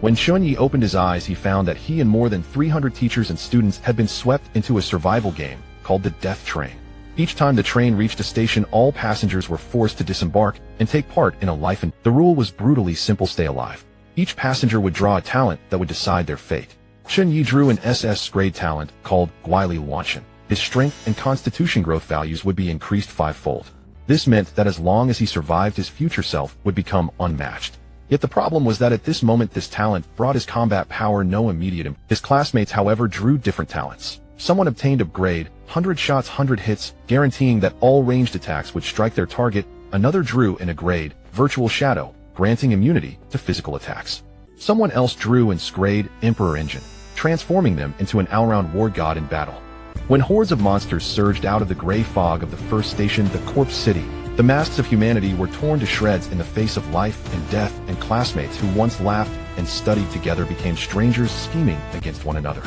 When Chen Ye opened his eyes, he found that he and more than 300 teachers and students had been swept into a survival game called the Death Train. Each time the train reached a station, all passengers were forced to disembark and take part in a life and the rule was brutally simple: stay alive. Each passenger would draw a talent that would decide their fate. Chen Ye drew an SS grade talent called Guili Wanshan. His strength and constitution growth values would be increased 5-fold. This meant that as long as he survived, his future self would become unmatched. Yet the problem was that at this moment this talent brought his combat power no immediate. His classmates, however, drew different talents. Someone obtained a grade, 100 shots 100 hits, guaranteeing that all ranged attacks would strike their target. Another drew in a grade, virtual shadow, granting immunity to physical attacks. Someone else drew in grade, emperor engine, transforming them into an all-round war god in battle. When hordes of monsters surged out of the gray fog of the first station, the corpse city, the masks of humanity were torn to shreds in the face of life and death, and classmates who once laughed and studied together became strangers scheming against one another.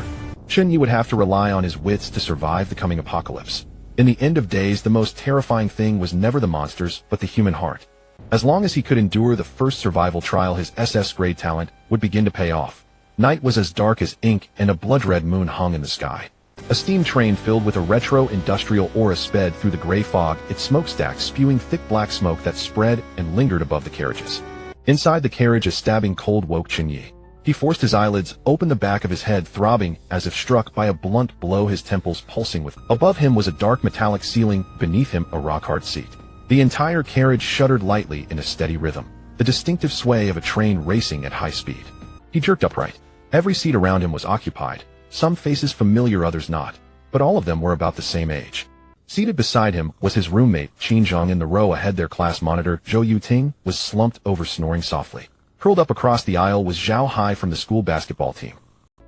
Chen Ye would have to rely on his wits to survive the coming apocalypse. In the end of days, the most terrifying thing was never the monsters, but the human heart. As long as he could endure the first survival trial, his SS grade talent would begin to pay off. Night was as dark as ink, and a blood-red moon hung in the sky. A steam train filled with a retro-industrial aura sped through the gray fog, its smokestacks spewing thick black smoke that spread and lingered above the carriages. Inside the carriage, a stabbing cold woke Chen Ye. He forced his eyelids, opened the back of his head throbbing as if struck by a blunt blow, his temples pulsing with. Above him was a dark metallic ceiling, beneath him a rock-hard seat. The entire carriage shuddered lightly in a steady rhythm, the distinctive sway of a train racing at high speed. He jerked upright. Every seat around him was occupied. Some faces familiar, others not, but all of them were about the same age. Seated beside him was his roommate, Qin Zhang. In the row ahead, their class monitor, Zhou Yuting, was slumped over, snoring softly. Curled up across the aisle was Zhao Hai from the school basketball team.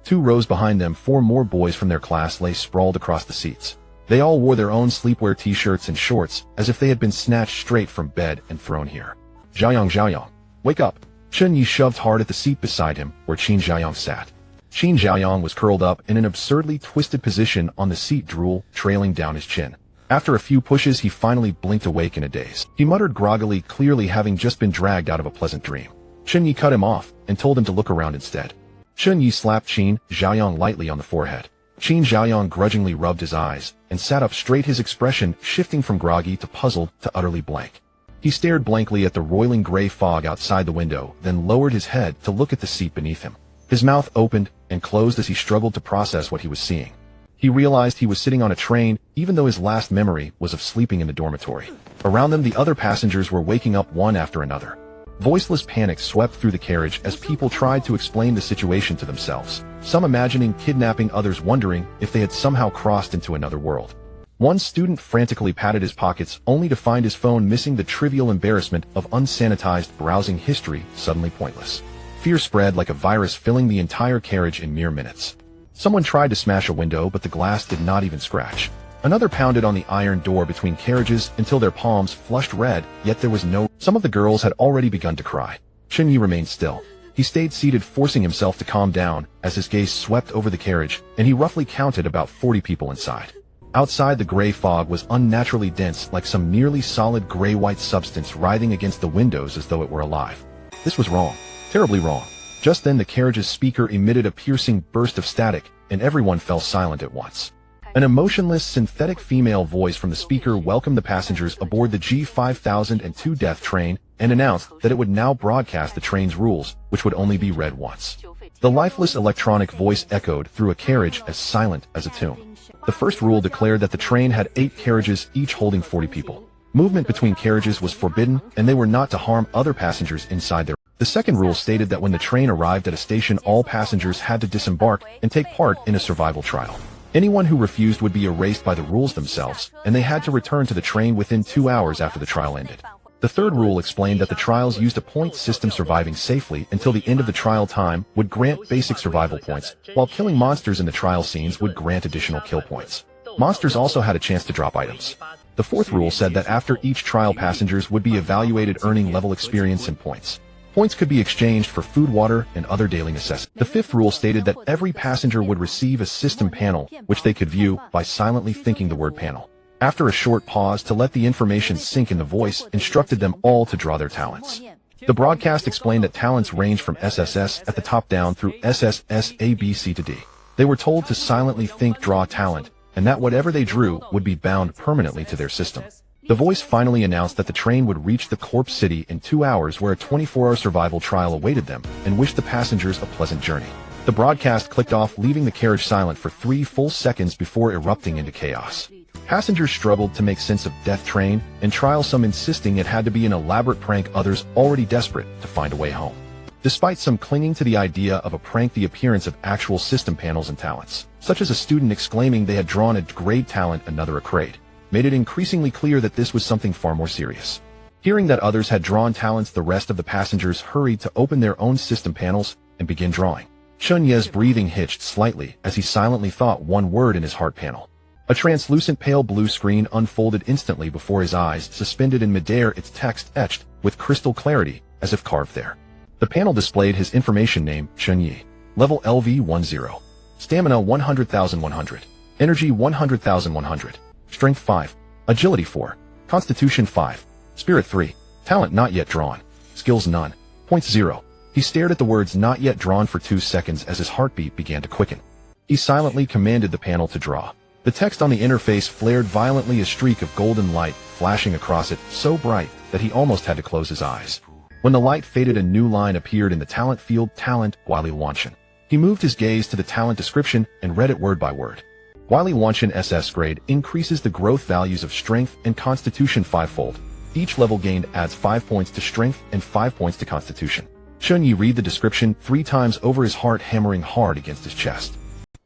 2 rows behind them, 4 more boys from their class lay sprawled across the seats. They all wore their own sleepwear t-shirts and shorts, as if they had been snatched straight from bed and thrown here. Zhaoyang, wake up! Chen Ye shoved hard at the seat beside him, where Qin Zhaoyang sat. Qin Zhaoyang was curled up in an absurdly twisted position on the seat, drool trailing down his chin. After a few pushes, he finally blinked awake in a daze. He muttered groggily, clearly having just been dragged out of a pleasant dream. Chen Ye cut him off and told him to look around instead. Chen Ye slapped Qin Zhaoyang lightly on the forehead. Qin Zhaoyang grudgingly rubbed his eyes and sat up straight, his expression shifting from groggy to puzzled to utterly blank. He stared blankly at the roiling gray fog outside the window, then lowered his head to look at the seat beneath him. His mouth opened and closed as he struggled to process what he was seeing. He realized he was sitting on a train, even though his last memory was of sleeping in the dormitory. Around them, the other passengers were waking up one after another. Voiceless panic swept through the carriage as people tried to explain the situation to themselves, some imagining kidnapping, others wondering if they had somehow crossed into another world. One student frantically patted his pockets only to find his phone missing, the trivial embarrassment of unsanitized browsing history suddenly pointless. Fear spread like a virus, filling the entire carriage in mere minutes. Someone tried to smash a window, but the glass did not even scratch. Another pounded on the iron door between carriages until their palms flushed red, yet there was no. Some of the girls had already begun to cry. Chen Ye remained still. He stayed seated, forcing himself to calm down as his gaze swept over the carriage, and he roughly counted about 40 people inside. Outside, the gray fog was unnaturally dense, like some nearly solid gray-white substance writhing against the windows as though it were alive. This was wrong. Terribly wrong. Just then the carriage's speaker emitted a piercing burst of static, and everyone fell silent at once. An emotionless, synthetic female voice from the speaker welcomed the passengers aboard the G5002 Death Train and announced that it would now broadcast the train's rules, which would only be read once. The lifeless electronic voice echoed through a carriage as silent as a tomb. The first rule declared that the train had 8 carriages, each holding 40 people. Movement between carriages was forbidden, and they were not to harm other passengers inside their. The second rule stated that when the train arrived at a station, all passengers had to disembark and take part in a survival trial. Anyone who refused would be erased by the rules themselves, and they had to return to the train within 2 hours after the trial ended. The third rule explained that the trials used a point system. Surviving safely until the end of the trial time would grant basic survival points, while killing monsters in the trial scenes would grant additional kill points. Monsters also had a chance to drop items. The fourth rule said that after each trial, passengers would be evaluated, earning level experience and points. Points could be exchanged for food, water, and other daily necessities. The fifth rule stated that every passenger would receive a system panel, which they could view by silently thinking the word panel. After a short pause to let the information sink in, the voice instructed them all to draw their talents. The broadcast explained that talents range from SSS at the top down through SSS A, B, C to D. They were told to silently think draw talent, and that whatever they drew would be bound permanently to their system. The voice finally announced that the train would reach the Corpse City in 2 hours, where a 24-hour survival trial awaited them, and wished the passengers a pleasant journey. The broadcast clicked off, leaving the carriage silent for 3 full seconds before erupting into chaos. Passengers struggled to make sense of Death Train and trial, some insisting it had to be an elaborate prank, others already desperate to find a way home. Despite some clinging to the idea of a prank, the appearance of actual system panels and talents, such as a student exclaiming they had drawn a grade talent, another a grade, made it increasingly clear that this was something far more serious. Hearing that others had drawn talents, the rest of the passengers hurried to open their own system panels and begin drawing. Chen Ye's breathing hitched slightly as he silently thought one word in his heart panel. A translucent pale blue screen unfolded instantly before his eyes, suspended in midair, its text etched with crystal clarity as if carved there. The panel displayed his information name, Chen Ye. Level LV10. Stamina 100,100. Energy 100,100. Strength 5. Agility 4. Constitution 5. Spirit 3. Talent not yet drawn. Skills none. Points 0. He stared at the words not yet drawn for 2 seconds as his heartbeat began to quicken. He silently commanded the panel to draw. The text on the interface flared violently, a streak of golden light flashing across it, so bright that he almost had to close his eyes. When the light faded, a new line appeared in the talent field, Talent Wily Wanshan. He moved his gaze to the talent description and read it word by word. Wily Wanshan SS grade increases the growth values of strength and constitution 5-fold. Each level gained adds 5 points to strength and 5 points to constitution. Chen Ye read the description 3 times over, his heart hammering hard against his chest.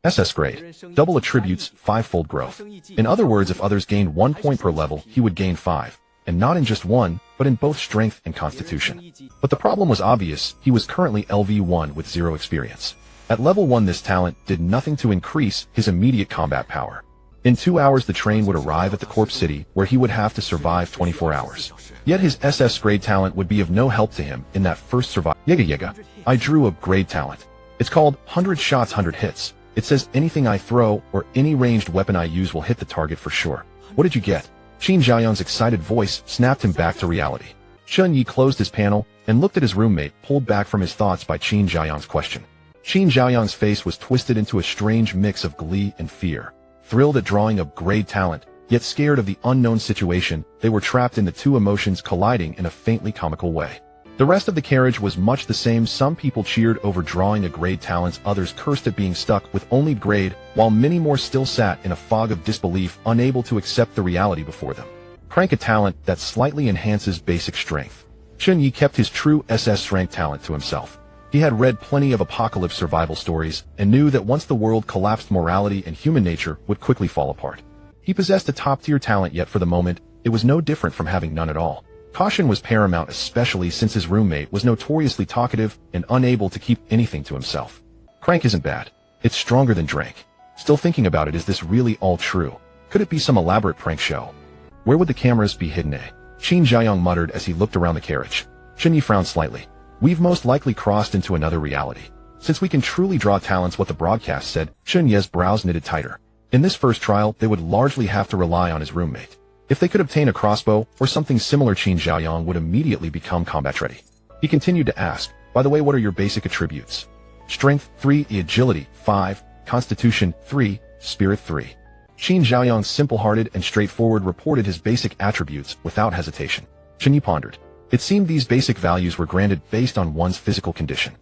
SS grade. Double attributes, 5-fold growth. In other words, if others gained 1 point per level, he would gain 5. And not in just 1, but in both strength and constitution. But the problem was obvious. He was currently LV1 with 0 experience. At level 1, this talent did nothing to increase his immediate combat power. In 2 hours, the train would arrive at the Corpse City, where he would have to survive 24 hours. Yet his SS grade talent would be of no help to him in that first survival. Yega. I drew a grade talent. It's called 100 shots, 100 hits. It says anything I throw or any ranged weapon I use will hit the target for sure. What did you get? Qin Xiaoyang's excited voice snapped him back to reality. Chen Ye closed his panel and looked at his roommate, pulled back from his thoughts by Qin Xiaoyang's question. Qin Xiaoyang's face was twisted into a strange mix of glee and fear. Thrilled at drawing a grade talent, yet scared of the unknown situation, they were trapped in the two emotions colliding in a faintly comical way. The rest of the carriage was much the same. Some people cheered over drawing a grade talent, others cursed at being stuck with only grade, while many more still sat in a fog of disbelief, unable to accept the reality before them. Crank a talent that slightly enhances basic strength. Chen Ye kept his true SSS-Rank talent to himself. He had read plenty of apocalypse survival stories and knew that once the world collapsed, morality and human nature would quickly fall apart. He possessed a top-tier talent, yet for the moment, it was no different from having none at all. Caution was paramount, especially since his roommate was notoriously talkative and unable to keep anything to himself. Crank isn't bad. It's stronger than Drank. Still thinking about it, is this really all true? Could it be some elaborate prank show? Where would the cameras be hidden? Qin Xiaoyang muttered as he looked around the carriage. Chen Ye frowned slightly. We've most likely crossed into another reality. Since we can truly draw talents, what the broadcast said, Chen Ye's brows knitted tighter. In this first trial, they would largely have to rely on his roommate. If they could obtain a crossbow or something similar, Qin Xiaoyang would immediately become combat ready. He continued to ask, by the way, what are your basic attributes? Strength 3, Agility 5, Constitution 3, Spirit 3. Qin Xiaoyang, simple-hearted and straightforward, reported his basic attributes without hesitation. Chen Ye pondered. It seemed these basic values were granted based on one's physical condition.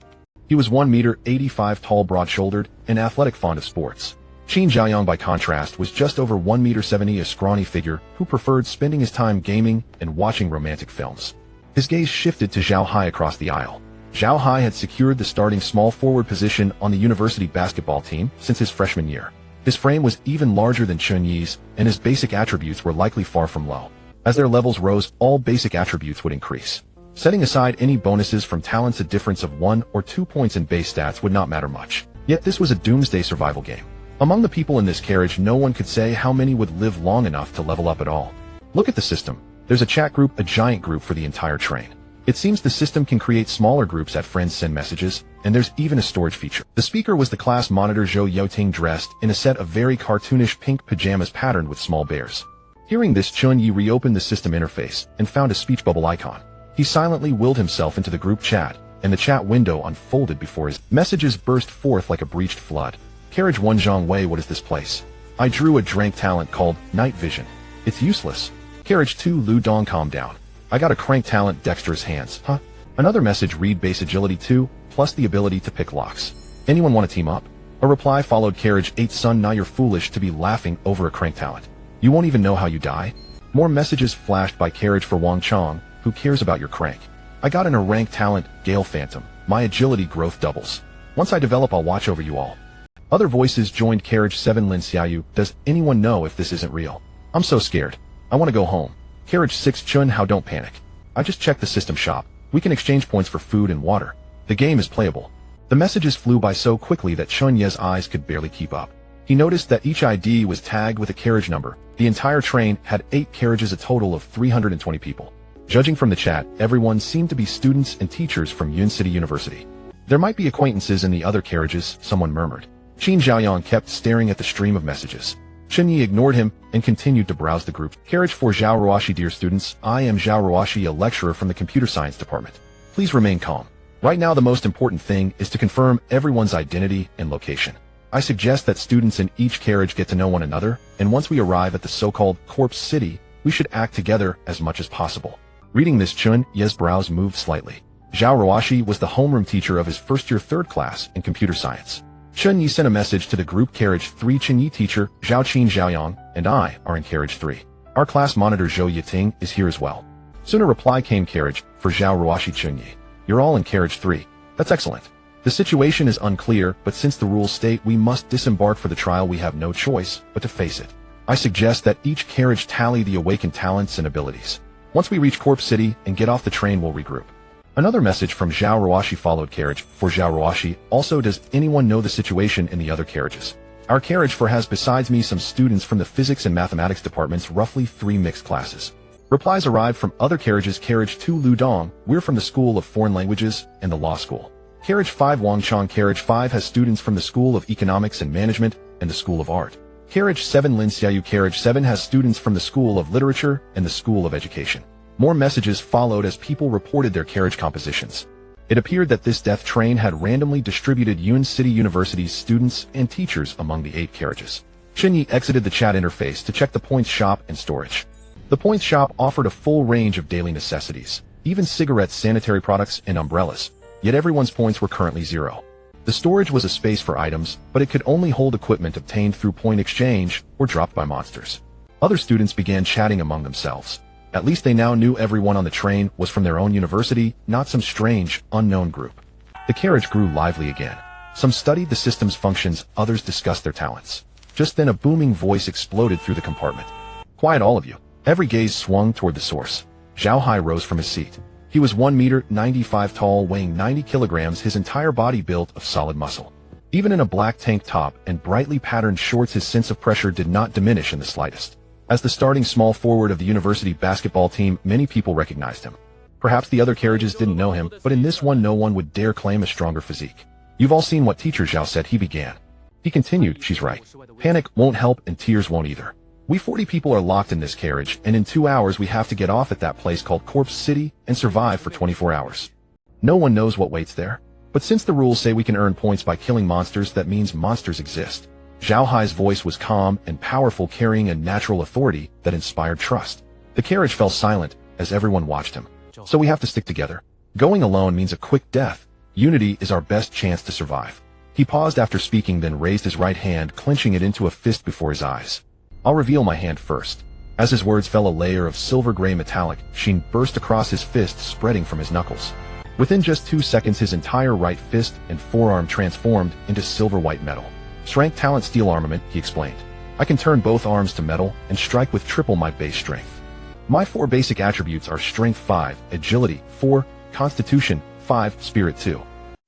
He was 1 meter 85 tall, broad-shouldered, and athletic, fond of sports. Qin Xiaoyang, by contrast, was just over 1 meter 70, a scrawny figure who preferred spending his time gaming and watching romantic films. His gaze shifted to Zhao Hai across the aisle. Zhao Hai had secured the starting small forward position on the university basketball team since his freshman year. His frame was even larger than Chen Ye's, and his basic attributes were likely far from low. As their levels rose, all basic attributes would increase. Setting aside any bonuses from talents, a difference of 1 or 2 points in base stats would not matter much. Yet this was a doomsday survival game. Among the people in this carriage, no one could say how many would live long enough to level up at all. Look at the system. There's a chat group, a giant group for the entire train. It seems the system can create smaller groups at friends, send messages, and there's even a storage feature. The speaker was the class monitor Zhou Youting, dressed in a set of very cartoonish pink pajamas patterned with small bears. Hearing this, Chen Ye reopened the system interface and found a speech bubble icon. He He silently willed himself into the group chat, and the chat window unfolded before his messages burst forth like a breached flood. Carriage 1 Zhang Wei, what is this place? I drew a drank talent called Night Vision. It's useless. Carriage 2 Lu Dong, calm down. I got a crank talent, Dexterous Hands. Huh? Another message read base agility 2, plus the ability to pick locks. Anyone want to team up? A reply followed Carriage 8 Son, now you're foolish to be laughing over a crank talent. You won't even know how you die? More messages flashed by Carriage for Wang Chong, who cares about your crank? I got an rank talent, Gale Phantom. My agility growth doubles. Once I develop, I'll watch over you all. Other voices joined Carriage 7 Lin Xiaoyu, does anyone know if this isn't real? I'm so scared. I want to go home. Carriage 6 Chun How, don't panic. I just checked the system shop. We can exchange points for food and water. The game is playable. The messages flew by so quickly that Chen Ye's eyes could barely keep up. He noticed that each ID was tagged with a carriage number. The entire train had 8 carriages, a total of 320 people. Judging from the chat, everyone seemed to be students and teachers from Yun City University. There might be acquaintances in the other carriages, someone murmured. Qin Zhaoyang kept staring at the stream of messages. Chen Ye ignored him and continued to browse the group. Carriage for Zhao Ruoshi, dear students, I am Zhao Ruoshi, a lecturer from the computer science department. Please remain calm. Right now the most important thing is to confirm everyone's identity and location. I suggest that students in each carriage get to know one another, and once we arrive at the so-called Corpse City, we should act together as much as possible. Reading this, Chen Ye's brows moved slightly. Zhao Ruoshi was the homeroom teacher of his first-year 3rd class in computer science. Chen Ye sent a message to the group Carriage 3 Chen Ye teacher, Zhao Qin Zhaoyang, and I are in Carriage 3. Our class monitor Zhou Yiting is here as well. Soon a reply came, Carriage for Zhao Ruoshi Chen Ye. You're all in Carriage 3. That's excellent. The situation is unclear, but since the rules state we must disembark for the trial, we have no choice but to face it. I suggest that each carriage tally the awakened talents and abilities. Once we reach Corpse City and get off the train, we'll regroup. Another message from Zhao Ruoshi followed Carriage for Zhao Ruoshi. Also, does anyone know the situation in the other carriages? Our carriage 4 has besides me some students from the physics and mathematics departments, roughly 3 mixed classes. Replies arrived from other carriages. Carriage 2 Lu Dong, we're from the School of Foreign Languages and the Law School. Carriage 5 Wang Chong, Carriage 5 has students from the School of Economics and Management and the School of Art. Carriage 7 Lin Xiaoyu, Carriage 7 has students from the School of Literature and the School of Education. More messages followed as people reported their carriage compositions. It appeared that this death train had randomly distributed Yun City University's students and teachers among the 8 carriages. Chen Ye exited the chat interface to check the points shop and storage. The points shop offered a full range of daily necessities, even cigarettes, sanitary products, and umbrellas, yet everyone's points were currently 0. The storage was a space for items, but it could only hold equipment obtained through point exchange or dropped by monsters. Other students began chatting among themselves. At least they now knew everyone on the train was from their own university, not some strange, unknown group. The carriage grew lively again. Some studied the system's functions, others discussed their talents. Just then a booming voice exploded through the compartment. Quiet all of you. Every gaze swung toward the source. Zhao Hai rose from his seat. He was 1 meter 95 tall, weighing 90 kilograms, his entire body built of solid muscle. Even in a black tank top and brightly patterned shorts, his sense of pressure did not diminish in the slightest. As the starting small forward of the university basketball team, many people recognized him. Perhaps the other carriages didn't know him, but in this one no one would dare claim a stronger physique. You've all seen what Teacher Zhao said, he began. He continued, she's right. Panic won't help and tears won't either. We 40 people are locked in this carriage, and in 2 hours we have to get off at that place called Corpse City and survive for 24 hours. No one knows what waits there. But since the rules say we can earn points by killing monsters, that means monsters exist. Zhao Hai's voice was calm and powerful, carrying a natural authority that inspired trust. The carriage fell silent as everyone watched him. So we have to stick together. Going alone means a quick death. Unity is our best chance to survive. He paused after speaking, then raised his right hand, clenching it into a fist before his eyes. I'll reveal my hand first. As his words fell, a layer of silver-gray metallic sheen burst across his fist, spreading from his knuckles. Within just 2 seconds, his entire right fist and forearm transformed into silver-white metal. Strength talent steel armament, he explained. I can turn both arms to metal and strike with triple my base strength. My 4 basic attributes are Strength 5, Agility 4, Constitution 5, Spirit 2.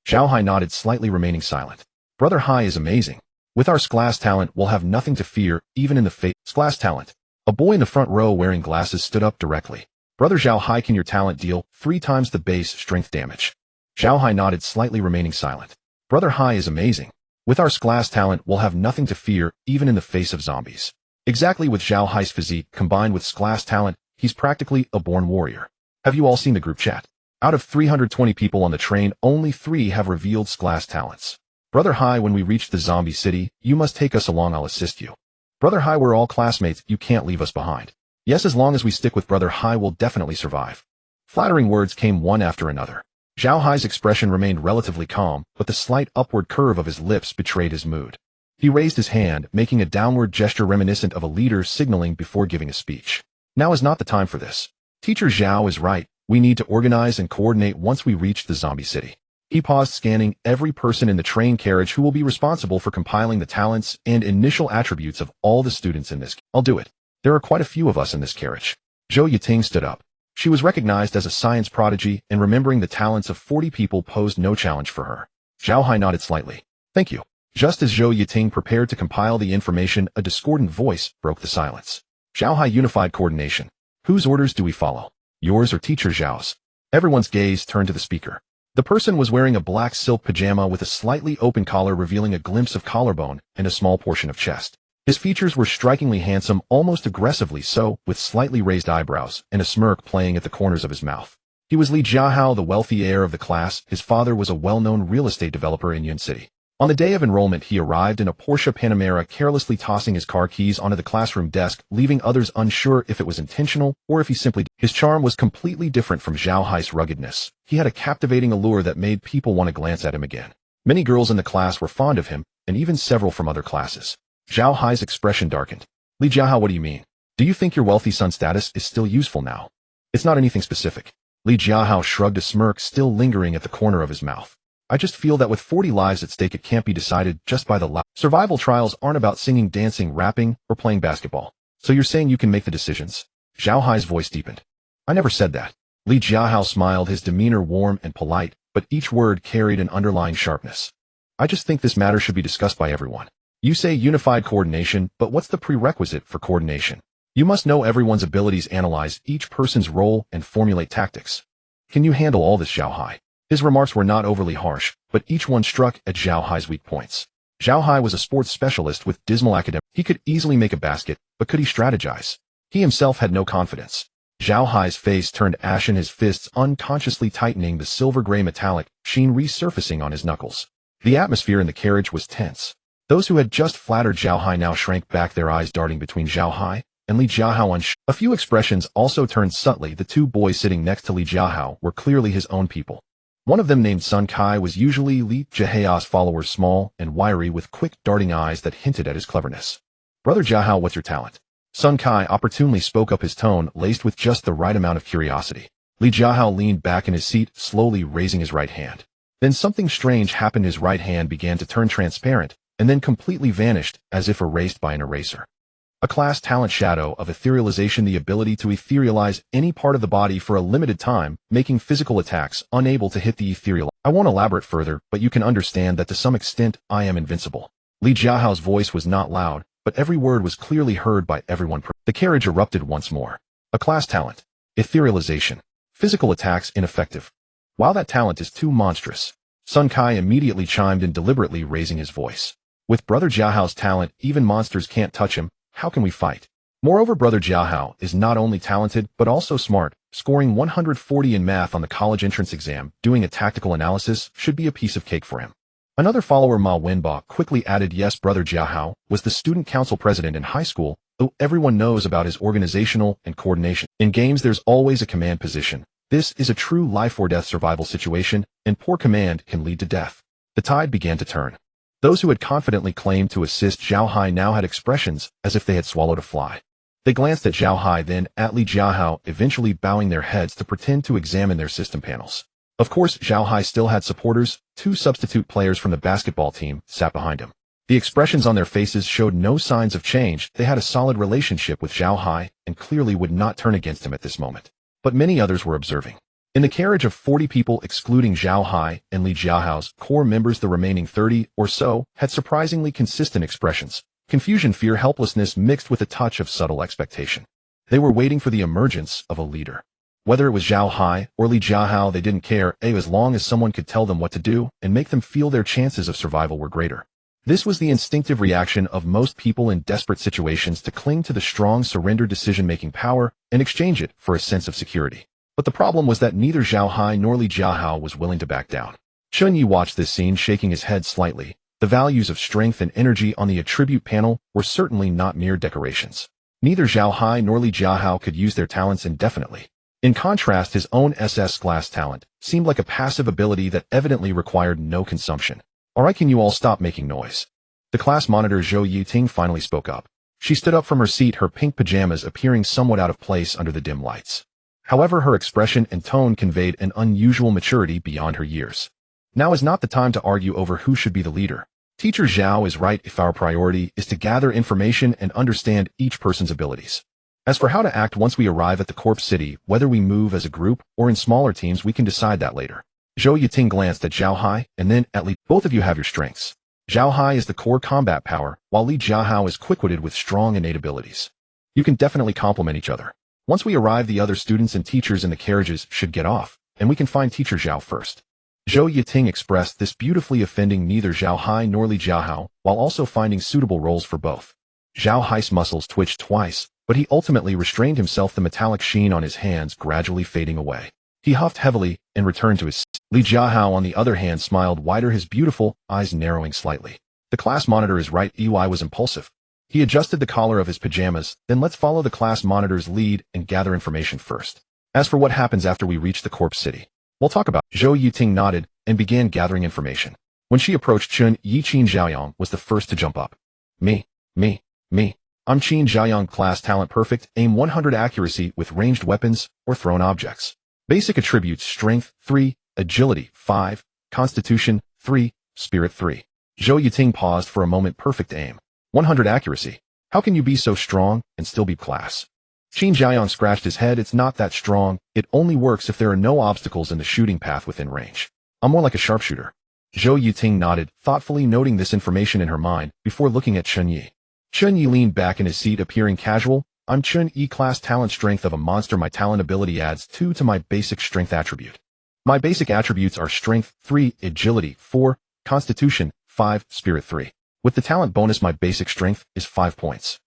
Zhao Hai nodded, slightly remaining silent. Brother Hai is amazing. With our class talent, we'll have nothing to fear, even in the face. Class talent. A boy in the front row wearing glasses stood up directly. Brother Zhao Hai, can your talent deal 3 times the base strength damage? Zhao Hai nodded, slightly remaining silent. Brother Hai is amazing. With our class talent, we'll have nothing to fear, even in the face of zombies. Exactly, with Zhao Hai's physique combined with class talent, he's practically a born warrior. Have you all seen the group chat? Out of 320 people on the train, only 3 have revealed class talents. Brother Hai, when we reach the zombie city, you must take us along, I'll assist you. Brother Hai, we're all classmates, you can't leave us behind. Yes, as long as we stick with Brother Hai, we'll definitely survive. Flattering words came one after another. Zhao Hai's expression remained relatively calm, but the slight upward curve of his lips betrayed his mood. He raised his hand, making a downward gesture reminiscent of a leader signaling before giving a speech. Now is not the time for this. Teacher Zhao is right. We need to organize and coordinate once we reach the zombie city. He paused, scanning every person in the train carriage who will be responsible for compiling the talents and initial attributes of all the students in this. I'll do it. There are quite a few of us in this carriage. Zhou Yiting stood up. She was recognized as a science prodigy, and remembering the talents of 40 people posed no challenge for her. Zhao Hai nodded slightly. Thank you. Just as Zhou Yiting prepared to compile the information, a discordant voice broke the silence. Zhao Hai unified coordination. Whose orders do we follow? Yours or Teacher Zhao's? Everyone's gaze turned to the speaker. The person was wearing a black silk pajama with a slightly open collar revealing a glimpse of collarbone and a small portion of chest. His features were strikingly handsome, almost aggressively so, with slightly raised eyebrows and a smirk playing at the corners of his mouth. He was Li Jiahao, the wealthy heir of the class. His father was a well-known real estate developer in Yun City. On the day of enrollment, he arrived in a Porsche Panamera, carelessly tossing his car keys onto the classroom desk, leaving others unsure if it was intentional or if he simply did. His charm was completely different from Zhao Hai's ruggedness. He had a captivating allure that made people want to glance at him again. Many girls in the class were fond of him, and even several from other classes. Zhao Hai's expression darkened. Li Jiahao, what do you mean? Do you think your wealthy son status is still useful now? It's not anything specific. Li Jiahao shrugged, a smirk still lingering at the corner of his mouth. I just feel that with 40 lives at stake, it can't be decided just by the loud. Survival trials aren't about singing, dancing, rapping, or playing basketball. So you're saying you can make the decisions? Zhao Hai's voice deepened. I never said that. Li Jiahao smiled, his demeanor warm and polite, but each word carried an underlying sharpness. I just think this matter should be discussed by everyone. You say unified coordination, but what's the prerequisite for coordination? You must know everyone's abilities, analyze each person's role, and formulate tactics. Can you handle all this, Zhao Hai? His remarks were not overly harsh, but each one struck at Zhao Hai's weak points. Zhao Hai was a sports specialist with dismal academics. He could easily make a basket, but could he strategize? He himself had no confidence. Zhao Hai's face turned ashen, his fists unconsciously tightening, the silver-gray metallic sheen resurfacing on his knuckles. The atmosphere in the carriage was tense. Those who had just flattered Zhao Hai now shrank back, their eyes darting between Zhao Hai and Li Jiahao. A few expressions also turned subtly. The 2 boys sitting next to Li Jiahao were clearly his own people. One of them, named Sun Kai, was usually Li Jiahao's follower, small and wiry with quick darting eyes that hinted at his cleverness. Brother Jiahao, what's your talent? Sun Kai opportunely spoke up, his tone laced with just the right amount of curiosity. Li Jiahao leaned back in his seat, slowly raising his right hand. Then something strange happened. His right hand began to turn transparent, and then completely vanished, as if erased by an eraser. A class talent, shadow of etherealization, the ability to etherealize any part of the body for a limited time, making physical attacks unable to hit the ethereal. I won't elaborate further, but you can understand that to some extent I am invincible. Li Jiahao's voice was not loud, but every word was clearly heard by everyone. The carriage erupted once more. A class talent. Etherealization. Physical attacks ineffective. While that talent is too monstrous. Sun Kai immediately chimed in, deliberately raising his voice. With Brother Jiahao's talent, even monsters can't touch him. How can we fight? Moreover, Brother Jiahao is not only talented, but also smart. Scoring 140 in math on the college entrance exam, doing a tactical analysis, should be a piece of cake for him. Another follower, Ma Wenba, quickly added, yes, Brother Jiahao was the student council president in high school, though everyone knows about his organizational and coordination. In games, there's always a command position. This is a true life-or-death survival situation, and poor command can lead to death. The tide began to turn. Those who had confidently claimed to assist Zhao Hai now had expressions as if they had swallowed a fly. They glanced at Zhao Hai, then at Li Jiahao, eventually bowing their heads to pretend to examine their system panels. Of course, Zhao Hai still had supporters. 2 substitute players from the basketball team sat behind him. The expressions on their faces showed no signs of change. They had a solid relationship with Zhao Hai and clearly would not turn against him at this moment. But many others were observing. In the carriage of 40 people, excluding Zhao Hai and Li Jiahao's core members, the remaining 30 or so had surprisingly consistent expressions. Confusion, fear, helplessness mixed with a touch of subtle expectation. They were waiting for the emergence of a leader. Whether it was Zhao Hai or Li Jiahao, they didn't care, as long as someone could tell them what to do and make them feel their chances of survival were greater. This was the instinctive reaction of most people in desperate situations, to cling to the strong, surrender decision-making power and exchange it for a sense of security. But the problem was that neither Zhao Hai nor Li Jiahao was willing to back down. Chen Ye watched this scene, shaking his head slightly. The values of strength and energy on the attribute panel were certainly not mere decorations. Neither Zhao Hai nor Li Jiahao could use their talents indefinitely. In contrast, his own SS class talent seemed like a passive ability that evidently required no consumption. Alright, can you all stop making noise? The class monitor Zhou Yiting finally spoke up. She stood up from her seat, her pink pajamas appearing somewhat out of place under the dim lights. However, her expression and tone conveyed an unusual maturity beyond her years. Now is not the time to argue over who should be the leader. Teacher Zhao is right if our priority is to gather information and understand each person's abilities. As for how to act once we arrive at the corpse city, whether we move as a group or in smaller teams, we can decide that later. Zhou Yiting glanced at Zhao Hai and then at Li. Both of you have your strengths. Zhao Hai is the core combat power, while Li Jiahao is quick-witted with strong innate abilities. You can definitely complement each other. Once we arrive, the other students and teachers in the carriages should get off, and we can find Teacher Zhao first. Zhou Yiting expressed this beautifully, offending neither Zhao Hai nor Li Jiahao, while also finding suitable roles for both. Zhao Hai's muscles twitched twice, but he ultimately restrained himself, the metallic sheen on his hands gradually fading away. He huffed heavily and returned to his seat. Li Jiahao, on the other hand, smiled wider, his beautiful eyes narrowing slightly. The class monitor is right. EY was impulsive. He adjusted the collar of his pajamas. Then let's follow the class monitor's lead and gather information first. As for what happens after we reach the corpse city, we'll talk about. Zhou Yiting nodded and began gathering information. When she approached, Chen Ye Zhaoyang was the first to jump up. Me. I'm Chen Zhaoyang, class talent perfect, aim 100, accuracy with ranged weapons or thrown objects. Basic attributes: strength 3, agility 5, constitution 3, spirit 3. Zhou Yiting paused for a moment. Perfect aim. 100 accuracy. How can you be so strong and still be class? Chen Zhaoyang scratched his head. It's not that strong. It only works if there are no obstacles in the shooting path within range. I'm more like a sharpshooter. Zhou Yiting nodded, thoughtfully noting this information in her mind before looking at Chen Ye. Chen Ye leaned back in his seat, appearing casual. I'm Chen Ye, class talent strength of a monster. My talent ability adds 2 to my basic strength attribute. My basic attributes are strength 3, agility 4, constitution 5, spirit 3. With the talent bonus, my basic strength is 5 points.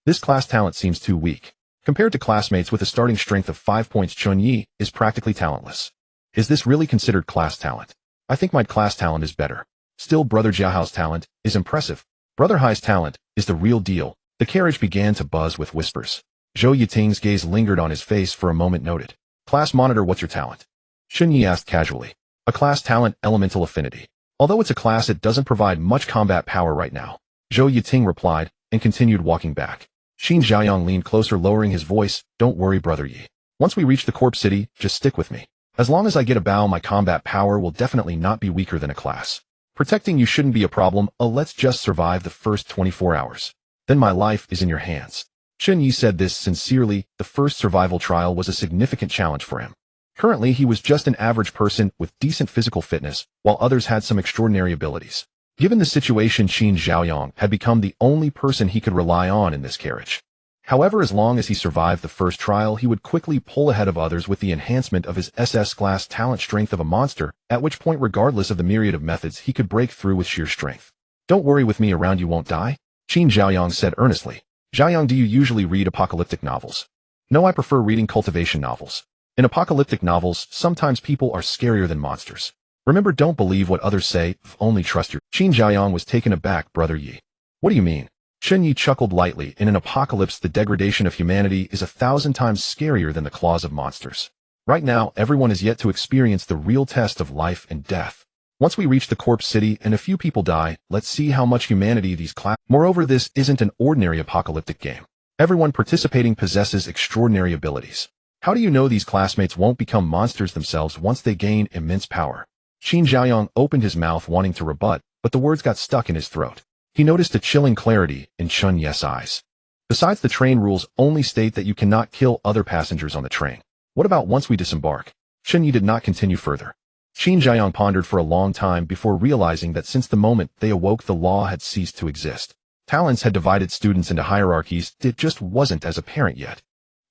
This class talent seems too weak. Compared to classmates with a starting strength of 5 points, Chen Ye is practically talentless. Is this really considered class talent? I think my class talent is better. Still, Brother Jiahao's talent is impressive. Brother Hai's talent is the real deal. The carriage began to buzz with whispers. Zhou Yiting's gaze lingered on his face for a moment. Noted. Class monitor, what's your talent? Chen Ye asked casually. A class talent, elemental affinity. Although it's a class, it doesn't provide much combat power right now. Zhou Yiting replied and continued walking back. Chen Zhaoyang leaned closer, lowering his voice. Don't worry, Brother Yi. Once we reach the corpse city, just stick with me. As long as I get a bow, my combat power will definitely not be weaker than a class. Protecting you shouldn't be a problem. Let's just survive the first 24 hours. Then my life is in your hands. Chen Ye said this sincerely. The first survival trial was a significant challenge for him. Currently, he was just an average person with decent physical fitness, while others had some extraordinary abilities. Given the situation, Chen Zhaoyang had become the only person he could rely on in this carriage. However, as long as he survived the first trial, he would quickly pull ahead of others with the enhancement of his SS class talent strength of a monster, at which point, regardless of the myriad of methods, he could break through with sheer strength. Don't worry, with me around you won't die, Chen Zhaoyang said earnestly. Zhaoyang, do you usually read apocalyptic novels? No, I prefer reading cultivation novels. In apocalyptic novels, sometimes people are scarier than monsters. Remember, don't believe what others say, only trust your... Chen Zhaoyang was taken aback. Brother Yi. What do you mean? Chen Ye chuckled lightly. In an apocalypse, the degradation of humanity is 1,000 times scarier than the claws of monsters. Right now, everyone is yet to experience the real test of life and death. Once we reach the corpse city and a few people die, let's see how much humanity these class... Moreover, this isn't an ordinary apocalyptic game. Everyone participating possesses extraordinary abilities. How do you know these classmates won't become monsters themselves once they gain immense power? Chen Zhaoyang opened his mouth wanting to rebut, but the words got stuck in his throat. He noticed a chilling clarity in Chen Ye's eyes. Besides, the train rules only state that you cannot kill other passengers on the train. What about once we disembark? Chen Ye did not continue further. Chen Zhaoyang pondered for a long time before realizing that since the moment they awoke, the law had ceased to exist. Talents had divided students into hierarchies. It just wasn't as apparent yet.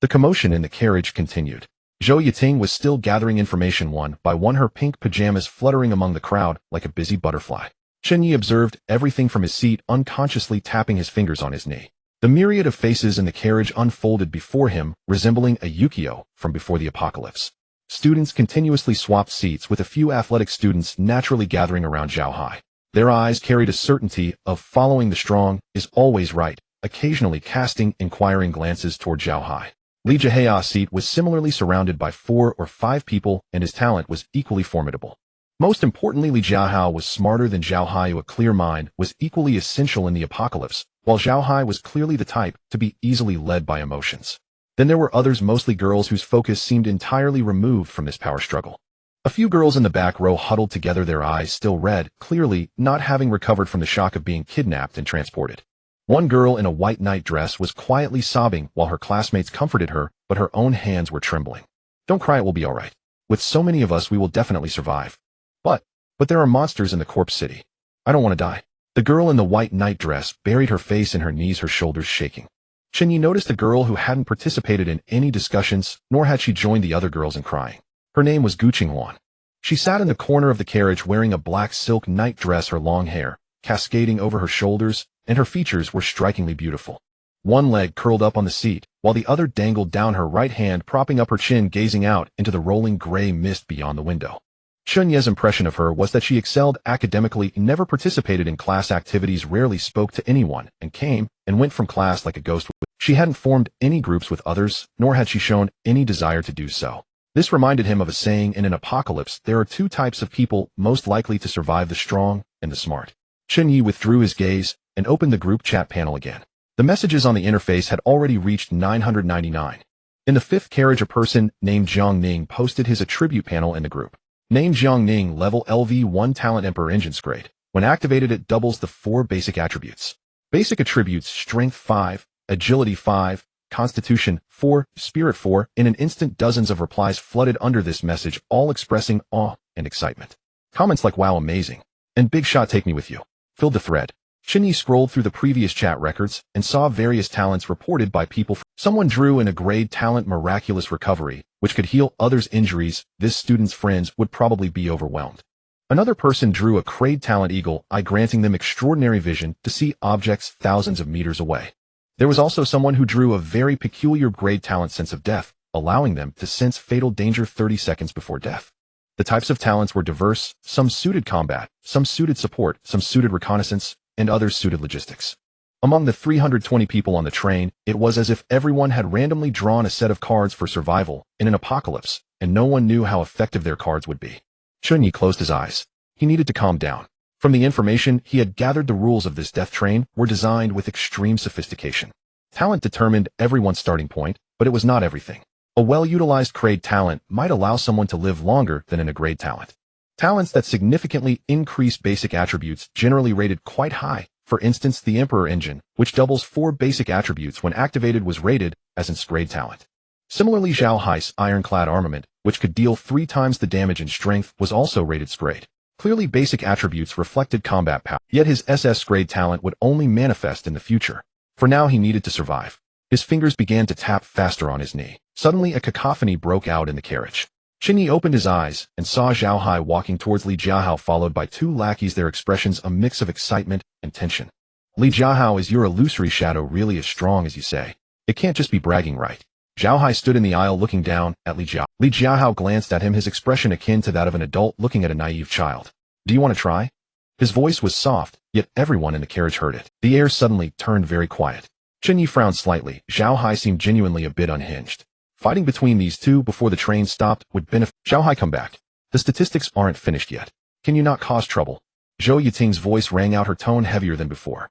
The commotion in the carriage continued. Zhou Yiting was still gathering information, one by one, her pink pajamas fluttering among the crowd like a busy butterfly. Chen Ye observed everything from his seat, unconsciously tapping his fingers on his knee. The myriad of faces in the carriage unfolded before him, resembling a Yukio from before the apocalypse. Students continuously swapped seats with a few athletic students naturally gathering around Zhao Hai. Their eyes carried a certainty of following the strong is always right, occasionally casting inquiring glances toward Zhao Hai. Li Jiahao's seat was similarly surrounded by 4 or 5 people, and his talent was equally formidable. Most importantly, Li Jiahao was smarter than Zhao Hai. A clear mind was equally essential in the apocalypse, while Zhao Hai was clearly the type to be easily led by emotions. Then there were others, mostly girls, whose focus seemed entirely removed from this power struggle. A few girls in the back row huddled together, their eyes still red, clearly not having recovered from the shock of being kidnapped and transported. One girl in a white night dress was quietly sobbing while her classmates comforted her, but her own hands were trembling. "Don't cry, it will be all right. With so many of us, we will definitely survive. But there are monsters in the corpse city. I don't want to die." The girl in the white night dress buried her face in her knees, her shoulders shaking. Chen Ye noticed a girl who hadn't participated in any discussions, nor had she joined the other girls in crying. Her name was Gu Qinghuan. She sat in the corner of the carriage wearing a black silk night dress, her long hair cascading over her shoulders, and her features were strikingly beautiful. One leg curled up on the seat, while the other dangled down, her right hand propping up her chin, gazing out into the rolling gray mist beyond the window. Chen Ye's impression of her was that she excelled academically, never participated in class activities, rarely spoke to anyone, and came and went from class like a ghost. She hadn't formed any groups with others, nor had she shown any desire to do so. This reminded him of a saying: in an apocalypse, there are 2 types of people most likely to survive, the strong and the smart. Chen Ye withdrew his gaze and opened the group chat panel again. The messages on the interface had already reached 999. In the 5th carriage, a person named Jiang Ning posted his attribute panel in the group. Name: Jiang Ning, level LV1, talent Emperor Engine's grade. When activated, it doubles the 4 basic attributes. Basic attributes: Strength 5, Agility 5, Constitution 4, Spirit 4. In an instant, dozens of replies flooded under this message, all expressing awe and excitement. Comments like "Wow, amazing," and "Big shot, take me with you," filled the thread. Chen Ye scrolled through the previous chat records and saw various talents reported by people. Someone drew in a grade talent miraculous recovery, which could heal others' injuries. This student's friends would probably be overwhelmed. Another person drew a grade talent eagle eye, granting them extraordinary vision to see objects thousands of meters away. There was also someone who drew a very peculiar grade talent sense of death, allowing them to sense fatal danger 30 seconds before death. The types of talents were diverse, some suited combat, some suited support, some suited reconnaissance, and others suited logistics. Among the 320 people on the train, it was as if everyone had randomly drawn a set of cards for survival in an apocalypse, and no one knew how effective their cards would be. Chen Ye closed his eyes. He needed to calm down. From the information he had gathered, the rules of this death train were designed with extreme sophistication. Talent determined everyone's starting point, but it was not everything. A well-utilized grade talent might allow someone to live longer than in a grade talent. Talents that significantly increase basic attributes generally rated quite high. For instance, the Emperor Engine, which doubles 4 basic attributes when activated, was rated as an grade talent. Similarly, Zhao Hai's ironclad armament, which could deal 3 times the damage in strength, was also rated grade. Clearly, basic attributes reflected combat power, yet his SS grade talent would only manifest in the future. For now, he needed to survive. His fingers began to tap faster on his knee. Suddenly, a cacophony broke out in the carriage. Chen Ye opened his eyes and saw Zhao Hai walking towards Li Jiahao, followed by 2 lackeys, their expressions a mix of excitement and tension. "Li Jiahao, is your illusory shadow really as strong as you say? It can't just be bragging, right?" Zhao Hai stood in the aisle looking down at Li Jiahao. Li Jiahao glanced at him, his expression akin to that of an adult looking at a naive child. "Do you want to try?" His voice was soft, yet everyone in the carriage heard it. The air suddenly turned very quiet. Chen Ye frowned slightly. Zhao Hai seemed genuinely a bit unhinged. Fighting between these two before the train stopped would benefit. "Zhao Hai, come back. The statistics aren't finished yet. Can you not cause trouble?" Zhou Yiting's voice rang out, her tone heavier than before.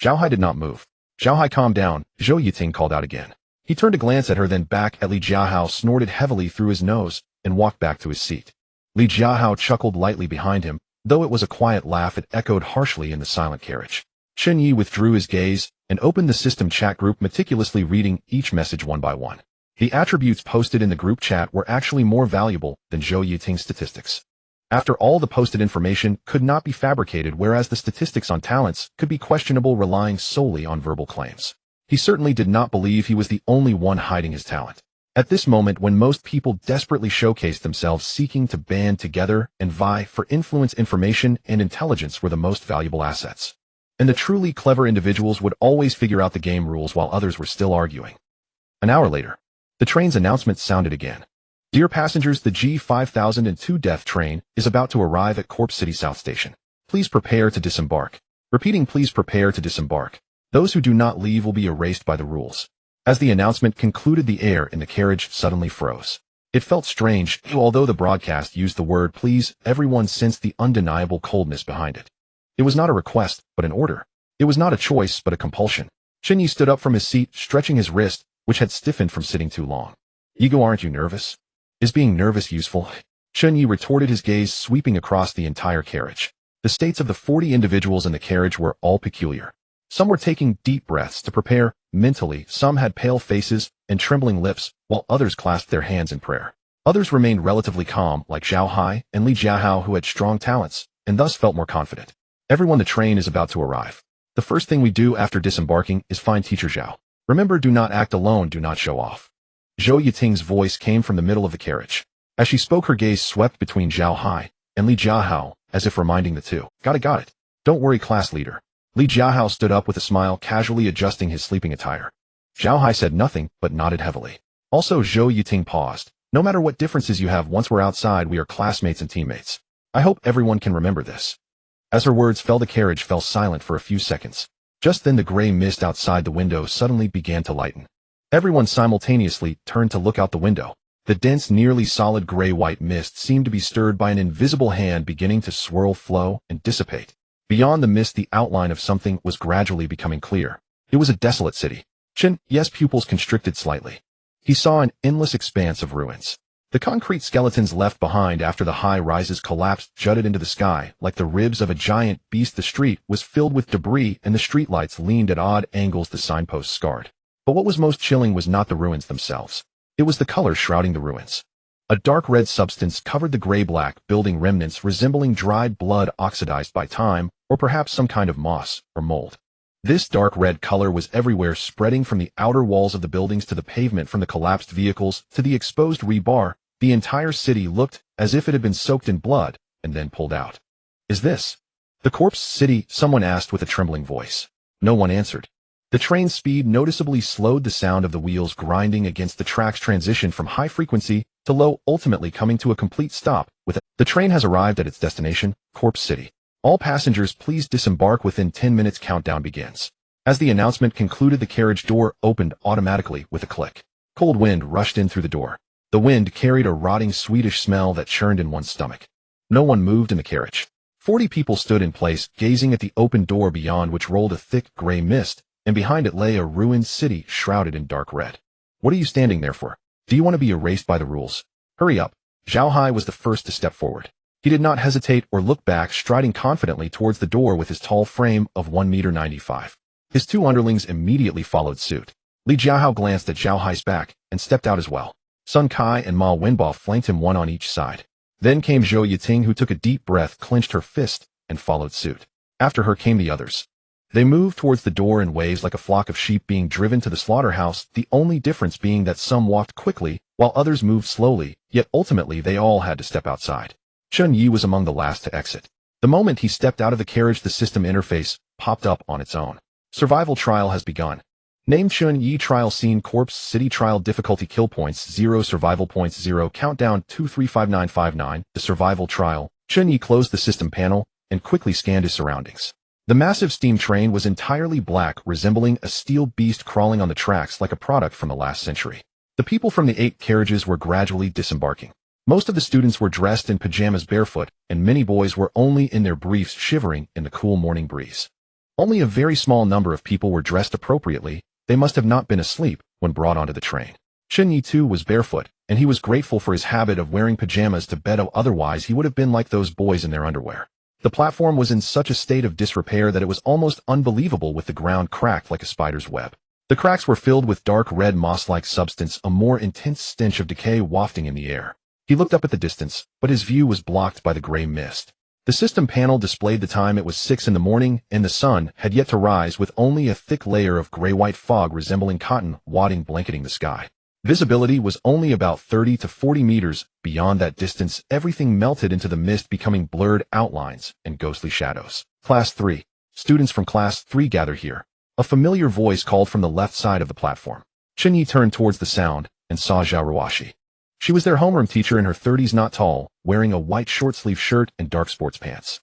Zhao Hai did not move. "Zhao Hai, calm down," Zhou Yiting called out again. He turned to glance at her, then back at Li Jiahao, snorted heavily through his nose, and walked back to his seat. Li Jiahao chuckled lightly behind him, though it was a quiet laugh. It echoed harshly in the silent carriage. Chen Ye withdrew his gaze and opened the system chat group, meticulously reading each message one by one. The attributes posted in the group chat were actually more valuable than Zhou Yiting's statistics. After all, the posted information could not be fabricated, whereas the statistics on talents could be questionable, relying solely on verbal claims. He certainly did not believe he was the only one hiding his talent. At this moment, when most people desperately showcased themselves, seeking to band together and vie for influence, information and intelligence were the most valuable assets. And the truly clever individuals would always figure out the game rules while others were still arguing. An hour later, the train's announcement sounded again. Dear passengers, the G5002 Death Train is about to arrive at Corpse City South Station. Please prepare to disembark. Repeating, please prepare to disembark. Those who do not leave will be erased by the rules. As the announcement concluded, the air in the carriage suddenly froze. It felt strange, although the broadcast used the word please, everyone sensed the undeniable coldness behind it. It was not a request, but an order. It was not a choice, but a compulsion. Chen Ye stood up from his seat, stretching his wrist, which had stiffened from sitting too long. Ego, aren't you nervous? Is being nervous useful? Chen Ye retorted, his gaze sweeping across the entire carriage. The states of the 40 individuals in the carriage were all peculiar. Some were taking deep breaths to prepare mentally, some had pale faces and trembling lips, while others clasped their hands in prayer. Others remained relatively calm, like Zhao Hai and Li Jiahao, who had strong talents, and thus felt more confident. Everyone, the train is about to arrive. The first thing we do after disembarking is find Teacher Zhao. Remember, do not act alone, do not show off. Zhou Yiting's voice came from the middle of the carriage. As she spoke, her gaze swept between Zhao Hai and Li Jiahao, as if reminding the two. Got it. Don't worry, class leader. Li Jiahao stood up with a smile, casually adjusting his sleeping attire. Zhao Hai said nothing, but nodded heavily. Also, Zhou Yiting paused. No matter what differences you have, once we're outside, we are classmates and teammates. I hope everyone can remember this. As her words fell, the carriage fell silent for a few seconds. Just then, the gray mist outside the window suddenly began to lighten. Everyone simultaneously turned to look out the window. The dense, nearly solid gray-white mist seemed to be stirred by an invisible hand, beginning to swirl, flow, and dissipate. Beyond the mist, the outline of something was gradually becoming clear. It was a desolate city. Chen Ye's pupils constricted slightly. He saw an endless expanse of ruins. The concrete skeletons left behind after the high-rises collapsed jutted into the sky like the ribs of a giant beast. The street was filled with debris, and the streetlights leaned at odd angles, the signposts scarred. But what was most chilling was not the ruins themselves. It was the color shrouding the ruins. A dark red substance covered the gray-black building remnants, resembling dried blood oxidized by time, or perhaps some kind of moss or mold. This dark red color was everywhere, spreading from the outer walls of the buildings to the pavement, from the collapsed vehicles to the exposed rebar. The entire city looked as if it had been soaked in blood and then pulled out. Is this the Corpse City? Someone asked with a trembling voice. No one answered. The train's speed noticeably slowed. The sound of the wheels grinding against the tracks transitioned from high frequency to low, ultimately coming to a complete stop. The train has arrived at its destination, Corpse City. All passengers, please disembark within 10 minutes. Countdown begins. As the announcement concluded, the carriage door opened automatically with a click. Cold wind rushed in through the door. The wind carried a rotting Swedish smell that churned in one's stomach. No one moved in the carriage. 40 people stood in place, gazing at the open door, beyond which rolled a thick gray mist, and behind it lay a ruined city shrouded in dark red. What are you standing there for? Do you want to be erased by the rules? Hurry up. Zhao Hai was the first to step forward. He did not hesitate or look back, striding confidently towards the door with his tall frame of 1.95 meters. His two underlings immediately followed suit. Li Jiahao glanced at Zhao Hai's back and stepped out as well. Sun Kai and Ma Wenbo flanked him, one on each side. Then came Zhou Yiting, who took a deep breath, clenched her fist, and followed suit. After her came the others. They moved towards the door in waves, like a flock of sheep being driven to the slaughterhouse, the only difference being that some walked quickly, while others moved slowly, yet ultimately they all had to step outside. Chen Ye was among the last to exit. The moment he stepped out of the carriage, the system interface popped up on its own. Survival trial has begun. Name: Chen Ye. Trial scene: Corpse City. Trial difficulty: kill points 0, survival points 0. Countdown: 235959. The survival trial. Chen Ye closed the system panel and quickly scanned his surroundings. The massive steam train was entirely black, resembling a steel beast crawling on the tracks like a product from the last century. The people from the 8 carriages were gradually disembarking. Most of the students were dressed in pajamas, barefoot, and many boys were only in their briefs, shivering in the cool morning breeze. Only a very small number of people were dressed appropriately. They must have not been asleep when brought onto the train. Chen Ye too was barefoot, and he was grateful for his habit of wearing pajamas to bed, otherwise he would have been like those boys in their underwear. The platform was in such a state of disrepair that it was almost unbelievable, with the ground cracked like a spider's web. The cracks were filled with dark red moss-like substance, a more intense stench of decay wafting in the air. He looked up at the distance, but his view was blocked by the gray mist. The system panel displayed the time. It was 6 in the morning, and the sun had yet to rise, with only a thick layer of gray-white fog resembling cotton wadding blanketing the sky. Visibility was only about 30 to 40 meters. Beyond that distance, everything melted into the mist, becoming blurred outlines and ghostly shadows. Class 3. Students from Class 3 gather here. A familiar voice called from the left side of the platform. Chen Ye turned towards the sound and saw Zhao Ruoshi. She was their homeroom teacher in her 30s, not tall, wearing a white short-sleeve shirt and dark sports pants.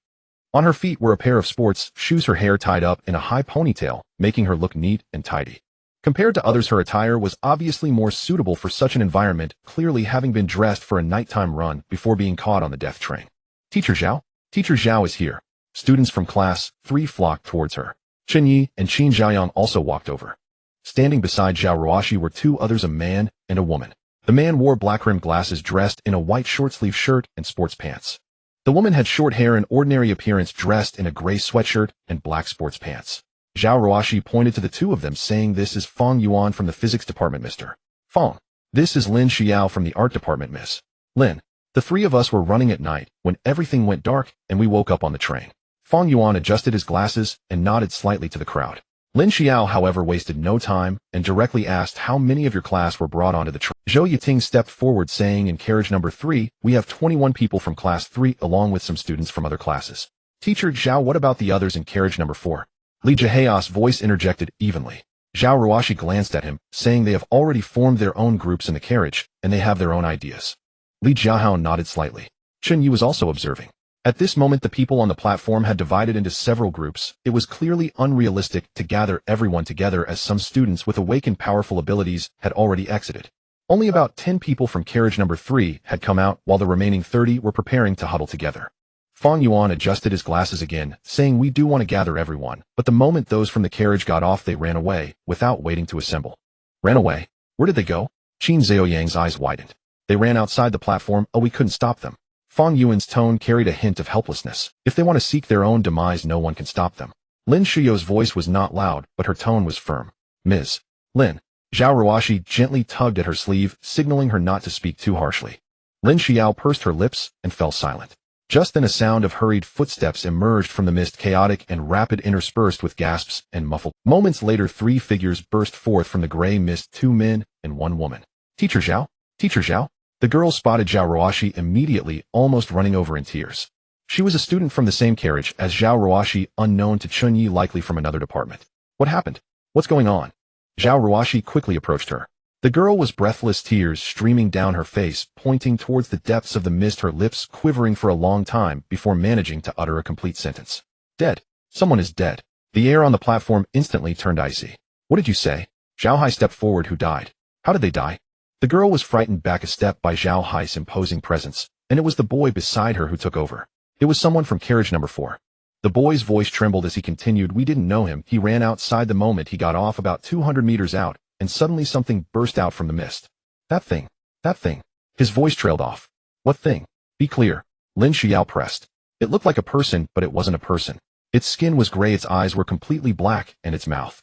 On her feet were a pair of sports shoes, her hair tied up in a high ponytail, making her look neat and tidy. Compared to others, her attire was obviously more suitable for such an environment, clearly having been dressed for a nighttime run before being caught on the death train. Teacher Zhao? Teacher Zhao is here. Students from class 3 flocked towards her. Chen Ye and Qin Zhaoyang also walked over. Standing beside Zhao Ruoxi were two others, a man and a woman. The man wore black-rimmed glasses, dressed in a white short-sleeve shirt and sports pants. The woman had short hair and ordinary appearance, dressed in a gray sweatshirt and black sports pants. Zhao Ruoxi pointed to the two of them, saying, "This is Feng Yuan from the physics department, Mr. Feng. This is Lin Xiao from the art department, Miss Lin. The three of us were running at night when everything went dark and we woke up on the train." Feng Yuan adjusted his glasses and nodded slightly to the crowd. Lin Xiao, however, wasted no time and directly asked how many of your class were brought onto the train. Zhou Yiting stepped forward, saying, "In carriage number 3, we have 21 people from class 3 along with some students from other classes." "Teacher Zhao, what about the others in carriage number 4? Li Jihao's voice interjected evenly. Zhao Ruoxi glanced at him, saying, "They have already formed their own groups in the carriage, and they have their own ideas." Li Jiahao nodded slightly. Chen Ye was also observing. At this moment, the people on the platform had divided into several groups. It was clearly unrealistic to gather everyone together, as some students with awakened powerful abilities had already exited. Only about 10 people from carriage number 3 had come out, while the remaining 30 were preparing to huddle together. Feng Yuan adjusted his glasses again, saying, "We do want to gather everyone," but the moment those from the carriage got off, they ran away, without waiting to assemble. Ran away? Where did they go? Qin Zhaoyang's eyes widened. They ran outside the platform. "Oh, we couldn't stop them." Feng Yuan's tone carried a hint of helplessness. "If they want to seek their own demise, no one can stop them." Lin Xiao's voice was not loud, but her tone was firm. "Ms. Lin." Zhao Ruoxi gently tugged at her sleeve, signaling her not to speak too harshly. Lin Xiao pursed her lips and fell silent. Just then a sound of hurried footsteps emerged from the mist, chaotic and rapid, interspersed with gasps and muffled. Moments later, 3 figures burst forth from the gray mist, 2 men and 1 woman. "Teacher Zhao? Teacher Zhao?" The girl spotted Zhao Ruoxi immediately, almost running over in tears. She was a student from the same carriage as Zhao Ruoxi, unknown to Chen Ye, likely from another department. "What happened? What's going on?" Zhao Ruoxi quickly approached her. The girl was breathless, tears streaming down her face, pointing towards the depths of the mist, her lips quivering for a long time before managing to utter a complete sentence. "Dead. Someone is dead." The air on the platform instantly turned icy. "What did you say?" Zhao Hai stepped forward. "Who died? How did they die?" The girl was frightened back a step by Zhao Hai's imposing presence, and it was the boy beside her who took over. It was someone from carriage number 4. The boy's voice trembled as he continued, "We didn't know him. He ran outside the moment he got off, about 200 meters out, and suddenly something burst out from the mist. That thing. That thing." His voice trailed off. "What thing? Be clear." Lin Xiao pressed. "It looked like a person, but it wasn't a person. Its skin was gray, its eyes were completely black, and its mouth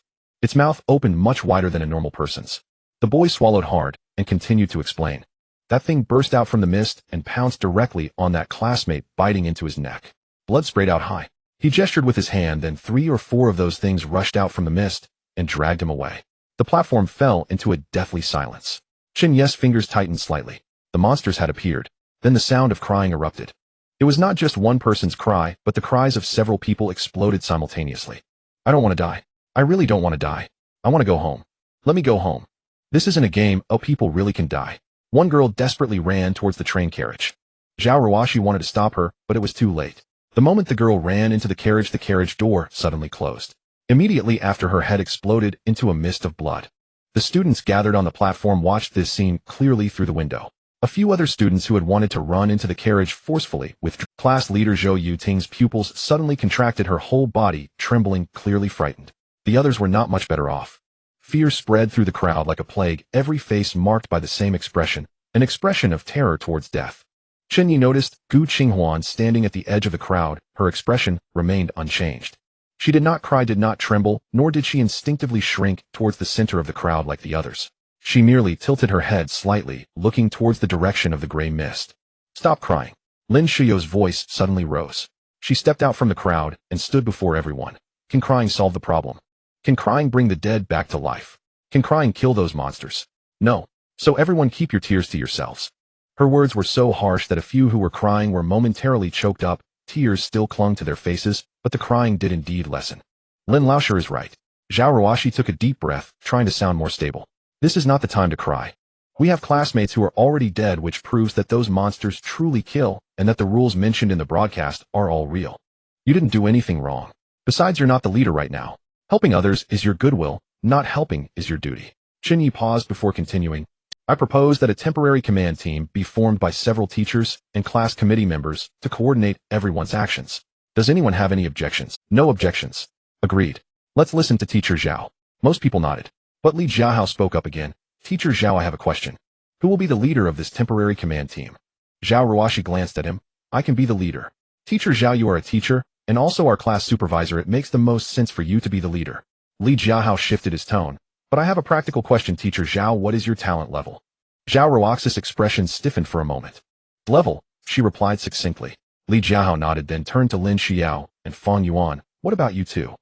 opened much wider than a normal person's." The boy swallowed hard and continued to explain. "That thing burst out from the mist and pounced directly on that classmate, biting into his neck. Blood sprayed out high." He gestured with his hand, then 3 or 4 of those things rushed out from the mist and dragged him away. The platform fell into a deathly silence. Chen Ye's fingers tightened slightly. The monsters had appeared. Then the sound of crying erupted. It was not just one person's cry, but the cries of several people exploded simultaneously. "I don't want to die. I really don't want to die. I want to go home. Let me go home. This isn't a game. Oh, people really can die." One girl desperately ran towards the train carriage. Zhao Ruoxi wanted to stop her, but it was too late. The moment the girl ran into the carriage door suddenly closed. Immediately after, her head exploded into a mist of blood. The students gathered on the platform watched this scene clearly through the window. A few other students who had wanted to run into the carriage forcefully withdrew. Class leader Zhou Yuting's pupils suddenly contracted, her whole body trembling, clearly frightened. The others were not much better off. Fear spread through the crowd like a plague, every face marked by the same expression, an expression of terror towards death. Chen Ye noticed Gu Qinghuan standing at the edge of the crowd. Her expression remained unchanged. She did not cry, did not tremble, nor did she instinctively shrink towards the center of the crowd like the others. She merely tilted her head slightly, looking towards the direction of the gray mist. "Stop crying." Lin Xiao's voice suddenly rose. She stepped out from the crowd and stood before everyone. "Can crying solve the problem? Can crying bring the dead back to life? Can crying kill those monsters? No. So everyone keep your tears to yourselves." Her words were so harsh that a few who were crying were momentarily choked up. Tears still clung to their faces, but the crying did indeed lessen. Lin Laoshi is right. Zhao Ruoxi took a deep breath, trying to sound more stable. "This is not the time to cry. We have classmates who are already dead, which proves that those monsters truly kill and that the rules mentioned in the broadcast are all real. You didn't do anything wrong. Besides, you're not the leader right now. Helping others is your goodwill, not helping is your duty. Chen Ye paused before continuing. I propose that a temporary command team be formed by several teachers and class committee members to coordinate everyone's actions. Does anyone have any objections? No objections. Agreed. Let's listen to Teacher Zhao. Most people nodded. But Li Jiahao spoke up again. Teacher Zhao, I have a question. Who will be the leader of this temporary command team? Zhao Ruoshi glanced at him. I can be the leader. Teacher Zhao, you are a teacher, and also our class supervisor. It makes the most sense for you to be the leader. Li Jiahao shifted his tone. But I have a practical question, Teacher Zhao. What is your talent level? Zhao Ruoxi's expression stiffened for a moment. Level, she replied succinctly. Li Jiahao nodded, then turned to Lin Xiao and Fang Yuan. What about you two?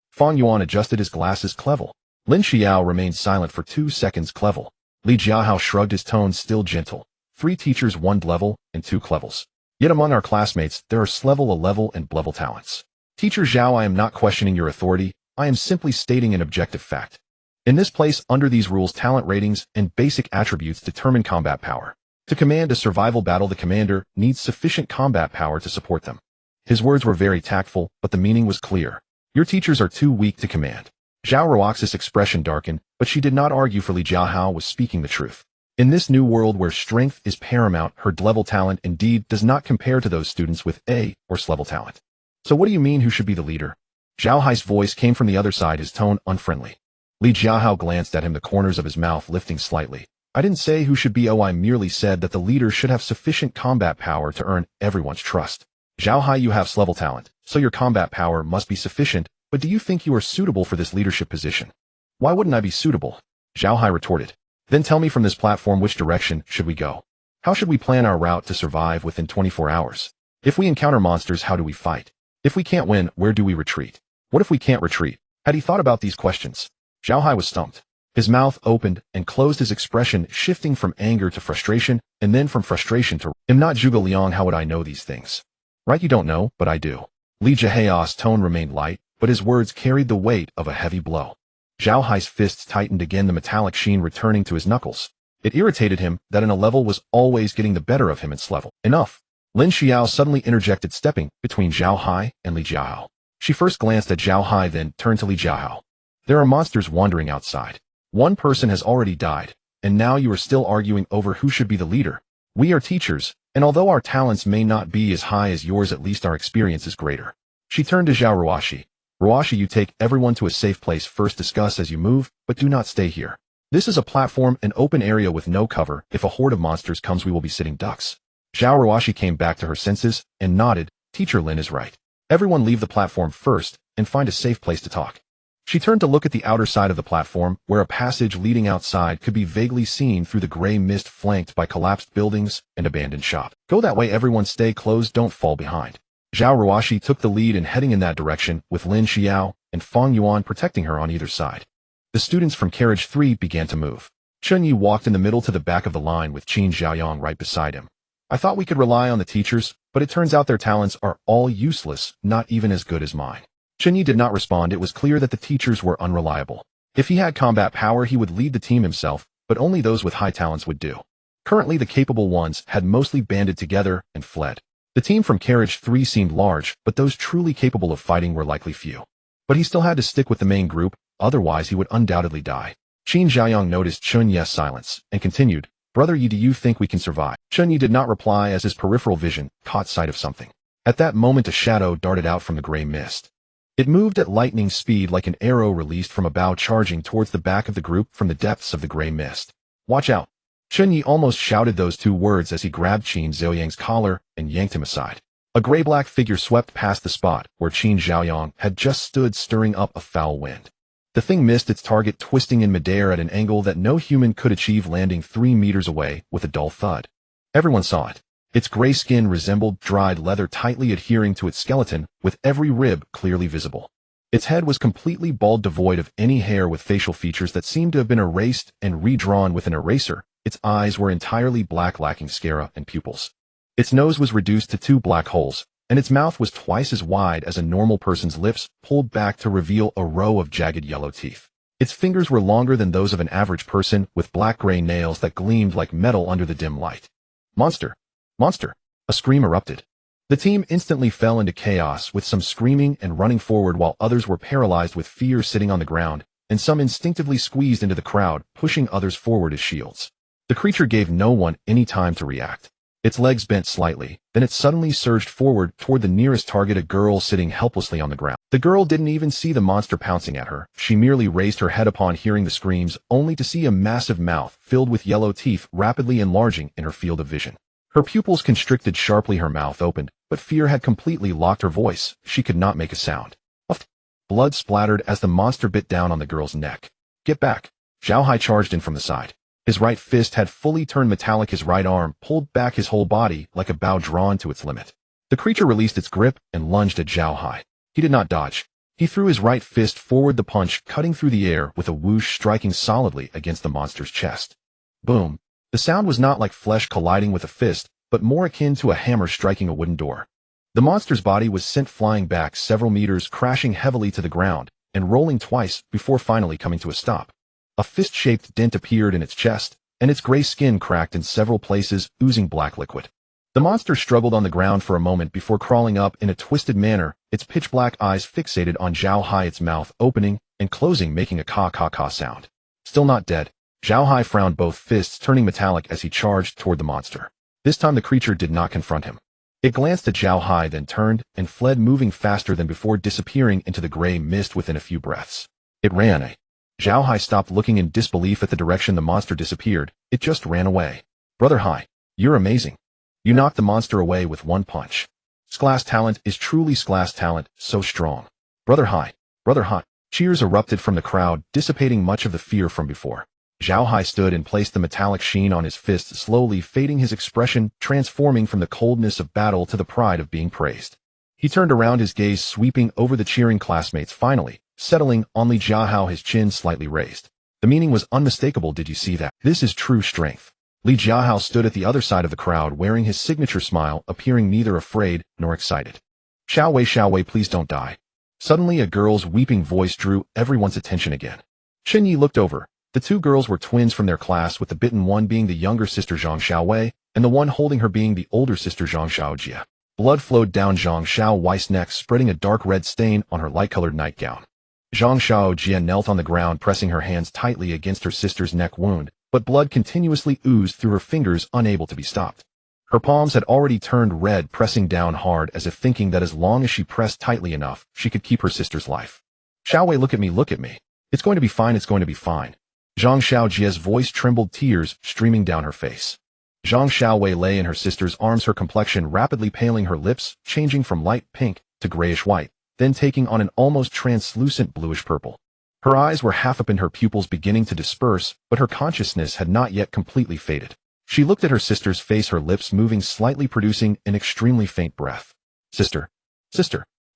Fang Yuan adjusted his glasses. Clevel. Lin Xiao remained silent for 2 seconds. Clevel. Li Jiahao shrugged, his tone still gentle. 3 teachers, 1 level, and 2 clevels. Yet among our classmates, there are slevel, a level, and blevel talents. Teacher Zhao, I am not questioning your authority. I am simply stating an objective fact. In this place, under these rules, talent ratings and basic attributes determine combat power. To command a survival battle, the commander needs sufficient combat power to support them. His words were very tactful, but the meaning was clear. Your teachers are too weak to command. Zhao Ruoxi's expression darkened, but she did not argue, for Li Jiahao was speaking the truth. In this new world where strength is paramount, her level talent indeed does not compare to those students with A or S-level talent. So what do you mean, who should be the leader? Zhao Hai's voice came from the other side, his tone unfriendly. Li Jiahao glanced at him, the corners of his mouth lifting slightly. I didn't say who should be. I merely said that the leader should have sufficient combat power to earn everyone's trust. Zhao Hai, you have S-level talent, so your combat power must be sufficient, but do you think you are suitable for this leadership position? Why wouldn't I be suitable? Zhao Hai retorted. Then tell me, from this platform, which direction should we go? How should we plan our route to survive within 24 hours? If we encounter monsters, how do we fight? If we can't win, where do we retreat? What if we can't retreat? Had he thought about these questions? Zhao Hai was stumped. His mouth opened and closed, his expression shifting from anger to frustration, and then from frustration to, I'm not Zhuge Liang, how would I know these things? Right, you don't know, but I do. Li Jiahao's tone remained light, but his words carried the weight of a heavy blow. Zhao Hai's fists tightened again, the metallic sheen returning to his knuckles. It irritated him that a level was always getting the better of him in S-level. Enough. Lin Xiao suddenly interjected, stepping between Zhao Hai and Li Jiahao. She first glanced at Zhao Hai, then turned to Li Jiahao. There are monsters wandering outside. One person has already died, and now you are still arguing over who should be the leader. We are teachers, and although our talents may not be as high as yours, at least our experience is greater. She turned to Zhao Ruoshi. Ruoshi, you take everyone to a safe place. First discuss as you move, but do not stay here. This is a platform, an open area with no cover. If a horde of monsters comes, we will be sitting ducks. Zhao Ruoshi came back to her senses and nodded. Teacher Lin is right. Everyone leave the platform first and find a safe place to talk. She turned to look at the outer side of the platform, where a passage leading outside could be vaguely seen through the gray mist, flanked by collapsed buildings and abandoned shop. Go that way, everyone stay close, don't fall behind. Zhao Ruoshi took the lead in heading in that direction, with Lin Xiao and Fang Yuan protecting her on either side. The students from Carriage 3 began to move. Chen Ye walked in the middle to the back of the line, with Qin Xiaoyang right beside him. I thought we could rely on the teachers, but it turns out their talents are all useless, not even as good as mine. Chen Ye did not respond. It was clear that the teachers were unreliable. If he had combat power, he would lead the team himself, but only those with high talents would do. Currently, the capable ones had mostly banded together and fled. The team from Carriage 3 seemed large, but those truly capable of fighting were likely few. But he still had to stick with the main group, otherwise he would undoubtedly die. Qin Xiaoyang noticed Chen Ye's silence and continued, Brother Yi, do you think we can survive? Chen Ye did not reply, as his peripheral vision caught sight of something. At that moment, a shadow darted out from the gray mist. It moved at lightning speed, like an arrow released from a bow, charging towards the back of the group from the depths of the gray mist. Watch out! Chen Ye almost shouted those 2 words as he grabbed Qin Xiaoyang's collar and yanked him aside. A gray-black figure swept past the spot where Qin Xiaoyang had just stood, stirring up a foul wind. The thing missed its target, twisting in midair at an angle that no human could achieve, landing 3 meters away with a dull thud. Everyone saw it. Its gray skin resembled dried leather, tightly adhering to its skeleton, with every rib clearly visible. Its head was completely bald, devoid of any hair, with facial features that seemed to have been erased and redrawn with an eraser. Its eyes were entirely black, lacking sclera and pupils. Its nose was reduced to 2 black holes, and its mouth was twice as wide as a normal person's lips, pulled back to reveal a row of jagged yellow teeth. Its fingers were longer than those of an average person, with black-gray nails that gleamed like metal under the dim light. Monster! Monster! A scream erupted. The team instantly fell into chaos, with some screaming and running forward while others were paralyzed with fear sitting on the ground, and some instinctively squeezed into the crowd, pushing others forward as shields. The creature gave no one any time to react. Its legs bent slightly, then it suddenly surged forward toward the nearest target, a girl sitting helplessly on the ground. The girl didn't even see the monster pouncing at her. She merely raised her head upon hearing the screams, only to see a massive mouth filled with yellow teeth rapidly enlarging in her field of vision. Her pupils constricted sharply, her mouth opened, but fear had completely locked her voice. She could not make a sound. Blood splattered as the monster bit down on the girl's neck. Get back! Zhao Hai charged in from the side. His right fist had fully turned metallic, his right arm pulled back his whole body like a bow drawn to its limit. The creature released its grip and lunged at Zhao Hai. He did not dodge. He threw his right fist forward, the punch cutting through the air with a whoosh, striking solidly against the monster's chest. Boom! The sound was not like flesh colliding with a fist, but more akin to a hammer striking a wooden door. The monster's body was sent flying back several meters, crashing heavily to the ground and rolling twice before finally coming to a stop. A fist-shaped dent appeared in its chest, and its gray skin cracked in several places, oozing black liquid. The monster struggled on the ground for a moment before crawling up in a twisted manner, its pitch-black eyes fixated on Zhao Hai, its mouth opening and closing, making a caw-caw-caw sound. Still not dead, Zhao Hai frowned, both fists turning metallic as he charged toward the monster. This time the creature did not confront him. It glanced at Zhao Hai, then turned and fled, moving faster than before, disappearing into the gray mist within a few breaths. It ran. Zhao Hai stopped, looking in disbelief at the direction the monster disappeared. It just ran away. Brother Hai, you're amazing. You knocked the monster away with one punch. Sclass talent is truly Sclass talent, so strong. Brother Hai. Cheers erupted from the crowd, dissipating much of the fear from before. Zhao Hai stood and placed the metallic sheen on his fist, slowly fading, his expression transforming from the coldness of battle to the pride of being praised. He turned around, his gaze sweeping over the cheering classmates, finally settling on Li Jiahao, his chin slightly raised. The meaning was unmistakable. Did you see that? This is true strength. Li Jiahao stood at the other side of the crowd, wearing his signature smile, appearing neither afraid nor excited. Xiao Wei, please don't die. Suddenly a girl's weeping voice drew everyone's attention again. Chen Ye looked over. The two girls were twins from their class, with the bitten one being the younger sister Zhang Xiaowei, and the one holding her being the older sister Zhang Xiaojie. Blood flowed down Zhang Xiaowei's neck, spreading a dark red stain on her light-colored nightgown. Zhang Xiaojie knelt on the ground, pressing her hands tightly against her sister's neck wound, but blood continuously oozed through her fingers, unable to be stopped. Her palms had already turned red, pressing down hard as if thinking that as long as she pressed tightly enough, she could keep her sister's life. Xiaowei, look at me. It's going to be fine, it's going to be fine. Zhang Xiaojie's voice trembled, tears streaming down her face. Zhang Xiaowei lay in her sister's arms, her complexion rapidly paling, her lips changing from light pink to grayish white, then taking on an almost translucent bluish purple. Her eyes were half open, her pupils beginning to disperse, but her consciousness had not yet completely faded. She looked at her sister's face, her lips moving slightly, producing an extremely faint breath. Sister.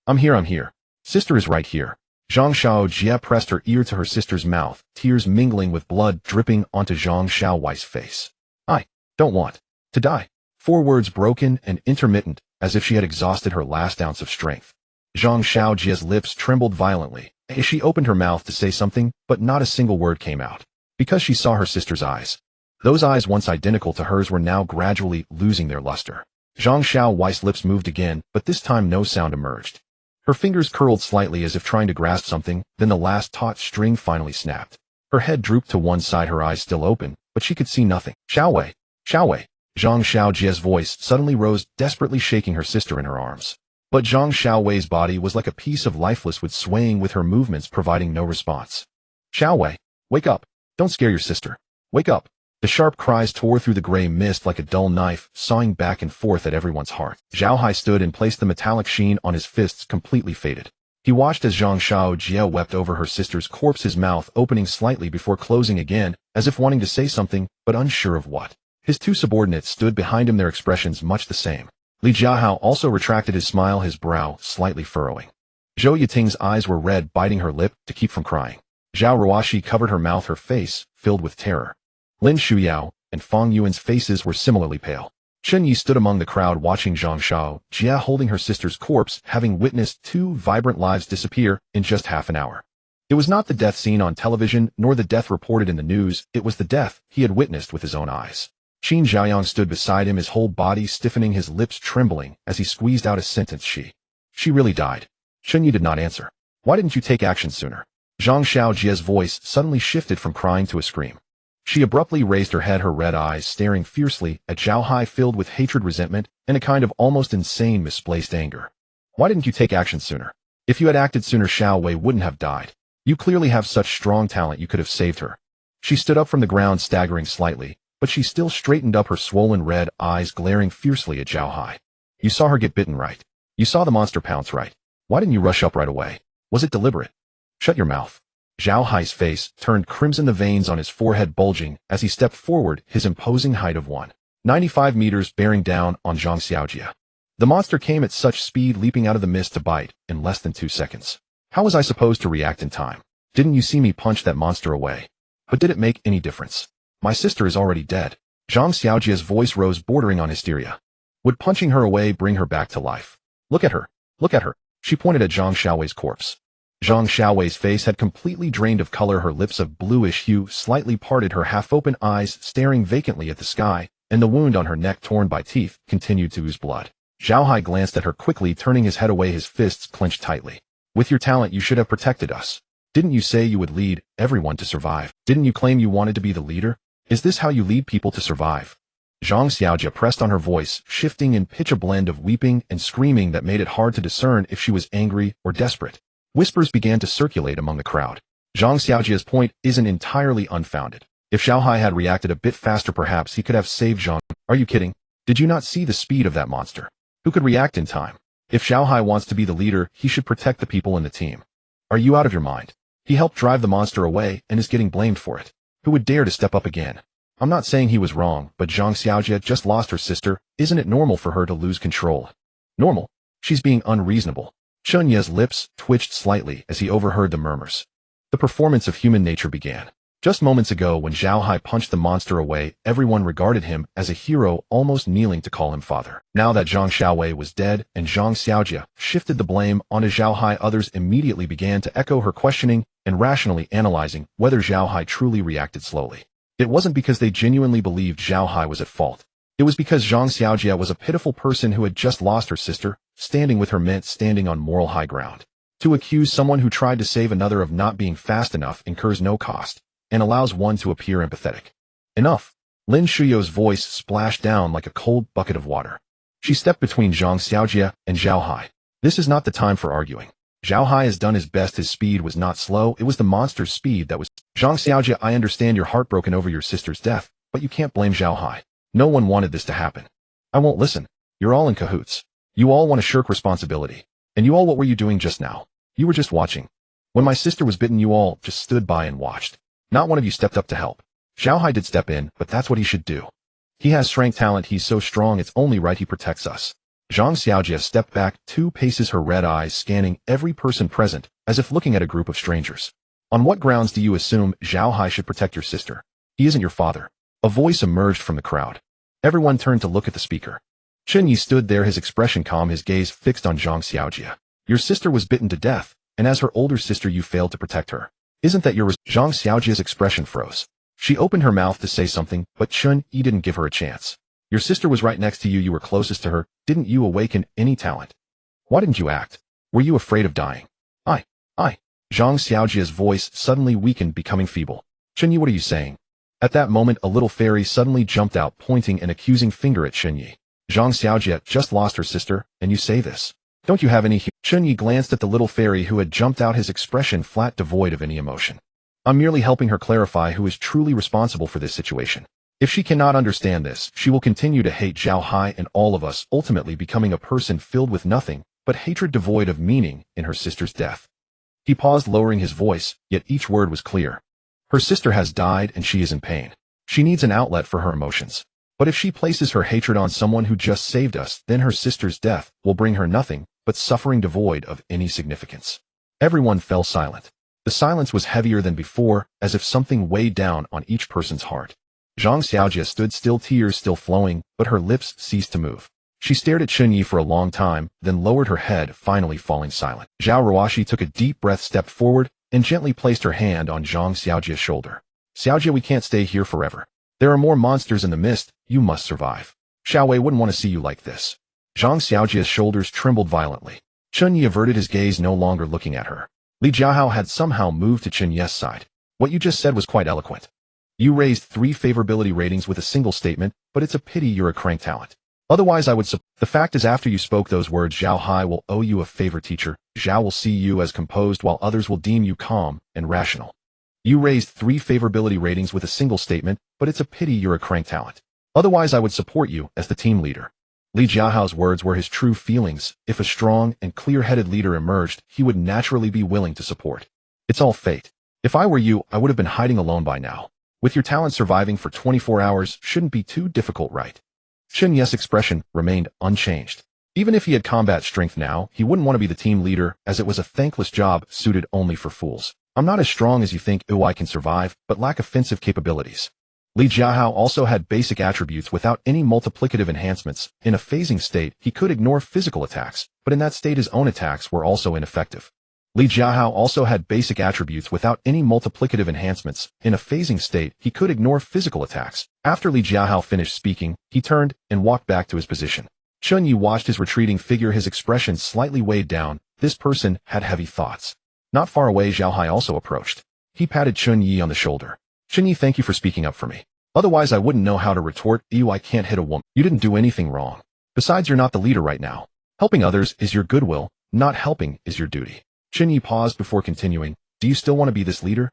I'm here. Sister is right here. Zhang Xiaojie pressed her ear to her sister's mouth, tears mingling with blood dripping onto Zhang Xiaowei's face. I don't want to die. 4 words broken and intermittent, as if she had exhausted her last ounce of strength. Zhang Xiaojie's lips trembled violently as she opened her mouth to say something, but not a single word came out. Because she saw her sister's eyes. Those eyes, once identical to hers, were now gradually losing their luster. Zhang Xiaowei's lips moved again, but this time no sound emerged. Her fingers curled slightly as if trying to grasp something, then the last taut string finally snapped. Her head drooped to one side, her eyes still open, but she could see nothing. Xiaowei. Zhang Xiaojie's voice suddenly rose, desperately shaking her sister in her arms. But Zhang Xiaowei's body was like a piece of lifeless wood, swaying with her movements, providing no response. Xiaowei, wake up. Don't scare your sister. Wake up. The sharp cries tore through the gray mist like a dull knife, sawing back and forth at everyone's heart. Zhao Hai stood and placed the metallic sheen on his fists, completely faded. He watched as Zhang Xiaojie wept over her sister's corpse, his mouth opening slightly before closing again, as if wanting to say something, but unsure of what. His 2 subordinates stood behind him, their expressions much the same. Li Jiahao also retracted his smile, his brow slightly furrowing. Zhou Yiting's eyes were red, biting her lip to keep from crying. Zhao Ruoxi covered her mouth, her face filled with terror. Lin Shuyao and Fang Yuan's faces were similarly pale. Chen Ye stood among the crowd, watching Zhang Xiaojie holding her sister's corpse, having witnessed 2 vibrant lives disappear in just half an hour. It was not the death seen on television, nor the death reported in the news, it was the death he had witnessed with his own eyes. Qin Xiaoyang stood beside him, his whole body stiffening, his lips trembling as he squeezed out a sentence. She really died. Chen Ye did not answer. Why didn't you take action sooner? Zhang Xiaojie's voice suddenly shifted from crying to a scream. She abruptly raised her head, her red eyes staring fiercely at Zhao Hai, filled with hatred, resentment, and a kind of almost insane misplaced anger. Why didn't you take action sooner? If you had acted sooner, Xiao Wei wouldn't have died. You clearly have such strong talent, you could have saved her. She stood up from the ground, staggering slightly, but she still straightened up, her swollen red eyes glaring fiercely at Zhao Hai. You saw her get bitten, right? You saw the monster pounce, right? Why didn't you rush up right away? Was it deliberate? Shut your mouth. Zhao Hai's face turned crimson, the veins on his forehead bulging as he stepped forward, his imposing height of 195 meters bearing down on Zhang Xiaojie. The monster came at such speed, leaping out of the mist to bite in less than 2 seconds. How was I supposed to react in time? Didn't you see me punch that monster away? But did it make any difference? My sister is already dead. Zhang Xiaojie's voice rose, bordering on hysteria. Would punching her away bring her back to life? Look at her. Look at her. She pointed at Zhang Xiaowei's corpse. Zhang Xiaowei's face had completely drained of color, her lips of bluish hue slightly parted, her half-open eyes staring vacantly at the sky, and the wound on her neck, torn by teeth, continued to ooze blood. Zhao Hai glanced at her quickly, turning his head away, his fists clenched tightly. With your talent, you should have protected us. Didn't you say you would lead everyone to survive? Didn't you claim you wanted to be the leader? Is this how you lead people to survive? Zhang Xiaojie pressed on, her voice shifting in pitch, a blend of weeping and screaming that made it hard to discern if she was angry or desperate. Whispers began to circulate among the crowd. Zhang Xiaojie's point isn't entirely unfounded. If Xiao Hai had reacted a bit faster, perhaps he could have saved Zhang. Are you kidding? Did you not see the speed of that monster? Who could react in time? If Xiao Hai wants to be the leader, he should protect the people in the team. Are you out of your mind? He helped drive the monster away and is getting blamed for it. Who would dare to step up again? I'm not saying he was wrong, but Zhang Xiaojie just lost her sister. Isn't it normal for her to lose control? Normal? She's being unreasonable. Chen Ye's lips twitched slightly as he overheard the murmurs. The performance of human nature began. Just moments ago, when Zhao Hai punched the monster away, everyone regarded him as a hero, almost kneeling to call him father. Now that Zhang Xiaowei was dead and Zhang Xiaojie shifted the blame onto Zhao Hai, others immediately began to echo her questioning and rationally analyzing whether Zhao Hai truly reacted slowly. It wasn't because they genuinely believed Zhao Hai was at fault. It was because Zhang Xiaojie was a pitiful person who had just lost her sister. Standing with her meant standing on moral high ground. To accuse someone who tried to save another of not being fast enough incurs no cost, and allows one to appear empathetic. Enough. Lin Shuyo's voice splashed down like a cold bucket of water. She stepped between Zhang Xiaojie and Zhao Hai. This is not the time for arguing. Zhao Hai has done his best. His speed was not slow, it was the monster's speed that was. Zhang Xiaojie, I understand you're heartbroken over your sister's death, but you can't blame Zhao Hai. No one wanted this to happen. I won't listen. You're all in cahoots. You all want to shirk responsibility. And you all, what were you doing just now? You were just watching. When my sister was bitten, you all just stood by and watched. Not one of you stepped up to help. Zhao Hai did step in, but that's what he should do. He has strength, talent, he's so strong, it's only right he protects us. Zhang Xiaojie stepped back 2 paces, her red eyes scanning every person present, as if looking at a group of strangers. On what grounds do you assume Zhao Hai should protect your sister? He isn't your father. A voice emerged from the crowd. Everyone turned to look at the speaker. Chen Ye stood there, his expression calm, his gaze fixed on Zhang Xiaojie. Your sister was bitten to death, and as her older sister you failed to protect her. Isn't that your Zhang Xiaojie's expression froze. She opened her mouth to say something, but Chen Ye didn't give her a chance. Your sister was right next to you, you were closest to her, didn't you awaken any talent? Why didn't you act? Were you afraid of dying? I. Zhang Xiaojie's voice suddenly weakened, becoming feeble. Chen Ye, what are you saying? At that moment, a little fairy suddenly jumped out, pointing an accusing finger at Chen Ye. Zhang Xiaojie just lost her sister, and you say this? Don't you have any Chen Ye glanced at the little fairy who had jumped out, his expression flat, devoid of any emotion. I'm merely helping her clarify who is truly responsible for this situation. If she cannot understand this, she will continue to hate Zhao Hai and all of us, ultimately becoming a person filled with nothing but hatred, devoid of meaning in her sister's death. He paused, lowering his voice, yet each word was clear. Her sister has died and she is in pain. She needs an outlet for her emotions. But if she places her hatred on someone who just saved us, then her sister's death will bring her nothing but suffering devoid of any significance. Everyone fell silent. The silence was heavier than before, as if something weighed down on each person's heart. Zhang Xiaojie stood still, tears still flowing, but her lips ceased to move. She stared at Chen Ye for a long time, then lowered her head, finally falling silent. Zhao Ruoshi took a deep breath, stepped forward, and gently placed her hand on Zhang Xiaojia's shoulder. Xiaojia, we can't stay here forever. There are more monsters in the mist, you must survive. Xiao Wei wouldn't want to see you like this. Zhang Xiaojia's shoulders trembled violently. Chen Ye averted his gaze, no longer looking at her. Li Jiahao had somehow moved to Chen Ye's side. What you just said was quite eloquent. You raised 3 favorability ratings with a single statement, but it's a pity you're a crank talent. Otherwise I would The fact is, after you spoke those words, Zhao Hai will owe you a favor, teacher. Zhao will see you as composed while others will deem you calm and rational. You raised 3 favorability ratings with a single statement, but it's a pity you're a crank talent. Otherwise I would support you as the team leader. Li Jiahao's words were his true feelings. If a strong and clear-headed leader emerged, he would naturally be willing to support. It's all fate. If I were you, I would have been hiding alone by now. With your talent, surviving for 24 hours shouldn't be too difficult, right? Chen Ye's expression remained unchanged. Even if he had combat strength now, he wouldn't want to be the team leader, as it was a thankless job suited only for fools. I'm not as strong as you think. I can survive, but lack offensive capabilities. Li Jiahao also had basic attributes without any multiplicative enhancements. In a phasing state, he could ignore physical attacks, but in that state his own attacks were also ineffective. Li Jiahao also had basic attributes without any multiplicative enhancements. In a phasing state, he could ignore physical attacks. After Li Jiahao finished speaking, he turned and walked back to his position. Chen Ye watched his retreating figure, his expression slightly weighed down. This person had heavy thoughts. Not far away, Zhao Hai also approached. He patted Chen Ye on the shoulder. Chen Ye, thank you for speaking up for me. Otherwise I wouldn't know how to retort. I can't hit a woman. You didn't do anything wrong. Besides, you're not the leader right now. Helping others is your goodwill, not helping is your duty. Chen Ye paused before continuing. Do you still want to be this leader?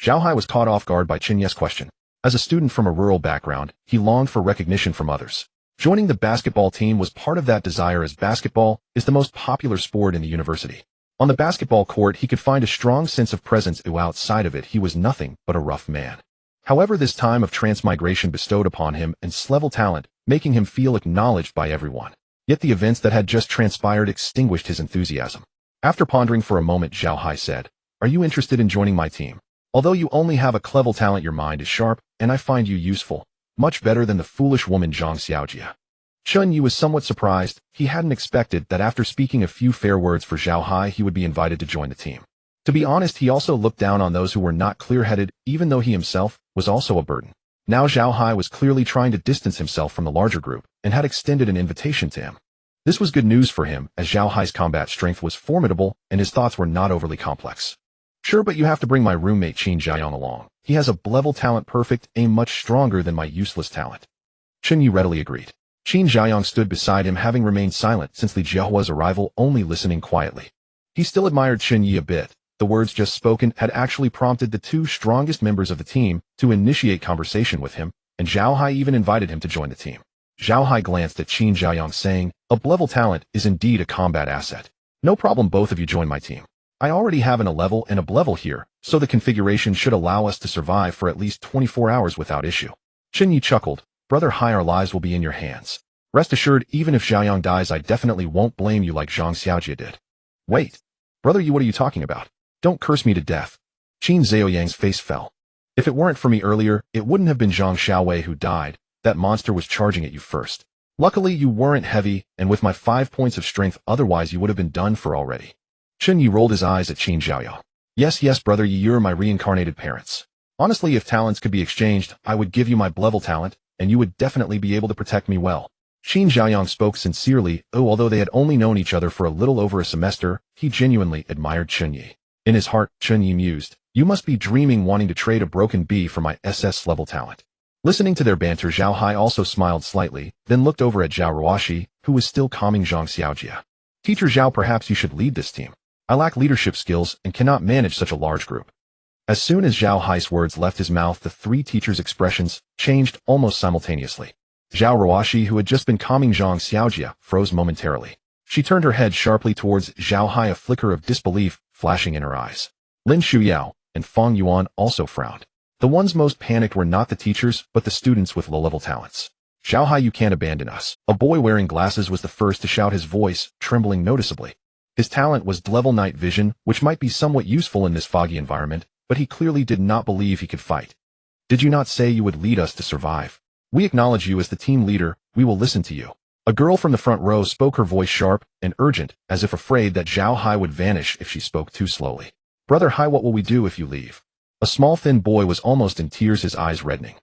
Zhao Hai was caught off guard by Chen Ye's question. As a student from a rural background, he longed for recognition from others. Joining the basketball team was part of that desire, as basketball is the most popular sport in the university. On the basketball court, he could find a strong sense of presence. Outside of it, he was nothing but a rough man. However, this time of transmigration bestowed upon him S-level talent, making him feel acknowledged by everyone. Yet the events that had just transpired extinguished his enthusiasm. After pondering for a moment, Zhao Hai said, Are you interested in joining my team? Although you only have a clever talent, your mind is sharp, and I find you useful. Much better than the foolish woman Zhang Xiaojia. Chen Ye was somewhat surprised. He hadn't expected that after speaking a few fair words for Zhao Hai, he would be invited to join the team. To be honest, he also looked down on those who were not clear-headed, even though he himself was also a burden. Now Zhao Hai was clearly trying to distance himself from the larger group, and had extended an invitation to him. This was good news for him, as Zhao Hai's combat strength was formidable, and his thoughts were not overly complex. Sure, but you have to bring my roommate Qin Jiayong along. He has a level talent perfect, aim much stronger than my useless talent. Chen Ye readily agreed. Qin Jiayong stood beside him, having remained silent since Li Jiahua's arrival, only listening quietly. He still admired Chen Ye a bit. The words just spoken had actually prompted the 2 strongest members of the team to initiate conversation with him, and Zhao Hai even invited him to join the team. Zhao Hai glanced at Qin Jiayong, saying, A-level talent is indeed a combat asset. No problem, both of you join my team. I already have an A-level and a B-level here, so the configuration should allow us to survive for at least 24 hours without issue. Chen Ye chuckled. Brother Hai, our lives will be in your hands. Rest assured, even if Xiaoyang dies, I definitely won't blame you like Zhang Xiaojia did. Wait. Brother Yi, what are you talking about? Don't curse me to death. Qin Zhaoyang's face fell. If it weren't for me earlier, it wouldn't have been Zhang Xiaowei who died. That monster was charging at you first. Luckily, you weren't heavy, and with my 5 points of strength, otherwise you would have been done for already. Chen Ye rolled his eyes at Qin Zhaoyang. Yes, Brother Yi, you're my reincarnated parents. Honestly, if talents could be exchanged, I would give you my level talent, and you would definitely be able to protect me well. Qin Zhaoyang spoke sincerely. Although they had only known each other for a little over a semester, he genuinely admired Chen Ye. In his heart, Chen Ye mused, You must be dreaming, wanting to trade a broken bee for my SS-level talent. Listening to their banter, Zhao Hai also smiled slightly, then looked over at Zhao Ruoxi, who was still calming Zhang Xiaojia. Teacher Zhao, perhaps you should lead this team. I lack leadership skills and cannot manage such a large group. As soon as Zhao Hai's words left his mouth, the 3 teachers' expressions changed almost simultaneously. Zhao Ruoxi, who had just been calming Zhang Xiaojia, froze momentarily. She turned her head sharply towards Zhao Hai, a flicker of disbelief flashing in her eyes. Lin Shuyao and Fang Yuan also frowned. The ones most panicked were not the teachers, but the students with low-level talents. Zhao Hai, you can't abandon us. A boy wearing glasses was the first to shout, his voice trembling noticeably. His talent was level night vision, which might be somewhat useful in this foggy environment, but he clearly did not believe he could fight. Did you not say you would lead us to survive? We acknowledge you as the team leader, we will listen to you. A girl from the front row spoke, her voice sharp and urgent, as if afraid that Zhao Hai would vanish if she spoke too slowly. Brother Hai, what will we do if you leave? A small thin boy was almost in tears, his eyes reddening.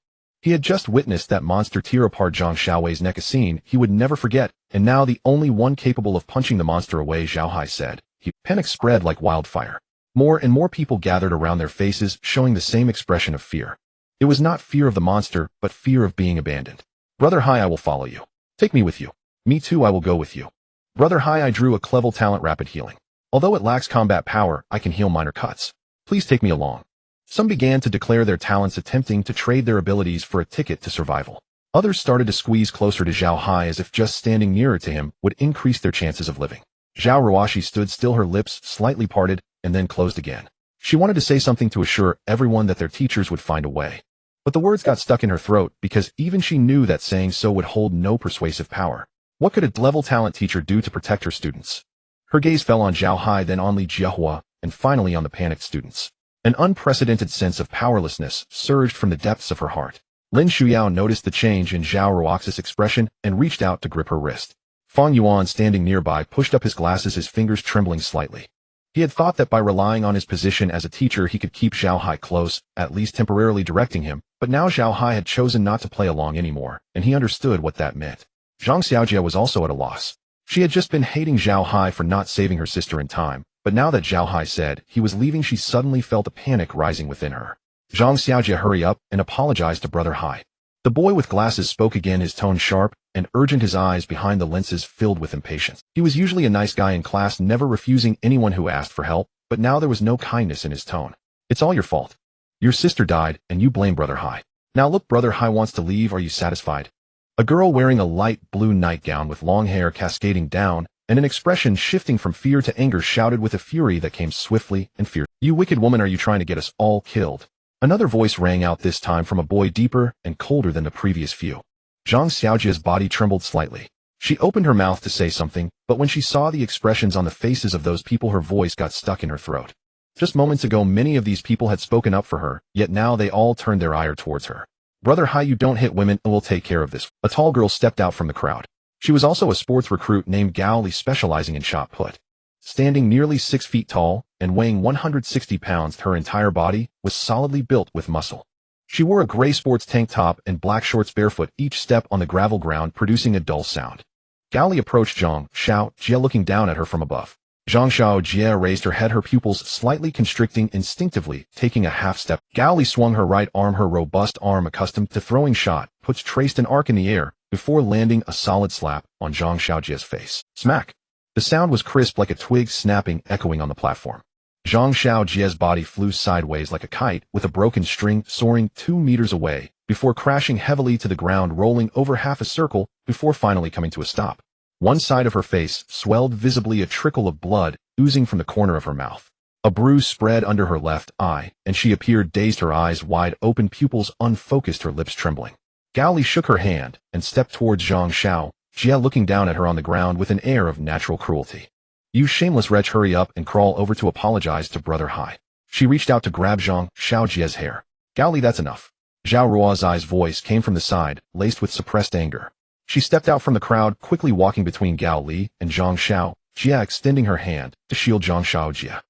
He had just witnessed that monster tear apart Zhang Xiaowei's neck, a scene he would never forget, and now the only one capable of punching the monster away, Zhao Hai said. Panic spread like wildfire. More and more people gathered around, their faces showing the same expression of fear. It was not fear of the monster, but fear of being abandoned. Brother Hai, I will follow you. Take me with you. Me too, I will go with you. Brother Hai, I drew a clever talent, rapid healing. Although it lacks combat power, I can heal minor cuts. Please take me along. Some began to declare their talents, attempting to trade their abilities for a ticket to survival. Others started to squeeze closer to Zhao Hai as if just standing nearer to him would increase their chances of living. Zhao Ruoshi stood still, her lips slightly parted and then closed again. She wanted to say something to assure everyone that their teachers would find a way. But the words got stuck in her throat because even she knew that saying so would hold no persuasive power. What could a level talent teacher do to protect her students? Her gaze fell on Zhao Hai, then on Li Jiahua, and finally on the panicked students. An unprecedented sense of powerlessness surged from the depths of her heart. Lin Shuyao noticed the change in Zhao Ruoxi's expression and reached out to grip her wrist. Fang Yuan, standing nearby, pushed up his glasses, his fingers trembling slightly. He had thought that by relying on his position as a teacher he could keep Zhao Hai close, at least temporarily directing him, but now Zhao Hai had chosen not to play along anymore, and he understood what that meant. Zhang Xiaojia was also at a loss. She had just been hating Zhao Hai for not saving her sister in time, but now that Zhao Hai said he was leaving, she suddenly felt a panic rising within her. Zhang Xiaojia, hurry up and apologized to Brother Hai. The boy with glasses spoke again, his tone sharp and urgent, his eyes behind the lenses filled with impatience. He was usually a nice guy in class, never refusing anyone who asked for help, but now there was no kindness in his tone. It's all your fault. Your sister died, and you blame Brother Hai. Now look, Brother Hai wants to leave, are you satisfied? A girl wearing a light blue nightgown with long hair cascading down, and an expression shifting from fear to anger, shouted with a fury that came swiftly and fierce. You wicked woman, are you trying to get us all killed? Another voice rang out, this time from a boy deeper and colder than the previous few. Zhang Xiaojia's body trembled slightly. She opened her mouth to say something, but when she saw the expressions on the faces of those people, her voice got stuck in her throat. Just moments ago, many of these people had spoken up for her, yet now they all turned their ire towards her. Brother Hai, you don't hit women, and we'll take care of this. A tall girl stepped out from the crowd. She was also a sports recruit named Gao Li, specializing in shot put. Standing nearly 6 feet tall and weighing 160 pounds, her entire body was solidly built with muscle. She wore a gray sports tank top and black shorts, barefoot, each step on the gravel ground producing a dull sound. Gao Li approached Zhang Xiaojia, looking down at her from above. Zhang Xiaojia raised her head, her pupils slightly constricting, instinctively taking a half step. Gao Li swung her right arm, her robust arm accustomed to throwing shot puts, traced an arc in the air before landing a solid slap on Zhang Xiaojia's face. Smack! The sound was crisp like a twig snapping, echoing on the platform. Zhang Xiaojia's body flew sideways like a kite with a broken string, soaring 2 meters away before crashing heavily to the ground, rolling over half a circle before finally coming to a stop. One side of her face swelled visibly, a trickle of blood oozing from the corner of her mouth. A bruise spread under her left eye, and she appeared dazed, her eyes wide open, pupils unfocused, her lips trembling. Gao Li shook her hand and stepped towards Zhang Xiaojia, looking down at her on the ground with an air of natural cruelty. You shameless wretch, hurry up and crawl over to apologize to Brother Hai. She reached out to grab Zhang Xiaojia's hair. Gao Li, that's enough. Zhao Ruoxi's voice came from the side, laced with suppressed anger. She stepped out from the crowd, quickly walking between Gao Li and Zhang Xiaojia, extending her hand to shield Zhang Xiaojia.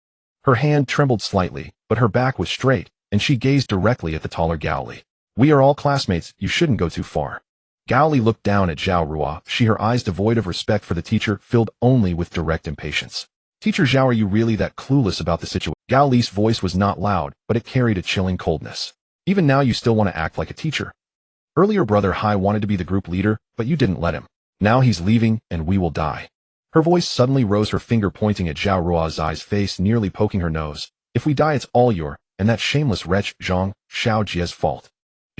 Her hand trembled slightly, but her back was straight, and she gazed directly at the taller Gao Li. We are all classmates, you shouldn't go too far. Gao Li looked down at Zhao Ruoxi, her eyes devoid of respect for the teacher, filled only with direct impatience. Teacher Zhao, are you really that clueless about the situation? Gao Li's voice was not loud, but it carried a chilling coldness. Even now you still want to act like a teacher. Earlier Brother Hai wanted to be the group leader, but you didn't let him. Now he's leaving, and we will die. Her voice suddenly rose, her finger pointing at Zhao Ruoxi's face, nearly poking her nose. If we die, it's all your, and that shameless wretch, Zhang Xiaojia's fault.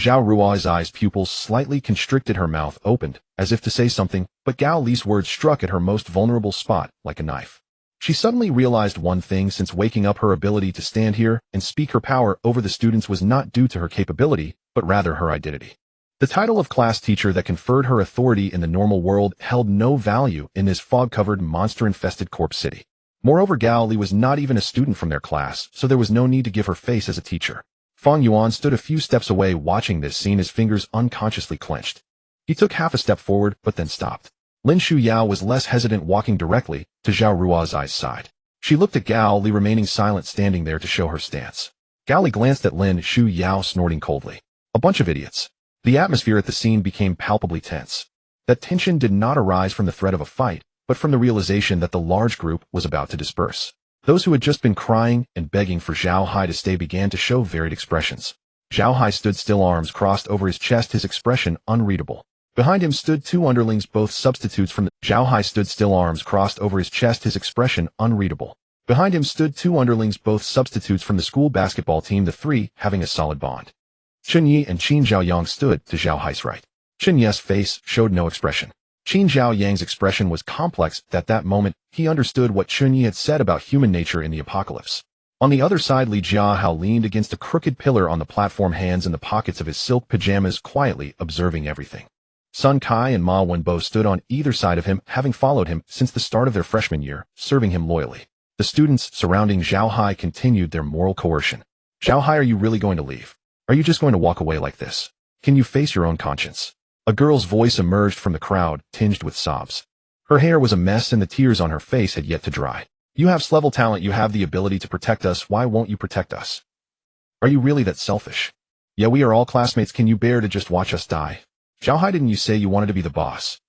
Zhao Ruoxi's pupils slightly constricted, her mouth opened, as if to say something, but Gao Li's words struck at her most vulnerable spot, like a knife. She suddenly realized one thing: since waking up, her ability to stand here and speak her power over the students was not due to her capability, but rather her identity. The title of class teacher that conferred her authority in the normal world held no value in this fog-covered, monster-infested corpse city. Moreover, Gao Li was not even a student from their class, so there was no need to give her face as a teacher. Fang Yuan stood a few steps away watching this scene, his fingers unconsciously clenched. He took half a step forward, but then stopped. Lin Shuyao was less hesitant, walking directly to Zhao Ruoxi's side. She looked at Gao Li, remaining silent, standing there to show her stance. Gao Li glanced at Lin Shu Yao, snorting coldly. A bunch of idiots. The atmosphere at the scene became palpably tense. That tension did not arise from the threat of a fight, but from the realization that the large group was about to disperse. Those who had just been crying and begging for Zhao Hai to stay began to show varied expressions. Zhao Hai stood still, arms crossed over his chest, his expression unreadable. Behind him stood two underlings, both substitutes from the Zhao Hai stood still, arms crossed over his chest, his expression unreadable. Behind him stood two underlings, both substitutes from the school basketball team, the three having a solid bond. Chen Ye and Qin Zhaoyang stood to Zhao Hai's right. Chen Ye's face showed no expression. Qin Zhaoyang's expression was complex. At that moment, he understood what Chen Ye had said about human nature in the apocalypse. On the other side, Li Jiahao leaned against a crooked pillar on the platform, hands in the pockets of his silk pajamas, quietly observing everything. Sun Kai and Ma Wenbo stood on either side of him, having followed him since the start of their freshman year, serving him loyally. The students surrounding Zhao Hai continued their moral coercion. Zhao Hai, are you really going to leave? Are you just going to walk away like this? Can you face your own conscience? A girl's voice emerged from the crowd, tinged with sobs. Her hair was a mess and the tears on her face had yet to dry. You have level talent, you have the ability to protect us, why won't you protect us? Are you really that selfish? Yeah, we are all classmates, can you bear to just watch us die? Zhao Hai, didn't you say you wanted to be the boss?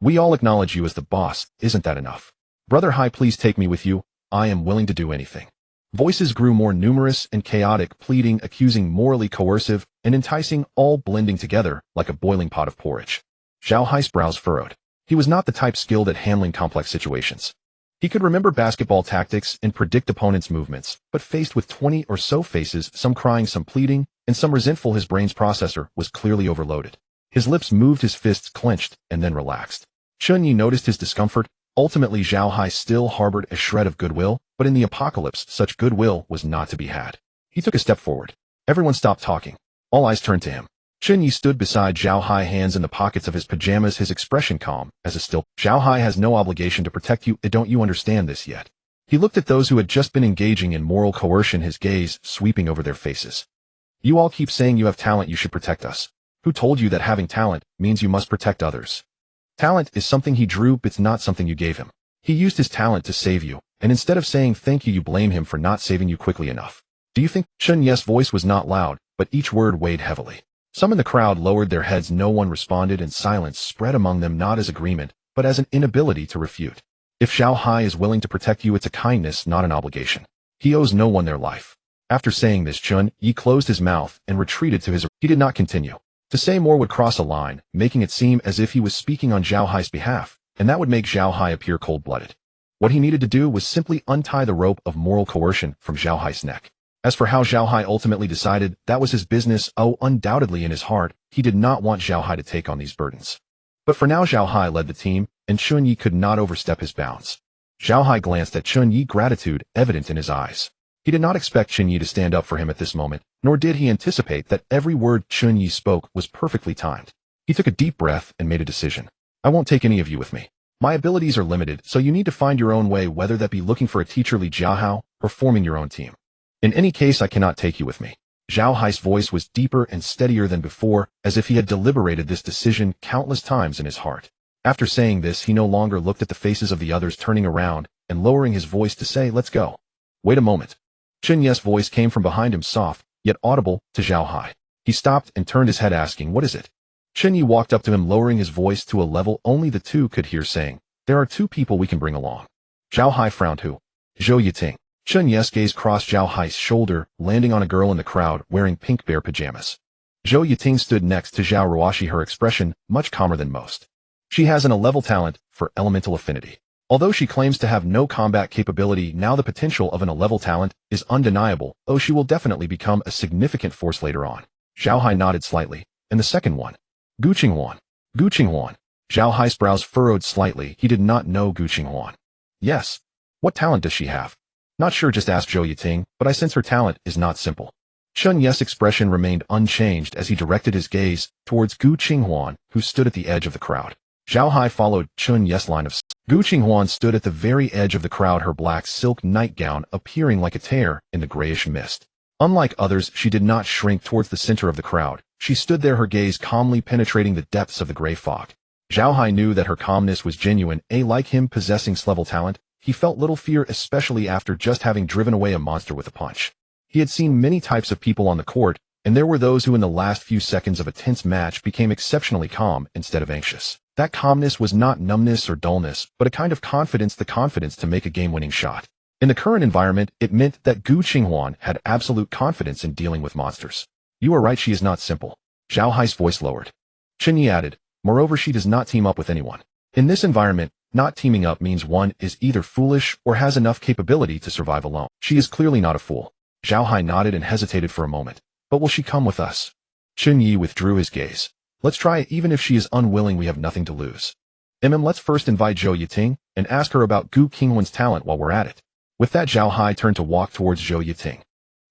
We all acknowledge you as the boss, isn't that enough? Brother Hai, please take me with you, I am willing to do anything. Voices grew more numerous and chaotic, pleading, accusing, morally coercive, and enticing, all blending together like a boiling pot of porridge. Zhao Hai's brows furrowed. He was not the type skilled at handling complex situations. He could remember basketball tactics and predict opponents' movements, but faced with 20 or so faces, some crying, some pleading, and some resentful, his brain's processor was clearly overloaded. His lips moved, his fists clenched, and then relaxed. Chen Ye noticed his discomfort. Ultimately, Zhao Hai still harbored a shred of goodwill, but in the apocalypse, such goodwill was not to be had. He took a step forward. Everyone stopped talking. All eyes turned to him. Chen Ye stood beside Zhao Hai, hands in the pockets of his pajamas, his expression calm as a still. Zhao Hai has no obligation to protect you, don't you understand this yet? He looked at those who had just been engaging in moral coercion, his gaze sweeping over their faces. You all keep saying you have talent, you should protect us. Who told you that having talent means you must protect others? Talent is something he drew, but it's not something you gave him. He used his talent to save you, and instead of saying thank you, you blame him for not saving you quickly enough. Do you think? Chen Ye's voice was not loud, but each word weighed heavily. Some in the crowd lowered their heads, no one responded, and silence spread among them, not as agreement, but as an inability to refute. If Zhao Hai is willing to protect you, it's a kindness, not an obligation. He owes no one their life. After saying this, Chen Ye closed his mouth and retreated to his. He did not continue. To say more would cross a line, making it seem as if he was speaking on Zhao Hai's behalf, and that would make Zhao Hai appear cold-blooded. What he needed to do was simply untie the rope of moral coercion from Zhao Hai's neck. As for how Zhao Hai ultimately decided, that was his business. Undoubtedly in his heart, he did not want Zhao Hai to take on these burdens. But for now, Zhao Hai led the team, and Chen Ye could not overstep his bounds. Zhao Hai glanced at Chen Ye, gratitude evident in his eyes. He did not expect Chen Ye to stand up for him at this moment, nor did he anticipate that every word Chen Ye spoke was perfectly timed. He took a deep breath and made a decision. I won't take any of you with me. My abilities are limited, so you need to find your own way, whether that be looking for a teacher, Li Jiahao, or forming your own team. In any case, I cannot take you with me. Zhao Hai's voice was deeper and steadier than before, as if he had deliberated this decision countless times in his heart. After saying this, he no longer looked at the faces of the others, turning around and lowering his voice to say, let's go. Wait a moment. Chen Ye's voice came from behind him, soft, yet audible, to Zhao Hai. He stopped and turned his head, asking, what is it? Chen Ye walked up to him, lowering his voice to a level only the two could hear, saying, there are two people we can bring along. Zhao Hai frowned. Who? Zhou Yiting. Chen Ye's gaze crossed Zhao Hai's shoulder, landing on a girl in the crowd wearing pink bear pajamas. Zhou Yiting stood next to Zhao Ruoshi, her expression much calmer than most. She has an A-level talent for elemental affinity. Although she claims to have no combat capability now, the potential of an A-level talent is undeniable, though she will definitely become a significant force later on. Zhao Hai nodded slightly. And the second one? Gu Qinghuan. Gu Qinghuan. Zhao Hai's brows furrowed slightly. He did not know Gu Qinghuan. Yes. What talent does she have? Not sure, just ask Zhou Yiting, but I sense her talent is not simple. Chen Ye's expression remained unchanged as he directed his gaze towards Gu Qinghuan, who stood at the edge of the crowd. Zhao Hai followed Chen Ye's line of sight. Gu Qinghuan stood at the very edge of the crowd, her black silk nightgown appearing like a tear in the grayish mist. Unlike others, she did not shrink towards the center of the crowd. She stood there, her gaze calmly penetrating the depths of the gray fog. Zhao Hai knew that her calmness was genuine, like him possessing level talent. He felt little fear, especially after just having driven away a monster with a punch. He had seen many types of people on the court, and there were those who in the last few seconds of a tense match became exceptionally calm instead of anxious. That calmness was not numbness or dullness, but a kind of confidence, the confidence to make a game-winning shot. In the current environment, it meant that Gu Qinghuan had absolute confidence in dealing with monsters. You are right, she is not simple. Zhao Hai's voice lowered. Chen Ye added, moreover, she does not team up with anyone. In this environment, not teaming up means one is either foolish or has enough capability to survive alone. She is clearly not a fool. Zhao Hai nodded and hesitated for a moment. But will she come with us? Chen Ye withdrew his gaze. Let's try it. Even if she is unwilling, we have nothing to lose. Let's first invite Zhou Yiting and ask her about Gu Qinghuan's talent while we're at it. With that, Zhao Hai turned to walk towards Zhou Yiting.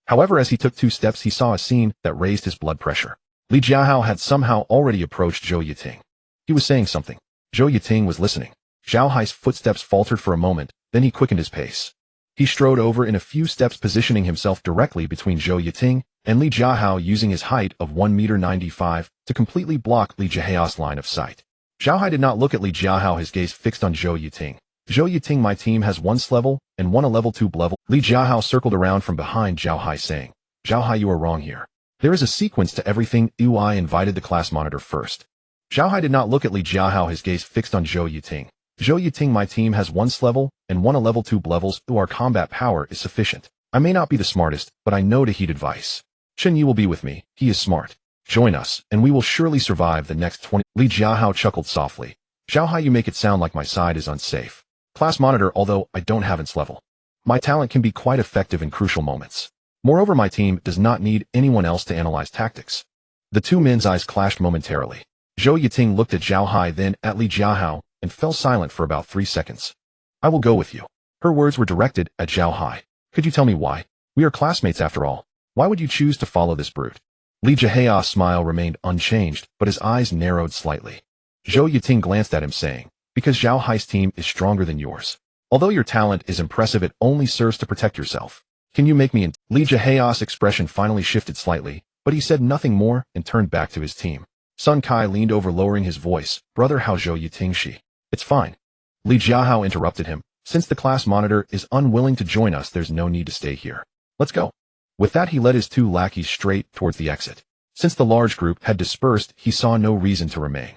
However, as he took 2 steps, he saw a scene that raised his blood pressure. Li Jiahao had somehow already approached Zhou Yiting. He was saying something. Zhou Yiting was listening. Zhao Hai's footsteps faltered for a moment, then he quickened his pace. He strode over in a few steps, positioning himself directly between Zhou Yiting and Li Jiahao, using his height of 1.95 meters to completely block Li Jiahao's line of sight. Zhao Hai did not look at Li Jiahao, his gaze fixed on Zhou Yiting. Zhou Yiting, my team has 1 level and 1 a level 2 level. Li Jiahao circled around from behind Zhao Hai, saying, Zhao Hai, you are wrong here. There is a sequence to everything. I invited the class monitor first. Zhao Hai did not look at Li Jiahao, his gaze fixed on Zhou Yiting. Zhou Yiting, my team has 1 level and 1 a level 2 levels. Our combat power is sufficient. I may not be the smartest, but I know to heed advice. Chen Ye will be with me. He is smart. Join us, and we will surely survive the next 20. Li Jiahao chuckled softly. Zhao Hai, you make it sound like my side is unsafe. Class monitor, although I don't have its level, my talent can be quite effective in crucial moments. Moreover, my team does not need anyone else to analyze tactics. The 2 men's eyes clashed momentarily. Zhou Yiting looked at Zhao Hai, then at Li Jiahao, and fell silent for about 3 seconds. I will go with you. Her words were directed at Zhao Hai. Could you tell me why? We are classmates after all. Why would you choose to follow this brute? Li Jiahao's smile remained unchanged, but his eyes narrowed slightly. Zhou Yiting glanced at him, saying, because Zhao Hai's team is stronger than yours. Although your talent is impressive, it only serves to protect yourself. Can you make me in? Li Jiahao's expression finally shifted slightly, but he said nothing more and turned back to his team. Sun Kai leaned over, lowering his voice. Brother, how Zhou Yiting she? It's fine. Li Jiahao interrupted him. Since the class monitor is unwilling to join us, there's no need to stay here. Let's go. With that, he led his 2 lackeys straight towards the exit. Since the large group had dispersed, he saw no reason to remain.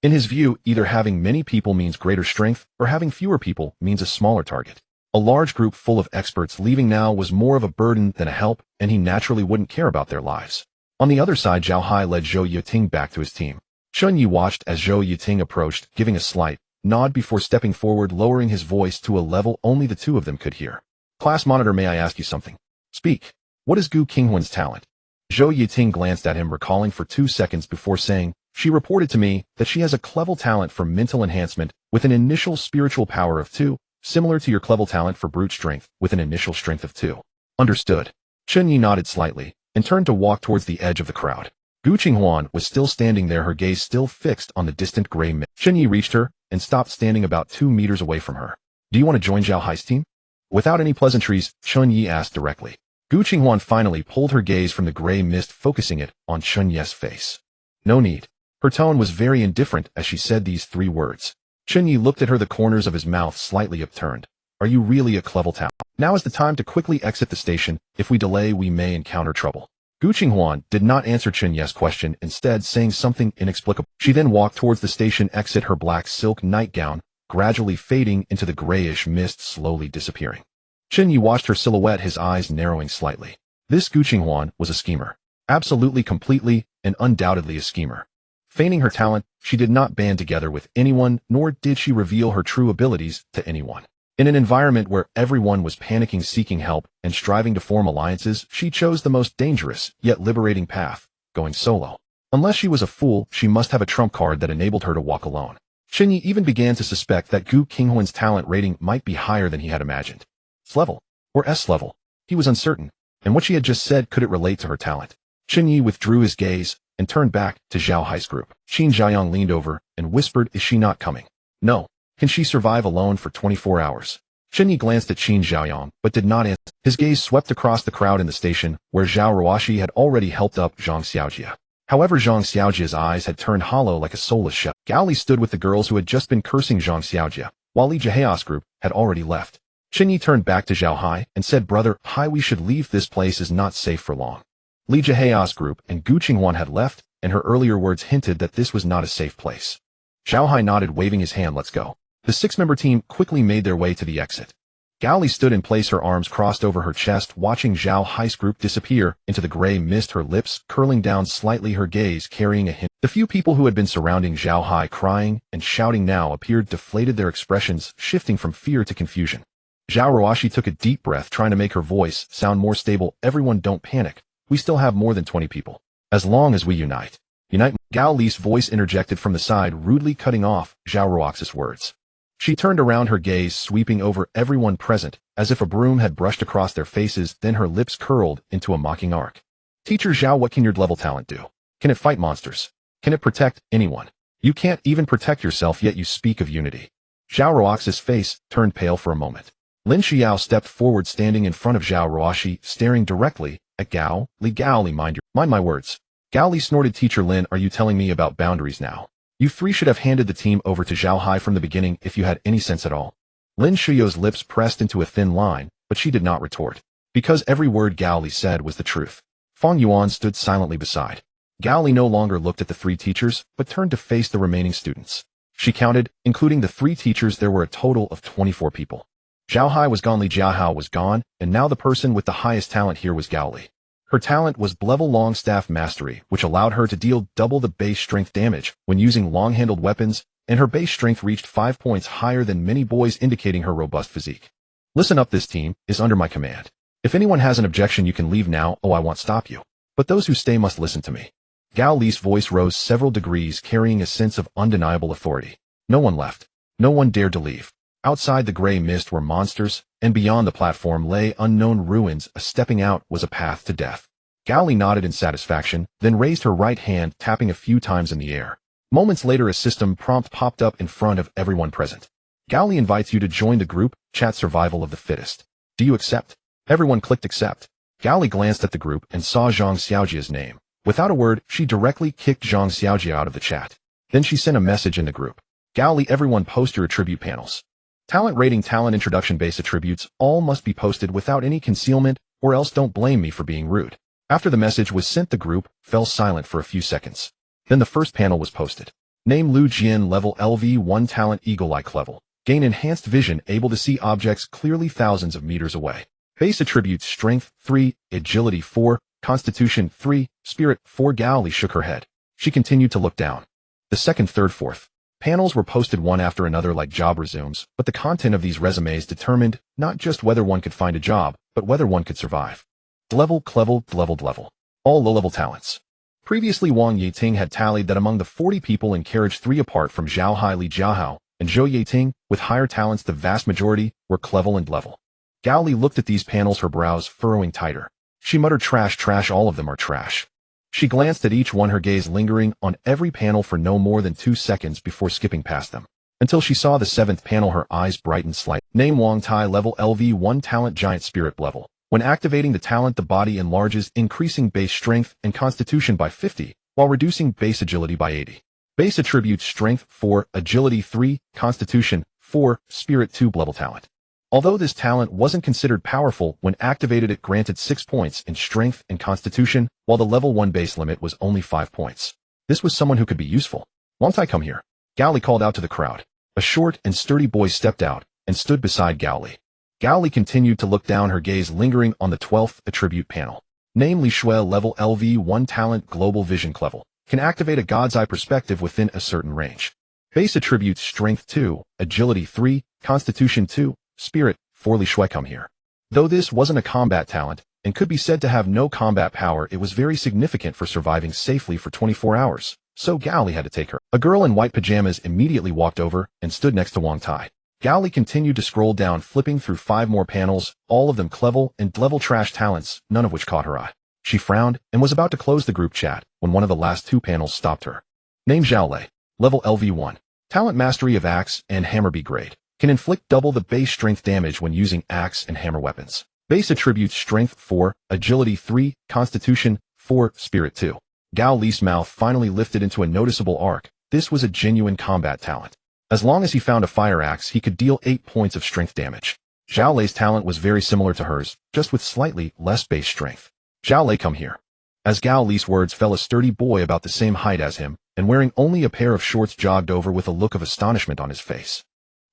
In his view, either having many people means greater strength, or having fewer people means a smaller target. A large group full of experts leaving now was more of a burden than a help, and he naturally wouldn't care about their lives. On the other side, Zhao Hai led Zhou Yiting back to his team. Chen Ye watched as Zhou Yiting approached, giving a slight nod before stepping forward, lowering his voice to a level only the 2 of them could hear. Class monitor, may I ask you something? Speak. What is Gu Qinghuan's talent? Zhou Yiting glanced at him, recalling for 2 seconds before saying, she reported to me that she has a clever talent for mental enhancement with an initial spiritual power of 2, similar to your clever talent for brute strength with an initial strength of 2. Understood. Chen Ye nodded slightly and turned to walk towards the edge of the crowd. Gu Qinghuan was still standing there, her gaze still fixed on the distant gray mist. Chen Ye reached her and stopped, standing about 2 meters away from her. Do you want to join Zhao Hai's team? Without any pleasantries, Chen Ye asked directly. Gu Qinghuan finally pulled her gaze from the gray mist, focusing it on Chen Ye's face. No need. Her tone was very indifferent as she said these 3 words. Chen Ye looked at her, the corners of his mouth slightly upturned. Are you really a clever talent? Now is the time to quickly exit the station. If we delay, we may encounter trouble. Gu Qinghuan did not answer Chen Ye's question, instead saying something inexplicable. She then walked towards the station exit, her black silk nightgown gradually fading into the grayish mist, slowly disappearing. Chen Ye watched her silhouette, his eyes narrowing slightly. This Gu Qinghuan was a schemer. Absolutely, completely, and undoubtedly a schemer. Feigning her talent, she did not band together with anyone, nor did she reveal her true abilities to anyone. In an environment where everyone was panicking, seeking help, and striving to form alliances, she chose the most dangerous, yet liberating path, going solo. Unless she was a fool, she must have a trump card that enabled her to walk alone. Chen Ye even began to suspect that Gu Qinghuan's talent rating might be higher than he had imagined. S level, or S level. He was uncertain, and what she had just said, could it relate to her talent? Chen Ye withdrew his gaze and turned back to Zhao Hai's group. Qin Zhaoyang leaned over and whispered, is she not coming? No. Can she survive alone for 24 hours? Chen Ye glanced at Qin Zhaoyang, but did not answer. His gaze swept across the crowd in the station, where Zhao Ruoshi had already helped up Zhang Xiaojia. However, Zhang Xiaojia's eyes had turned hollow like a soulless shell. Gao Li stood with the girls who had just been cursing Zhang Xiaojia, while Li Jiahao's group had already left. Chen Ye turned back to Zhao Hai and said, "Brother Hai, we should leave. This place is not safe for long." Li Jiahea's group and Gu Qinghuan had left, and her earlier words hinted that this was not a safe place. Zhao Hai nodded, waving his hand. "Let's go." The six-member team quickly made their way to the exit. Gao Li stood in place, her arms crossed over her chest, watching Zhao Hai's group disappear into the gray mist, her lips curling down slightly, her gaze carrying a hint. The few people who had been surrounding Zhao Hai crying and shouting now appeared deflated, their expressions shifting from fear to confusion. Zhao Ruoxi took a deep breath, trying to make her voice sound more stable. "Everyone, don't panic. We still have more than 20 people. As long as we unite." "Unite?" Gao Li's voice interjected from the side, rudely cutting off Zhao Ruoxi's words. She turned around, her gaze sweeping over everyone present, as if a broom had brushed across their faces, then her lips curled into a mocking arc. "Teacher Zhao, what can your level talent do? Can it fight monsters? Can it protect anyone? You can't even protect yourself, yet you speak of unity." Zhao Ruoxi's face turned pale for a moment. Lin Xiao stepped forward, standing in front of Zhao Ruoxi, staring directly at Gao Li. "Gao Li, mind my words." Gao Li snorted. "Teacher Lin, are you telling me about boundaries now? You three should have handed the team over to Zhao Hai from the beginning if you had any sense at all." Lin Xiao's lips pressed into a thin line, but she did not retort, because every word Gao Li said was the truth. Feng Yuan stood silently beside. Gao Li no longer looked at the three teachers, but turned to face the remaining students. She counted, including the three teachers, there were a total of 24 people. Zhao Hai was gone, Li Jiahao was gone, and now the person with the highest talent here was Gao Li. Her talent was level long staff mastery, which allowed her to deal double the base strength damage when using long-handled weapons, and her base strength reached 5 points higher than many boys, indicating her robust physique. "Listen up, this team is under my command. If anyone has an objection, you can leave now. Oh, I won't stop you. But those who stay must listen to me." Gao Li's voice rose several degrees, carrying a sense of undeniable authority. No one left. No one dared to leave. Outside the gray mist were monsters, and beyond the platform lay unknown ruins. Stepping out was a path to death. Gao Li nodded in satisfaction, then raised her right hand, tapping a few times in the air. Moments later, a system prompt popped up in front of everyone present. "Gao Li invites you to join the group chat survival of the fittest. Do you accept?" Everyone clicked accept. Gao Li glanced at the group and saw Zhang Xiaojia's name. Without a word, she directly kicked Zhang Xiaojia out of the chat. Then she sent a message in the group. "Gao Li, everyone post your attribute panels. Talent rating, talent introduction, base attributes, all must be posted without any concealment, or else don't blame me for being rude." After the message was sent, the group fell silent for a few seconds. Then the first panel was posted. Name Lu Jian, level LV1, talent eagle-like level. Gain enhanced vision, able to see objects clearly thousands of meters away. Base attributes, strength 3, agility 4, constitution 3, spirit 4. Gao Li shook her head. She continued to look down. The second, third, fourth panels were posted one after another like job resumes, but the content of these resumes determined not just whether one could find a job, but whether one could survive. Level. All low-level talents. Previously, Wang Yiting had tallied that among the 40 people in Carriage 3 apart from Zhao Hai, Li Jiahao, and Zhou Yiting, with higher talents, the vast majority were clevel and level. Gao Li looked at these panels, her brows furrowing tighter. She muttered, trash, all of them are trash. She glanced at each one, her gaze lingering on every panel for no more than 2 seconds before skipping past them. Until she saw the 7th panel, her eyes brightened slightly. Name Wang Tai, level LV1, talent giant spirit level. When activating the talent, the body enlarges, increasing base strength and constitution by 50, while reducing base agility by 80. Base attributes, strength 4, agility 3, constitution 4, spirit 2. Level talent. Although this talent wasn't considered powerful, when activated it granted 6 points in strength and constitution, while the level 1 base limit was only 5 points. This was someone who could be useful. "Wang Tai, come here." Gao Li called out to the crowd. A short and sturdy boy stepped out and stood beside Gao Li. Gao Li continued to look down, her gaze lingering on the 12th attribute panel. Name Li Shui, level LV1, talent global vision level. Can activate a god's eye perspective within a certain range. Base attributes, strength 2, agility 3, constitution 2, spirit 4. Li Shui, come here. Though this wasn't a combat talent, and could be said to have no combat power, it was very significant for surviving safely for 24 hours, so Gao Li had to take her. A girl in white pajamas immediately walked over and stood next to Wang Tai. Gao Li continued to scroll down, flipping through 5 more panels, all of them clevel and level trash talents, none of which caught her eye. She frowned and was about to close the group chat when one of the last 2 panels stopped her. Name Zhao Lei, level LV1. Talent mastery of axe and hammer B grade. Can inflict double the base strength damage when using axe and hammer weapons. Base attributes, strength 4, agility 3, constitution 4, spirit 2. Gao Li's mouth finally lifted into a noticeable arc. This was a genuine combat talent. As long as he found a fire axe, he could deal 8 points of strength damage. Zhao Lei's talent was very similar to hers, just with slightly less base strength. Zhao Lei, come here. As Gao Li's words fell, a sturdy boy about the same height as him, and wearing only a pair of shorts, jogged over with a look of astonishment on his face.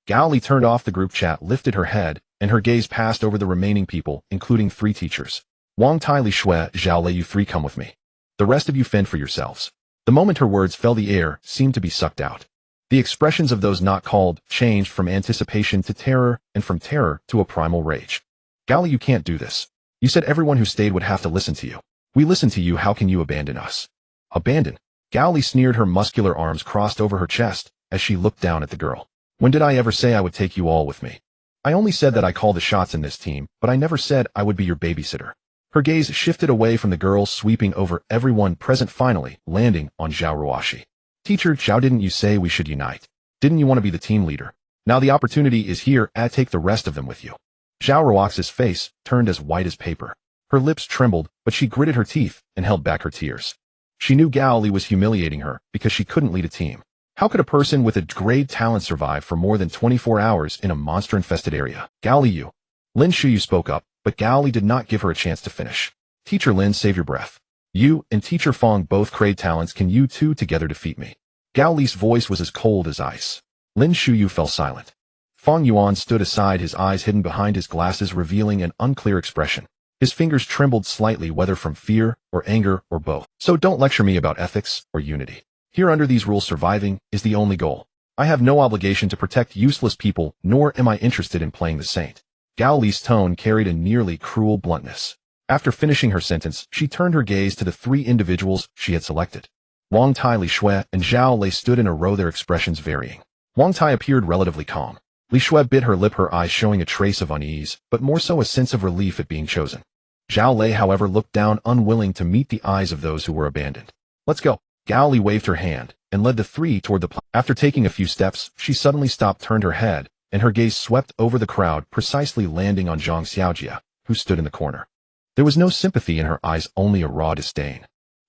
Gao Li turned off the group chat, lifted her head, and her gaze passed over the remaining people, including 3 teachers. Wang Tai, Li Shui, Zhao Lei, you 3 come with me. The rest of you fend for yourselves. The moment her words fell, the air seemed to be sucked out. The expressions of those not called changed from anticipation to terror, and from terror to a primal rage. Gao Li, you can't do this. You said everyone who stayed would have to listen to you. We listened to you, how can you abandon us? Abandon? Gao Li sneered, her muscular arms crossed over her chest, as she looked down at the girl. When did I ever say I would take you all with me? I only said that I call the shots in this team, but I never said I would be your babysitter. Her gaze shifted away from the girl, sweeping over everyone present, finally landing on Zhao Ruoshi. Teacher Zhao, didn't you say we should unite? Didn't you want to be the team leader? Now the opportunity is here, take the rest of them with you. Zhao Ruoxi's face turned as white as paper. Her lips trembled, but she gritted her teeth and held back her tears. She knew Gao Li was humiliating her because she couldn't lead a team. How could a person with a great talent survive for more than 24 hours in a monster-infested area? Gao Li, you. Lin Shuyu spoke up, but Gao Li did not give her a chance to finish. Teacher Lin, save your breath. You and Teacher Fong both crave talents, can you 2 together defeat me? Gao Li's voice was as cold as ice. Lin Shuyu fell silent. Fong Yuan stood aside, his eyes hidden behind his glasses, revealing an unclear expression. His fingers trembled slightly, whether from fear or anger or both. So don't lecture me about ethics or unity. Here under these rules, surviving is the only goal. I have no obligation to protect useless people, nor am I interested in playing the saint. Gao Li's tone carried a nearly cruel bluntness. After finishing her sentence, she turned her gaze to the 3 individuals she had selected. Wang Tai, Li Shui, and Zhao Lei stood in a row, their expressions varying. Wang Tai appeared relatively calm. Li Shui bit her lip, her eyes showing a trace of unease, but more so a sense of relief at being chosen. Zhao Lei, however, looked down, unwilling to meet the eyes of those who were abandoned. Let's go. Gao Li waved her hand and led the 3 toward the platform. After taking a few steps, she suddenly stopped, turned her head, and her gaze swept over the crowd, precisely landing on Zhang Xiaojia, who stood in the corner. There was no sympathy in her eyes, only a raw disdain.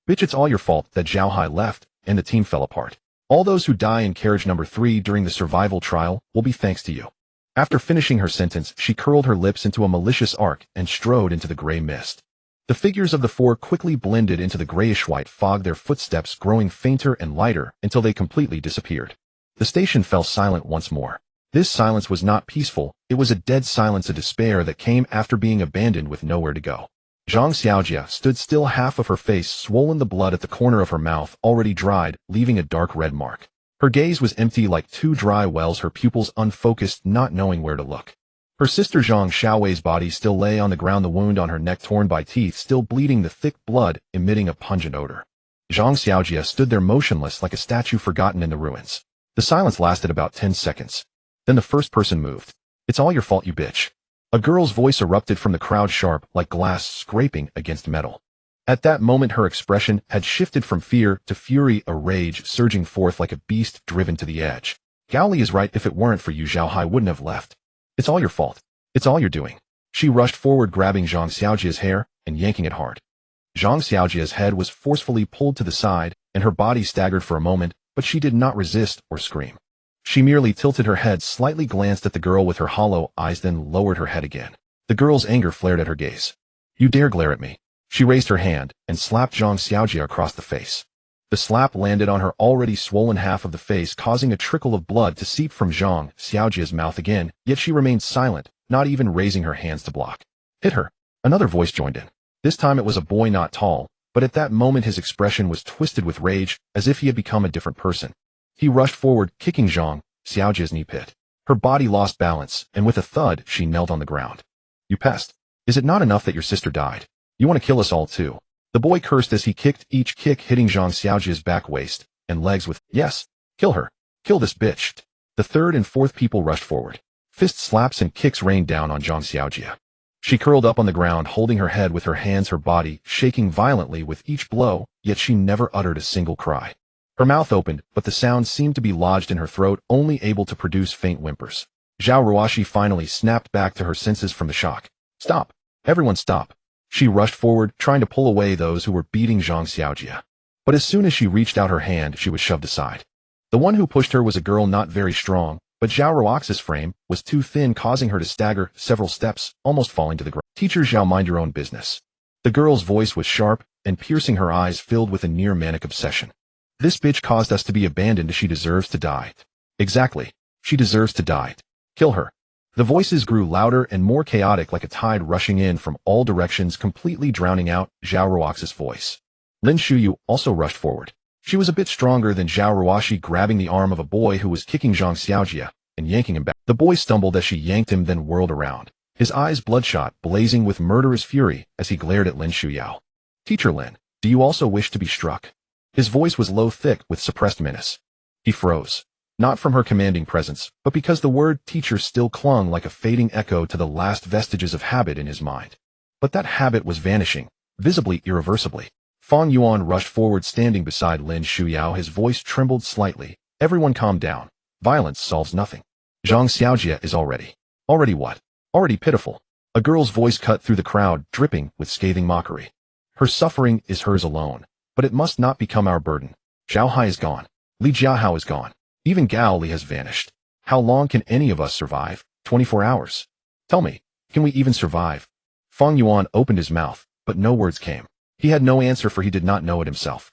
Bitch, it's all your fault that Zhao Hai left and the team fell apart. All those who die in carriage number 3 during the survival trial will be thanks to you. After finishing her sentence, she curled her lips into a malicious arc and strode into the gray mist. The figures of the 4 quickly blended into the grayish-white fog, their footsteps growing fainter and lighter until they completely disappeared. The station fell silent once more. This silence was not peaceful, it was a dead silence, a despair that came after being abandoned with nowhere to go. Zhang Xiaojia stood still, half of her face swollen, the blood at the corner of her mouth already dried, leaving a dark red mark. Her gaze was empty, like 2 dry wells, her pupils unfocused, not knowing where to look. Her sister Zhang Xiaowei's body still lay on the ground, the wound on her neck torn by teeth, still bleeding, the thick blood emitting a pungent odor. Zhang Xiaojia stood there motionless, like a statue forgotten in the ruins. The silence lasted about 10 seconds. Then the first person moved. It's all your fault, you bitch. A girl's voice erupted from the crowd, sharp, like glass scraping against metal. At that moment her expression had shifted from fear to fury, a rage surging forth like a beast driven to the edge. Gao Li is right, if it weren't for you, Zhao Hai wouldn't have left. It's all your fault. It's all you're doing. She rushed forward, grabbing Zhang Xiaojia's hair and yanking it hard. Zhang Xiaojia's head was forcefully pulled to the side, and her body staggered for a moment, but she did not resist or scream. She merely tilted her head slightly, glanced at the girl with her hollow eyes, then lowered her head again. The girl's anger flared at her gaze. You dare glare at me? She raised her hand and slapped Zhang Xiaojia across the face. The slap landed on her already swollen half of the face, causing a trickle of blood to seep from Zhang Xiaojia's mouth again, yet she remained silent, not even raising her hands to block. Hit her. Another voice joined in. This time it was a boy, not tall, but at that moment his expression was twisted with rage, as if he had become a different person. He rushed forward, kicking Zhang Xiaojia's knee pit. Her body lost balance, and with a thud she knelt on the ground. You pest. Is it not enough that your sister died? You want to kill us all too? The boy cursed as he kicked, each kick hitting Zhang Xiaojia's back, waist, and legs with, yes, kill her. Kill this bitch. The 3rd and 4th people rushed forward. Fist slaps and kicks rained down on Zhang Xiaojia. She curled up on the ground, holding her head with her hands, her body shaking violently with each blow, yet she never uttered a single cry. Her mouth opened, but the sound seemed to be lodged in her throat, only able to produce faint whimpers. Zhao Ruoshi finally snapped back to her senses from the shock. Stop. Everyone stop. She rushed forward, trying to pull away those who were beating Zhang Xiaojia. But as soon as she reached out her hand, she was shoved aside. The one who pushed her was a girl not very strong, but Zhao Ruox's frame was too thin, causing her to stagger several steps, almost falling to the ground. Teacher Zhao, mind your own business. The girl's voice was sharp and piercing, her eyes filled with a near manic obsession. This bitch caused us to be abandoned. She deserves to die. Exactly. She deserves to die. Kill her. The voices grew louder and more chaotic, like a tide rushing in from all directions, completely drowning out Zhao Ruox's voice. Lin Shuyu also rushed forward. She was a bit stronger than Zhao Ruoxi, grabbing the arm of a boy who was kicking Zhang Xiaojia and yanking him back. The boy stumbled as she yanked him, then whirled around, his eyes bloodshot, blazing with murderous fury as he glared at Lin Shuyao. Teacher Lin, do you also wish to be struck? His voice was low, thick, with suppressed menace. He froze. Not from her commanding presence, but because the word teacher still clung like a fading echo to the last vestiges of habit in his mind. But that habit was vanishing, visibly, irreversibly. Fang Yuan rushed forward, standing beside Lin Shuyao. His voice trembled slightly. Everyone calm down. Violence solves nothing. Zhang Xiaojia is already what? Already pitiful. A girl's voice cut through the crowd, dripping with scathing mockery. Her suffering is hers alone, but it must not become our burden. Zhao Hai is gone. Li Jiahao is gone. Even Gao Li has vanished. How long can any of us survive? 24 hours. Tell me, can we even survive? Fang Yuan opened his mouth, but no words came. He had no answer, for he did not know it himself.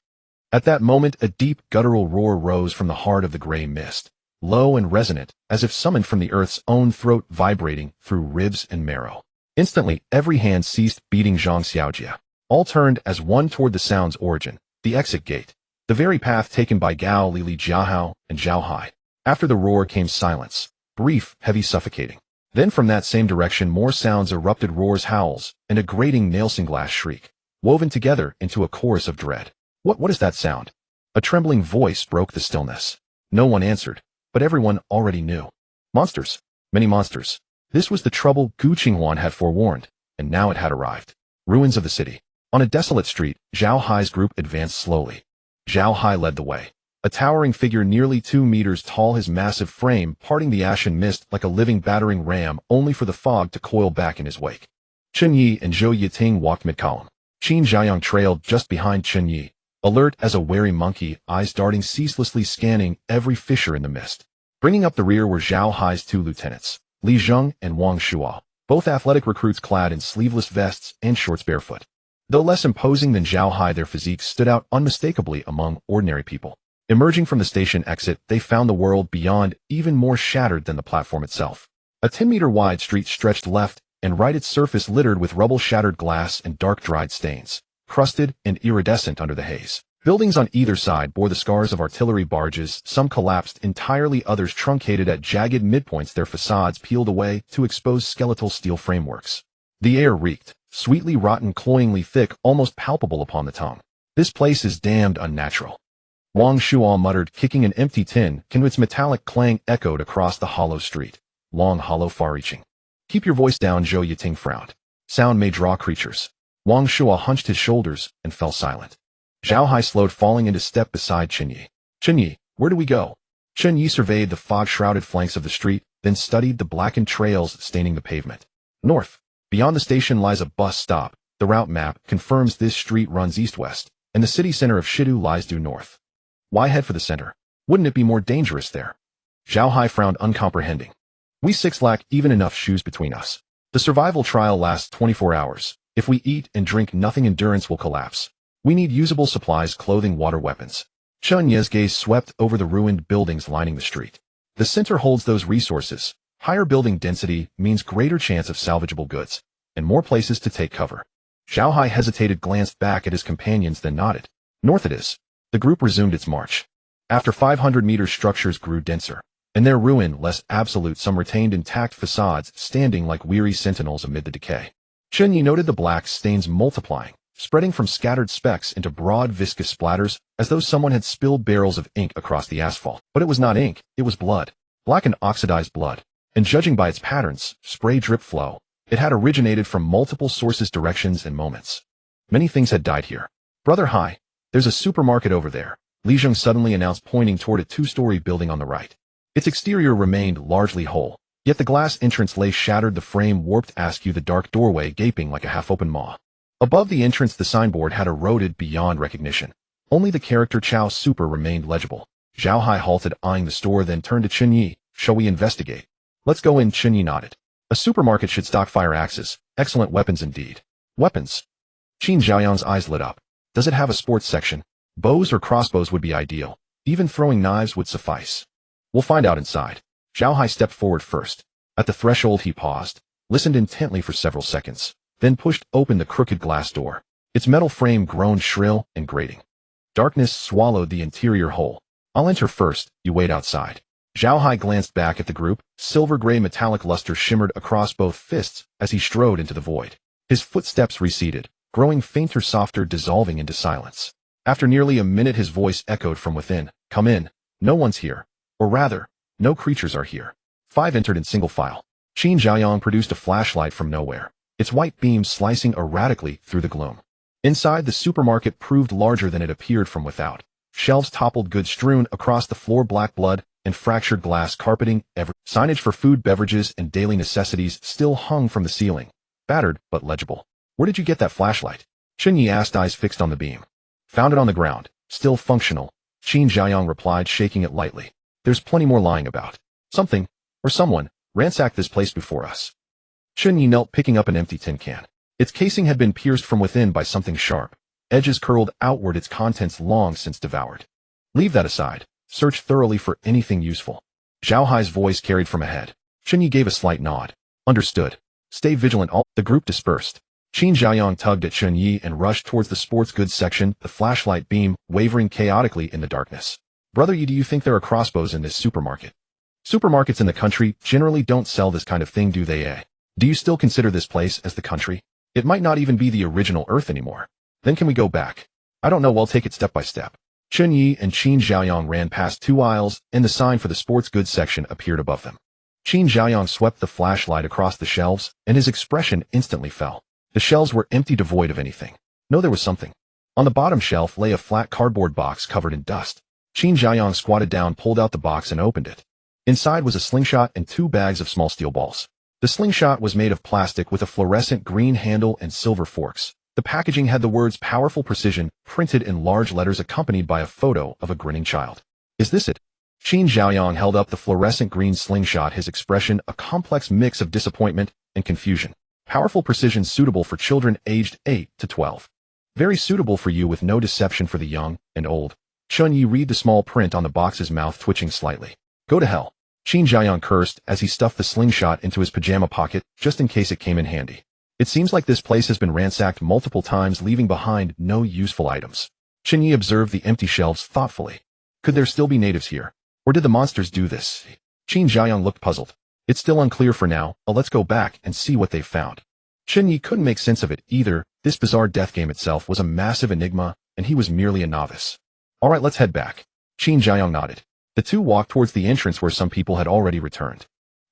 At that moment, a deep, guttural roar rose from the heart of the gray mist, low and resonant, as if summoned from the earth's own throat, vibrating through ribs and marrow. Instantly, every hand ceased beating Zhang Xiaojia. All turned as one toward the sound's origin, the exit gate, the very path taken by Gao Li, Li Jiahao, and Zhao Hai. After the roar came silence, brief, heavy, suffocating. Then from that same direction more sounds erupted, roars, howls, and a grating nail-singlass shriek, woven together into a chorus of dread. What is that sound? A trembling voice broke the stillness. No one answered, but everyone already knew. Monsters. Many monsters. This was the trouble Gu Qinghuan had forewarned, and now it had arrived. Ruins of the city. On a desolate street, Zhao Hai's group advanced slowly. Zhao Hai led the way. A towering figure nearly 2 meters tall, his massive frame parting the ashen mist like a living battering ram, only for the fog to coil back in his wake. Chen Ye and Zhou Yiting walked mid-column. Qin Zhaoyang trailed just behind Chen Ye, alert as a wary monkey, eyes darting ceaselessly, scanning every fissure in the mist. Bringing up the rear were Zhao Hai's 2 lieutenants, Li Zheng and Wang Shuo, both athletic recruits clad in sleeveless vests and shorts, barefoot. Though less imposing than Zhao Hai, their physiques stood out unmistakably among ordinary people. Emerging from the station exit, they found the world beyond even more shattered than the platform itself. A 10-meter-wide street stretched left and right, its surface littered with rubble, shattered glass, and dark, dried stains, crusted and iridescent under the haze. Buildings on either side bore the scars of artillery barges, some collapsed entirely, others truncated at jagged midpoints, their facades peeled away to expose skeletal steel frameworks. The air reeked, sweetly rotten, cloyingly thick, almost palpable upon the tongue. This place is damned unnatural. Wang Shuo muttered, kicking an empty tin can, its metallic clang echoed across the hollow street. Long, hollow, far-reaching. Keep your voice down, Zhou Yiting frowned. Sound may draw creatures. Wang Shuo hunched his shoulders and fell silent. Zhao Hai slowed, falling into step beside Chen Ye. Chen Ye, where do we go? Chen Ye surveyed the fog-shrouded flanks of the street, then studied the blackened trails staining the pavement. North. Beyond the station lies a bus stop. The route map confirms this street runs east-west, and the city center of Shidu lies due north. Why head for the center? Wouldn't it be more dangerous there? Zhao Hai frowned, uncomprehending. We 6 lack even enough shoes between us. The survival trial lasts 24 hours. If we eat and drink nothing, endurance will collapse. We need usable supplies, clothing, water, weapons. Chen Ye's gaze swept over the ruined buildings lining the street. The center holds those resources. Higher building density means greater chance of salvageable goods, and more places to take cover. Zhao Hai hesitated, glanced back at his companions, then nodded. North it is. The group resumed its march. After 500 meters, structures grew denser, and their ruin less absolute, some retained intact facades, standing like weary sentinels amid the decay. Chen Yi noted the black stains multiplying, spreading from scattered specks into broad viscous splatters, as though someone had spilled barrels of ink across the asphalt. But it was not ink, it was blood. Black and oxidized blood. And judging by its patterns, spray, drip, flow, it had originated from multiple sources, directions, and moments. Many things had died here. Brother Hai, there's a supermarket over there, Li Zheng suddenly announced, pointing toward a 2-story building on the right. Its exterior remained largely whole, yet the glass entrance lay shattered, the frame warped, askew, the dark doorway gaping like a half-open maw. Above the entrance, the signboard had eroded beyond recognition. Only the character Chao Super remained legible. Zhao Hai halted, eyeing the store, then turned to Chen Ye. Shall we investigate? Let's go in, Chen Ye nodded. A supermarket should stock fire axes. Excellent weapons indeed. Weapons. Qin Xiaoyang's eyes lit up. Does it have a sports section? Bows or crossbows would be ideal. Even throwing knives would suffice. We'll find out inside. Zhao Hai stepped forward first. At the threshold he paused, listened intently for several seconds, then pushed open the crooked glass door. Its metal frame groaned shrill and grating. Darkness swallowed the interior whole. I'll enter first, you wait outside. Zhao Hai glanced back at the group. Silver-gray metallic luster shimmered across both fists as he strode into the void. His footsteps receded, growing fainter, softer, dissolving into silence. After nearly a minute his voice echoed from within. Come in. No one's here. Or rather, no creatures are here. 5 entered in single file. Qin Xiaoyang produced a flashlight from nowhere, its white beam slicing erratically through the gloom. Inside, the supermarket proved larger than it appeared from without. Shelves toppled, goods strewn across the floor, black blood and fractured glass carpeting. Signage for food, beverages, and daily necessities still hung from the ceiling, battered but legible. Where did you get that flashlight? Chen Ye asked, eyes fixed on the beam. Found it on the ground, still functional. Qin Xiaoyang replied, shaking it lightly. There's plenty more lying about. Something, or someone, ransacked this place before us. Chen Ye knelt, picking up an empty tin can. Its casing had been pierced from within by something sharp. Edges curled outward, its contents long since devoured. Leave that aside. Search thoroughly for anything useful. Zhao Hai's voice carried from ahead. Chen Ye gave a slight nod. Understood. Stay vigilant. The group dispersed. Qin Xiaoyang tugged at Chen Ye and rushed towards the sports goods section, the flashlight beam wavering chaotically in the darkness. Brother Ye, do you think there are crossbows in this supermarket? Supermarkets in the country generally don't sell this kind of thing, do they, eh? Do you still consider this place as the country? It might not even be the original Earth anymore. Then can we go back? I don't know, I'll take it step by step. Chen Ye and Qin Xiaoyang ran past 2 aisles, and the sign for the sports goods section appeared above them. Qin Xiaoyang swept the flashlight across the shelves, and his expression instantly fell. The shelves were empty, devoid of anything. No, there was something. On the bottom shelf lay a flat cardboard box covered in dust. Qin Xiaoyang squatted down, pulled out the box, and opened it. Inside was a slingshot and 2 bags of small steel balls. The slingshot was made of plastic with a fluorescent green handle and silver forks. The packaging had the words "Powerful Precision" printed in large letters, accompanied by a photo of a grinning child. Is this it? Qin Xiaoyang held up the fluorescent green slingshot, his expression a complex mix of disappointment and confusion. Powerful precision, suitable for children aged 8 to 12. Very suitable for you, with no deception for the young and old. Chen Ye read the small print on the box's mouth, twitching slightly. Go to hell. Qin Xiaoyang cursed as he stuffed the slingshot into his pajama pocket, just in case it came in handy. It seems like this place has been ransacked multiple times, leaving behind no useful items. Chen Ye observed the empty shelves thoughtfully. Could there still be natives here? Or did the monsters do this? Qin Xiaoyang looked puzzled. It's still unclear for now, but let's go back and see what they've found. Chen Ye couldn't make sense of it either. This bizarre death game itself was a massive enigma, and he was merely a novice. All right, let's head back. Qin Xiaoyang nodded. The two walked towards the entrance, where some people had already returned.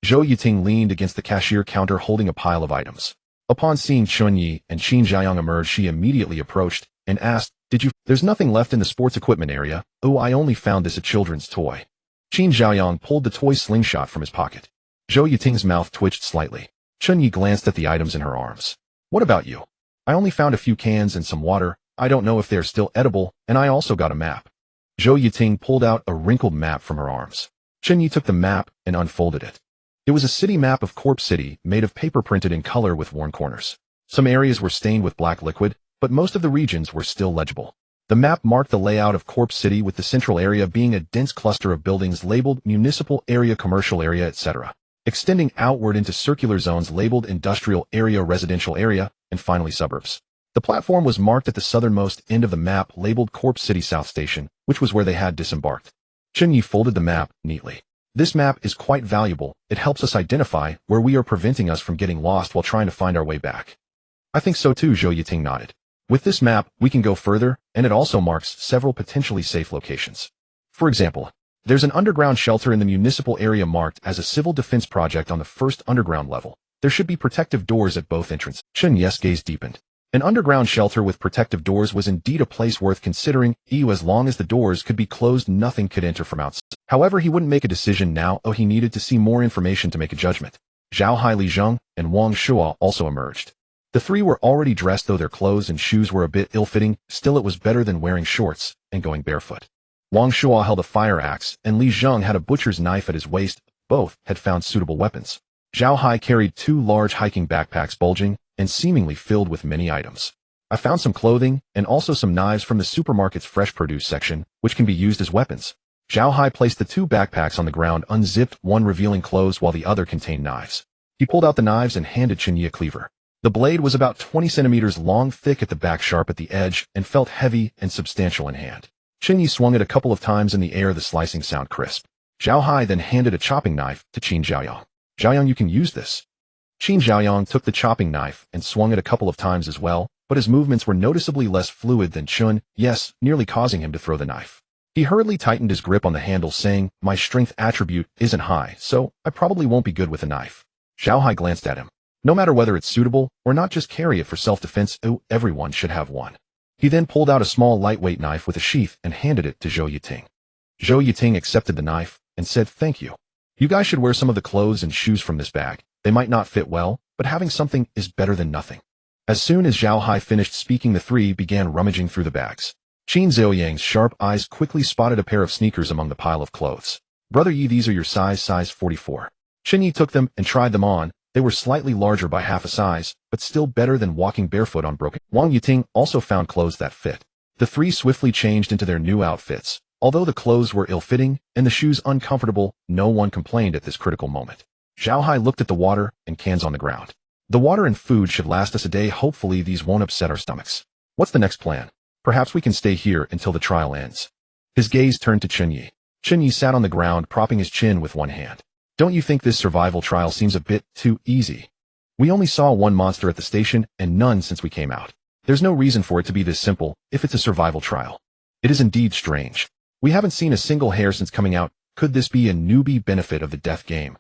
Zhou Yiting leaned against the cashier counter, holding a pile of items. Upon seeing Chen Ye and Qin Xiaoyang emerge, she immediately approached and asked, There's nothing left in the sports equipment area. Oh, I only found this a children's toy. Qin Xiaoyang pulled the toy slingshot from his pocket. Zhou Yiting's mouth twitched slightly. Chen Ye glanced at the items in her arms. What about you? I only found a few cans and some water. I don't know if they're still edible, and I also got a map. Zhou Yiting pulled out a wrinkled map from her arms. Chen Ye took the map and unfolded it. It was a city map of Corp City, made of paper, printed in color with worn corners. Some areas were stained with black liquid, but most of the regions were still legible. The map marked the layout of Corp City, with the central area being a dense cluster of buildings labeled municipal area, commercial area, etc., extending outward into circular zones labeled industrial area, residential area, and finally suburbs. The platform was marked at the southernmost end of the map, labeled Corp City South Station, which was where they had disembarked. Chen Ye folded the map neatly. This map is quite valuable. It helps us identify where we are, preventing us from getting lost while trying to find our way back. I think so too, Zhou Yiting nodded. With this map, we can go further, and it also marks several potentially safe locations. For example, there's an underground shelter in the municipal area marked as a civil defense project on the first underground level. There should be protective doors at both entrances. Chen Ye's gaze deepened. An underground shelter with protective doors was indeed a place worth considering. As long as the doors could be closed, nothing could enter from outside. However, he wouldn't make a decision now. He needed to see more information to make a judgment. Zhao Hai, Li Zheng, and Wang Shua also emerged. The three were already dressed, though their clothes and shoes were a bit ill-fitting. Still, it was better than wearing shorts and going barefoot. Wang Shuo held a fire axe, and Li Zheng had a butcher's knife at his waist. Both had found suitable weapons. Zhao Hai carried 2 large hiking backpacks bulging and seemingly filled with many items. I found some clothing and also some knives from the supermarket's fresh produce section, which can be used as weapons. Zhao Hai placed the 2 backpacks on the ground, unzipped one revealing clothes while the other contained knives. He pulled out the knives and handed Chen Ye a cleaver. The blade was about 20 centimeters long, thick at the back, sharp at the edge, and felt heavy and substantial in hand. Chen Ye swung it a couple of times in the air, the slicing sound crisp. Zhao Hai then handed a chopping knife to Qin Zhaoyang. Zhaoyang, you can use this. Qin Zhaoyang took the chopping knife and swung it a couple of times as well, but his movements were noticeably less fluid than Chen Ye's, nearly causing him to throw the knife. He hurriedly tightened his grip on the handle, saying, "My strength attribute isn't high, so I probably won't be good with a knife." Zhao Hai glanced at him. No matter whether it's suitable or not, just carry it for self-defense. Everyone should have one. He then pulled out a small lightweight knife with a sheath and handed it to Zhou Yiting. Zhou Yiting accepted the knife and said, "Thank you. You guys should wear some of the clothes and shoes from this bag. They might not fit well, but having something is better than nothing." As soon as Zhao Hai finished speaking, the 3 began rummaging through the bags. Qin Zhaoyang's sharp eyes quickly spotted a pair of sneakers among the pile of clothes. "Brother Yi, these are your size 44. Chen Ye took them and tried them on. They were slightly larger by half a size, but still better than walking barefoot on broken. Wang Yiting also found clothes that fit. The 3 swiftly changed into their new outfits. Although the clothes were ill-fitting and the shoes uncomfortable, no one complained at this critical moment. Zhao Hai looked at the water and cans on the ground. "The water and food should last us a day. Hopefully these won't upset our stomachs. What's the next plan? Perhaps we can stay here until the trial ends." His gaze turned to Chen Ye. Chen Ye sat on the ground, propping his chin with one hand. "Don't you think this survival trial seems a bit too easy? We only saw 1 monster at the station and none since we came out. There's no reason for it to be this simple if it's a survival trial. It is indeed strange. We haven't seen a single hair since coming out. Could this be a newbie benefit of the death game?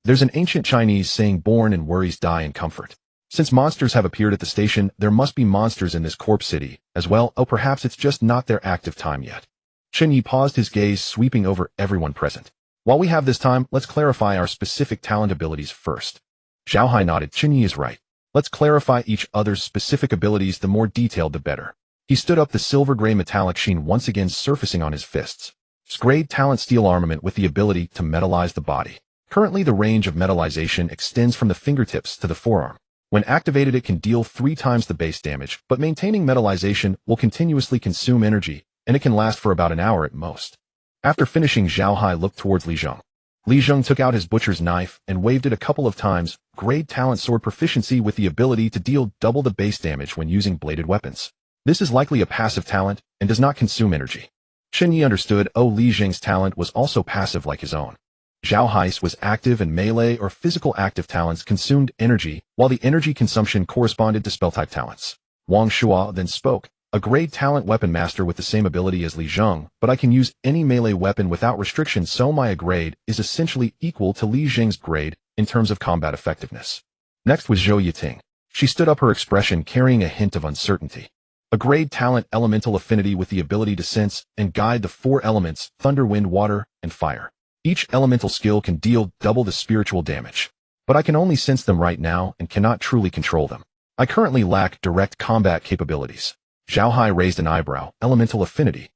There's an ancient Chinese saying, born in worries, die in comfort. Since monsters have appeared at the station, there must be monsters in this corpse city as well. Oh, perhaps it's just not their active time yet." Chen Ye paused, his gaze sweeping over everyone present. "While we have this time, let's clarify our specific talent abilities first." Zhao Hai nodded. Chen Ye is right. Let's clarify each other's specific abilities. The more detailed, the better. He stood up, the silver-gray metallic sheen once again surfacing on his fists. Grade talent, steel armament with the ability to metallize the body. Currently, the range of metallization extends from the fingertips to the forearm. When activated, it can deal 3 times the base damage, but maintaining metallization will continuously consume energy, and it can last for about an hour at most. After finishing, Zhao Hai looked towards Li Zheng. Li Zheng took out his butcher's knife and waved it a couple of times. Grade talent, sword proficiency with the ability to deal double the base damage when using bladed weapons. This is likely a passive talent and does not consume energy. Chen Ye understood. Li Zheng's talent was also passive like his own. Zhao Hai's was active, and melee or physical active talents consumed energy, while the energy consumption corresponded to spell-type talents. Wang Shuo then spoke. "A grade talent, weapon master with the same ability as Li Zheng, but I can use any melee weapon without restriction, so my grade is essentially equal to Li Zheng's grade in terms of combat effectiveness." Next was Zhou Yiting. She stood up, her expression carrying a hint of uncertainty. A grade talent, elemental affinity with the ability to sense and guide the 4 elements, thunder, wind, water, and fire. Each elemental skill can deal double the spiritual damage. But I can only sense them right now and cannot truly control them. I currently lack direct combat capabilities. Zhao Hai raised an eyebrow. Elemental affinity.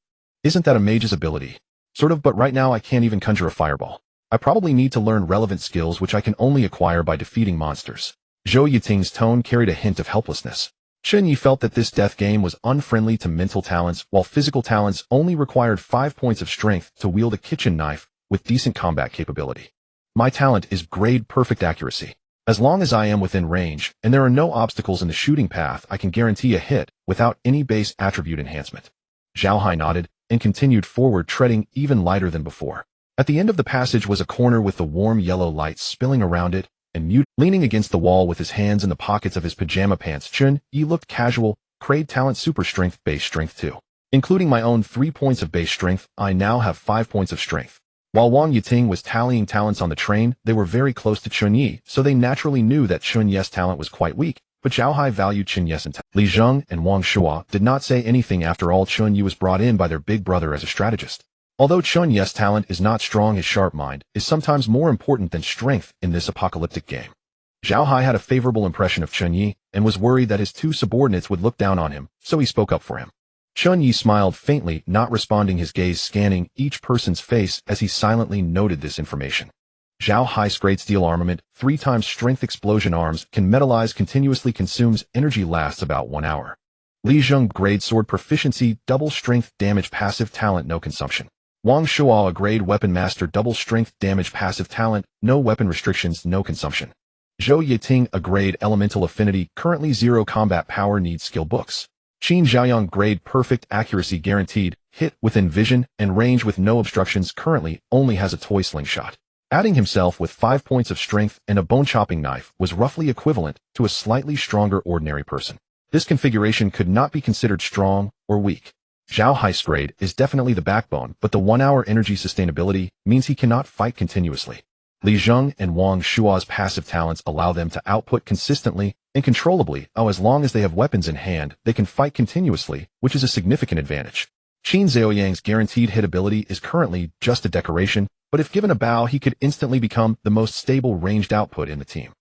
Isn't that a mage's ability? Sort of, but right now I can't even conjure a fireball. I probably need to learn relevant skills which I can only acquire by defeating monsters. Zhou Yiting's tone carried a hint of helplessness. Chen Ye felt that this death game was unfriendly to mental talents, while physical talents only required 5 points of strength to wield a kitchen knife with decent combat capability. My talent is grade perfect accuracy. As long as I am within range, and there are no obstacles in the shooting path, I can guarantee a hit without any base attribute enhancement. Zhao Hai nodded and continued forward, treading even lighter than before. At the end of the passage was a corner with the warm yellow light spilling around it, and mute, leaning against the wall with his hands in the pockets of his pajama pants. Chen Ye looked casual. Grade talent, super strength, base strength 2. Including my own 3 points of base strength, I now have 5 points of strength. While Wang Yiting was tallying talents on the train, they were very close to Chen Ye, so they naturally knew that Chen Ye's talent was quite weak, but Zhao Hai valued Chen Ye's talent. Li Zheng and Wang Shuo did not say anything. After all, Chen Ye was brought in by their big brother as a strategist. Although Chen Ye's talent is not strong, his sharp mind is sometimes more important than strength in this apocalyptic game. Zhao Hai had a favorable impression of Chen Ye and was worried that his 2 subordinates would look down on him, so he spoke up for him. Chen Ye smiled faintly, not responding, his gaze scanning each person's face as he silently noted this information. Zhao Hai's great steel armament, 3 times strength explosion arms, can metallize continuously, consumes energy, lasts about 1 hour. Li Zheng grade sword proficiency, double strength damage passive talent, no consumption. Wang Shuo a grade weapon master, double strength damage passive talent, no weapon restrictions, no consumption. Zhou Yiting a grade elemental affinity, currently 0 combat power, needs skill books. Qin Xiaoyang grade perfect accuracy guaranteed, hit within vision and range with no obstructions, currently only has a toy slingshot. Adding himself with 5 points of strength and a bone-chopping knife was roughly equivalent to a slightly stronger ordinary person. This configuration could not be considered strong or weak. Zhao Hai's grade is definitely the backbone, but the 1-hour energy sustainability means he cannot fight continuously. Li Zheng and Wang Shuo's passive talents allow them to output consistently and controllably. As long as they have weapons in hand, they can fight continuously, which is a significant advantage. Qin Zhaoyang's guaranteed hit ability is currently just a decoration, but if given a bow, he could instantly become the most stable ranged output in the team.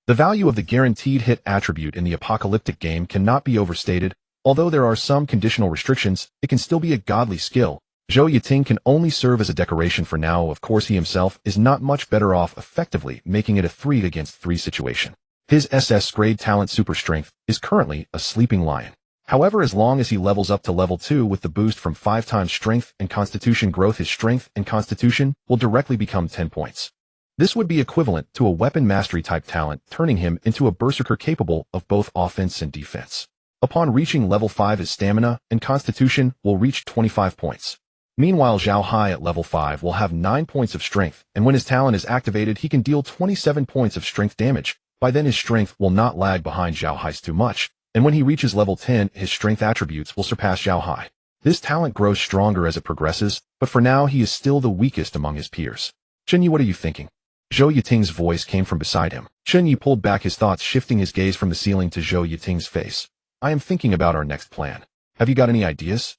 The value of the guaranteed hit attribute in the apocalyptic game cannot be overstated. Although there are some conditional restrictions, it can still be a godly skill. Zhou Yiting can only serve as a decoration for now. Of course, he himself is not much better off, effectively making it a 3 against 3 situation. His SS grade talent super strength is currently a sleeping lion. However, as long as he levels up to level 2 with the boost from 5 times strength and constitution growth, his strength and constitution will directly become 10 points. This would be equivalent to a weapon mastery type talent, turning him into a berserker capable of both offense and defense. Upon reaching level 5, his stamina and constitution will reach 25 points. Meanwhile, Zhao Hai at level 5 will have 9 points of strength, and when his talent is activated, he can deal 27 points of strength damage. By then, his strength will not lag behind Zhao Hai's too much, and when he reaches level 10, his strength attributes will surpass Zhao Hai. This talent grows stronger as it progresses, but for now he is still the weakest among his peers. Chen Ye, what are you thinking? Zhou Yiting's voice came from beside him. Chen Ye pulled back his thoughts, shifting his gaze from the ceiling to Zhou Yiting's face. I am thinking about our next plan. Have you got any ideas?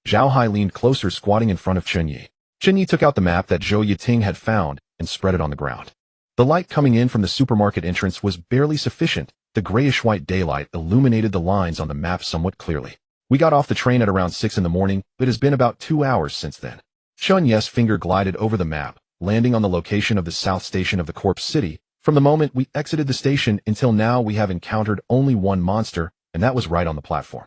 Zhao Hai leaned closer, squatting in front of Chen Ye. Chen Ye took out the map that Zhou Yiting had found and spread it on the ground. The light coming in from the supermarket entrance was barely sufficient. The grayish-white daylight illuminated the lines on the map somewhat clearly. We got off the train at around 6 in the morning. It has been about 2 hours since then. Chen Ye's finger glided over the map, landing on the location of the south station of the corpse city. From the moment we exited the station until now, we have encountered only one monster, and that was right on the platform.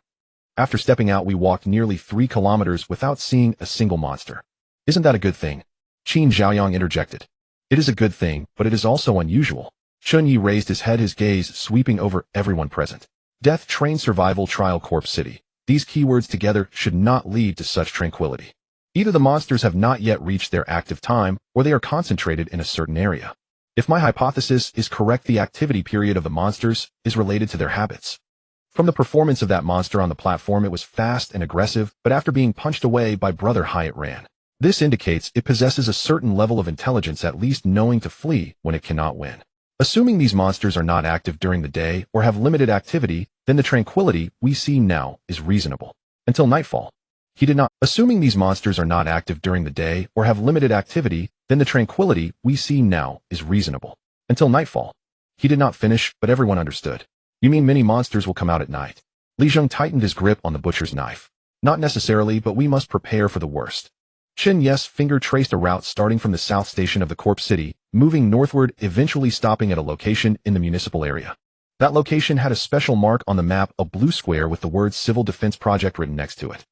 After stepping out, we walked nearly 3 kilometers without seeing a single monster. Isn't that a good thing? Qin Zhaoyang interjected. It is a good thing, but it is also unusual. Chen Ye raised his head, his gaze sweeping over everyone present. Death Train Survival Trial Corpse City. These keywords together should not lead to such tranquility. Either the monsters have not yet reached their active time, or they are concentrated in a certain area. If my hypothesis is correct, the activity period of the monsters is related to their habits. From the performance of that monster on the platform, it was fast and aggressive, but after being punched away by Brother Hai, it ran. This indicates it possesses a certain level of intelligence, at least knowing to flee when it cannot win. Assuming these monsters are not active during the day or have limited activity, then the tranquility we see now is reasonable. Until nightfall. He did not. Assuming these monsters are not active during the day or have limited activity, then the tranquility we see now is reasonable. Until nightfall. He did not finish, but everyone understood. You mean many monsters will come out at night? Li Zheng tightened his grip on the butcher's knife. Not necessarily, but we must prepare for the worst. Chen Ye's finger traced a route starting from the south station of the corpse city, moving northward, eventually stopping at a location in the municipal area. That location had a special mark on the map, a blue square with the words Civil Defense Project written next to it.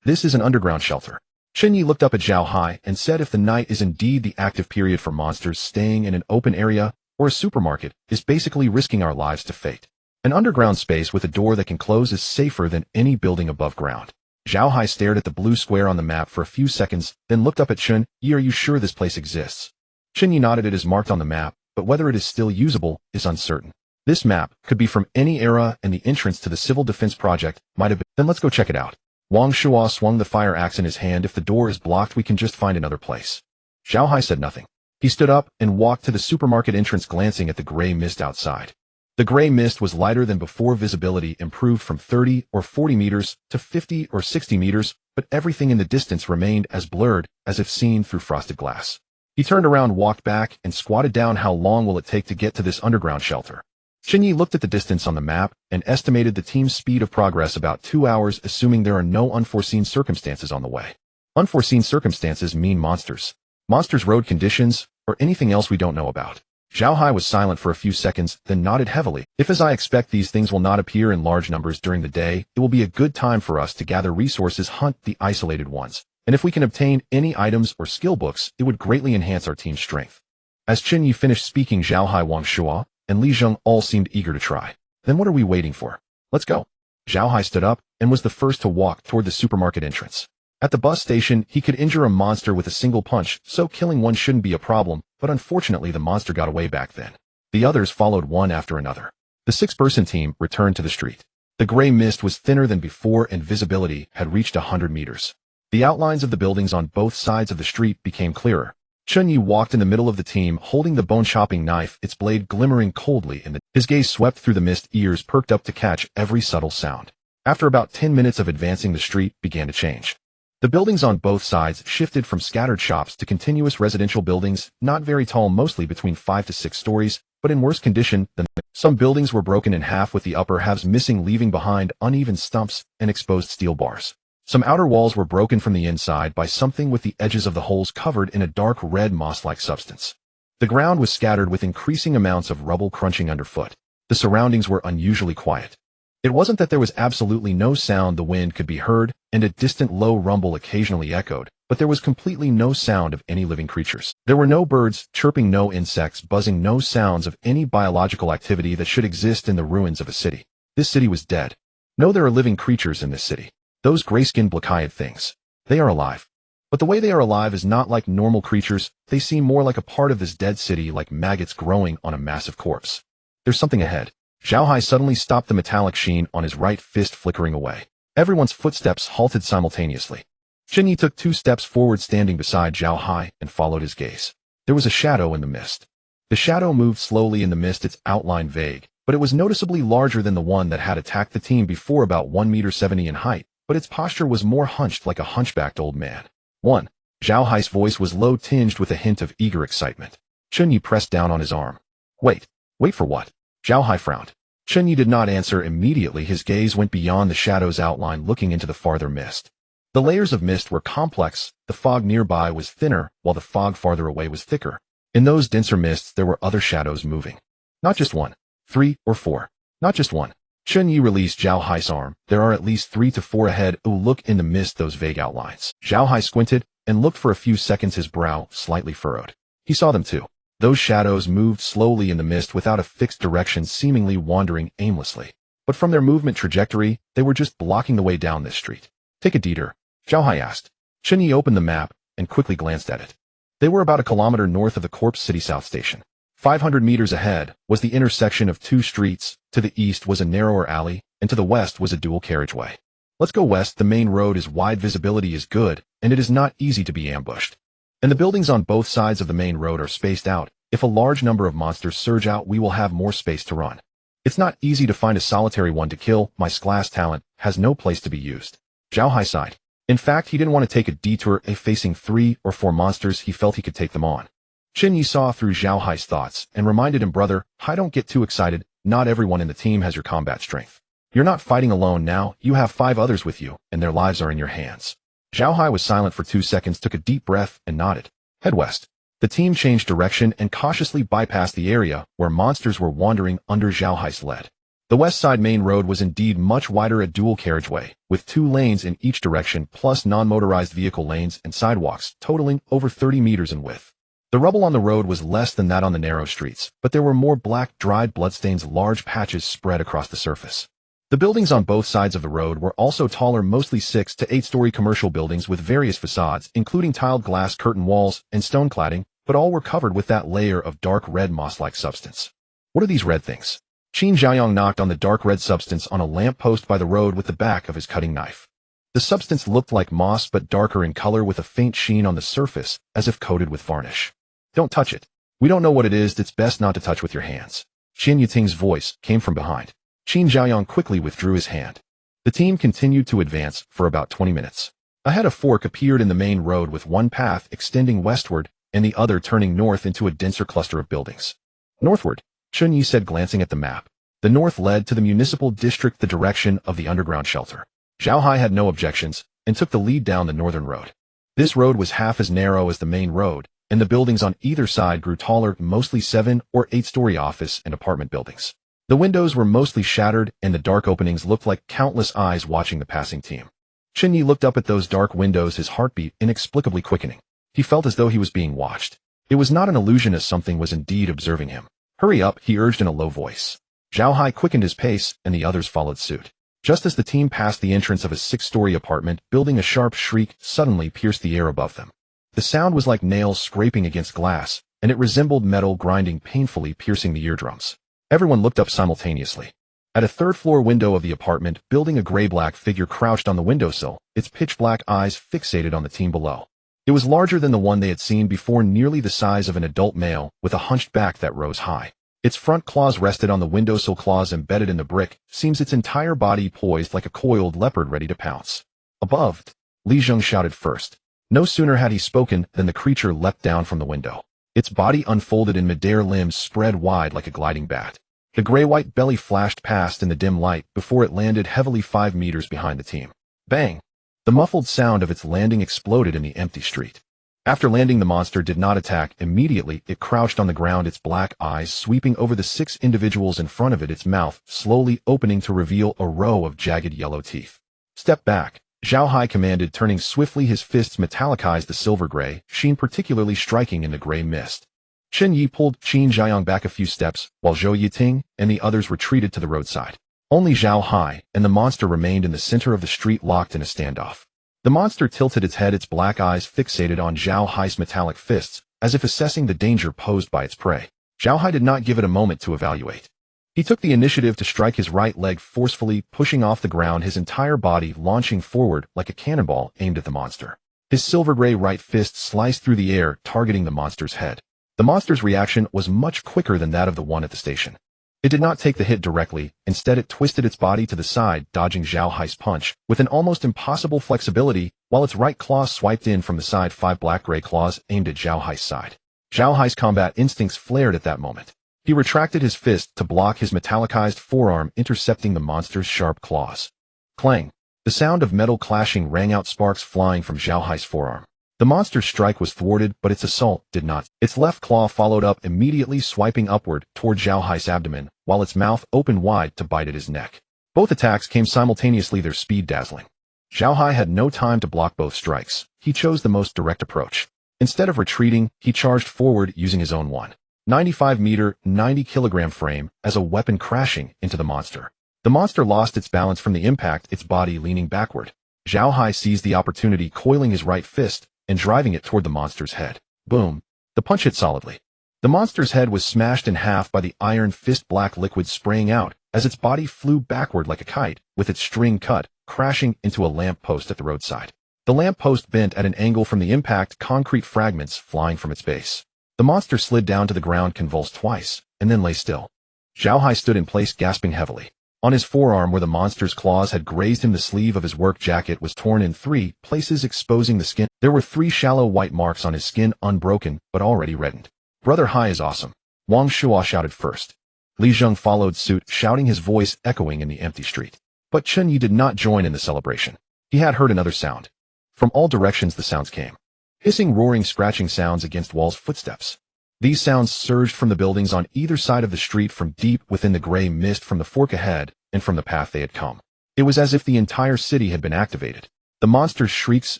This is an underground shelter. Chen Ye looked up at Zhao Hai and said, if the night is indeed the active period for monsters, staying in an open area or a supermarket is basically risking our lives to fate. An underground space with a door that can close is safer than any building above ground. Zhao Hai stared at the blue square on the map for a few seconds, then looked up at Chen Ye. Are you sure this place exists? Chen Ye nodded. It is marked on the map, but whether it is still usable is uncertain. This map could be from any era, and the entrance to the Civil Defense Project might have been. Then let's go check it out. Wang Shuo swung the fire axe in his hand. If the door is blocked, we can just find another place. Zhao Hai said nothing. He stood up and walked to the supermarket entrance, glancing at the gray mist outside. The gray mist was lighter than before. Visibility improved from 30 or 40 meters to 50 or 60 meters, but everything in the distance remained as blurred as if seen through frosted glass. He turned around, walked back, and squatted down. How long will it take to get to this underground shelter? Chen Ye looked at the distance on the map and estimated the team's speed of progress about 2 hours, assuming there are no unforeseen circumstances on the way. Unforeseen circumstances mean monsters. Monsters, road conditions, or anything else we don't know about. Zhao Hai was silent for a few seconds, then nodded heavily. If, as I expect, these things will not appear in large numbers during the day, it will be a good time for us to gather resources, hunt the isolated ones. And if we can obtain any items or skill books, it would greatly enhance our team's strength. As Chen Ye finished speaking, Zhao Hai, Wang Shuo, and Li Zheng all seemed eager to try. Then what are we waiting for? Let's go. Zhao Hai stood up and was the first to walk toward the supermarket entrance. At the bus station, he could injure a monster with a single punch, so killing one shouldn't be a problem, but unfortunately the monster got away back then. The others followed one after another. The 6-person team returned to the street. The gray mist was thinner than before and visibility had reached 100 meters. The outlines of the buildings on both sides of the street became clearer. Chen Ye walked in the middle of the team, holding the bone-chopping knife, its blade glimmering coldly in the... His gaze swept through the mist, ears perked up to catch every subtle sound. After about 10 minutes of advancing, the street began to change. The buildings on both sides shifted from scattered shops to continuous residential buildings, not very tall, mostly between 5 to 6 stories, but in worse condition than some buildings were broken in half with the upper halves missing, leaving behind uneven stumps and exposed steel bars. Some outer walls were broken from the inside by something with the edges of the holes covered in a dark red moss-like substance. The ground was scattered with increasing amounts of rubble crunching underfoot. The surroundings were unusually quiet. It wasn't that there was absolutely no sound. The wind could be heard, and a distant low rumble occasionally echoed, but there was completely no sound of any living creatures. There were no birds chirping, no insects buzzing, no sounds of any biological activity that should exist in the ruins of a city. This city was dead. No, there are living creatures in this city. Those gray-skinned, black-eyed things. They are alive. But the way they are alive is not like normal creatures. They seem more like a part of this dead city, like maggots growing on a massive corpse. There's something ahead. Zhao Hai suddenly stopped, the metallic sheen on his right fist flickering away. Everyone's footsteps halted simultaneously. Chen Ye took 2 steps forward, standing beside Zhao Hai, and followed his gaze. There was a shadow in the mist. The shadow moved slowly in the mist, its outline vague, but it was noticeably larger than the one that had attacked the team before, about 1.70 meters in height, but its posture was more hunched, like a hunchbacked old man. One. Zhao Hai's voice was low, tinged with a hint of eager excitement. Chen Ye pressed down on his arm. Wait for what? Zhao Hai frowned. Chen Ye did not answer immediately. His gaze went beyond the shadow's outline, looking into the farther mist. The layers of mist were complex. The fog nearby was thinner, while the fog farther away was thicker. In those denser mists, there were other shadows moving. Not just 1, 3, or 4. Not just 1. Chen Ye released Zhao Hai's arm. There are at least 3 to 4 ahead. Oh, look in the mist, those vague outlines. Zhao Hai squinted and looked for a few seconds, his brow slightly furrowed. He saw them too. Those shadows moved slowly in the mist without a fixed direction, seemingly wandering aimlessly. But from their movement trajectory, they were just blocking the way down this street. Take a detour, Zhao Hai asked. Chen Ye opened the map and quickly glanced at it. They were about a kilometer north of the Corpse City South Station. 500 meters ahead was the intersection of 2 streets. To the east was a narrower alley, and to the west was a dual carriageway. Let's go west. The main road is wide, visibility is good, and it is not easy to be ambushed. And the buildings on both sides of the main road are spaced out. If a large number of monsters surge out, we will have more space to run. It's not easy to find a solitary one to kill. My class talent has no place to be used. Zhao Hai sighed. In fact, he didn't want to take a detour. Facing 3 or 4 monsters, he felt he could take them on. Chen Ye saw through Zhao Hai's thoughts and reminded him, brother, Hai, don't get too excited. Not everyone in the team has your combat strength. You're not fighting alone now. You have 5 others with you, and their lives are in your hands. Zhao Hai was silent for 2 seconds, took a deep breath, and nodded. Head west. The team changed direction and cautiously bypassed the area where monsters were wandering under Zhao Hai's lead. The west side main road was indeed much wider, a dual carriageway, with 2 lanes in each direction, plus non-motorized vehicle lanes and sidewalks, totaling over 30 meters in width. The rubble on the road was less than that on the narrow streets, but there were more black, dried bloodstains, large patches spread across the surface. The buildings on both sides of the road were also taller, mostly 6 to 8-story commercial buildings with various facades, including tiled glass curtain walls and stone cladding, but all were covered with that layer of dark red moss-like substance. What are these red things? Qin Zhaoyang knocked on the dark red substance on a lamp post by the road with the back of his cutting knife. The substance looked like moss but darker in color, with a faint sheen on the surface, as if coated with varnish. Don't touch it. We don't know what it is. It's best not to touch with your hands. Qian Yiting's voice came from behind. Qin Zhaoyang quickly withdrew his hand. The team continued to advance for about 20 minutes. Ahead, a fork appeared in the main road, with one path extending westward and the other turning north into a denser cluster of buildings. Northward, Chen Ye said, glancing at the map. The north led to the municipal district, the direction of the underground shelter. Zhao Hai had no objections and took the lead down the northern road. This road was half as narrow as the main road, and the buildings on either side grew taller, mostly 7- or 8-story office and apartment buildings. The windows were mostly shattered, and the dark openings looked like countless eyes watching the passing team. Chen Ye looked up at those dark windows, his heartbeat inexplicably quickening. He felt as though he was being watched. It was not an illusion, as something was indeed observing him. "Hurry up," he urged in a low voice. Zhao Hai quickened his pace, and the others followed suit. Just as the team passed the entrance of a 6-story apartment building, a sharp shriek suddenly pierced the air above them. The sound was like nails scraping against glass, and it resembled metal grinding painfully, piercing the eardrums. Everyone looked up simultaneously. At a third-floor window of the apartment building, a gray-black figure crouched on the windowsill, its pitch-black eyes fixated on the team below. It was larger than the one they had seen before, nearly the size of an adult male, with a hunched back that rose high. Its front claws rested on the windowsill, claws embedded in the brick, seems its entire body poised like a coiled leopard ready to pounce. "Above!" Li Zheng shouted first. No sooner had he spoken than the creature leapt down from the window. Its body unfolded in midair, limbs spread wide like a gliding bat. The gray-white belly flashed past in the dim light before it landed heavily 5 meters behind the team. Bang! The muffled sound of its landing exploded in the empty street. After landing, the monster did not attack immediately. It crouched on the ground, its black eyes sweeping over the 6 individuals in front of it, its mouth slowly opening to reveal a row of jagged yellow teeth. "Step back," Zhao Hai commanded, turning swiftly. His fists metallicized the silver-gray sheen, particularly striking in the gray mist. Chen Ye pulled Qin Jiayang back a few steps, while Zhou Yiting and the others retreated to the roadside. Only Zhao Hai and the monster remained in the center of the street, locked in a standoff. The monster tilted its head, its black eyes fixated on Zhao Hai's metallic fists, as if assessing the danger posed by its prey. Zhao Hai did not give it a moment to evaluate. He took the initiative to strike his right leg forcefully, pushing off the ground, his entire body launching forward like a cannonball aimed at the monster. His silver-gray right fist sliced through the air, targeting the monster's head. The monster's reaction was much quicker than that of the one at the station. It did not take the hit directly. Instead, it twisted its body to the side, dodging Zhao Hai's punch with an almost impossible flexibility, while its right claw swiped in from the side. 5 black-gray claws aimed at Zhao Hai's side. Zhao Hai's combat instincts flared at that moment. He retracted his fist to block his metallicized forearm, intercepting the monster's sharp claws. Clang! The sound of metal clashing rang out, sparks flying from Zhao Hai's forearm. The monster's strike was thwarted, but its assault did not. Its left claw followed up immediately, swiping upward toward Zhao Hai's abdomen, while its mouth opened wide to bite at his neck. Both attacks came simultaneously, their speed dazzling. Zhao Hai had no time to block both strikes. He chose the most direct approach. Instead of retreating, he charged forward using his own 195-meter, 90-kilogram frame as a weapon, crashing into the monster. The monster lost its balance from the impact, its body leaning backward. Zhao Hai seized the opportunity, coiling his right fist and driving it toward the monster's head. Boom! The punch hit solidly. The monster's head was smashed in half by the iron fist, black liquid spraying out as its body flew backward like a kite, with its string cut, crashing into a lamp post at the roadside. The lamp post bent at an angle from the impact, concrete fragments flying from its base. The monster slid down to the ground, convulsed twice, and then lay still. Zhao Hai stood in place, gasping heavily. On his forearm, where the monster's claws had grazed him, the sleeve of his work jacket was torn in 3 places, exposing the skin. There were 3 shallow white marks on his skin, unbroken, but already reddened. "Brother Hai is awesome," Wang Shuo shouted first. Li Zheng followed suit, shouting, his voice echoing in the empty street. But Chen Ye did not join in the celebration. He had heard another sound. From all directions the sounds came. Hissing, roaring, scratching sounds against walls, footsteps. These sounds surged from the buildings on either side of the street, from deep within the gray mist, from the fork ahead, and from the path they had come. It was as if the entire city had been activated. The monster's shrieks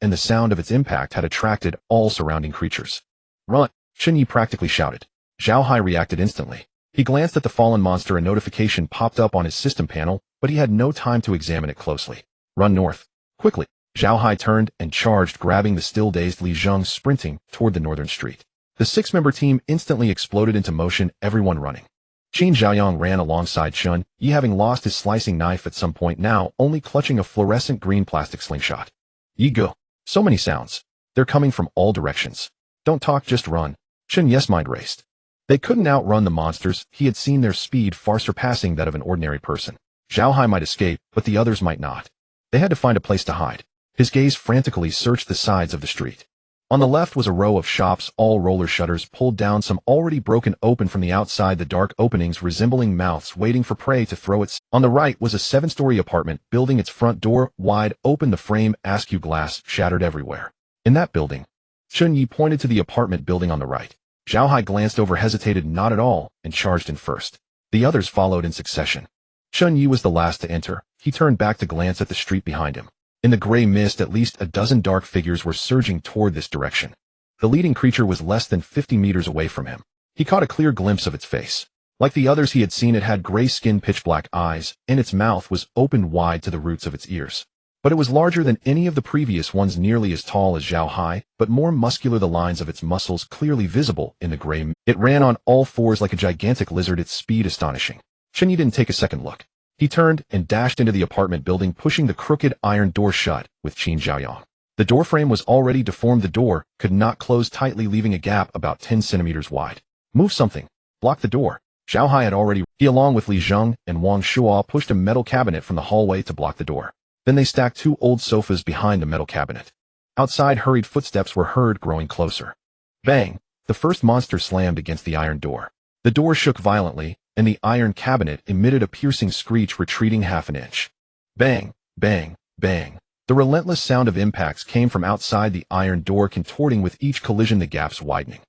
and the sound of its impact had attracted all surrounding creatures. "Run!" Chen Ye practically shouted. Zhao Hai reacted instantly. He glanced at the fallen monster. A notification popped up on his system panel, but he had no time to examine it closely. "Run north. Quickly!" Zhao Hai turned and charged, grabbing the still-dazed Li Zheng, sprinting toward the northern street. The 6-member team instantly exploded into motion, everyone running. Qin Jiayang ran alongside Chen Ye, having lost his slicing knife at some point, now only clutching a fluorescent green plastic slingshot. "Ye go." So many sounds. They're coming from all directions. "Don't talk, just run." Chen Ye's mind raced. They couldn't outrun the monsters. He had seen their speed far surpassing that of an ordinary person. Zhao Hai might escape, but the others might not. They had to find a place to hide. His gaze frantically searched the sides of the street. On the left was a row of shops, all roller shutters pulled down, some already broken open from the outside, the dark openings resembling mouths waiting for prey to throw its. On the right was a 7-story apartment building, its front door wide open, the frame askew, glass shattered everywhere. In that building, Chen Ye pointed to the apartment building on the right. Zhao Hai glanced over, hesitated not at all, and charged in first. The others followed in succession. Chen Ye was the last to enter. He turned back to glance at the street behind him. In the gray mist, at least a dozen dark figures were surging toward this direction. The leading creature was less than 50 meters away from him. He caught a clear glimpse of its face. Like the others he had seen, it had gray skin, pitch-black eyes, and its mouth was opened wide to the roots of its ears. But it was larger than any of the previous ones, nearly as tall as Zhao Hai, but more muscular, the lines of its muscles clearly visible in the gray. It ran on all fours like a gigantic lizard, its speed astonishing. Chen Ye didn't take a second look. He turned and dashed into the apartment building, pushing the crooked iron door shut with Qin Zhaoyang. The doorframe was already deformed. The door could not close tightly, leaving a gap about 10 centimeters wide. Move something. Block the door. Zhao Hai had already. He, along with Li Zheng and Wang Shuo, pushed a metal cabinet from the hallway to block the door. Then they stacked 2 old sofas behind the metal cabinet. Outside, hurried footsteps were heard growing closer. Bang! The first monster slammed against the iron door. The door shook violently, and the iron cabinet emitted a piercing screech, retreating half an inch. Bang! Bang! Bang! The relentless sound of impacts came from outside the iron door, contorting with each collision, the gaps widening.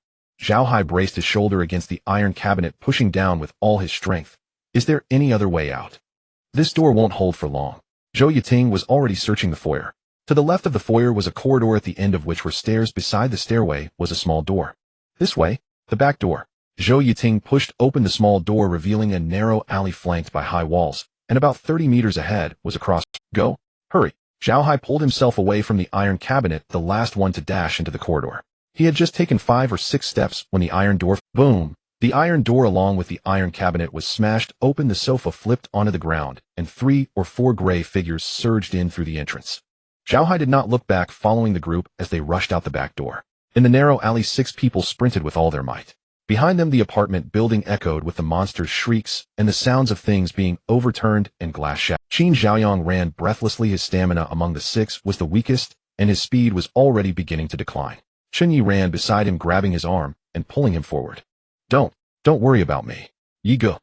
Zhao Hai braced his shoulder against the iron cabinet, pushing down with all his strength. Is there any other way out? This door won't hold for long. Zhou Yiting was already searching the foyer. To the left of the foyer was a corridor, at the end of which were stairs. Beside the stairway was a small door. This way, the back door. Zhou Yiting pushed open the small door, revealing a narrow alley flanked by high walls, and about 30 meters ahead was a cross. Go! Hurry! Zhao Hai pulled himself away from the iron cabinet, the last one to dash into the corridor. He had just taken 5 or 6 steps when the iron door. Boom! The iron door along with the iron cabinet was smashed open, the sofa flipped onto the ground, and 3 or 4 gray figures surged in through the entrance. Zhao Hai did not look back, following the group as they rushed out the back door. In the narrow alley, 6 people sprinted with all their might. Behind them, the apartment building echoed with the monster's shrieks and the sounds of things being overturned and glass shattered. Qin Zhaoyang ran breathlessly. His stamina among the 6 was the weakest, and his speed was already beginning to decline. Chen Ye ran beside him, grabbing his arm and pulling him forward. Don't worry about me. You go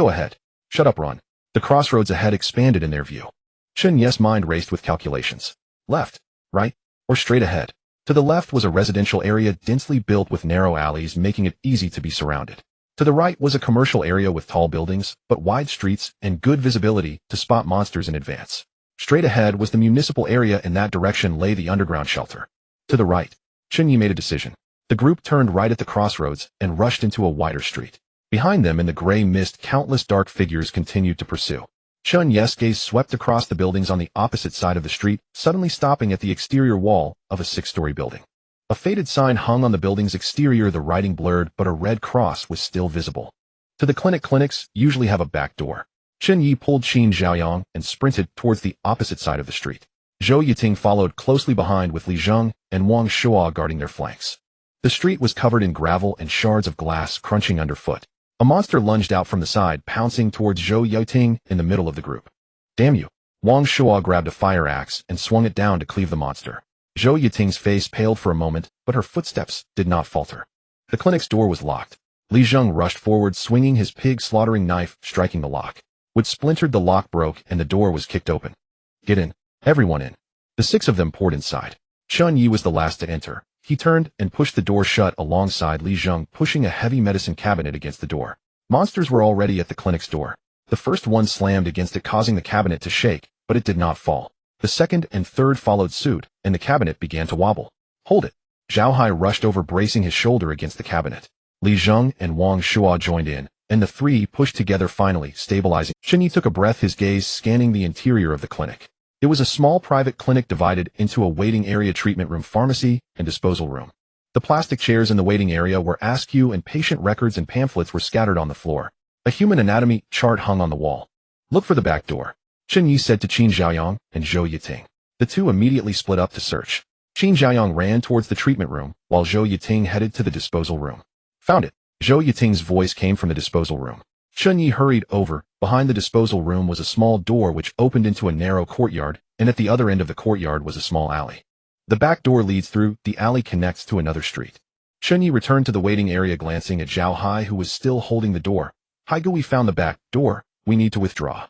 ahead. Shut up, run. The crossroads ahead expanded in their view. Chen Ye's mind raced with calculations. Left, right, or straight ahead. To the left was a residential area densely built with narrow alleys, making it easy to be surrounded. To the right was a commercial area with tall buildings, but wide streets and good visibility to spot monsters in advance. Straight ahead was the municipal area. In that direction lay the underground shelter. To the right, Chen Ye made a decision. The group turned right at the crossroads and rushed into a wider street. Behind them, in the gray mist, countless dark figures continued to pursue. Chen Ye's gaze swept across the buildings on the opposite side of the street, suddenly stopping at the exterior wall of a 6-story building. A faded sign hung on the building's exterior, the writing blurred, but a red cross was still visible. To the clinics usually have a back door. Chen Ye pulled Qin Zhaoyang and sprinted towards the opposite side of the street. Zhou Yiting followed closely behind, with Li Zheng and Wang Shuo guarding their flanks. The street was covered in gravel and shards of glass crunching underfoot. A monster lunged out from the side, pouncing towards Zhou Yiting in the middle of the group. Damn you! Wang Shuo grabbed a fire axe and swung it down to cleave the monster. Zhou Yiting's face paled for a moment, but her footsteps did not falter. The clinic's door was locked. Li Zheng rushed forward, swinging his pig-slaughtering knife, striking the lock. Wood splintered, the lock broke, and the door was kicked open. Get in. Everyone in. The 6 of them poured inside. Chen Ye was the last to enter. He turned and pushed the door shut alongside Li Zheng, pushing a heavy medicine cabinet against the door. Monsters were already at the clinic's door. The first one slammed against it, causing the cabinet to shake, but it did not fall. The second and third followed suit, and the cabinet began to wobble. Hold it! Zhao Hai rushed over, bracing his shoulder against the cabinet. Li Zheng and Wang Shuo joined in, and the 3 pushed together, finally stabilizing. Chen Ye took a breath, his gaze scanning the interior of the clinic. It was a small private clinic divided into a waiting area, treatment room, pharmacy, and disposal room. The plastic chairs in the waiting area were askew, and patient records and pamphlets were scattered on the floor. A human anatomy chart hung on the wall. Look for the back door, Chen Ye said to Qin Zhaoyang and Zhou Yiting. The 2 immediately split up to search. Qin Zhaoyang ran towards the treatment room, while Zhou Yiting headed to the disposal room. Found it! Zhou Yiting's voice came from the disposal room. Chen Ye hurried over. Behind the disposal room was a small door which opened into a narrow courtyard, and at the other end of the courtyard was a small alley. The back door leads through, the alley connects to another street. Chen Ye returned to the waiting area glancing at Zhao Hai who was still holding the door. Haigu, we found the back door, we need to withdraw.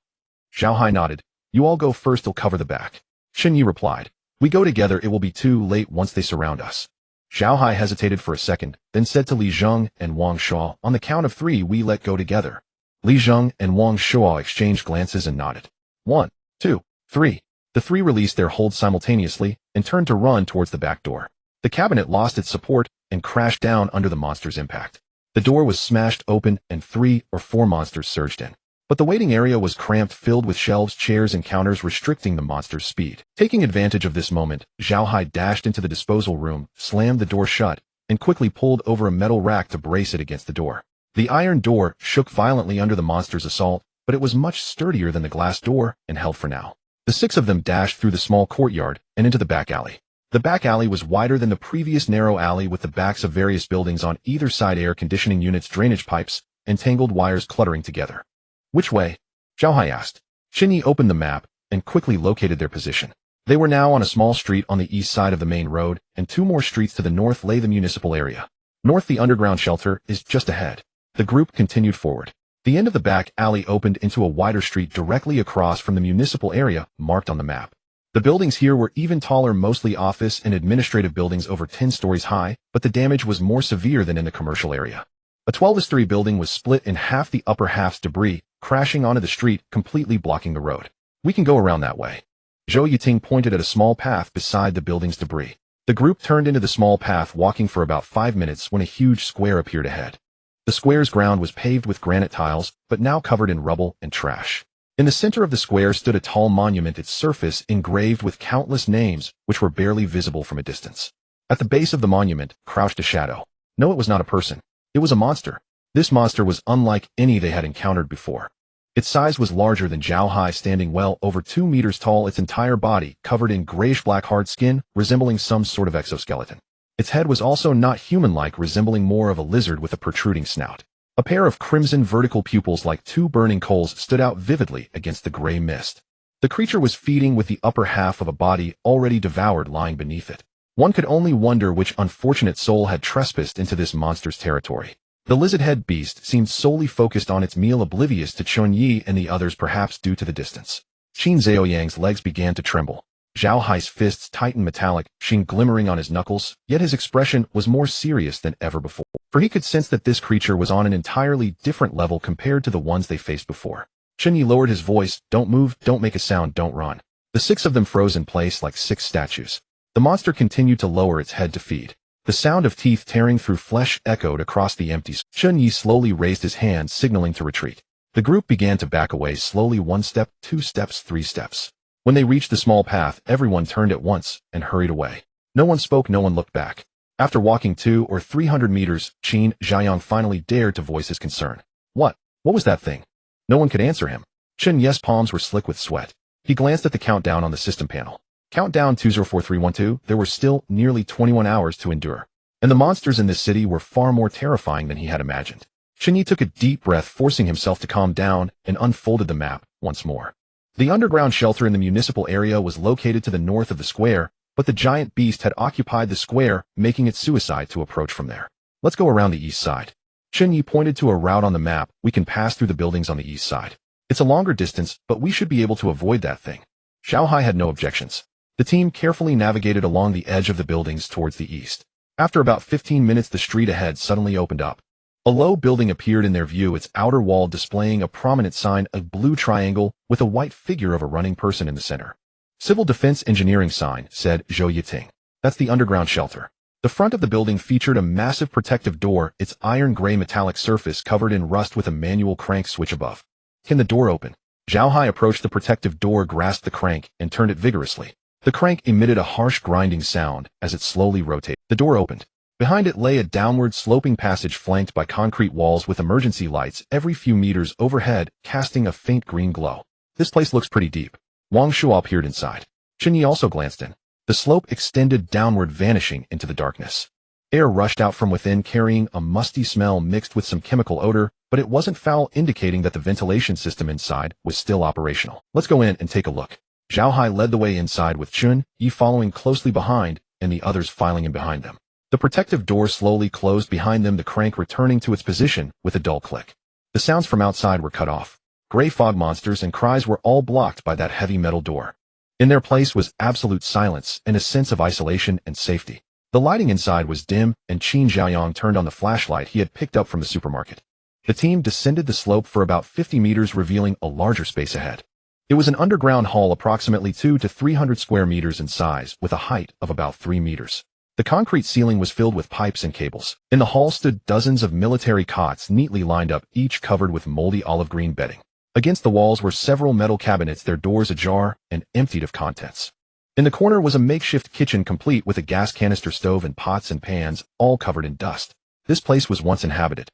Zhao Hai nodded. You all go first, I'll cover the back. Chen Ye replied. We go together, it will be too late once they surround us. Zhao Hai hesitated for a second, then said to Li Zheng and Wang Shuo, on the count of 3 we let go together. Li Zheng and Wang Shuo exchanged glances and nodded. 1, 2, 3. The 3 released their hold simultaneously and turned to run towards the back door. The cabinet lost its support and crashed down under the monster's impact. The door was smashed open and 3 or 4 monsters surged in. But the waiting area was cramped, filled with shelves, chairs, and counters restricting the monster's speed. Taking advantage of this moment, Zhao Hai dashed into the disposal room, slammed the door shut, and quickly pulled over a metal rack to brace it against the door. The iron door shook violently under the monster's assault, but it was much sturdier than the glass door and held for now. The 6 of them dashed through the small courtyard and into the back alley. The back alley was wider than the previous narrow alley with the backs of various buildings on either side, air conditioning units, drainage pipes, and tangled wires cluttering together. Which way? Zhao Hai asked. Chen Ye opened the map and quickly located their position. They were now on a small street on the east side of the main road, and 2 more streets to the north lay the municipal area. North, the underground shelter is just ahead. The group continued forward. The end of the back alley opened into a wider street directly across from the municipal area marked on the map. The buildings here were even taller, mostly office and administrative buildings over 10 stories high, but the damage was more severe than in the commercial area. A 12-story building was split in half, the upper half's debris crashing onto the street, completely blocking the road. We can go around that way. Zhou Yiting pointed at a small path beside the building's debris. The group turned into the small path, walking for about 5 minutes when a huge square appeared ahead. The square's ground was paved with granite tiles, but now covered in rubble and trash. In the center of the square stood a tall monument, its surface engraved with countless names, which were barely visible from a distance. At the base of the monument crouched a shadow. No, it was not a person. It was a monster. This monster was unlike any they had encountered before. Its size was larger than Zhao Hai, standing well over 2 meters tall, its entire body covered in grayish-black hard skin, resembling some sort of exoskeleton. Its head was also not human-like, resembling more of a lizard with a protruding snout. A pair of crimson vertical pupils like 2 burning coals stood out vividly against the gray mist. The creature was feeding with the upper half of a body already devoured lying beneath it. One could only wonder which unfortunate soul had trespassed into this monster's territory. The lizard-head beast seemed solely focused on its meal, oblivious to Chen Ye and the others, perhaps due to the distance. Qin Zhaoyang's legs began to tremble. Zhao Hai's fists tightened, metallic sheen glimmering on his knuckles, yet his expression was more serious than ever before, for he could sense that this creature was on an entirely different level compared to the ones they faced before. Chen Ye lowered his voice. Don't move, don't make a sound, don't run. The 6 of them froze in place like 6 statues. The monster continued to lower its head to feed. The sound of teeth tearing through flesh echoed across the empty space. Chen Ye slowly raised his hand, signaling to retreat. The group began to back away slowly, 1 step, 2 steps, 3 steps. When they reached the small path, everyone turned at once and hurried away. No one spoke, no one looked back. After walking 200 or 300 meters, Qin Zhaoyang finally dared to voice his concern. What was that thing? No one could answer him. Chen Ye's palms were slick with sweat. He glanced at the countdown on the system panel. Countdown 204312, there were still nearly 21 hours to endure. And the monsters in this city were far more terrifying than he had imagined. Chen Ye took a deep breath, forcing himself to calm down, and unfolded the map once more. The underground shelter in the municipal area was located to the north of the square, but the giant beast had occupied the square, making it suicide to approach from there. Let's go around the east side. Chen Ye pointed to a route on the map. We can pass through the buildings on the east side. It's a longer distance, but we should be able to avoid that thing. Zhao Hai had no objections. The team carefully navigated along the edge of the buildings towards the east. After about 15 minutes, the street ahead suddenly opened up. A low building appeared in their view, its outer wall displaying a prominent sign, a blue triangle with a white figure of a running person in the center. Civil Defense Engineering sign, said Zhou Yiting. That's the underground shelter. The front of the building featured a massive protective door, its iron-gray metallic surface covered in rust with a manual crank switch above. Can the door open? Zhao Hai approached the protective door, grasped the crank, and turned it vigorously. The crank emitted a harsh grinding sound as it slowly rotated. The door opened. Behind it lay a downward sloping passage flanked by concrete walls with emergency lights every few meters overhead, casting a faint green glow. This place looks pretty deep. Wang Shuo peered inside. Chen Ye also glanced in. The slope extended downward, vanishing into the darkness. Air rushed out from within, carrying a musty smell mixed with some chemical odor, but it wasn't foul, indicating that the ventilation system inside was still operational. Let's go in and take a look. Zhao Hai led the way inside with Chen Ye following closely behind and the others filing in behind them. The protective door slowly closed behind them, the crank returning to its position with a dull click. The sounds from outside were cut off. Gray fog monsters and cries were all blocked by that heavy metal door. In their place was absolute silence and a sense of isolation and safety. The lighting inside was dim, and Qin Xiaoyang turned on the flashlight he had picked up from the supermarket. The team descended the slope for about 50 meters, revealing a larger space ahead. It was an underground hall approximately 200 to 300 square meters in size, with a height of about 3 meters. The concrete ceiling was filled with pipes and cables. In the hall stood dozens of military cots neatly lined up, each covered with moldy olive green bedding. Against the walls were several metal cabinets, their doors ajar and emptied of contents. In the corner was a makeshift kitchen complete with a gas canister stove and pots and pans, all covered in dust. This place was once inhabited.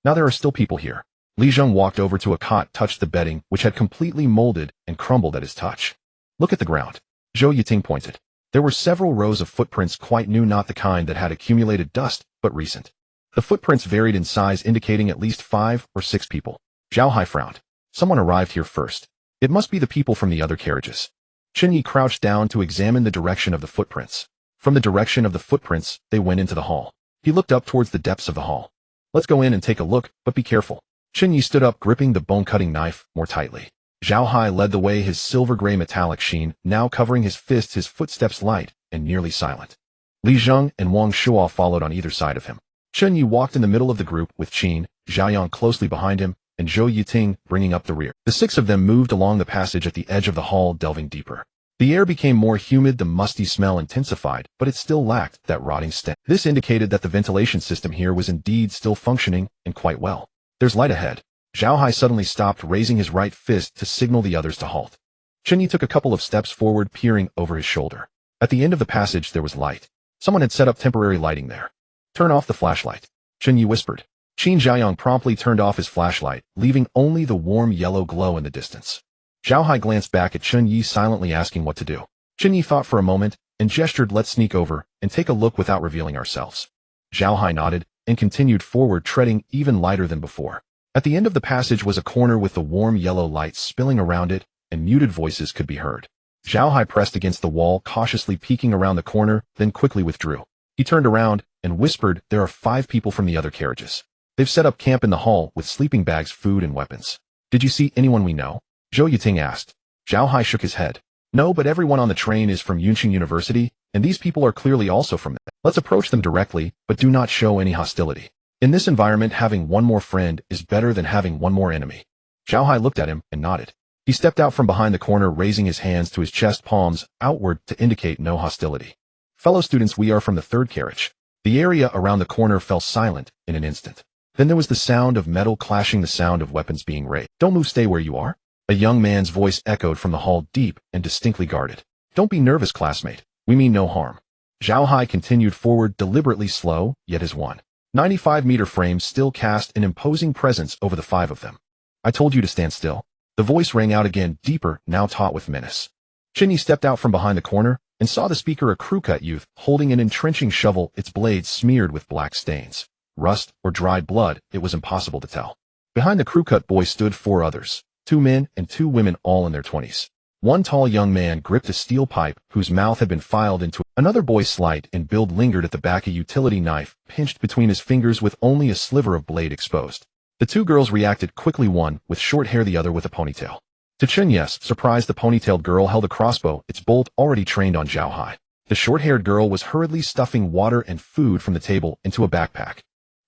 Now there are still people here. Li Zheng walked over to a cot, touched the bedding, which had completely molded and crumbled at his touch. Look at the ground. Zhou Yiting pointed. There were several rows of footprints, quite new, not the kind that had accumulated dust, but recent. The footprints varied in size, indicating at least 5 or 6 people. Zhao Hai frowned. Someone arrived here first. It must be the people from the other carriages. Chen Ye crouched down to examine the direction of the footprints. From the direction of the footprints, they went into the hall. He looked up towards the depths of the hall. Let's go in and take a look, but be careful. Chen Ye stood up, gripping the bone-cutting knife more tightly. Zhao Hai led the way, his silver-gray metallic sheen now covering his fists, his footsteps light and nearly silent. Li Zheng and Wang Shuo followed on either side of him. Chen Ye walked in the middle of the group with Qin Xiaoyang closely behind him and Zhou Yiting bringing up the rear. The 6 of them moved along the passage at the edge of the hall, delving deeper. The air became more humid, the musty smell intensified, but it still lacked that rotting stench. This indicated that the ventilation system here was indeed still functioning and quite well. There's light ahead. Zhao Hai suddenly stopped, raising his right fist to signal the others to halt. Chen Ye took a couple of steps forward, peering over his shoulder. At the end of the passage there was light. Someone had set up temporary lighting there. Turn off the flashlight, Chen Ye whispered. Qin Xiaoyang promptly turned off his flashlight, leaving only the warm yellow glow in the distance. Zhao Hai glanced back at Chen Ye, silently asking what to do. Chen Ye thought for a moment and gestured, let's sneak over and take a look without revealing ourselves. Zhao Hai nodded and continued forward, treading even lighter than before. At the end of the passage was a corner with the warm yellow light spilling around it, and muted voices could be heard. Zhao Hai pressed against the wall, cautiously peeking around the corner, then quickly withdrew. He turned around and whispered, there are 5 people from the other carriages. They've set up camp in the hall with sleeping bags, food, and weapons. Did you see anyone we know? Zhou Yiting asked. Zhao Hai shook his head. No, but everyone on the train is from Yunqing University, and these people are clearly also from there. Let's approach them directly, but do not show any hostility. In this environment, having one more friend is better than having one more enemy. Zhao Hai looked at him and nodded. He stepped out from behind the corner, raising his hands to his chest, palms outward to indicate no hostility. Fellow students, we are from the 3rd carriage. The area around the corner fell silent in an instant. Then there was the sound of metal clashing, the sound of weapons being raised. Don't move, stay where you are. A young man's voice echoed from the hall, deep and distinctly guarded. Don't be nervous, classmate. We mean no harm. Zhao Hai continued forward, deliberately slow, yet his 195-meter frame still cast an imposing presence over the 5 of them. I told you to stand still. The voice rang out again, deeper, now taut with menace. Chen Ye stepped out from behind the corner and saw the speaker, a crew-cut youth, holding an entrenching shovel, its blades smeared with black stains. Rust or dried blood, it was impossible to tell. Behind the crew-cut boy stood 4 others, 2 men and 2 women, all in their 20s. One tall young man gripped a steel pipe whose mouth had been filed into it. Another boy, slight in build, lingered at the back, a utility knife pinched between his fingers with only a sliver of blade exposed. The 2 girls reacted quickly, one with short hair, the other with a ponytail. To Chen Ye's surprise, the ponytailed girl held a crossbow, its bolt already trained on Zhao Hai. The short-haired girl was hurriedly stuffing water and food from the table into a backpack.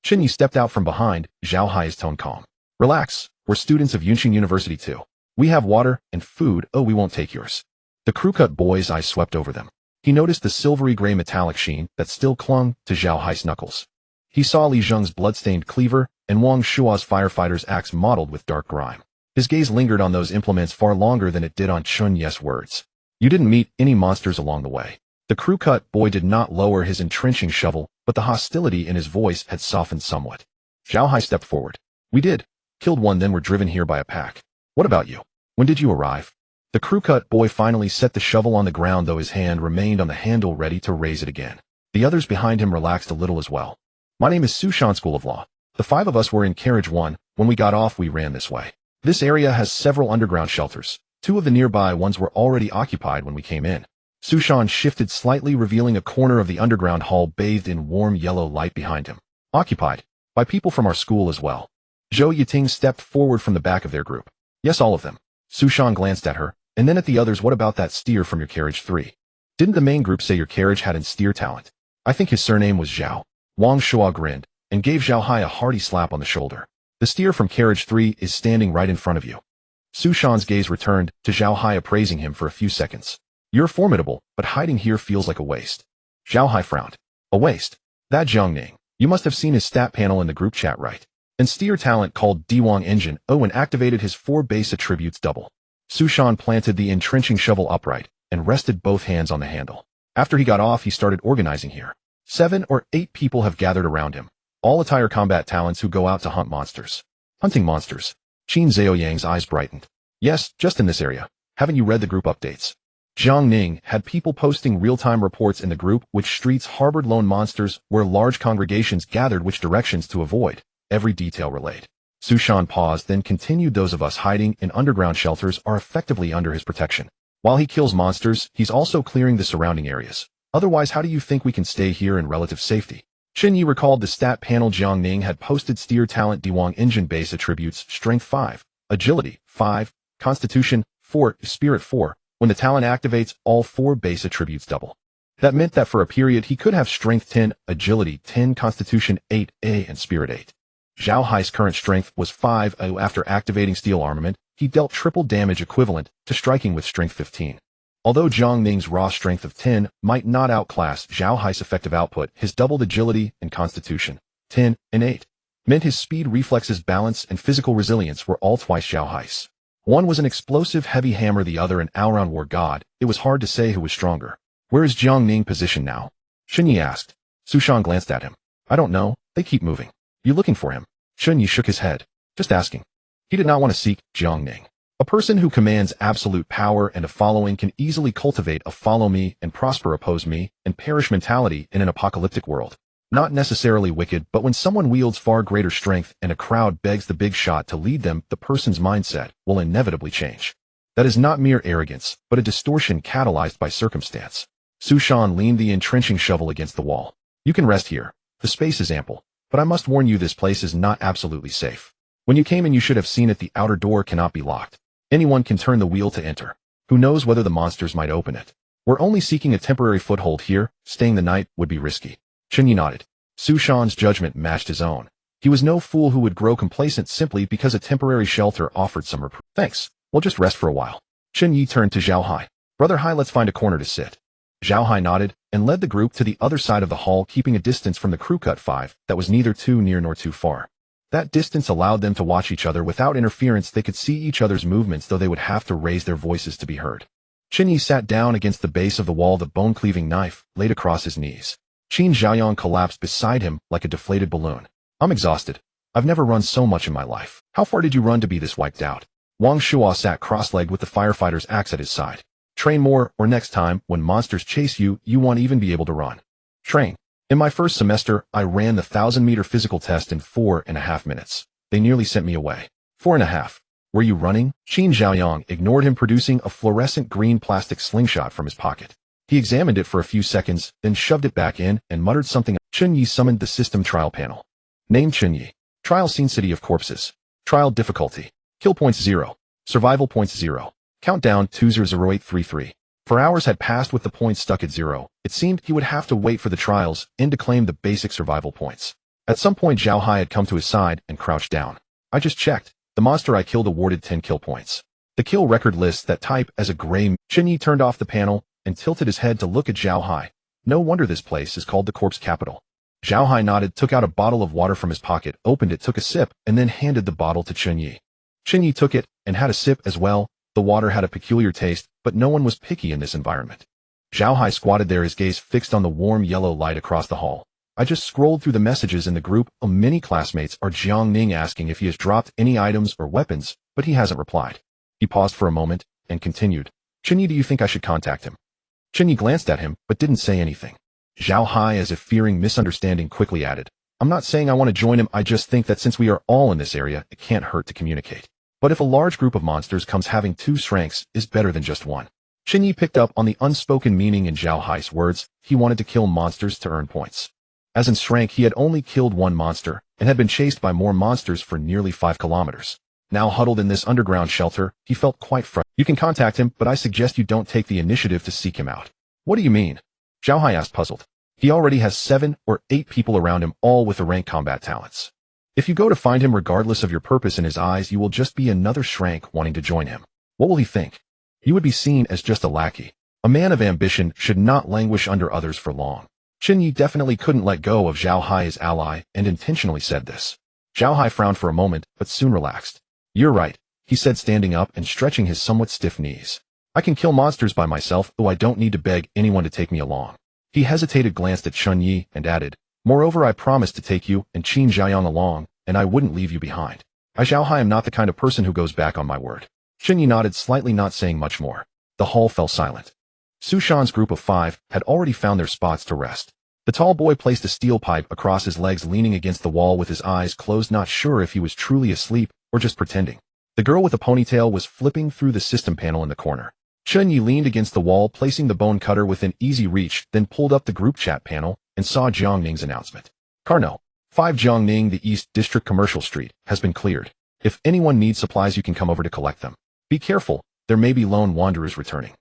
Chen Ye stepped out from behind, Zhao Hai, his tone calm. Relax, we're students of Yunqing University too. We have water and food, oh, we won't take yours. The crew-cut boy's eyes swept over them. He noticed the silvery gray metallic sheen that still clung to Zhao Hai's knuckles. He saw Li Zheng's blood-stained cleaver and Wang Shuo's firefighter's axe mottled with dark grime. His gaze lingered on those implements far longer than it did on Chen Ye's words. You didn't meet any monsters along the way. The crew-cut boy did not lower his entrenching shovel, but the hostility in his voice had softened somewhat. Zhao Hai stepped forward. We did. Killed one, then were driven here by a pack. What about you? When did you arrive? The crew-cut boy finally set the shovel on the ground, though his hand remained on the handle, ready to raise it again. The others behind him relaxed a little as well. My name is Sushan, School of Law. The 5 of us were in carriage 1. When we got off, we ran this way. This area has several underground shelters. Two of the nearby ones were already occupied when we came in. Sushan shifted slightly, revealing a corner of the underground hall bathed in warm yellow light behind him. Occupied. By people from our school as well. Zhou Yiting stepped forward from the back of their group. Yes, all of them. Sushan glanced at her, and then at the others. What about that steer from your carriage 3? Didn't the main group say your carriage had an steer talent? I think his surname was Zhao. Wang Shuo grinned, and gave Zhao Hai a hearty slap on the shoulder. The steer from carriage 3 is standing right in front of you. Sushan's gaze returned to Zhao Hai, appraising him for a few seconds. You're formidable, but hiding here feels like a waste. Zhao Hai frowned. A waste? That Jiang Ning. You must have seen his stat panel in the group chat, right? And steer talent called Diwang Engine and activated his 4 base attributes double. Sushan planted the entrenching shovel upright and rested both hands on the handle. After he got off, he started organizing here. 7 or 8 people have gathered around him. All attire combat talents who go out to hunt monsters. Hunting monsters. Qin Zhaoyang's eyes brightened. Yes, just in this area. Haven't you read the group updates? Jiang Ning had people posting real-time reports in the group which streets harbored lone monsters, where large congregations gathered, which directions to avoid. Every detail relayed. Sushan paused, then continued. Those of us hiding in underground shelters are effectively under his protection. While he kills monsters, he's also clearing the surrounding areas. Otherwise, how do you think we can stay here in relative safety? Chen Ye recalled the stat panel. Jiang Ning had posted steer talent Diwang Engine base attributes strength 5, agility 5, constitution 4, spirit 4. When the talent activates, all 4 base attributes double. That meant that for a period he could have strength 10, agility 10, constitution 8, and spirit 8. Zhao Hai's current strength was 5. After activating steel armament, he dealt triple damage equivalent to striking with strength 15. Although Jiang Ning's raw strength of 10 might not outclass Zhao Hai's effective output, his doubled agility and constitution, 10 and 8, meant his speed, reflexes, balance, and physical resilience were all twice Zhao Hai's. One was an explosive heavy hammer, the other an all-round war god. It was hard to say who was stronger. Where is Jiang Ning positioned now? Chen Ye asked. Sushan glanced at him. I don't know. They keep moving. You looking for him? Chen Ye shook his head. Just asking. He did not want to seek Jiang Ning. A person who commands absolute power and a following can easily cultivate a follow me and prosper, oppose me and perish mentality in an apocalyptic world. Not necessarily wicked, but when someone wields far greater strength and a crowd begs the big shot to lead them, the person's mindset will inevitably change. That is not mere arrogance, but a distortion catalyzed by circumstance. Sushan leaned the entrenching shovel against the wall. You can rest here. The space is ample. But I must warn you, this place is not absolutely safe. When you came in, you should have seen it. The outer door cannot be locked. Anyone can turn the wheel to enter. Who knows whether the monsters might open it. We're only seeking a temporary foothold here. Staying the night would be risky. Chen Ye nodded. Sushan's judgment matched his own. He was no fool who would grow complacent simply because a temporary shelter offered some reprieve. Thanks. We'll just rest for a while. Chen Ye turned to Zhao Hai. Brother Hai, let's find a corner to sit. Zhao Hai nodded and led the group to the other side of the hall, keeping a distance from the crew cut 5 that was neither too near nor too far. That distance allowed them to watch each other without interference. They could see each other's movements, though they would have to raise their voices to be heard. Chen Ye sat down against the base of the wall, the bone-cleaving knife laid across his knees. Qin Zhaoyang collapsed beside him like a deflated balloon. I'm exhausted. I've never run so much in my life. How far did you run to be this wiped out? Wang Shuo sat cross-legged with the firefighter's axe at his side. Train more, or next time, when monsters chase you, you won't even be able to run. Train. In my first semester, I ran the 1,000-meter physical test in 4.5 minutes. They nearly sent me away. 4.5. Were you running? Qin Zhaoyang ignored him, producing a fluorescent green plastic slingshot from his pocket. He examined it for a few seconds, then shoved it back in and muttered something. Chen Ye summoned the system trial panel. Name Chen Ye. Trial scene: City of Corpses. Trial difficulty. Kill points 0. Survival points 0. Countdown 200833. 4 hours had passed with the points stuck at 0. It seemed he would have to wait for the trials and to claim the basic survival points. At some point, Zhao Hai had come to his side and crouched down. I just checked. The monster I killed awarded 10 kill points. The kill record lists that type as a gray. Chen Ye turned off the panel and tilted his head to look at Zhao Hai. No wonder this place is called the corpse capital. Zhao Hai nodded, took out a bottle of water from his pocket, opened it, took a sip, and then handed the bottle to Chen Ye. Chen Ye took it and had a sip as well. The water had a peculiar taste, but no one was picky in this environment. Zhao Hai squatted there, his gaze fixed on the warm yellow light across the hall. I just scrolled through the messages in the group. Many classmates are Jiang Ning asking if he has dropped any items or weapons, but he hasn't replied. He paused for a moment and continued. Chen Ye, do you think I should contact him? Chen Ye glanced at him, but didn't say anything. Zhao Hai, as if fearing misunderstanding, quickly added, I'm not saying I want to join him, I just think that since we are all in this area, it can't hurt to communicate. But if a large group of monsters comes, having 2 strengths is better than just 1. Chen Ye picked up on the unspoken meaning in Zhao Hai's words. He wanted to kill monsters to earn points. As in Rank, he had only killed 1 monster and had been chased by more monsters for nearly 5 kilometers. Now huddled in this underground shelter, he felt quite frustrated. You can contact him, but I suggest you don't take the initiative to seek him out. What do you mean? Zhao Hai asked, puzzled. He already has 7 or 8 people around him, all with the rank combat talents. If you go to find him regardless of your purpose, in his eyes you will just be another Shrank wanting to join him. What will he think? You would be seen as just a lackey. A man of ambition should not languish under others for long. Chen Ye definitely couldn't let go of Zhao Hai, his ally, and intentionally said this. Zhao Hai frowned for a moment, but soon relaxed. You're right, he said, standing up and stretching his somewhat stiff knees. I can kill monsters by myself, though I don't need to beg anyone to take me along. He hesitated, glanced at Chen Ye, and added, moreover, I promised to take you and Qin Xiaoyang along, and I wouldn't leave you behind. I, Zhao Hai, am not the kind of person who goes back on my word. Chen Ye nodded slightly, not saying much more. The hall fell silent. Su Shan's group of 5 had already found their spots to rest. The tall boy placed a steel pipe across his legs, leaning against the wall with his eyes closed, not sure if he was truly asleep or just pretending. The girl with a ponytail was flipping through the system panel in the corner. Chen Ye leaned against the wall, placing the bone cutter within easy reach, then pulled up the group chat panel and saw Jiang Ning's announcement. Carno, 5 Jiang Ning, the East District Commercial Street, has been cleared. If anyone needs supplies, you can come over to collect them. Be careful, there may be lone wanderers returning.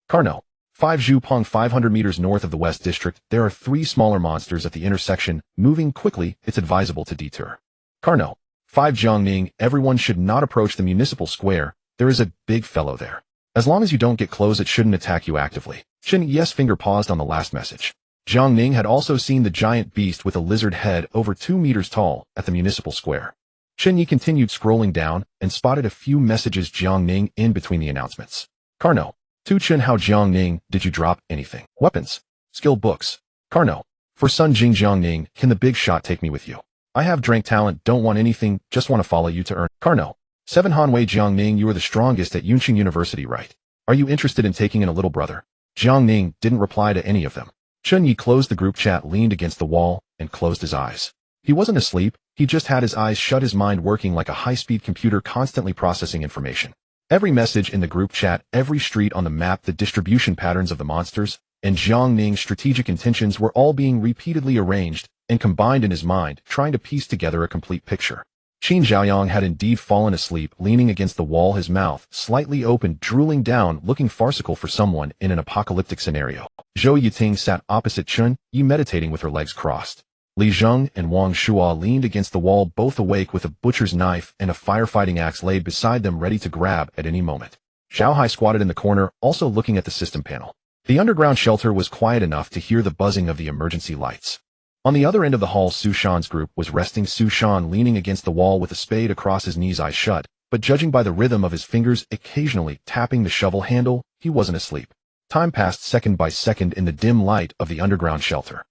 Carno, 5 Zhupeng, 500 meters north of the West District, there are 3 smaller monsters at the intersection, moving quickly, it's advisable to detour. Carno, 5 Jiangning, everyone should not approach the municipal square, there is a big fellow there. As long as you don't get close, it shouldn't attack you actively. Chen Ye's finger paused on the last message. Jiang Ning had also seen the giant beast with a lizard head over 2 meters tall at the municipal square. Chen Ye continued scrolling down and spotted a few messages Jiang Ning in between the announcements. Carno, 2 Chen Hao Jiang Ning, did you drop anything? Weapons. Skill books. Carno, for Sun Jing Jiang Ning, can the big shot take me with you? I have drank talent, don't want anything, just want to follow you to earn. Carno, 7 Hanwei Jiang Ning, you are the strongest at Yunqing University, right? Are you interested in taking in a little brother? Jiang Ning didn't reply to any of them. Chen Ye closed the group chat, leaned against the wall, and closed his eyes. He wasn't asleep, he just had his eyes shut, his mind working like a high-speed computer, constantly processing information. Every message in the group chat, every street on the map, the distribution patterns of the monsters, and Jiang Ning's strategic intentions were all being repeatedly arranged and combined in his mind, trying to piece together a complete picture. Qin Xiaoyang had indeed fallen asleep, leaning against the wall, his mouth slightly open, drooling down, looking farcical for someone in an apocalyptic scenario. Zhou Yiting sat opposite Chen Ye, meditating with her legs crossed. Li Zheng and Wang Shuo leaned against the wall, both awake, with a butcher's knife and a firefighting axe laid beside them, ready to grab at any moment. Zhao Hai squatted in the corner, also looking at the system panel. The underground shelter was quiet enough to hear the buzzing of the emergency lights. On the other end of the hall, Su Shan's group was resting. Su Shan leaning against the wall with a spade across his knees, eyes shut, but judging by the rhythm of his fingers occasionally tapping the shovel handle, he wasn't asleep. Time passed second by second in the dim light of the underground shelter.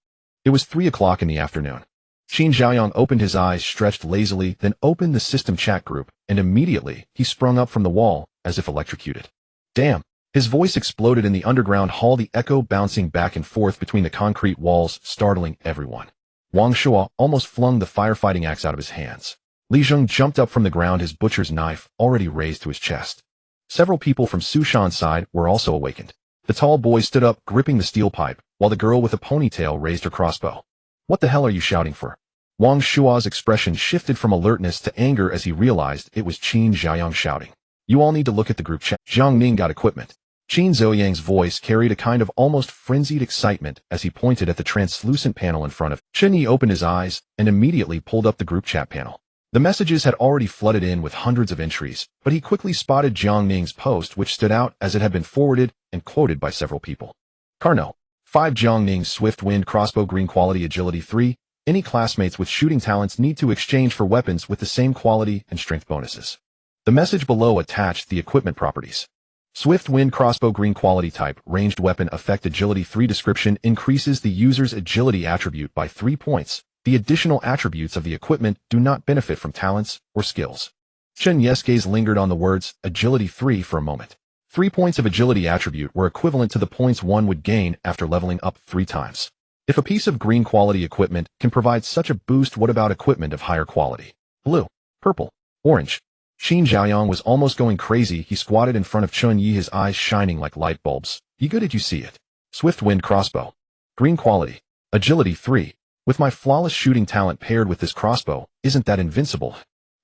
It was 3 o'clock in the afternoon. Qin Xiaoyang opened his eyes, stretched lazily, then opened the system chat group, and immediately he sprung up from the wall, as if electrocuted. Damn! His voice exploded in the underground hall, the echo bouncing back and forth between the concrete walls, startling everyone. Wang Shuo almost flung the firefighting axe out of his hands. Li Zheng jumped up from the ground, his butcher's knife already raised to his chest. Several people from Su Shan's side were also awakened. The tall boy stood up, gripping the steel pipe, while the girl with a ponytail raised her crossbow. What the hell are you shouting for? Wang Shuo's expression shifted from alertness to anger as he realized it was Qin Xiaoyang shouting. You all need to look at the group chat. Jiang Ning got equipment. Qin Zhouyan's voice carried a kind of almost frenzied excitement as he pointed at the translucent panel in front of him. Chen Ye opened his eyes and immediately pulled up the group chat panel. The messages had already flooded in with hundreds of entries, but he quickly spotted Jiang Ning's post, which stood out as it had been forwarded and quoted by several people. Carno, 5 Jiang Ning Swift Wind Crossbow, Green Quality, Agility 3. Any classmates with shooting talents need to exchange for weapons with the same quality and strength bonuses. The message below attached the equipment properties. Swift Wind Crossbow, Green Quality Type, Ranged Weapon, Effect, Agility 3. Description: increases the user's agility attribute by 3 points. The additional attributes of the equipment do not benefit from talents or skills. Chen Ye's gaze lingered on the words Agility 3 for a moment. 3 points of agility attribute were equivalent to the points one would gain after leveling up 3 times. If a piece of green quality equipment can provide such a boost, what about equipment of higher quality? Blue, purple, orange. Qin Zhaoyang was almost going crazy. He squatted in front of Chen Ye, his eyes shining like light bulbs. You good? Did you see it? Swift wind crossbow. Green quality. Agility 3. With my flawless shooting talent paired with this crossbow, isn't that invincible?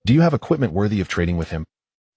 Do you have equipment worthy of trading with him?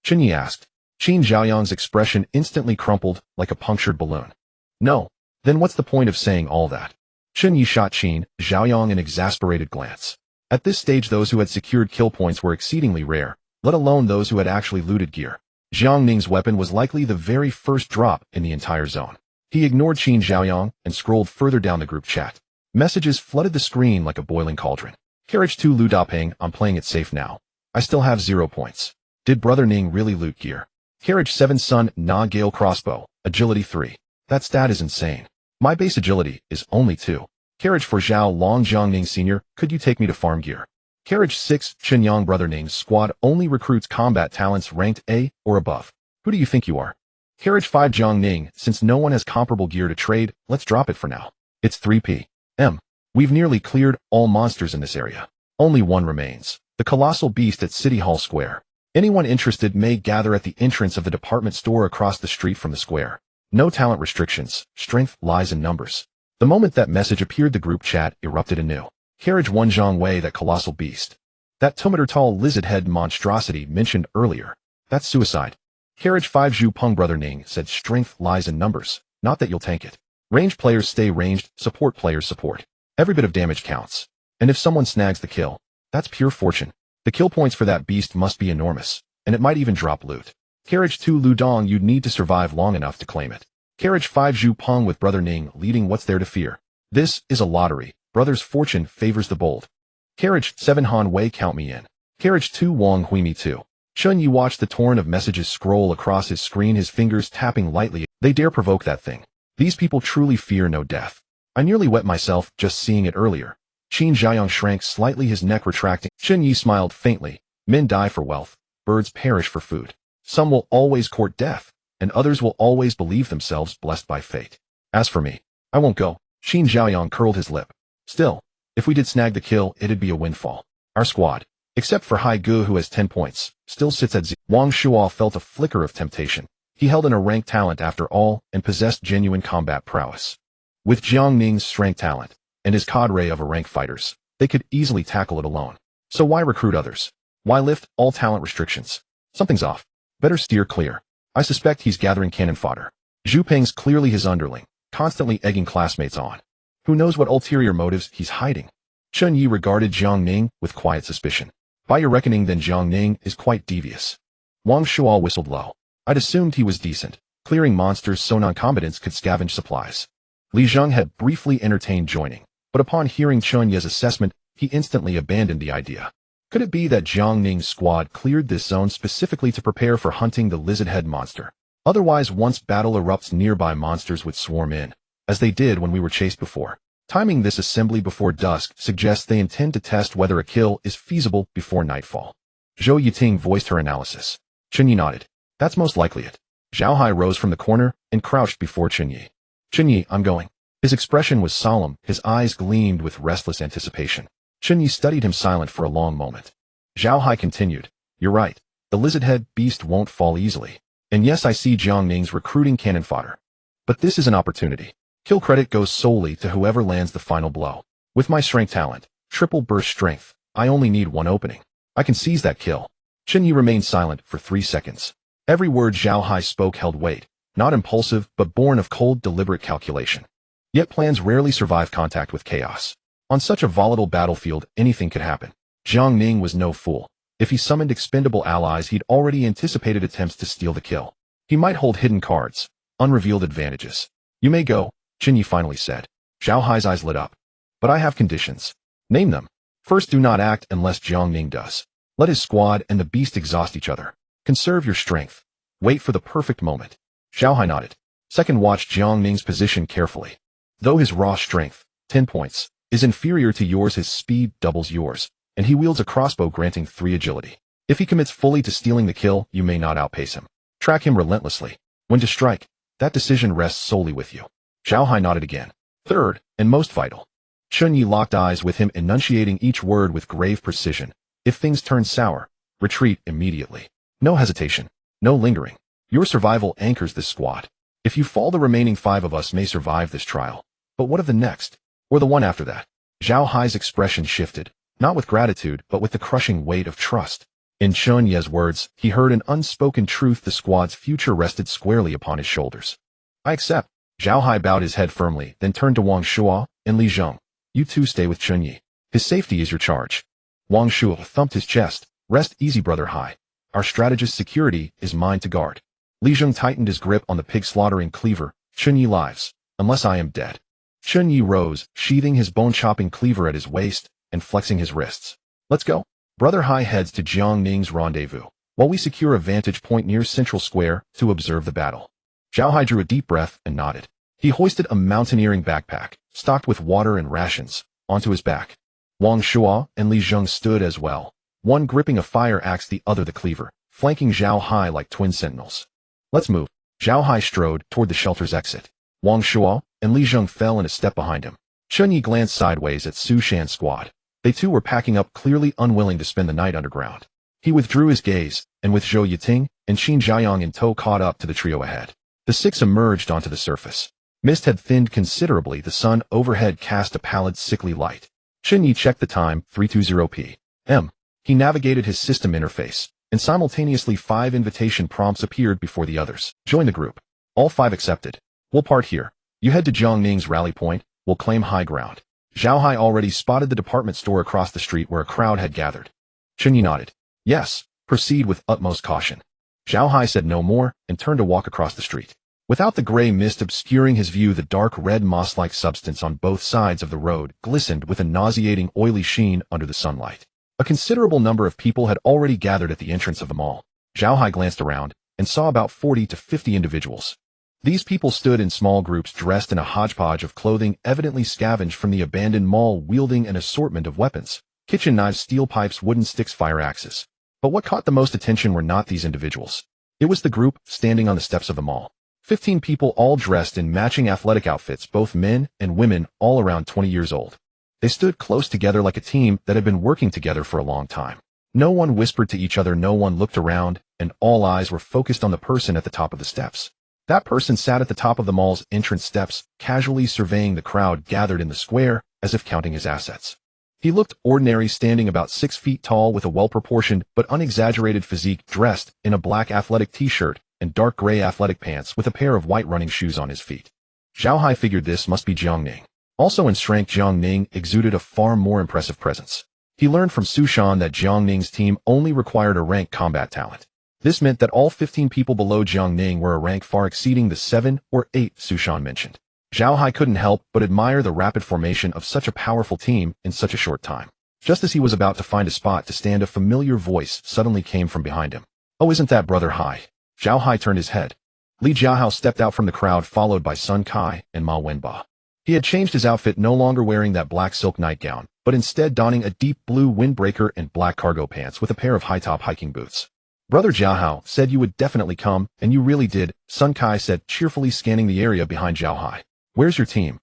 Chen Ye asked. Qin Zhaoyang's expression instantly crumpled like a punctured balloon. No. Then what's the point of saying all that? Chen Ye shot Qin Zhaoyang an exasperated glance. At this stage, those who had secured kill points were exceedingly rare, let alone those who had actually looted gear. Jiang Ning's weapon was likely the very first drop in the entire zone. He ignored Qin Zhaoyang and scrolled further down the group chat. Messages flooded the screen like a boiling cauldron. Carriage 2 Lu Dapeng, I'm playing it safe now. I still have 0 points. Did Brother Ning really loot gear? Carriage 7 Sun Na Gale Crossbow, Agility 3. That stat is insane. My base agility is only 2. Carriage 4 Zhao Long Jiang Ning Sr., could you take me to farm gear? Carriage 6 Qinyang Brother Ning's squad only recruits combat talents ranked A or above. Who do you think you are? Carriage 5 Jiang Ning, since no one has comparable gear to trade, let's drop it for now. It's 3 p.m. We've nearly cleared all monsters in this area. Only one remains. The colossal beast at City Hall Square. Anyone interested may gather at the entrance of the department store across the street from the square. No talent restrictions. Strength lies in numbers. The moment that message appeared, the group chat erupted anew. Carriage 1 Zhang Wei, that colossal beast. That 2-meter-tall lizard-head monstrosity mentioned earlier. That's suicide. Carriage 5 Zhu Peng Brother Ning said strength lies in numbers, not that you'll tank it. Ranged players stay ranged, support players support. Every bit of damage counts. And if someone snags the kill, that's pure fortune. The kill points for that beast must be enormous, and it might even drop loot. Carriage 2 Lu Dong, you'd need to survive long enough to claim it. Carriage 5 Zhu Peng with Brother Ning leading, what's there to fear? This is a lottery. Brother's fortune favors the bold. Carriage 7 Han Wei, count me in. Carriage 2 Wang Hui me too. Chen Ye watched the torrent of messages scroll across his screen, his fingers tapping lightly. They dare provoke that thing. These people truly fear no death. I nearly wet myself just seeing it earlier. Qin Zhaoyang shrank slightly, his neck retracting. Chen Ye smiled faintly. Men die for wealth. Birds perish for food. Some will always court death, and others will always believe themselves blessed by fate. As for me, I won't go. Qin Zhaoyang curled his lip. Still, if we did snag the kill, it'd be a windfall. Our squad, except for Hai Gu who has 10 points, still sits at 0. Wang Shuo felt a flicker of temptation. He held in a rank talent after all and possessed genuine combat prowess. With Jiang Ning's strength talent and his cadre of rank fighters, they could easily tackle it alone. So why recruit others? Why lift all talent restrictions? Something's off. Better steer clear. I suspect he's gathering cannon fodder. Zhu Peng's clearly his underling, constantly egging classmates on. Who knows what ulterior motives he's hiding? Chen Ye regarded Jiang Ning with quiet suspicion. By your reckoning, then Jiang Ning is quite devious. Wang Shuo whistled low. I'd assumed he was decent, clearing monsters so non-combatants could scavenge supplies. Li Zheng had briefly entertained joining, but upon hearing Chen Ye's assessment, he instantly abandoned the idea. Could it be that Jiang Ning's squad cleared this zone specifically to prepare for hunting the lizard-head monster? Otherwise, once battle erupts, nearby monsters would swarm in, as they did when we were chased before. Timing this assembly before dusk suggests they intend to test whether a kill is feasible before nightfall. Zhou Yiting voiced her analysis. Chen Ye nodded. That's most likely it. Zhao Hai rose from the corner and crouched before Chen Ye. Chen Ye, I'm going. His expression was solemn, his eyes gleamed with restless anticipation. Chen Ye studied him silent for a long moment. Zhao Hai continued. You're right. The lizard-head beast won't fall easily. And yes, I see Jiang Ning's recruiting cannon fodder. But this is an opportunity. Kill credit goes solely to whoever lands the final blow. With my strength talent, triple burst strength, I only need one opening. I can seize that kill. Chen Ye remained silent for 3 seconds. Every word Zhao Hai spoke held weight, not impulsive, but born of cold, deliberate calculation. Yet plans rarely survive contact with chaos. On such a volatile battlefield, anything could happen. Jiang Ning was no fool. If he summoned expendable allies, he'd already anticipated attempts to steal the kill. He might hold hidden cards, unrevealed advantages. You may go, Chen Ye finally said. Zhao Hai's eyes lit up. But I have conditions. Name them. First, do not act unless Jiang Ning does. Let his squad and the beast exhaust each other. Conserve your strength. Wait for the perfect moment. Zhao Hai nodded. Second, watch Jiang Ning's position carefully. Though his raw strength, 10 points, is inferior to yours, his speed doubles yours, and he wields a crossbow granting 3 agility. If he commits fully to stealing the kill, you may not outpace him. Track him relentlessly. When to strike, that decision rests solely with you. Zhao Hai nodded again. Third, and most vital. Chen Ye locked eyes with him, enunciating each word with grave precision. If things turn sour, retreat immediately. No hesitation. No lingering. Your survival anchors this squad. If you fall, the remaining 5 of us may survive this trial. But what of the next? Or the one after that? Zhao Hai's expression shifted, not with gratitude, but with the crushing weight of trust. In Chen Ye's words, he heard an unspoken truth: the squad's future rested squarely upon his shoulders. I accept. Zhao Hai bowed his head firmly, then turned to Wang Shuo and Li Zheng. You two stay with Chen Ye. His safety is your charge. Wang Shuo thumped his chest. Rest easy, Brother Hai. Our strategist's security is mine to guard. Li Zheng tightened his grip on the pig-slaughtering cleaver. Chen Ye lives, unless I am dead. Chen Ye rose, sheathing his bone-chopping cleaver at his waist and flexing his wrists. Let's go. Brother Hai heads to Jiang Ning's rendezvous, while we secure a vantage point near Central Square to observe the battle. Zhao Hai drew a deep breath and nodded. He hoisted a mountaineering backpack, stocked with water and rations, onto his back. Wang Shuo and Li Zheng stood as well, one gripping a fire axe, the other the cleaver, flanking Zhao Hai like twin sentinels. Let's move. Zhao Hai strode toward the shelter's exit. Wang Shuo and Li Zheng fell in a step behind him. Chen Ye glanced sideways at Su Shan's squad. They too were packing up, clearly unwilling to spend the night underground. He withdrew his gaze, and with Zhou Yiting and Qin Jiayang in tow, caught up to the trio ahead. The 6 emerged onto the surface. Mist had thinned considerably. The sun overhead cast a pallid, sickly light. Chen Ye checked the time, 3:20 p.m. He navigated his system interface, and simultaneously 5 invitation prompts appeared before the others. Join the group. All 5 accepted. We'll part here. You head to Jiang Ning's rally point. We'll claim high ground. Zhao Hai already spotted the department store across the street where a crowd had gathered. Chen Ye nodded. Yes, proceed with utmost caution. Zhao Hai said no more and turned to walk across the street. Without the gray mist obscuring his view, the dark red moss-like substance on both sides of the road glistened with a nauseating oily sheen under the sunlight. A considerable number of people had already gathered at the entrance of the mall. Zhao Hai glanced around and saw about 40 to 50 individuals. These people stood in small groups, dressed in a hodgepodge of clothing evidently scavenged from the abandoned mall, wielding an assortment of weapons: kitchen knives, steel pipes, wooden sticks, fire axes. But what caught the most attention were not these individuals. It was the group standing on the steps of the mall. 15 people, all dressed in matching athletic outfits, both men and women, all around 20 years old. They stood close together like a team that had been working together for a long time. No one whispered to each other, no one looked around, and all eyes were focused on the person at the top of the steps. That person sat at the top of the mall's entrance steps, casually surveying the crowd gathered in the square, as if counting his assets. He looked ordinary, standing about 6 feet tall with a well-proportioned but unexaggerated physique, dressed in a black athletic t-shirt and dark gray athletic pants with a pair of white running shoes on his feet. Zhao Hai figured this must be Jiang Ning. Also in strength, Jiang Ning exuded a far more impressive presence. He learned from Su Shan that Jiang Ning's team only required a rank combat talent. This meant that all 15 people below Jiang Ning were a rank far exceeding the 7 or 8 Su Shan mentioned. Zhao Hai couldn't help but admire the rapid formation of such a powerful team in such a short time. Just as he was about to find a spot to stand, a familiar voice suddenly came from behind him. Oh, isn't that Brother Hai? Zhao Hai turned his head. Li Jiahao stepped out from the crowd, followed by Sun Kai and Ma Wenba. He had changed his outfit, no longer wearing that black silk nightgown, but instead donning a deep blue windbreaker and black cargo pants with a pair of high-top hiking boots. Brother Jiahao said you would definitely come, and you really did, Sun Kai said, cheerfully scanning the area behind Zhao Hai. Where's your team?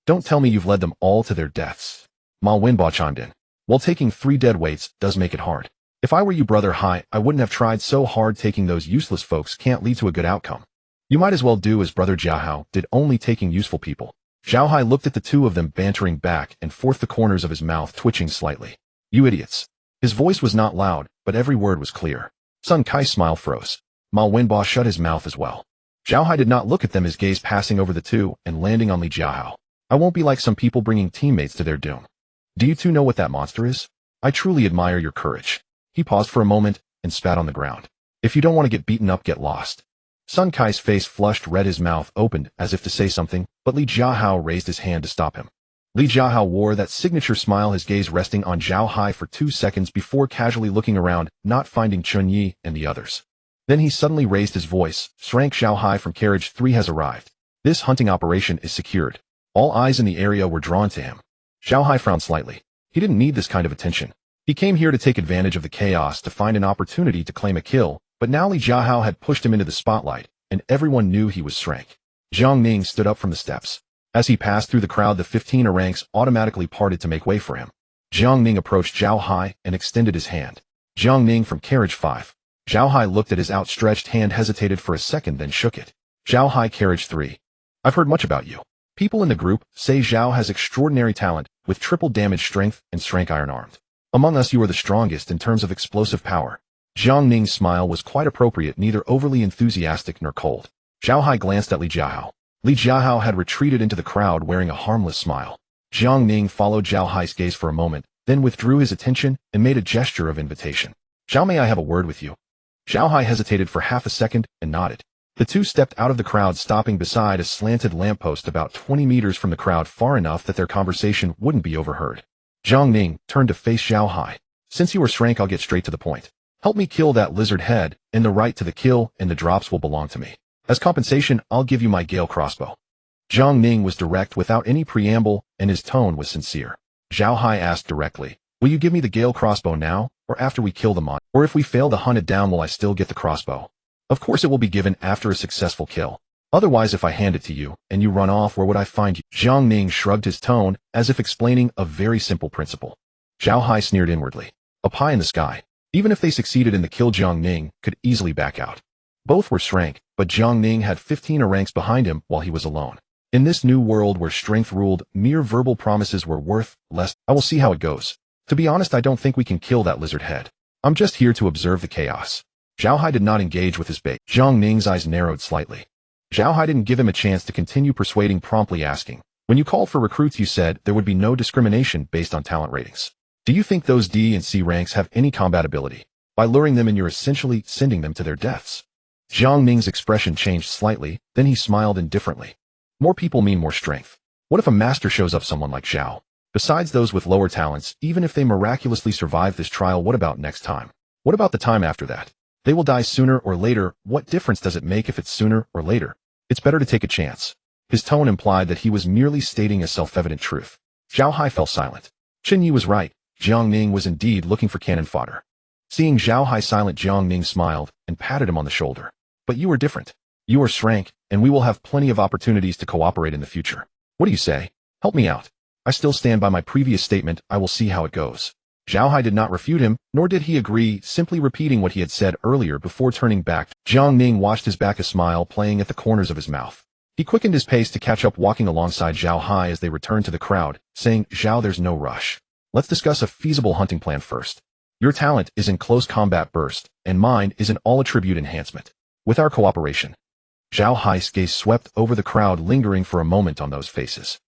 Don't tell me you've led them all to their deaths. Ma Wenba chimed in. Well, taking 3 dead weights does make it hard. If I were you, Brother Hai, I wouldn't have tried so hard. Taking those useless folks can't lead to a good outcome. You might as well do as Brother Jiahao did, only taking useful people. Zhao Hai looked at the two of them bantering back and forth, the corners of his mouth twitching slightly. You idiots. His voice was not loud, but every word was clear. Sun Kai's smile froze. Ma Wenba shut his mouth as well. Zhao Hai did not look at them, his gaze passing over the two and landing on Li Jiahao. I won't be like some people bringing teammates to their doom. Do you two know what that monster is? I truly admire your courage. He paused for a moment and spat on the ground. If you don't want to get beaten up, get lost. Sun Kai's face flushed red, his mouth opened as if to say something, but Li Jiahao raised his hand to stop him. Li Jiahao wore that signature smile, his gaze resting on Zhao Hai for 2 seconds before casually looking around, not finding Chen Ye and the others. Then he suddenly raised his voice. Rank Zhao Hai from Carriage 3 has arrived. This hunting operation is secured. All eyes in the area were drawn to him. Zhao Hai frowned slightly. He didn't need this kind of attention. He came here to take advantage of the chaos, to find an opportunity to claim a kill, but now Li Jiahao had pushed him into the spotlight, and everyone knew he was Rank. Jiang Ning stood up from the steps. As he passed through the crowd, the 15 ranks automatically parted to make way for him. Jiang Ning approached Zhao Hai and extended his hand. Jiang Ning from Carriage 5. Zhao Hai looked at his outstretched hand, hesitated for a second, then shook it. Zhao Hai, Carriage 3. I've heard much about you. People in the group say Zhao has extraordinary talent, with triple damage strength and strength iron armed. Among us you are the strongest in terms of explosive power. Jiang Ning's smile was quite appropriate, neither overly enthusiastic nor cold. Zhao Hai glanced at Li Jiahao. Li Jiahao had retreated into the crowd wearing a harmless smile. Jiang Ning followed Zhao Hai's gaze for a moment, then withdrew his attention and made a gesture of invitation. Zhao, may I have a word with you? Zhao Hai hesitated for half a second and nodded. The two stepped out of the crowd, stopping beside a slanted lamppost about 20 meters from the crowd, far enough that their conversation wouldn't be overheard. Jiang Ning turned to face Zhao Hai. Since you are SSS-Rank, I'll get straight to the point. Help me kill that lizard head, and the right to the kill and the drops will belong to me. As compensation, I'll give you my Gale crossbow. Jiang Ning was direct without any preamble, and his tone was sincere. Zhao Hai asked directly, will you give me the Gale crossbow now, or after we kill the mon? Or if we fail to hunt it down, will I still get the crossbow? Of course it will be given after a successful kill. Otherwise, if I hand it to you, and you run off, where would I find you? Jiang Ning shrugged his tone, as if explaining a very simple principle. Zhao Hai sneered inwardly. A pie in the sky. Even if they succeeded in the kill, Jiang Ning could easily back out. Both were SSS-Rank, but Jiang Ning had 15 ranks behind him while he was alone. In this new world where strength ruled, mere verbal promises were worth less. I will see how it goes. To be honest, I don't think we can kill that lizard head. I'm just here to observe the chaos. Zhao Hai did not engage with his bait. Jiang Ning's eyes narrowed slightly. Zhao Hai didn't give him a chance to continue persuading, promptly asking, when you called for recruits, you said there would be no discrimination based on talent ratings. Do you think those D and C ranks have any combat ability? By luring them in, you're essentially sending them to their deaths. Jiang Ning's expression changed slightly, then he smiled indifferently. More people mean more strength. What if a master shows up, someone like Zhao? Besides those with lower talents, even if they miraculously survive this trial, what about next time? What about the time after that? They will die sooner or later. What difference does it make if it's sooner or later? It's better to take a chance. His tone implied that he was merely stating a self-evident truth. Zhao Hai fell silent. Chen Ye was right. Jiang Ning was indeed looking for cannon fodder. Seeing Zhao Hai silent, Jiang Ning smiled and patted him on the shoulder. But you are different. You are SSS-Rank, and we will have plenty of opportunities to cooperate in the future. What do you say? Help me out. I still stand by my previous statement. I will see how it goes. Zhao Hai did not refute him, nor did he agree, simply repeating what he had said earlier before turning back. Jiang Ning watched his back, a smile playing at the corners of his mouth. He quickened his pace to catch up, walking alongside Zhao Hai as they returned to the crowd, saying, Zhao, there's no rush. Let's discuss a feasible hunting plan first. Your talent is in close combat burst, and mine is in all attribute enhancement. With our cooperation. Zhao Hai's gaze swept over the crowd, lingering for a moment on those faces.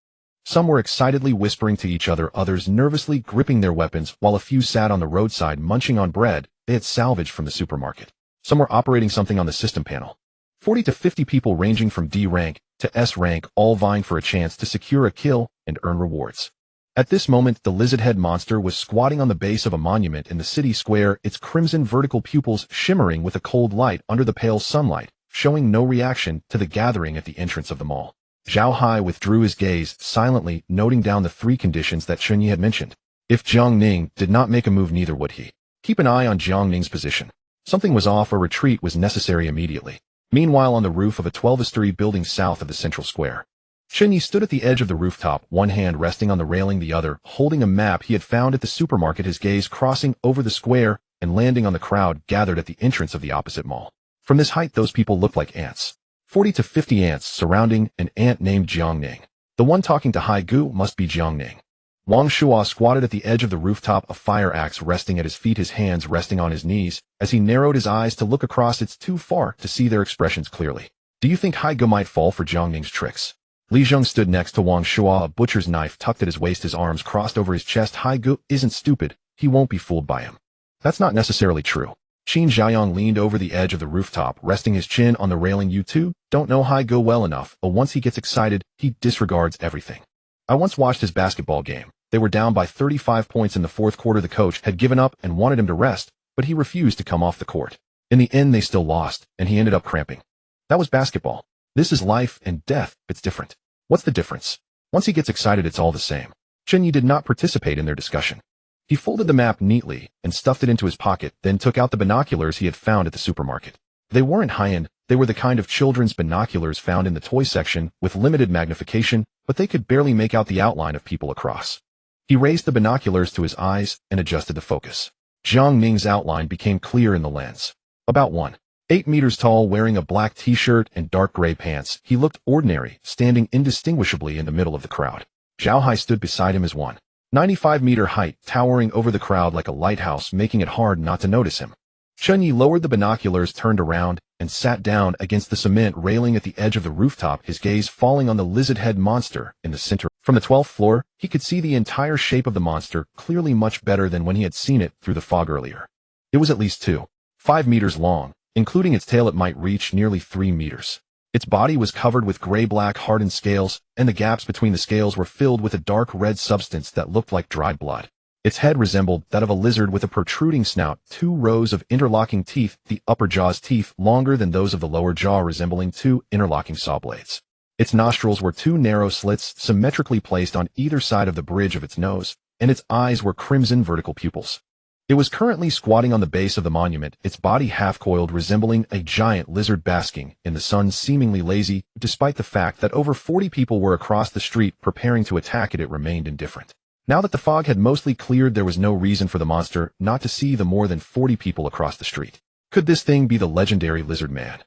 Some were excitedly whispering to each other, others nervously gripping their weapons, while a few sat on the roadside munching on bread they had salvaged from the supermarket. Some were operating something on the system panel. 40 to 50 people ranging from D rank to S rank, all vying for a chance to secure a kill and earn rewards. At this moment, the lizard-head monster was squatting on the base of a monument in the city square, its crimson vertical pupils shimmering with a cold light under the pale sunlight, showing no reaction to the gathering at the entrance of the mall. Zhao Hai withdrew his gaze, silently noting down the 3 conditions that Chen Ye had mentioned. If Jiang Ning did not make a move, neither would he. Keep an eye on Jiang Ning's position. Something was off, or retreat was necessary immediately. Meanwhile, on the roof of a 12-story building south of the central square, Chen Ye stood at the edge of the rooftop, one hand resting on the railing, the other holding a map he had found at the supermarket, his gaze crossing over the square and landing on the crowd gathered at the entrance of the opposite mall. From this height, those people looked like ants. 40 to 50 ants surrounding an ant named Jiang Ning. The one talking to Hai Gu must be Jiang Ning. Wang Shuo squatted at the edge of the rooftop, a fire axe resting at his feet, his hands resting on his knees, as he narrowed his eyes to look across. It's too far to see their expressions clearly. Do you think Hai Gu might fall for Jiang Ning's tricks? Li Zheng stood next to Wang Shuo, a butcher's knife tucked at his waist, his arms crossed over his chest. Hai Gu isn't stupid. He won't be fooled by him. That's not necessarily true. Qin Xiaoyang leaned over the edge of the rooftop, resting his chin on the railing. You two don't know Hai Gu well enough, but once he gets excited, he disregards everything. I once watched his basketball game. They were down by 35 points in the fourth quarter. The coach had given up and wanted him to rest, but he refused to come off the court. In the end, they still lost, and he ended up cramping. That was basketball. This is life and death. It's different. What's the difference? Once he gets excited, it's all the same. Chen Ye did not participate in their discussion. He folded the map neatly and stuffed it into his pocket, then took out the binoculars he had found at the supermarket. They weren't high-end. They were the kind of children's binoculars found in the toy section with limited magnification, but they could barely make out the outline of people across. He raised the binoculars to his eyes and adjusted the focus. Jiang Ning's outline became clear in the lens. About 1.8 meters tall, wearing a black t-shirt and dark gray pants, he looked ordinary, standing indistinguishably in the middle of the crowd. Zhao Hai stood beside him as 1.95-meter height, towering over the crowd like a lighthouse, making it hard not to notice him. Chen Ye lowered the binoculars, turned around, and sat down against the cement railing at the edge of the rooftop, his gaze falling on the lizard-head monster in the center. From the 12th floor, he could see the entire shape of the monster, clearly much better than when he had seen it through the fog earlier. It was at least 2.5 meters long, including its tail. It might reach nearly 3 meters. Its body was covered with gray-black hardened scales, and the gaps between the scales were filled with a dark red substance that looked like dried blood. Its head resembled that of a lizard with a protruding snout, 2 rows of interlocking teeth, the upper jaw's teeth longer than those of the lower jaw, resembling 2 interlocking saw blades. Its nostrils were 2 narrow slits symmetrically placed on either side of the bridge of its nose, and its eyes were crimson vertical pupils. It was currently squatting on the base of the monument, its body half-coiled, resembling a giant lizard basking in the sun, seemingly lazy. Despite the fact that over 40 people were across the street preparing to attack it, it remained indifferent. Now that the fog had mostly cleared, there was no reason for the monster not to see the more than 40 people across the street. Could this thing be the legendary lizard man?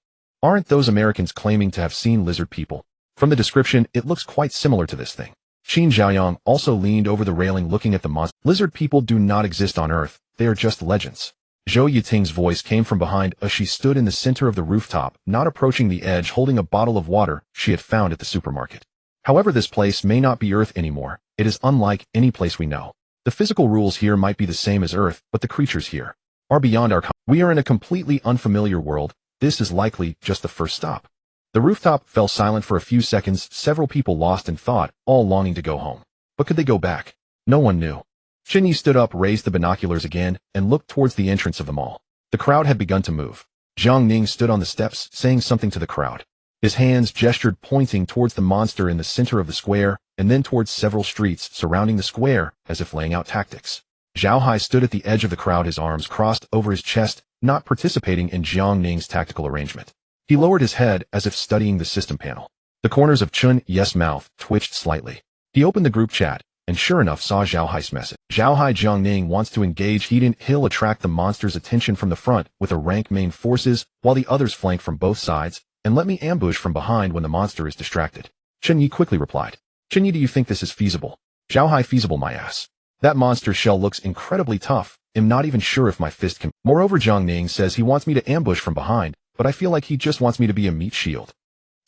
Aren't those Americans claiming to have seen lizard people? From the description, it looks quite similar to this thing. Qin Zhaoyang also leaned over the railing looking at the monster. Lizard people do not exist on Earth, they are just legends. Zhou Yiting's voice came from behind as she stood in the center of the rooftop, not approaching the edge, holding a bottle of water she had found at the supermarket. However, this place may not be Earth anymore. It is unlike any place we know. The physical rules here might be the same as Earth, but the creatures here are beyond our We are in a completely unfamiliar world. This is likely just the first stop. The rooftop fell silent for a few seconds, several people lost in thought, all longing to go home. But could they go back? No one knew. Chen Ye stood up, raised the binoculars again, and looked towards the entrance of the mall. The crowd had begun to move. Jiang Ning stood on the steps, saying something to the crowd. His hands gestured, pointing towards the monster in the center of the square, and then towards several streets surrounding the square, as if laying out tactics. Zhao Hai stood at the edge of the crowd, his arms crossed over his chest, not participating in Jiang Ning's tactical arrangement. He lowered his head as if studying the system panel. The corners of Chen Ye's mouth twitched slightly. He opened the group chat, and sure enough saw Zhao Hai's message. Zhao Hai: Jiang Ning wants to engage. He'll attract the monster's attention from the front with a rank main forces, while the others flank from both sides, and let me ambush from behind when the monster is distracted. Chen Ye quickly replied. Chen Ye, do you think this is feasible? Zhao Hai: feasible my ass. That monster shell looks incredibly tough. I'm not even sure if my fist can. Moreover, Jiang Ning says he wants me to ambush from behind, but I feel like he just wants me to be a meat shield.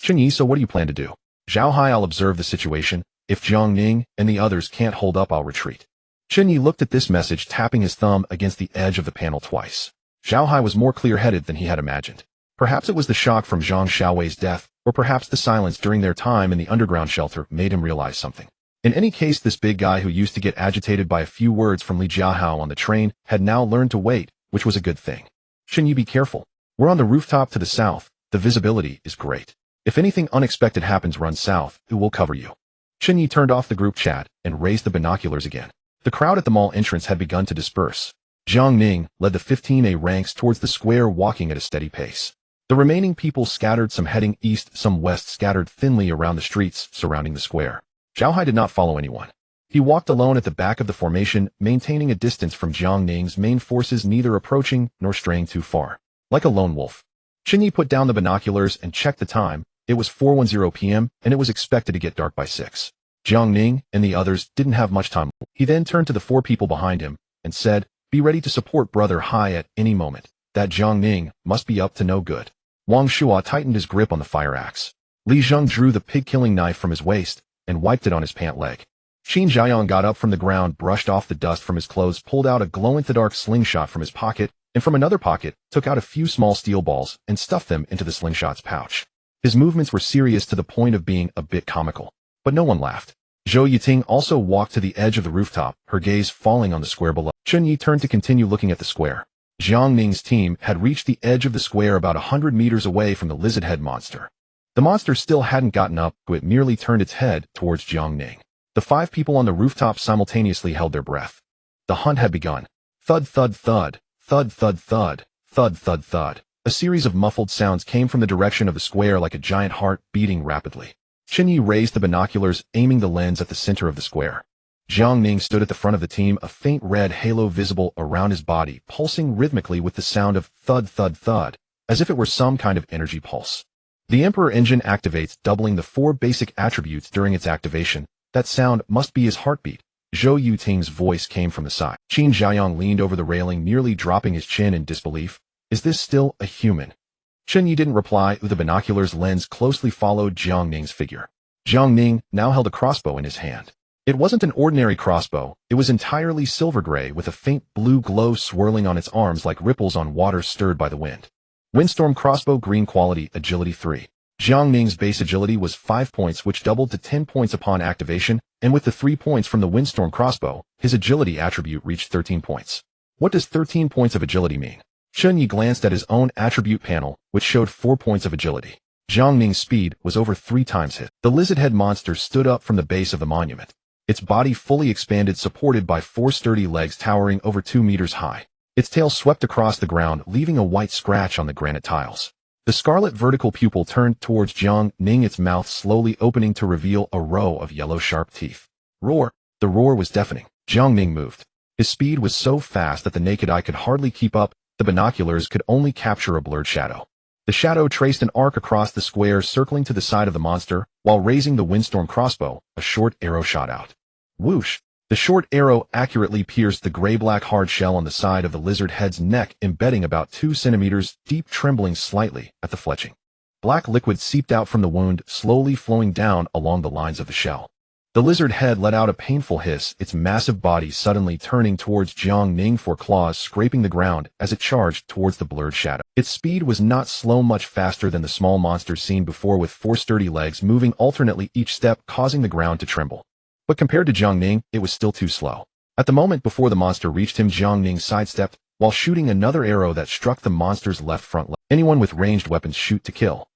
Chen Ye: so what do you plan to do? Zhao Hai: I'll observe the situation. If Jiang Ning and the others can't hold up, I'll retreat. Chen Ye looked at this message, tapping his thumb against the edge of the panel twice. Zhao Hai was more clear-headed than he had imagined. Perhaps it was the shock from Zhang Xiaowei's death, or perhaps the silence during their time in the underground shelter made him realize something. In any case, this big guy who used to get agitated by a few words from Li Jiahao on the train had now learned to wait, which was a good thing. Chen Ye, be careful. We're on the rooftop to the south. The visibility is great. If anything unexpected happens, run south. It will cover you. Chen Ye turned off the group chat and raised the binoculars again. The crowd at the mall entrance had begun to disperse. Jiang Ning led the 15A ranks towards the square, walking at a steady pace. The remaining people scattered, some heading east, some west, scattered thinly around the streets surrounding the square. Zhao Hai did not follow anyone. He walked alone at the back of the formation, maintaining a distance from Jiang Ning's main forces, neither approaching nor straying too far. Like a lone wolf. Chen Ye put down the binoculars and checked the time. It was 4:10 p.m., and it was expected to get dark by 6. Jiang Ning and the others didn't have much time. He then turned to the 4 people behind him and said, be ready to support Brother Hai at any moment. That Jiang Ning must be up to no good. Wang Shua tightened his grip on the fire axe. Li Zheng drew the pig-killing knife from his waist and wiped it on his pant leg. Qin Zhaoyang got up from the ground, brushed off the dust from his clothes, pulled out a glow-in-the-dark slingshot from his pocket, and from another pocket, took out a few small steel balls and stuffed them into the slingshot's pouch. His movements were serious to the point of being a bit comical. But no one laughed. Zhou Yiting also walked to the edge of the rooftop, her gaze falling on the square below. Chen Ye turned to continue looking at the square. Jiang Ning's team had reached the edge of the square about 100 meters away from the lizard-head monster. The monster still hadn't gotten up, it merely turned its head towards Jiang Ning. The 5 people on the rooftop simultaneously held their breath. The hunt had begun. Thud, thud, thud, thud, thud, thud, thud, thud, thud. A series of muffled sounds came from the direction of the square like a giant heart beating rapidly. Chen Ye raised the binoculars, aiming the lens at the center of the square. Jiang Ning stood at the front of the team, a faint red halo visible around his body, pulsing rhythmically with the sound of thud thud thud, as if it were some kind of energy pulse. The Emperor engine activates, doubling the 4 basic attributes during its activation. That sound must be his heartbeat. Zhou Yuting's voice came from the side. Qin Zhaoyang leaned over the railing, nearly dropping his chin in disbelief. Is this still a human? Chen Ye didn't reply. The binocular's lens closely followed Jiang Ning's figure. Jiang Ning now held a crossbow in his hand. It wasn't an ordinary crossbow. It was entirely silver gray with a faint blue glow swirling on its arms like ripples on water stirred by the wind. Windstorm crossbow, green quality, agility 3. Jiang Ning's base agility was 5 points, which doubled to 10 points upon activation, and with the 3 points from the Windstorm crossbow, his agility attribute reached 13 points. What does 13 points of agility mean? Chen Ye glanced at his own attribute panel, which showed 4 points of agility. Jiang Ning's speed was over 3 times his. The lizard-head monster stood up from the base of the monument. Its body fully expanded, supported by 4 sturdy legs towering over 2 meters high. Its tail swept across the ground, leaving a white scratch on the granite tiles. The scarlet vertical pupil turned towards Jiang Ning, its mouth slowly opening to reveal a row of yellow sharp teeth. Roar! The roar was deafening. Jiang Ning moved. His speed was so fast that the naked eye could hardly keep up. The binoculars could only capture a blurred shadow. The shadow traced an arc across the square, circling to the side of the monster. While raising the Windstorm crossbow, a short arrow shot out. Whoosh! The short arrow accurately pierced the gray-black hard shell on the side of the lizard head's neck, embedding about 2 centimeters deep, trembling slightly at the fletching. Black liquid seeped out from the wound, slowly flowing down along the lines of the shell. The lizard head let out a painful hiss, its massive body suddenly turning towards Jiang Ning, 4 claws scraping the ground as it charged towards the blurred shadow. Its speed was not slow, much faster than the small monsters seen before, with 4 sturdy legs moving alternately each step, causing the ground to tremble. But compared to Jiang Ning, it was still too slow. At the moment before the monster reached him, Jiang Ning sidestepped, while shooting another arrow that struck the monster's left front leg. Anyone with ranged weapons shoot to kill.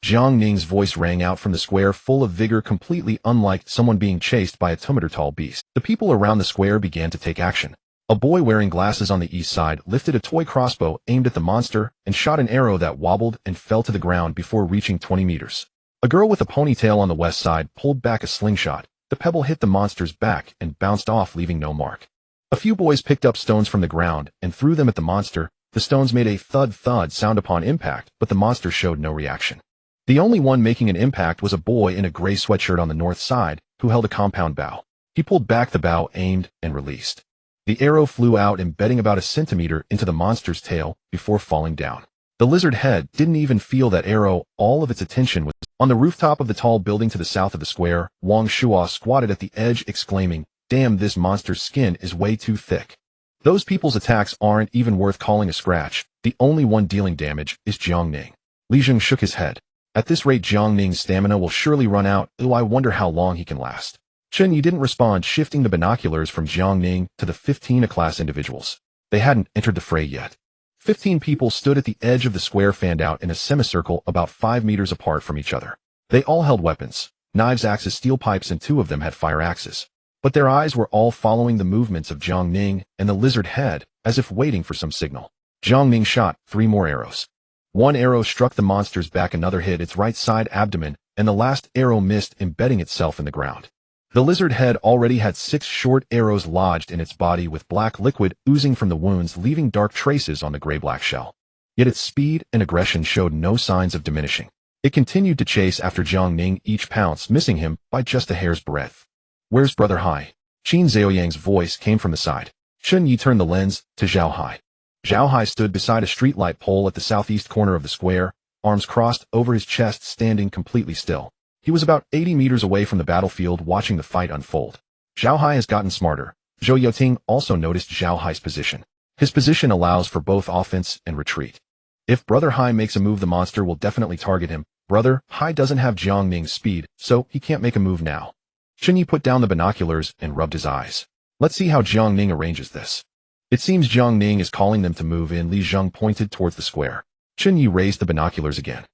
Jiang Ning's voice rang out from the square, full of vigor, completely unlike someone being chased by a 2-meter-tall beast. The people around the square began to take action. A boy wearing glasses on the east side lifted a toy crossbow, aimed at the monster, and shot an arrow that wobbled and fell to the ground before reaching 20 meters. A girl with a ponytail on the west side pulled back a slingshot. The pebble hit the monster's back and bounced off, leaving no mark. A few boys picked up stones from the ground and threw them at the monster. The stones made a thud-thud sound upon impact, but the monster showed no reaction. The only one making an impact was a boy in a gray sweatshirt on the north side, who held a compound bow. He pulled back the bow, aimed, and released. The arrow flew out, embedding about a centimeter into the monster's tail before falling down. The lizard head didn't even feel that arrow. All of its attention was on the rooftop of the tall building to the south of the square. Wang Shuo squatted at the edge, exclaiming, "Damn, this monster's skin is way too thick. Those people's attacks aren't even worth calling a scratch. The only one dealing damage is Jiang Ning." Li Zheng shook his head. At this rate, Jiang Ning's stamina will surely run out. I wonder how long he can last. Chen Ye didn't respond, shifting the binoculars from Jiang Ning to the 15 class individuals. They hadn't entered the fray yet. 15 people stood at the edge of the square, fanned out in a semicircle about 5 meters apart from each other. They all held weapons, knives, axes, steel pipes, and 2 of them had fire axes. But their eyes were all following the movements of Jiang Ning and the lizard head, as if waiting for some signal. Jiang Ning shot 3 more arrows. 1 arrow struck the monster's back, another hit its right side abdomen, and the last arrow missed, embedding itself in the ground. The lizard head already had 6 short arrows lodged in its body, with black liquid oozing from the wounds, leaving dark traces on the gray-black shell. Yet its speed and aggression showed no signs of diminishing. It continued to chase after Jiang Ning, each pounce missing him by just a hair's breadth. "Where's Brother Hai?" Qin Zhaoyang's voice came from the side. Chen Ye turned the lens to Zhao Hai. Zhao Hai stood beside a streetlight pole at the southeast corner of the square, arms crossed over his chest, standing completely still. He was about 80 meters away from the battlefield, watching the fight unfold. Zhao Hai has gotten smarter. Zhou Youting also noticed Zhao Hai's position. His position allows for both offense and retreat. If Brother Hai makes a move, the monster will definitely target him. Brother Hai doesn't have Jiang Ning's speed, so he can't make a move now. Chen Ye put down the binoculars and rubbed his eyes. Let's see how Jiang Ning arranges this. It seems Jiang Ning is calling them to move in. Li Zheng pointed towards the square. Chen Ye raised the binoculars again.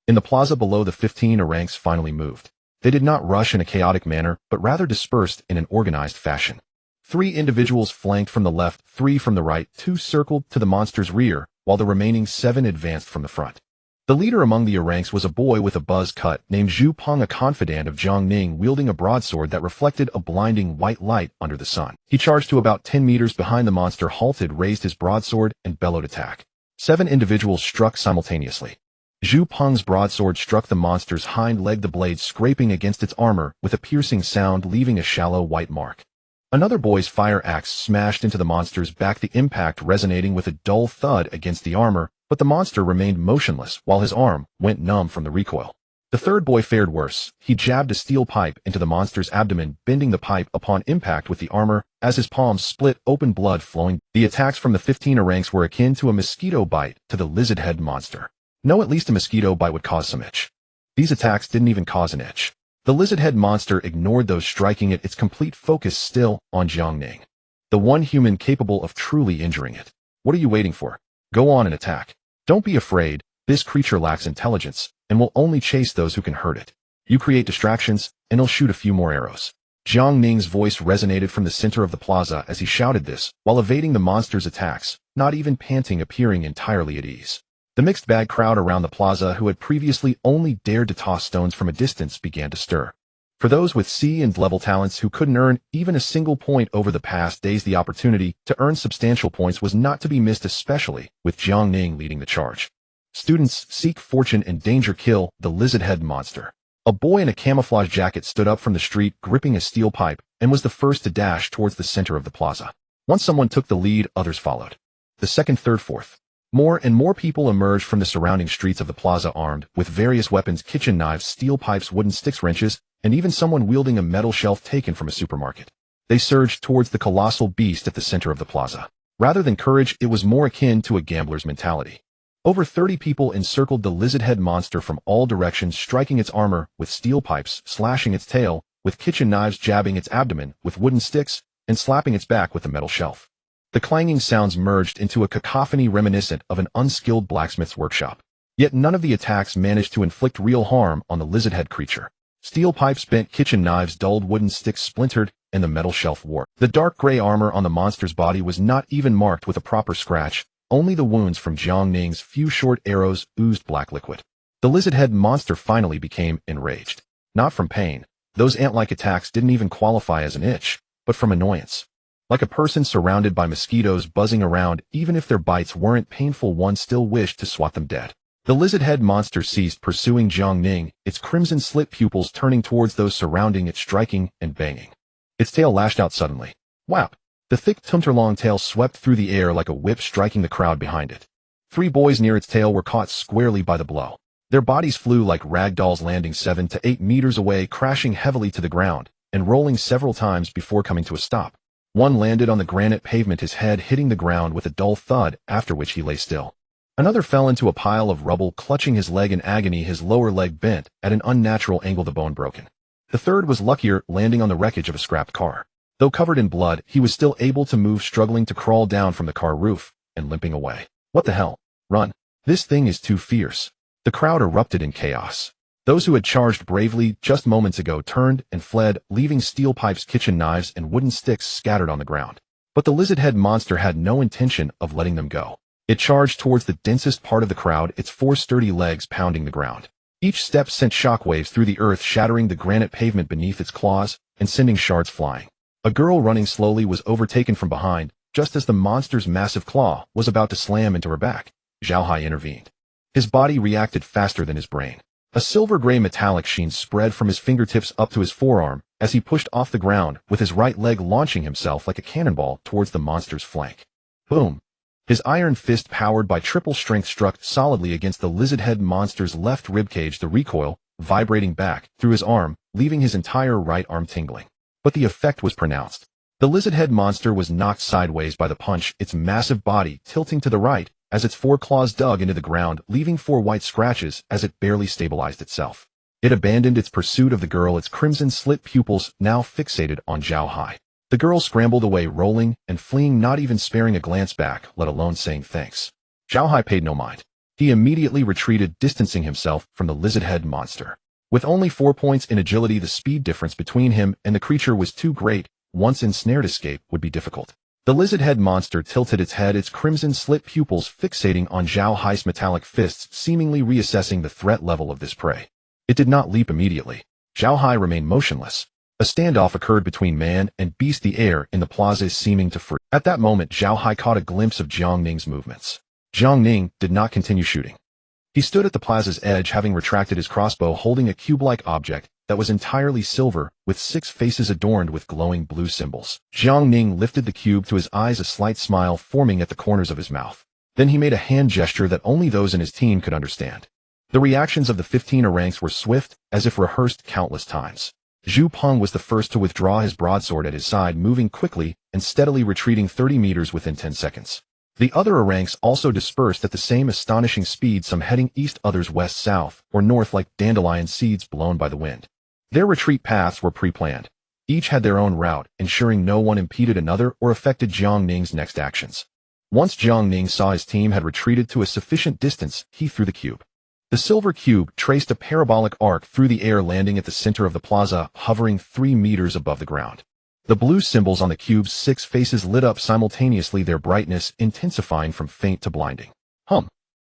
In the plaza below, the 15 ranks finally moved. They did not rush in a chaotic manner, but rather dispersed in an organized fashion. 3 individuals flanked from the left, 3 from the right, 2 circled to the monster's rear, while the remaining 7 advanced from the front. The leader among the ranks was a boy with a buzz cut named Zhu Peng, a confidant of Jiang Ning, wielding a broadsword that reflected a blinding white light under the sun. He charged to about 10 meters behind the monster, halted, raised his broadsword, and bellowed attack. 7 individuals struck simultaneously. Zhu Peng's broadsword struck the monster's hind leg, the blade scraping against its armor with a piercing sound, leaving a shallow white mark. Another boy's fire axe smashed into the monster's back, the impact resonating with a dull thud against the armor, but the monster remained motionless while his arm went numb from the recoil. The third boy fared worse. He jabbed a steel pipe into the monster's abdomen, bending the pipe upon impact with the armor as his palms split open, blood flowing. The attacks from the 15 ranks were akin to a mosquito bite to the lizard-head monster. No, at least a mosquito bite would cause some itch. These attacks didn't even cause an itch. The lizard-head monster ignored those striking it, its complete focus still on Jiang Ning, the one human capable of truly injuring it. What are you waiting for? Go on and attack. Don't be afraid. This creature lacks intelligence and will only chase those who can hurt it. You create distractions, and he'll shoot a few more arrows. Jiang Ning's voice resonated from the center of the plaza as he shouted this, while evading the monster's attacks, not even panting, appearing entirely at ease. The mixed bag crowd around the plaza, who had previously only dared to toss stones from a distance, began to stir. For those with C and level talents who couldn't earn even a single point over the past days, the opportunity to earn substantial points was not to be missed, especially with Jiang Ning leading the charge. Students, seek fortune and danger, kill the lizard-head monster. A boy in a camouflage jacket stood up from the street, gripping a steel pipe, and was the first to dash towards the center of the plaza. Once someone took the lead, others followed. The second, third, fourth. More and more people emerged from the surrounding streets of the plaza, armed with various weapons: kitchen knives, steel pipes, wooden sticks, wrenches, and even someone wielding a metal shelf taken from a supermarket. They surged towards the colossal beast at the center of the plaza. Rather than courage, it was more akin to a gambler's mentality. Over 30 people encircled the lizard-head monster from all directions, striking its armor with steel pipes, slashing its tail with kitchen knives, jabbing its abdomen with wooden sticks, and slapping its back with a metal shelf. The clanging sounds merged into a cacophony reminiscent of an unskilled blacksmith's workshop. Yet none of the attacks managed to inflict real harm on the lizard-head creature. Steel pipes bent, kitchen knives dulled, wooden sticks splintered, and the metal shelf warped. The dark gray armor on the monster's body was not even marked with a proper scratch. Only the wounds from Jiang Ning's few short arrows oozed black liquid. The lizard-head monster finally became enraged. Not from pain. Those ant-like attacks didn't even qualify as an itch, but from annoyance. Like a person surrounded by mosquitoes buzzing around, even if their bites weren't painful, one still wished to swat them dead. The lizard-head monster ceased pursuing Jiang Ning, its crimson slit pupils turning towards those surrounding it, striking and banging. Its tail lashed out suddenly. Whap! The thick tumtor-long tail swept through the air like a whip, striking the crowd behind it. 3 boys near its tail were caught squarely by the blow. Their bodies flew like rag dolls, landing 7 to 8 meters away, crashing heavily to the ground, and rolling several times before coming to a stop. One landed on the granite pavement, his head hitting the ground with a dull thud, after which he lay still. Another fell into a pile of rubble, clutching his leg in agony, his lower leg bent at an unnatural angle, the bone broken. The third was luckier, landing on the wreckage of a scrapped car. Though covered in blood, he was still able to move, struggling to crawl down from the car roof and limping away. What the hell? Run. This thing is too fierce. The crowd erupted in chaos. Those who had charged bravely just moments ago turned and fled, leaving steel pipes, kitchen knives, and wooden sticks scattered on the ground. But the lizard-head monster had no intention of letting them go. It charged towards the densest part of the crowd, its 4 sturdy legs pounding the ground. Each step sent shockwaves through the earth, shattering the granite pavement beneath its claws and sending shards flying. A girl running slowly was overtaken from behind, just as the monster's massive claw was about to slam into her back. Zhao Hai intervened. His body reacted faster than his brain. A silver-gray metallic sheen spread from his fingertips up to his forearm as he pushed off the ground, with his right leg launching himself like a cannonball towards the monster's flank. Boom! His iron fist, powered by triple strength, struck solidly against the lizard-head monster's left ribcage, the recoil vibrating back through his arm, leaving his entire right arm tingling. But the effect was pronounced. The lizard-head monster was knocked sideways by the punch, its massive body tilting to the right as its 4 claws dug into the ground, leaving 4 white scratches as it barely stabilized itself. It abandoned its pursuit of the girl, its crimson slit pupils now fixated on Zhao Hai. The girl scrambled away, rolling and fleeing, not even sparing a glance back, let alone saying thanks. Zhao Hai paid no mind. He immediately retreated, distancing himself from the lizard-head monster. With only 4 points in agility, the speed difference between him and the creature was too great. Once ensnared, escape would be difficult. The lizard-head monster tilted its head, its crimson-slit pupils fixating on Zhao Hai's metallic fists, seemingly reassessing the threat level of this prey. It did not leap immediately. Zhao Hai remained motionless. A standoff occurred between man and beast, the air in the plaza seeming to freeze. At that moment, Zhao Hai caught a glimpse of Jiang Ning's movements. Jiang Ning did not continue shooting. He stood at the plaza's edge, having retracted his crossbow, holding a cube-like object that was entirely silver, with 6 faces adorned with glowing blue symbols. Jiang Ning lifted the cube to his eyes, a slight smile forming at the corners of his mouth. Then he made a hand gesture that only those in his team could understand. The reactions of the 15 ranks were swift, as if rehearsed countless times. Zhu Peng was the first to withdraw his broadsword at his side, moving quickly and steadily, retreating 30 meters within 10 seconds. The other ranks also dispersed at the same astonishing speed, some heading east, others west-south or north like dandelion seeds blown by the wind. Their retreat paths were pre-planned. Each had their own route, ensuring no one impeded another or affected Jiang Ning's next actions. Once Jiang Ning saw his team had retreated to a sufficient distance, he threw the cube. The silver cube traced a parabolic arc through the air, landing at the center of the plaza, hovering 3 meters above the ground. The blue symbols on the cube's 6 faces lit up simultaneously, their brightness intensifying from faint to blinding. Hum.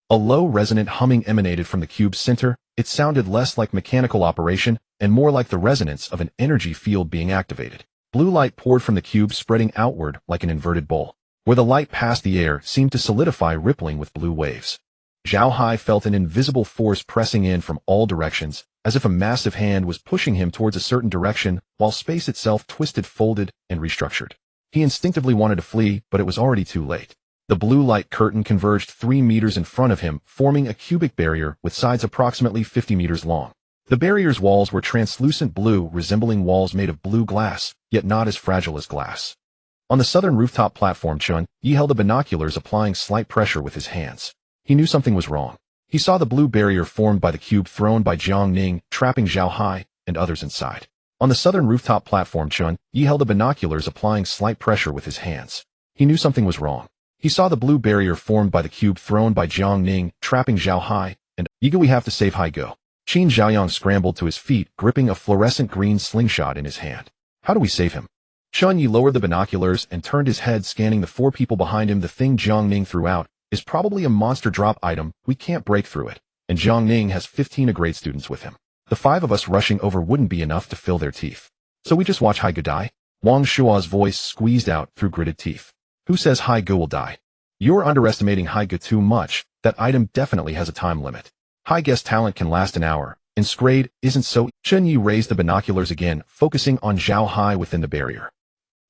A low, resonant humming emanated from the cube's center. It sounded less like mechanical operation and more like the resonance of an energy field being activated. Blue light poured from the cube, spreading outward like an inverted bowl. Where the light passed, the air seemed to solidify, rippling with blue waves. Zhao Hai felt an invisible force pressing in from all directions, as if a massive hand was pushing him towards a certain direction, while space itself twisted, folded, and restructured. He instinctively wanted to flee, but it was already too late. The blue light curtain converged 3 meters in front of him, forming a cubic barrier with sides approximately 50 meters long. The barrier's walls were translucent blue, resembling walls made of blue glass, yet not as fragile as glass. On the southern rooftop platform, Chen Ye held the binoculars, applying slight pressure with his hands. He knew something was wrong. He saw the blue barrier formed by the cube thrown by Jiang Ning, trapping Zhao Hai and others inside. On the southern rooftop platform, Chen Ye held the binoculars, applying slight pressure with his hands. He knew something was wrong. He saw the blue barrier formed by the cube thrown by Jiang Ning, trapping Zhao Hai and Yiga. We have to save Hai Go. Qin Zhaoyang scrambled to his feet, gripping a fluorescent green slingshot in his hand. How do we save him? Chen Ye lowered the binoculars and turned his head, scanning the 4 people behind him. The thing Jiang Ning threw out is probably a monster drop item. We can't break through it. And Jiang Ning has 15 grade students with him. The 5 of us rushing over wouldn't be enough to fill their teeth. So we just watch Hai Go die? Wang Shua's voice squeezed out through gritted teeth. Who says Hai Go will die? You're underestimating Hai Go too much. That item definitely has a time limit. Hai Go's talent can last an hour, and Scrade isn't so. Chen Ye raised the binoculars again, focusing on Zhao Hai within the barrier.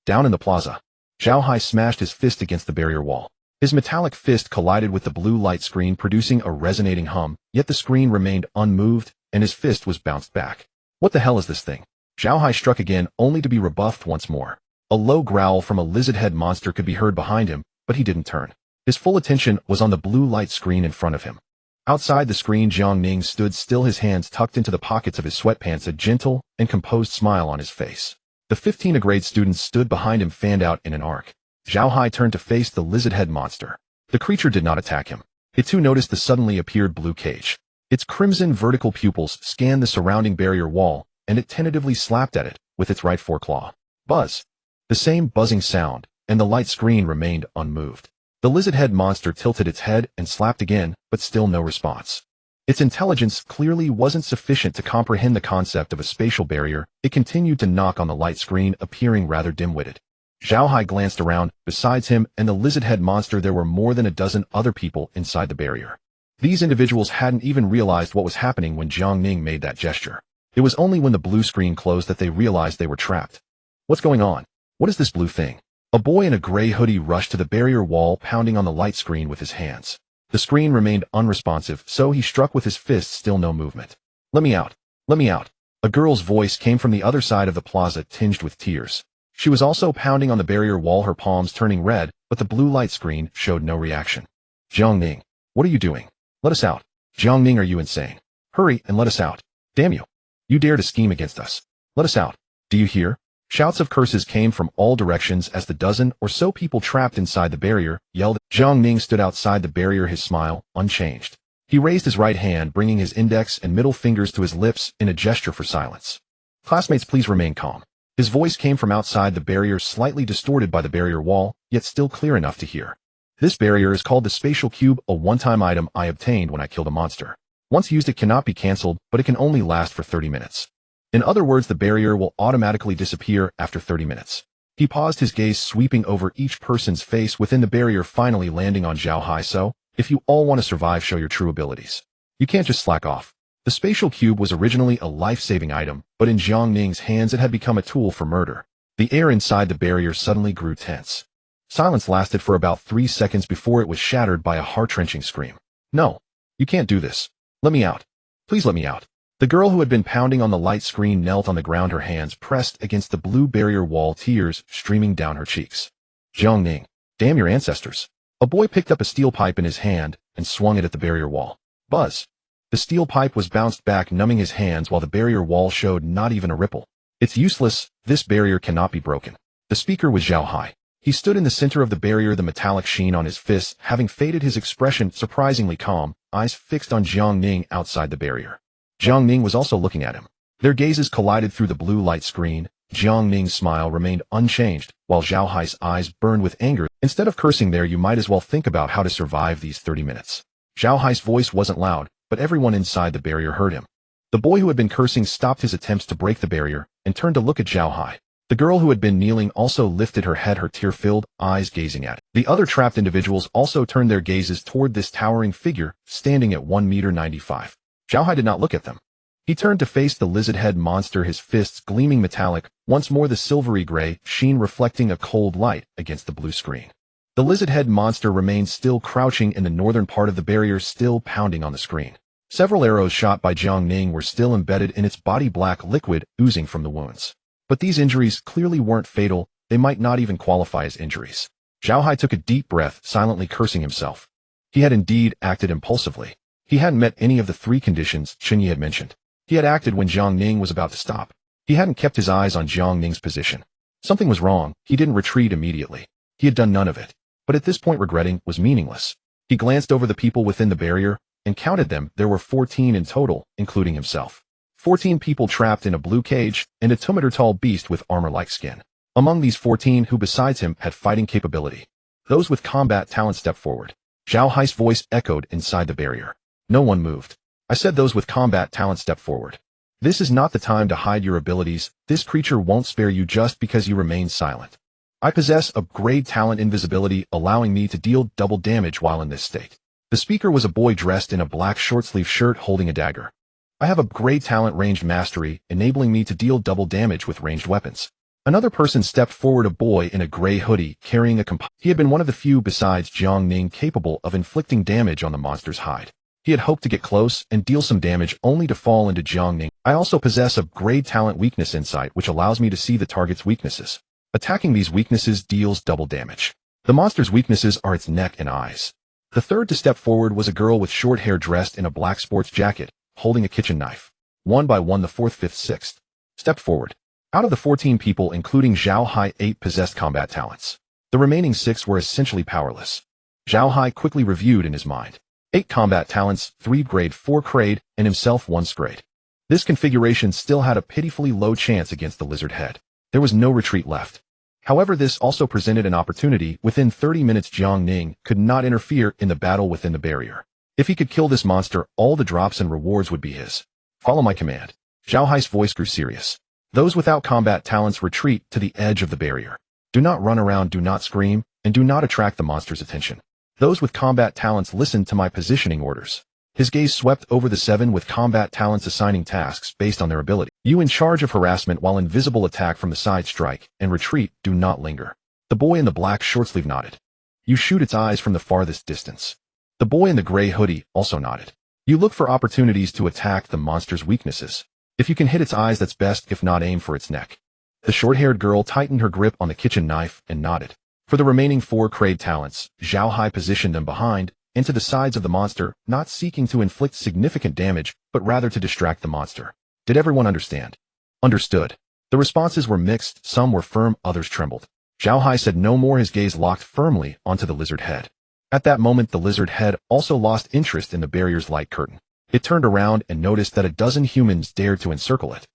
Down in the plaza, Zhao Hai smashed his fist against the barrier wall. His metallic fist collided with the blue light screen, producing a resonating hum, yet the screen remained unmoved, and his fist was bounced back. What the hell is this thing? Zhao Hai struck again, only to be rebuffed once more. A low growl from a lizard-head monster could be heard behind him, but he didn't turn. His full attention was on the blue light screen in front of him. Outside the screen, Jiang Ning stood still, his hands tucked into the pockets of his sweatpants, a gentle and composed smile on his face. The 15 grade students stood behind him, fanned out in an arc. Zhao Hai turned to face the lizard-head monster. The creature did not attack him. It too noticed the suddenly appeared blue cage. Its crimson vertical pupils scanned the surrounding barrier wall, and it tentatively slapped at it with its right foreclaw. Buzz. The same buzzing sound, and the light screen remained unmoved. The lizard-head monster tilted its head and slapped again, but still no response. Its intelligence clearly wasn't sufficient to comprehend the concept of a spatial barrier. It continued to knock on the light screen, appearing rather dim-witted. Zhao Hai glanced around. Besides him and the lizard-head monster, there were more than a dozen other people inside the barrier. These individuals hadn't even realized what was happening when Jiang Ning made that gesture. It was only when the blue screen closed that they realized they were trapped. What's going on? What is this blue thing? A boy in a gray hoodie rushed to the barrier wall, pounding on the light screen with his hands. The screen remained unresponsive, so he struck with his fist, still no movement. Let me out. Let me out. A girl's voice came from the other side of the plaza, tinged with tears. She was also pounding on the barrier wall, her palms turning red, but the blue light screen showed no reaction. Jiang Ning, what are you doing? Let us out. Jiang Ning, are you insane? Hurry and let us out. Damn you. You dare to scheme against us. Let us out. Do you hear? Shouts of curses came from all directions as the dozen or so people trapped inside the barrier yelled. Jiang Ning stood outside the barrier, his smile unchanged. He raised his right hand, bringing his index and middle fingers to his lips in a gesture for silence. Classmates, please remain calm. His voice came from outside the barrier, slightly distorted by the barrier wall, yet still clear enough to hear. This barrier is called the spatial cube, a one-time item I obtained when I killed a monster. Once used, it cannot be cancelled, but it can only last for 30 minutes. In other words, the barrier will automatically disappear after 30 minutes. He paused, his gaze sweeping over each person's face within the barrier, finally landing on Zhao Hai. So, if you all want to survive, show your true abilities. You can't just slack off. The spatial cube was originally a life-saving item, but in Jiang Ning's hands it had become a tool for murder. The air inside the barrier suddenly grew tense. Silence lasted for about 3 seconds before it was shattered by a heart-wrenching scream. No, you can't do this. Let me out. Please let me out. The girl who had been pounding on the light screen knelt on the ground, her hands pressed against the blue barrier wall, tears streaming down her cheeks. Jiang Ning, damn your ancestors. A boy picked up a steel pipe in his hand and swung it at the barrier wall. Buzz. The steel pipe was bounced back, numbing his hands, while the barrier wall showed not even a ripple. It's useless. This barrier cannot be broken. The speaker was Zhao Hai. He stood in the center of the barrier, the metallic sheen on his fists having faded, his expression surprisingly calm, eyes fixed on Jiang Ning outside the barrier. Jiang Ning was also looking at him. Their gazes collided through the blue light screen. Jiang Ning's smile remained unchanged, while Zhao Hai's eyes burned with anger. Instead of cursing there, you might as well think about how to survive these 30 minutes. Zhao Hai's voice wasn't loud, but everyone inside the barrier heard him. The boy who had been cursing stopped his attempts to break the barrier and turned to look at Zhao Hai. The girl who had been kneeling also lifted her head, her tear-filled eyes gazing at it. The other trapped individuals also turned their gazes toward this towering figure, standing at 1.95 meters. Zhao Hai did not look at them. He turned to face the lizard-head monster, his fists gleaming metallic, once more the silvery gray sheen reflecting a cold light against the blue screen. The lizard-head monster remained still, crouching in the northern part of the barrier, still pounding on the screen. Several arrows shot by Jiang Ning were still embedded in its body, black liquid oozing from the wounds. But these injuries clearly weren't fatal. They might not even qualify as injuries. Zhao Hai took a deep breath, silently cursing himself. He had indeed acted impulsively. He hadn't met any of the 3 conditions Chen Ye had mentioned. He had acted when Jiang Ning was about to stop. He hadn't kept his eyes on Jiang Ning's position. Something was wrong. He didn't retreat immediately. He had done none of it. But at this point, regretting was meaningless. He glanced over the people within the barrier and counted them. There were 14 in total, including himself. 14 people trapped in a blue cage and a 2-meter-tall beast with armor-like skin. Among these 14, who besides him had fighting capability? Those with combat talent stepped forward. Zhao Hai's voice echoed inside the barrier. No one moved. I said those with combat talent step forward. This is not the time to hide your abilities. This creature won't spare you just because you remain silent. I possess upgrade talent invisibility, allowing me to deal double damage while in this state. The speaker was a boy dressed in a black short-sleeve shirt holding a dagger. I have upgrade talent ranged mastery, enabling me to deal double damage with ranged weapons. Another person stepped forward, a boy in a gray hoodie carrying a He had been one of the few besides Jiang Ning capable of inflicting damage on the monster's hide. He had hoped to get close and deal some damage only to fall into Jiang Ning. I also possess upgrade talent weakness insight, which allows me to see the target's weaknesses. Attacking these weaknesses deals double damage. The monster's weaknesses are its neck and eyes. The third to step forward was a girl with short hair dressed in a black sports jacket, holding a kitchen knife. One by one, the 4th, 5th, 6th stepped forward. Out of the 14 people, including Zhao Hai, 8 possessed combat talents. The remaining 6 were essentially powerless. Zhao Hai quickly reviewed in his mind. 8 combat talents, 3 grade, 4 grade, and himself 1 grade. This configuration still had a pitifully low chance against the lizard head. There was no retreat left. However, this also presented an opportunity. Within 30 minutes, Jiang Ning could not interfere in the battle within the barrier. If he could kill this monster, all the drops and rewards would be his. Follow my command. Zhao Hai's voice grew serious. Those without combat talents retreat to the edge of the barrier. Do not run around, do not scream, and do not attract the monster's attention. Those with combat talents listen to my positioning orders. His gaze swept over the 7 with combat talents, assigning tasks based on their ability. You in charge of harassment while invisible, attack from the side, strike, and retreat, do not linger. The boy in the black short-sleeve nodded. You shoot its eyes from the farthest distance. The boy in the gray hoodie also nodded. You look for opportunities to attack the monster's weaknesses. If you can hit its eyes, that's best, if not, aim for its neck. The short-haired girl tightened her grip on the kitchen knife and nodded. For the remaining 4 grade talents, Zhao Hai positioned them behind, into the sides of the monster, not seeking to inflict significant damage, but rather to distract the monster. Did everyone understand? Understood. The responses were mixed, some were firm, others trembled. Zhao Hai said no more, his gaze locked firmly onto the lizard head. At that moment, the lizard head also lost interest in the barrier's light curtain. It turned around and noticed that a dozen humans dared to encircle it.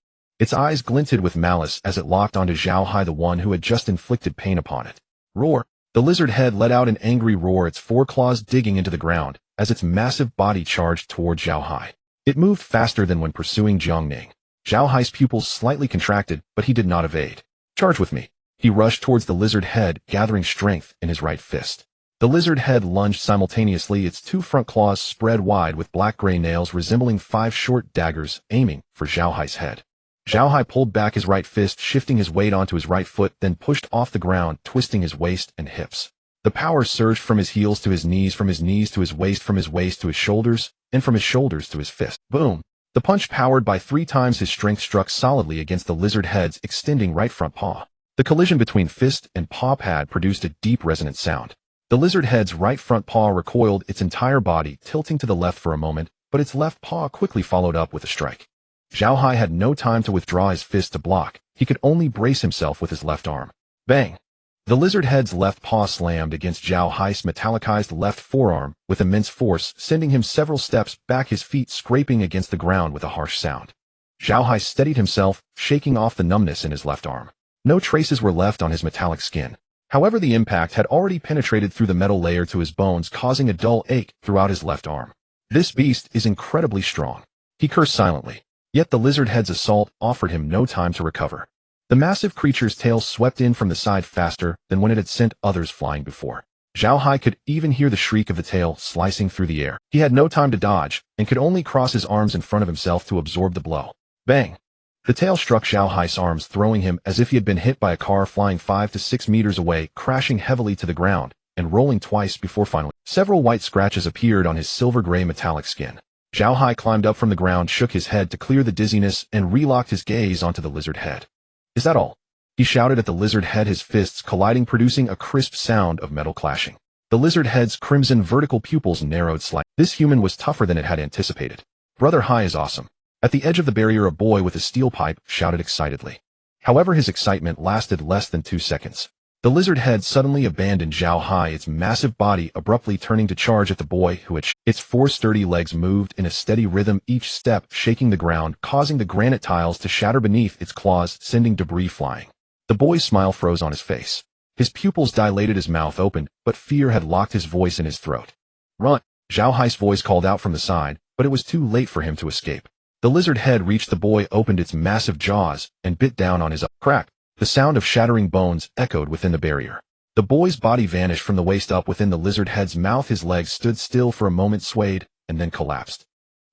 Its eyes glinted with malice as it locked onto Zhao Hai, the one who had just inflicted pain upon it. Roar! The lizard head let out an angry roar, its foreclaws digging into the ground, as its massive body charged toward Zhao Hai. It moved faster than when pursuing Jiang Ning. Zhao Hai's pupils slightly contracted, but he did not evade. Charge with me. He rushed towards the lizard head, gathering strength in his right fist. The lizard head lunged simultaneously, its two front claws spread wide with black-gray nails resembling 5 short daggers, aiming for Zhao Hai's head. Zhao Hai pulled back his right fist, shifting his weight onto his right foot, then pushed off the ground, twisting his waist and hips. The power surged from his heels to his knees, from his knees to his waist to his shoulders, and from his shoulders to his fist. Boom! The punch, powered by 3 times his strength, struck solidly against the lizard head's extending right front paw. The collision between fist and paw pad produced a deep resonant sound. The lizard head's right front paw recoiled, its entire body tilting to the left for a moment, but its left paw quickly followed up with a strike. Zhao Hai had no time to withdraw his fist to block. He could only brace himself with his left arm. Bang! The lizard head's left paw slammed against Zhao Hai's metallicized left forearm with immense force, sending him several steps back, his feet scraping against the ground with a harsh sound. Zhao Hai steadied himself, shaking off the numbness in his left arm. No traces were left on his metallic skin. However, the impact had already penetrated through the metal layer to his bones, causing a dull ache throughout his left arm. This beast is incredibly strong. He cursed silently. Yet the lizard head's assault offered him no time to recover. The massive creature's tail swept in from the side faster than when it had sent others flying before. Zhao Hai could even hear the shriek of the tail slicing through the air. He had no time to dodge, and could only cross his arms in front of himself to absorb the blow. Bang! The tail struck Zhao Hai's arms, throwing him as if he had been hit by a car flying 5 to 6 meters away, crashing heavily to the ground, and rolling twice before finally. Several white scratches appeared on his silver-gray metallic skin. Zhao Hai climbed up from the ground, shook his head to clear the dizziness, and relocked his gaze onto the lizard head. Is that all? He shouted at the lizard head, his fists colliding, producing a crisp sound of metal clashing. The lizard head's crimson vertical pupils narrowed slightly. This human was tougher than it had anticipated. Brother Hai is awesome. At the edge of the barrier, a boy with a steel pipe shouted excitedly. However, his excitement lasted less than 2 seconds. The lizard head suddenly abandoned Zhao Hai, its massive body abruptly turning to charge at the boy who had its 4 sturdy legs moved in a steady rhythm, each step shaking the ground, causing the granite tiles to shatter beneath its claws, sending debris flying. The boy's smile froze on his face. His pupils dilated, his mouth opened, but fear had locked his voice in his throat. Run! Zhao Hai's voice called out from the side, but it was too late for him to escape. The lizard head reached the boy, opened its massive jaws, and bit down on his crack. The sound of shattering bones echoed within the barrier. The boy's body vanished from the waist up within the lizard head's mouth. His legs stood still for a moment, swayed, and then collapsed.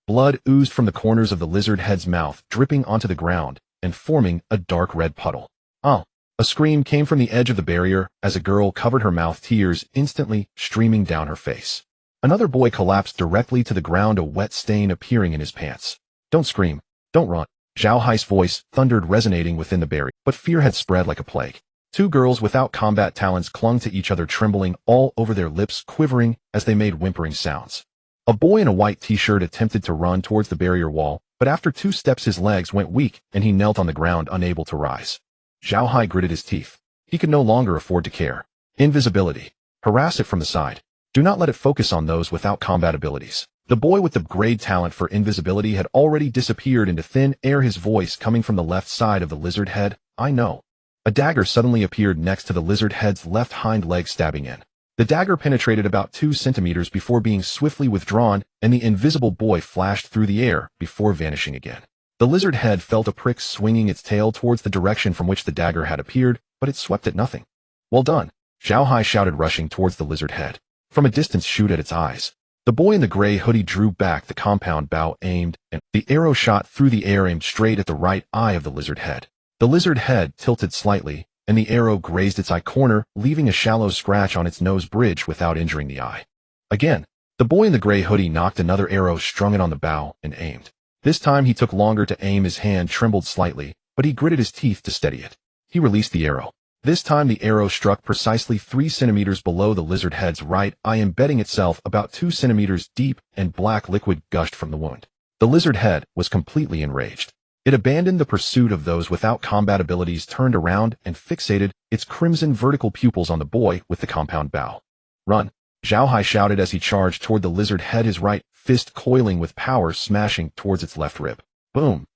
Blood oozed from the corners of the lizard head's mouth, dripping onto the ground, and forming a dark red puddle. Oh! A scream came from the edge of the barrier as a girl covered her mouth, tears instantly streaming down her face. Another boy collapsed directly to the ground, a wet stain appearing in his pants. Don't scream. Don't run. Zhao Hai's voice thundered, resonating within the barrier, but fear had spread like a plague. 2 girls without combat talents clung to each other, trembling all over, their lips quivering as they made whimpering sounds. A boy in a white t-shirt attempted to run towards the barrier wall, but after 2 steps his legs went weak and he knelt on the ground, unable to rise. Zhao Hai gritted his teeth. He could no longer afford to care. Invisibility. Harass it from the side. Do not let it focus on those without combat abilities. The boy with the grade talent for invisibility had already disappeared into thin air, his voice coming from the left side of the lizard head. I know. A dagger suddenly appeared next to the lizard head's left hind leg, stabbing in. The dagger penetrated about 2 centimeters before being swiftly withdrawn, and the invisible boy flashed through the air before vanishing again. The lizard head felt a prick, swinging its tail towards the direction from which the dagger had appeared, but it swept at nothing. Well done! Zhao Hai shouted, rushing towards the lizard head. From a distance, shoot at its eyes. The boy in the gray hoodie drew back the compound bow, aimed, and the arrow shot through the air, aimed straight at the right eye of the lizard head. The lizard head tilted slightly, and the arrow grazed its eye corner, leaving a shallow scratch on its nose bridge without injuring the eye. Again, the boy in the gray hoodie knocked another arrow, strung it on the bow, and aimed. This time he took longer to aim, his hand trembled slightly, but he gritted his teeth to steady it. He released the arrow. This time the arrow struck precisely 3 centimeters below the lizard head's right eye, embedding itself about 2 centimeters deep, and black liquid gushed from the wound. The lizard head was completely enraged. It abandoned the pursuit of those without combat abilities, turned around, and fixated its crimson vertical pupils on the boy with the compound bow. Run! Zhao Hai shouted as he charged toward the lizard head, his right fist coiling with power, smashing towards its left rib. Boom!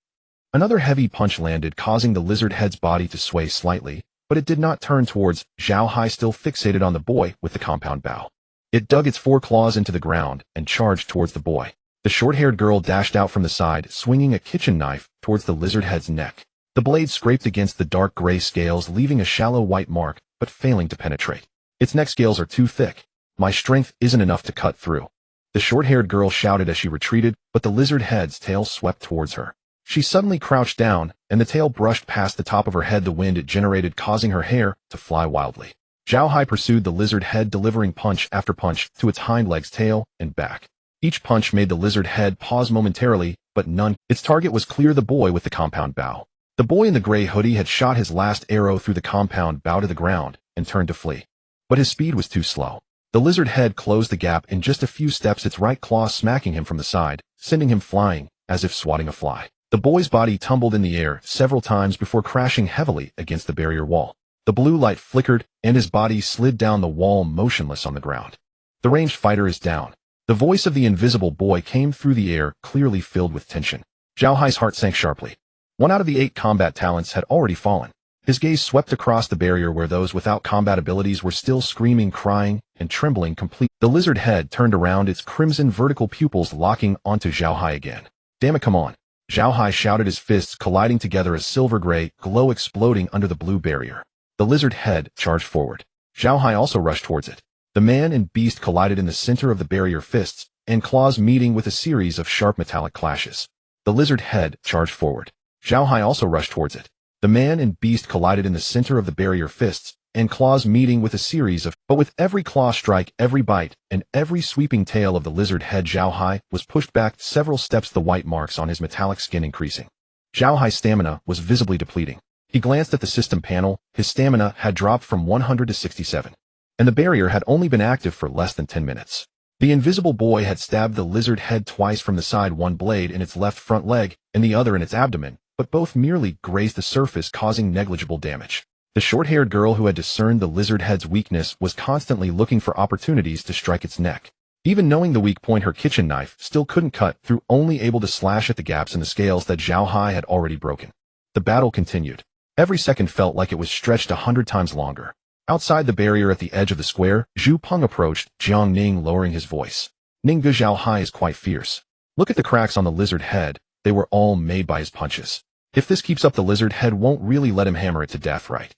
Another heavy punch landed, causing the lizard head's body to sway slightly, but it did not turn towards Zhao Hai, still fixated on the boy with the compound bow. It dug its four claws into the ground and charged towards the boy. The short-haired girl dashed out from the side, swinging a kitchen knife towards the lizard head's neck. The blade scraped against the dark gray scales, leaving a shallow white mark, but failing to penetrate. Its neck scales are too thick. My strength isn't enough to cut through. The short-haired girl shouted as she retreated, but the lizard head's tail swept towards her. She suddenly crouched down, and the tail brushed past the top of her head, the wind it generated causing her hair to fly wildly. Zhao Hai pursued the lizard head, delivering punch after punch to its hind legs, tail, and back. Each punch made the lizard head pause momentarily, but none. Its target was clear, the boy with the compound bow. The boy in the gray hoodie had shot his last arrow through the compound bow to the ground and turned to flee. But his speed was too slow. The lizard head closed the gap in just a few steps, its right claw smacking him from the side, sending him flying as if swatting a fly. The boy's body tumbled in the air several times before crashing heavily against the barrier wall. The blue light flickered, and his body slid down the wall motionless on the ground. The ranged fighter is down. The voice of the invisible boy came through the air, clearly filled with tension. Zhao Hai's heart sank sharply. 1 out of the 8 combat talents had already fallen. His gaze swept across the barrier where those without combat abilities were still screaming, crying, and trembling complete. The lizard head turned around, its crimson vertical pupils locking onto Zhao Hai again. Damn it, come on. Zhao Hai shouted, his fists colliding together, a silver-gray glow exploding under the blue barrier. The lizard head charged forward. Zhao Hai also rushed towards it. The man and beast collided in the center of the barrier, fists and claws meeting with a series of sharp metallic clashes. The lizard head charged forward. Zhao Hai also rushed towards it. The man and beast collided in the center of the barrier, fists and claws meeting with a series of, but with every claw strike, every bite, and every sweeping tail of the lizard head, Zhao Hai was pushed back several steps, the white marks on his metallic skin increasing. Zhao Hai's stamina was visibly depleting. He glanced at the system panel. His stamina had dropped from 100 to 67. And the barrier had only been active for less than 10 minutes. The invisible boy had stabbed the lizard head twice from the side, one blade in its left front leg and the other in its abdomen, but both merely grazed the surface, causing negligible damage. The short-haired girl who had discerned the lizard head's weakness was constantly looking for opportunities to strike its neck. Even knowing the weak point, her kitchen knife still couldn't cut through, only able to slash at the gaps in the scales that Zhao Hai had already broken. The battle continued. Every second felt like it was stretched 100 times longer. Outside the barrier at the edge of the square, Zhu Peng approached Jiang Ning, lowering his voice. Ning, Zhao Hai is quite fierce. Look at the cracks on the lizard head. They were all made by his punches. If this keeps up, the lizard head won't really let him hammer it to death, right?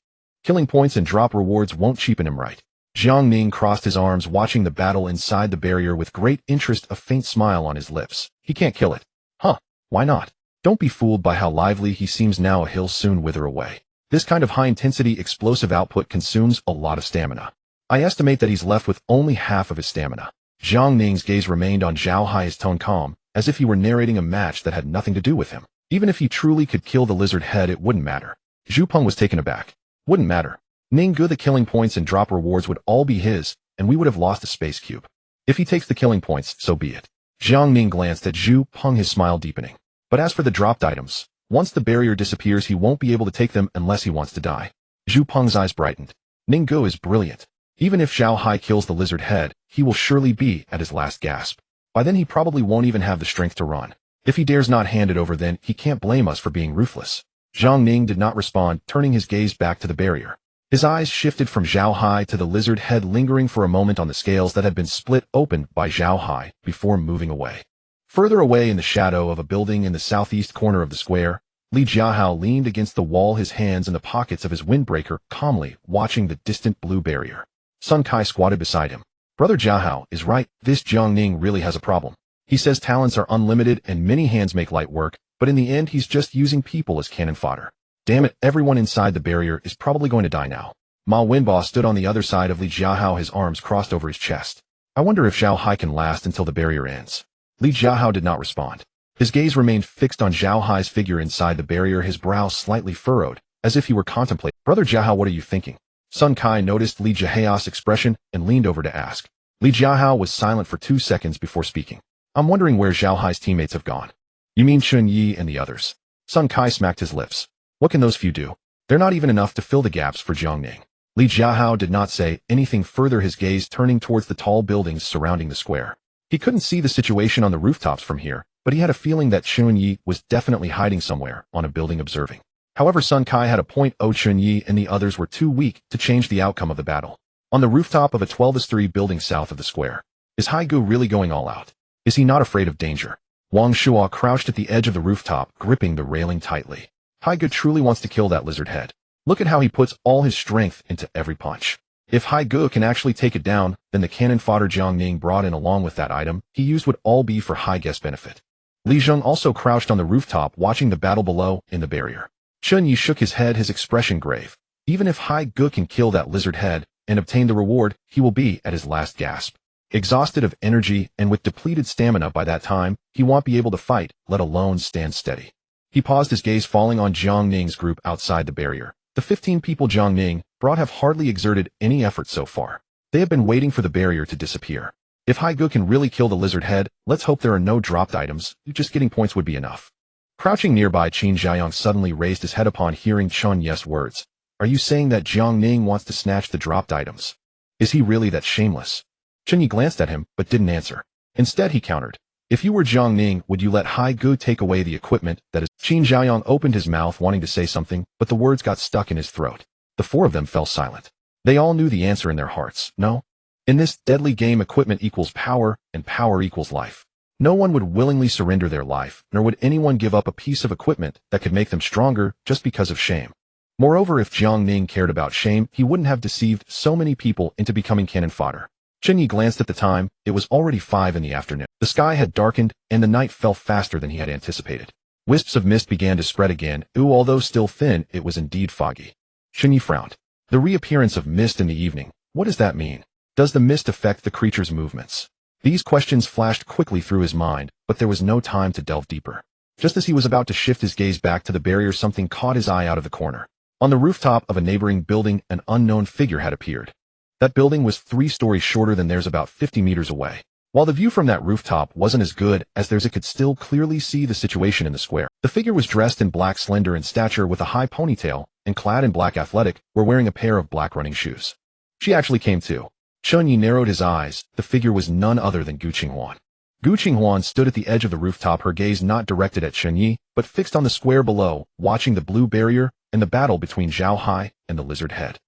Killing points and drop rewards won't cheapen him, right? Jiang Ning crossed his arms, watching the battle inside the barrier with great interest, a faint smile on his lips. He can't kill it. Huh, why not? Don't be fooled by how lively he seems now. He'll soon wither away. This kind of high-intensity explosive output consumes a lot of stamina. I estimate that he's left with only half of his stamina. Jiang Ning's gaze remained on Zhao Hai, his tone calm, as if he were narrating a match that had nothing to do with him. Even if he truly could kill the lizard head, it wouldn't matter. Zhu Peng was taken aback. Wouldn't matter. Ning, the killing points and drop rewards would all be his, and we would have lost the space cube. If he takes the killing points, so be it. Jiang Ning glanced at Zhu Peng, his smile deepening. But as for the dropped items, once the barrier disappears, he won't be able to take them unless he wants to die. Zhu Peng's eyes brightened. Ning is brilliant. Even if Zhao Hai kills the lizard head, he will surely be at his last gasp. By then he probably won't even have the strength to run. If he dares not hand it over, then he can't blame us for being ruthless. Jiang Ning did not respond, turning his gaze back to the barrier. His eyes shifted from Zhao Hai to the lizard head, lingering for a moment on the scales that had been split open by Zhao Hai before moving away. Further away in the shadow of a building in the southeast corner of the square, Li Jiahao leaned against the wall, his hands in the pockets of his windbreaker, calmly watching the distant blue barrier. Sun Kai squatted beside him. Brother Jiahao is right, this Jiang Ning really has a problem. He says talents are unlimited and many hands make light work, but in the end he's just using people as cannon fodder. Damn it, everyone inside the barrier is probably going to die now. Ma Wenbo stood on the other side of Li Jiahao, his arms crossed over his chest. I wonder if Zhao Hai can last until the barrier ends. Li Jiahao did not respond. His gaze remained fixed on Zhao Hai's figure inside the barrier, his brow slightly furrowed, as if he were contemplating. Brother Jiahao, what are you thinking? Sun Kai noticed Li Jiahao's expression and leaned over to ask. Li Jiahao was silent for 2 seconds before speaking. I'm wondering where Zhao Hai's teammates have gone. You mean Chen Ye and the others? Sun Kai smacked his lips. What can those few do? They're not even enough to fill the gaps for Jiang Ning. Li Jiahao did not say anything further, his gaze turning towards the tall buildings surrounding the square. He couldn't see the situation on the rooftops from here, but he had a feeling that Chen Ye was definitely hiding somewhere on a building observing. However, Sun Kai had a point. Chen Ye and the others were too weak to change the outcome of the battle. On the rooftop of a 12-story building south of the square, is Haigu really going all out? Is he not afraid of danger? Wang Shuo crouched at the edge of the rooftop, gripping the railing tightly. Haigu truly wants to kill that lizard head. Look at how he puts all his strength into every punch. If Haigu can actually take it down, then the cannon fodder Jiang Ning brought in along with that item he used would all be for Haigu's benefit. Li Zheng also crouched on the rooftop watching the battle below in the barrier. Chen Ye shook his head, his expression grave. Even if Haigu can kill that lizard head and obtain the reward, he will be at his last gasp. Exhausted of energy and with depleted stamina by that time, he won't be able to fight, let alone stand steady. He paused, his gaze falling on Jiang Ning's group outside the barrier. The 15 people Jiang Ning brought have hardly exerted any effort so far. They have been waiting for the barrier to disappear. If Haigu can really kill the lizard head, let's hope there are no dropped items. Just getting points would be enough. Crouching nearby, Qin Xiaoyang suddenly raised his head upon hearing Chen Ye's words. Are you saying that Jiang Ning wants to snatch the dropped items? Is he really that shameless? Chen Ye glanced at him, but didn't answer. Instead, he countered. If you were Jiang Ning, would you let Haigu take away the equipment that is? Qin Xiaoyang opened his mouth wanting to say something, but the words got stuck in his throat. The four of them fell silent. They all knew the answer in their hearts. No. In this deadly game, equipment equals power, and power equals life. No one would willingly surrender their life, nor would anyone give up a piece of equipment that could make them stronger just because of shame. Moreover, if Jiang Ning cared about shame, he wouldn't have deceived so many people into becoming cannon fodder. Chen Ye glanced at the time. It was already 5 in the afternoon. The sky had darkened, and the night fell faster than he had anticipated. Wisps of mist began to spread again. Although still thin, it was indeed foggy. Chen Ye frowned. The reappearance of mist in the evening. What does that mean? Does the mist affect the creature's movements? These questions flashed quickly through his mind, but there was no time to delve deeper. Just as he was about to shift his gaze back to the barrier, something caught his eye out of the corner. On the rooftop of a neighboring building, an unknown figure had appeared. That building was 3 stories shorter than theirs, about 50 meters away. While the view from that rooftop wasn't as good as theirs, it could still clearly see the situation in the square. The figure was dressed in black, slender in stature with a high ponytail, and clad in black athletic, were wearing a pair of black running shoes. She actually came too. Chen Ye narrowed his eyes. The figure was none other than Gu Qinghuan. Gu Qinghuan stood at the edge of the rooftop, her gaze not directed at Chen Ye, but fixed on the square below, watching the blue barrier and the battle between Zhao Hai and the lizard head.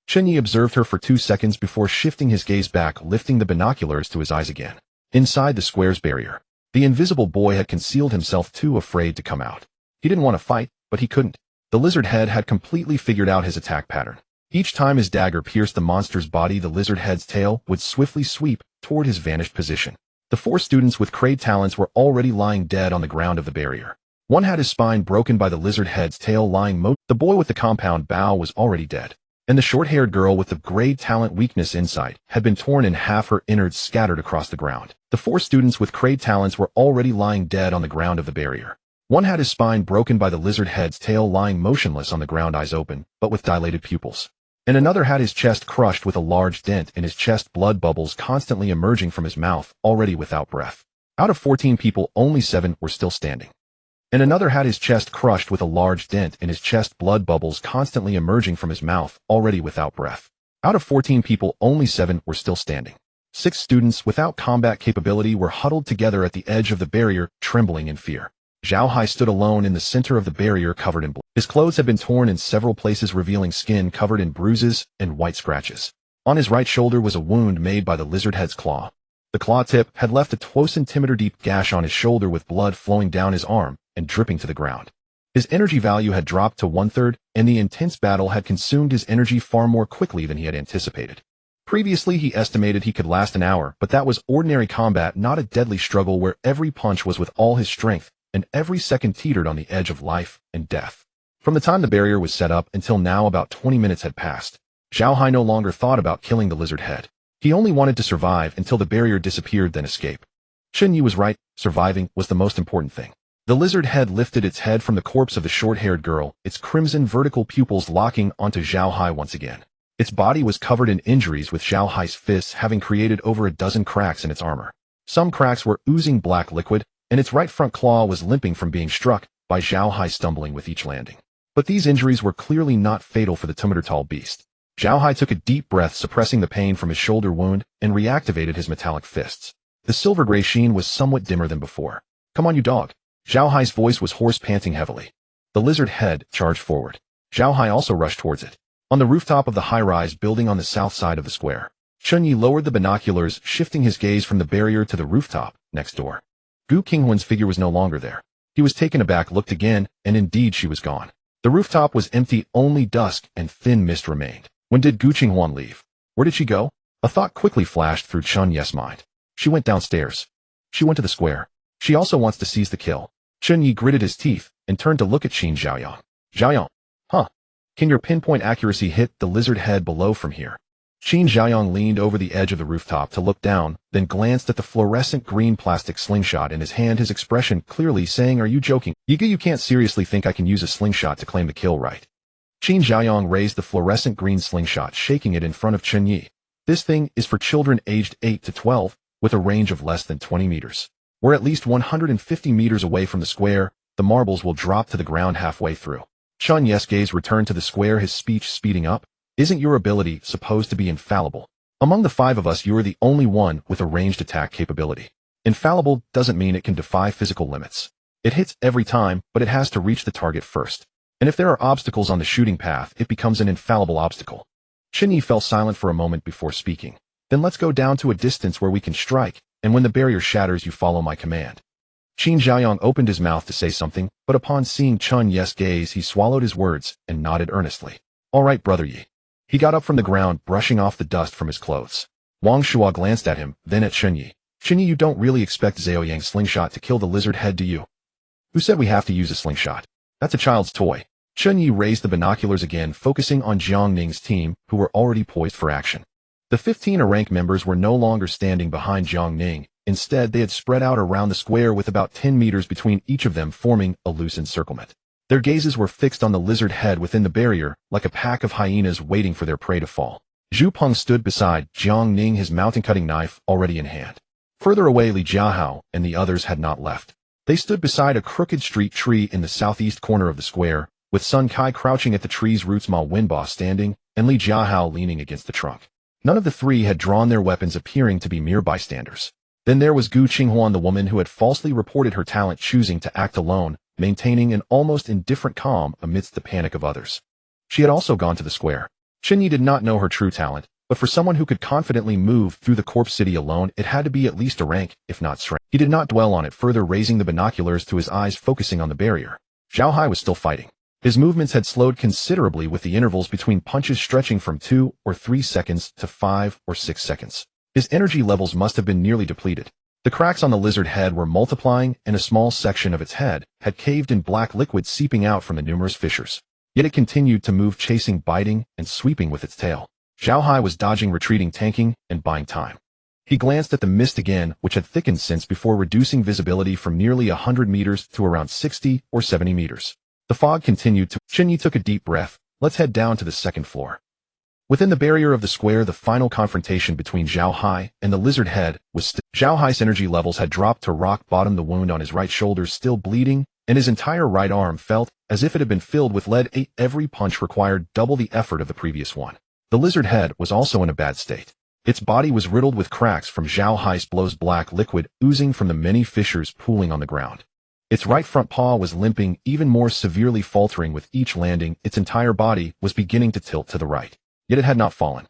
Chen Ye observed her for 2 seconds before shifting his gaze back, lifting the binoculars to his eyes again. Inside the square's barrier, the invisible boy had concealed himself, too afraid to come out. He didn't want to fight, but he couldn't. The lizard head had completely figured out his attack pattern. Each time his dagger pierced the monster's body, the lizard head's tail would swiftly sweep toward his vanished position. The 4 students with Kraid talents were already lying dead on the ground of the barrier. One had his spine broken by the lizard head's tail, lying the boy with the compound bow was already dead. And the short-haired girl with the Kraid talent weakness insight had been torn in half, her innards scattered across the ground. The 4 students with Kraid talents were already lying dead on the ground of the barrier. One had his spine broken by the lizard head's tail, lying motionless on the ground, eyes open, but with dilated pupils. And another had his chest crushed with a large dent in his chest, blood bubbles constantly emerging from his mouth, already without breath. Out of 14 people, only 7 were still standing. And another had his chest crushed with a large dent in his chest, blood bubbles constantly emerging from his mouth, already without breath. Out of 14 people, only 7 were still standing. 6 students without combat capability were huddled together at the edge of the barrier, trembling in fear. Zhao Hai stood alone in the center of the barrier, covered in blood. His clothes had been torn in several places, revealing skin covered in bruises and white scratches. On his right shoulder was a wound made by the lizard head's claw. The claw tip had left a 12 centimeter deep gash on his shoulder, with blood flowing down his arm and dripping to the ground. His energy value had dropped to 1/3, and the intense battle had consumed his energy far more quickly than he had anticipated. Previously, he estimated he could last an hour, but that was ordinary combat, not a deadly struggle where every punch was with all his strength, and every second teetered on the edge of life and death. From the time the barrier was set up until now, about 20 minutes had passed. Zhao Hai no longer thought about killing the lizard head. He only wanted to survive until the barrier disappeared, then escape. Chen Ye was right, surviving was the most important thing. The lizard head lifted its head from the corpse of the short-haired girl, its crimson vertical pupils locking onto Zhao Hai once again. Its body was covered in injuries, with Zhao Hai's fists having created over a dozen cracks in its armor. Some cracks were oozing black liquid, and its right front claw was limping from being struck by Zhao Hai, stumbling with each landing. But these injuries were clearly not fatal for the 2-meter tall beast. Zhao Hai took a deep breath, suppressing the pain from his shoulder wound, and reactivated his metallic fists. The silver-gray sheen was somewhat dimmer than before. Come on, you dog. Zhao Hai's voice was hoarse, panting heavily. The lizard head charged forward. Zhao Hai also rushed towards it. On the rooftop of the high-rise building on the south side of the square, Chen Ye lowered the binoculars, shifting his gaze from the barrier to the rooftop next door. Gu Qinghuan's figure was no longer there. He was taken aback, looked again, and indeed she was gone. The rooftop was empty, only dusk and thin mist remained. When did Gu Qinghuan leave? Where did she go? A thought quickly flashed through Chen Ye's mind. She went downstairs. She went to the square. She also wants to seize the kill. Chen Ye gritted his teeth and turned to look at Qin Xiaoyang. Xiaoyang. Huh. Can your pinpoint accuracy hit the lizard head below from here? Qin Xiaoyang leaned over the edge of the rooftop to look down, then glanced at the fluorescent green plastic slingshot in his hand, his expression clearly saying, "Are you joking? You can't seriously think I can use a slingshot to claim the kill, right?" Qin Xiaoyang raised the fluorescent green slingshot, shaking it in front of Chen Ye. This thing is for children aged 8 to 12, with a range of less than 20 meters. We're at least 150 meters away from the square. The marbles will drop to the ground halfway through. Chen Ye's gaze returned to the square, his speech speeding up. Isn't your ability supposed to be infallible? Among the 5 of us, you are the only one with a ranged attack capability. Infallible doesn't mean it can defy physical limits. It hits every time, but it has to reach the target first. And if there are obstacles on the shooting path, it becomes an infallible obstacle. Chen Ye fell silent for a moment before speaking. Then let's go down to a distance where we can strike, and when the barrier shatters, you follow my command. Qin Xiaoyang opened his mouth to say something, but upon seeing Chen Ye's gaze, he swallowed his words and nodded earnestly. All right, brother Ye. He got up from the ground, brushing off the dust from his clothes. Wang Shuo glanced at him, then at Chen Ye. Chen Ye, you don't really expect Zhao Yang's slingshot to kill the lizard head, do you? Who said we have to use a slingshot? That's a child's toy. Chen Ye raised the binoculars again, focusing on Jiang Ning's team, who were already poised for action. The 15 rank members were no longer standing behind Jiang Ning. Instead, they had spread out around the square with about 10 meters between each of them, forming a loose encirclement. Their gazes were fixed on the lizard head within the barrier, like a pack of hyenas waiting for their prey to fall. Zhu Peng stood beside Jiang Ning, his mountain-cutting knife already in hand. Further away, Li Jiahao and the others had not left. They stood beside a crooked street tree in the southeast corner of the square, with Sun Kai crouching at the tree's roots, Ma Wenba standing, and Li Jiahao leaning against the trunk. None of the 3 had drawn their weapons, appearing to be mere bystanders. Then there was Gu Qinghuan, the woman who had falsely reported her talent, choosing to act alone, maintaining an almost indifferent calm amidst the panic of others. She had also gone to the square. Chen Ye did not know her true talent, but for someone who could confidently move through the corpse city alone, it had to be at least a rank, if not strength. He did not dwell on it further, raising the binoculars to his eyes, focusing on the barrier. Zhao Hai was still fighting. His movements had slowed considerably, with the intervals between punches stretching from 2 or 3 seconds to 5 or 6 seconds. His energy levels must have been nearly depleted. The cracks on the lizard head were multiplying, and a small section of its head had caved in, black liquid seeping out from the numerous fissures. Yet it continued to move, chasing, biting, and sweeping with its tail. Zhao Hai was dodging, retreating, tanking, and buying time. He glanced at the mist again, which had thickened since before, reducing visibility from nearly 100 meters to around 60 or 70 meters. The fog continued to... Chen Ye took a deep breath. Let's head down to the second floor. Within the barrier of the square, the final confrontation between Zhao Hai and the lizard head was still. Zhao Hai's energy levels had dropped to rock bottom, the wound on his right shoulder still bleeding, and his entire right arm felt as if it had been filled with lead. Every punch required double the effort of the previous one. The lizard head was also in a bad state. Its body was riddled with cracks from Zhao Hai's blows, black liquid oozing from the many fissures pooling on the ground. Its right front paw was limping, even more severely, faltering with each landing. Its entire body was beginning to tilt to the right. Yet it had not fallen.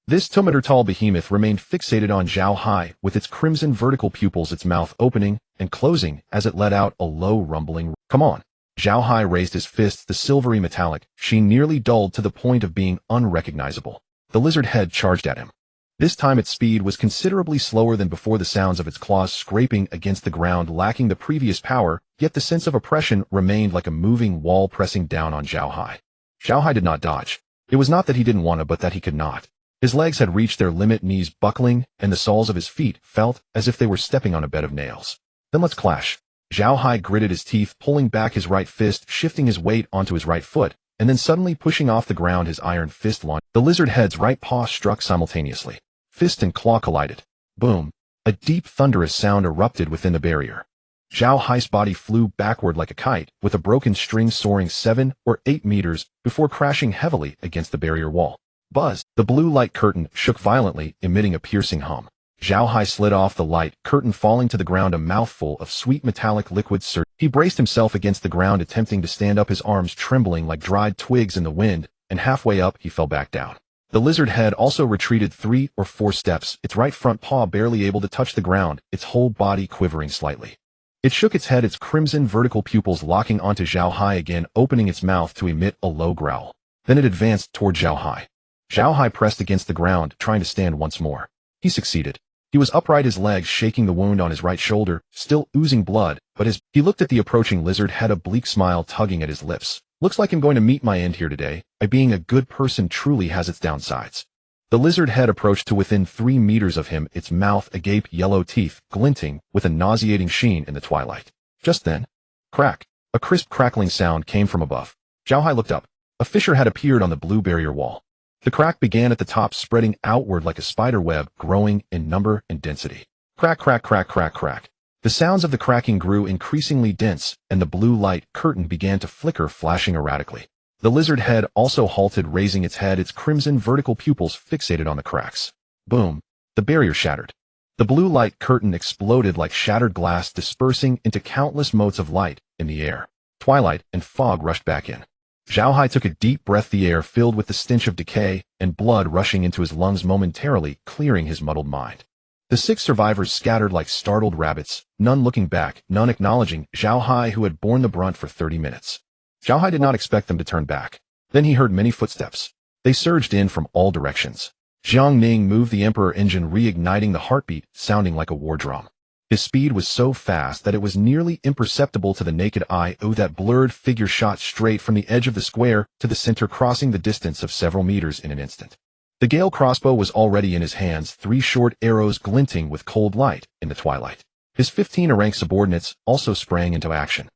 This 2-meter-tall behemoth remained fixated on Zhao Hai, with its crimson vertical pupils, its mouth opening and closing as it let out a low rumbling. Come on. Zhao Hai raised his fists, the silvery metallic sheen nearly dulled to the point of being unrecognizable. The lizard head charged at him. This time its speed was considerably slower than before, the sounds of its claws scraping against the ground lacking the previous power, yet the sense of oppression remained like a moving wall pressing down on Zhao Hai. Zhao Hai did not dodge. It was not that he didn't want to, but that he could not. His legs had reached their limit, knees buckling, and the soles of his feet felt as if they were stepping on a bed of nails. Then let's clash. Zhao Hai gritted his teeth, pulling back his right fist, shifting his weight onto his right foot, and then suddenly pushing off the ground his iron fist launched. The lizard head's right paw struck simultaneously. Fist and claw collided. Boom. A deep thunderous sound erupted within the barrier. Zhao Hai's body flew backward like a kite, with a broken string soaring 7 or 8 meters before crashing heavily against the barrier wall. Buzz! The blue light curtain shook violently, emitting a piercing hum. Zhao Hai slid off the light curtain, falling to the ground, a mouthful of sweet metallic liquid surged. He braced himself against the ground, attempting to stand up, his arms trembling like dried twigs in the wind, and halfway up he fell back down. The lizard head also retreated 3 or 4 steps, its right front paw barely able to touch the ground, its whole body quivering slightly. It shook its head, its crimson vertical pupils locking onto Zhao Hai again, opening its mouth to emit a low growl. Then it advanced toward Zhao Hai. Zhao Hai pressed against the ground, trying to stand once more. He succeeded. He was upright, his legs shaking, the wound on his right shoulder, still oozing blood, but as he looked at the approaching lizard head, a bleak smile tugging at his lips. Looks like I'm going to meet my end here today. Being a good person truly has its downsides. The lizard head approached to within 3 meters of him, its mouth agape, yellow teeth glinting with a nauseating sheen in the twilight. Just then, crack! A crisp crackling sound came from above. Zhao Hai looked up. A fissure had appeared on the blue barrier wall. The crack began at the top, spreading outward like a spider web, growing in number and density. Crack, crack, crack, crack, crack. The sounds of the cracking grew increasingly dense, and the blue light curtain began to flicker, flashing erratically. The lizard head also halted, raising its head, its crimson vertical pupils fixated on the cracks. Boom! The barrier shattered. The blue light curtain exploded like shattered glass, dispersing into countless motes of light in the air. Twilight and fog rushed back in. Zhao Hai took a deep breath, the air filled with the stench of decay and blood rushing into his lungs, momentarily clearing his muddled mind. The 6 survivors scattered like startled rabbits, none looking back, none acknowledging Zhao Hai, who had borne the brunt for 30 minutes. Zhao Hai did not expect them to turn back. Then he heard many footsteps. They surged in from all directions. Jiang Ning moved the Emperor engine, reigniting the heartbeat, sounding like a war drum. His speed was so fast that it was nearly imperceptible to the naked eye. That blurred figure shot straight from the edge of the square to the center, crossing the distance of several meters in an instant. The Gale crossbow was already in his hands, 3 short arrows glinting with cold light in the twilight. His 15 rank subordinates also sprang into action.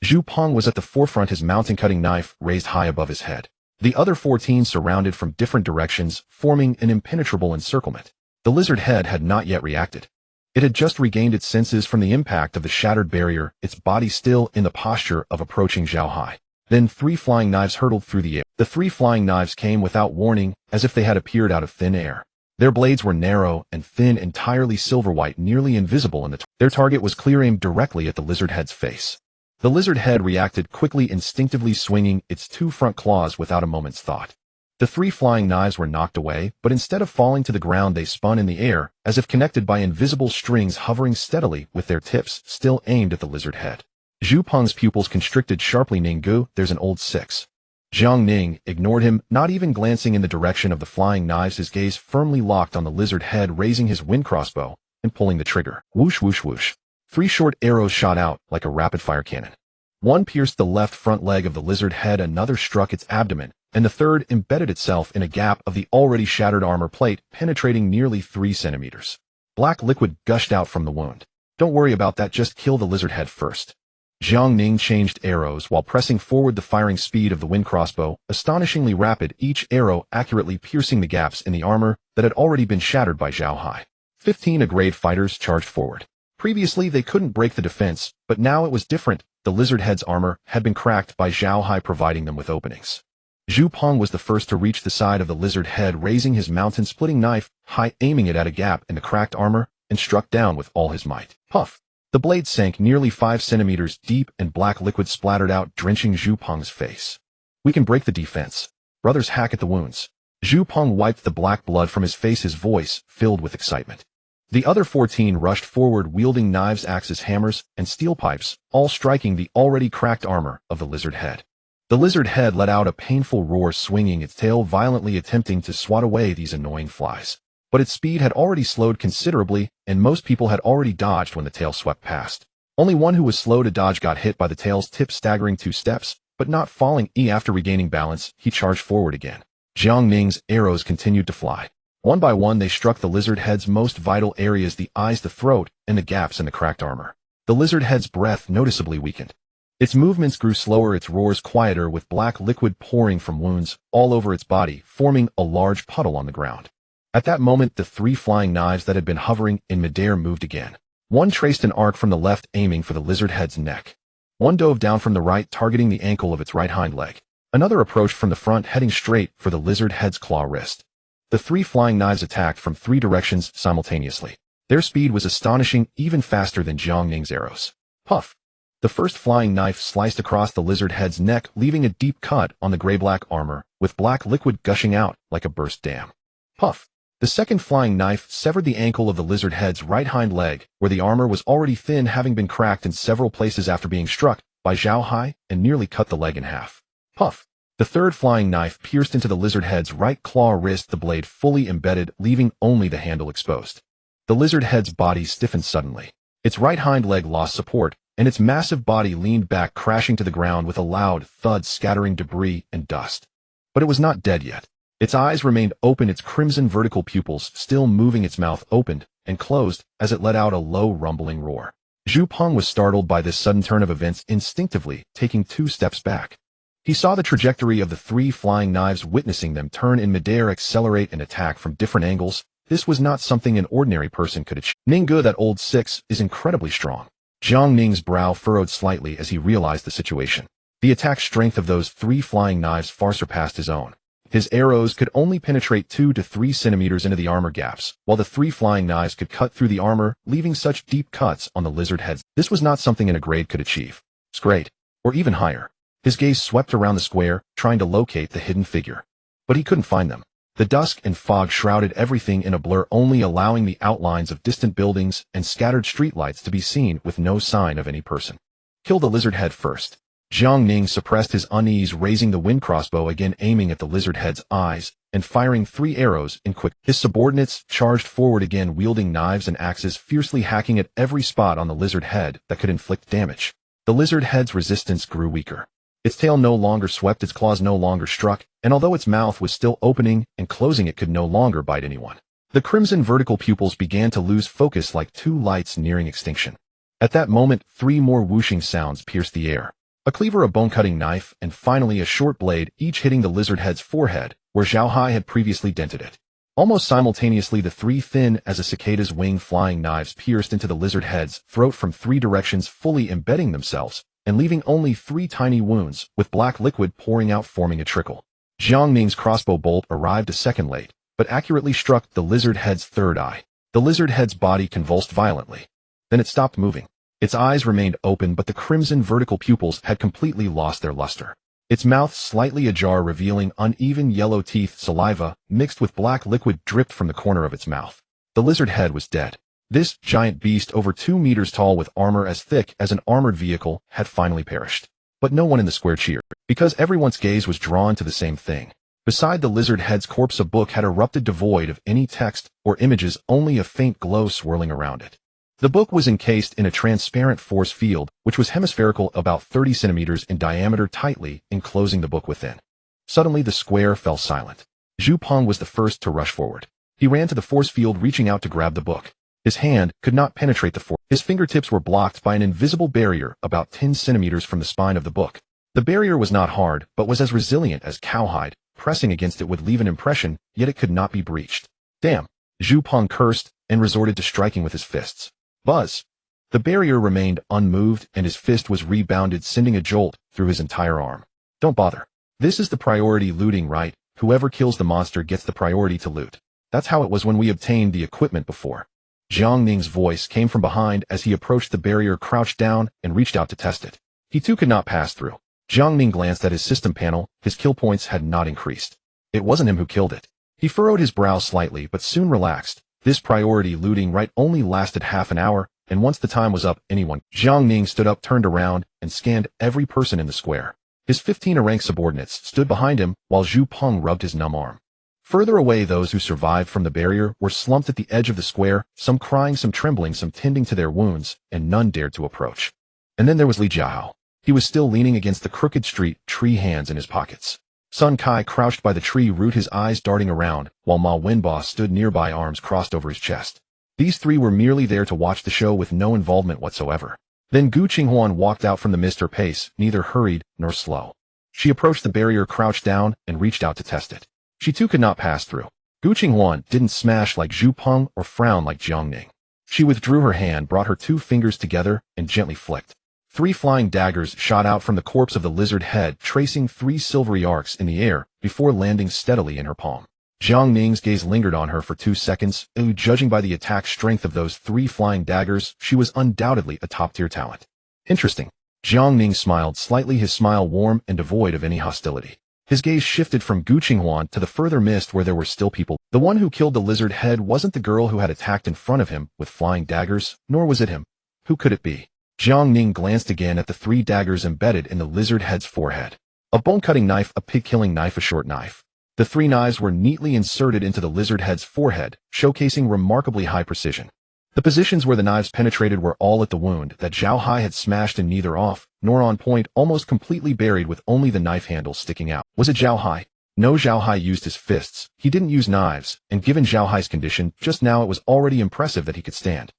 Zhu Peng was at the forefront, his mountain cutting knife raised high above his head. The other 14 surrounded from different directions, forming an impenetrable encirclement. The lizard head had not yet reacted. It had just regained its senses from the impact of the shattered barrier, its body still in the posture of approaching Zhao Hai. Then 3 flying knives hurtled through the air. The 3 flying knives came without warning, as if they had appeared out of thin air. Their blades were narrow and thin, entirely silver white, nearly invisible in the Their target was clear, aimed directly at the lizard head's face. The lizard head reacted quickly, instinctively swinging its 2 front claws without a moment's thought. The 3 flying knives were knocked away, but instead of falling to the ground, they spun in the air, as if connected by invisible strings, hovering steadily with their tips still aimed at the lizard head. Zhu Peng's pupils constricted sharply. Ninggu, there's an old 6. Jiang Ning ignored him, not even glancing in the direction of the flying knives, his gaze firmly locked on the lizard head, raising his wind crossbow and pulling the trigger. Whoosh, whoosh, whoosh. 3 short arrows shot out like a rapid-fire cannon. One pierced the left front leg of the lizard head, another struck its abdomen, and the third embedded itself in a gap of the already shattered armor plate, penetrating nearly 3 centimeters. Black liquid gushed out from the wound. Don't worry about that, just kill the lizard head first. Jiang Ning changed arrows while pressing forward, the firing speed of the wind crossbow astonishingly rapid, each arrow accurately piercing the gaps in the armor that had already been shattered by Zhao Hai. 15 A-grade fighters charged forward. Previously they couldn't break the defense, but now it was different. The lizard head's armor had been cracked by Zhao Hai, providing them with openings. Zhu Peng was the first to reach the side of the lizard head, raising his mountain-splitting knife high, aiming it at a gap in the cracked armor, and struck down with all his might. Puff! The blade sank nearly 5 centimeters deep, and black liquid splattered out, drenching Zhu Peng's face. We can break the defense. Brothers, hack at the wounds. Zhu Peng wiped the black blood from his face, his voice filled with excitement. The other 14 rushed forward, wielding knives, axes, hammers, and steel pipes, all striking the already cracked armor of the lizard head. The lizard head let out a painful roar, swinging its tail violently, attempting to swat away these annoying flies. But its speed had already slowed considerably, and most people had already dodged when the tail swept past. Only one who was slow to dodge got hit by the tail's tip, staggering 2 steps, but not falling. After regaining balance, he charged forward again. Jiang Ning's arrows continued to fly. One by one they struck the lizard head's most vital areas, the eyes, the throat, and the gaps in the cracked armor. The lizard head's breath noticeably weakened. Its movements grew slower, its roars quieter, with black liquid pouring from wounds all over its body, forming a large puddle on the ground. At that moment, the 3 flying knives that had been hovering in midair moved again. One traced an arc from the left, aiming for the lizard head's neck. One dove down from the right, targeting the ankle of its right hind leg. Another approached from the front, heading straight for the lizard head's claw wrist. The 3 flying knives attacked from 3 directions simultaneously. Their speed was astonishing, even faster than Jiang Ning's arrows. Puff! The first flying knife sliced across the lizard head's neck, leaving a deep cut on the gray-black armor, with black liquid gushing out like a burst dam. Puff! The second flying knife severed the ankle of the lizard head's right hind leg, where the armor was already thin, having been cracked in several places after being struck by Zhao Hai, and nearly cut the leg in half. Puff! The third flying knife pierced into the lizard head's right claw wrist, the blade fully embedded, leaving only the handle exposed. The lizard head's body stiffened suddenly. Its right hind leg lost support, and its massive body leaned back, crashing to the ground with a loud thud, scattering debris and dust. But it was not dead yet. Its eyes remained open, its crimson vertical pupils still moving. Its mouth opened and closed as it let out a low rumbling roar. Zhu Peng was startled by this sudden turn of events, instinctively taking 2 steps back. He saw the trajectory of the 3 flying knives, witnessing them turn in midair, accelerate, and attack from different angles. This was not something an ordinary person could achieve. Ningge, that old 6, is incredibly strong. Jiang Ning's brow furrowed slightly as he realized the situation. The attack strength of those 3 flying knives far surpassed his own. His arrows could only penetrate 2 to 3 centimeters into the armor gaps, while the 3 flying knives could cut through the armor, leaving such deep cuts on the lizard heads. This was not something a grade could achieve. Grade, or even higher. His gaze swept around the square, trying to locate the hidden figure. But he couldn't find them. The dusk and fog shrouded everything in a blur, only allowing the outlines of distant buildings and scattered streetlights to be seen, with no sign of any person. Kill the lizard head first. Jiang Ning suppressed his unease, raising the wind crossbow again, aiming at the lizard head's eyes, and firing 3 arrows in quick. His subordinates charged forward again, wielding knives and axes, fiercely hacking at every spot on the lizard head that could inflict damage. The lizard head's resistance grew weaker. Its tail no longer swept, its claws no longer struck, and although its mouth was still opening and closing, it could no longer bite anyone. The crimson vertical pupils began to lose focus like 2 lights nearing extinction. At that moment, 3 more whooshing sounds pierced the air. A cleaver, a bone-cutting knife, and finally a short blade, each hitting the lizard head's forehead, where Zhao Hai had previously dented it. Almost simultaneously, the 3 thin as a cicada's wing flying knives pierced into the lizard head's throat from 3 directions, fully embedding themselves, and leaving only 3 tiny wounds, with black liquid pouring out, forming a trickle. Jiang Ning's crossbow bolt arrived a second late, but accurately struck the lizard head's third eye. The lizard head's body convulsed violently. Then it stopped moving. Its eyes remained open, but the crimson vertical pupils had completely lost their luster. Its mouth slightly ajar, revealing uneven yellow teeth. Saliva, mixed with black liquid, dripped from the corner of its mouth. The lizard head was dead. This giant beast, over 2 meters tall with armor as thick as an armored vehicle, had finally perished. But no one in the square cheered, because everyone's gaze was drawn to the same thing. Beside the lizard head's corpse, a book had erupted, devoid of any text or images, only a faint glow swirling around it. The book was encased in a transparent force field, which was hemispherical, about 30 centimeters in diameter, tightly enclosing the book within. Suddenly the square fell silent. Zhu Peng was the first to rush forward. He ran to the force field, reaching out to grab the book. His hand could not penetrate the force. His fingertips were blocked by an invisible barrier about 10 centimeters from the spine of the book. The barrier was not hard, but was as resilient as cowhide. Pressing against it would leave an impression, yet it could not be breached. Damn! Zhu Peng cursed and resorted to striking with his fists. Buzz! The barrier remained unmoved, and his fist was rebounded, sending a jolt through his entire arm. Don't bother. This is the priority looting, right? Whoever kills the monster gets the priority to loot. That's how it was when we obtained the equipment before. Jiang Ning's voice came from behind as he approached the barrier, crouched down, and reached out to test it. He too could not pass through. Jiang Ning glanced at his system panel. His kill points had not increased. It wasn't him who killed it. He furrowed his brow slightly, but soon relaxed. This priority looting right only lasted half an hour, and once the time was up, anyone. Jiang Ning stood up, turned around, and scanned every person in the square. His 15 rank subordinates stood behind him, while Zhu Peng rubbed his numb arm. Further away, those who survived from the barrier were slumped at the edge of the square, some crying, some trembling, some tending to their wounds, and none dared to approach. And then there was Li Jiao. He was still leaning against the crooked street tree, hands in his pockets. Sun Kai crouched by the tree root, his eyes darting around, while Ma Wenba stood nearby, arms crossed over his chest. These 3 were merely there to watch the show with no involvement whatsoever. Then Gu Qinghuan walked out from the mist, her pace neither hurried nor slow. She approached the barrier, crouched down, and reached out to test it. She too could not pass through. Gu Qinghuan didn't smash like Zhu Peng or frown like Jiang Ning. She withdrew her hand, brought her 2 fingers together, and gently flicked. 3 flying daggers shot out from the corpse of the lizard head, tracing 3 silvery arcs in the air before landing steadily in her palm. Jiang Ning's gaze lingered on her for 2 seconds, and judging by the attack strength of those 3 flying daggers, she was undoubtedly a top-tier talent. Interesting. Jiang Ning smiled slightly, his smile warm and devoid of any hostility. His gaze shifted from Gu Qinghuan to the further mist where there were still people. The one who killed the lizard head wasn't the girl who had attacked in front of him with flying daggers, nor was it him. Who could it be? Jiang Ning glanced again at the 3 daggers embedded in the lizard head's forehead. A bone-cutting knife, a pig-killing knife, a short knife. The 3 knives were neatly inserted into the lizard head's forehead, showcasing remarkably high precision. The positions where the knives penetrated were all at the wound that Zhao Hai had smashed, and neither off nor on point, almost completely buried with only the knife handle sticking out. Was it Zhao Hai? No, Zhao Hai used his fists. He didn't use knives, and given Zhao Hai's condition just now, it was already impressive that he could stand.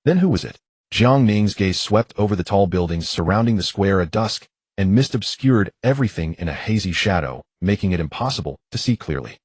Then who was it? Jiang Ning's gaze swept over the tall buildings surrounding the square at dusk, and mist obscured everything in a hazy shadow, making it impossible to see clearly.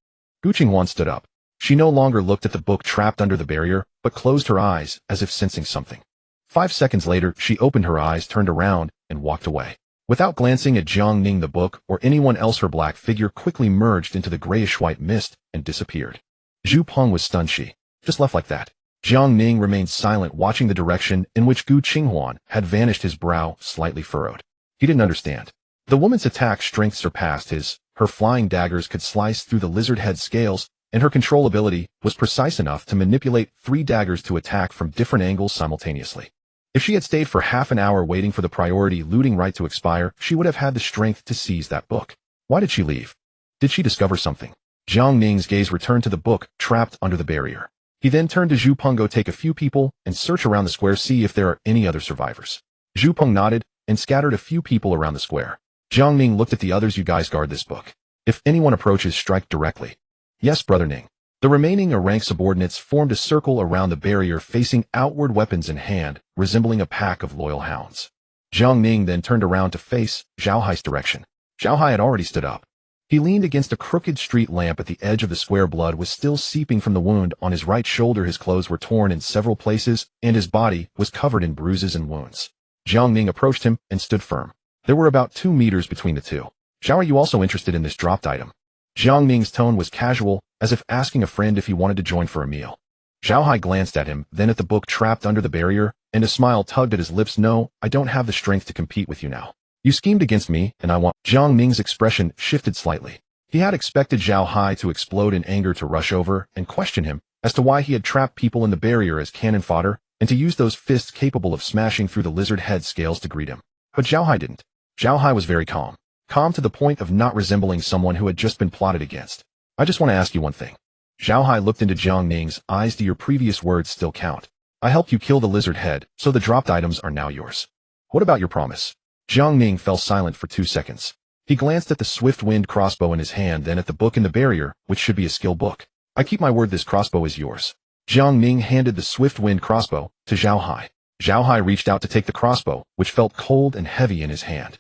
Gu Qinghuan stood up. She no longer looked at the book trapped under the barrier, but closed her eyes as if sensing something. 5 seconds later, she opened her eyes, turned around, and walked away. Without glancing at Jiang Ning, the book, or anyone else, her black figure quickly merged into the grayish-white mist and disappeared. Zhu Peng was stunned. She just left like that. Jiang Ning remained silent, watching the direction in which Gu Qinghuan had vanished, his brow slightly furrowed. He didn't understand. The woman's attack strength surpassed his. Her flying daggers could slice through the lizard head scales, and her control ability was precise enough to manipulate 3 daggers to attack from different angles simultaneously. If she had stayed for half an hour waiting for the priority looting right to expire, she would have had the strength to seize that book. Why did she leave? Did she discover something? Jiang Ning's gaze returned to the book trapped under the barrier. He then turned to Zhu Peng. Go take a few people and search around the square, see if there are any other survivors. Zhu Peng nodded and scattered a few people around the square. Jiang Ning looked at the others. You guys guard this book. If anyone approaches, strike directly. Yes, Brother Ning. The remaining rank subordinates formed a circle around the barrier, facing outward, weapons in hand, resembling a pack of loyal hounds. Jiang Ning then turned around to face Zhao Hai's direction. Zhao Hai had already stood up. He leaned against a crooked street lamp at the edge of the square. Blood was still seeping from the wound on his right shoulder. His clothes were torn in several places, and his body was covered in bruises and wounds. Jiang Ning approached him and stood firm. There were about 2 meters between the two. Zhao, are you also interested in this dropped item? Jiang Ning's tone was casual, as if asking a friend if he wanted to join for a meal. Zhao Hai glanced at him, then at the book trapped under the barrier, and a smile tugged at his lips. No, I don't have the strength to compete with you now. You schemed against me, and I want. Jiang Ning's expression shifted slightly. He had expected Zhao Hai to explode in anger, to rush over and question him as to why he had trapped people in the barrier as cannon fodder, and to use those fists capable of smashing through the lizard head scales to greet him. But Zhao Hai didn't. Zhao Hai was very calm. Calm to the point of not resembling someone who had just been plotted against. I just want to ask you one thing. Zhao Hai looked into Jiang Ning's eyes. Do your previous words still count? I helped you kill the lizard head, so the dropped items are now yours. What about your promise? Jiang Ning fell silent for 2 seconds. He glanced at the swift-wind crossbow in his hand, then at the book in the barrier, which should be a skill book. I keep my word, this crossbow is yours. Jiang Ning handed the swift-wind crossbow to Zhao Hai. Zhao Hai reached out to take the crossbow, which felt cold and heavy in his hand.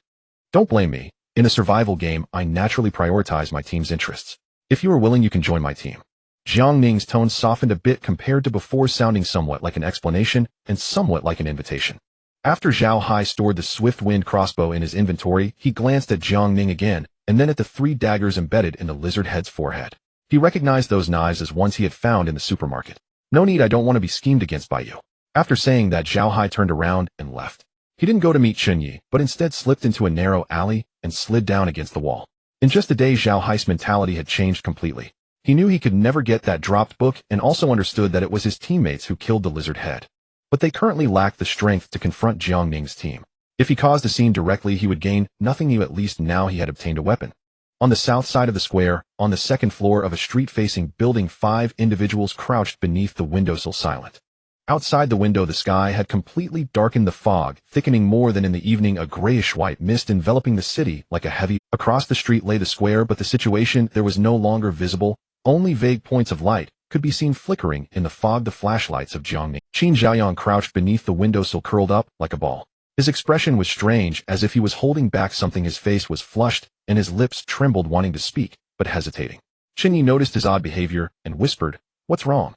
Don't blame me. In a survival game, I naturally prioritize my team's interests. If you are willing, you can join my team. Jiang Ning's tone softened a bit compared to before, sounding somewhat like an explanation and somewhat like an invitation. After Zhao Hai stored the swift-wind crossbow in his inventory, he glanced at Jiang Ning again, and then at the 3 daggers embedded in the lizard head's forehead. He recognized those knives as ones he had found in the supermarket. No need, I don't want to be schemed against by you. After saying that, Zhao Hai turned around and left. He didn't go to meet Chen Ye, but instead slipped into a narrow alley and slid down against the wall. In just a day, Zhao Hai's mentality had changed completely. He knew he could never get that dropped book, and also understood that it was his teammates who killed the lizard head. But they currently lacked the strength to confront Jiang Ning's team. If he caused a scene directly, he would gain nothing new. At least now he had obtained a weapon. On the south side of the square, on the second floor of a street-facing building, 5 individuals crouched beneath the windowsill, silent. Outside the window, the sky had completely darkened, the fog thickening more than in the evening, a grayish-white mist enveloping the city like a heavy. Across the street lay the square, but the situation there was no longer visible. Only vague points of light could be seen flickering in the fog, the flashlights of Jiang Ning. Qin Zhaoyang crouched beneath the windowsill, curled up like a ball. His expression was strange, as if he was holding back something. His face was flushed, and his lips trembled, wanting to speak, but hesitating. Chen Ye noticed his odd behavior and whispered, "What's wrong?"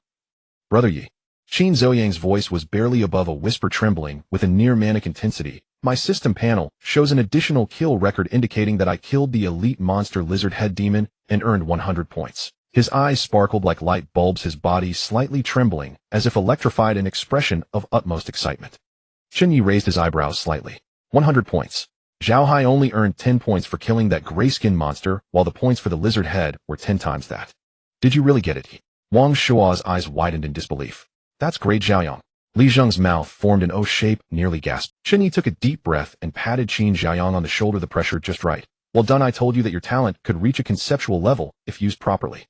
"Brother Ye." Qin Zhaoyang's voice was barely above a whisper, trembling with a near-manic intensity. "My system panel shows an additional kill record indicating that I killed the elite monster lizard head demon and earned 100 points. His eyes sparkled like light bulbs, his body slightly trembling, as if electrified, an expression of utmost excitement. Chen Ye raised his eyebrows slightly. 100 points. Zhao Hai only earned 10 points for killing that gray-skinned monster, while the points for the lizard head were 10 times that. Did you really get it? Wang Shua's eyes widened in disbelief. That's great, Zhaoyang. Li Zheng's mouth formed an O shape, nearly gasped. Chen Ye took a deep breath and patted Qin Zhaoyang on the shoulder. The pressure just right. Well done, I told you that your talent could reach a conceptual level if used properly.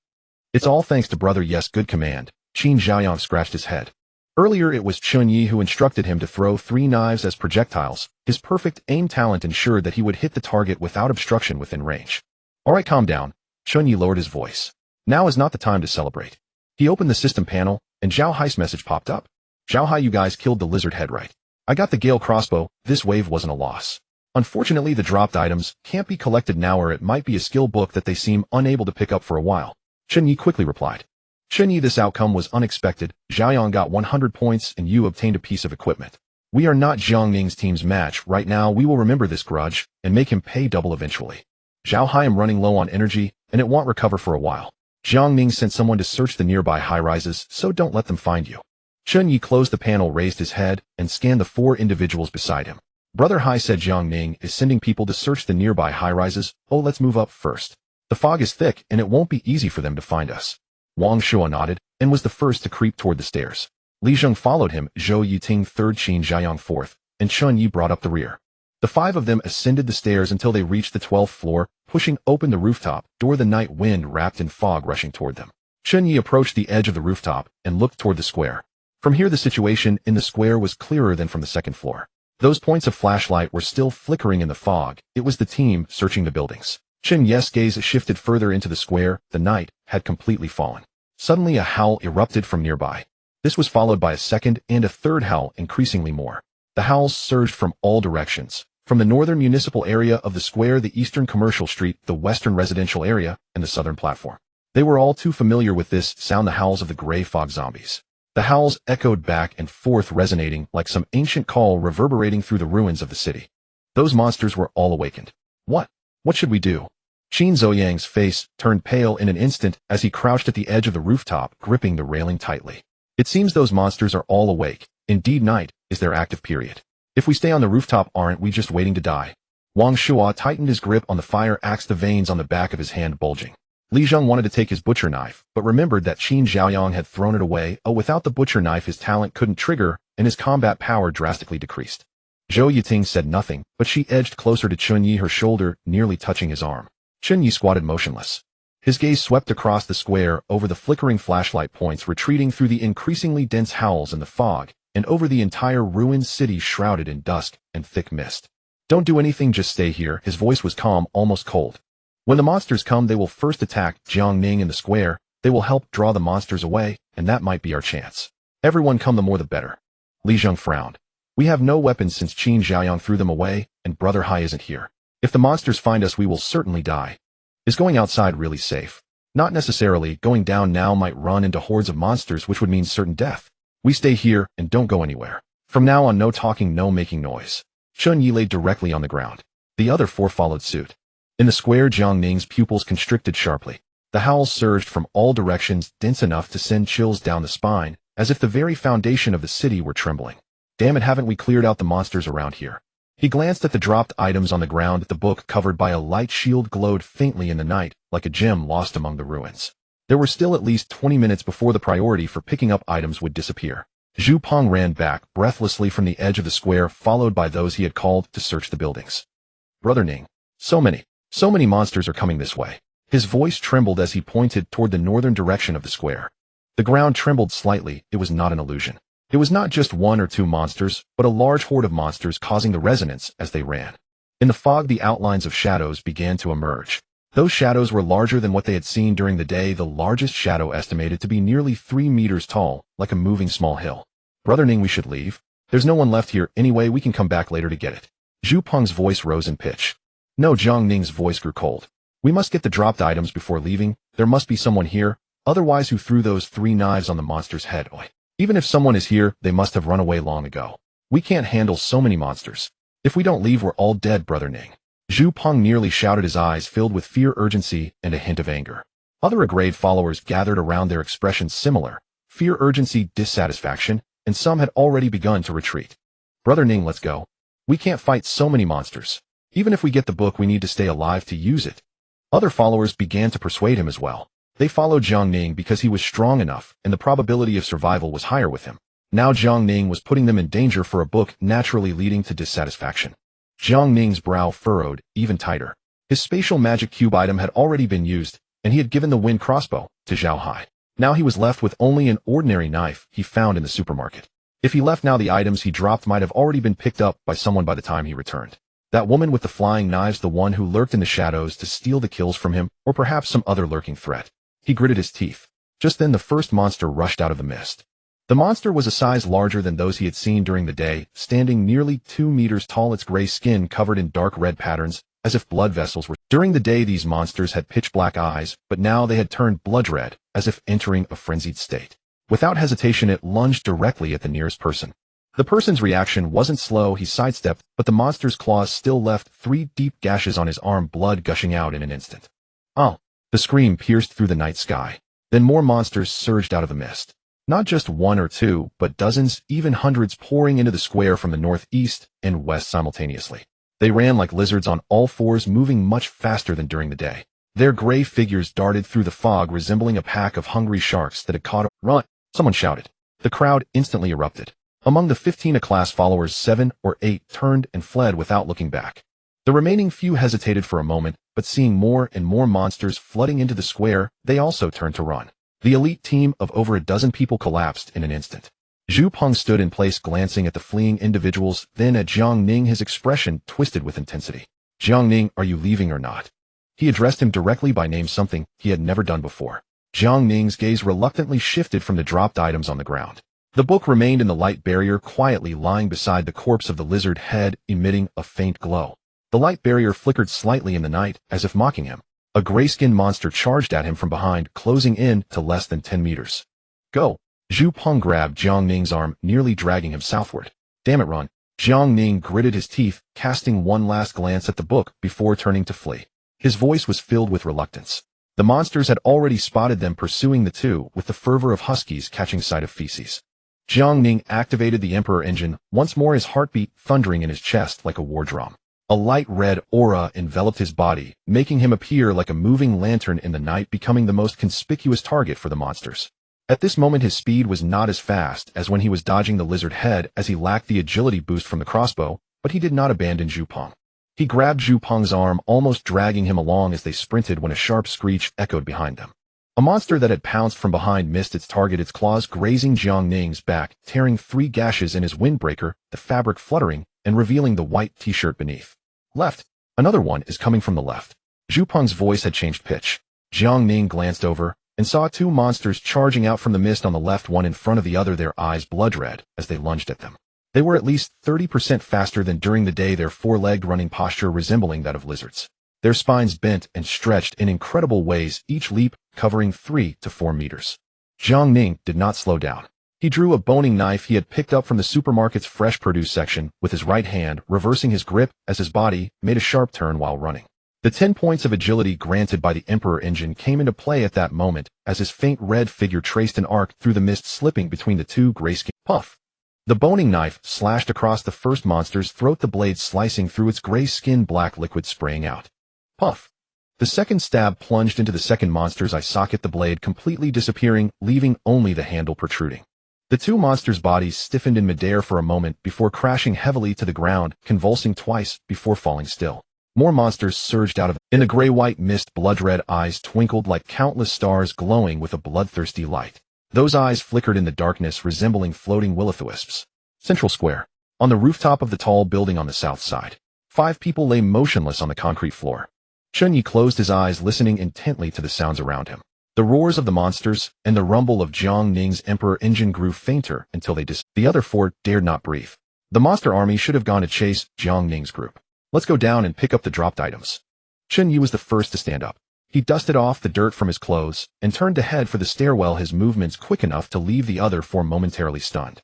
It's all thanks to brother. Yes, good command. Qin Zhaoyang scratched his head. Earlier it was Chen Ye who instructed him to throw 3 knives as projectiles. His perfect aim talent ensured that he would hit the target without obstruction within range. Alright, calm down. Chen Ye lowered his voice. Now is not the time to celebrate. He opened the system panel, and Zhao Hai's message popped up. Zhao Hai, you guys killed the lizard head, right? I got the Gale crossbow. This wave wasn't a loss. Unfortunately, the dropped items can't be collected now, or it might be a skill book that they seem unable to pick up for a while. Chen Ye quickly replied. Chen Ye, this outcome was unexpected. Zhaoyang got 100 points and you obtained a piece of equipment. We are not Jiang Ning's team's match right now. We will remember this grudge and make him pay double eventually. Zhao Hai, I'm running low on energy and it won't recover for a while. Jiang Ning sent someone to search the nearby high-rises, so don't let them find you. Chen Ye closed the panel, raised his head, and scanned the 4 individuals beside him. Brother Hai said Jiang Ning is sending people to search the nearby high-rises. Oh, let's move up first. The fog is thick and it won't be easy for them to find us. Wang Shua nodded and was the first to creep toward the stairs. Li Zheng followed him, Zhou Yiting third, Qin Zhaoyang fourth, and Chen Ye brought up the rear. The 5 of them ascended the stairs until they reached the 12th floor, pushing open the rooftop door, the night wind wrapped in fog rushing toward them. Chen Ye approached the edge of the rooftop and looked toward the square. From here the situation in the square was clearer than from the 2nd floor. Those points of flashlight were still flickering in the fog. It was the team searching the buildings. Chen Ye's gaze shifted further into the square. The night had completely fallen. Suddenly a howl erupted from nearby. This was followed by a second and a third howl, increasingly more. The howls surged from all directions. From the northern municipal area of the square, the eastern commercial street, the western residential area, and the southern platform. They were all too familiar with this sound, the howls of the gray fog zombies. The howls echoed back and forth, resonating like some ancient call reverberating through the ruins of the city. Those monsters were all awakened. What should we do? Qin Zhaoyang's face turned pale in an instant as he crouched at the edge of the rooftop, gripping the railing tightly. It seems those monsters are all awake. Indeed, night is their active period. If we stay on the rooftop, aren't we just waiting to die? Wang Shua tightened his grip on the fire axe, the veins on the back of his hand bulging. Li Zheng wanted to take his butcher knife, but remembered that Qin Zhaoyang had thrown it away. Oh, without the butcher knife his talent couldn't trigger, and his combat power drastically decreased. Zhou Yiting said nothing, but she edged closer to Chen Ye, her shoulder nearly touching his arm. Chen Ye squatted motionless. His gaze swept across the square, over the flickering flashlight points retreating through the increasingly dense howls in the fog, and over the entire ruined city shrouded in dusk and thick mist. Don't do anything, just stay here. His voice was calm, almost cold. When the monsters come, they will first attack Jiang Ning in the square. They will help draw the monsters away, and that might be our chance. Everyone come, the more the better. Li Zheng frowned. We have no weapons since Qin Zhaoyang threw them away, and Brother Hai isn't here. If the monsters find us, we will certainly die. Is going outside really safe? Not necessarily. Going down now might run into hordes of monsters, which would mean certain death. We stay here and don't go anywhere. From now on, no talking, no making noise. Chen Ye lay directly on the ground. The other 4 followed suit. In the square, Jiang Ning's pupils constricted sharply. The howls surged from all directions, dense enough to send chills down the spine, as if the very foundation of the city were trembling. Damn it, haven't we cleared out the monsters around here? He glanced at the dropped items on the ground. The book covered by a light shield glowed faintly in the night, like a gem lost among the ruins. There were still at least 20 minutes before the priority for picking up items would disappear. Zhu Peng ran back breathlessly from the edge of the square, followed by those he had called to search the buildings. Brother Ning, so many monsters are coming this way. His voice trembled as he pointed toward the northern direction of the square. The ground trembled slightly. It was not an illusion. It was not just 1 or 2 monsters, but a large horde of monsters causing the resonance as they ran. In the fog, the outlines of shadows began to emerge. Those shadows were larger than what they had seen during the day, the largest shadow estimated to be nearly 3 meters tall, like a moving small hill. Brother Ning, we should leave. There's no one left here anyway, we can come back later to get it. Zhu Peng's voice rose in pitch. No, Jiang Ning's voice grew cold. We must get the dropped items before leaving. There must be someone here, otherwise who threw those 3 knives on the monster's head. Even if someone is here, they must have run away long ago. We can't handle so many monsters. If we don't leave, we're all dead, Brother Ning. Zhu Peng nearly shouted, his eyes filled with fear, urgency, and a hint of anger. Other Agrade followers gathered around, their expressions similar: fear, urgency, dissatisfaction, and some had already begun to retreat. "Brother Ning, let's go. We can't fight so many monsters. Even if we get the book, we need to stay alive to use it." Other followers began to persuade him as well. They followed Jiang Ning because he was strong enough and the probability of survival was higher with him. Now Jiang Ning was putting them in danger for a book, naturally leading to dissatisfaction. Jiang Ning's brow furrowed even tighter. His spatial magic cube item had already been used, and he had given the wind crossbow to Zhao Hai. Now he was left with only an ordinary knife he found in the supermarket. If he left now, the items he dropped might have already been picked up by someone by the time he returned. That woman with the flying knives, the one who lurked in the shadows to steal the kills from him, or perhaps some other lurking threat. He gritted his teeth. Just then the first monster rushed out of the mist. The monster was a size larger than those he had seen during the day, standing nearly 2 meters tall, its gray skin covered in dark red patterns, as if blood vessels were. During the day these monsters had pitch black eyes, but now they had turned blood red, as if entering a frenzied state. Without hesitation it lunged directly at the nearest person. The person's reaction wasn't slow. He sidestepped, but the monster's claws still left 3 deep gashes on his arm, blood gushing out in an instant. "Oh!" The scream pierced through the night sky. Then more monsters surged out of the mist. Not just 1 or 2, but dozens, even hundreds, pouring into the square from the north, east, and west simultaneously. They ran like lizards on all fours, moving much faster than during the day. Their gray figures darted through the fog, resembling a pack of hungry sharks that had caught a "Run!" Someone shouted. The crowd instantly erupted. Among the 15 A-class followers, 7 or 8 turned and fled without looking back. The remaining few hesitated for a moment, but seeing more and more monsters flooding into the square, they also turned to run. The elite team of over a dozen people collapsed in an instant. Zhu Peng stood in place, glancing at the fleeing individuals, then at Jiang Ning, his expression twisted with intensity. "Jiang Ning, are you leaving or not?" He addressed him directly by name, something he had never done before. Jiang Ning's gaze reluctantly shifted from the dropped items on the ground. The book remained in the light barrier, quietly lying beside the corpse of the lizard head, emitting a faint glow. The light barrier flickered slightly in the night, as if mocking him. A gray-skinned monster charged at him from behind, closing in to less than 10 meters. "Go!" Zhu Peng grabbed Jiang Ning's arm, nearly dragging him southward. "Damn it, run!" Jiang Ning gritted his teeth, casting one last glance at the book before turning to flee. His voice was filled with reluctance. The monsters had already spotted them pursuing the two, with the fervor of huskies catching sight of feces. Jiang Ning activated the Emperor engine, once more, his heartbeat thundering in his chest like a war drum. A light red aura enveloped his body, making him appear like a moving lantern in the night, becoming the most conspicuous target for the monsters. At this moment his speed was not as fast as when he was dodging the lizard head, as he lacked the agility boost from the crossbow, but he did not abandon Zhu Peng. He grabbed Zhu Peng's arm, almost dragging him along as they sprinted, when a sharp screech echoed behind them. A monster that had pounced from behind missed its target, its claws grazing Jiang Ning's back, tearing 3 gashes in his windbreaker, the fabric fluttering and revealing the white t-shirt beneath. "Left! Another one is coming from the left." Zhu Peng's voice had changed pitch. Jiang Ning glanced over and saw 2 monsters charging out from the mist on the left, one in front of the other, their eyes blood red as they lunged at them. They were at least 30% faster than during the day, their 4-legged running posture resembling that of lizards. Their spines bent and stretched in incredible ways, each leap covering 3 to 4 meters. Jiang Ning did not slow down. He drew a boning knife he had picked up from the supermarket's fresh produce section with his right hand, reversing his grip as his body made a sharp turn while running. The 10 points of agility granted by the Emperor engine came into play at that moment, as his faint red figure traced an arc through the mist, slipping between the 2 grayskin. Puff! The boning knife slashed across the first monster's throat, the blade slicing through its gray skin, black liquid spraying out. Puff! The second stab plunged into the second monster's eye socket, the blade completely disappearing, leaving only the handle protruding. The 2 monsters' bodies stiffened in midair for a moment before crashing heavily to the ground, convulsing twice before falling still. More monsters surged out of it. In the gray-white mist, blood-red eyes twinkled like countless stars, glowing with a bloodthirsty light. Those eyes flickered in the darkness, resembling floating will-o'-the-wisps. Central Square. On the rooftop of the tall building on the south side, 5 people lay motionless on the concrete floor. Chen Ye closed his eyes, listening intently to the sounds around him. The roars of the monsters and the rumble of Jiang Ning's Emperor engine grew fainter until they The other 4 dared not breathe. The monster army should have gone to chase Jiang Ning's group. "Let's go down and pick up the dropped items." Chen Ye was the first to stand up. He dusted off the dirt from his clothes and turned to head for the stairwell, his movements quick enough to leave the other 4 momentarily stunned.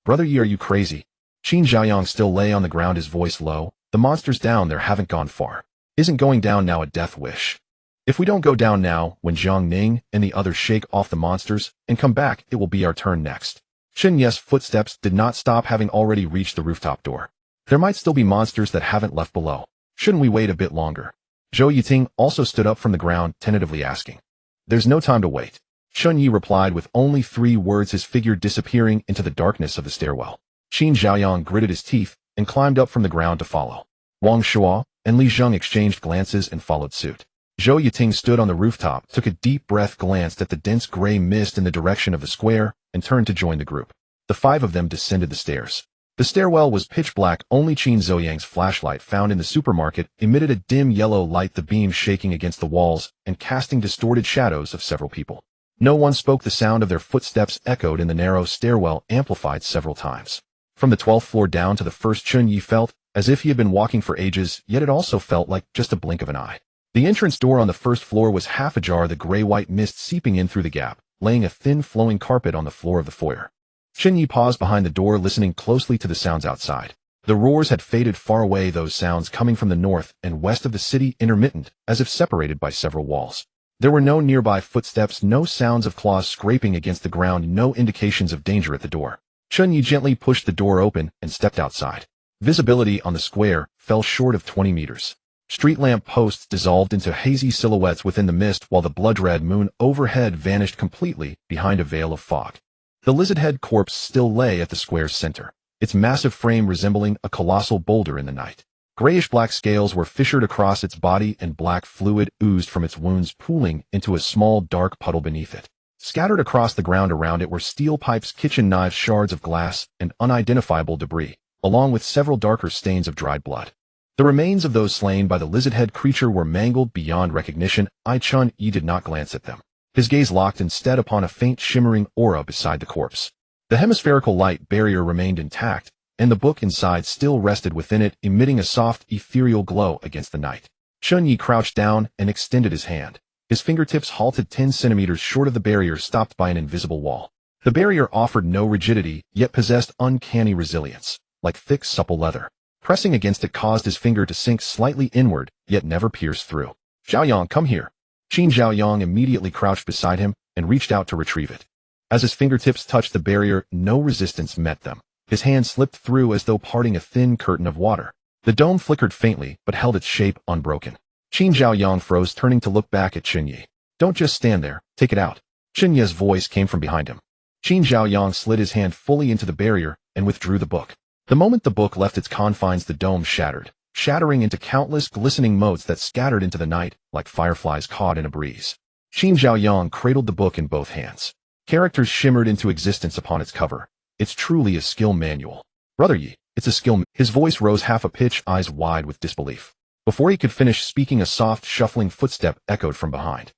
"Brother Ye, are you crazy?" Qin Zhaoyang still lay on the ground, his voice low. "The monster's down there, haven't gone far. Isn't going down now a death wish?" If we don't go down now, when Jiang Ning and the others shake off the monsters and come back, it will be our turn next. Chen Ye's footsteps did not stop having already reached the rooftop door. There might still be monsters that haven't left below. Shouldn't we wait a bit longer? Zhou Yiting also stood up from the ground, tentatively asking. There's no time to wait. Chen Ye replied with only 3 words, his figure disappearing into the darkness of the stairwell. Qin Zhaoyang gritted his teeth and climbed up from the ground to follow. Wang Shuo and Li Zheng exchanged glances and followed suit. Zhou Yiting stood on the rooftop, took a deep breath, glanced at the dense gray mist in the direction of the square, and turned to join the group. The 5 of them descended the stairs. The stairwell was pitch black. Only Qin Zhaoyang's flashlight, found in the supermarket, emitted a dim yellow light, the beam shaking against the walls and casting distorted shadows of several people. No one spoke. The sound of their footsteps echoed in the narrow stairwell, amplified several times. From the 12th floor down to the first, Chen Ye felt as if he had been walking for ages, yet it also felt like just a blink of an eye. The entrance door on the first floor was half ajar, the gray-white mist seeping in through the gap, laying a thin flowing carpet on the floor of the foyer. Chen Ye paused behind the door, listening closely to the sounds outside. The roars had faded far away, those sounds coming from the north and west of the city, intermittent, as if separated by several walls. There were no nearby footsteps, no sounds of claws scraping against the ground, no indications of danger at the door. Chen Ye gently pushed the door open and stepped outside. Visibility on the square fell short of 20 meters. Street lamp posts dissolved into hazy silhouettes within the mist, while the blood-red moon overhead vanished completely behind a veil of fog. The lizard-head corpse still lay at the square's center, its massive frame resembling a colossal boulder in the night. Grayish-black scales were fissured across its body, and black fluid oozed from its wounds, pooling into a small dark puddle beneath it. Scattered across the ground around it were steel pipes, kitchen knives, shards of glass, and unidentifiable debris, along with several darker stains of dried blood. The remains of those slain by the lizard-head creature were mangled beyond recognition. Chen Ye did not glance at them. His gaze locked instead upon a faint shimmering aura beside the corpse. The hemispherical light barrier remained intact, and the book inside still rested within it, emitting a soft, ethereal glow against the night. Chen Ye crouched down and extended his hand. His fingertips halted 10 centimeters short of the barrier, stopped by an invisible wall. The barrier offered no rigidity, yet possessed uncanny resilience, like thick, supple leather. Pressing against it caused his finger to sink slightly inward, yet never pierce through. Zhaoyang, come here. Qin Zhaoyang immediately crouched beside him and reached out to retrieve it. As his fingertips touched the barrier, no resistance met them. His hand slipped through as though parting a thin curtain of water. The dome flickered faintly, but held its shape unbroken. Qin Zhaoyang froze, turning to look back at Chen Ye. Don't just stand there, take it out. Chen Ye's voice came from behind him. Qin Zhaoyang slid his hand fully into the barrier and withdrew the book. The moment the book left its confines, the dome shattered, shattering into countless glistening motes that scattered into the night like fireflies caught in a breeze. Qin Zhaoyang cradled the book in both hands. Characters shimmered into existence upon its cover. It's truly a skill manual. Brother Yi, it's a skill. His voice rose half a pitch, eyes wide with disbelief. Before he could finish speaking, a soft, shuffling footstep echoed from behind.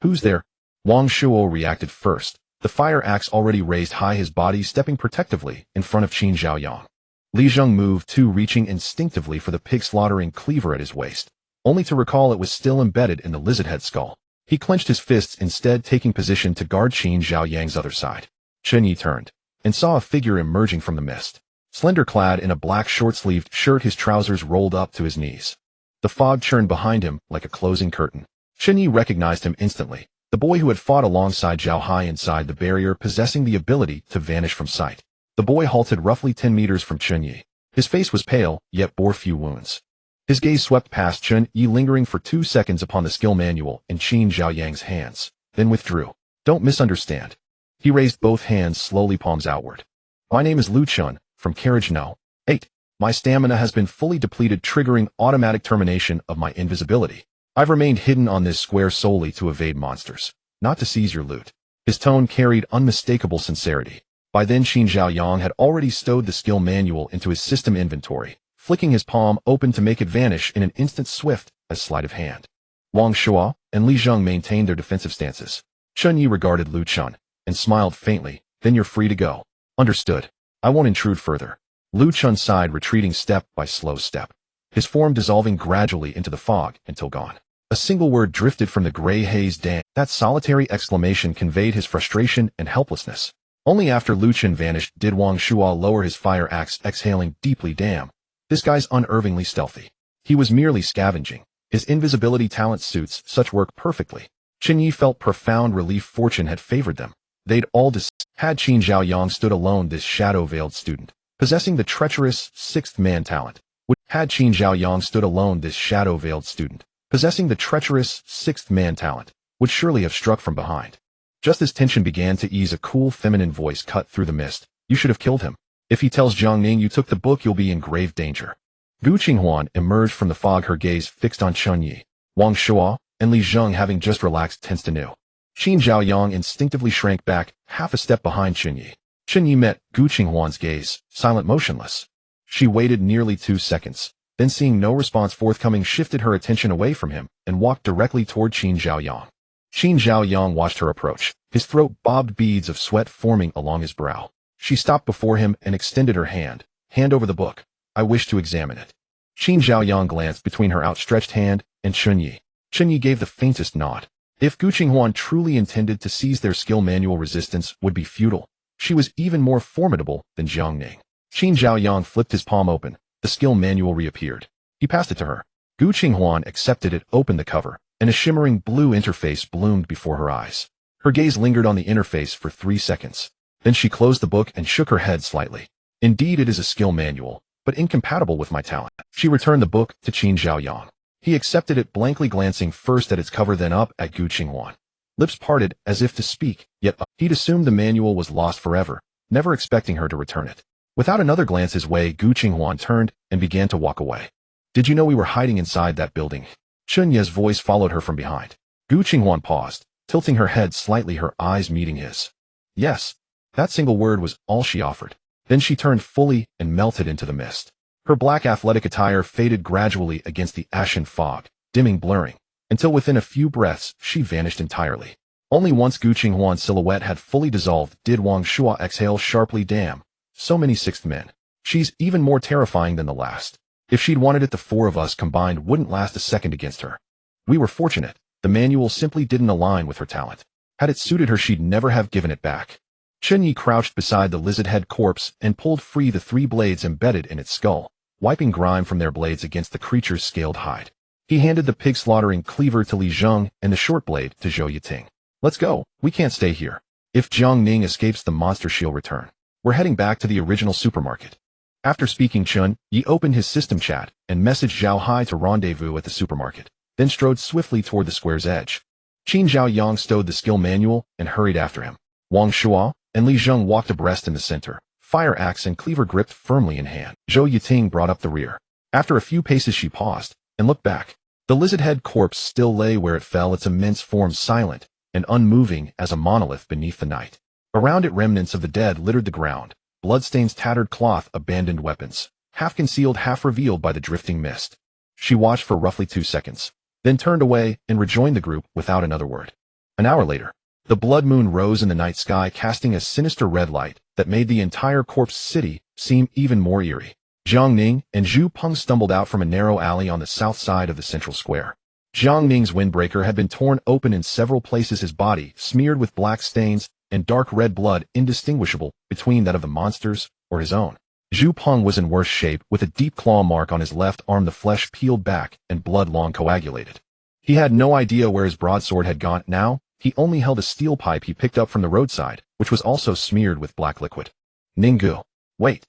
Who's there? Wang Shuo reacted first, the fire axe already raised high, his body stepping protectively in front of Qin Zhaoyang. Li Zheng moved too, reaching instinctively for the pig-slaughtering cleaver at his waist, only to recall it was still embedded in the lizard-head skull. He clenched his fists, instead taking position to guard Qin Zhaoyang's other side. Chen Ye turned and saw a figure emerging from the mist. Slender-clad in a black short-sleeved shirt, his trousers rolled up to his knees. The fog churned behind him like a closing curtain. Chen Ye recognized him instantly, the boy who had fought alongside Zhao Hai inside the barrier, possessing the ability to vanish from sight. The boy halted roughly 10 meters from Chen Ye. His face was pale, yet bore few wounds. His gaze swept past Chen Ye, lingering for 2 seconds upon the skill manual in Qin Zhaoyang's hands, then withdrew. Don't misunderstand. He raised both hands slowly, palms outward. My name is Lu Chun, from Carriage No. 8. My stamina has been fully depleted, triggering automatic termination of my invisibility. I've remained hidden on this square solely to evade monsters, not to seize your loot. His tone carried unmistakable sincerity. By then, Qin Zhaoyang had already stowed the skill manual into his system inventory, flicking his palm open to make it vanish in an instant, swift as sleight of hand. Wang Shuo and Li Zheng maintained their defensive stances. Chen Ye regarded Lu Chun and smiled faintly. Then you're free to go. Understood. I won't intrude further. Lu Chun sighed, retreating step by slow step, his form dissolving gradually into the fog until gone. A single word drifted from the gray haze. Damn. That solitary exclamation conveyed his frustration and helplessness. Only after Lu Chun vanished did Wang Shuo lower his fire axe, exhaling deeply. Damn, this guy's unnervingly stealthy. He was merely scavenging, His invisibility talent suits such work perfectly. Chen Ye felt profound relief fortune had favored them. They'd all had Qin Zhaoyang stood alone, this shadow-veiled student, possessing the treacherous sixth man talent. Had Qin Zhaoyang stood alone, this shadow-veiled student, possessing the treacherous sixth man talent, would surely have struck from behind. Just as tension began to ease, a cool feminine voice cut through the mist. You should have killed him. If he tells Jiang Ning you took the book, you'll be in grave danger. Gu Qinghuan emerged from the fog, her gaze fixed on Chen Ye. Wang Shuo and Li Zheng, having just relaxed, tensed anew. Qin Zhaoyang instinctively shrank back, half a step behind Chen Ye. Chen Ye met Gu Qinghuan's gaze, silent, motionless. She waited nearly 2 seconds, then seeing no response forthcoming, shifted her attention away from him and walked directly toward Qin Zhaoyang. Qin Zhaoyang watched her approach, his throat bobbed, beads of sweat forming along his brow. She stopped before him and extended her hand. Hand over the book. I wish to examine it. Qin Zhaoyang glanced between her outstretched hand and Chen Ye. Chen Ye gave the faintest nod. If Gu Qinghuan truly intended to seize their skill, manual resistance would be futile. She was even more formidable than Jiang Ning. Qin Zhaoyang flipped his palm open. The skill manual reappeared. He passed it to her. Gu Qinghuan accepted it, opened the cover, and a shimmering blue interface bloomed before her eyes. Her gaze lingered on the interface for 3 seconds. Then she closed the book and shook her head slightly. Indeed, it is a skill manual, but incompatible with my talent. She returned the book to Qin Zhaoyang. He accepted it, blankly glancing first at its cover, then up at Gu Qinghuan. Lips parted as if to speak, yet he'd assumed the manual was lost forever, never expecting her to return it. Without another glance his way, Gu Qinghuan turned and began to walk away. Did you know we were hiding inside that building? Chen Ye's voice followed her from behind. Gu Qinghuan paused, tilting her head slightly, her eyes meeting his. Yes. That single word was all she offered. Then she turned fully and melted into the mist. Her black athletic attire faded gradually against the ashen fog, dimming, blurring, until within a few breaths she vanished entirely. Only once Gu Qinghuan's silhouette had fully dissolved did Wang Shuo exhale sharply. Damn, so many sixth men. She's even more terrifying than the last. If she'd wanted it, the 4 of us combined wouldn't last a second against her. We were fortunate. The manual simply didn't align with her talent. Had it suited her, she'd never have given it back. Chen Ye crouched beside the lizard-head corpse and pulled free the 3 blades embedded in its skull, wiping grime from their blades against the creature's scaled hide. He handed the pig-slaughtering cleaver to Li Zheng and the short blade to Zhou Yiting. Let's go. We can't stay here. If Jiang Ning escapes, the monster she'll return. We're heading back to the original supermarket. After speaking, Chen Ye opened his system chat and messaged Zhao Hai to rendezvous at the supermarket, then strode swiftly toward the square's edge. Qin Zhaoyang stowed the skill manual and hurried after him. Wang Shuo and Li Zheng walked abreast in the center, fire axe and cleaver gripped firmly in hand. Zhou Yiting brought up the rear. After a few paces she paused and looked back. The lizard-head corpse still lay where it fell, its immense form silent and unmoving as a monolith beneath the night. Around it, remnants of the dead littered the ground, bloodstains, tattered cloth, abandoned weapons, half concealed, half revealed by the drifting mist. She watched for roughly 2 seconds, then turned away and rejoined the group without another word. An hour later, the blood moon rose in the night sky, casting a sinister red light that made the entire corpse city seem even more eerie. Jiang Ning and Zhu Peng stumbled out from a narrow alley on the south side of the central square. Jiang Ning's windbreaker had been torn open in several places, his body smeared with black stains and dark red blood indistinguishable between that of the monsters or his own. Zhu Peng was in worse shape, with a deep claw mark on his left arm, the flesh peeled back and blood long coagulated. He had no idea where his broadsword had gone. Now, he only held a steel pipe he picked up from the roadside, which was also smeared with black liquid. Ninggu. Wait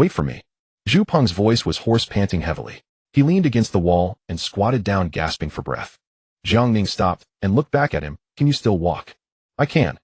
for me. Zhu Peng's voice was hoarse, panting heavily. He leaned against the wall and squatted down, gasping for breath. Jiang Ning stopped and looked back at him. Can you still walk? I can.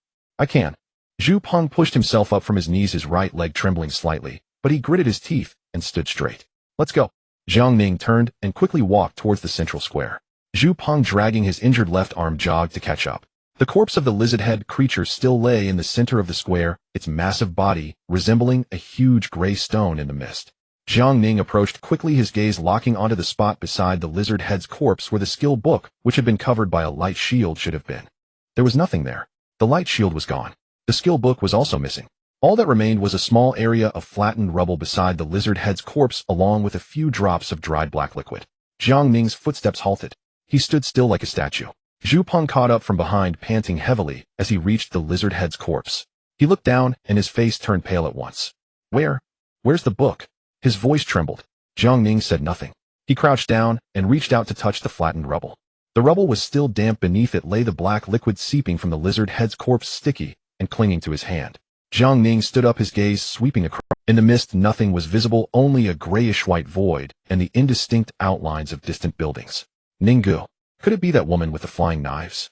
Zhu Peng pushed himself up from his knees, his right leg trembling slightly, but he gritted his teeth and stood straight. Let's go. Jiang Ning turned and quickly walked towards the central square. Zhu Peng, dragging his injured left arm, jogged to catch up. The corpse of the lizard-head creature still lay in the center of the square, its massive body resembling a huge gray stone in the mist. Jiang Ning approached quickly, his gaze locking onto the spot beside the lizard-head's corpse where the skill book, which had been covered by a light shield, should have been. There was nothing there. The light shield was gone. The skill book was also missing. All that remained was a small area of flattened rubble beside the lizard-head's corpse, along with a few drops of dried black liquid. Jiang Ning's footsteps halted. He stood still like a statue. Zhu Peng caught up from behind, panting heavily as he reached the lizard-head's corpse. He looked down and his face turned pale at once. Where's the book? His voice trembled. Jiang Ning said nothing. He crouched down and reached out to touch the flattened rubble. The rubble was still damp. Beneath it lay the black liquid seeping from the lizard head's corpse, sticky and clinging to his hand. Jiang Ning stood up, his gaze sweeping across. In the mist, nothing was visible, only a grayish-white void and the indistinct outlines of distant buildings. Ninggu. Could it be that woman with the flying knives?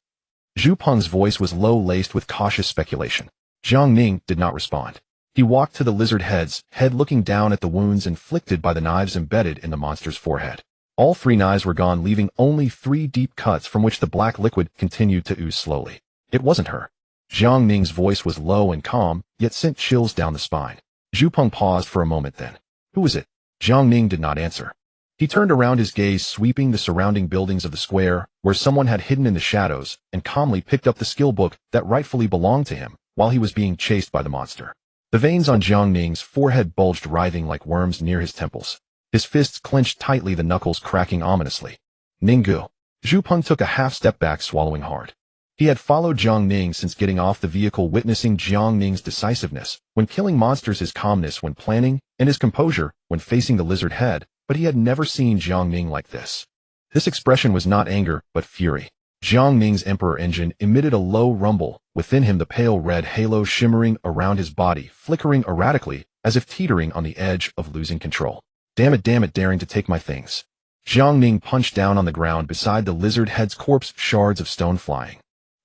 Zhu Peng's voice was low, laced with cautious speculation. Jiang Ning did not respond. He walked to the lizard head's head, looking down at the wounds inflicted by the knives embedded in the monster's forehead. All 3 knives were gone, leaving only 3 deep cuts from which the black liquid continued to ooze slowly. It wasn't her. Jiang Ning's voice was low and calm, yet sent chills down the spine. Zhu Peng paused for a moment, then. Who is it? Jiang Ning did not answer. He turned around, his gaze sweeping the surrounding buildings of the square, where someone had hidden in the shadows, and calmly picked up the skill book that rightfully belonged to him while he was being chased by the monster. The veins on Jiang Ning's forehead bulged, writhing like worms near his temples. His fists clenched tightly, the knuckles cracking ominously. Ninggu. Zhu Peng took a half step back, swallowing hard. He had followed Jiang Ning since getting off the vehicle, witnessing Jiang Ning's decisiveness when killing monsters, his calmness when planning, and his composure when facing the lizard head, but he had never seen Jiang Ning like this. This expression was not anger, but fury. Jiang Ning's emperor engine emitted a low rumble, within him the pale red halo shimmering around his body, flickering erratically, as if teetering on the edge of losing control. Damn it, daring to take my things. Jiang Ning punched down on the ground beside the lizard head's corpse, shards of stone flying.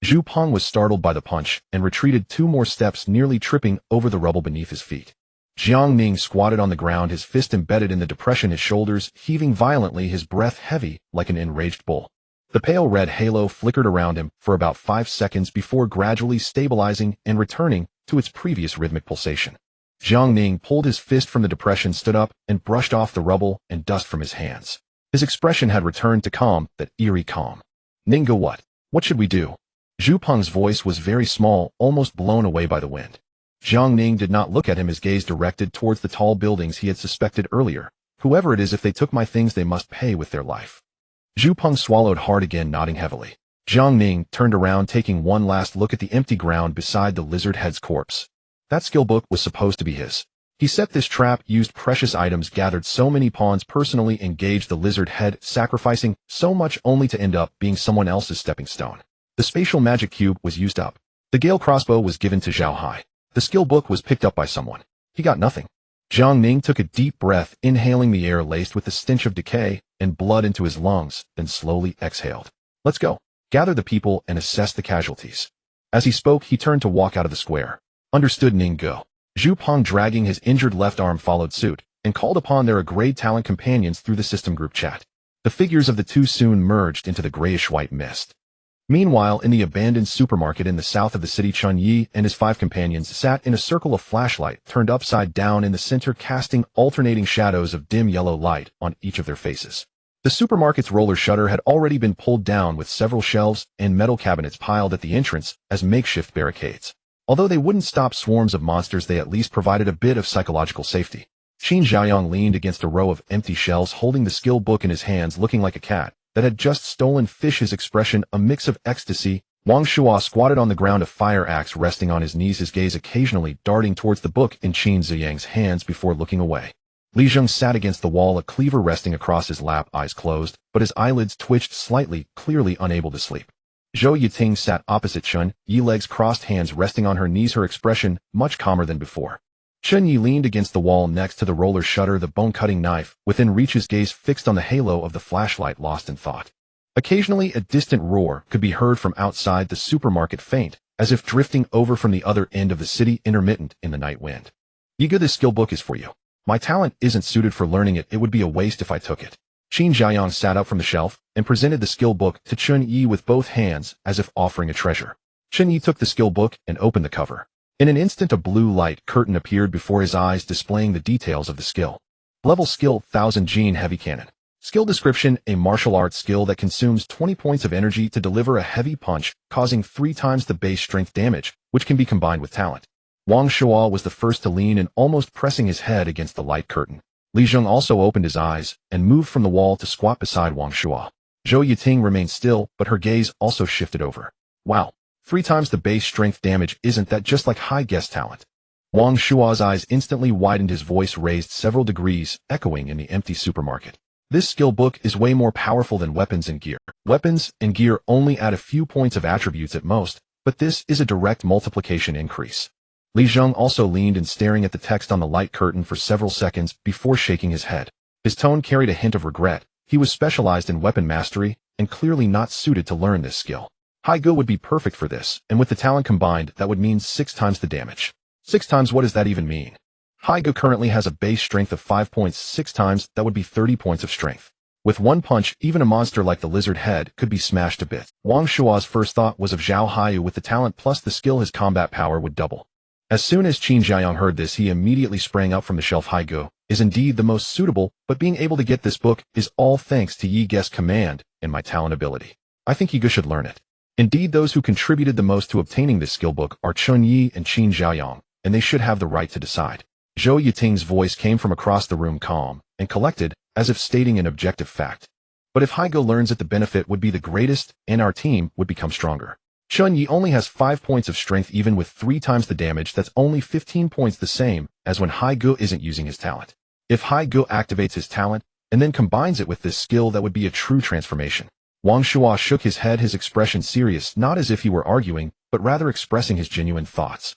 Zhu Peng was startled by the punch and retreated 2 more steps, nearly tripping over the rubble beneath his feet. Jiang Ning squatted on the ground, his fist embedded in the depression, his shoulders heaving violently, his breath heavy like an enraged bull. The pale red halo flickered around him for about 5 seconds before gradually stabilizing and returning to its previous rhythmic pulsation. Jiang Ning pulled his fist from the depression, stood up, and brushed off the rubble and dust from his hands. His expression had returned to calm, that eerie calm. Ninggu, what? What should we do? Zhu Peng's voice was very small, almost blown away by the wind. Jiang Ning did not look at him, his gaze directed towards the tall buildings he had suspected earlier. Whoever it is, if they took my things, they must pay with their life. Zhu Peng swallowed hard again, nodding heavily. Jiang Ning turned around, taking one last look at the empty ground beside the lizard head's corpse. That skill book was supposed to be his. He set this trap, used precious items, gathered so many pawns, personally engaged the lizard head, sacrificing so much only to end up being someone else's stepping stone. The spatial magic cube was used up. The Gale crossbow was given to Zhao Hai. The skill book was picked up by someone. He got nothing. Jiang Ning took a deep breath, inhaling the air laced with the stench of decay and blood into his lungs, then slowly exhaled. Let's go. Gather the people and assess the casualties. As he spoke, he turned to walk out of the square. Understood, Ninggu. Zhu Peng, dragging his injured left arm, followed suit and called upon their grade talent companions through the system group chat. The figures of the 2 soon merged into the grayish-white mist. Meanwhile, in the abandoned supermarket in the south of the city, Chen Ye and his 5 companions sat in a circle of flashlight turned upside down in the center, casting alternating shadows of dim yellow light on each of their faces. The supermarket's roller shutter had already been pulled down, with several shelves and metal cabinets piled at the entrance as makeshift barricades. Although they wouldn't stop swarms of monsters, they at least provided a bit of psychological safety. Qin Xiaoyang leaned against a row of empty shelves, holding the skill book in his hands, looking like a cat that had just stolen fish, his expression a mix of ecstasy. Wang Shuo squatted on the ground, a fire axe resting on his knees, his gaze occasionally darting towards the book in Qin Ziyang's hands before looking away. Li Zheng sat against the wall, a cleaver resting across his lap, eyes closed, but his eyelids twitched slightly, clearly unable to sleep. Zhou Yiting sat opposite Chen Ye, legs crossed, hands resting on her knees, her expression much calmer than before. Chen Ye leaned against the wall next to the roller shutter, the bone-cutting knife within reach, his gaze fixed on the halo of the flashlight, lost in thought. Occasionally, a distant roar could be heard from outside the supermarket, faint, as if drifting over from the other end of the city, intermittent in the night wind. Yiga, this skill book is for you. My talent isn't suited for learning it. It would be a waste if I took it. Qin Xiaoyang sat up from the shelf and presented the skill book to Chen Ye with both hands, as if offering a treasure. Chen Ye took the skill book and opened the cover. In an instant, a blue light curtain appeared before his eyes, displaying the details of the skill. Level skill, 1000 Gene Heavy Cannon. Skill description, a martial arts skill that consumes 20 points of energy to deliver a heavy punch, causing 3 times the base strength damage, which can be combined with talent. Wang Shuo was the first to lean and almost pressing his head against the light curtain. Li Zheng also opened his eyes and moved from the wall to squat beside Wang Shuo. Zhou Yiting remained still, but her gaze also shifted over. Wow. 3 times the base strength damage, isn't that just like high guess talent? Wang Shuo's eyes instantly widened, his voice raised several degrees, echoing in the empty supermarket. This skill book is way more powerful than weapons and gear. Weapons and gear only add a few points of attributes at most, but this is a direct multiplication increase. Li Zheng also leaned and staring at the text on the light curtain for several seconds before shaking his head. His tone carried a hint of regret. He was specialized in weapon mastery and clearly not suited to learn this skill. Haigo would be perfect for this, and with the talent combined, that would mean 6 times the damage. 6 times, what does that even mean? Haigo currently has a base strength of 5 points. 6 times, that would be 30 points of strength. With one punch, even a monster like the lizard head could be smashed to bits. Wang Shua's first thought was of Zhao Haiyu. With the talent plus the skill, his combat power would double. As soon as Qin Jiayang heard this, he immediately sprang up from the shelf. Haigo is indeed the most suitable, but being able to get this book is all thanks to Yi Ge's command and my talent ability. I think Yiga should learn it. Indeed, those who contributed the most to obtaining this skill book are Chen Ye and Qin Jiayang, and they should have the right to decide. Zhou Yiting's voice came from across the room, calm and collected, as if stating an objective fact. But if Haigo learns it, the benefit would be the greatest, and our team would become stronger. Chen Ye only has 5 points of strength. Even with 3 times the damage, that's only 15 points, the same as when Haigo isn't using his talent. If Haigo activates his talent, and then combines it with this skill, that would be a true transformation. Wang Shua shook his head, his expression serious, not as if he were arguing, but rather expressing his genuine thoughts.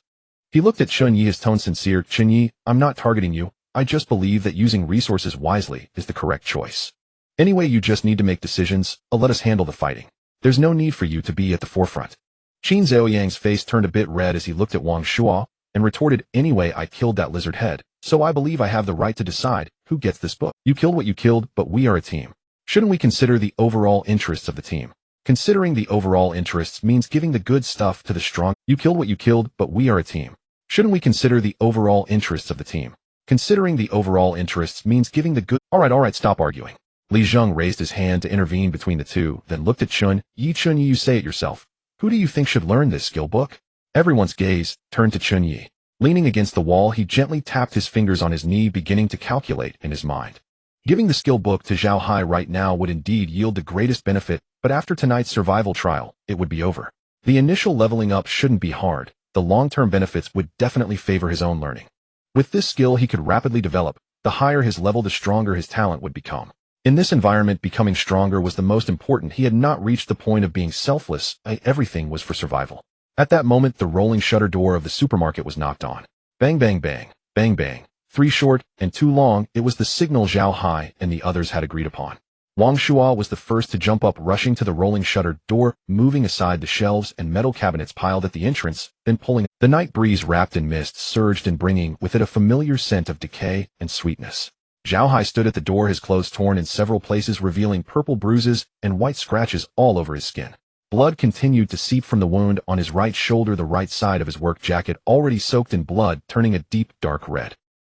He looked at Chen Ye, his tone sincere. Chen Ye, I'm not targeting you, I just believe that using resources wisely is the correct choice. Anyway, you just need to make decisions, let us handle the fighting. There's no need for you to be at the forefront. Qin Zhaoyang's face turned a bit red as he looked at Wang Shua, and retorted, anyway, I killed that lizard head, so I believe I have the right to decide who gets this book. You killed what you killed, but we are a team. Shouldn't we consider the overall interests of the team? Considering the overall interests means giving the good stuff to the strong. You killed what you killed, but we are a team. Shouldn't we consider the overall interests of the team? Considering the overall interests means giving the good. Alright, stop arguing. Li Zheng raised his hand to intervene between the two, then looked at Chen Ye. Chen Ye, you say it yourself. Who do you think should learn this skill book? Everyone's gaze turned to Chen Ye. Leaning against the wall, he gently tapped his fingers on his knee, beginning to calculate in his mind. Giving the skill book to Zhao Hai right now would indeed yield the greatest benefit, but after tonight's survival trial, it would be over. The initial leveling up shouldn't be hard. The long-term benefits would definitely favor his own learning. With this skill, he could rapidly develop. The higher his level, the stronger his talent would become. In this environment, becoming stronger was the most important. He had not reached the point of being selfless. Everything was for survival. At that moment, the rolling shutter door of the supermarket was knocked on. Bang, bang, bang, bang, bang. 3 short and 2 long, it was the signal Zhao Hai and the others had agreed upon. Wang Shua was the first to jump up, rushing to the rolling shutter door, moving aside the shelves and metal cabinets piled at the entrance, then pulling. The night breeze wrapped in mist surged and bringing with it a familiar scent of decay and sweetness. Zhao Hai stood at the door, his clothes torn in several places, revealing purple bruises and white scratches all over his skin. Blood continued to seep from the wound on his right shoulder, the right side of his work jacket already soaked in blood, turning a deep, dark red.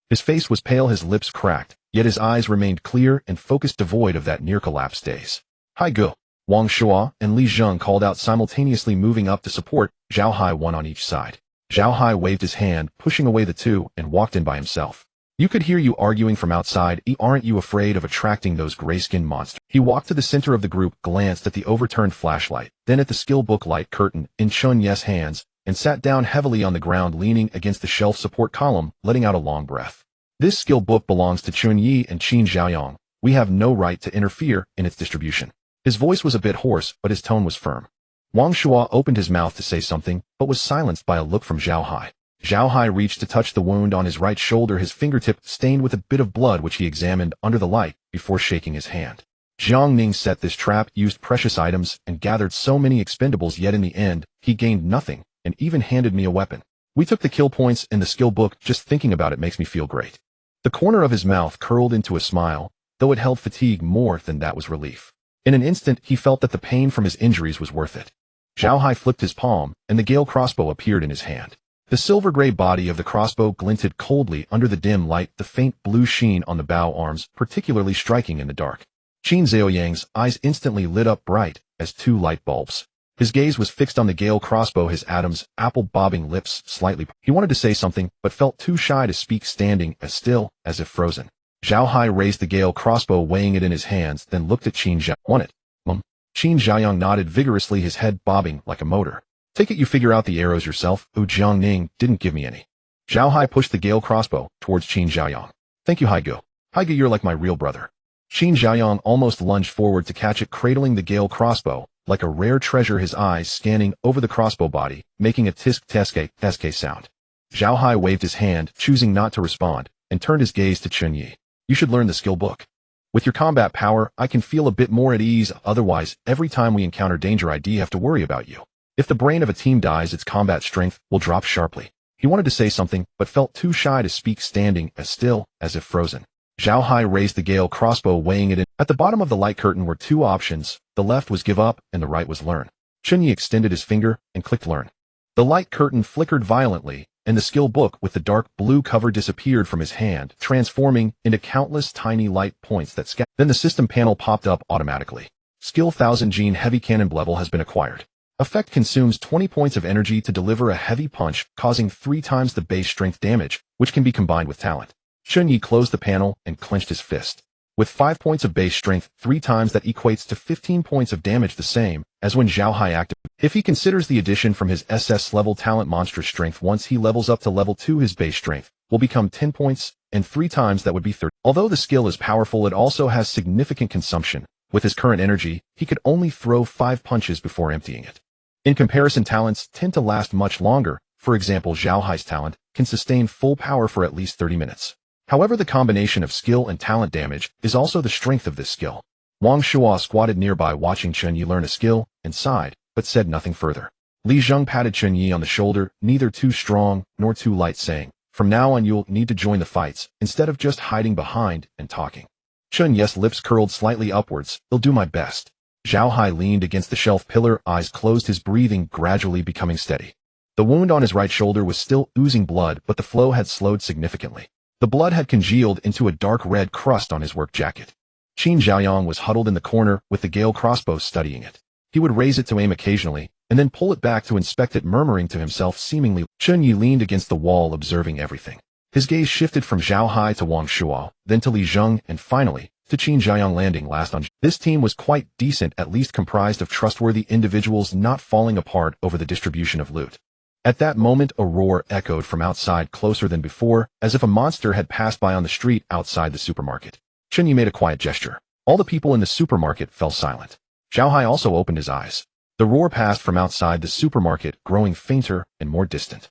His face was pale, his lips cracked, yet his eyes remained clear and focused, devoid of that near-collapse daze. Haigo, Wang Shua and Li Zheng called out simultaneously, moving up to support, Zhao Hai, one on each side. Zhao Hai waved his hand, pushing away the two, and walked in by himself. You could hear you arguing from outside. Aren't you afraid of attracting those gray-skinned monsters? He walked to the center of the group, glanced at the overturned flashlight, then at the skill book light curtain in Chen Ye's hands, and sat down heavily on the ground, leaning against the shelf support column, letting out a long breath. This skill book belongs to Chen Ye and Qin Jiayang. We have no right to interfere in its distribution. His voice was a bit hoarse, but his tone was firm. Wang Shua opened his mouth to say something, but was silenced by a look from Zhao Hai. Zhao Hai reached to touch the wound on his right shoulder, his fingertip stained with a bit of blood, which he examined under the light before shaking his hand. Jiang Ning set this trap, used precious items, and gathered so many expendables, yet in the end, he gained nothing, and even handed me a weapon. We took the kill points in the skill book. Just thinking about it makes me feel great. The corner of his mouth curled into a smile, though it held fatigue more than that was relief. In an instant, he felt that the pain from his injuries was worth it. Zhao Hai flipped his palm, and the Gale crossbow appeared in his hand. The silver-gray body of the crossbow glinted coldly under the dim light, the faint blue sheen on the bow arms particularly striking in the dark. Qin Zhaoyang's eyes instantly lit up bright as 2 light bulbs. His gaze was fixed on the Gale crossbow, his Adam's apple-bobbing lips slightly. He wanted to say something, but felt too shy to speak, standing as still as if frozen. Zhao Hai raised the Gale crossbow, weighing it in his hands, then looked at Qin Jiayang. Want it, Mum? Qin Jiayang nodded vigorously, his head bobbing like a motor. Take it you figure out the arrows yourself. Jiang Ning didn't give me any. Zhao Hai pushed the Gale crossbow towards Qin Jiayang. Thank you, Haigo. Haigo, you're like my real brother. Qin Xiaoyang almost lunged forward to catch it, cradling the Gale crossbow, like a rare treasure, his eyes scanning over the crossbow body, making a tisk-teske sound. Zhao Hai waved his hand, choosing not to respond, and turned his gaze to Chen Ye. You should learn the skill book. With your combat power, I can feel a bit more at ease, otherwise, every time we encounter danger I'd have to worry about you. If the brain of a team dies, its combat strength will drop sharply. He wanted to say something, but felt too shy to speak, standing as still as if frozen. Zhao Hai raised the Gale crossbow, weighing it in. At the bottom of the light curtain were two options. The left was give up, and the right was learn. Chen Ye extended his finger and clicked learn. The light curtain flickered violently, and the skill book with the dark blue cover disappeared from his hand, transforming into countless tiny light points that scattered. Then the system panel popped up automatically. Skill 1000 Gene Heavy Cannon level has been acquired. Effect consumes 20 points of energy to deliver a heavy punch, causing 3 times the base strength damage, which can be combined with talent. Chen Ye closed the panel and clenched his fist. With 5 points of base strength, 3 times that equates to 15 points of damage, the same as when Zhao Hai activated. If he considers the addition from his SS level talent, monstrous strength, once he levels up to level 2, his base strength will become 10 points, and 3 times that would be 30. Although the skill is powerful, it also has significant consumption. With his current energy, he could only throw 5 punches before emptying it. In comparison, talents tend to last much longer. For example, Zhao Hai's talent can sustain full power for at least 30 minutes. However, the combination of skill and talent damage is also the strength of this skill. Wang Shuo squatted nearby, watching Chen Ye learn a skill, and sighed, but said nothing further. Li Zheng patted Chen Ye on the shoulder, neither too strong nor too light, saying, "From now on you'll need to join the fights, instead of just hiding behind and talking." Chen Ye's lips curled slightly upwards. "I'll do my best." Zhao Hai leaned against the shelf pillar, eyes closed, his breathing gradually becoming steady. The wound on his right shoulder was still oozing blood, but the flow had slowed significantly. The blood had congealed into a dark red crust on his work jacket. Qin Xiaoyang was huddled in the corner, with the Gale crossbow, studying it. He would raise it to aim occasionally, and then pull it back to inspect it, murmuring to himself seemingly. Chen Ye leaned against the wall, observing everything. His gaze shifted from Zhao Hai to Wang Shuo, then to Li Zheng, and finally to Qin Xiaoyang, landing last on. This team was quite decent, at least comprised of trustworthy individuals, not falling apart over the distribution of loot. At that moment, a roar echoed from outside, closer than before, as if a monster had passed by on the street outside the supermarket. Chen Ye made a quiet gesture. All the people in the supermarket fell silent. Zhao Hai also opened his eyes. The roar passed from outside the supermarket, growing fainter and more distant.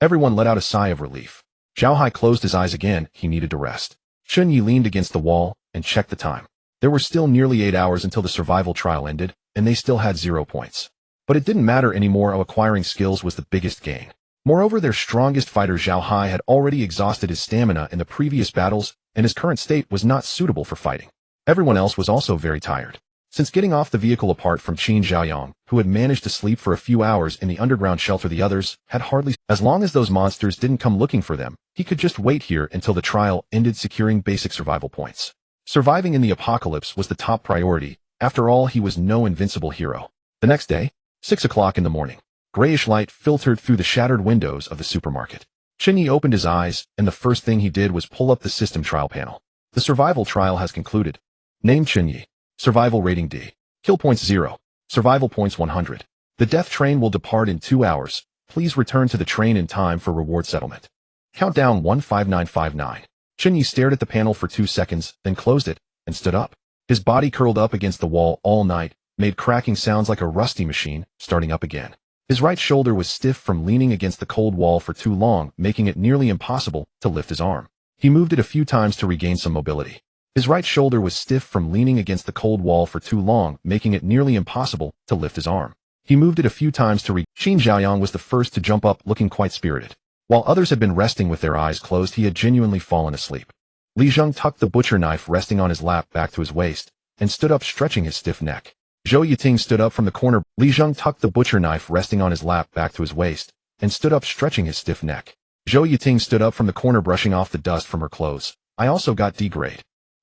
Everyone let out a sigh of relief. Zhao Hai closed his eyes again. He needed to rest. Chen Ye leaned against the wall and checked the time. There were still nearly 8 hours until the survival trial ended, and they still had 0 points. But it didn't matter anymore. Acquiring skills was the biggest gain. Moreover, their strongest fighter Zhao Hai had already exhausted his stamina in the previous battles, and his current state was not suitable for fighting. Everyone else was also very tired. Since getting off the vehicle, apart from Qin Xiaoyang, who had managed to sleep for a few hours in the underground shelter, the others had hardly. As long as those monsters didn't come looking for them, he could just wait here until the trial ended, securing basic survival points. Surviving in the apocalypse was the top priority. After all, he was no invincible hero. The next day, 6 o'clock in the morning. Grayish light filtered through the shattered windows of the supermarket. Chen Ye opened his eyes, and the first thing he did was pull up the system trial panel. The survival trial has concluded. Name Chen Ye. Survival rating D. Kill points 0. Survival points 100. The death train will depart in 2 hours. Please return to the train in time for reward settlement. Countdown 15959. Chen Ye stared at the panel for 2 seconds, then closed it, and stood up. His body curled up against the wall all night, made cracking sounds like a rusty machine, starting up again. His right shoulder was stiff from leaning against the cold wall for too long, making it nearly impossible to lift his arm. He moved it a few times to regain some mobility. His right shoulder was stiff from leaning against the cold wall for too long, making it nearly impossible to lift his arm. He moved it a few times to Qin Xiaoyang was the first to jump up, looking quite spirited. While others had been resting with their eyes closed, he had genuinely fallen asleep. Li Zheng tucked the butcher knife resting on his lap back to his waist, and stood up, stretching his stiff neck. Zhou Yiting stood up from the corner. Li Zheng tucked the butcher knife resting on his lap back to his waist, and stood up, stretching his stiff neck. Zhou Yiting stood up from the corner, brushing off the dust from her clothes. I also got D grade.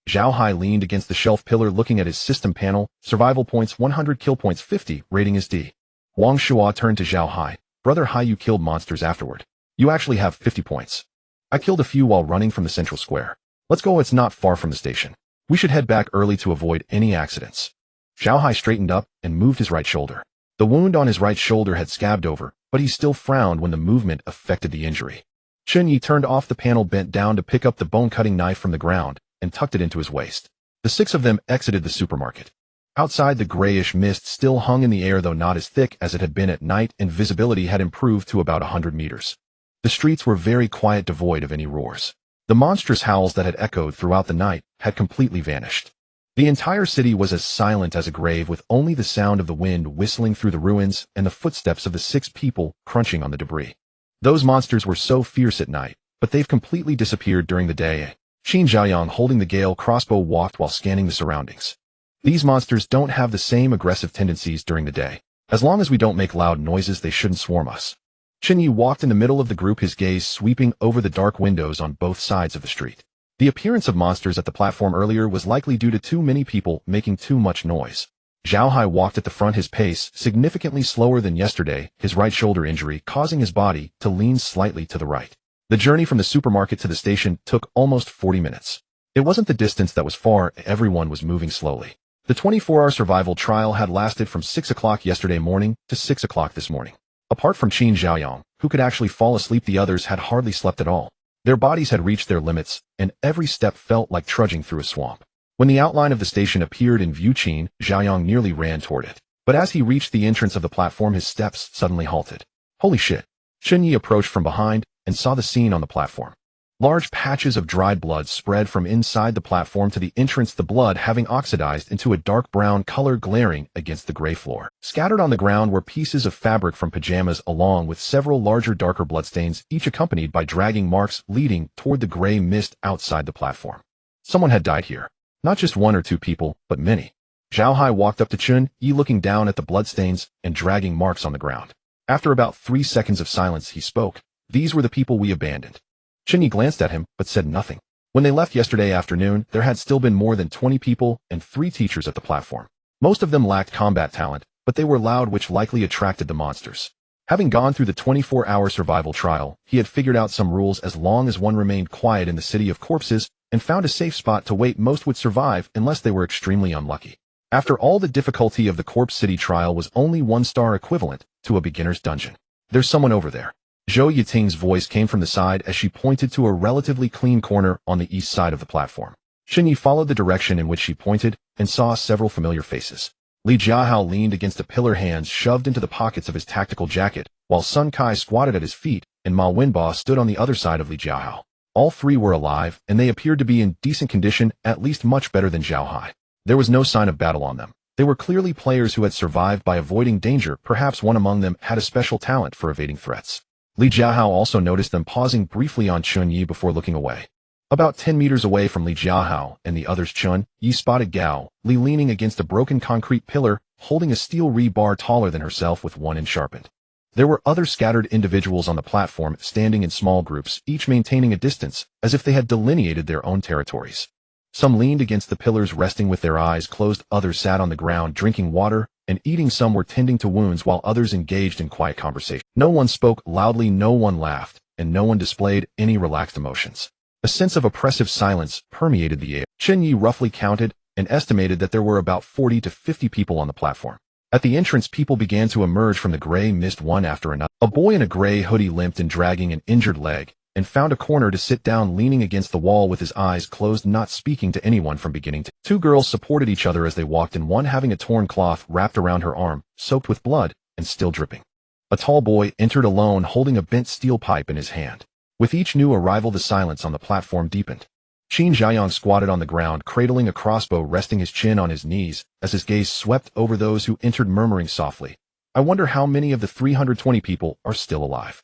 Zhao Hai leaned against the shelf pillar, looking at his system panel. Survival points 100, kill points 50, rating is D. Wang Shuo turned to Zhao Hai. Brother Hai, you killed monsters afterward. You actually have 50 points. I killed a few while running from the central square. Let's go, it's not far from the station. We should head back early to avoid any accidents. Zhao Hai straightened up and moved his right shoulder. The wound on his right shoulder had scabbed over, but he still frowned when the movement affected the injury. Chen Ye turned off the panel, bent down to pick up the bone-cutting knife from the ground, and tucked it into his waist. The 6 of them exited the supermarket. Outside, the grayish mist still hung in the air, though not as thick as it had been at night, and visibility had improved to about 100 meters. The streets were very quiet, devoid of any roars. The monstrous howls that had echoed throughout the night had completely vanished. The entire city was as silent as a grave, with only the sound of the wind whistling through the ruins and the footsteps of the 6 people crunching on the debris. Those monsters were so fierce at night, but they've completely disappeared during the day. Qin Zhaoyang, holding the Gale crossbow, walked while scanning the surroundings. These monsters don't have the same aggressive tendencies during the day. As long as we don't make loud noises, they shouldn't swarm us. Chen Ye walked in the middle of the group, his gaze sweeping over the dark windows on both sides of the street. The appearance of monsters at the platform earlier was likely due to too many people making too much noise. Zhao Hai walked at the front, his pace significantly slower than yesterday, his right shoulder injury causing his body to lean slightly to the right. The journey from the supermarket to the station took almost 40 minutes. It wasn't the distance that was far, everyone was moving slowly. The 24-hour survival trial had lasted from 6 o'clock yesterday morning to 6 o'clock this morning. Apart from Qin Zhaoyang, who could actually fall asleep, the others had hardly slept at all. Their bodies had reached their limits, and every step felt like trudging through a swamp. When the outline of the station appeared in view, Qin Zhaoyang nearly ran toward it. But as he reached the entrance of the platform, his steps suddenly halted. Holy shit! Chen Ye approached from behind and saw the scene on the platform. Large patches of dried blood spread from inside the platform to the entrance, the blood having oxidized into a dark brown color glaring against the gray floor. Scattered on the ground were pieces of fabric from pajamas along with several larger darker bloodstains, each accompanied by dragging marks leading toward the gray mist outside the platform. Someone had died here. Not just 1 or 2 people, but many. Zhao Hai walked up to Chen Ye, looking down at the bloodstains and dragging marks on the ground. After about 3 seconds of silence, he spoke. These were the people we abandoned. Chen Ye glanced at him, but said nothing. When they left yesterday afternoon, there had still been more than 20 people and 3 teachers at the platform. Most of them lacked combat talent, but they were loud, which likely attracted the monsters. Having gone through the 24-hour survival trial, he had figured out some rules. As long as one remained quiet in the city of corpses and found a safe spot to wait, most would survive unless they were extremely unlucky. After all, the difficulty of the Corpse City trial was only 1-star, equivalent to a beginner's dungeon. There's someone over there. Zhou Yiting's voice came from the side as she pointed to a relatively clean corner on the east side of the platform. Chen Ye followed the direction in which she pointed and saw several familiar faces. Li Jiahao leaned against a pillar, hands shoved into the pockets of his tactical jacket, while Sun Kai squatted at his feet and Ma Wenba stood on the other side of Li Jiahao. All 3 were alive, and they appeared to be in decent condition, at least much better than Zhao Hai. There was no sign of battle on them. They were clearly players who had survived by avoiding danger. Perhaps one among them had a special talent for evading threats. Li Jiahao also noticed them, pausing briefly on Chen Ye before looking away. About 10 meters away from Li Jiahao and the others, Chen Ye spotted Gao Li leaning against a broken concrete pillar, holding a steel rebar taller than herself with one end sharpened. There were other scattered individuals on the platform, standing in small groups, each maintaining a distance, as if they had delineated their own territories. Some leaned against the pillars, resting with their eyes closed. Others sat on the ground, drinking water and eating. Some were tending to wounds, while others engaged in quiet conversation. No one spoke loudly, no one laughed, and no one displayed any relaxed emotions. A sense of oppressive silence permeated the air. Chen Ye roughly counted and estimated that there were about 40 to 50 people on the platform. At the entrance, people began to emerge from the gray mist, one after another. A boy in a gray hoodie limped in, dragging an injured leg, and found a corner to sit down, leaning against the wall with his eyes closed, not speaking to anyone from beginning to. 2 girls supported each other as they walked in, one having a torn cloth wrapped around her arm, soaked with blood and still dripping. A tall boy entered alone, holding a bent steel pipe in his hand. With each new arrival, the silence on the platform deepened. Qin Zhaoyang squatted on the ground, cradling a crossbow, resting his chin on his knees as his gaze swept over those who entered, murmuring softly, "I wonder how many of the 320 people are still alive."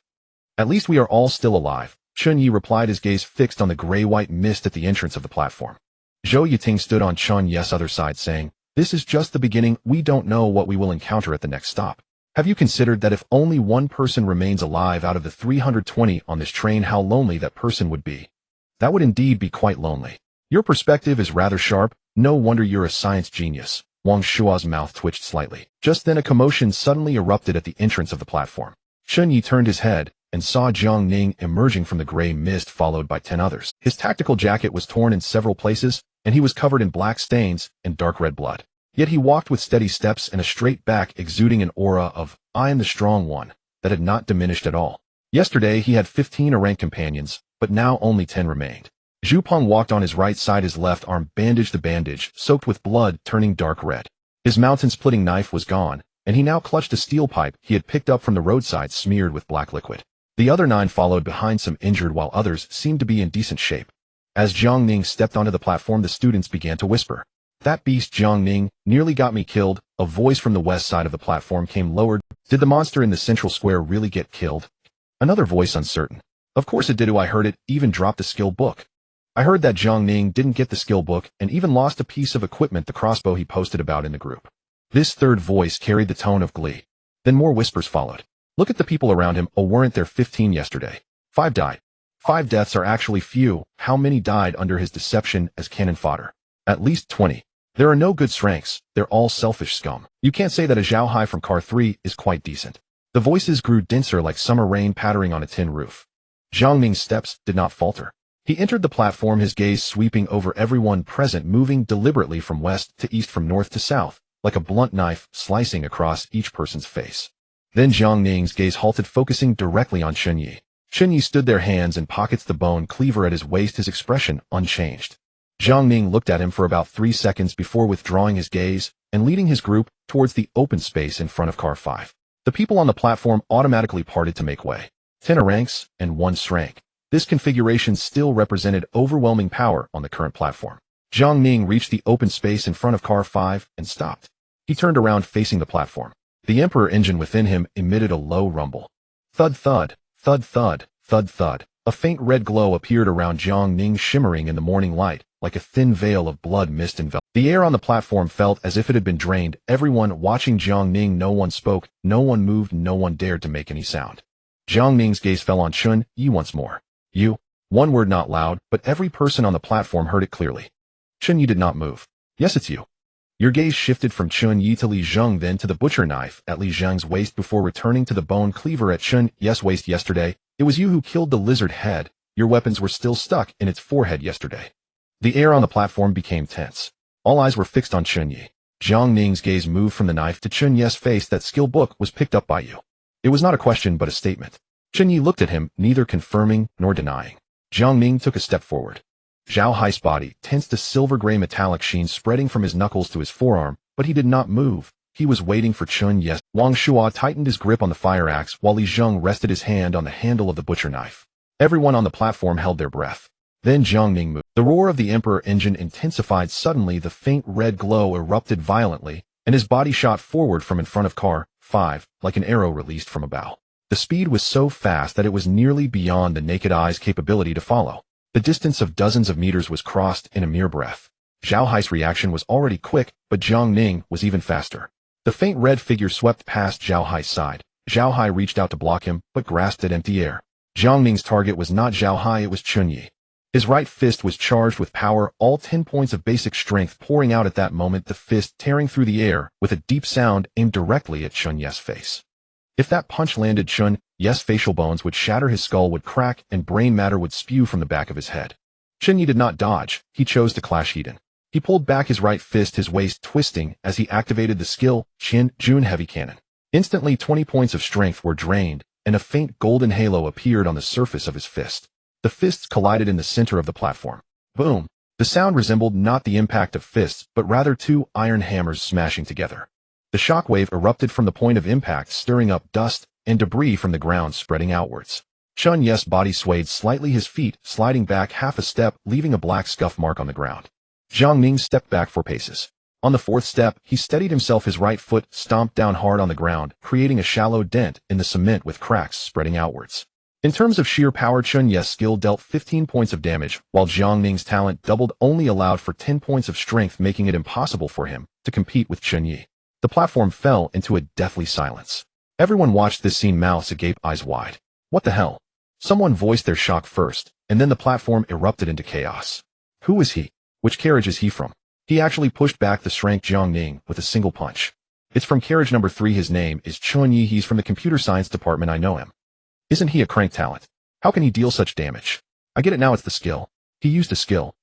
"At least we are all still alive," Chen Ye replied, his gaze fixed on the gray-white mist at the entrance of the platform. Zhou Yiting stood on Chen Ye's other side, saying, "This is just the beginning. We don't know what we will encounter at the next stop. Have you considered that if only one person remains alive out of the 320 on this train, how lonely that person would be? That would indeed be quite lonely. Your perspective is rather sharp. No wonder you're a science genius." Wang Shua's mouth twitched slightly. Just then a commotion suddenly erupted at the entrance of the platform. Chen Ye turned his head and saw Jiang Ning emerging from the gray mist, followed by 10 others. His tactical jacket was torn in several places, and he was covered in black stains and dark red blood. Yet he walked with steady steps and a straight back, exuding an aura of "I am the strong one" that had not diminished at all. Yesterday he had 15 rank companions, but now only 10 remained. Zhu Peng walked on his right side, his left arm bandaged, the bandage soaked with blood, turning dark red. His mountain-splitting knife was gone, and he now clutched a steel pipe he had picked up from the roadside smeared with black liquid. The other 9 followed behind, some injured while others seemed to be in decent shape. As Jiang Ning stepped onto the platform, the students began to whisper. "That beast Jiang Ning nearly got me killed." A voice from the west side of the platform came lowered. "Did the monster in the central square really get killed?" Another voice, uncertain. "Of course it did. I heard it even dropped the skill book. I heard that Jiang Ning didn't get the skill book and even lost a piece of equipment, the crossbow he posted about in the group." This third voice carried the tone of glee. Then more whispers followed. "Look at the people around him. Oh, weren't there 15 yesterday? 5 died. 5 deaths are actually few. How many died under his deception as cannon fodder? At least 20. There are no good ranks. They're all selfish scum. You can't say that a Zhao Hai from Car 3 is quite decent." The voices grew denser like summer rain pattering on a tin roof. Jiang Ning's steps did not falter. He entered the platform, his gaze sweeping over everyone present, moving deliberately from west to east, from north to south, like a blunt knife slicing across each person's face. Then Jiang Ning's gaze halted, focusing directly on Chen Ye. Chen Ye stood there, hands in pockets, the bone cleaver at his waist, his expression unchanged. Jiang Ning looked at him for about 3 seconds before withdrawing his gaze and leading his group towards the open space in front of Car 5. The people on the platform automatically parted to make way. 10 ranks and 1 rank. This configuration still represented overwhelming power on the current platform. Jiang Ning reached the open space in front of Car 5 and stopped. He turned around, facing the platform. The Emperor engine within him emitted a low rumble. Thud thud, thud thud, thud thud. A faint red glow appeared around Jiang Ning, shimmering in the morning light, like a thin veil of blood mist enveloped. The air on the platform felt as if it had been drained. Everyone watching Jiang Ning, no one spoke, no one moved, no one dared to make any sound. Jiang Ning's gaze fell on Chen Ye once more. "You." One word, not loud, but every person on the platform heard it clearly. Chen Ye did not move. "Yes, it's you." Your gaze shifted from Chen Ye to Li Zheng, then to the butcher knife at Li Zheng's waist, before returning to the bone cleaver at Chen Ye's waist. "Yesterday, it was you who killed the lizard head. Your weapons were still stuck in its forehead yesterday." The air on the platform became tense. All eyes were fixed on Chen Ye. Jiang Ning's gaze moved from the knife to Chen Ye's face. "That skill book was picked up by you." It was not a question but a statement. Chen Ye looked at him, neither confirming nor denying. Jiang Ning took a step forward. Zhao Hai's body tensed, a silver-gray metallic sheen spreading from his knuckles to his forearm, but he did not move. He was waiting for Chen Ye. Wang Shuo tightened his grip on the fire axe, while Li Zheng rested his hand on the handle of the butcher knife. Everyone on the platform held their breath. Then Jiang Ning moved. The roar of the Emperor engine intensified. Suddenly, the faint red glow erupted violently, and his body shot forward from in front of Car 5, like an arrow released from a bow. The speed was so fast that it was nearly beyond the naked eye's capability to follow. The distance of dozens of meters was crossed in a mere breath. Zhao Hai's reaction was already quick, but Jiang Ning was even faster. The faint red figure swept past Zhao Hai's side. Zhao Hai reached out to block him, but grasped at empty air. Jiang Ning's target was not Zhao Hai, it was Chen Ye. His right fist was charged with power, all 10 points of basic strength pouring out at that moment, the fist tearing through the air with a deep sound aimed directly at Chen Ye's face. If that punch landed, Chen Ye's facial bones would shatter, his skull would crack, and brain matter would spew from the back of his head. Chen Ye did not dodge, he chose to clash head-on. He pulled back his right fist, his waist twisting as he activated the skill Qin Jun Heavy Cannon. Instantly 20 points of strength were drained, and a faint golden halo appeared on the surface of his fist. The fists collided in the center of the platform. Boom! The sound resembled not the impact of fists, but rather 2 iron hammers smashing together. The shockwave erupted from the point of impact, stirring up dust and debris from the ground, spreading outwards. Chen Ye's body swayed slightly, his feet sliding back half a step, leaving a black scuff mark on the ground. Jiang Ning stepped back 4 paces. On the 4th step, he steadied himself, his right foot stomped down hard on the ground, creating a shallow dent in the cement with cracks spreading outwards. In terms of sheer power, Chen Ye's skill dealt 15 points of damage, while Jiang Ning's talent doubled only allowed for 10 points of strength, making it impossible for him to compete with Chen Ye. The platform fell into a deathly silence. Everyone watched this scene, mouths agape, eyes wide. What the hell? Someone voiced their shock first, and then the platform erupted into chaos. Who is he? Which carriage is he from? He actually pushed back the shrank Jiang Ning with a single punch. It's from carriage number 3. His name is Chen Ye. He's from the computer science department. I know him. Isn't he a crank talent? How can he deal such damage? I get it now, it's the skill. He used a skill.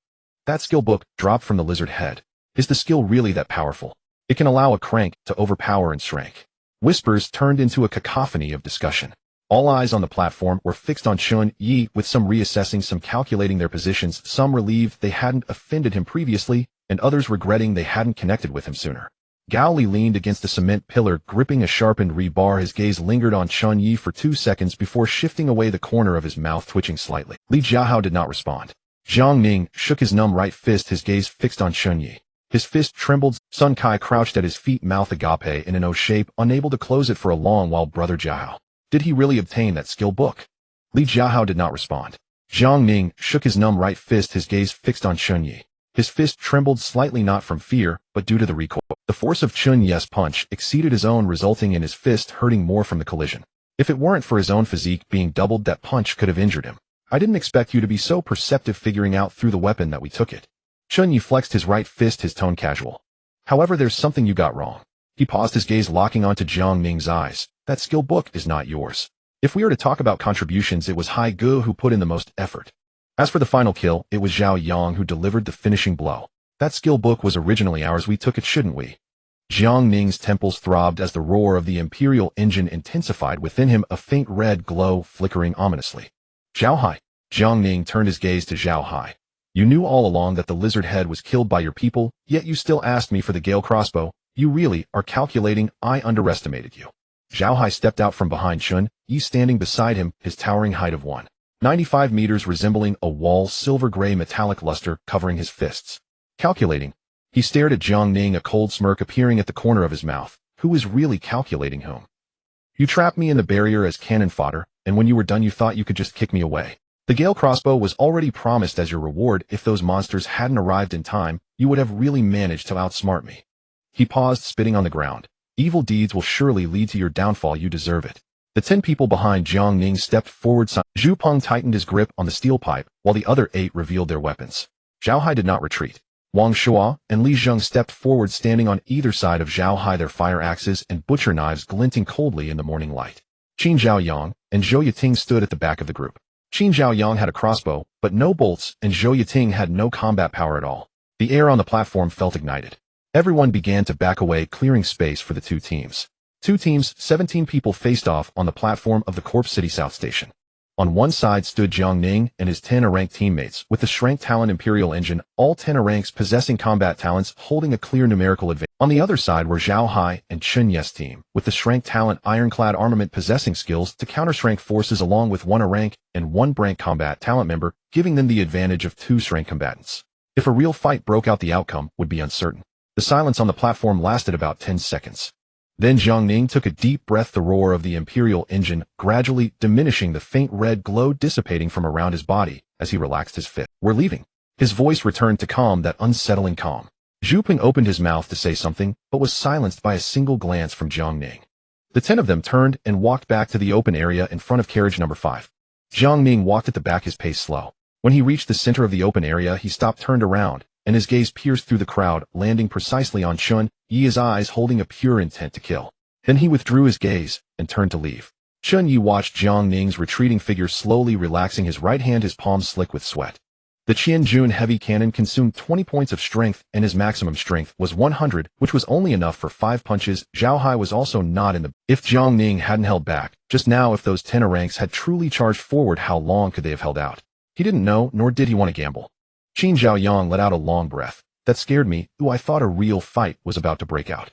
That skill book dropped from the lizard head. Is the skill really that powerful? It can allow a crank to overpower and shrank. Whispers turned into a cacophony of discussion. All eyes on the platform were fixed on Chen Ye, with some reassessing, some calculating their positions, some relieved they hadn't offended him previously, and others regretting they hadn't connected with him sooner. Gao Li leaned against a cement pillar, gripping a sharpened rebar. His gaze lingered on Chen Ye for 2 seconds before shifting away, the corner of his mouth twitching slightly. Li Jiahao did not respond. Jiang Ning shook his numb right fist, his gaze fixed on Chen Ye. His fist trembled. Sun Kai crouched at his feet, mouth agape in an O shape, unable to close it for a long while. Brother Jiahao, did he really obtain that skill book? Li Jiahao did not respond. Jiang Ning shook his numb right fist, his gaze fixed on Chen Ye. His fist trembled slightly, not from fear, but due to the recoil. The force of Chen Ye's punch exceeded his own, resulting in his fist hurting more from the collision. If it weren't for his own physique being doubled, that punch could have injured him. I didn't expect you to be so perceptive, figuring out through the weapon that we took it. Chen Ye flexed his right fist, his tone casual. However, there's something you got wrong. He paused, his gaze locking onto Jiang Ning's eyes. That skill book is not yours. If we are to talk about contributions, it was Hai Gu who put in the most effort. As for the final kill, it was Zhao Yang who delivered the finishing blow. That skill book was originally ours. We took it, shouldn't we? Jiang Ning's temples throbbed as the roar of the Imperial engine intensified within him, a faint red glow flickering ominously. Zhao Hai. Jiang Ning turned his gaze to Zhao Hai. You knew all along that the lizard head was killed by your people, yet you still asked me for the Gale crossbow. You really are calculating. I underestimated you. Zhao Hai stepped out from behind Chen Ye, standing beside him, his towering height of 195 meters resembling a wall, silver-gray metallic luster covering his fists. Calculating. He stared at Jiang Ning, a cold smirk appearing at the corner of his mouth. Who is really calculating whom? You trapped me in the barrier as cannon fodder, and when you were done you thought you could just kick me away. The Gale crossbow was already promised as your reward. If those monsters hadn't arrived in time, you would have really managed to outsmart me. He paused, spitting on the ground. Evil deeds will surely lead to your downfall. You deserve it. The 10 people behind Jiang Ning stepped forward. Zhu Peng tightened his grip on the steel pipe, while the other 8 revealed their weapons. Zhao Hai did not retreat. Wang Shua and Li Zheng stepped forward, standing on either side of Zhao Hai, their fire axes and butcher knives glinting coldly in the morning light. Qin Zhaoyang and Zhou Yiting stood at the back of the group. Qin Zhaoyang had a crossbow, but no bolts, and Zhou Yiting had no combat power at all. The air on the platform felt ignited. Everyone began to back away, clearing space for the 2 teams. 2 teams, 17 people faced off on the platform of the Corp City South Station. On one side stood Jiang Ning and his 10 rank teammates with the Shrank Talent Imperial Engine, all 10 ranks possessing combat talents, holding a clear numerical advantage. On the other side were Zhao Hai and Chen Ye's team, with the Shrank Talent Ironclad Armament possessing skills to counter Shrank forces, along with 1 rank and 1 Brank combat talent member, giving them the advantage of 2 Shrank combatants. If a real fight broke out, the outcome would be uncertain. The silence on the platform lasted about 10 seconds. Then Jiang Ning took a deep breath, the roar of the Imperial engine gradually diminishing, the faint red glow dissipating from around his body as he relaxed his fist. We're leaving. His voice returned to calm, that unsettling calm. Zhu Peng opened his mouth to say something, but was silenced by a single glance from Jiang Ning. The 10 of them turned and walked back to the open area in front of carriage number 5. Jiang Ning walked at the back, his pace slow. When he reached the center of the open area, he stopped, turned around, and his gaze pierced through the crowd, landing precisely on Chen Ye, his eyes holding a pure intent to kill. Then he withdrew his gaze and turned to leave. Chen Ye watched Jiang Ning's retreating figure slowly relaxing, his right hand, his palms slick with sweat. The Qianjun heavy cannon consumed 20 points of strength, and his maximum strength was 100, which was only enough for 5 punches. Zhao Hai was also not in the... If Jiang Ning hadn't held back, just now, if those 10 ranks had truly charged forward, how long could they have held out? He didn't know, nor did he want to gamble. Qin Zhaoyang let out a long breath. That scared me. Ooh, I thought a real fight was about to break out.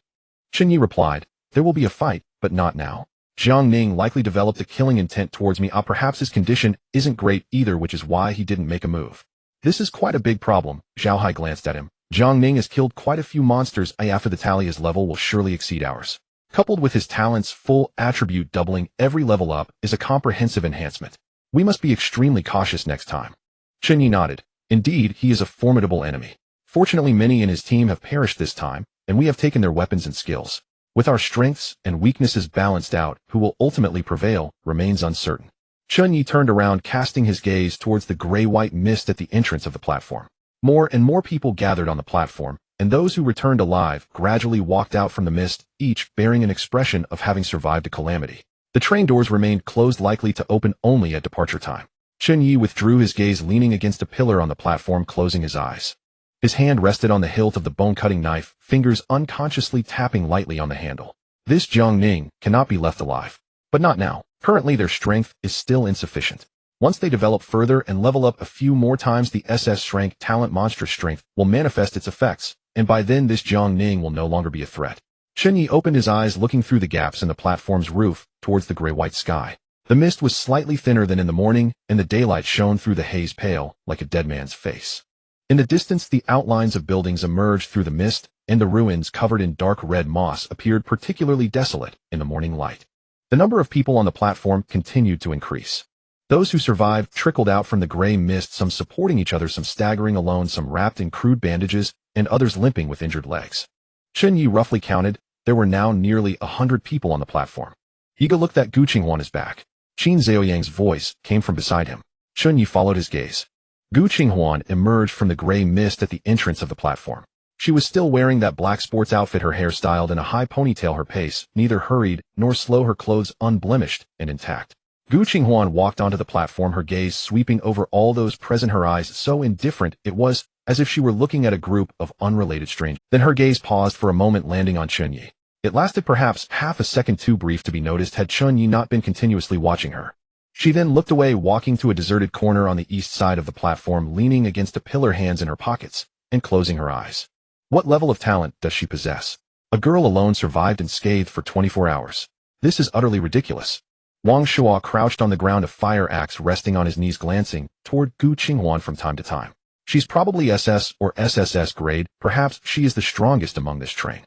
Chen Ye replied, there will be a fight, but not now. Jiang Ning likely developed a killing intent towards me. Perhaps his condition isn't great either, which is why he didn't make a move. This is quite a big problem. Zhao Hai glanced at him. Jiang Ning has killed quite a few monsters. After the tally, his level will surely exceed ours. Coupled with his talents, full attribute doubling every level up is a comprehensive enhancement. We must be extremely cautious next time. Chen Ye nodded. Indeed, he is a formidable enemy. Fortunately, many in his team have perished this time, and we have taken their weapons and skills. With our strengths and weaknesses balanced out, who will ultimately prevail remains uncertain. Chen Ye turned around, casting his gaze towards the gray-white mist at the entrance of the platform. More and more people gathered on the platform, and those who returned alive gradually walked out from the mist, each bearing an expression of having survived a calamity. The train doors remained closed, likely to open only at departure time. Chen Ye withdrew his gaze, leaning against a pillar on the platform, closing his eyes. His hand rested on the hilt of the bone-cutting knife, fingers unconsciously tapping lightly on the handle. This Jiang Ning cannot be left alive. But not now. Currently, their strength is still insufficient. Once they develop further and level up a few more times, the SSS-Rank talent monstrous strength will manifest its effects, and by then this Jiang Ning will no longer be a threat. Chen Ye opened his eyes, looking through the gaps in the platform's roof towards the gray-white sky. The mist was slightly thinner than in the morning, and the daylight shone through the haze pale, like a dead man's face. In the distance, the outlines of buildings emerged through the mist, and the ruins covered in dark red moss appeared particularly desolate in the morning light. The number of people on the platform continued to increase. Those who survived trickled out from the gray mist, some supporting each other, some staggering alone, some wrapped in crude bandages, and others limping with injured legs. Chen Ye roughly counted, there were now nearly 100 people on the platform. Yiga looked at Gu Qinghua on his back. Qin Zhaoyang's voice came from beside him. Chen Ye followed his gaze. Gu Qinghua emerged from the gray mist at the entrance of the platform. She was still wearing that black sports outfit, her hair styled in a high ponytail, her pace neither hurried nor slow, her clothes unblemished and intact. Gu Qinghua walked onto the platform, her gaze sweeping over all those present, her eyes so indifferent it was as if she were looking at a group of unrelated strangers. Then her gaze paused for a moment, landing on Chen Ye. It lasted perhaps half a second, too brief to be noticed had Chen Ye not been continuously watching her. She then looked away, walking to a deserted corner on the east side of the platform, leaning against a pillar, hands in her pockets, and closing her eyes. What level of talent does she possess? A girl alone survived unscathed for 24 hours. This is utterly ridiculous. Wang Shuo crouched on the ground, a fire axe resting on his knees, glancing toward Gu Qinghua from time to time. She's probably SS or SSS grade, perhaps she is the strongest among this train.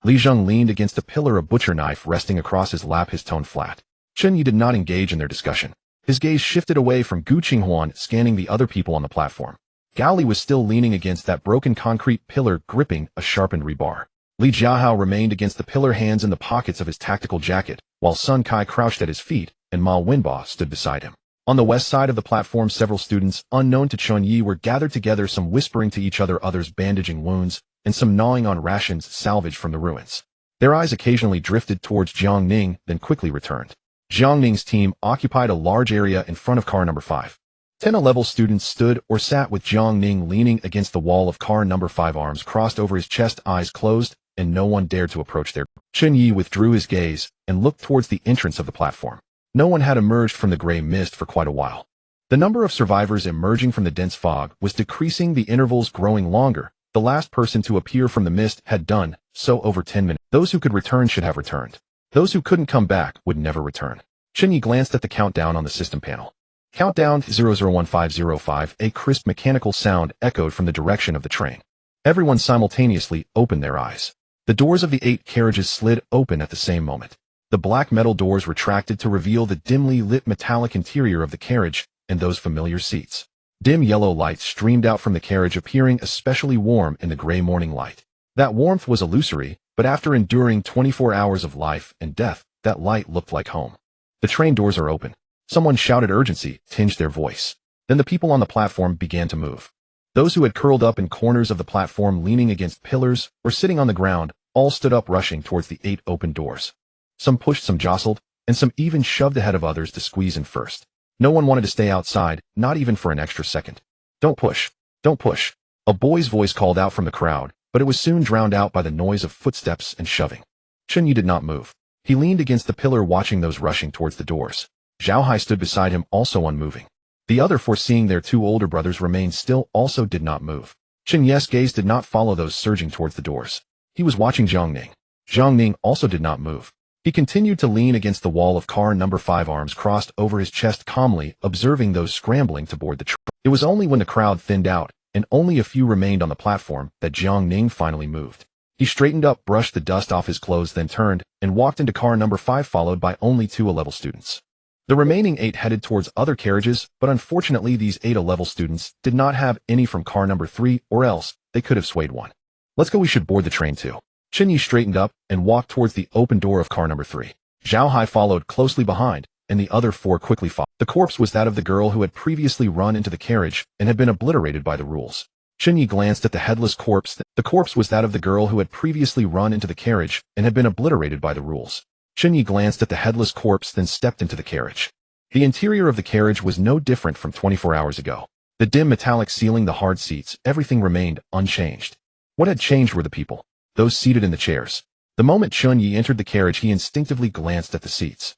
Li Zheng leaned against a pillar, a butcher knife resting across his lap, his tone flat. Chen Ye did not engage in their discussion. His gaze shifted away from Gu Qinghua, scanning the other people on the platform. Gao Li was still leaning against that broken concrete pillar, gripping a sharpened rebar. Li Jiahao remained against the pillar, hands in the pockets of his tactical jacket, while Sun Kai crouched at his feet, and Ma Wenba stood beside him. On the west side of the platform, several students, unknown to Chen Ye, were gathered together, some whispering to each other, others bandaging wounds, and some gnawing on rations salvaged from the ruins. Their eyes occasionally drifted towards Jiang Ning, then quickly returned. Jiang Ning's team occupied a large area in front of car number 5. 10 A-level students stood or sat with Jiang Ning leaning against the wall of car number 5, arms crossed over his chest, eyes closed, and no one dared to approach their. Chen Ye withdrew his gaze and looked towards the entrance of the platform. No one had emerged from the gray mist for quite a while. The number of survivors emerging from the dense fog was decreasing, the intervals growing longer. The last person to appear from the mist had done so over 10 minutes. Those who could return should have returned. Those who couldn't come back would never return. Chen Ye glanced at the countdown on the system panel. Countdown 001505. A crisp mechanical sound echoed from the direction of the train. Everyone simultaneously opened their eyes. The doors of the 8 carriages slid open at the same moment. The black metal doors retracted to reveal the dimly lit metallic interior of the carriage and those familiar seats. Dim yellow light streamed out from the carriage, appearing especially warm in the gray morning light. That warmth was illusory, but after enduring 24 hours of life and death, that light looked like home. The train doors are open. Someone shouted, urgency tinged their voice. Then the people on the platform began to move. Those who had curled up in corners of the platform, leaning against pillars or sitting on the ground, all stood up, rushing towards the 8 open doors. Some pushed, some jostled, and some even shoved ahead of others to squeeze in first. No one wanted to stay outside, not even for an extra second. Don't push. Don't push. A boy's voice called out from the crowd, but it was soon drowned out by the noise of footsteps and shoving. Chen Ye did not move. He leaned against the pillar, watching those rushing towards the doors. Zhao Hai stood beside him, also unmoving. The other 4, seeing their 2 older brothers remain still, also did not move. Chen Ye's gaze did not follow those surging towards the doors. He was watching Jiang Ning. Jiang Ning also did not move. He continued to lean against the wall of car number 5, arms crossed over his chest, calmly observing those scrambling to board the train. It was only when the crowd thinned out and only a few remained on the platform that Jiang Ning finally moved. He straightened up, brushed the dust off his clothes, then turned and walked into car number 5, followed by only 2 A-level students. The remaining 8 headed towards other carriages, but unfortunately these 8 A-level students did not have any from car number 3, or else they could have swayed one. Let's go, we should board the train too. Chen Ye straightened up and walked towards the open door of car number 3. Zhao Hai followed closely behind, and the other 4 quickly followed. The corpse was that of the girl who had previously run into the carriage and had been obliterated by the rules. Chen Ye glanced at the headless corpse. The corpse was that of the girl who had previously run into the carriage and had been obliterated by the rules. Chen Ye glanced at the headless corpse, then stepped into the carriage. The interior of the carriage was no different from 24 hours ago. The dim metallic ceiling, the hard seats, everything remained unchanged. What had changed were the people, those seated in the chairs. The moment Chen Ye entered the carriage, he instinctively glanced at the seats.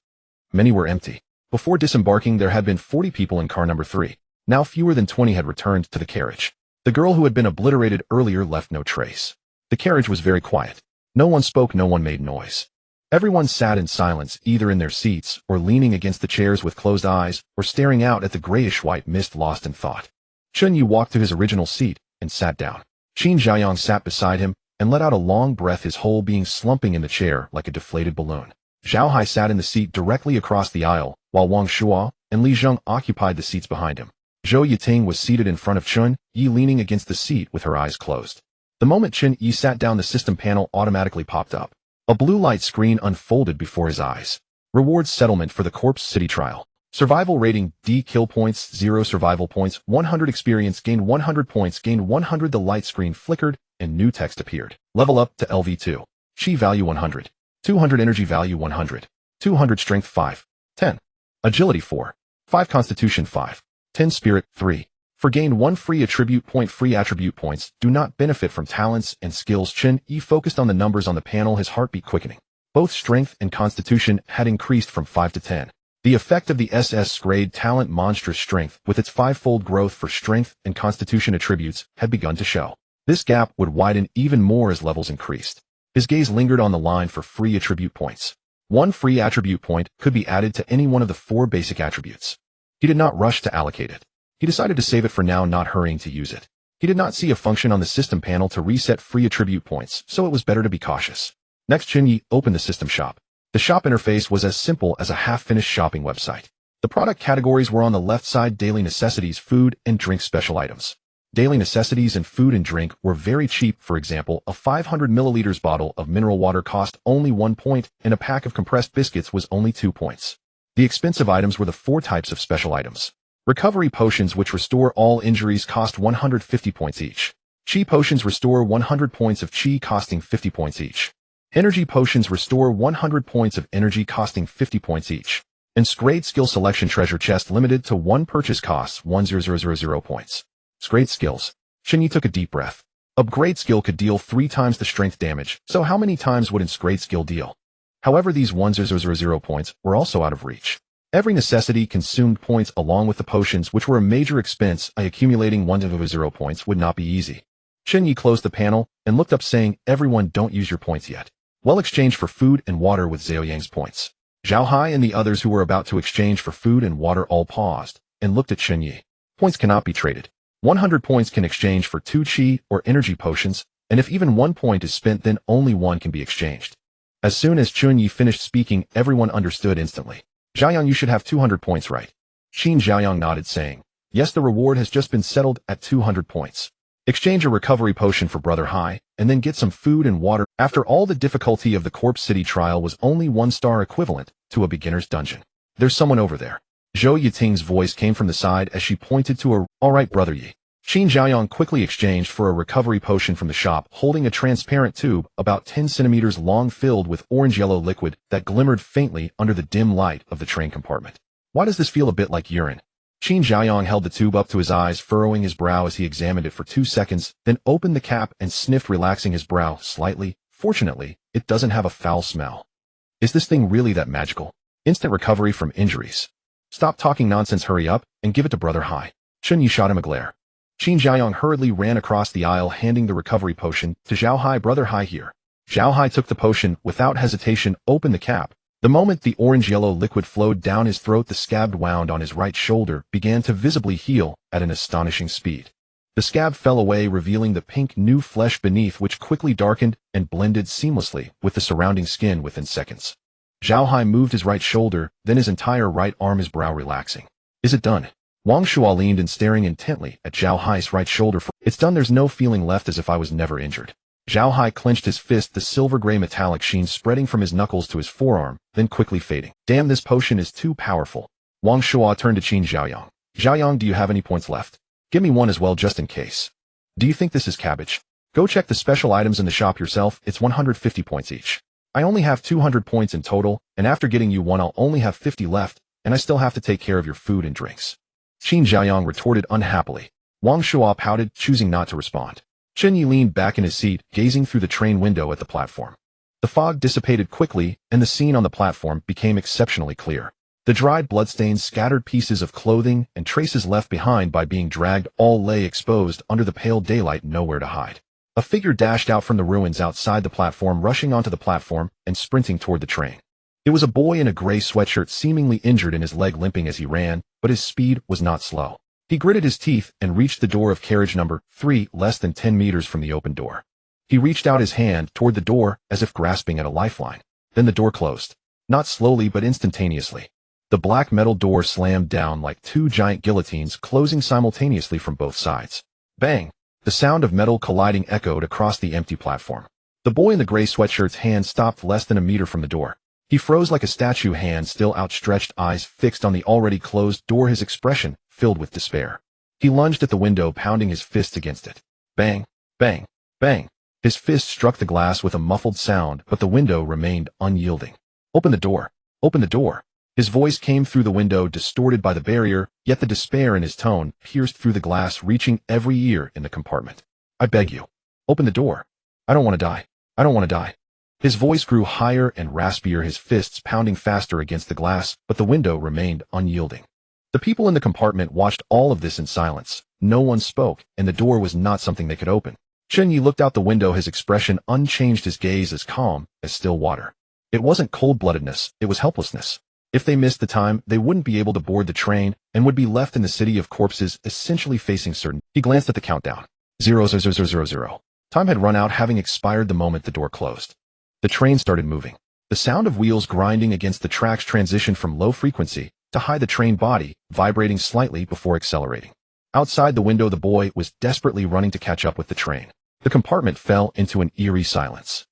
Many were empty. Before disembarking, there had been 40 people in car number 3. Now fewer than 20 had returned to the carriage. The girl who had been obliterated earlier left no trace. The carriage was very quiet. No one spoke, no one made noise. Everyone sat in silence, either in their seats or leaning against the chairs with closed eyes or staring out at the grayish-white mist lost in thought. Chen Ye walked to his original seat and sat down. Qin Xiaoyang sat beside him and let out a long breath, his whole being slumping in the chair like a deflated balloon. Zhao Hai sat in the seat directly across the aisle, while Wang Shuo and Li Zheng occupied the seats behind him. Zhou Yiting was seated in front of Chen Ye, leaning against the seat with her eyes closed. The moment Chen Ye sat down, the system panel automatically popped up. A blue light screen unfolded before his eyes. Rewards settlement for the Corpse City trial. Survival rating D, kill points 0, survival points 100, experience gained 100, points gained 100. The light screen flickered and new text appeared. Level up to LV2. Chi value 100. 200 energy value 100. 200 strength 5. 10. Agility 4. 5 constitution 5. 10 spirit 3. For gain 1 free attribute point. Free attribute points do not benefit from talents and skills. Chen Ye focused on the numbers on the panel, his heartbeat quickening. Both strength and constitution had increased from 5 to 10. The effect of the SS grade talent monstrous strength, with its 5-fold growth for strength and constitution attributes, had begun to show. This gap would widen even more as levels increased. His gaze lingered on the line for free attribute points. 1 free attribute point could be added to any one of the 4 basic attributes. He did not rush to allocate it. He decided to save it for now, not hurrying to use it. He did not see a function on the system panel to reset free attribute points, so it was better to be cautious. Next, Chen Ye opened the system shop. The shop interface was as simple as a half-finished shopping website. The product categories were on the left side: daily necessities, food and drink, special items. Daily necessities and food and drink were very cheap. For example, a 500 milliliters bottle of mineral water cost only 1 point, and a pack of compressed biscuits was only 2 points. The expensive items were the 4 types of special items. Recovery potions, which restore all injuries, cost 150 points each. Chi potions restore 100 points of chi, costing 50 points each. Energy potions restore 100 points of energy, costing 50 points each. And Scrade skill selection treasure chest, limited to 1 purchase, costs 10000 points. Scrade skills. Chen Ye took a deep breath. Upgrade skill could deal 3 times the strength damage, so how many times would Scrade skill deal? However, these 1000 points were also out of reach. Every necessity consumed points along with the potions, which were a major expense. Accumulating 100 points would not be easy. Chen Ye closed the panel and looked up, saying, "Everyone, don't use your points yet. Well, exchange for food and water with Zhao Yang's points." Zhao Hai and the others who were about to exchange for food and water all paused and looked at Chen Ye. Points cannot be traded. 100 points can exchange for 2 chi or energy potions, and if even 1 point is spent, then only 1 can be exchanged. As soon as Chen Ye finished speaking, everyone understood instantly. "Xiaoyang, you should have 200 points, right?" Qin Xiaoyang nodded, saying, "Yes, the reward has just been settled at 200 points. Exchange a recovery potion for Brother Hai, and then get some food and water." After all, the difficulty of the Corpse City trial was only 1 star, equivalent to a beginner's dungeon. "There's someone over there." Zhou Yiting's voice came from the side as she pointed to her. "All right, Brother Yi." Qin Xiaoyang quickly exchanged for a recovery potion from the shop, holding a transparent tube about 10 centimeters long filled with orange-yellow liquid that glimmered faintly under the dim light of the train compartment. "Why does this feel a bit like urine?" Qin Xiaoyang held the tube up to his eyes, furrowing his brow as he examined it for 2 seconds, then opened the cap and sniffed, relaxing his brow slightly. "Fortunately, it doesn't have a foul smell." "Is this thing really that magical? Instant recovery from injuries?" "Stop talking nonsense, hurry up and give it to Brother Hai." Chen Ye shot him a glare. Qin Xiaoyang hurriedly ran across the aisle, handing the recovery potion to Zhao Hai. "Brother Hai, here." Zhao Hai took the potion without hesitation, opened the cap. The moment the orange-yellow liquid flowed down his throat, the scab wound on his right shoulder began to visibly heal at an astonishing speed. The scab fell away, revealing the pink new flesh beneath, which quickly darkened and blended seamlessly with the surrounding skin within seconds. Zhao Hai moved his right shoulder, then his entire right arm, his brow relaxing. "Is it done?" Wang Shuo leaned in, staring intently at Zhao Hai's right shoulder. "It's done. There's no feeling left, as if I was never injured." Zhao Hai clenched his fist, the silver-gray metallic sheen spreading from his knuckles to his forearm, then quickly fading. "Damn, this potion is too powerful." Wang Shuo turned to Qin Xiaoyang. "Xiaoyang, do you have any points left? Give me 1 as well, just in case." "Do you think this is cabbage? Go check the special items in the shop yourself. It's 150 points each. I only have 200 points in total, and after getting you 1, I'll only have 50 left, and I still have to take care of your food and drinks." Qin Xiaoyang retorted unhappily. Wang Shuo pouted, choosing not to respond. Chen Ye leaned back in his seat, gazing through the train window at the platform. The fog dissipated quickly, and the scene on the platform became exceptionally clear. The dried bloodstains, scattered pieces of clothing, and traces left behind by being dragged all lay exposed under the pale daylight, nowhere to hide. A figure dashed out from the ruins outside the platform, rushing onto the platform and sprinting toward the train. It was a boy in a gray sweatshirt, seemingly injured and his leg limping as he ran, but his speed was not slow. He gritted his teeth and reached the door of carriage number 3, less than 10 meters from the open door. He reached out his hand toward the door as if grasping at a lifeline. Then the door closed. Not slowly, but instantaneously. The black metal door slammed down like two giant guillotines, closing simultaneously from both sides. Bang! The sound of metal colliding echoed across the empty platform. The boy in the gray sweatshirt's hand stopped less than a meter from the door. He froze like a statue, hand still outstretched, eyes fixed on the already closed door, his expression filled with despair. He lunged at the window, pounding his fists against it. Bang! Bang! Bang! His fist struck the glass with a muffled sound, but the window remained unyielding. Open the door! Open the door! His voice came through the window, distorted by the barrier, yet the despair in his tone pierced through the glass, reaching every ear in the compartment. I beg you. Open the door. I don't want to die. I don't want to die. His voice grew higher and raspier, his fists pounding faster against the glass, but the window remained unyielding. The people in the compartment watched all of this in silence. No one spoke, and the door was not something they could open. Chen Ye looked out the window, his expression unchanged, his gaze as calm as still water. It wasn't cold-bloodedness, it was helplessness. If they missed the time, they wouldn't be able to board the train and would be left in the city of corpses, essentially facing certain. He glanced at the countdown. 00000. Time had run out, having expired the moment the door closed. The train started moving. The sound of wheels grinding against the tracks transitioned from low frequency to high, the train body vibrating slightly before accelerating. Outside the window, the boy was desperately running to catch up with the train. The compartment fell into an eerie silence.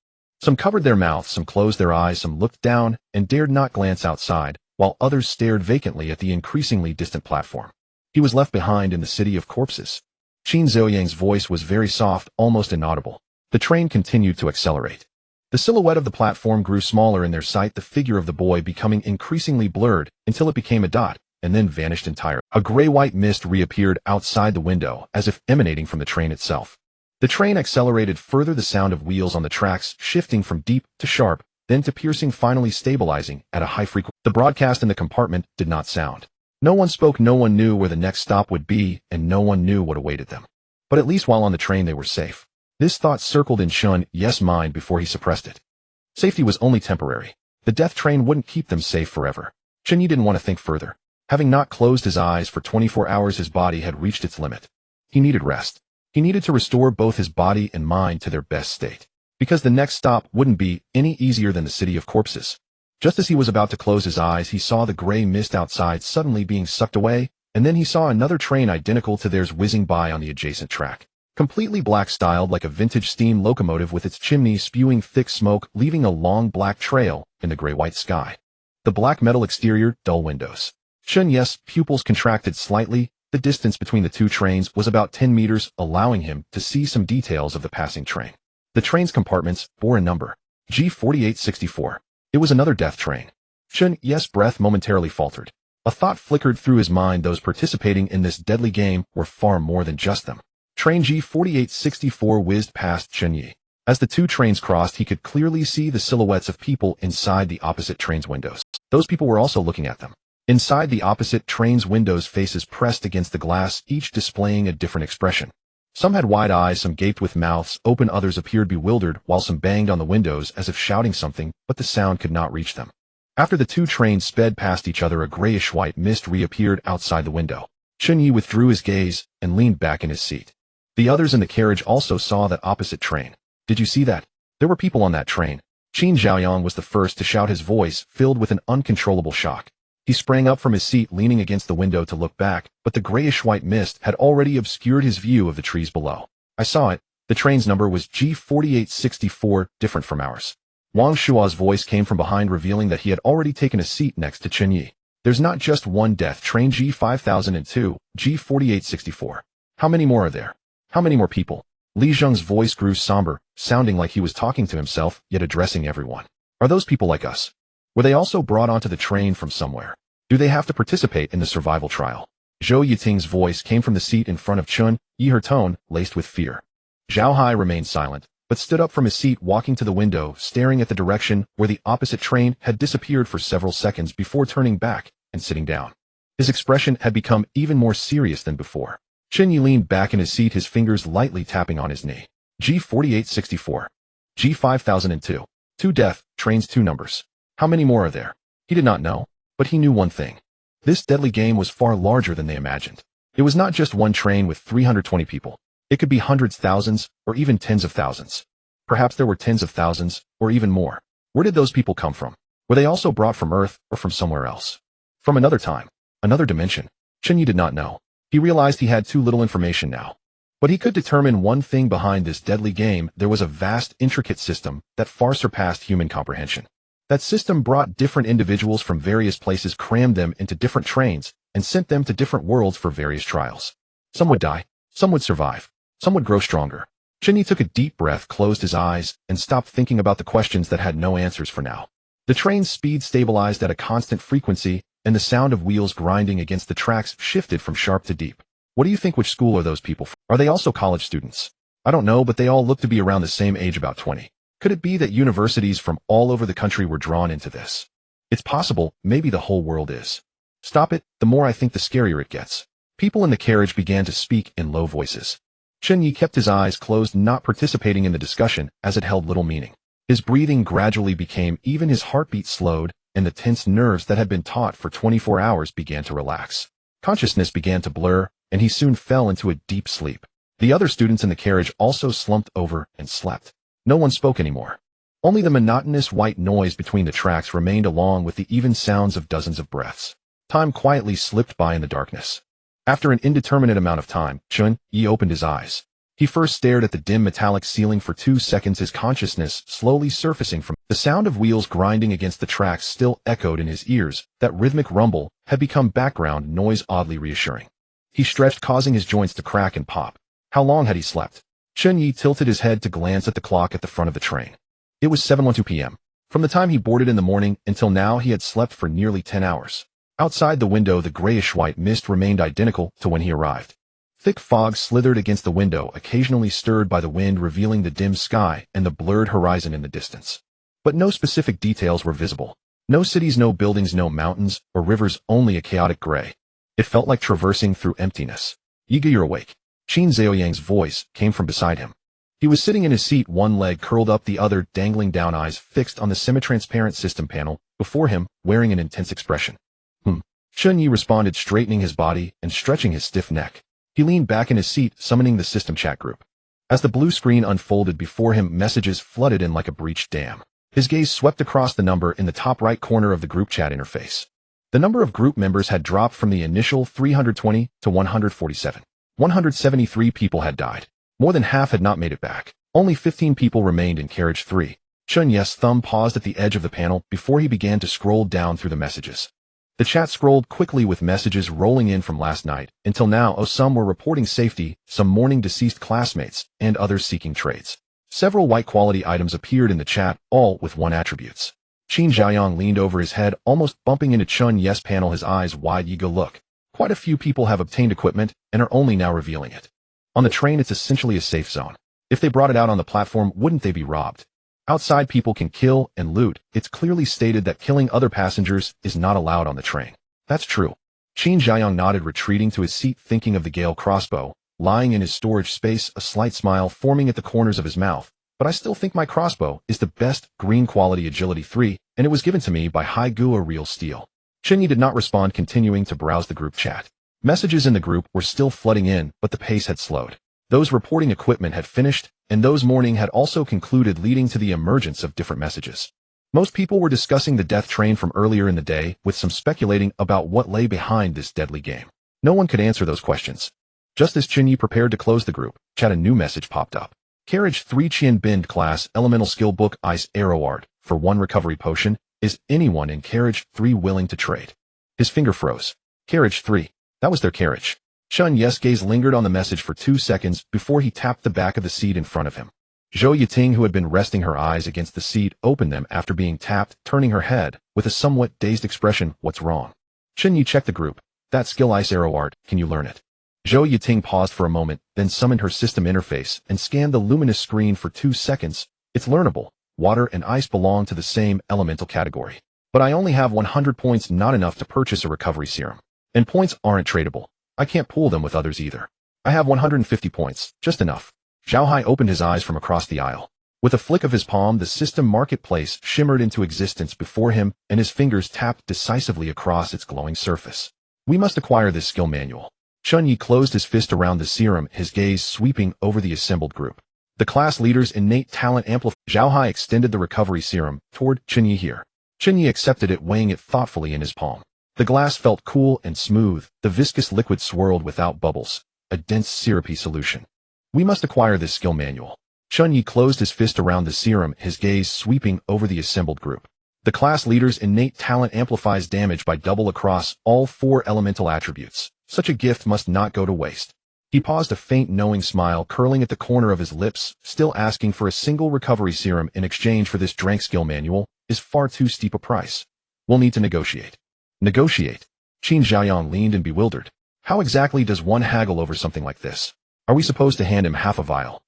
Some covered their mouths, some closed their eyes, some looked down and dared not glance outside, while others stared vacantly at the increasingly distant platform. He was left behind in the city of corpses. Qin Zhouyan's voice was very soft, almost inaudible. The train continued to accelerate. The silhouette of the platform grew smaller in their sight, the figure of the boy becoming increasingly blurred until it became a dot, and then vanished entirely. A gray-white mist reappeared outside the window, as if emanating from the train itself. The train accelerated further, the sound of wheels on the tracks shifting from deep to sharp, then to piercing, finally stabilizing at a high frequency. The broadcast in the compartment did not sound. No one spoke, no one knew where the next stop would be, and no one knew what awaited them. But at least while on the train they were safe. This thought circled in Chen Ye's mind before he suppressed it. Safety was only temporary. The death train wouldn't keep them safe forever. Chen Ye didn't want to think further. Having not closed his eyes for 24 hours, his body had reached its limit. He needed rest. He needed to restore both his body and mind to their best state. Because the next stop wouldn't be any easier than the city of corpses. Just as he was about to close his eyes, he saw the gray mist outside suddenly being sucked away, and then he saw another train identical to theirs whizzing by on the adjacent track. Completely black, styled like a vintage steam locomotive, with its chimney spewing thick smoke, leaving a long black trail in the gray-white sky. The black metal exterior, dull windows. Chen Ye's pupils contracted slightly. The distance between the two trains was about 10 meters, allowing him to see some details of the passing train. The train's compartments bore a number, G4864. It was another death train. Chen Ye's breath momentarily faltered. A thought flickered through his mind: those participating in this deadly game were far more than just them. Train G4864 whizzed past Chen Ye. As the two trains crossed, he could clearly see the silhouettes of people inside the opposite train's windows. Those people were also looking at them. Inside the opposite train's windows, faces pressed against the glass, each displaying a different expression. Some had wide eyes, some gaped with mouths open, others appeared bewildered, while some banged on the windows as if shouting something, but the sound could not reach them. After the two trains sped past each other, a grayish-white mist reappeared outside the window. Chen Ye withdrew his gaze and leaned back in his seat. The others in the carriage also saw that opposite train. Did you see that? There were people on that train. Qin Zhaoyang was the first to shout, his voice filled with an uncontrollable shock. He sprang up from his seat, leaning against the window to look back, but the grayish-white mist had already obscured his view of the trees below. I saw it. The train's number was G4864, different from ours. Wang Shua's voice came from behind, revealing that he had already taken a seat next to Chen Ye. There's not just one death train, G5002, G4864. How many more are there? How many more people? Li Zheng's voice grew somber, sounding like he was talking to himself, yet addressing everyone. Are those people like us? Were they also brought onto the train from somewhere? Do they have to participate in the survival trial? Zhou Yiting's voice came from the seat in front of Chen Ye, her tone laced with fear. Zhao Hai remained silent, but stood up from his seat, walking to the window, staring at the direction where the opposite train had disappeared for several seconds before turning back and sitting down. His expression had become even more serious than before. Chen Ye leaned back in his seat, his fingers lightly tapping on his knee. G4864. G5002. 2 death, trains 2 numbers. How many more are there? He did not know, but he knew one thing. This deadly game was far larger than they imagined. It was not just one train with 320 people. It could be hundreds, thousands, or even tens of thousands. Perhaps there were tens of thousands, or even more. Where did those people come from? Were they also brought from Earth or from somewhere else? From another time, another dimension? Chen Ye did not know. He realized he had too little information now. But he could determine one thing behind this deadly game: there was a vast, intricate system that far surpassed human comprehension. That system brought different individuals from various places, crammed them into different trains, and sent them to different worlds for various trials. Some would die, some would survive, some would grow stronger. Chen Ye took a deep breath, closed his eyes, and stopped thinking about the questions that had no answers for now. The train's speed stabilized at a constant frequency, and the sound of wheels grinding against the tracks shifted from sharp to deep. What do you think? Which school are those people from? Are they also college students? I don't know, but they all look to be around the same age, about 20. Could it be that universities from all over the country were drawn into this? It's possible, maybe the whole world is. Stop it, the more I think the scarier it gets. People in the carriage began to speak in low voices. Chen Ye kept his eyes closed, not participating in the discussion, as it held little meaning. His breathing gradually became even, his heartbeat slowed, and the tense nerves that had been taut for 24 hours began to relax. Consciousness began to blur, and he soon fell into a deep sleep. The other students in the carriage also slumped over and slept. No one spoke anymore. Only the monotonous white noise between the tracks remained, along with the even sounds of dozens of breaths. Time quietly slipped by in the darkness. After an indeterminate amount of time, Chen Ye opened his eyes. He first stared at the dim metallic ceiling for 2 seconds, his consciousness slowly surfacing from the sound of wheels grinding against the tracks still echoed in his ears. That rhythmic rumble had become background noise, oddly reassuring. He stretched, causing his joints to crack and pop. How long had he slept? Chen Ye tilted his head to glance at the clock at the front of the train. It was 7:12 p.m. From the time he boarded in the morning until now, he had slept for nearly 10 hours. Outside the window, the grayish-white mist remained identical to when he arrived. Thick fog slithered against the window, occasionally stirred by the wind, revealing the dim sky and the blurred horizon in the distance. But no specific details were visible. No cities, no buildings, no mountains or rivers, only a chaotic gray. It felt like traversing through emptiness. "Yiga, you're awake." Qin Zhaoyang's voice came from beside him. He was sitting in his seat, one leg curled up, the other dangling down, eyes fixed on the semi-transparent system panel before him, wearing an intense expression. Chen Ye responded, straightening his body and stretching his stiff neck. He leaned back in his seat, summoning the system chat group. As the blue screen unfolded before him, messages flooded in like a breached dam. His gaze swept across the number in the top right corner of the group chat interface. The number of group members had dropped from the initial 320 to 147. 173 people had died. More than half had not made it back. Only 15 people remained in carriage 3. Chen Ye's thumb paused at the edge of the panel before he began to scroll down through the messages. The chat scrolled quickly, with messages rolling in from last night until now. Some were reporting safety, some mourning deceased classmates, and others seeking trades. Several white-quality items appeared in the chat, all with one attributes. Qin Zhaoyang leaned over his head, almost bumping into Chen Ye's panel, his eyes wide. "Yiga, look. Quite a few people have obtained equipment and are only now revealing it. On the train, it's essentially a safe zone. If they brought it out on the platform, wouldn't they be robbed? Outside, people can kill and loot. It's clearly stated that killing other passengers is not allowed on the train." "That's true." Qin Zhaoyang nodded, retreating to his seat, thinking of the Gale crossbow lying in his storage space, a slight smile forming at the corners of his mouth. "But I still think my crossbow is the best, green quality, agility 3, and it was given to me by Haigua Real Steel." Chen Ye did not respond, continuing to browse the group chat. Messages in the group were still flooding in, but the pace had slowed. Those reporting equipment had finished, and those mourning had also concluded, leading to the emergence of different messages. Most people were discussing the death train from earlier in the day, with some speculating about what lay behind this deadly game. No one could answer those questions. Just as Chen Ye prepared to close the group chat, a new message popped up. "Carriage 3 Qian Bind Class Elemental Skill Book Ice Arrow Art for 1 recovery potion. Is anyone in Carriage 3 willing to trade?" His finger froze. Carriage 3. That was their carriage. Chen Ye's gaze lingered on the message for 2 seconds before he tapped the back of the seat in front of him. Zhou Yiting, who had been resting her eyes against the seat, opened them after being tapped, turning her head with a somewhat dazed expression. "What's wrong?" Chen Ye checked the group. "That skill Ice Arrow Art, can you learn it?" Zhou Yiting paused for a moment, then summoned her system interface and scanned the luminous screen for 2 seconds. "It's learnable. Water and ice belong to the same elemental category. But I only have 100 points, not enough to purchase a recovery serum. And points aren't tradable. I can't pool them with others either. I have 150 points, just enough. Zhao Hai opened his eyes from across the aisle. With a flick of his palm, the system marketplace shimmered into existence before him, and his fingers tapped decisively across its glowing surface. We must acquire this skill manual. Chen Ye closed his fist around the serum, his gaze sweeping over the assembled group. The class leader's innate talent amplified. Zhao Hai extended the recovery serum toward Chen Ye here. Chen Ye accepted it, weighing it thoughtfully in his palm. The glass felt cool and smooth, the viscous liquid swirled without bubbles, a dense syrupy solution. We must acquire this skill manual. Chen Ye closed his fist around the serum, his gaze sweeping over the assembled group. The class leader's innate talent amplifies damage by double across all 4 elemental attributes. Such a gift must not go to waste. He paused, a faint knowing smile curling at the corner of his lips. Still asking for a single recovery serum in exchange for this drank skill manual is far too steep a price. We'll need to negotiate. Negotiate? Qin Xiaoyang leaned in bewildered. How exactly does one haggle over something like this? Are we supposed to hand him half a vial?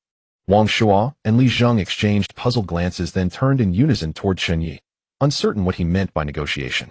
Wang Shuo and Li Zheng exchanged puzzled glances, then turned in unison toward Chen Ye, uncertain what he meant by negotiation.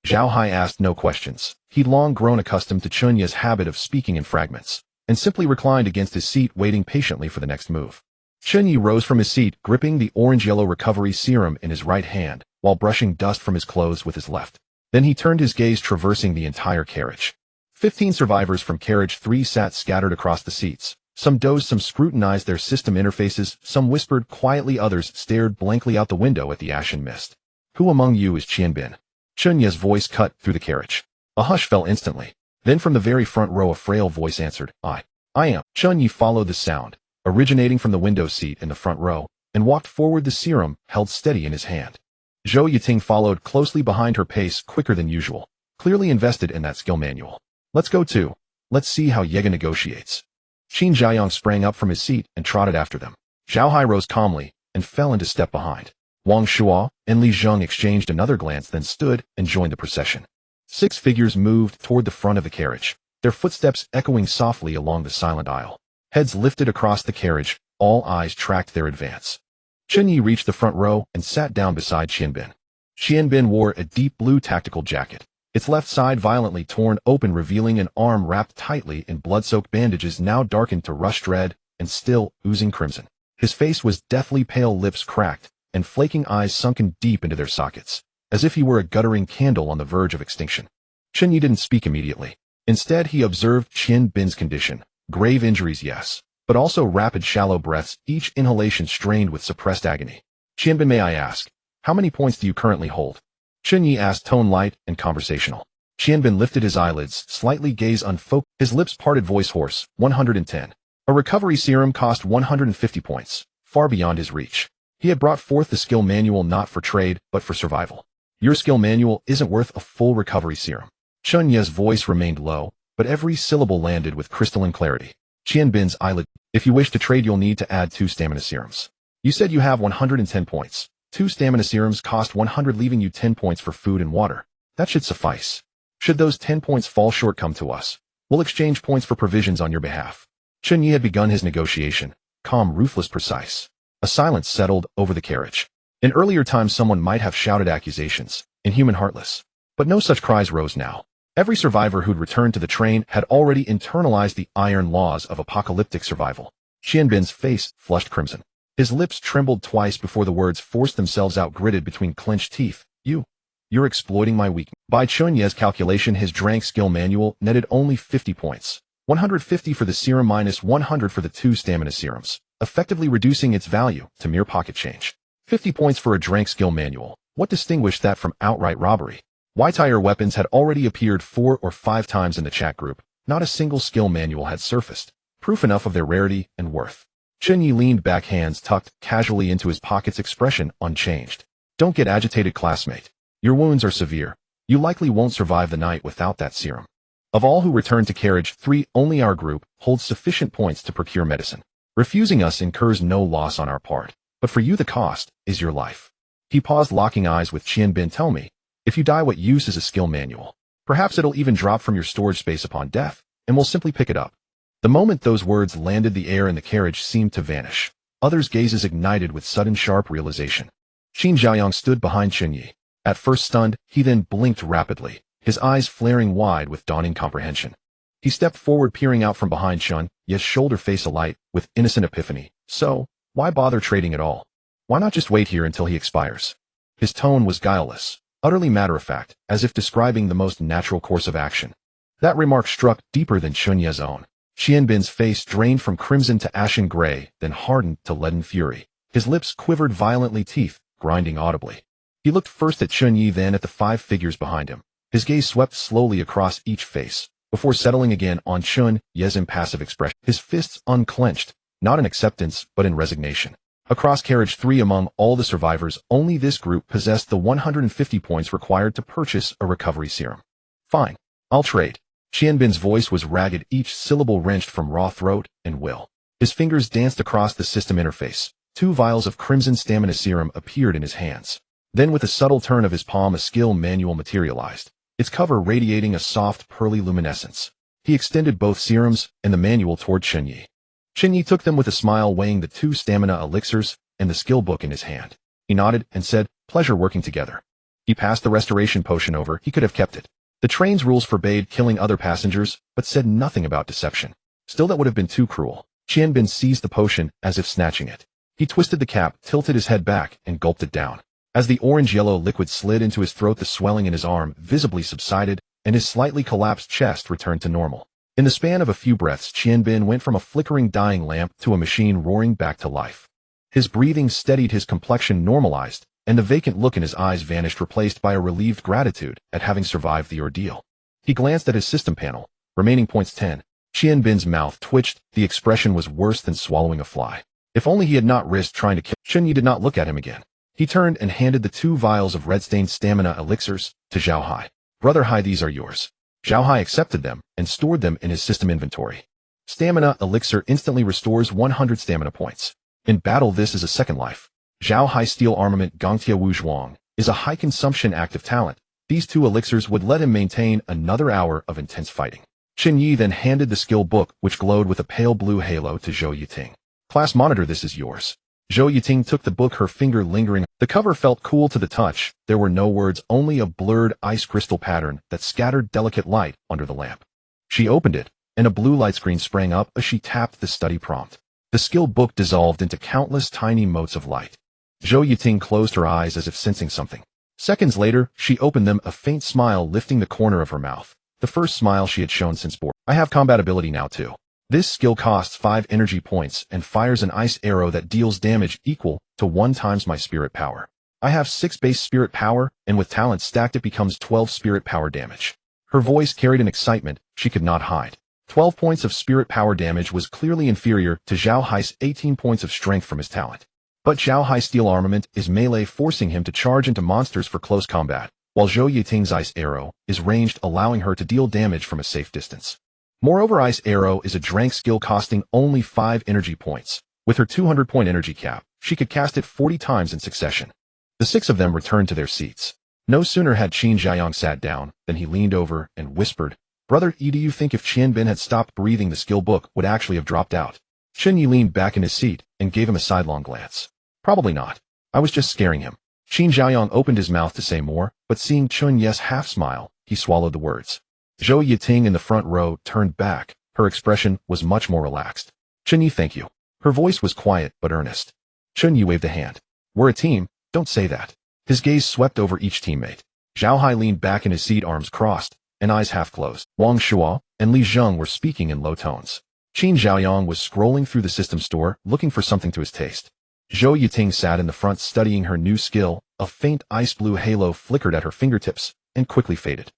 Zhao Hai asked no questions. He'd long grown accustomed to Chen Ye's habit of speaking in fragments, and simply reclined against his seat, waiting patiently for the next move. Chen Ye rose from his seat, gripping the orange-yellow recovery serum in his right hand, while brushing dust from his clothes with his left. Then he turned his gaze, traversing the entire carriage. 15 survivors from carriage 3 sat scattered across the seats. Some dozed, some scrutinized their system interfaces, some whispered quietly, others stared blankly out the window at the ashen mist. Who among you is Qianbin? Chen Ye's voice cut through the carriage. A hush fell instantly. Then from the very front row a frail voice answered, I am. Chen Ye followed the sound, originating from the window seat in the front row, and walked forward, the serum held steady in his hand. Zhou Yiting followed closely behind, her pace quicker than usual, clearly invested in that skill manual. Let's go too. Let's see how Yega negotiates. Qin Xiaoyang sprang up from his seat and trotted after them. Zhao Hai rose calmly and fell into step behind. Wang Shuo and Li Zheng exchanged another glance, then stood and joined the procession. 6 figures moved toward the front of the carriage, their footsteps echoing softly along the silent aisle. Heads lifted across the carriage, all eyes tracked their advance. Chen Ye reached the front row and sat down beside Qianbin. Qianbin wore a deep blue tactical jacket, its left side violently torn open, revealing an arm wrapped tightly in blood-soaked bandages now darkened to rust red and still oozing crimson. His face was deathly pale, lips cracked, and flaking eyes sunken deep into their sockets, as if he were a guttering candle on the verge of extinction. Chen Ye didn't speak immediately. Instead, he observed Qianbin's condition. Grave injuries, yes, but also rapid shallow breaths, each inhalation strained with suppressed agony. Qianbin, may I ask, how many points do you currently hold? Chen Ye asked, tone light and conversational. Qianbin lifted his eyelids, slightly, gaze unfocused, his lips parted, voice hoarse. 110. A recovery serum cost 150 points, far beyond his reach. He had brought forth the skill manual not for trade, but for survival. Your skill manual isn't worth a full recovery serum. Chen Ye's voice remained low, but every syllable landed with crystalline clarity. Qianbin's eyelid. If you wish to trade, you'll need to add 2 stamina serums. You said you have 110 points. 2 stamina serums cost 100, leaving you 10 points for food and water. That should suffice. Should those 10 points fall short, come to us. We'll exchange points for provisions on your behalf. Chen Ye had begun his negotiation, calm, ruthless, precise. A silence settled over the carriage. In earlier times someone might have shouted accusations, inhuman, heartless. But no such cries rose now. Every survivor who'd returned to the train had already internalized the iron laws of apocalyptic survival. Qianbin's face flushed crimson. His lips trembled twice before the words forced themselves out, gritted between clenched teeth. You're exploiting my weakness. By Chen Ye's calculation, his drank skill manual netted only 50 points. 150 for the serum minus 100 for the 2 stamina serums, effectively reducing its value to mere pocket change. 50 points for a drank skill manual. What distinguished that from outright robbery? White-tire weapons had already appeared 4 or 5 times in the chat group. Not a single skill manual had surfaced, proof enough of their rarity and worth. Chen Ye leaned back, hands tucked casually into his pockets, expression unchanged. Don't get agitated, classmate. Your wounds are severe. You likely won't survive the night without that serum. Of all who returned to carriage 3, only our group holds sufficient points to procure medicine. Refusing us incurs no loss on our part, but for you the cost is your life. He paused, locking eyes with Qianbin. Tell me, if you die, what use is a skill manual? Perhaps it'll even drop from your storage space upon death, and we'll simply pick it up. The moment those words landed, the air in the carriage seemed to vanish. Others' gazes ignited with sudden sharp realization. Qin Xiaoyang stood behind Chen Ye. At first stunned, he then blinked rapidly, his eyes flaring wide with dawning comprehension. He stepped forward, peering out from behind Chen Ye's shoulder, face alight with innocent epiphany. So, why bother trading at all? Why not just wait here until he expires? His tone was guileless, utterly matter-of-fact, as if describing the most natural course of action. That remark struck deeper than Chen Ye's own. Xianbin's face drained from crimson to ashen gray, then hardened to leaden fury. His lips quivered violently, teeth grinding audibly. He looked first at Chen Ye, then at the 5 figures behind him. His gaze swept slowly across each face, before settling again on Chen Ye's impassive expression. His fists unclenched, not in acceptance, but in resignation. Across carriage 3, among all the survivors, only this group possessed the 150 points required to purchase a recovery serum. Fine, I'll trade. Xianbin's voice was ragged, each syllable wrenched from raw throat and will. His fingers danced across the system interface. 2 vials of crimson stamina serum appeared in his hands. Then with a subtle turn of his palm, a skill manual materialized, its cover radiating a soft, pearly luminescence. He extended both serums and the manual toward Chen Ye. Chen Ye took them with a smile, weighing the 2 stamina elixirs and the skill book in his hand. He nodded and said, "Pleasure working together." He passed the restoration potion over. He could have kept it. The train's rules forbade killing other passengers, but said nothing about deception. Still, that would have been too cruel. Xianbin seized the potion as if snatching it. He twisted the cap, tilted his head back, and gulped it down. As the orange-yellow liquid slid into his throat, the swelling in his arm visibly subsided, and his slightly collapsed chest returned to normal. In the span of a few breaths, Xianbin went from a flickering dying lamp to a machine roaring back to life. His breathing steadied, his complexion normalized, and the vacant look in his eyes vanished, replaced by a relieved gratitude at having survived the ordeal. He glanced at his system panel. Remaining points 10. Xianbin's mouth twitched. The expression was worse than swallowing a fly. If only he had not risked trying to kill. Chen Ye did not look at him again. He turned and handed the 2 vials of red-stained stamina elixirs to Zhao Hai. "Brother Hai, these are yours." Zhao Hai accepted them and stored them in his system inventory. Stamina elixir instantly restores 100 stamina points. In battle, this is a second life. Zhao Hai's steel armament Gongtia Wu Zhuang is a high-consumption active talent. These 2 elixirs would let him maintain another hour of intense fighting. Chen Ye then handed the skill book, which glowed with a pale blue halo, to Zhou Yiting. "Class monitor, this is yours." Zhou Yiting took the book, her finger lingering. The cover felt cool to the touch. There were no words, only a blurred ice crystal pattern that scattered delicate light under the lamp. She opened it, and a blue light screen sprang up as she tapped the study prompt. The skill book dissolved into countless tiny motes of light. Zhou Yiting closed her eyes as if sensing something. Seconds later, she opened them, a faint smile lifting the corner of her mouth. The first smile she had shown since board. "I have combat ability now too. This skill costs 5 energy points and fires an ice arrow that deals damage equal to 1 times my spirit power. I have 6 base spirit power, and with talent stacked it becomes 12 spirit power damage." Her voice carried an excitement she could not hide. 12 points of spirit power damage was clearly inferior to Zhao Hai's 18 points of strength from his talent. But Zhao Hai's steel armament is melee, forcing him to charge into monsters for close combat, while Zhou Yiting's ice arrow is ranged, allowing her to deal damage from a safe distance. Moreover, Ice Arrow is a drank skill costing only 5 energy points. With her 200-point energy cap, she could cast it 40 times in succession. The 6 of them returned to their seats. No sooner had Qin Jiayang sat down than he leaned over and whispered, "Brother Yi, do you think if Qianbin had stopped breathing, the skill book would actually have dropped out?" Chen Ye leaned back in his seat and gave him a sidelong glance. "Probably not. I was just scaring him." Qin Jiayang opened his mouth to say more, but seeing Chen Ye's half-smile, he swallowed the words. Zhou Yiting in the front row turned back. Her expression was much more relaxed. "Chen Ye, thank you." Her voice was quiet but earnest. Chen Ye waved a hand. "We're a team, don't say that." His gaze swept over each teammate. Zhao Hai leaned back in his seat, arms crossed, and eyes half closed. Wang Shuo and Li Zheng were speaking in low tones. Qin Jiayang was scrolling through the system store, looking for something to his taste. Zhou Yiting sat in the front studying her new skill. A faint ice blue halo flickered at her fingertips and quickly faded.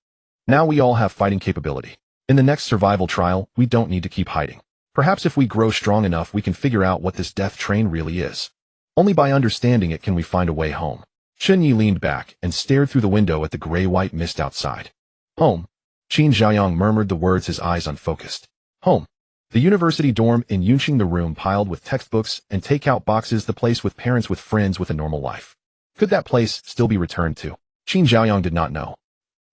"Now we all have fighting capability. In the next survival trial, we don't need to keep hiding. Perhaps if we grow strong enough, we can figure out what this death train really is. Only by understanding it can we find a way home." Chen Ye leaned back and stared through the window at the gray-white mist outside. "Home." Qin Jiayang murmured the words, his eyes unfocused. "Home." The university dorm in Yunqing, the room piled with textbooks and take-out boxes, the place with parents, with friends, with a normal life. Could that place still be returned to? Qin Jiayang did not know.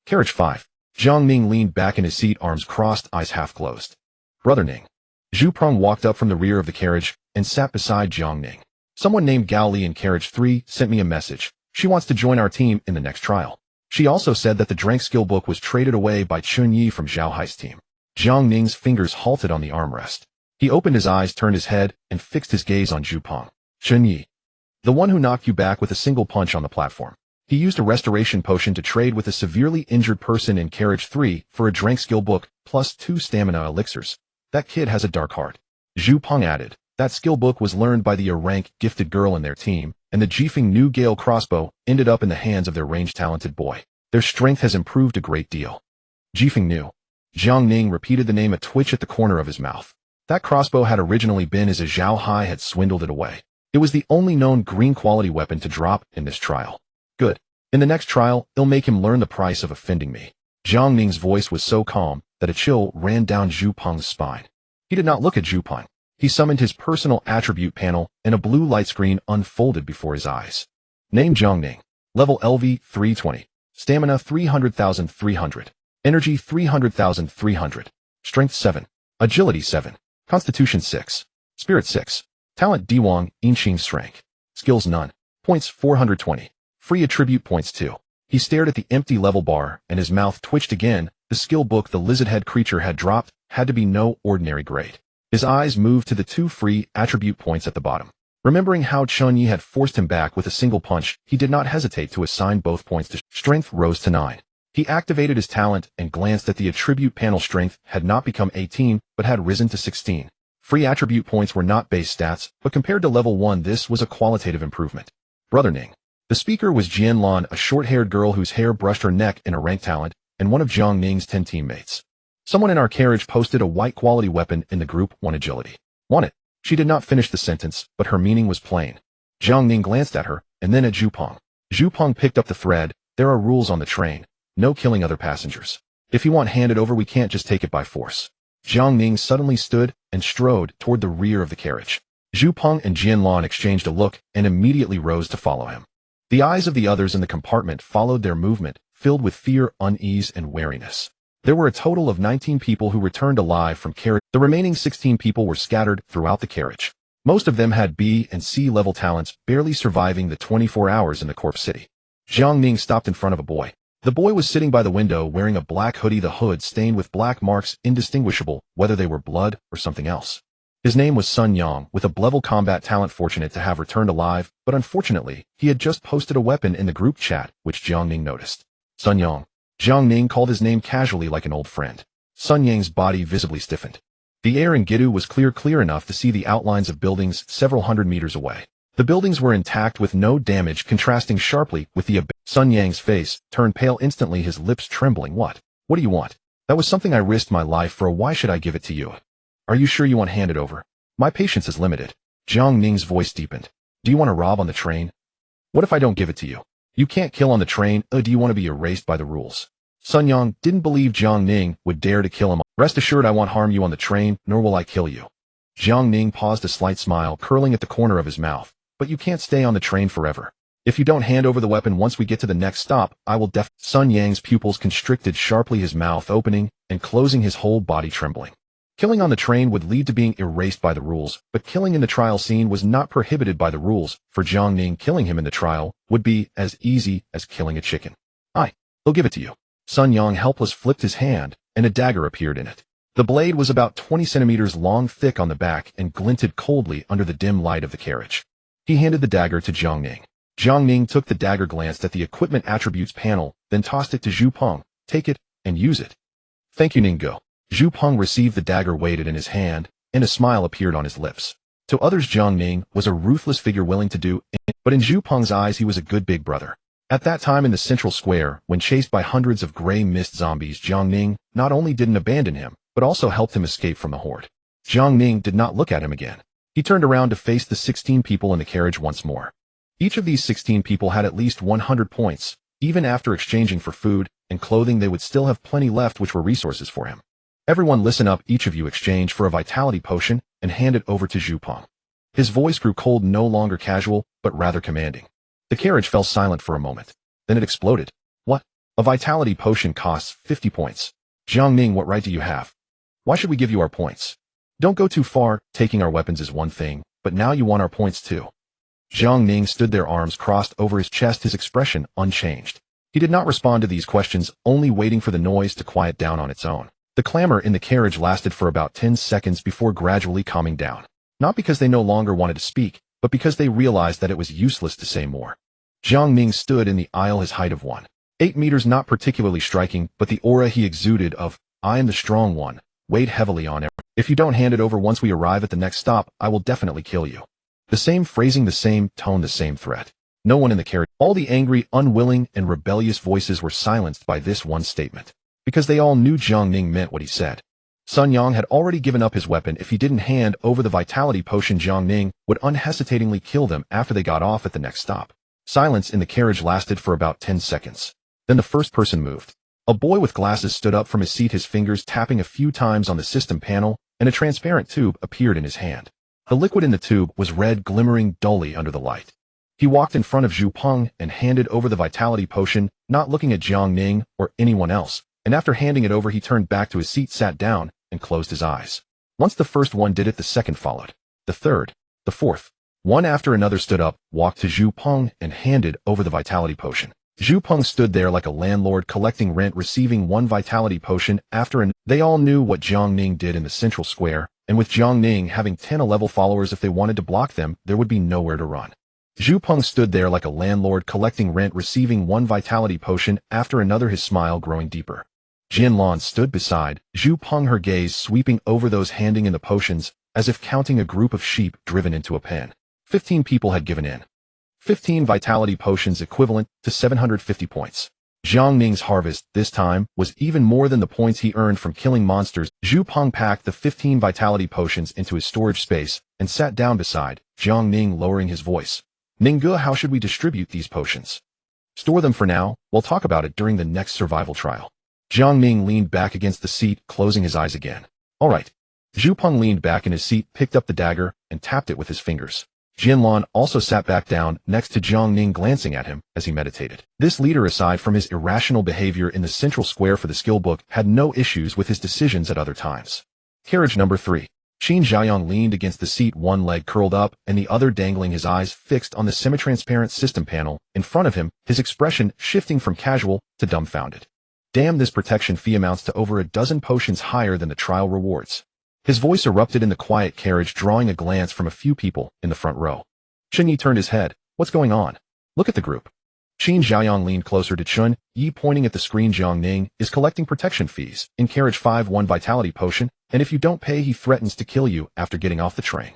Carriage 5. Jiang Ning leaned back in his seat, arms crossed, eyes half closed. "Brother Ning." Zhu Prong walked up from the rear of the carriage and sat beside Jiang Ning. "Someone named Gao Li in carriage 3 sent me a message. She wants to join our team in the next trial. She also said that the Drank skill book was traded away by Chen Ye from Zhao Hai's team. Jiang Ning's fingers halted on the armrest. He opened his eyes, turned his head, and fixed his gaze on Zhu Peng. Chen Ye. The one who knocked you back with a single punch on the platform. He used a restoration potion to trade with a severely injured person in Carriage 3 for a Drank skill book plus 2 stamina elixirs. That kid has a dark heart. Zhu Peng added. That skill book was learned by the A-rank gifted girl in their team, and the Jifeng new Gale crossbow ended up in the hands of their range-talented boy. Their strength has improved a great deal. Jifeng knew. Jiang Ning repeated the name, a twitch at the corner of his mouth. That crossbow had originally been as Zhao Hai had swindled it away. It was the only known green-quality weapon to drop in this trial. Good. In the next trial, it'll make him learn the price of offending me. Jiang Ning's voice was so calm that a chill ran down Zhu Peng's spine. He did not look at Zhu Peng. He summoned his personal attribute panel, and a blue light screen unfolded before his eyes. Name Jiang Ning. Level LV 320. Stamina 300,300. Energy 300,300. Strength 7. Agility 7. Constitution 6. Spirit 6. Talent Diwang, Inqing's rank. Skills none. Points 420. Free attribute points 2. He stared at the empty level bar, and his mouth twitched again. The skill book the lizard-head creature had dropped had to be no ordinary grade. His eyes moved to the 2 free attribute points at the bottom. Remembering how Chen Ye had forced him back with a single punch, he did not hesitate to assign both points to strength rose to 9. He activated his talent and glanced at the attribute panel. Strength had not become 18, but had risen to 16. Free attribute points were not base stats, but compared to level 1 this was a qualitative improvement. Brother Ning. The speaker was Jian Lan, a short-haired girl whose hair brushed her neck in a rank talent, and one of Jiang Ning's 10 teammates. Someone in our carriage posted a white quality weapon in the group 1 agility. Want it? She did not finish the sentence, but her meaning was plain. Jiang Ning glanced at her, and then at Zhu Peng. Zhu Peng picked up the thread. There are rules on the train. No killing other passengers. If you want handed over, we can't just take it by force. Jiang Ning suddenly stood and strode toward the rear of the carriage. Zhu Peng and Jian Lan exchanged a look and immediately rose to follow him. The eyes of the others in the compartment followed their movement, filled with fear, unease, and wariness. There were a total of 19 people who returned alive from carriage. The remaining 16 people were scattered throughout the carriage. Most of them had B and C level talents, barely surviving the 24 hours in the corpse city. Jiang Ning stopped in front of a boy. The boy was sitting by the window wearing a black hoodie, the hood stained with black marks, indistinguishable whether they were blood or something else. His name was Sun Yang, with a level combat talent, fortunate to have returned alive, but unfortunately, he had just posted a weapon in the group chat, which Jiang Ning noticed. Sun Yang. Jiang Ning called his name casually like an old friend. Sun Yang's body visibly stiffened. The air in Gitu was clear enough to see the outlines of buildings several hundred meters away. The buildings were intact with no damage, contrasting sharply with the Sun Yang's face turned pale instantly, his lips trembling. What do you want? That was something I risked my life for. Why should I give it to you? Are you sure you want handed over? My patience is limited. Jiang Ning's voice deepened. Do you want to rob on the train? What if I don't give it to you? You can't kill on the train. Do you want to be erased by the rules? Sun Yang didn't believe Jiang Ning would dare to kill him. Rest assured, I won't harm you on the train, nor will I kill you. Jiang Ning paused, a slight smile curling at the corner of his mouth. But you can't stay on the train forever. If you don't hand over the weapon once we get to the next stop, I will Sun Yang's pupils constricted sharply, his mouth opening and closing, his whole body trembling. Killing on the train would lead to being erased by the rules, but killing in the trial scene was not prohibited by the rules. For Jiang Ning, killing him in the trial would be as easy as killing a chicken. He'll give it to you. Sun Yang, helpless, flipped his hand, and a dagger appeared in it. The blade was about 20 centimeters long, thick on the back, and glinted coldly under the dim light of the carriage. He handed the dagger to Jiang Ning. Jiang Ning took the dagger, glanced at the equipment attributes panel, then tossed it to Zhu Peng. Take it, and use it. Thank you, Ning. Go. Zhu Peng received the dagger, weighed it in his hand, and a smile appeared on his lips. To others, Jiang Ning was a ruthless figure willing to do, but in Zhu Peng's eyes he was a good big brother. At that time in the central square, when chased by hundreds of gray mist zombies, Jiang Ning not only didn't abandon him, but also helped him escape from the horde. Jiang Ning did not look at him again. He turned around to face the 16 people in the carriage once more. Each of these 16 people had at least 100 points. Even after exchanging for food and clothing, they would still have plenty left, which were resources for him. Everyone listen up. Each of you exchange for a vitality potion and hand it over to Zhu Peng. His voice grew cold, no longer casual, but rather commanding. The carriage fell silent for a moment. Then it exploded. What? A vitality potion costs 50 points. Jiang Ning, what right do you have? Why should we give you our points? Don't go too far. Taking our weapons is one thing, but now you want our points too. Jiang Ning stood there, arms crossed over his chest, his expression unchanged. He did not respond to these questions, only waiting for the noise to quiet down on its own. The clamor in the carriage lasted for about 10 seconds before gradually calming down. Not because they no longer wanted to speak, but because they realized that it was useless to say more. Jiang Ning stood in the aisle, his height of 1.8 meters, not particularly striking, but the aura he exuded of, "I am the strong one," weighed heavily on him. "If you don't hand it over once we arrive at the next stop, I will definitely kill you." The same phrasing, the same tone, the same threat. No one in the carriage, all the angry, unwilling, and rebellious voices were silenced by this one statement. Because they all knew Jiang Ning meant what he said. Sun Yang had already given up his weapon. If he didn't hand over the vitality potion, Jiang Ning would unhesitatingly kill them after they got off at the next stop. Silence in the carriage lasted for about 10 seconds. Then the first person moved. A boy with glasses stood up from his seat, his fingers tapping a few times on the system panel, and a transparent tube appeared in his hand. The liquid in the tube was red, glimmering dully under the light. He walked in front of Zhu Peng and handed over the vitality potion, not looking at Jiang Ning or anyone else, and after handing it over he turned back to his seat, sat down, and closed his eyes. Once the first one did it, the second followed. The third, the fourth. One after another stood up, walked to Zhu Peng, and handed over the vitality potion. Zhu Peng stood there like a landlord collecting rent, receiving one vitality potion after another. They all knew what Jiang Ning did in the central square, and with Jiang Ning having 10 level followers, if they wanted to block them, there would be nowhere to run. Zhu Peng stood there like a landlord collecting rent, receiving one vitality potion after another, his smile growing deeper. Jin Lan stood beside Zhu Peng, her gaze sweeping over those handing in the potions, as if counting a group of sheep driven into a pen. 15 people had given in. 15 vitality potions equivalent to 750 points. Jiang Ning's harvest, this time, was even more than the points he earned from killing monsters. Zhu Peng packed the 15 vitality potions into his storage space and sat down beside Jiang Ning, lowering his voice. "Ningge, how should we distribute these potions?" "Store them for now. We'll talk about it during the next survival trial." Jiang Ning leaned back against the seat, closing his eyes again. "All right." Zhu Peng leaned back in his seat, picked up the dagger, and tapped it with his fingers. Jin Lan also sat back down next to Jiang Ning, glancing at him as he meditated. This leader, aside from his irrational behavior in the central square for the skill book, had no issues with his decisions at other times. Carriage number 3. Qin Xiaoyang leaned against the seat, one leg curled up and the other dangling, his eyes fixed on the semi-transparent system panel in front of him, his expression shifting from casual to dumbfounded. "Damn, this protection fee amounts to over a dozen potions higher than the trial rewards." His voice erupted in the quiet carriage, drawing a glance from a few people in the front row. Chen Ye turned his head. "What's going on? Look at the group." Qin Xiaoyang leaned closer to Chen Ye, pointing at the screen. "Jiang Ning is collecting protection fees. In carriage 5, one vitality potion, and if you don't pay, he threatens to kill you after getting off the train."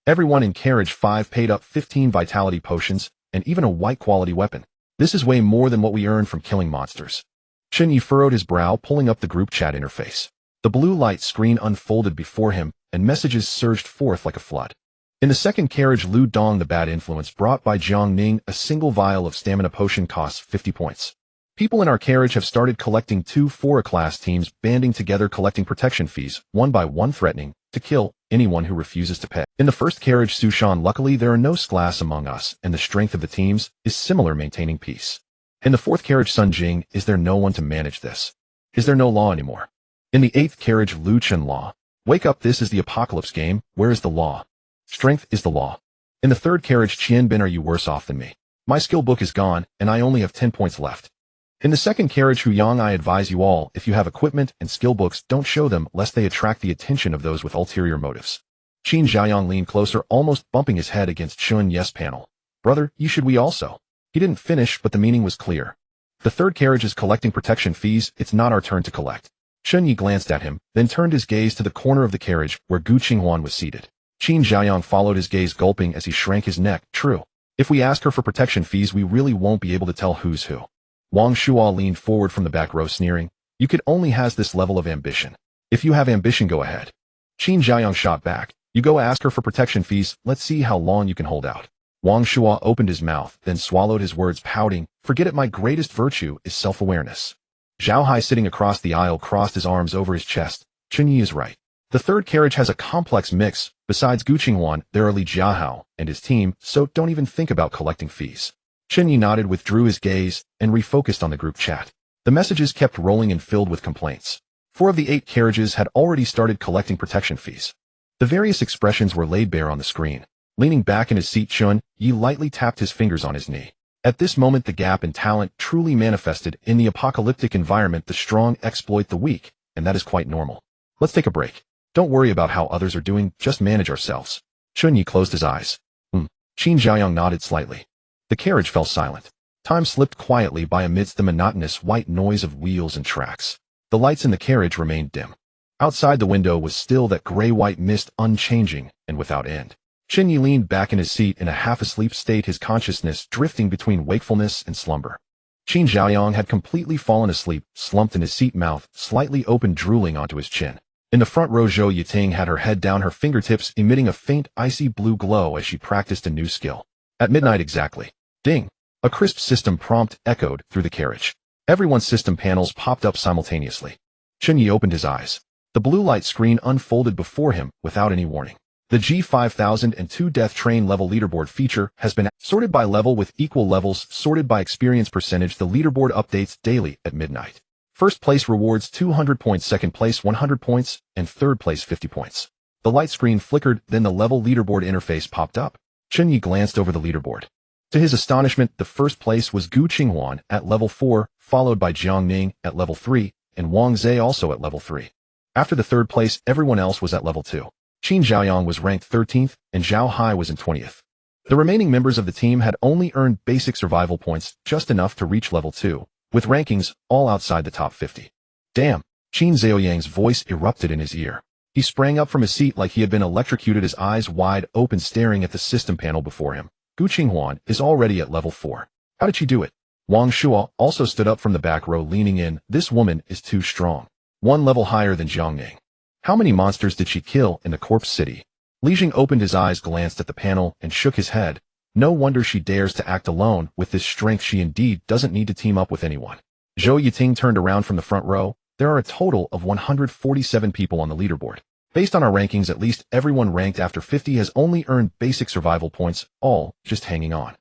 Everyone in carriage 5 paid up 15 vitality potions, and even a white quality weapon. "This is way more than what we earn from killing monsters." Chen Ye furrowed his brow, pulling up the group chat interface. The blue light screen unfolded before him, and messages surged forth like a flood. In the second carriage, Lu Dong, the bad influence brought by Jiang Ning, a single vial of stamina potion costs 50 points. People in our carriage have started collecting 2-4 teams, banding together, collecting protection fees, one by one, threatening to kill anyone who refuses to pay. In the first carriage, Sushan, luckily there are no class among us, and the strength of the teams is similar, maintaining peace. In the fourth carriage, Sun Jing, is there no one to manage this? Is there no law anymore? In the eighth carriage, Lu Chen, law. Wake up, this is the apocalypse game, where is the law? Strength is the law. In the third carriage, Qian Bin, are you worse off than me? My skill book is gone, and I only have 10 points left. In the second carriage, Hu Yang, I advise you all, if you have equipment and skill books, don't show them lest they attract the attention of those with ulterior motives. Qin Xiaoyang leaned closer, almost bumping his head against Chen Ye's panel. Brother, you should we also. He didn't finish, but the meaning was clear. The third carriage is collecting protection fees, it's not our turn to collect. Chen Ye glanced at him, then turned his gaze to the corner of the carriage where Gu Qinghuan was seated. Qin Xiaoyang followed his gaze, gulping as he shrank his neck. True. If we ask her for protection fees, we really won't be able to tell who's who. Wang Shuo leaned forward from the back row, sneering. You could only has this level of ambition. If you have ambition, go ahead. Qin Xiaoyang shot back. You go ask her for protection fees, let's see how long you can hold out. Wang Shuo opened his mouth, then swallowed his words, pouting. Forget it, my greatest virtue is self-awareness. Zhao Hai, sitting across the aisle, crossed his arms over his chest. Chen Ye is right. The third carriage has a complex mix. Besides Gu Qinghuan, there are Li Jiahao and his team, so don't even think about collecting fees. Chen Ye nodded, withdrew his gaze, and refocused on the group chat. The messages kept rolling and filled with complaints. 4 of the 8 carriages had already started collecting protection fees. The various expressions were laid bare on the screen. Leaning back in his seat, Chen Ye lightly tapped his fingers on his knee. At this moment, the gap in talent truly manifested. In the apocalyptic environment, the strong exploit the weak, and that is quite normal. Let's take a break. Don't worry about how others are doing, just manage ourselves. Chen Ye closed his eyes. Qin Xiaoyang nodded slightly. The carriage fell silent. Time slipped quietly by amidst the monotonous white noise of wheels and tracks. The lights in the carriage remained dim. Outside the window was still that gray-white mist, unchanging and without end. Chen Ye leaned back in his seat in a half-asleep state, his consciousness drifting between wakefulness and slumber. Qin Xiaoyang had completely fallen asleep, slumped in his seat, mouth slightly open, drooling onto his chin. In the front row, Zhou Yiting had her head down, her fingertips emitting a faint icy blue glow as she practiced a new skill. At midnight exactly. Ding! A crisp system prompt echoed through the carriage. Everyone's system panels popped up simultaneously. Chen Ye opened his eyes. The blue light screen unfolded before him without any warning. The G5002 Death Train level leaderboard feature has been sorted by level with equal levels sorted by experience percentage. The leaderboard updates daily at midnight. First place rewards 200 points, second place 100 points, and third place 50 points. The light screen flickered, then the level leaderboard interface popped up. Chen Ye glanced over the leaderboard. To his astonishment, the first place was Gu Qinghuan at level 4, followed by Jiang Ning at level 3, and Wang Zhe also at level 3. After the third place, everyone else was at level 2. Qin Xiaoyang was ranked 13th, and Zhao Hai was in 20th. The remaining members of the team had only earned basic survival points, just enough to reach level 2, with rankings all outside the top 50. Damn! Qin Xiaoyang's voice erupted in his ear. He sprang up from his seat like he had been electrocuted, his eyes wide open, staring at the system panel before him. Gu Qinghuan is already at level 4. How did she do it? Wang Shuo also stood up from the back row, leaning in. This woman is too strong. One level higher than Jiang Ning. How many monsters did she kill in the corpse city? Li Jing opened his eyes, glanced at the panel, and shook his head. No wonder she dares to act alone. With this strength, she indeed doesn't need to team up with anyone. Zhou Yiting turned around from the front row. There are a total of 147 people on the leaderboard. Based on our rankings, at least everyone ranked after 50 has only earned basic survival points, all just hanging on.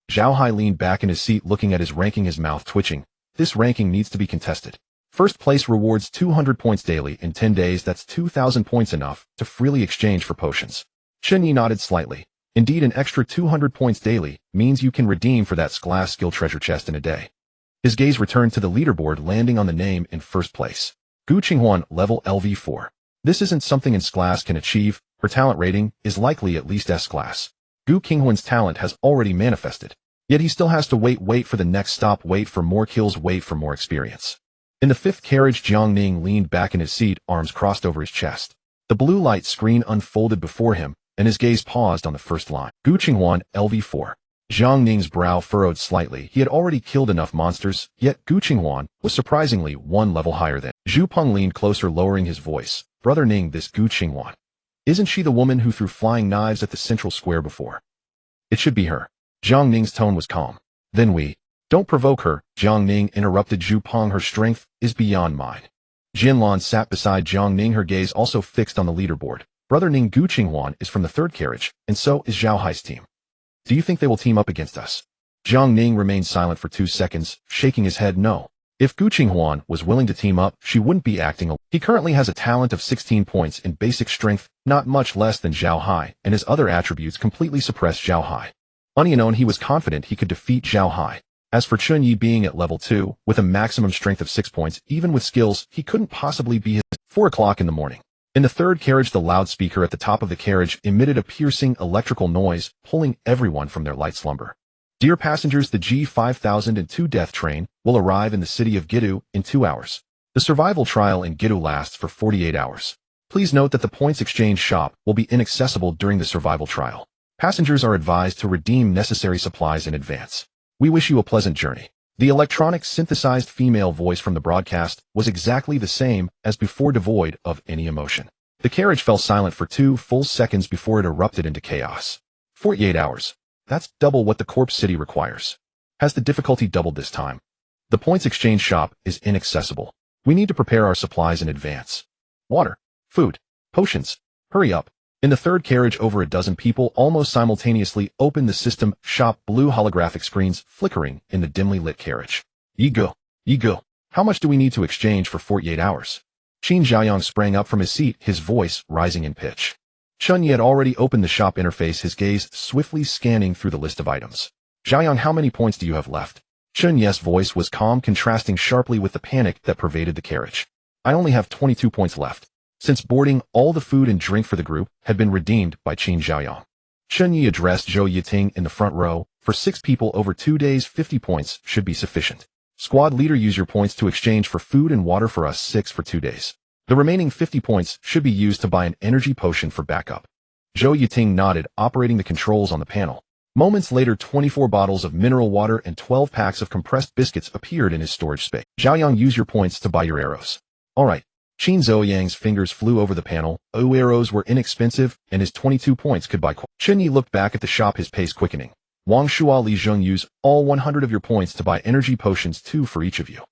Zhao Hai leaned back in his seat, looking at his ranking, his mouth twitching. This ranking needs to be contested. First place rewards 200 points daily in 10 days. That's 2,000 points, enough to freely exchange for potions. Chen Ye nodded slightly. Indeed, an extra 200 points daily means you can redeem for that glass skill treasure chest in a day. His gaze returned to the leaderboard, landing on the name in first place. Gu Qinghuan, level LV4. This isn't something S-class can achieve. Her talent rating is likely at least S-class. Gu Qinghuan's talent has already manifested. Yet he still has to wait for the next stop, wait for more kills, wait for more experience. In the fifth carriage, Jiang Ning leaned back in his seat, arms crossed over his chest. The blue light screen unfolded before him, and his gaze paused on the first line. Gu Qinghuan, LV4. Jiang Ning's brow furrowed slightly. He had already killed enough monsters, yet Gu Qinghuan was surprisingly one level higher than. Zhu Peng leaned closer, lowering his voice. Brother Ning, this Gu Qinghuan. Isn't she the woman who threw flying knives at the central square before? It should be her. Jiang Ning's tone was calm. Then we. Don't provoke her, Jiang Ning interrupted Zhu Peng. Her strength is beyond mine. Jinlan sat beside Jiang Ning, her gaze also fixed on the leaderboard. Brother Ning, Gu Qinghuan is from the third carriage, and so is Zhao Hai's team. Do you think they will team up against us? Jiang Ning remained silent for 2 seconds, shaking his head no. If Gu Qinghuan was willing to team up, she wouldn't be acting alone. He currently has a talent of 16 points in basic strength, not much less than Zhao Hai, and his other attributes completely suppress Zhao Hai. Unknown, he was confident he could defeat Zhao Hai. As for Chen Ye being at level 2, with a maximum strength of 6 points, even with skills, he couldn't possibly be his. 4 o'clock in the morning. In the third carriage, the loudspeaker at the top of the carriage emitted a piercing electrical noise, pulling everyone from their light slumber. Dear passengers, the G5002 Death Train will arrive in the city of Gidu in 2 hours. The survival trial in Gidu lasts for 48 hours. Please note that the points exchange shop will be inaccessible during the survival trial. Passengers are advised to redeem necessary supplies in advance. We wish you a pleasant journey. The electronic synthesized female voice from the broadcast was exactly the same as before, devoid of any emotion. The carriage fell silent for 2 full seconds before it erupted into chaos. 48 hours. That's double what the corpse city requires. Has the difficulty doubled this time? The points exchange shop is inaccessible. We need to prepare our supplies in advance. Water, food, potions. Hurry up. In the third carriage, over a dozen people almost simultaneously opened the system shop, blue holographic screens flickering in the dimly lit carriage. Ye go. How much do we need to exchange for 48 hours? Qin Xiaoyang sprang up from his seat, his voice rising in pitch. Chen Ye had already opened the shop interface, his gaze swiftly scanning through the list of items. Xiaoyang, how many points do you have left? Chen Ye's voice was calm, contrasting sharply with the panic that pervaded the carriage. I only have 22 points left. Since boarding, all the food and drink for the group had been redeemed by Qin Xiaoyang. Chen Ye addressed Zhou Yiting in the front row. For 6 people over 2 days, 50 points should be sufficient. Squad leader, use your points to exchange for food and water for us 6 for 2 days. The remaining 50 points should be used to buy an energy potion for backup. Zhou Yiting nodded, operating the controls on the panel. Moments later, 24 bottles of mineral water and 12 packs of compressed biscuits appeared in his storage space. Xiaoyang, use your points to buy your arrows. Alright. Qin Zhouyang's fingers flew over the panel. Arrows were inexpensive, and his 22 points could buy. Chen Ye looked back at the shop, his pace quickening. Wang Shua, Li Zheng, use all 100 of your points to buy energy potions, 2 for each of you.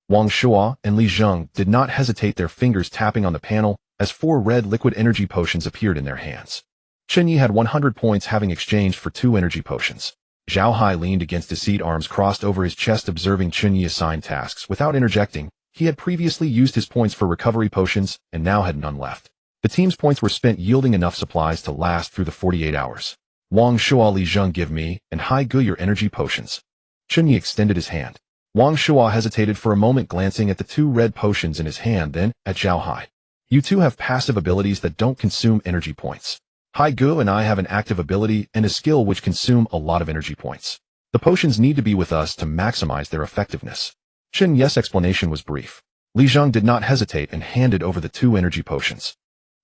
Wang Shua and Li Zheng did not hesitate, their fingers tapping on the panel as 4 red liquid energy potions appeared in their hands. Chen Ye had 100 points, having exchanged for 2 energy potions. Zhao Hai leaned against his seat, arms crossed over his chest, observing Chen Ye assign tasks without interjecting. He had previously used his points for recovery potions and now had none left. The team's points were spent, yielding enough supplies to last through the 48 hours. Wang Shua, Li Zheng, give me and Hai Gu your energy potions. Chen Ye extended his hand. Wang Shua hesitated for a moment, glancing at the 2 red potions in his hand, then at Zhao Hai. You 2 have passive abilities that don't consume energy points. Hai Gu and I have an active ability and a skill which consume a lot of energy points. The potions need to be with us to maximize their effectiveness. Chen Ye's explanation was brief. Li Zheng did not hesitate and handed over the 2 energy potions.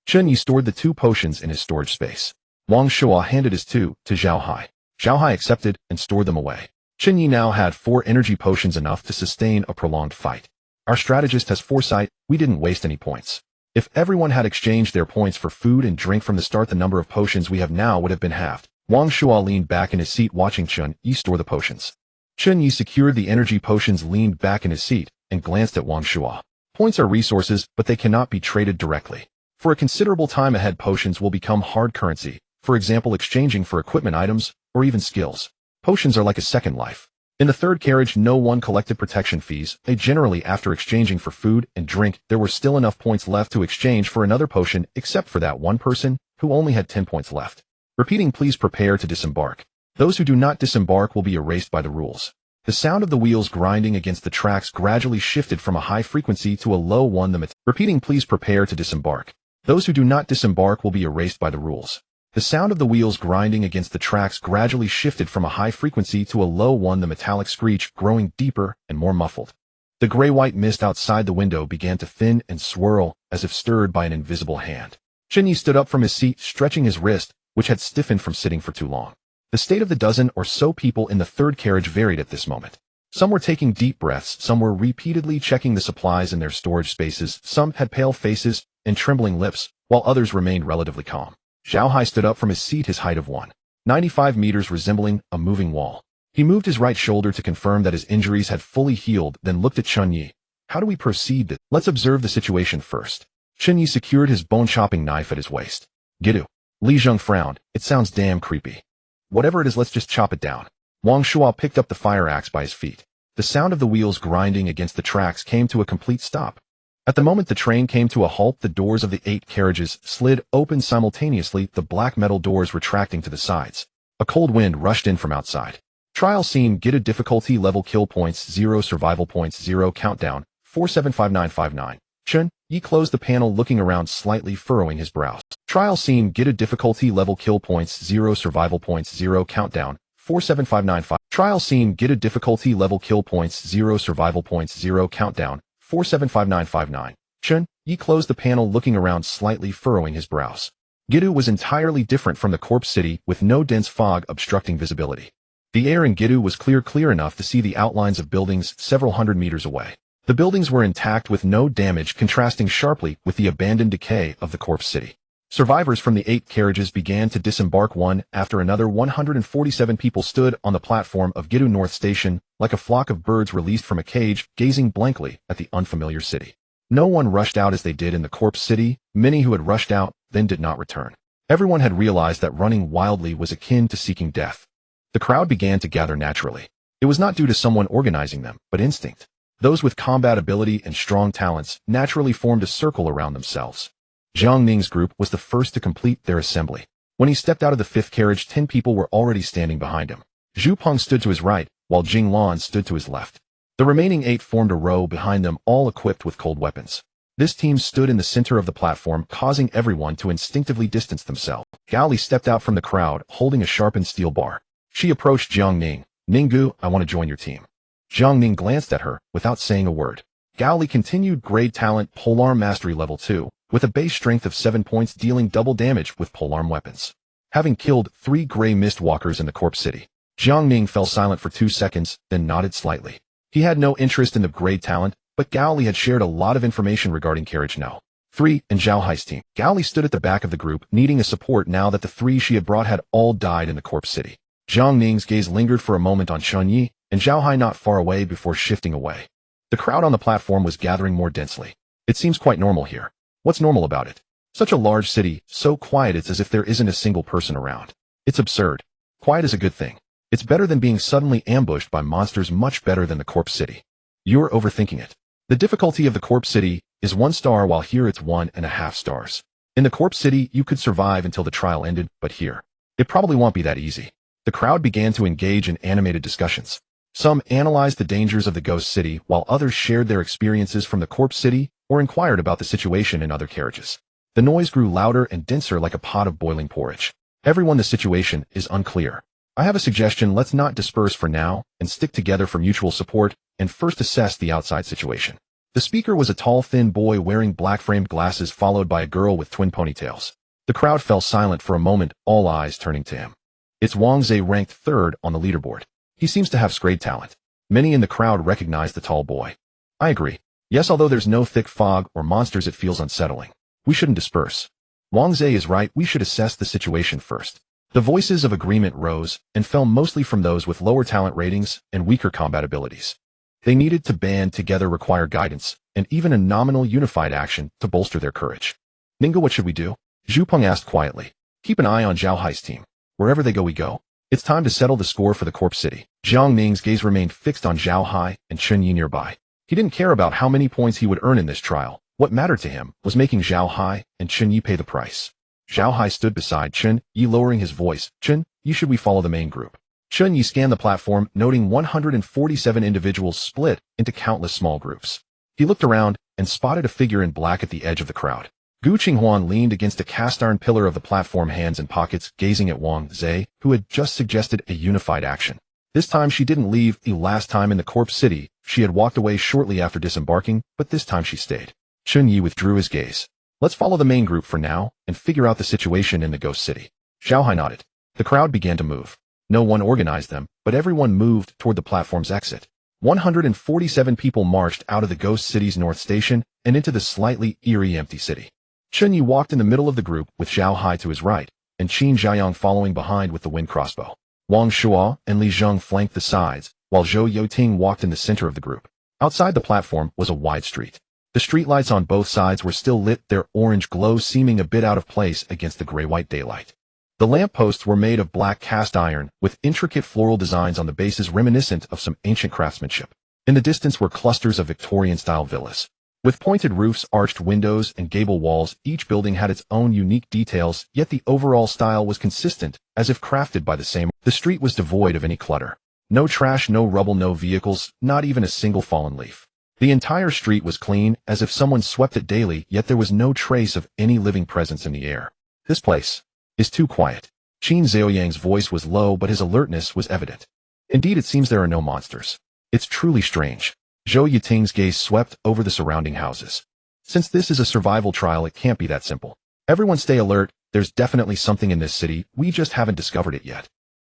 Chen Ye stored the 2 potions in his storage space. Wang Shua handed his 2 to Zhao Hai. Zhao Hai accepted and stored them away. Chen Ye now had 4 energy potions, enough to sustain a prolonged fight. Our strategist has foresight, we didn't waste any points. If everyone had exchanged their points for food and drink from the start, the number of potions we have now would have been halved. Wang Shua leaned back in his seat, watching Chen Ye store the potions. Chen Ye secured the energy potions, leaned back in his seat, and glanced at Wang Shua. Points are resources, but they cannot be traded directly. For a considerable time ahead, potions will become hard currency, for example exchanging for equipment, items, or even skills. Potions are like a second life. In the 3rd carriage, no one collected protection fees. Generally, after exchanging for food and drink, there were still enough points left to exchange for another potion, except for that one person who only had 10 points left. Repeating, please prepare to disembark. Those who do not disembark will be erased by the rules. The sound of the wheels grinding against the tracks gradually shifted from a high frequency to a low one. Repeating, please prepare to disembark. Those who do not disembark will be erased by the rules. The sound of the wheels grinding against the tracks gradually shifted from a high frequency to a low one, the metallic screech growing deeper and more muffled. The gray-white mist outside the window began to thin and swirl, as if stirred by an invisible hand. Chen Ye stood up from his seat, stretching his wrist, which had stiffened from sitting for too long. The state of the dozen or so people in the 3rd carriage varied at this moment. Some were taking deep breaths, some were repeatedly checking the supplies in their storage spaces, some had pale faces and trembling lips, while others remained relatively calm. Zhao Hai stood up from his seat, his height of 1.95 meters, resembling a moving wall. He moved his right shoulder to confirm that his injuries had fully healed, then looked at Chen Ye. How do we proceed? Let's observe the situation first. Chen Ye secured his bone-chopping knife at his waist. Gitu. Li Zheng frowned. It sounds damn creepy. Whatever it is, let's just chop it down. Wang Shua picked up the fire axe by his feet. The sound of the wheels grinding against the tracks came to a complete stop. At the moment the train came to a halt, the doors of the 8 carriages slid open simultaneously, the black metal doors retracting to the sides. A cold wind rushed in from outside. Trial scene, Gitu, difficulty level, kill points 0, survival points 0, countdown 475959. Chen Ye closed the panel, looking around, slightly furrowing his brows. Trial scene, Gitu, difficulty level, kill points 0, survival points 0, countdown 47595. Trial scene, Gitu, difficulty level, kill points 0, survival points 0, countdown 475959. Chen Ye closed the panel, looking around, slightly furrowing his brows. Gitu was entirely different from the corpse city, with no dense fog obstructing visibility. The air in Gitu was clear enough to see the outlines of buildings several hundred meters away. The buildings were intact with no damage, contrasting sharply with the abandoned decay of the corpse city. Survivors from the 8 carriages began to disembark one after another. 147 people stood on the platform of Gitu North Station, like a flock of birds released from a cage, gazing blankly at the unfamiliar city. No one rushed out as they did in the corpse city. Many who had rushed out then did not return. Everyone had realized that running wildly was akin to seeking death. The crowd began to gather naturally. It was not due to someone organizing them, but instinct. Those with combat ability and strong talents naturally formed a circle around themselves. Jiang Ning's group was the first to complete their assembly. When he stepped out of the fifth carriage, 10 people were already standing behind him. Zhu Peng stood to his right, while Jing Lan stood to his left. The remaining 8 formed a row behind them, all equipped with cold weapons. This team stood in the center of the platform, causing everyone to instinctively distance themselves. Gao Li stepped out from the crowd, holding a sharpened steel bar. She approached Jiang Ning. "Ninggu, I want to join your team." Jiang Ning glanced at her, without saying a word. Gao Li continued grade talent polearm mastery level 2, with a base strength of 7 points, dealing double damage with polearm weapons. Having killed 3 gray mist walkers in the corpse city, Jiang Ning fell silent for 2 seconds, then nodded slightly. He had no interest in the grade talent, but Gao Li had shared a lot of information regarding Carriage No. 3 and Zhao Hai's team. Gao Li stood at the back of the group, needing a support now that the 3 she had brought had all died in the corpse city. Jiang Ning's gaze lingered for a moment on Chen Ye and Zhao Hai not far away before shifting away. The crowd on the platform was gathering more densely. It seems quite normal here. What's normal about it? Such a large city, so quiet it's as if there isn't a single person around. It's absurd. Quiet is a good thing. It's better than being suddenly ambushed by monsters, much better than the corpse city. You're overthinking it. The difficulty of the corpse city is 1 star, while here it's 1.5 stars. In the corpse city, you could survive until the trial ended, but here, it probably won't be that easy. The crowd began to engage in animated discussions. Some analyzed the dangers of the ghost city, while others shared their experiences from the corpse city or inquired about the situation in other carriages. The noise grew louder and denser like a pot of boiling porridge. Everyone, the situation is unclear. I have a suggestion. Let's not disperse for now and stick together for mutual support and first assess the outside situation. The speaker was a tall, thin boy wearing black-framed glasses, followed by a girl with twin ponytails. The crowd fell silent for a moment, all eyes turning to him. It's Wang Zhe, ranked 3rd on the leaderboard. He seems to have great talent. Many in the crowd recognized the tall boy. I agree. Yes, although there's no thick fog or monsters, it feels unsettling. We shouldn't disperse. Wang Zhe is right. We should assess the situation first. The voices of agreement rose and fell mostly from those with lower talent ratings and weaker combat abilities. They needed to band together, require guidance, and even a nominal unified action to bolster their courage. Ninggu, what should we do? Zhu Peng asked quietly. Keep an eye on Zhao Hai's team. Wherever they go, we go. It's time to settle the score for the corpse city. Jiang Ning's gaze remained fixed on Zhao Hai and Chen Ye nearby. He didn't care about how many points he would earn in this trial. What mattered to him was making Zhao Hai and Chen Ye pay the price. Zhao Hai stood beside Chen Ye, lowering his voice. "Chen Ye, should we follow the main group?" Chen Ye scanned the platform, noting 147 individuals split into countless small groups. He looked around and spotted a figure in black at the edge of the crowd. Gu Qinghuan leaned against a cast-iron pillar of the platform, hands in pockets, gazing at Wang Zhe, who had just suggested a unified action. This time she didn't leave. The last time in the corpse city, she had walked away shortly after disembarking, but this time she stayed. Chen Ye withdrew his gaze. "Let's follow the main group for now and figure out the situation in the ghost city." Zhao Hai nodded. The crowd began to move. No one organized them, but everyone moved toward the platform's exit. 147 people marched out of the ghost city's north station and into the slightly eerie empty city. Chen Ye walked in the middle of the group with Zhao Hai to his right, and Qin Zhaoyang following behind with the wind crossbow. Wang Shuo and Li Zheng flanked the sides, while Zhou Youting walked in the center of the group. Outside the platform was a wide street. The streetlights on both sides were still lit, their orange glow seeming a bit out of place against the gray-white daylight. The lampposts were made of black cast iron, with intricate floral designs on the bases reminiscent of some ancient craftsmanship. In the distance were clusters of Victorian-style villas. With pointed roofs, arched windows, and gable walls, each building had its own unique details, yet the overall style was consistent, as if crafted by the same. The street was devoid of any clutter. No trash, no rubble, no vehicles, not even a single fallen leaf. The entire street was clean, as if someone swept it daily, yet there was no trace of any living presence in the air. "This place is too quiet." Qin Zhaoyang's voice was low, but his alertness was evident. "Indeed, it seems there are no monsters. It's truly strange." Zhou Yiting's gaze swept over the surrounding houses. "Since this is a survival trial, it can't be that simple. Everyone stay alert. There's definitely something in this city. We just haven't discovered it yet."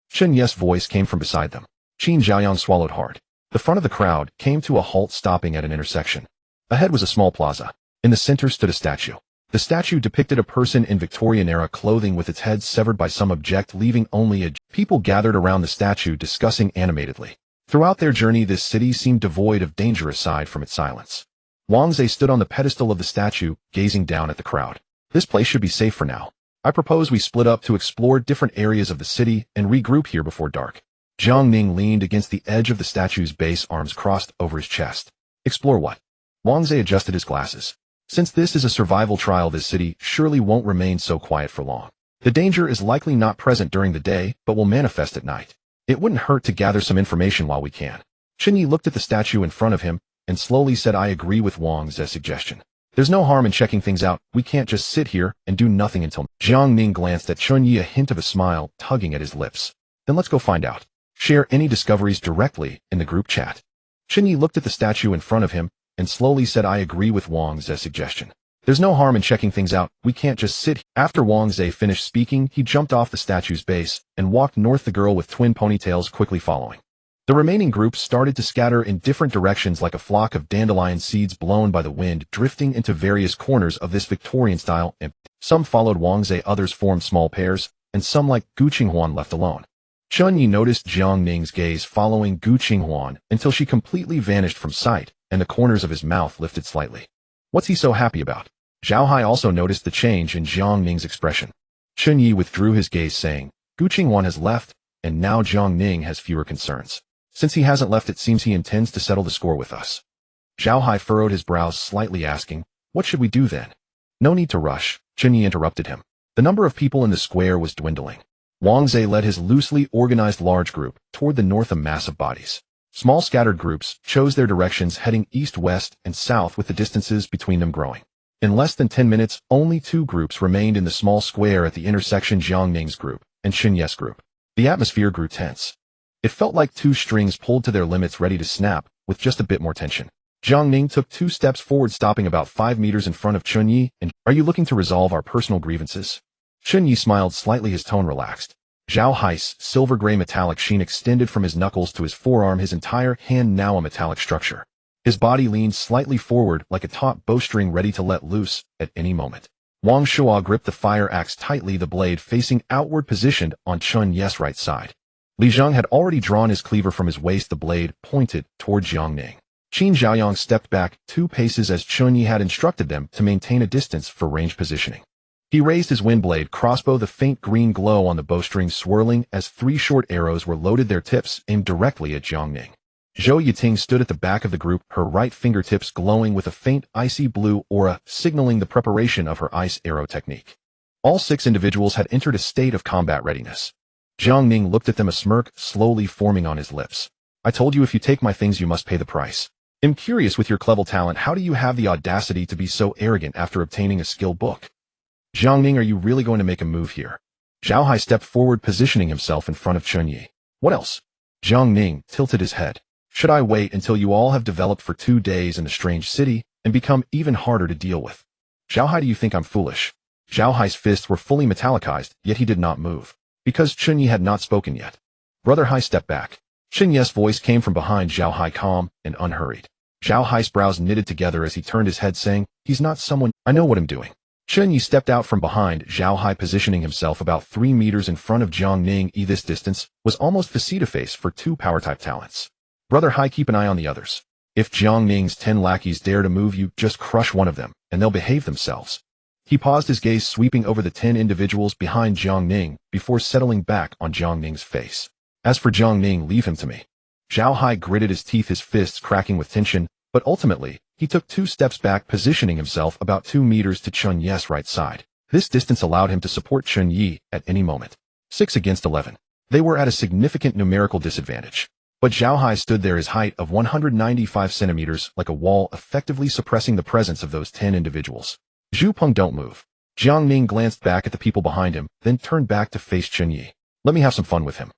Chen Ye's voice came from beside them. Qin Zhaoyang swallowed hard. The front of the crowd came to a halt, stopping at an intersection. Ahead was a small plaza. In the center stood a statue. The statue depicted a person in Victorian-era clothing with its head severed by some object, leaving only a... People gathered around the statue, discussing animatedly. Throughout their journey, this city seemed devoid of danger aside from its silence. Wang Zhe stood on the pedestal of the statue, gazing down at the crowd. "This place should be safe for now. I propose we split up to explore different areas of the city and regroup here before dark." Jiang Ning leaned against the edge of the statue's base, arms crossed over his chest. "Explore what?" Wang Zhe adjusted his glasses. Since this is a survival trial, this city surely won't remain so quiet for long. The danger is likely not present during the day, but will manifest at night. It wouldn't hurt to gather some information while we can. Chen Ye looked at the statue in front of him and slowly said, I agree with Wang Ze's suggestion. There's no harm in checking things out. We can't just sit here and do nothing until... Jiang Ning glanced at Chen Ye, a hint of a smile tugging at his lips. Then let's go find out. Share any discoveries directly in the group chat. Chen Ye looked at the statue in front of him and slowly said, I agree with Wang Ze's suggestion. There's no harm in checking things out. We can't just sit here. After Wang Ze finished speaking, he jumped off the statue's base and walked north, the girl with twin ponytails quickly following. The remaining groups started to scatter in different directions like a flock of dandelion seeds blown by the wind, drifting into various corners of this Victorian style, and some followed Wang Ze, others formed small pairs, and some like Gu Qinghuan left alone. Chen Ye noticed Jiang Ning's gaze following Gu Qinghuan until she completely vanished from sight, and the corners of his mouth lifted slightly. What's he so happy about? Zhao Hai also noticed the change in Jiang Ning's expression. Chen Ye withdrew his gaze, saying, Gu Qinghuan has left, and now Jiang Ning has fewer concerns. Since he hasn't left, it seems he intends to settle the score with us. Zhao Hai furrowed his brows slightly, asking, What should we do then? No need to rush, Chen Ye interrupted him. The number of people in the square was dwindling. Wang Ze led his loosely organized large group toward the north, a mass of bodies. Small scattered groups chose their directions, heading east, west, and south, with the distances between them growing. In less than 10 minutes, only 2 groups remained in the small square at the intersection: Jiang Ning's group and Chen Ye's group. The atmosphere grew tense. It felt like 2 strings pulled to their limits, ready to snap, with just a bit more tension. Jiang Ning took 2 steps forward, stopping about 5 meters in front of Chen Ye. And, are you looking to resolve our personal grievances? Chen Ye smiled slightly, his tone relaxed. Zhao Hai's silver-gray metallic sheen extended from his knuckles to his forearm, his entire hand now a metallic structure. His body leaned slightly forward like a taut bowstring ready to let loose at any moment. Wang Shuo gripped the fire axe tightly, the blade facing outward, positioned on Chen Ye's right side. Li Zhang had already drawn his cleaver from his waist, the blade pointed toward Jiang Ning. Qin Zhaoyang stepped back 2 paces as Chen Ye had instructed them to maintain a distance for range positioning. He raised his windblade crossbow, the faint green glow on the bowstring swirling as 3 short arrows were loaded, their tips aimed directly at Jiang Ning. Zhou Yiting stood at the back of the group, her right fingertips glowing with a faint icy blue aura, signaling the preparation of her ice arrow technique. All 6 individuals had entered a state of combat readiness. Jiang Ning looked at them, a smirk slowly forming on his lips. I told you, if you take my things, you must pay the price. I'm curious, with your clever talent, how do you have the audacity to be so arrogant after obtaining a skill book? Jiang Ning, are you really going to make a move here? Zhao Hai stepped forward, positioning himself in front of Chen Ye. What else? Jiang Ning tilted his head. Should I wait until you all have developed for 2 days in the strange city and become even harder to deal with? Zhao Hai, do you think I'm foolish? Zhao Hai's fists were fully metallicized, yet he did not move. Because Chen Ye had not spoken yet. Brother Hai, stepped back. Chen Ye's voice came from behind Zhao Hai, calm and unhurried. Zhao Hai's brows knitted together as he turned his head, saying, He's not someone. I know what I'm doing. Chen Ye stepped out from behind Zhao Hai, positioning himself about 3 meters in front of Jiang Ning. This distance was almost face-to-face for 2 power-type talents. Brother Hai, keep an eye on the others. If Jiang Ning's 10 lackeys dare to move, you just crush one of them, and they'll behave themselves. He paused, his gaze sweeping over the 10 individuals behind Jiang Ning before settling back on Jiang Ning's face. As for Jiang Ning, leave him to me. Zhao Hai gritted his teeth, his fists cracking with tension, but ultimately, he took 2 steps back, positioning himself about 2 meters to Chen Ye's right side. This distance allowed him to support Chen Ye at any moment. 6 against 11. They were at a significant numerical disadvantage. But Zhao Hai stood there, his height of 195 centimeters, like a wall, effectively suppressing the presence of those 10 individuals. Zhu Peng, don't move. Jiang Ning glanced back at the people behind him, then turned back to face Chen Ye. Let me have some fun with him.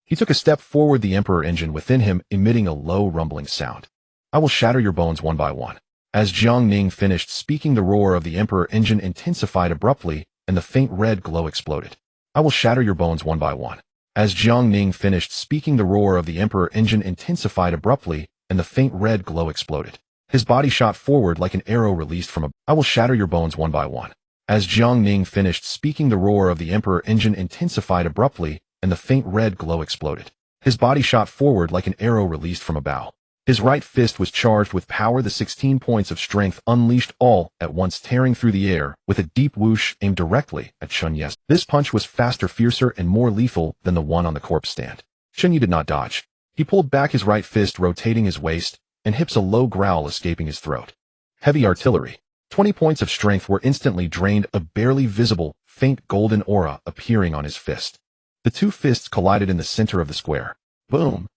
He took a step forward, the Emperor engine within him emitting a low rumbling sound. I will shatter your bones one by one. As Jiang Ning finished speaking, the roar of the Emperor engine intensified abruptly, and the faint red glow exploded. I will shatter your bones one by one. As Jiang Ning finished speaking, the roar of the Emperor engine intensified abruptly, and the faint red glow exploded. His body shot forward like an arrow released from a... I will shatter your bones one by one. As Jiang Ning finished speaking, the roar of the Emperor engine intensified abruptly, and the faint red glow exploded. His body shot forward like an arrow released from a bow. His right fist was charged with power, the 16 points of strength unleashed all at once, tearing through the air with a deep whoosh aimed directly at Chen Ye. This punch was faster, fiercer, and more lethal than the one on the corpse stand. Chen Ye did not dodge. He pulled back his right fist, rotating his waist, and hips, a low growl escaping his throat. Heavy artillery. 20 points of strength were instantly drained, a barely visible, faint golden aura appearing on his fist. The two fists collided in the center of the square. Boom!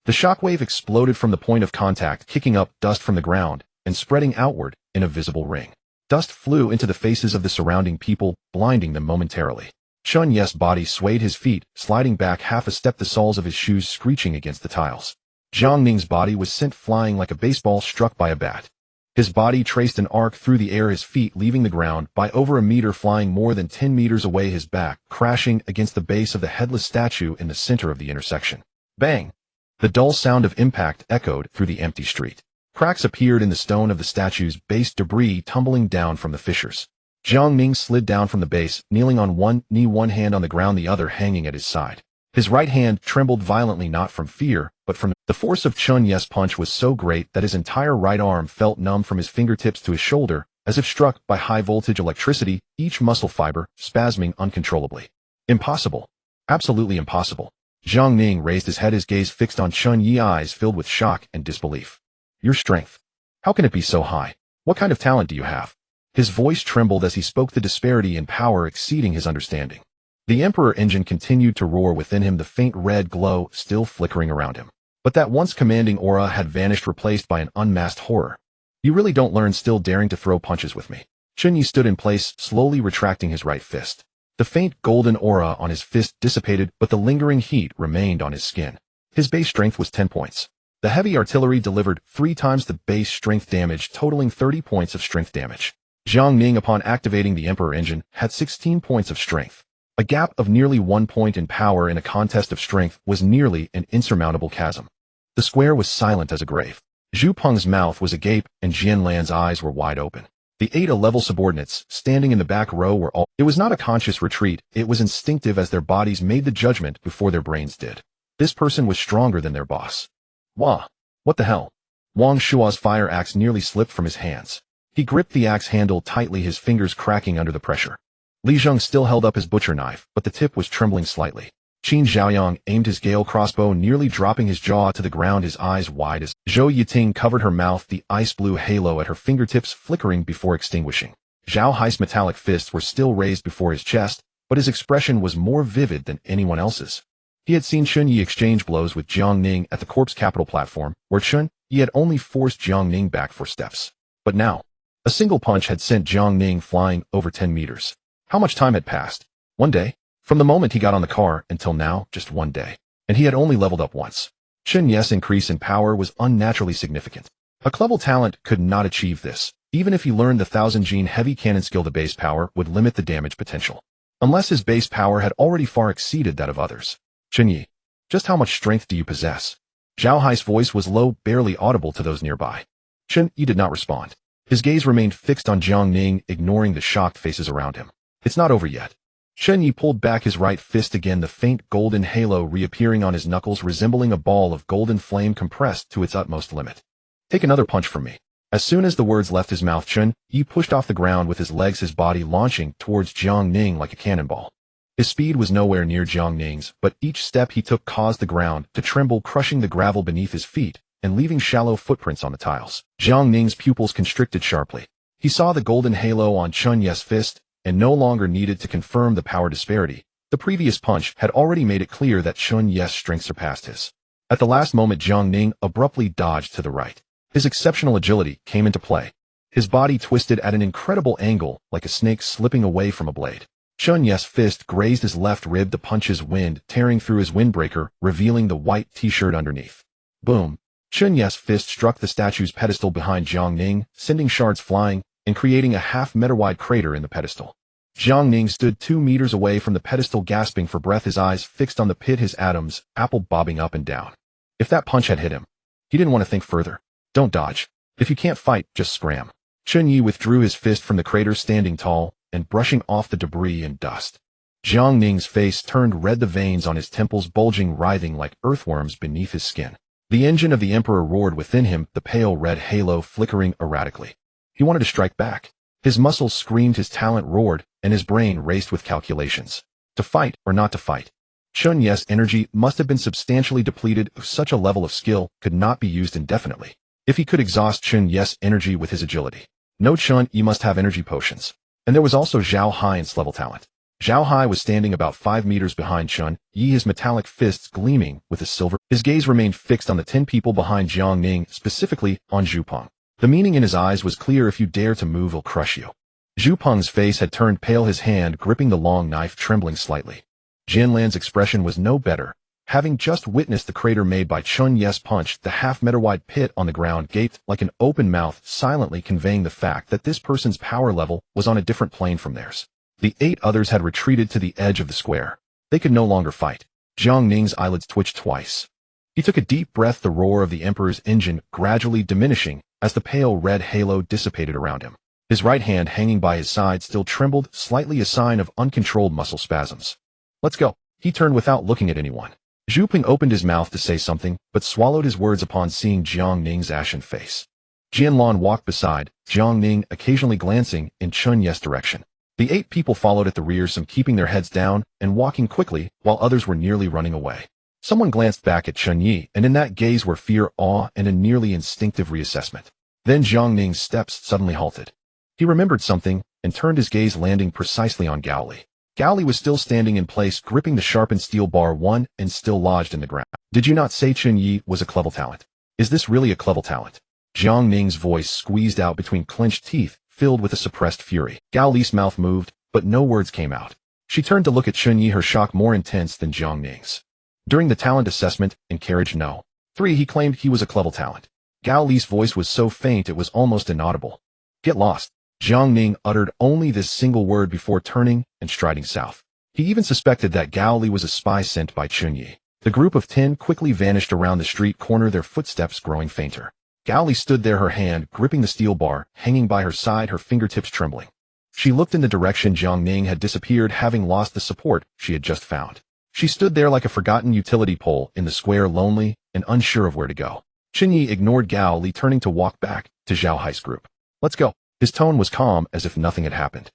The shockwave exploded from the point of contact, kicking up dust from the ground and spreading outward in a visible ring. Dust flew into the faces of the surrounding people, blinding them momentarily. Chen Ye's body swayed his feet, sliding back half a step, the soles of his shoes screeching against the tiles. Jiang Ning's body was sent flying like a baseball struck by a bat. His body traced an arc through the air, his feet leaving the ground by over a meter, flying more than 10 meters away, his back crashing against the base of the headless statue in the center of the intersection. Bang! The dull sound of impact echoed through the empty street. Cracks appeared in the stone of the statue's base, debris tumbling down from the fissures. Jiang Ning slid down from the base, kneeling on one knee, one hand on the ground, the other hanging at his side. His right hand trembled violently, not from fear, but from the force of Chen Ye's punch was so great that his entire right arm felt numb from his fingertips to his shoulder, as if struck by high-voltage electricity, each muscle fiber spasming uncontrollably. Impossible. Absolutely impossible. Jiang Ning raised his head, his gaze fixed on Chen Ye, eyes filled with shock and disbelief. Your strength. How can it be so high? What kind of talent do you have? His voice trembled as he spoke, the disparity in power exceeding his understanding. The Emperor engine continued to roar within him, the faint red glow still flickering around him. But that once commanding aura had vanished, replaced by an unmasked horror. You really don't learn, still daring to throw punches with me. Chen Ye stood in place, slowly retracting his right fist. The faint golden aura on his fist dissipated, but the lingering heat remained on his skin. His base strength was 10 points. The heavy artillery delivered 3 times the base strength damage, totaling 30 points of strength damage. Jiang Ning, upon activating the Emperor engine, had 16 points of strength. A gap of nearly 1 point in power in a contest of strength was nearly an insurmountable chasm. The square was silent as a grave. Zhu Peng's mouth was agape, and Jian Lan's eyes were wide open. The 8 level subordinates, standing in the back row, were all— It was not a conscious retreat, it was instinctive, as their bodies made the judgment before their brains did. This person was stronger than their boss. Wah! What the hell? Wang Shua's fire axe nearly slipped from his hands. He gripped the axe handle tightly, his fingers cracking under the pressure. Li Zheng still held up his butcher knife, but the tip was trembling slightly. Qin Zhaoyang aimed his Gale crossbow, nearly dropping his jaw to the ground, his eyes wide as Zhou Yiting covered her mouth, the ice-blue halo at her fingertips flickering before extinguishing. Zhao Hai's metallic fists were still raised before his chest, but his expression was more vivid than anyone else's. He had seen Chen Ye exchange blows with Jiang Ning at the Corpse Capital platform, where Chen Ye had only forced Jiang Ning back 4 steps. But now, a single punch had sent Jiang Ning flying over 10 meters. How much time had passed? 1 day? From the moment he got on the car until now, just 1 day. And he had only leveled up once. Chen Ye's increase in power was unnaturally significant. A Clevel talent could not achieve this. Even if he learned the 1000-gene heavy cannon skill, the base power would limit the damage potential. Unless his base power had already far exceeded that of others. Chen Ye, just how much strength do you possess? Zhao Hai's voice was low, barely audible to those nearby. Chen Ye did not respond. His gaze remained fixed on Jiang Ning, ignoring the shocked faces around him. It's not over yet. Chen Ye pulled back his right fist again, the faint golden halo reappearing on his knuckles, resembling a ball of golden flame compressed to its utmost limit. Take another punch from me. As soon as the words left his mouth, Chen Ye pushed off the ground with his legs, his body launching towards Jiang Ning like a cannonball. His speed was nowhere near Jiang Ning's, but each step he took caused the ground to tremble, crushing the gravel beneath his feet and leaving shallow footprints on the tiles. Jiang Ning's pupils constricted sharply. He saw the golden halo on Chen Ye's fist and no longer needed to confirm the power disparity. The previous punch had already made it clear that Chen Ye's strength surpassed his. At the last moment, Jiang Ning abruptly dodged to the right. His exceptional agility came into play. His body twisted at an incredible angle, like a snake slipping away from a blade. Chen Ye's fist grazed his left rib, the punch's wind tearing through his windbreaker, revealing the white t-shirt underneath. Boom! Chen Ye's fist struck the statue's pedestal behind Jiang Ning, sending shards flying and creating a half-meter-wide crater in the pedestal. Jiang Ning stood 2 meters away from the pedestal, gasping for breath, his eyes fixed on the pit, his atoms apple bobbing up and down. If that punch had hit him, he didn't want to think further. Don't dodge. If you can't fight, just scram. Chen Ye withdrew his fist from the crater, standing tall and brushing off the debris and dust. Jiang Ning's face turned red, the veins on his temples bulging, writhing like earthworms beneath his skin. The engine of the Emperor roared within him, the pale red halo flickering erratically. He wanted to strike back. His muscles screamed, his talent roared, and his brain raced with calculations. To fight or not to fight? Chen Ye's energy must have been substantially depleted. Such a level of skill could not be used indefinitely. If he could exhaust Chen Ye's energy with his agility, No, Chen, you must have energy potions. And there was also Zhao Hai's level talent. Zhao Hai was standing about 5 meters behind Chen Ye, his metallic fists gleaming with a silver. His gaze remained fixed on the 10 people behind Jiang Ning, specifically on Zhu Peng. The meaning in his eyes was clear: if you dare to move, I'll crush you. Zhu Peng's face had turned pale, his hand gripping the long knife trembling slightly. Jian Lan's expression was no better. Having just witnessed the crater made by Chen Ye's punch, the half-meter-wide pit on the ground gaped like an open mouth, silently conveying the fact that this person's power level was on a different plane from theirs. The 8 others had retreated to the edge of the square. They could no longer fight. Jiang Ning's eyelids twitched twice. He took a deep breath, the roar of the Emperor's engine gradually diminishing as the pale red halo dissipated around him. His right hand hanging by his side still trembled slightly, a sign of uncontrolled muscle spasms. Let's go. He turned without looking at anyone. Zhu Peng opened his mouth to say something, but swallowed his words upon seeing Jiang Ning's ashen face. Jian Lan walked beside Jiang Ning, occasionally glancing in Chen Ye's direction. The 8 people followed at the rear, some keeping their heads down and walking quickly, while others were nearly running away. Someone glanced back at Chen Ye, and in that gaze were fear, awe, and a nearly instinctive reassessment. Then Jiang Ning's steps suddenly halted. He remembered something and turned, his gaze landing precisely on Gao Li. Gao Li was still standing in place, gripping the sharpened steel bar one and still lodged in the ground. Did you not say Chen Ye was a clever talent? Is this really a clever talent? Jiang Ning's voice squeezed out between clenched teeth, filled with a suppressed fury. Gao Li's mouth moved, but no words came out. She turned to look at Chen Ye, her shock more intense than Jiang Ning's. During the talent assessment, encouraged no. 3, he claimed he was a clever talent. Gao Li's voice was so faint it was almost inaudible. Get lost. Jiang Ning uttered only this single word before turning and striding south. He even suspected that Gao Li was a spy sent by Chen Ye. The group of 10 quickly vanished around the street corner, their footsteps growing fainter. Gao Li stood there, her hand gripping the steel bar, hanging by her side, her fingertips trembling. She looked in the direction Jiang Ning had disappeared, having lost the support she had just found. She stood there like a forgotten utility pole in the square, lonely and unsure of where to go. Chen Ye ignored Gao Li, turning to walk back to Zhao Hai's group. Let's go. His tone was calm, as if nothing had happened.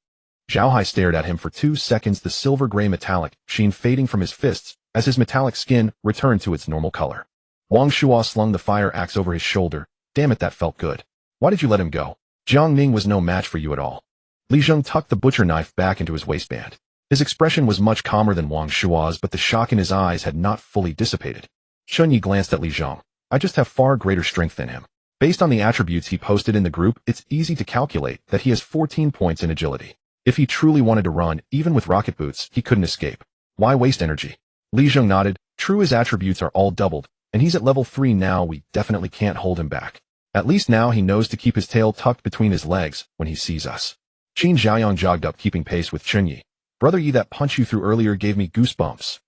Zhao Hai stared at him for 2 seconds, the silver-gray metallic sheen fading from his fists as his metallic skin returned to its normal color. Wang Shuo slung the fire axe over his shoulder. Damn it, that felt good. Why did you let him go? Jiang Ning was no match for you at all. Li Zheng tucked the butcher knife back into his waistband. His expression was much calmer than Wang Shuo's, but the shock in his eyes had not fully dissipated. Chen Ye glanced at Li Zheng. I just have far greater strength than him. Based on the attributes he posted in the group, it's easy to calculate that he has 14 points in agility. If he truly wanted to run, even with rocket boots, he couldn't escape. Why waste energy? Li Zheng nodded. True, his attributes are all doubled, and he's at level 3 now. We definitely can't hold him back. At least now he knows to keep his tail tucked between his legs when he sees us. Qin Xiaoyang jogged up, keeping pace with Chen Ye. Brother Yi, that punch you threw earlier gave me goosebumps.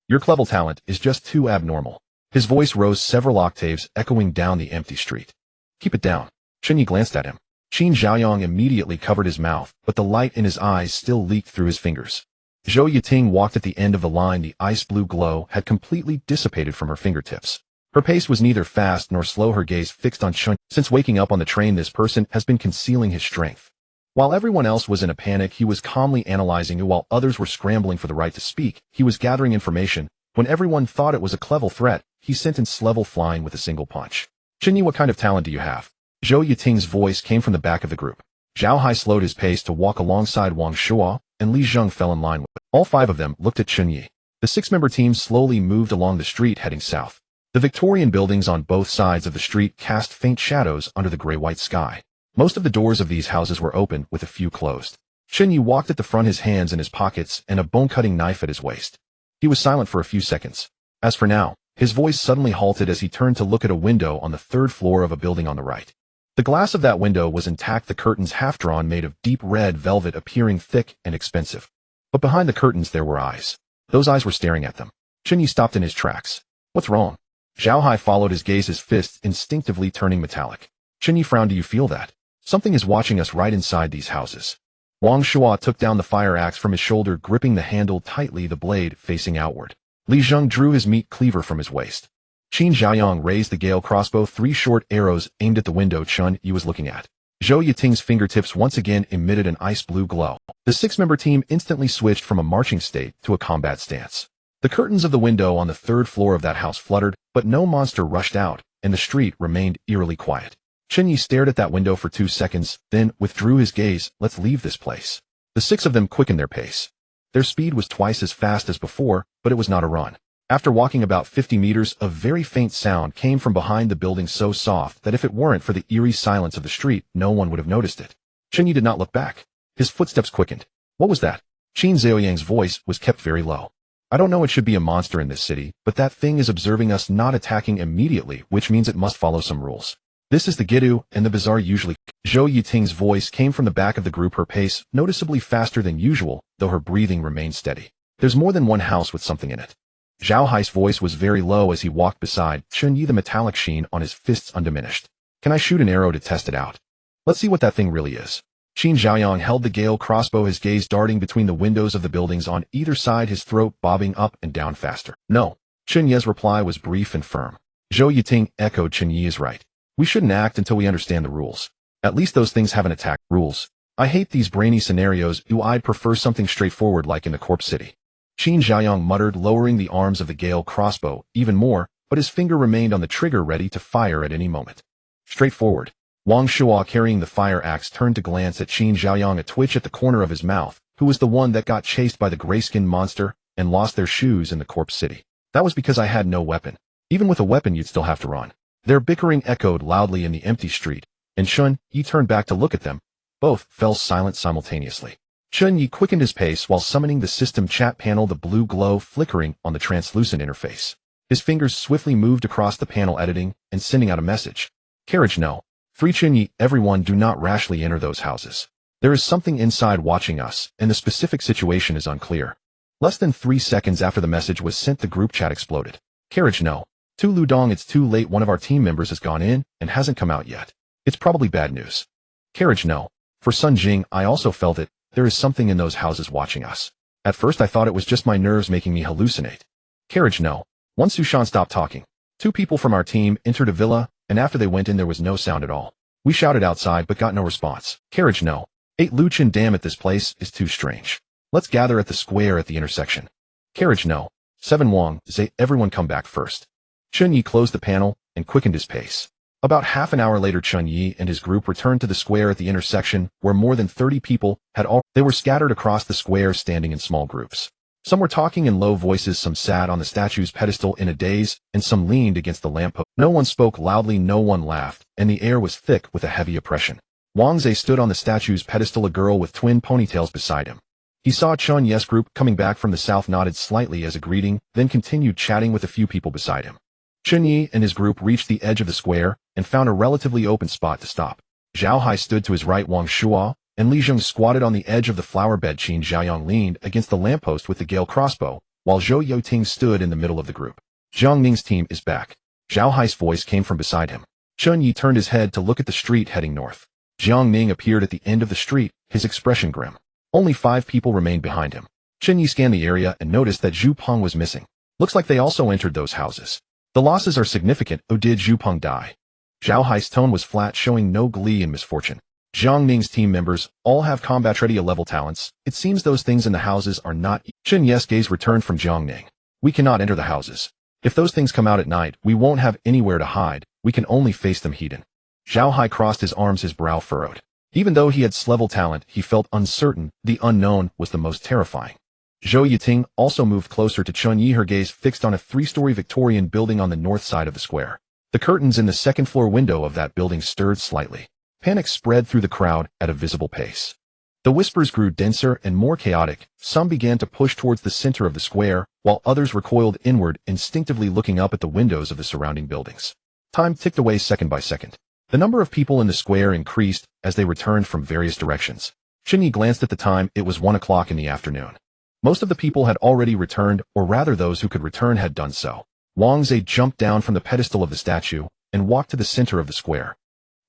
Your clever talent is just too abnormal. His voice rose several octaves, echoing down the empty street. Keep it down. Chen Ye glanced at him. Qin Xiaoyang immediately covered his mouth, but the light in his eyes still leaked through his fingers. Zhou Yiting walked at the end of the line. The ice blue glow had completely dissipated from her fingertips. Her pace was neither fast nor slow, her gaze fixed on Chen. Since waking up on the train, this person has been concealing his strength. While everyone else was in a panic, he was calmly analyzing it. While others were scrambling for the right to speak, he was gathering information. When everyone thought it was a clever threat, he sentenced level flying with a single punch. Chen Ye, what kind of talent do you have? Zhou Yiting's voice came from the back of the group. Zhao Hai slowed his pace to walk alongside Wang Shuo, and Li Zheng fell in line with it. All 5 of them looked at Chen Ye. The 6-member team slowly moved along the street, heading south. The Victorian buildings on both sides of the street cast faint shadows under the gray-white sky. Most of the doors of these houses were open, with a few closed. Chen Ye walked at the front, his hands in his pockets and a bone-cutting knife at his waist. He was silent for a few seconds. As for now, his voice suddenly halted as he turned to look at a window on the 3rd floor of a building on the right. The glass of that window was intact, the curtains half-drawn, made of deep red velvet, appearing thick and expensive. But behind the curtains there were eyes. Those eyes were staring at them. Chen Ye stopped in his tracks. What's wrong? Zhao Hai followed his gaze, his fists instinctively turning metallic. Chen Ye frowned. Do you feel that? Something is watching us right inside these houses. Wang Shuo took down the fire axe from his shoulder, gripping the handle tightly, the blade facing outward. Li Zheng drew his meat cleaver from his waist. Qin Xiaoyang raised the Gale crossbow, 3 short arrows aimed at the window Chen Ye was looking at. Zhou Yiting's fingertips once again emitted an ice blue glow. The 6-member team instantly switched from a marching state to a combat stance. The curtains of the window on the 3rd floor of that house fluttered, but no monster rushed out, and the street remained eerily quiet. Chen Ye stared at that window for 2 seconds, then withdrew his gaze. Let's leave this place. The 6 of them quickened their pace. Their speed was twice as fast as before, but it was not a run. After walking about 50 meters, a very faint sound came from behind the building, so soft that if it weren't for the eerie silence of the street, no one would have noticed it. Chen Ye did not look back. His footsteps quickened. What was that? Qin Zhaoyang's voice was kept very low. I don't know, it should be a monster in this city, but that thing is observing us, not attacking immediately, which means it must follow some rules. This is the Giddu, and the bazaar usually. Zhou Yiting's voice came from the back of the group, her pace noticeably faster than usual, though her breathing remained steady. There's more than one house with something in it. Zhao Hai's voice was very low as he walked beside Chen Ye, the metallic sheen on his fists undiminished. Can I shoot an arrow to test it out? Let's see what that thing really is. Qin Zhaoyang held the Gale crossbow, his gaze darting between the windows of the buildings on either side, his throat bobbing up and down faster. No. Chen Ye's reply was brief and firm. Zhou Yiting echoed. Chen Ye is right. We shouldn't act until we understand the rules. At least those things haven't attacked. Rules. I hate these brainy scenarios. I'd prefer something straightforward like in the Corpse City. Qin Zhaoyang muttered, lowering the arms of the Gale crossbow even more, but his finger remained on the trigger, ready to fire at any moment. Straightforward. Wang Shuo, carrying the fire axe, turned to glance at Qin Zhaoyang, a twitch at the corner of his mouth, who was the one that got chased by the gray-skinned monster and lost their shoes in the Corpse City. That was because I had no weapon. Even with a weapon, you'd still have to run. Their bickering echoed loudly in the empty street, and Chen Ye turned back to look at them. Both fell silent simultaneously. Chen Ye quickened his pace while summoning the system chat panel, the blue glow flickering on the translucent interface. His fingers swiftly moved across the panel, editing and sending out a message. Carriage no. 3 Chen Ye, everyone do not rashly enter those houses. There is something inside watching us, and the specific situation is unclear. Less than 3 seconds after the message was sent, the group chat exploded. Carriage no. To Ludong, it's too late. One of our team members has gone in and hasn't come out yet. It's probably bad news. Carriage no. For Sun Jing, I also felt it. There is something in those houses watching us. At first I thought it was just my nerves making me hallucinate. Carriage no. Once Sushan stopped talking, 2 people from our team entered a villa, and after they went in there was no sound at all. We shouted outside but got no response. Carriage no. 8 Luchin, damn it, this place is too strange. Let's gather at the square at the intersection. Carriage no. 7 Wang Zhe, everyone come back first. Chen Ye closed the panel and quickened his pace. About half an hour later, Chen Ye and his group returned to the square at the intersection, where more than 30 people had They were scattered across the square, standing in small groups. Some were talking in low voices, some sat on the statue's pedestal in a daze, and some leaned against the lamppost. No one spoke loudly, no one laughed, and the air was thick with a heavy oppression. Wang Zhe stood on the statue's pedestal, a girl with twin ponytails beside him. He saw Chen Ye's group coming back from the south, nodded slightly as a greeting, then continued chatting with a few people beside him. Chen Ye and his group reached the edge of the square and found a relatively open spot to stop. Zhao Hai stood to his right, Wang Shuo and Li Zheng squatted on the edge of the flower bed. Qin Zhaoyang leaned against the lamppost with the Gale crossbow, while Zhou Yiting stood in the middle of the group. Jiang Ning's team is back. Zhao Hai's voice came from beside him. Chen Ye turned his head to look at the street heading north. Jiang Ning appeared at the end of the street, his expression grim. Only 5 people remained behind him. Chen Ye scanned the area and noticed that Zhu Peng was missing. Looks like they also entered those houses. The losses are significant. Oh, did Zhu Peng die? Zhao Hai's tone was flat, showing no glee in misfortune. Jiang Ning's team members all have combat-ready level talents. It seems those things in the houses are not. Chen Ye's gaze returned from Jiang Ning. We cannot enter the houses. If those things come out at night, we won't have anywhere to hide. We can only face them hidden. Zhao Hai crossed his arms, his brow furrowed. Even though he had level talent, he felt uncertain. The unknown was the most terrifying. Zhou Yiting also moved closer to Chen Ye, her gaze fixed on a 3-story Victorian building on the north side of the square. The curtains in the second-floor window of that building stirred slightly. Panic spread through the crowd at a visible pace. The whispers grew denser and more chaotic. Some began to push towards the center of the square, while others recoiled inward, instinctively looking up at the windows of the surrounding buildings. Time ticked away second by second. The number of people in the square increased as they returned from various directions. Chen Ye glanced at the time. It was 1 o'clock in the afternoon. Most of the people had already returned, or rather those who could return had done so. Wang Zhe jumped down from the pedestal of the statue and walked to the center of the square.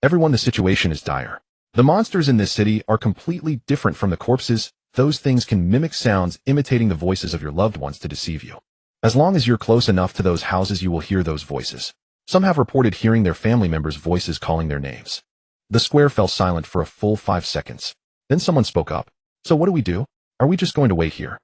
Everyone, the situation is dire. The monsters in this city are completely different from the corpses. Those things can mimic sounds, imitating the voices of your loved ones to deceive you. As long as you're close enough to those houses, you will hear those voices. Some have reported hearing their family members' voices calling their names. The square fell silent for a full 5 seconds. Then someone spoke up. So what do we do? Are we just going to wait here?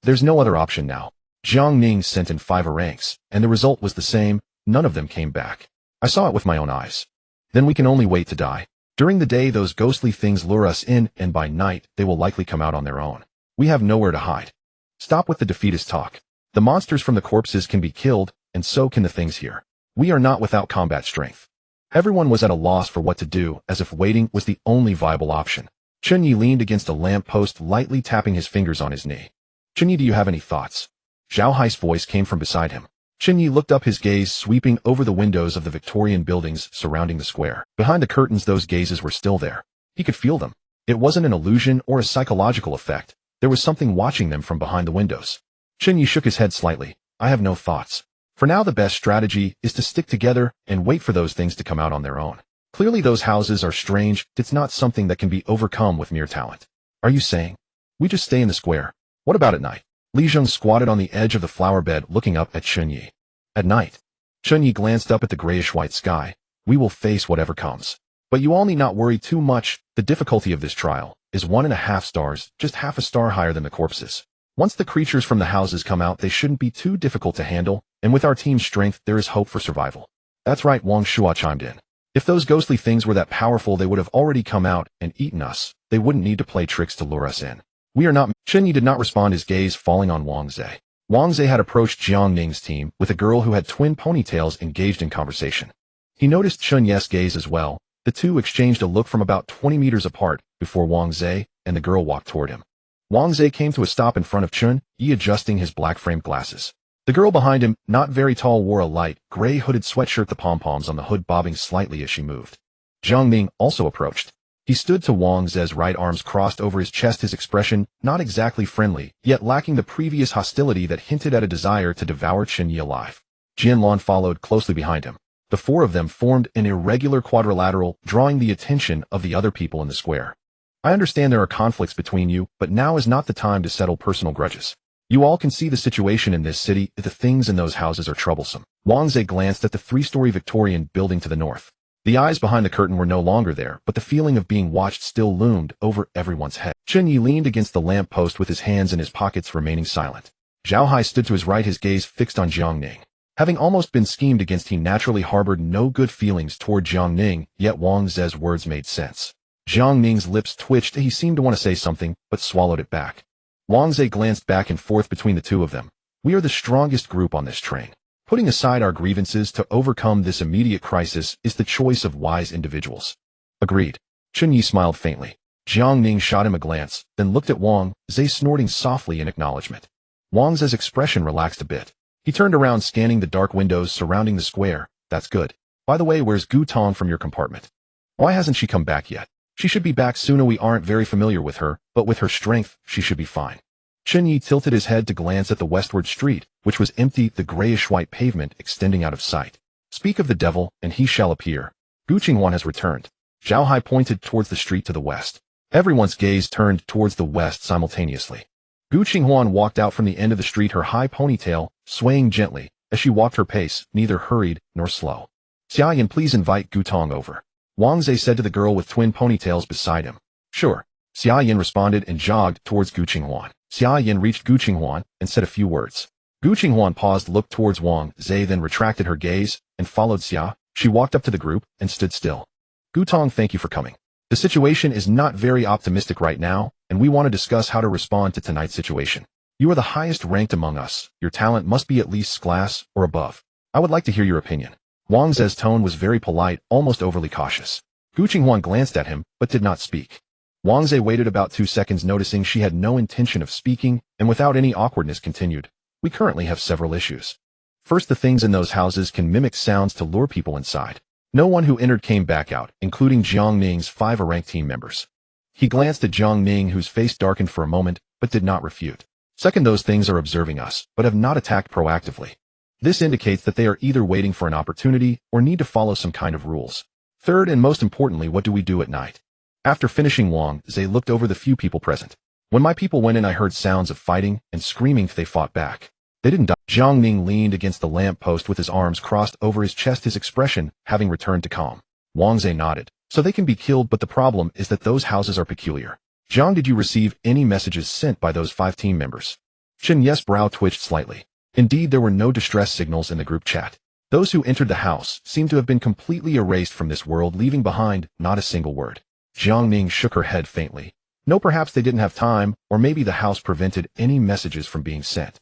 There's no other option now. Jiang Ning sent in 5 ranks, and the result was the same. None of them came back. I saw it with my own eyes. Then we can only wait to die. During the day, those ghostly things lure us in, and by night, they will likely come out on their own. We have nowhere to hide. Stop with the defeatist talk. The monsters from the corpses can be killed, and so can the things here. We are not without combat strength. Everyone was at a loss for what to do, as if waiting was the only viable option. Chen Ye leaned against a lamp post, lightly tapping his fingers on his knee. Chen Ye, do you have any thoughts? Zhao Hai's voice came from beside him. Chen Ye looked up, his gaze sweeping over the windows of the Victorian buildings surrounding the square. Behind the curtains, those gazes were still there. He could feel them. It wasn't an illusion or a psychological effect. There was something watching them from behind the windows. Chen Ye shook his head slightly. I have no thoughts. For now, the best strategy is to stick together and wait for those things to come out on their own. Clearly those houses are strange. It's not something that can be overcome with mere talent. Are you saying we just stay in the square? What about at night? Li Zheng squatted on the edge of the flower bed, looking up at Chen Ye. At night? Chen Ye glanced up at the grayish-white sky. We will face whatever comes. But you all need not worry too much. The difficulty of this trial is 1.5 stars, just half a star higher than the corpses. Once the creatures from the houses come out, they shouldn't be too difficult to handle, and with our team's strength, there is hope for survival. That's right, Wang Shua chimed in. If those ghostly things were that powerful, they would have already come out and eaten us. They wouldn't need to play tricks to lure us in. We are not. Chen Ye did not respond, his gaze falling on Wang Zhe. Wang Zhe had approached Jiang Ning's team with a girl who had twin ponytails engaged in conversation. He noticed Chen Ye's gaze as well. The two exchanged a look from about 20 meters apart before Wang Zhe and the girl walked toward him. Wang Zhe came to a stop in front of Chen Ye, adjusting his black-framed glasses. The girl behind him, not very tall, wore a light, gray hooded sweatshirt, the pom-poms on the hood bobbing slightly as she moved. Jiang Ning also approached. He stood to Wang Zhe's right, arms crossed over his chest, his expression not exactly friendly, yet lacking the previous hostility that hinted at a desire to devour Chen Ye alive. Jianlan followed closely behind him. The four of them formed an irregular quadrilateral, drawing the attention of the other people in the square. I understand there are conflicts between you, but now is not the time to settle personal grudges. You all can see the situation in this city. The things in those houses are troublesome. Wang Zhe glanced at the 3-story Victorian building to the north. The eyes behind the curtain were no longer there, but the feeling of being watched still loomed over everyone's head. Chen Ye leaned against the lamp post with his hands in his pockets, remaining silent. Zhao Hai stood to his right, his gaze fixed on Jiang Ning. Having almost been schemed against, he naturally harbored no good feelings toward Jiang Ning, yet Wang Zhe's words made sense. Jiang Ning's lips twitched. He seemed to want to say something, but swallowed it back. Wang Zhe glanced back and forth between the two of them. We are the strongest group on this train. Putting aside our grievances to overcome this immediate crisis is the choice of wise individuals. Agreed. Chen Ye smiled faintly. Jiang Ning shot him a glance, then looked at Wang Zhe, snorting softly in acknowledgement. Wang Zhe's expression relaxed a bit. He turned around, scanning the dark windows surrounding the square. That's good. By the way, where's Gu Tong from your compartment? Why hasn't she come back yet? She should be back sooner. We aren't very familiar with her, but with her strength, she should be fine. Chen Ye tilted his head to glance at the westward street, which was empty, the grayish-white pavement extending out of sight. Speak of the devil, and he shall appear. Gu Qinghuan has returned. Zhao Hai pointed towards the street to the west. Everyone's gaze turned towards the west simultaneously. Gu Qinghuan walked out from the end of the street, her high ponytail swaying gently. As she walked, her pace neither hurried nor slow. Xia Yan, please invite Gu Tong over. Wang Zhe said to the girl with twin ponytails beside him. Sure. Xia Yan responded and jogged towards Gu Qinghuan. Xia Yan reached Gu Qinghuan and said a few words. Gu Qinghuan paused, looked towards Wang Zhe, then retracted her gaze and followed Xia. She walked up to the group and stood still. Gu Tong, thank you for coming. The situation is not very optimistic right now, and we want to discuss how to respond to tonight's situation. You are the highest ranked among us. Your talent must be at least class or above. I would like to hear your opinion. Wang Zhe's tone was very polite, almost overly cautious. Gu Qinghuan glanced at him, but did not speak. Wang Zhe waited about 2 seconds, noticing she had no intention of speaking, and without any awkwardness continued. We currently have several issues. First, the things in those houses can mimic sounds to lure people inside. No one who entered came back out, including Jiang Ning's 5 rank team members. He glanced at Jiang Ning, whose face darkened for a moment, but did not refute. Second, those things are observing us, but have not attacked proactively. This indicates that they are either waiting for an opportunity or need to follow some kind of rules. Third, and most importantly, what do we do at night? After finishing, Wang Zhe looked over the few people present. When my people went in, I heard sounds of fighting and screaming. They fought back. They didn't die. Jiang Ning leaned against the lamp post with his arms crossed over his chest, his expression having returned to calm. Wang Zhe nodded. So they can be killed, but the problem is that those houses are peculiar. Jiang, did you receive any messages sent by those 5 team members? Chen Ye's brow twitched slightly. Indeed, there were no distress signals in the group chat. Those who entered the house seemed to have been completely erased from this world, leaving behind not a single word. Jiang Ning shook her head faintly. No, perhaps they didn't have time, or maybe the house prevented any messages from being sent.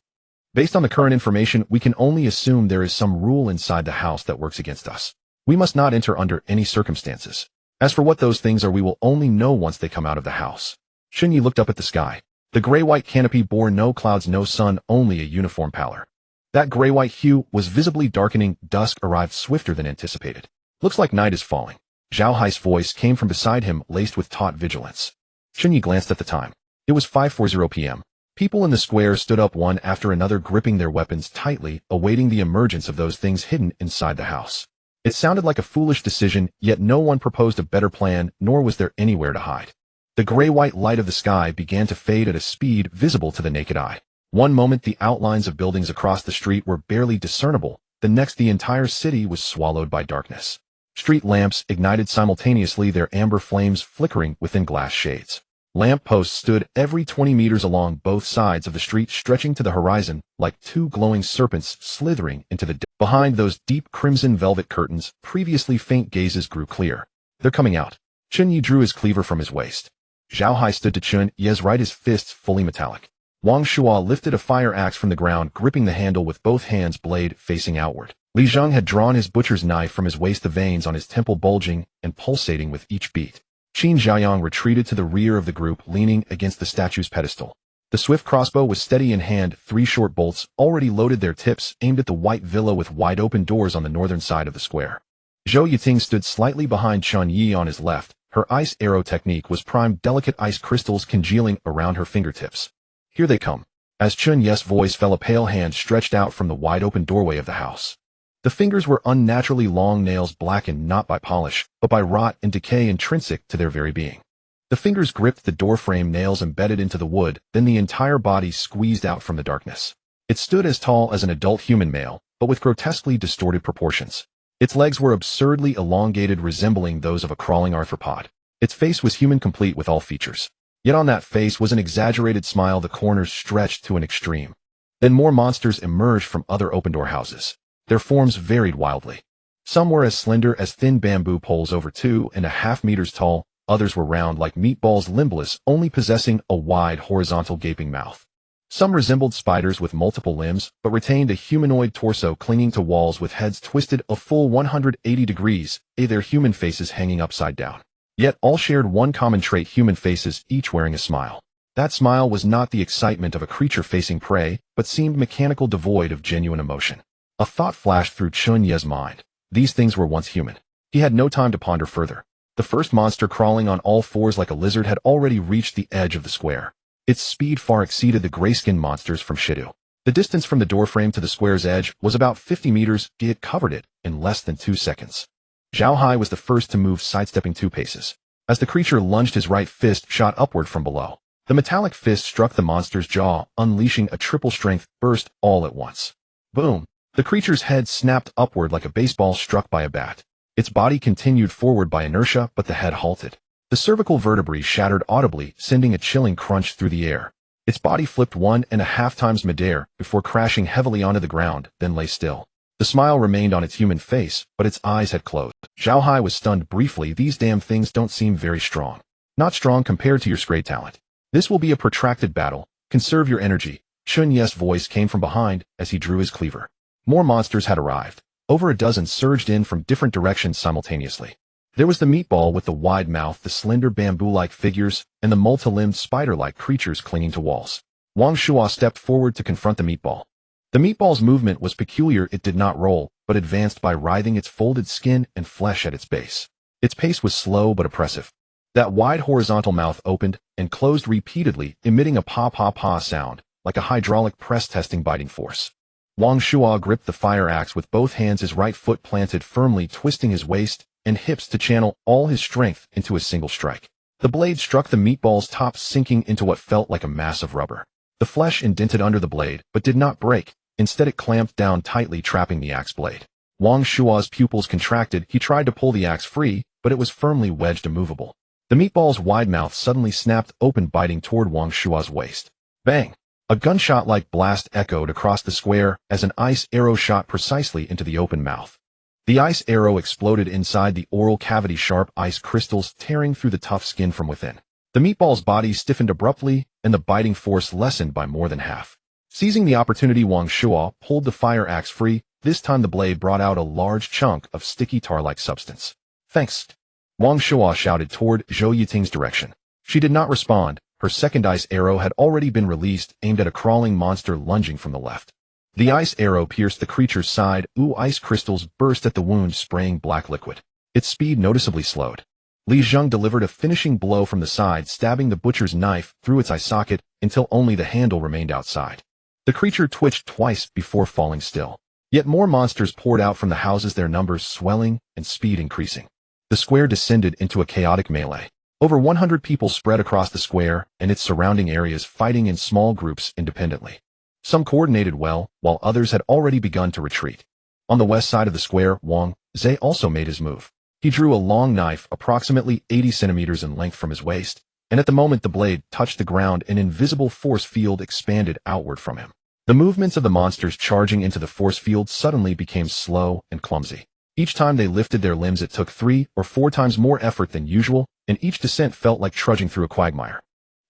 Based on the current information, we can only assume there is some rule inside the house that works against us. We must not enter under any circumstances. As for what those things are, we will only know once they come out of the house. Chen Ye looked up at the sky. The gray-white canopy bore no clouds, no sun, only a uniform pallor. That gray-white hue was visibly darkening. Dusk arrived swifter than anticipated. Looks like night is falling. Zhao Hai's voice came from beside him, laced with taut vigilance. Chen Ye glanced at the time. It was 5:40 p.m. People in the square stood up one after another, gripping their weapons tightly, awaiting the emergence of those things hidden inside the house. It sounded like a foolish decision, yet no one proposed a better plan, nor was there anywhere to hide. The gray-white light of the sky began to fade at a speed visible to the naked eye. One moment the outlines of buildings across the street were barely discernible, the next the entire city was swallowed by darkness. Street lamps ignited simultaneously, their amber flames flickering within glass shades. Lamp posts stood every 20 meters along both sides of the street, stretching to the horizon like two glowing serpents slithering into the depths. Behind those deep crimson velvet curtains, previously faint gazes grew clear. They're coming out. Chen Ye drew his cleaver from his waist. Zhao Hai stood to Chen Ye's right, his fists fully metallic. Wang Shuo lifted a fire axe from the ground, gripping the handle with both hands, blade facing outward. Li Zheng had drawn his butcher's knife from his waist, the veins on his temple bulging and pulsating with each beat. Qin Xiaoyang retreated to the rear of the group, leaning against the statue's pedestal. The swift crossbow was steady in hand, 3 short bolts, already loaded, their tips aimed at the white villa with wide-open doors on the northern side of the square. Zhou Yiting stood slightly behind Chen Ye on his left. Her ice arrow technique was primed, delicate ice crystals congealing around her fingertips. Here they come. As Chen Ye's voice fell, a pale hand stretched out from the wide-open doorway of the house. The fingers were unnaturally long, nails blackened not by polish, but by rot and decay intrinsic to their very being. The fingers gripped the doorframe, nails embedded into the wood, then the entire body squeezed out from the darkness. It stood as tall as an adult human male, but with grotesquely distorted proportions. Its legs were absurdly elongated, resembling those of a crawling arthropod. Its face was human, complete with all features. Yet on that face was an exaggerated smile, the corners stretched to an extreme. Then more monsters emerged from other open-door houses. Their forms varied wildly. Some were as slender as thin bamboo poles over 2.5 meters tall, others were round like meatballs, limbless, only possessing a wide horizontal gaping mouth. Some resembled spiders with multiple limbs, but retained a humanoid torso clinging to walls with heads twisted a full 180 degrees, their human faces hanging upside down. Yet all shared one common trait: human faces, each wearing a smile. That smile was not the excitement of a creature facing prey, but seemed mechanical, devoid of genuine emotion. A thought flashed through Chen Ye's mind. These things were once human. He had no time to ponder further. The first monster, crawling on all fours like a lizard, had already reached the edge of the square. Its speed far exceeded the gray-skinned monsters from Shidu. The distance from the doorframe to the square's edge was about 50 meters. He had covered it in less than 2 seconds. Zhao Hai was the first to move, sidestepping 2 paces. As the creature lunged, his right fist shot upward from below. The metallic fist struck the monster's jaw, unleashing a triple strength burst all at once. Boom! The creature's head snapped upward like a baseball struck by a bat. Its body continued forward by inertia, but the head halted. The cervical vertebrae shattered audibly, sending a chilling crunch through the air. Its body flipped 1.5 times midair before crashing heavily onto the ground, then lay still. The smile remained on its human face, but its eyes had closed. Zhao Hai was stunned briefly. These damn things don't seem very strong. Not strong compared to your Scray talent. This will be a protracted battle. Conserve your energy. Chen Ye's voice came from behind as he drew his cleaver. More monsters had arrived. Over a dozen surged in from different directions simultaneously. There was the meatball with the wide mouth, the slender bamboo-like figures, and the multi-limbed spider-like creatures clinging to walls. Wang Shuo stepped forward to confront the meatball. The meatball's movement was peculiar. It did not roll, but advanced by writhing its folded skin and flesh at its base. Its pace was slow but oppressive. That wide horizontal mouth opened and closed repeatedly, emitting a pa-pa-pa sound, like a hydraulic press testing biting force. Wang Shuo gripped the fire axe with both hands, his right foot planted firmly, twisting his waist and hips to channel all his strength into a single strike. The blade struck the meatball's top, sinking into what felt like a mass of rubber. The flesh indented under the blade, but did not break. Instead, it clamped down tightly, trapping the axe blade. Wang Shuo's pupils contracted. He tried to pull the axe free, but it was firmly wedged, immovable. The meatball's wide mouth suddenly snapped open, biting toward Wang Shuo's waist. Bang! A gunshot-like blast echoed across the square as an ice arrow shot precisely into the open mouth. The ice arrow exploded inside the oral cavity, sharp ice crystals tearing through the tough skin from within. The meatball's body stiffened abruptly, and the biting force lessened by more than half. Seizing the opportunity, Wang Shuo pulled the fire axe free. This time the blade brought out a large chunk of sticky tar-like substance. "Thanks," Wang Shuo shouted toward Zhou Yiting's direction. She did not respond. Her second ice arrow had already been released, aimed at a crawling monster lunging from the left. The ice arrow pierced the creature's side. Ice crystals burst at the wound, spraying black liquid. Its speed noticeably slowed. Li Zheng delivered a finishing blow from the side, stabbing the butcher's knife through its eye socket until only the handle remained outside. The creature twitched twice before falling still. Yet more monsters poured out from the houses, their numbers swelling and speed increasing. The square descended into a chaotic melee. Over 100 people spread across the square and its surrounding areas, fighting in small groups independently. Some coordinated well, while others had already begun to retreat. On the west side of the square, Wang Zhe also made his move. He drew a long knife approximately 80 centimeters in length from his waist, and at the moment the blade touched the ground, an invisible force field expanded outward from him. The movements of the monsters charging into the force field suddenly became slow and clumsy. Each time they lifted their limbs it took 3 or 4 times more effort than usual, and each descent felt like trudging through a quagmire.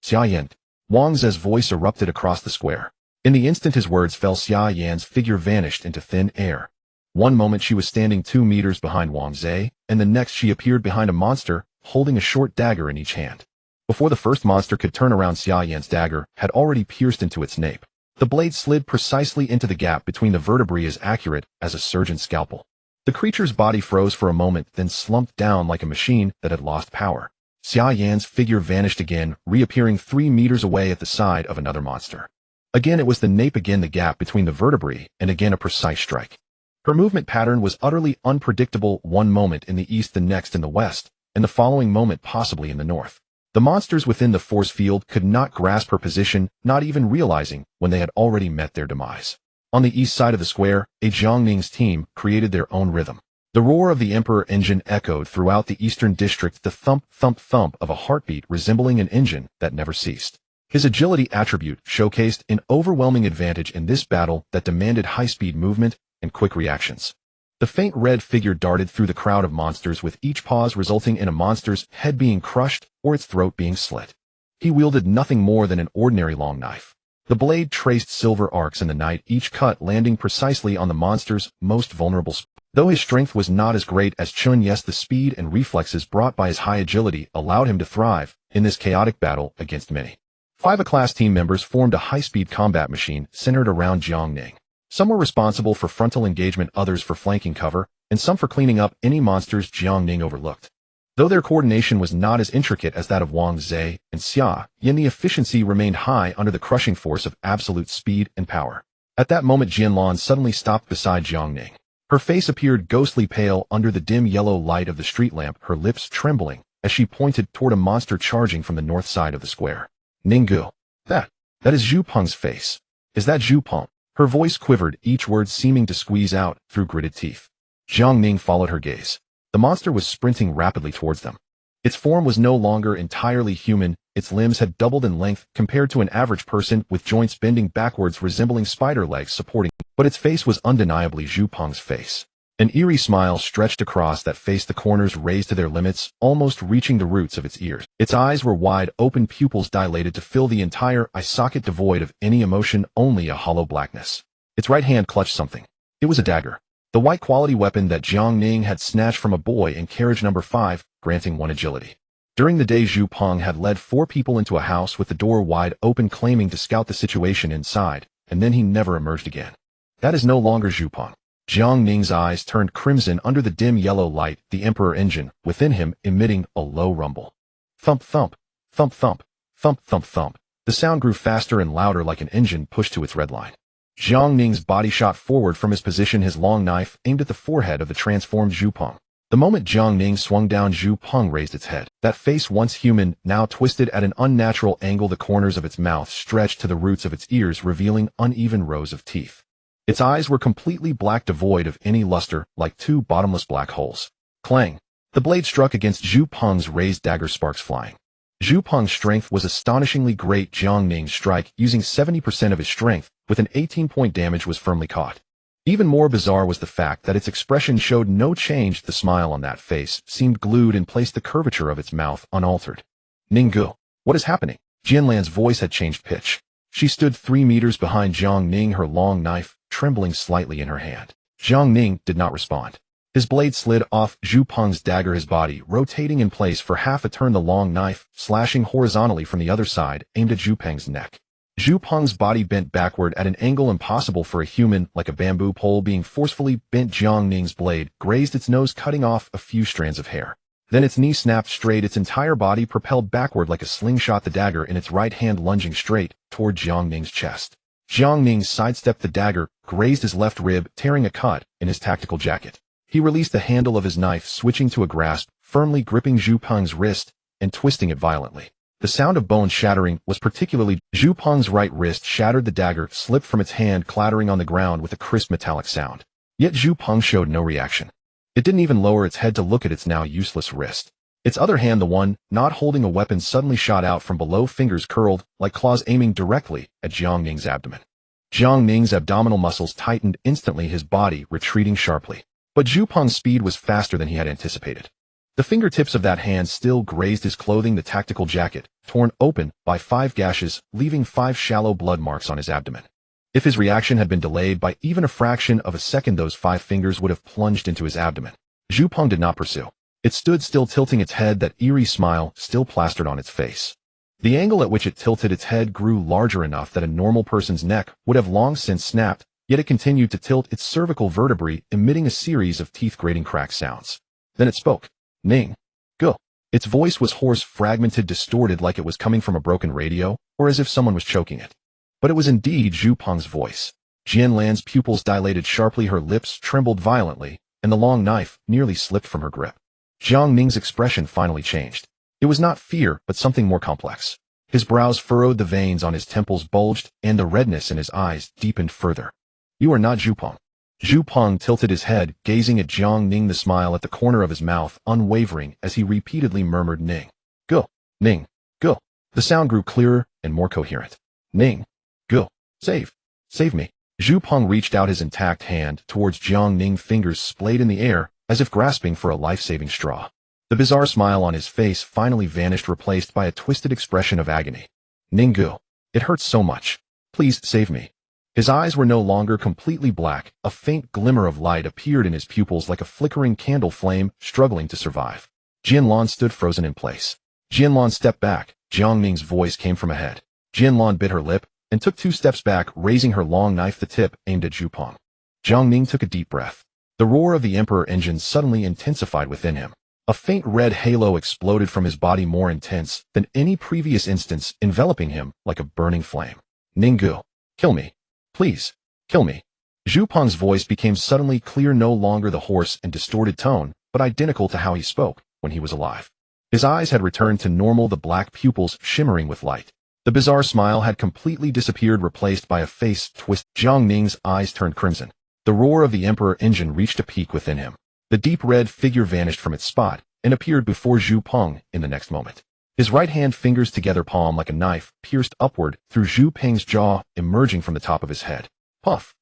"Xia Yan." Wang Zhe's voice erupted across the square. In the instant his words fell, Xia Yan's figure vanished into thin air. One moment she was standing 2 meters behind Wang Zhe, and the next she appeared behind a monster, holding a short dagger in each hand. Before the first monster could turn around, Xia Yan's dagger had already pierced into its nape. The blade slid precisely into the gap between the vertebrae, as accurate as a surgeon's scalpel. The creature's body froze for a moment, then slumped down like a machine that had lost power. Xia Yan's figure vanished again, reappearing 3 meters away at the side of another monster. Again it was the nape, again the gap between the vertebrae, and again a precise strike. Her movement pattern was utterly unpredictable, one moment in the east, the next in the west, and the following moment possibly in the north. The monsters within the force field could not grasp her position, not even realizing when they had already met their demise. On the east side of the square, Jiang Ning's team created their own rhythm. The roar of the Emperor engine echoed throughout the eastern district, the thump, thump, thump of a heartbeat resembling an engine that never ceased. His agility attribute showcased an overwhelming advantage in this battle that demanded high-speed movement and quick reactions. The faint red figure darted through the crowd of monsters, with each pause resulting in a monster's head being crushed or its throat being slit. He wielded nothing more than an ordinary long knife. The blade traced silver arcs in the night, each cut landing precisely on the monster's most vulnerable spot. Though his strength was not as great as Chen Ye's, the speed and reflexes brought by his high agility allowed him to thrive in this chaotic battle against many. 5 A-class team members formed a high-speed combat machine centered around Jiang Ning. Some were responsible for frontal engagement, others for flanking cover, and some for cleaning up any monsters Jiang Ning overlooked. Though their coordination was not as intricate as that of Wang Zhe and Xia Yan, the efficiency remained high under the crushing force of absolute speed and power. At that moment Jianlan suddenly stopped beside Jiang Ning. Her face appeared ghostly pale under the dim yellow light of the street lamp, her lips trembling as she pointed toward a monster charging from the north side of the square. "Ninggu. That is Zhu Peng's face. Is that Zhu Peng?" Her voice quivered, each word seeming to squeeze out through gritted teeth. Jiang Ning followed her gaze. The monster was sprinting rapidly towards them. Its form was no longer entirely human, its limbs had doubled in length compared to an average person, with joints bending backwards resembling spider legs supporting, but its face was undeniably Zhu Peng's face. An eerie smile stretched across that face, the corners raised to their limits, almost reaching the roots of its ears. Its eyes were wide open, pupils dilated to fill the entire eye socket, devoid of any emotion, only a hollow blackness. Its right hand clutched something. It was a dagger. The white quality weapon that Jiang Ning had snatched from a boy in carriage number 5, granting 1 agility. During the day Zhu Peng had led 4 people into a house with the door wide open, claiming to scout the situation inside, and then he never emerged again. That is no longer Zhu Peng. Jiang Ning's eyes turned crimson under the dim yellow light, the Emperor engine within him emitting a low rumble. Thump thump, thump thump, thump thump thump. The sound grew faster and louder, like an engine pushed to its red line. Jiang Ning's body shot forward from his position, his long knife aimed at the forehead of the transformed Zhu Peng. The moment Jiang Ning swung down, Zhu Peng raised its head. That face, once human, now twisted at an unnatural angle, the corners of its mouth stretched to the roots of its ears, revealing uneven rows of teeth. Its eyes were completely black, devoid of any luster, like 2 bottomless black holes. Clang! The blade struck against Zhu Peng's raised dagger, sparks flying. Zhu Peng's strength was astonishingly great. Jiang Ning's strike, using 70% of his strength, with an 18-point damage, was firmly caught. Even more bizarre was the fact that its expression showed no change. The smile on that face seemed glued in place, the curvature of its mouth unaltered. Ninggu, what is happening? Jianlan's voice had changed pitch. She stood 3 meters behind Jiang Ning, her long knife trembling slightly in her hand. Jiang Ning did not respond. His blade slid off Zhu Peng's dagger, his body rotating in place for half a turn, the long knife slashing horizontally from the other side, aimed at Zhu Peng's neck. Zhu Peng's body bent backward at an angle impossible for a human, like a bamboo pole being forcefully bent. Jiang Ning's blade grazed its nose, cutting off a few strands of hair. Then its knee snapped straight, its entire body propelled backward like a slingshot, the dagger in its right hand lunging straight toward Jiang Ning's chest. Jiang Ning sidestepped, the dagger grazed his left rib, tearing a cut in his tactical jacket. He released the handle of his knife, switching to a grasp, firmly gripping Zhu Peng's wrist and twisting it violently. The sound of bone shattering was particularly. Zhu Peng's right wrist shattered, the dagger slipped from its hand, clattering on the ground with a crisp metallic sound. Yet Zhu Peng showed no reaction. It didn't even lower its head to look at its now useless wrist. Its other hand, the one not holding a weapon, suddenly shot out from below, fingers curled like claws, aiming directly at Jiang Ning's abdomen. Jiang Ning's abdominal muscles tightened instantly, his body retreating sharply. But Zhu Peng's speed was faster than he had anticipated. The fingertips of that hand still grazed his clothing, the tactical jacket torn open by 5 gashes, leaving 5 shallow blood marks on his abdomen. If his reaction had been delayed by even a fraction of a second, those 5 fingers would have plunged into his abdomen. Zhu Peng did not pursue. It stood still, tilting its head, that eerie smile still plastered on its face. The angle at which it tilted its head grew larger enough that a normal person's neck would have long since snapped, yet it continued to tilt its cervical vertebrae, emitting a series of teeth-grating crack sounds. Then it spoke. Ning. Go. Its voice was hoarse, fragmented, distorted, like it was coming from a broken radio, or as if someone was choking it. But it was indeed Zhu Peng's voice. Jianlan's pupils dilated sharply, her lips trembled violently, and the long knife nearly slipped from her grip. Jiang Ning's expression finally changed. It was not fear, but something more complex. His brows furrowed, the veins on his temples bulged, and the redness in his eyes deepened further. You are not Zhu Peng. Zhu Peng tilted his head, gazing at Jiang Ning, the smile at the corner of his mouth unwavering as he repeatedly murmured, Ning. Go. Ning. Go. The sound grew clearer and more coherent. Ning. Go. Save me. Zhu Peng reached out his intact hand towards Jiang Ning, fingers splayed in the air, as if grasping for a life-saving straw. The bizarre smile on his face finally vanished, replaced by a twisted expression of agony. Ninggu. It hurts so much. Please save me. His eyes were no longer completely black. A faint glimmer of light appeared in his pupils, like a flickering candle flame struggling to survive. Jianlan stood frozen in place. Jianlan stepped back. Jiang Ning's voice came from ahead. Jianlan bit her lip and took 2 steps back, raising her long knife, the tip aimed at Zhu Peng. Jiang Ning took a deep breath. The roar of the Emperor engine suddenly intensified within him. A faint red halo exploded from his body, more intense than any previous instance, enveloping him like a burning flame. Ninggu. Kill me. Please. Kill me. Zhu Peng's voice became suddenly clear, no longer the hoarse and distorted tone, but identical to how he spoke when he was alive. His eyes had returned to normal, the black pupils shimmering with light. The bizarre smile had completely disappeared, replaced by a face twist. Jiang Ning's eyes turned crimson. The roar of the Emperor engine reached a peak within him. The deep red figure vanished from its spot and appeared before Zhu Peng in the next moment. His right hand, fingers together, palm like a knife, pierced upward through Zhu Peng's jaw, emerging from the top of his head. Puff.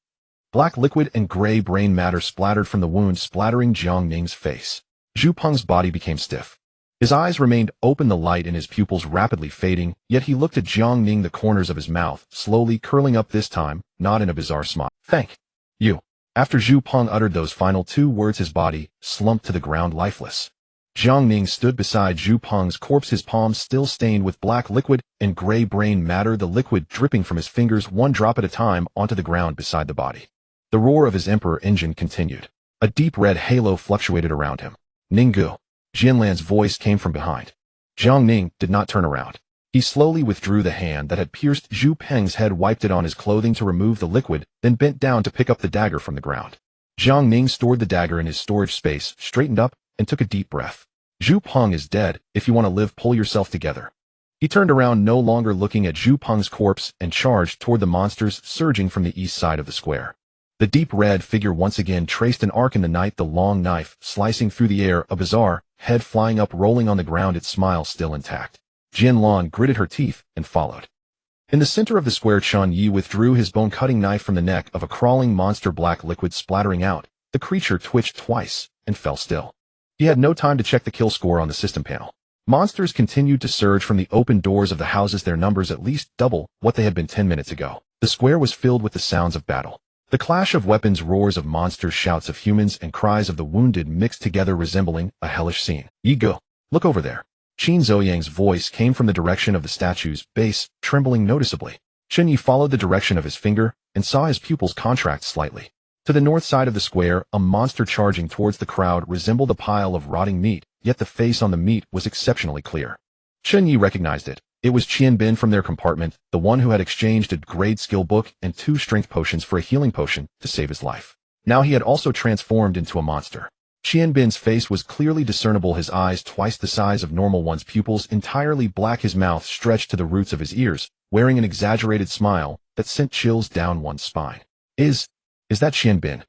Black liquid and gray brain matter splattered from the wound, splattering Jiang Ning's face. Zhu Peng's body became stiff. His eyes remained open, the light in his pupils rapidly fading, yet he looked at Jiang Ning, the corners of his mouth slowly curling up, this time not in a bizarre smile. Thank you. After Zhu Peng uttered those final 2 words, his body slumped to the ground lifeless. Jiang Ning stood beside Zhu Peng's corpse, his palms still stained with black liquid and gray brain matter, the liquid dripping from his fingers 1 drop at a time onto the ground beside the body. The roar of his Emperor engine continued. A deep red halo fluctuated around him. Ninggu. Jianlan's voice came from behind. Jiang Ning did not turn around. He slowly withdrew the hand that had pierced Zhu Peng's head, wiped it on his clothing to remove the liquid, then bent down to pick up the dagger from the ground. Jiang Ning stored the dagger in his storage space, straightened up, and took a deep breath. Zhu Peng is dead. If you want to live, pull yourself together. He turned around, no longer looking at Zhu Peng's corpse, and charged toward the monsters surging from the east side of the square. The deep red figure once again traced an arc in the night, the long knife slicing through the air, a bizarre head flying up, rolling on the ground, its smile still intact. Jianlan gritted her teeth and followed. In the center of the square, Chen Ye withdrew his bone-cutting knife from the neck of a crawling monster, black liquid splattering out. The creature twitched twice and fell still. He had no time to check the kill score on the system panel. Monsters continued to surge from the open doors of the houses, their numbers at least double what they had been 10 minutes ago. The square was filled with the sounds of battle. The clash of weapons, roars of monsters, shouts of humans, and cries of the wounded mixed together, resembling a hellish scene. Ye go. Look over there. Qin Zhouyang's voice came from the direction of the statue's base, trembling noticeably. Chen Ye followed the direction of his finger and saw his pupils contract slightly. To the north side of the square, a monster charging towards the crowd resembled a pile of rotting meat, yet the face on the meat was exceptionally clear. Chen Ye recognized it. It was Qian Bin from their compartment, the one who had exchanged a grade skill book and 2 strength potions for a healing potion to save his life. Now he had also transformed into a monster. Qian Bin's face was clearly discernible, his eyes twice the size of normal one's, pupils entirely black, his mouth stretched to the roots of his ears, wearing an exaggerated smile that sent chills down one's spine. Is that Qian Bin?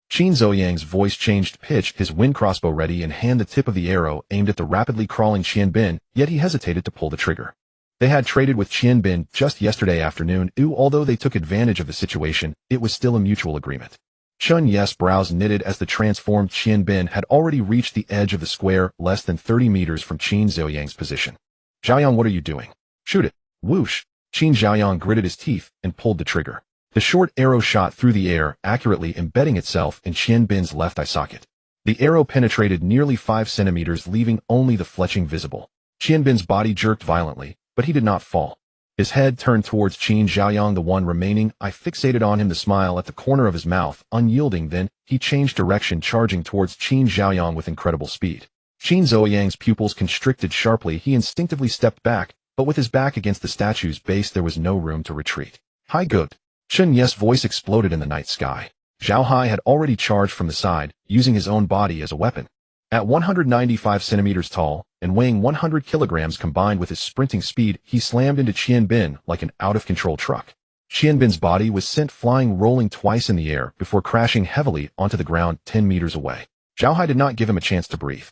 Qin Zhouyang's voice changed pitch, his wind crossbow ready in hand, the tip of the arrow aimed at the rapidly crawling Qian Bin, yet he hesitated to pull the trigger. They had traded with Qian Bin just yesterday afternoon, although they took advantage of the situation, it was still a mutual agreement. Chen Ye's brows knitted as the transformed Qian Bin had already reached the edge of the square, less than 30 meters from Qin Zhouyang's position. Zhaoyang, what are you doing? Shoot it. Whoosh. Qin Zhaoyang gritted his teeth and pulled the trigger. The short arrow shot through the air, accurately embedding itself in Qian Bin's left eye socket. The arrow penetrated nearly 5 centimeters, leaving only the fletching visible. Qian Bin's body jerked violently, but he did not fall. His head turned towards Qin Zhaoyang, the one remaining eye fixated on him, the smile at the corner of his mouth unyielding. Then he changed direction, charging towards Qin Zhaoyang with incredible speed. Qin Zhouyang's pupils constricted sharply. He instinctively stepped back, but with his back against the statue's base there was no room to retreat. Hi, good. Chen Ye's voice exploded in the night sky. Zhao Hai had already charged from the side, using his own body as a weapon. At 195 centimeters tall and weighing 100 kilograms combined with his sprinting speed, he slammed into Qian Bin like an out-of-control truck. Qian Bin's body was sent flying, rolling twice in the air before crashing heavily onto the ground 10 meters away. Zhao Hai did not give him a chance to breathe.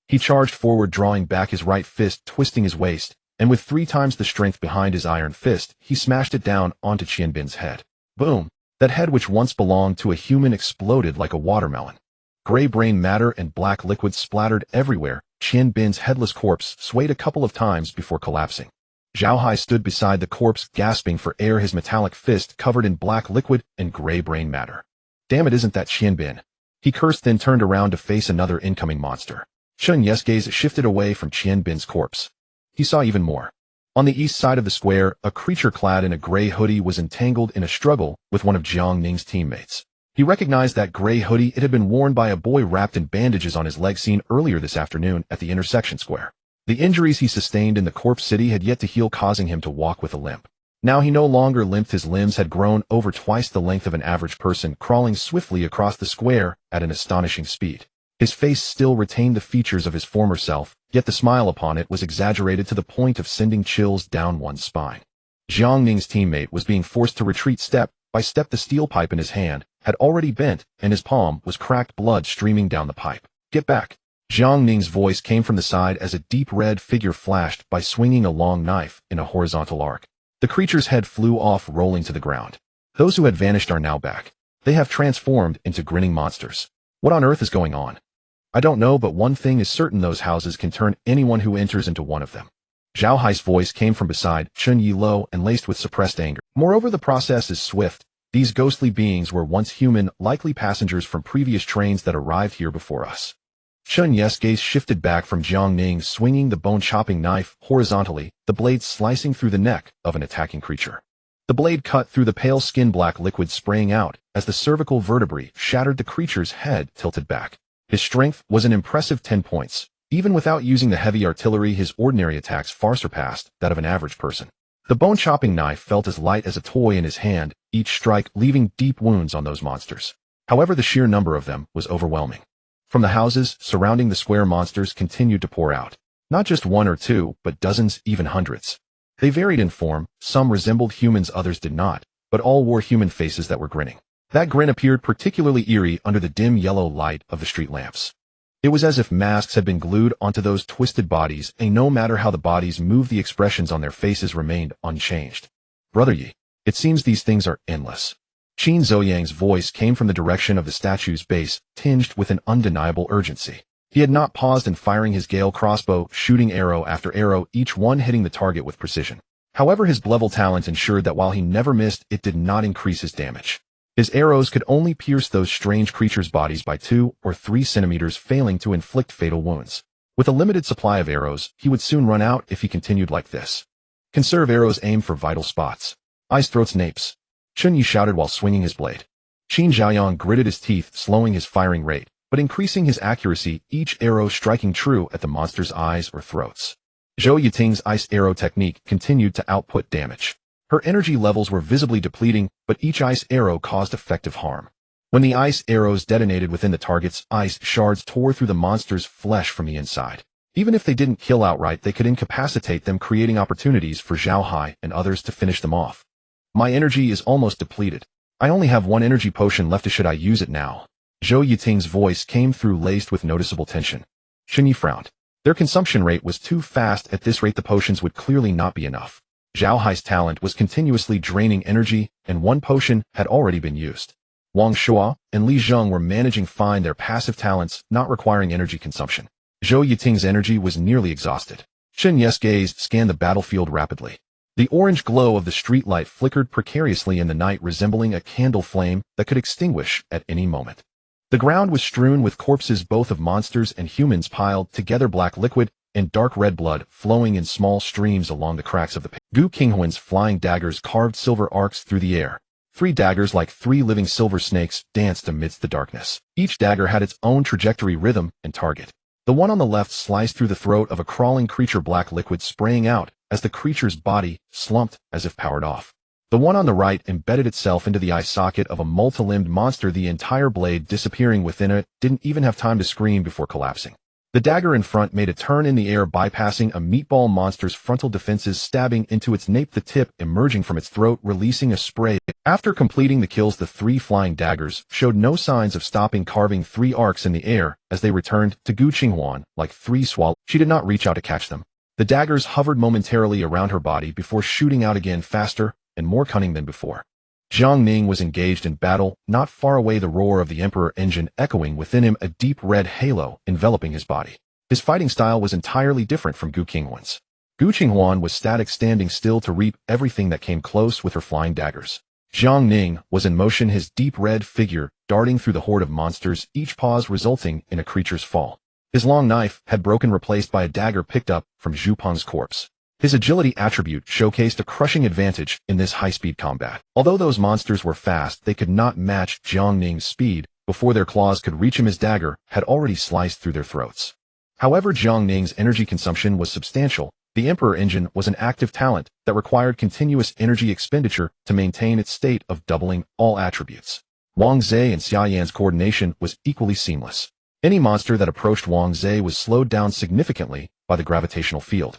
He charged forward, drawing back his right fist, twisting his waist, and with 3 times the strength behind his iron fist, he smashed it down onto Qian Bin's head. Boom! That head, which once belonged to a human, exploded like a watermelon. Gray brain matter and black liquid splattered everywhere. Qian Bin's headless corpse swayed a couple of times before collapsing. Zhao Hai stood beside the corpse, gasping for air, his metallic fist covered in black liquid and gray brain matter. Damn it, isn't that Qian Bin? He cursed, then turned around to face another incoming monster. Chen Ye's gaze shifted away from Qian Bin's corpse. He saw even more. On the east side of the square, a creature clad in a gray hoodie was entangled in a struggle with one of Jiang Ning's teammates. He recognized that gray hoodie. It had been worn by a boy wrapped in bandages on his leg, seen earlier this afternoon at the intersection square. The injuries he sustained in the corpse city had yet to heal, causing him to walk with a limp. Now he no longer limped. His limbs had grown over twice the length of an average person, crawling swiftly across the square at an astonishing speed. His face still retained the features of his former self, yet the smile upon it was exaggerated to the point of sending chills down one's spine. Jiang Ning's teammate was being forced to retreat step by step. The steel pipe in his hand had already bent, and his palm was cracked, blood streaming down the pipe. Get back! Jiang Ning's voice came from the side as a deep red figure flashed by, swinging a long knife in a horizontal arc. The creature's head flew off, rolling to the ground. Those who had vanished are now back. They have transformed into grinning monsters. What on earth is going on? I don't know, but one thing is certain: those houses can turn anyone who enters into one of them. Zhao Hai's voice came from beside Chen Ye, low and laced with suppressed anger. Moreover, the process is swift. These ghostly beings were once human, likely passengers from previous trains that arrived here before us. Chen Ye's gaze shifted back from Jiang Ning, swinging the bone-chopping knife horizontally, the blade slicing through the neck of an attacking creature. The blade cut through the pale skin, black liquid spraying out as the cervical vertebrae shattered. The creature's head tilted back. His strength was an impressive 10 points. Even without using the heavy artillery, his ordinary attacks far surpassed that of an average person. The bone-chopping knife felt as light as a toy in his hand, each strike leaving deep wounds on those monsters. However, the sheer number of them was overwhelming. From the houses surrounding the square, monsters continued to pour out. Not just 1 or 2, but dozens, even hundreds. They varied in form, some resembled humans, others did not, but all wore human faces that were grinning. That grin appeared particularly eerie under the dim yellow light of the street lamps. It was as if masks had been glued onto those twisted bodies, and no matter how the bodies moved, the expressions on their faces remained unchanged. Brother Yi, it seems these things are endless. Qin Zhouyang's voice came from the direction of the statue's base, tinged with an undeniable urgency. He had not paused in firing his Gale crossbow, shooting arrow after arrow, each one hitting the target with precision. However, his level talent ensured that while he never missed, it did not increase his damage. His arrows could only pierce those strange creatures' bodies by 2 or 3 centimeters, failing to inflict fatal wounds. With a limited supply of arrows, he would soon run out if he continued like this. Conserve arrows, aim for vital spots. Eyes, throats, napes. Chen Ye shouted while swinging his blade. Qin Zhaoyang gritted his teeth, slowing his firing rate, but increasing his accuracy, each arrow striking true at the monster's eyes or throats. Zhou Yiting's ice arrow technique continued to output damage. Her energy levels were visibly depleting, but each ice arrow caused effective harm. When the ice arrows detonated within the targets, ice shards tore through the monster's flesh from the inside. Even if they didn't kill outright, they could incapacitate them, creating opportunities for Zhao Hai and others to finish them off. My energy is almost depleted. I only have 1 energy potion left. Should I use it now? Zhou Yiting's voice came through, laced with noticeable tension. Chen Ye frowned. Their consumption rate was too fast. At this rate, the potions would clearly not be enough. Zhao Hai's talent was continuously draining energy, and 1 potion had already been used. Wang Shuo and Li Zheng were managing fine, their passive talents not requiring energy consumption. Zhou Yiting's energy was nearly exhausted. Chen Ye's gaze scanned the battlefield rapidly. The orange glow of the streetlight flickered precariously in the night, resembling a candle flame that could extinguish at any moment. The ground was strewn with corpses, both of monsters and humans, piled together, black liquid and dark red blood flowing in small streams along the cracks of the pit. Gu Qinghuan's flying daggers carved silver arcs through the air. 3 daggers, like 3 living silver snakes, danced amidst the darkness. Each dagger had its own trajectory, rhythm, and target. The one on the left sliced through the throat of a crawling creature, black liquid spraying out as the creature's body slumped as if powered off. The one on the right embedded itself into the eye socket of a multi-limbed monster, the entire blade disappearing within it. Didn't even have time to scream before collapsing. The dagger in front made a turn in the air, bypassing a meatball monster's frontal defenses, stabbing into its nape, the tip emerging from its throat, releasing a spray. After completing the kills, the 3 flying daggers showed no signs of stopping, carving 3 arcs in the air as they returned to Gu Qinghuan like 3 swallows. She did not reach out to catch them. The daggers hovered momentarily around her body before shooting out again, faster and more cunning than before. Jiang Ning was engaged in battle, not far away, the roar of the Emperor engine echoing within him, a deep red halo enveloping his body. His fighting style was entirely different from Gu Qinghuan's. Gu Qinghuan was static, standing still to reap everything that came close with her flying daggers. Jiang Ning was in motion, his deep red figure darting through the horde of monsters, each pause resulting in a creature's fall. His long knife had broken, replaced by a dagger picked up from Zhu Peng's corpse. His agility attribute showcased a crushing advantage in this high-speed combat. Although those monsters were fast, they could not match Jiang Ning's speed. Before their claws could reach him, his dagger had already sliced through their throats. However, Jiang Ning's energy consumption was substantial. The Emperor engine was an active talent that required continuous energy expenditure to maintain its state of doubling all attributes. Wang Zhe and Xia Yan's coordination was equally seamless. Any monster that approached Wang Zhe was slowed down significantly by the gravitational field.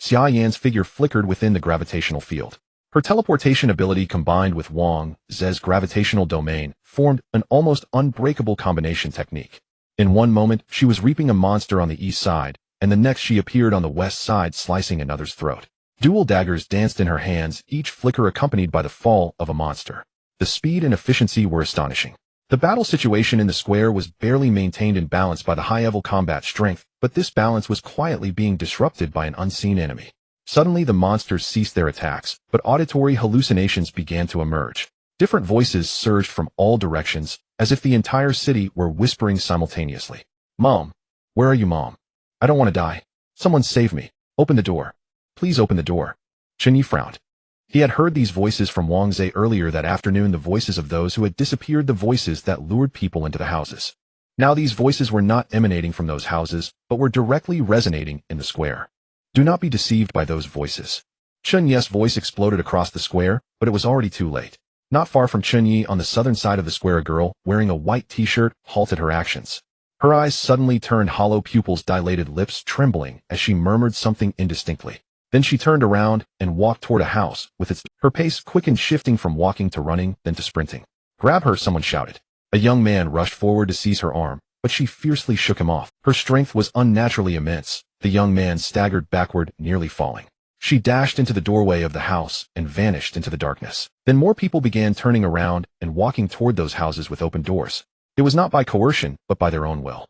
Xia Yan's figure flickered within the gravitational field. Her teleportation ability combined with Wang Zhe's gravitational domain formed an almost unbreakable combination technique. In one moment, she was reaping a monster on the east side, and the next she appeared on the west side, slicing another's throat. Dual daggers danced in her hands, each flicker accompanied by the fall of a monster. The speed and efficiency were astonishing. The battle situation in the square was barely maintained in balance by the high-level combat strength, but this balance was quietly being disrupted by an unseen enemy. Suddenly the monsters ceased their attacks, but auditory hallucinations began to emerge. Different voices surged from all directions, as if the entire city were whispering simultaneously. "Mom! Where are you, Mom? I don't want to die. Someone save me. Open the door. Please open the door." Chen Ye frowned. He had heard these voices from Wang Zhe earlier that afternoon, the voices of those who had disappeared, the voices that lured people into the houses. Now these voices were not emanating from those houses, but were directly resonating in the square. Do not be deceived by those voices. Chen Ye's voice exploded across the square, but it was already too late. Not far from Chen Ye, on the southern side of the square, a girl wearing a white t-shirt halted her actions. Her eyes suddenly turned hollow, pupils dilated, lips trembling as she murmured something indistinctly. Then she turned around and walked toward a house with her pace quickened, shifting from walking to running, then to sprinting. "Grab her," someone shouted. A young man rushed forward to seize her arm. but she fiercely shook him off. Her strength was unnaturally immense. The young man staggered backward, nearly falling. She dashed into the doorway of the house and vanished into the darkness. Then more people began turning around and walking toward those houses with open doors. It was not by coercion, but by their own will.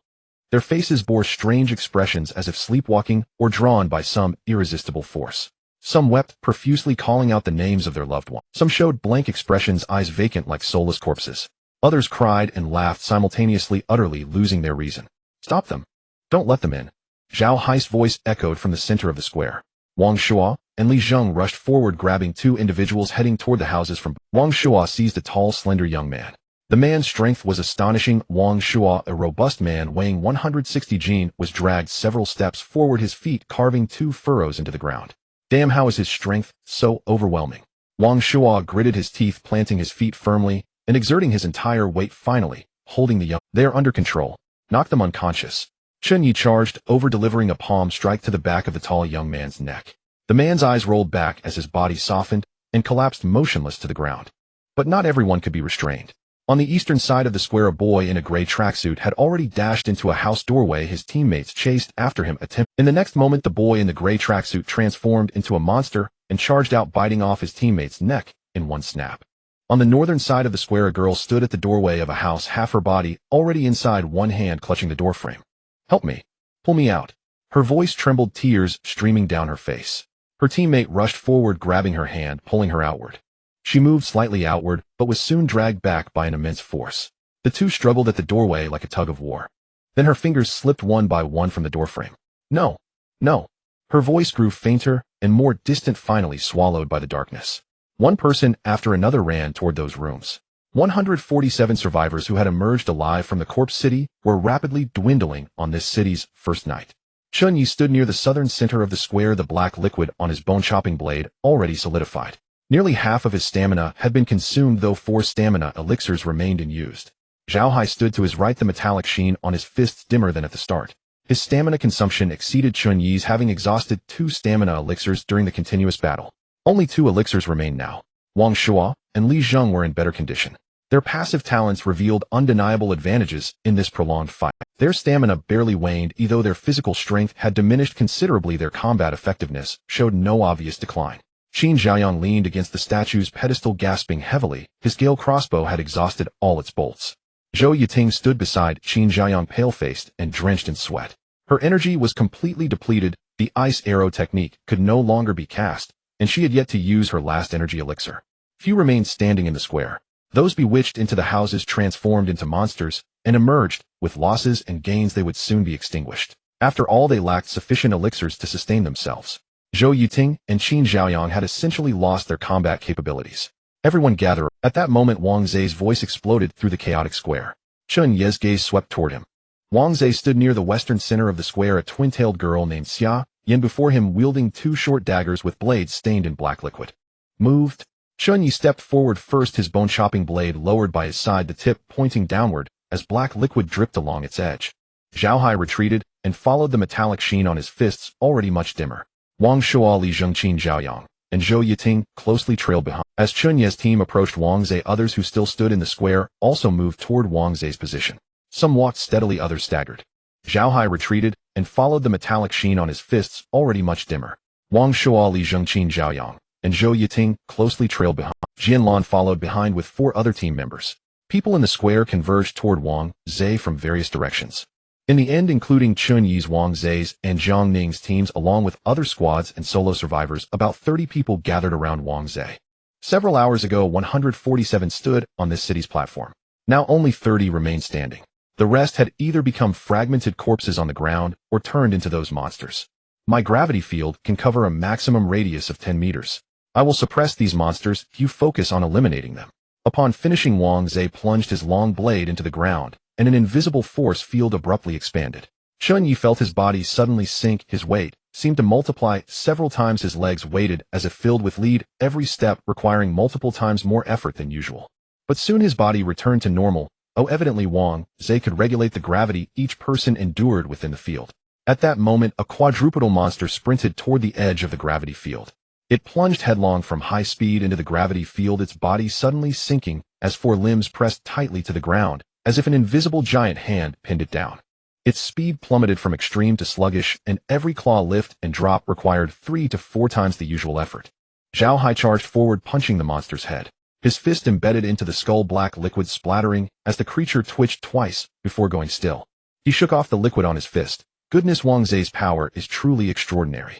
Their faces bore strange expressions as if sleepwalking or drawn by some irresistible force. Some wept, profusely calling out the names of their loved one. Some showed blank expressions, eyes vacant like soulless corpses. Others cried and laughed simultaneously, utterly losing their reason. Stop them. Don't let them in. Zhao Hai's voice echoed from the center of the square. Wang Shuo and Li Zheng rushed forward, grabbing two individuals heading toward the houses from. Wang Shuo seized a tall, slender young man. The man's strength was astonishing. Wang Shuo, a robust man weighing 160 jin, was dragged several steps forward, his feet carving 2 furrows into the ground. Damn, how is his strength so overwhelming? Wang Shuo gritted his teeth, planting his feet firmly and exerting his entire weight, finally holding the young. They are under control. Knock them unconscious. Chen Ye charged over, delivering a palm strike to the back of the tall young man's neck. The man's eyes rolled back as his body softened and collapsed motionless to the ground. But not everyone could be restrained. On the eastern side of the square, a boy in a gray tracksuit had already dashed into a house doorway. His teammates chased after him. In the next moment, the boy in the gray tracksuit transformed into a monster and charged out, biting off his teammate's neck in one snap. On the northern side of the square, a girl stood at the doorway of a house, half her body already inside, one hand clutching the doorframe. Help me. Pull me out. Her voice trembled, tears streaming down her face. Her teammate rushed forward, grabbing her hand, pulling her outward. She moved slightly outward, but was soon dragged back by an immense force. The two struggled at the doorway like a tug of war. Then her fingers slipped one by one from the doorframe. No. No. Her voice grew fainter and more distant, finally swallowed by the darkness. One person after another ran toward those rooms. 147 survivors who had emerged alive from the corpse city were rapidly dwindling on this city's first night. Chen Ye stood near the southern center of the square, the black liquid on his bone-chopping blade already solidified. Nearly half of his stamina had been consumed, though 4 stamina elixirs remained unused. Zhao Hai stood to his right, the metallic sheen on his fists dimmer than at the start. His stamina consumption exceeded Chen Ye's, having exhausted 2 stamina elixirs during the continuous battle. Only 2 elixirs remained now. Wang Shuo and Li Zheng were in better condition. Their passive talents revealed undeniable advantages in this prolonged fight. Their stamina barely waned, though their physical strength had diminished considerably. Their combat effectiveness showed no obvious decline. Qin Xiaoyang leaned against the statue's pedestal, gasping heavily. His Gale crossbow had exhausted all its bolts. Zhou Yiting stood beside Qin Xiaoyang, pale-faced and drenched in sweat. Her energy was completely depleted. The ice arrow technique could no longer be cast, and she had yet to use her last energy elixir. Few remained standing in the square. Those bewitched into the houses transformed into monsters and emerged. With losses and gains, they would soon be extinguished. After all, they lacked sufficient elixirs to sustain themselves. Zhou Yiting and Qin Xiaoyang had essentially lost their combat capabilities. Everyone gathered. At that moment, Wang Zhe's voice exploded through the chaotic square. Chen Ye's gaze swept toward him. Wang Zhe stood near the western center of the square, a twin-tailed girl named Xia Yan before him, wielding 2 short daggers with blades stained in black liquid. Moved. Chen Ye stepped forward first, his bone-chopping blade lowered by his side, the tip pointing downward as black liquid dripped along its edge. Zhao Hai retreated and followed the metallic sheen on his fists, already much dimmer. Wang Shuo, Li Zheng, Qin Xiaoyang, and Zhou Yiting closely trailed behind. As Chen Ye's team approached Wang Zhe, others who still stood in the square also moved toward Wang Zhe's position. Some walked steadily, others staggered. Zhao Hai retreated and followed the metallic sheen on his fists, already much dimmer. Wang Shuo, Li Zheng, Qin Xiaoyang, and Zhou Yiting closely trailed behind. Jianlan followed behind with 4 other team members. People in the square converged toward Wang Zhe from various directions. In the end, including Chen Ye's, Wang Zhe's, and Jiang Ning's teams, along with other squads and solo survivors, about 30 people gathered around Wang Zhe. Several hours ago, 147 stood on this city's platform. Now only 30 remained standing. The rest had either become fragmented corpses on the ground or turned into those monsters. My gravity field can cover a maximum radius of 10 meters. I will suppress these monsters if you focus on eliminating them. Upon finishing, Wang Zhe plunged his long blade into the ground, and an invisible force field abruptly expanded. Chen Ye felt his body suddenly sink, his weight seemed to multiply several times, his legs weighted as if filled with lead, every step requiring multiple times more effort than usual. But soon his body returned to normal. Evidently Wang Zhe could regulate the gravity each person endured within the field. At that moment, a quadrupedal monster sprinted toward the edge of the gravity field. It plunged headlong from high speed into the gravity field, its body suddenly sinking as 4 limbs pressed tightly to the ground, as if an invisible giant hand pinned it down. Its speed plummeted from extreme to sluggish, and every claw lift and drop required 3 to 4 times the usual effort. Zhao Hai charged forward, punching the monster's head. His fist embedded into the skull, black liquid splattering as the creature twitched twice before going still. He shook off the liquid on his fist. Goodness, Wang Zhe's power is truly extraordinary.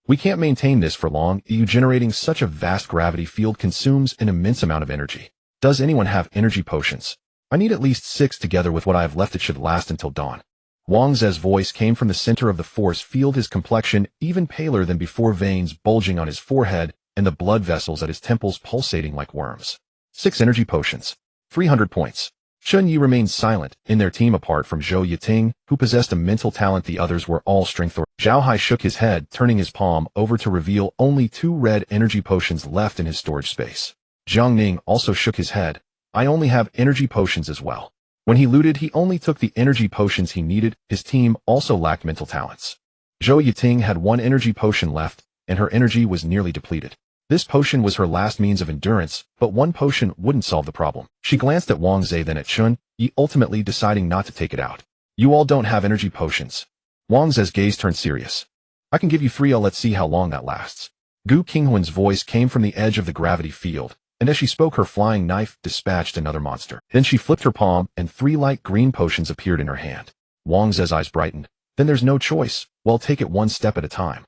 We can't maintain this for long. Generating such a vast gravity field consumes an immense amount of energy. Does anyone have energy potions? I need at least 6 together with what I have left. It should last until dawn. Wang Zhe's voice came from the center of the force field, his complexion even paler than before, veins bulging on his forehead and the blood vessels at his temples pulsating like worms. 6 energy potions. 300 points. Chen Ye remained silent in their team apart from Zhou Yiting, who possessed a mental talent. The others were all strength. Zhao Hai shook his head, turning his palm over to reveal only 2 red energy potions left in his storage space. Jiang Ning also shook his head. I only have energy potions as well. When he looted, he only took the energy potions he needed. His team also lacked mental talents. Zhou Yiting had 1 energy potion left, and her energy was nearly depleted. This potion was her last means of endurance, but 1 potion wouldn't solve the problem. She glanced at Wang Zhe, then at Chen Ye, ultimately deciding not to take it out. You all don't have energy potions. Wang Zhe's gaze turned serious. I can give you 3. Let's see how long that lasts. Gu Qinghuan's voice came from the edge of the gravity field, and as she spoke, her flying knife dispatched another monster. Then she flipped her palm, and 3 light green potions appeared in her hand. Wang Zhe's eyes brightened. Then there's no choice. Well, take it 1 step at a time.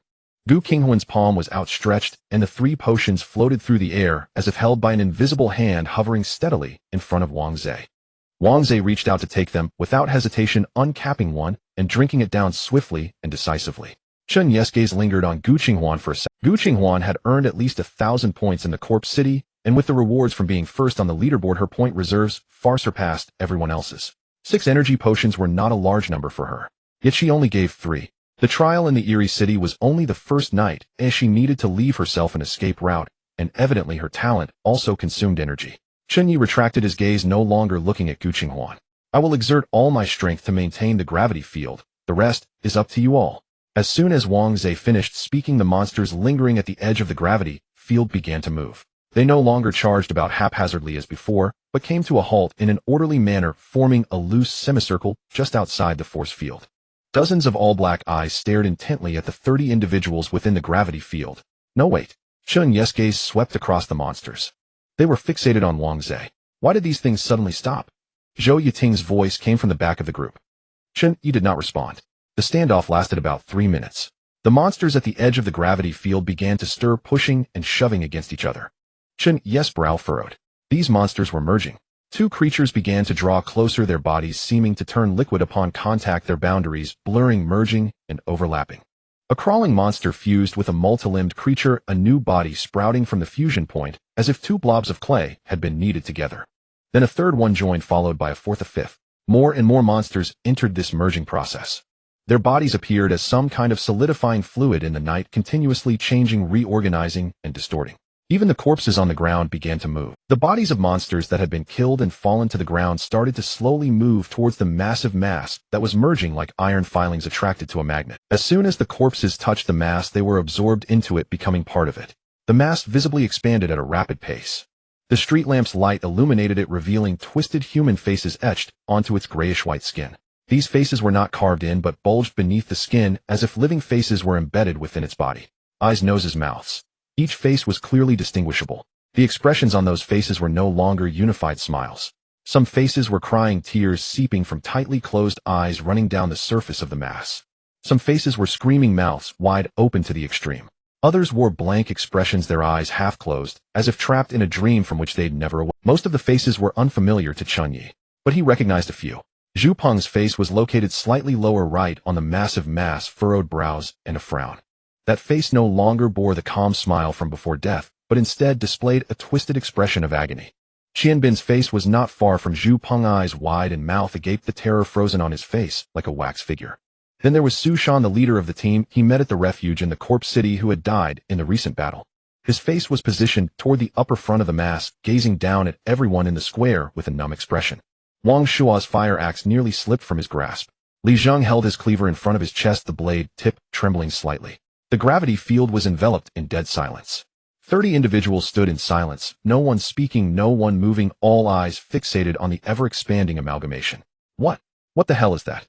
Gu Qinghuan's palm was outstretched, and the 3 potions floated through the air as if held by an invisible hand hovering steadily in front of Wang Zhe. Wang Zhe reached out to take them, without hesitation, uncapping one and drinking it down swiftly and decisively. Chen Ye's gaze lingered on Gu Qinghuan for a second. Gu Qinghuan had earned at least 1,000 points in the Corpse City, and with the rewards from being first on the leaderboard, her point reserves far surpassed everyone else's. 6 energy potions were not a large number for her, yet she only gave 3. The trial in the Eerie City was only the first night, as she needed to leave herself an escape route, and evidently her talent also consumed energy. Chen Ye retracted his gaze, no longer looking at Gu Qinghuan. I will exert all my strength to maintain the gravity field. The rest is up to you all. As soon as Wang Zhe finished speaking, the monsters lingering at the edge of the gravity field began to move. They no longer charged about haphazardly as before, but came to a halt in an orderly manner, forming a loose semicircle just outside the force field. Dozens of all-black eyes stared intently at the 30 individuals within the gravity field. No, wait. Chen Ye's gaze swept across the monsters. They were fixated on Wang Zhe. Why did these things suddenly stop? Zhou Yiting's voice came from the back of the group. Chen Ye did not respond. The standoff lasted about 3 minutes. The monsters at the edge of the gravity field began to stir, pushing and shoving against each other. Chen Ye's brow furrowed. These monsters were merging. 2 creatures began to draw closer, their bodies seeming to turn liquid upon contact, their boundaries blurring, merging, and overlapping. A crawling monster fused with a multi-limbed creature, a new body sprouting from the fusion point, as if 2 blobs of clay had been kneaded together. Then a third one joined, followed by a 4th, a 5th. More and more monsters entered this merging process. Their bodies appeared as some kind of solidifying fluid in the night, continuously changing, reorganizing, and distorting. Even the corpses on the ground began to move. The bodies of monsters that had been killed and fallen to the ground started to slowly move towards the massive mass that was merging like iron filings attracted to a magnet. As soon as the corpses touched the mass, they were absorbed into it, becoming part of it. The mass visibly expanded at a rapid pace. The street lamp's light illuminated it, revealing twisted human faces etched onto its grayish-white skin. These faces were not carved in, but bulged beneath the skin, as if living faces were embedded within its body. Eyes, noses, mouths. Each face was clearly distinguishable. The expressions on those faces were no longer unified smiles. Some faces were crying, tears seeping from tightly closed eyes running down the surface of the mass. Some faces were screaming, mouths wide open to the extreme. Others wore blank expressions, their eyes half closed, as if trapped in a dream from which they'd never awoke. Most of the faces were unfamiliar to Chen Ye, but he recognized a few. Zhu Peng's face was located slightly lower right on the massive mass, furrowed brows, and a frown. That face no longer bore the calm smile from before death, but instead displayed a twisted expression of agony. Qian Bin's face was not far from Zhu Peng, eyes wide and mouth agape, the terror frozen on his face like a wax figure. Then there was Su Shan, the leader of the team he met at the refuge in the Corpse City, who had died in the recent battle. His face was positioned toward the upper front of the mass, gazing down at everyone in the square with a numb expression. Wang Shua's fire axe nearly slipped from his grasp. Li Zheng held his cleaver in front of his chest, the blade tip trembling slightly. The gravity field was enveloped in dead silence. 30 individuals stood in silence, no one speaking, no one moving, all eyes fixated on the ever-expanding amalgamation. What? What the hell is that?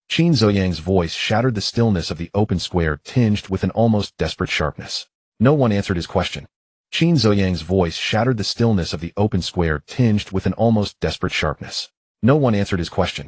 Qin Ziyang's voice shattered the stillness of the open square, tinged with an almost desperate sharpness. No one answered his question. Qin Ziyang's voice shattered the stillness of the open square, tinged with an almost desperate sharpness. No one answered his question.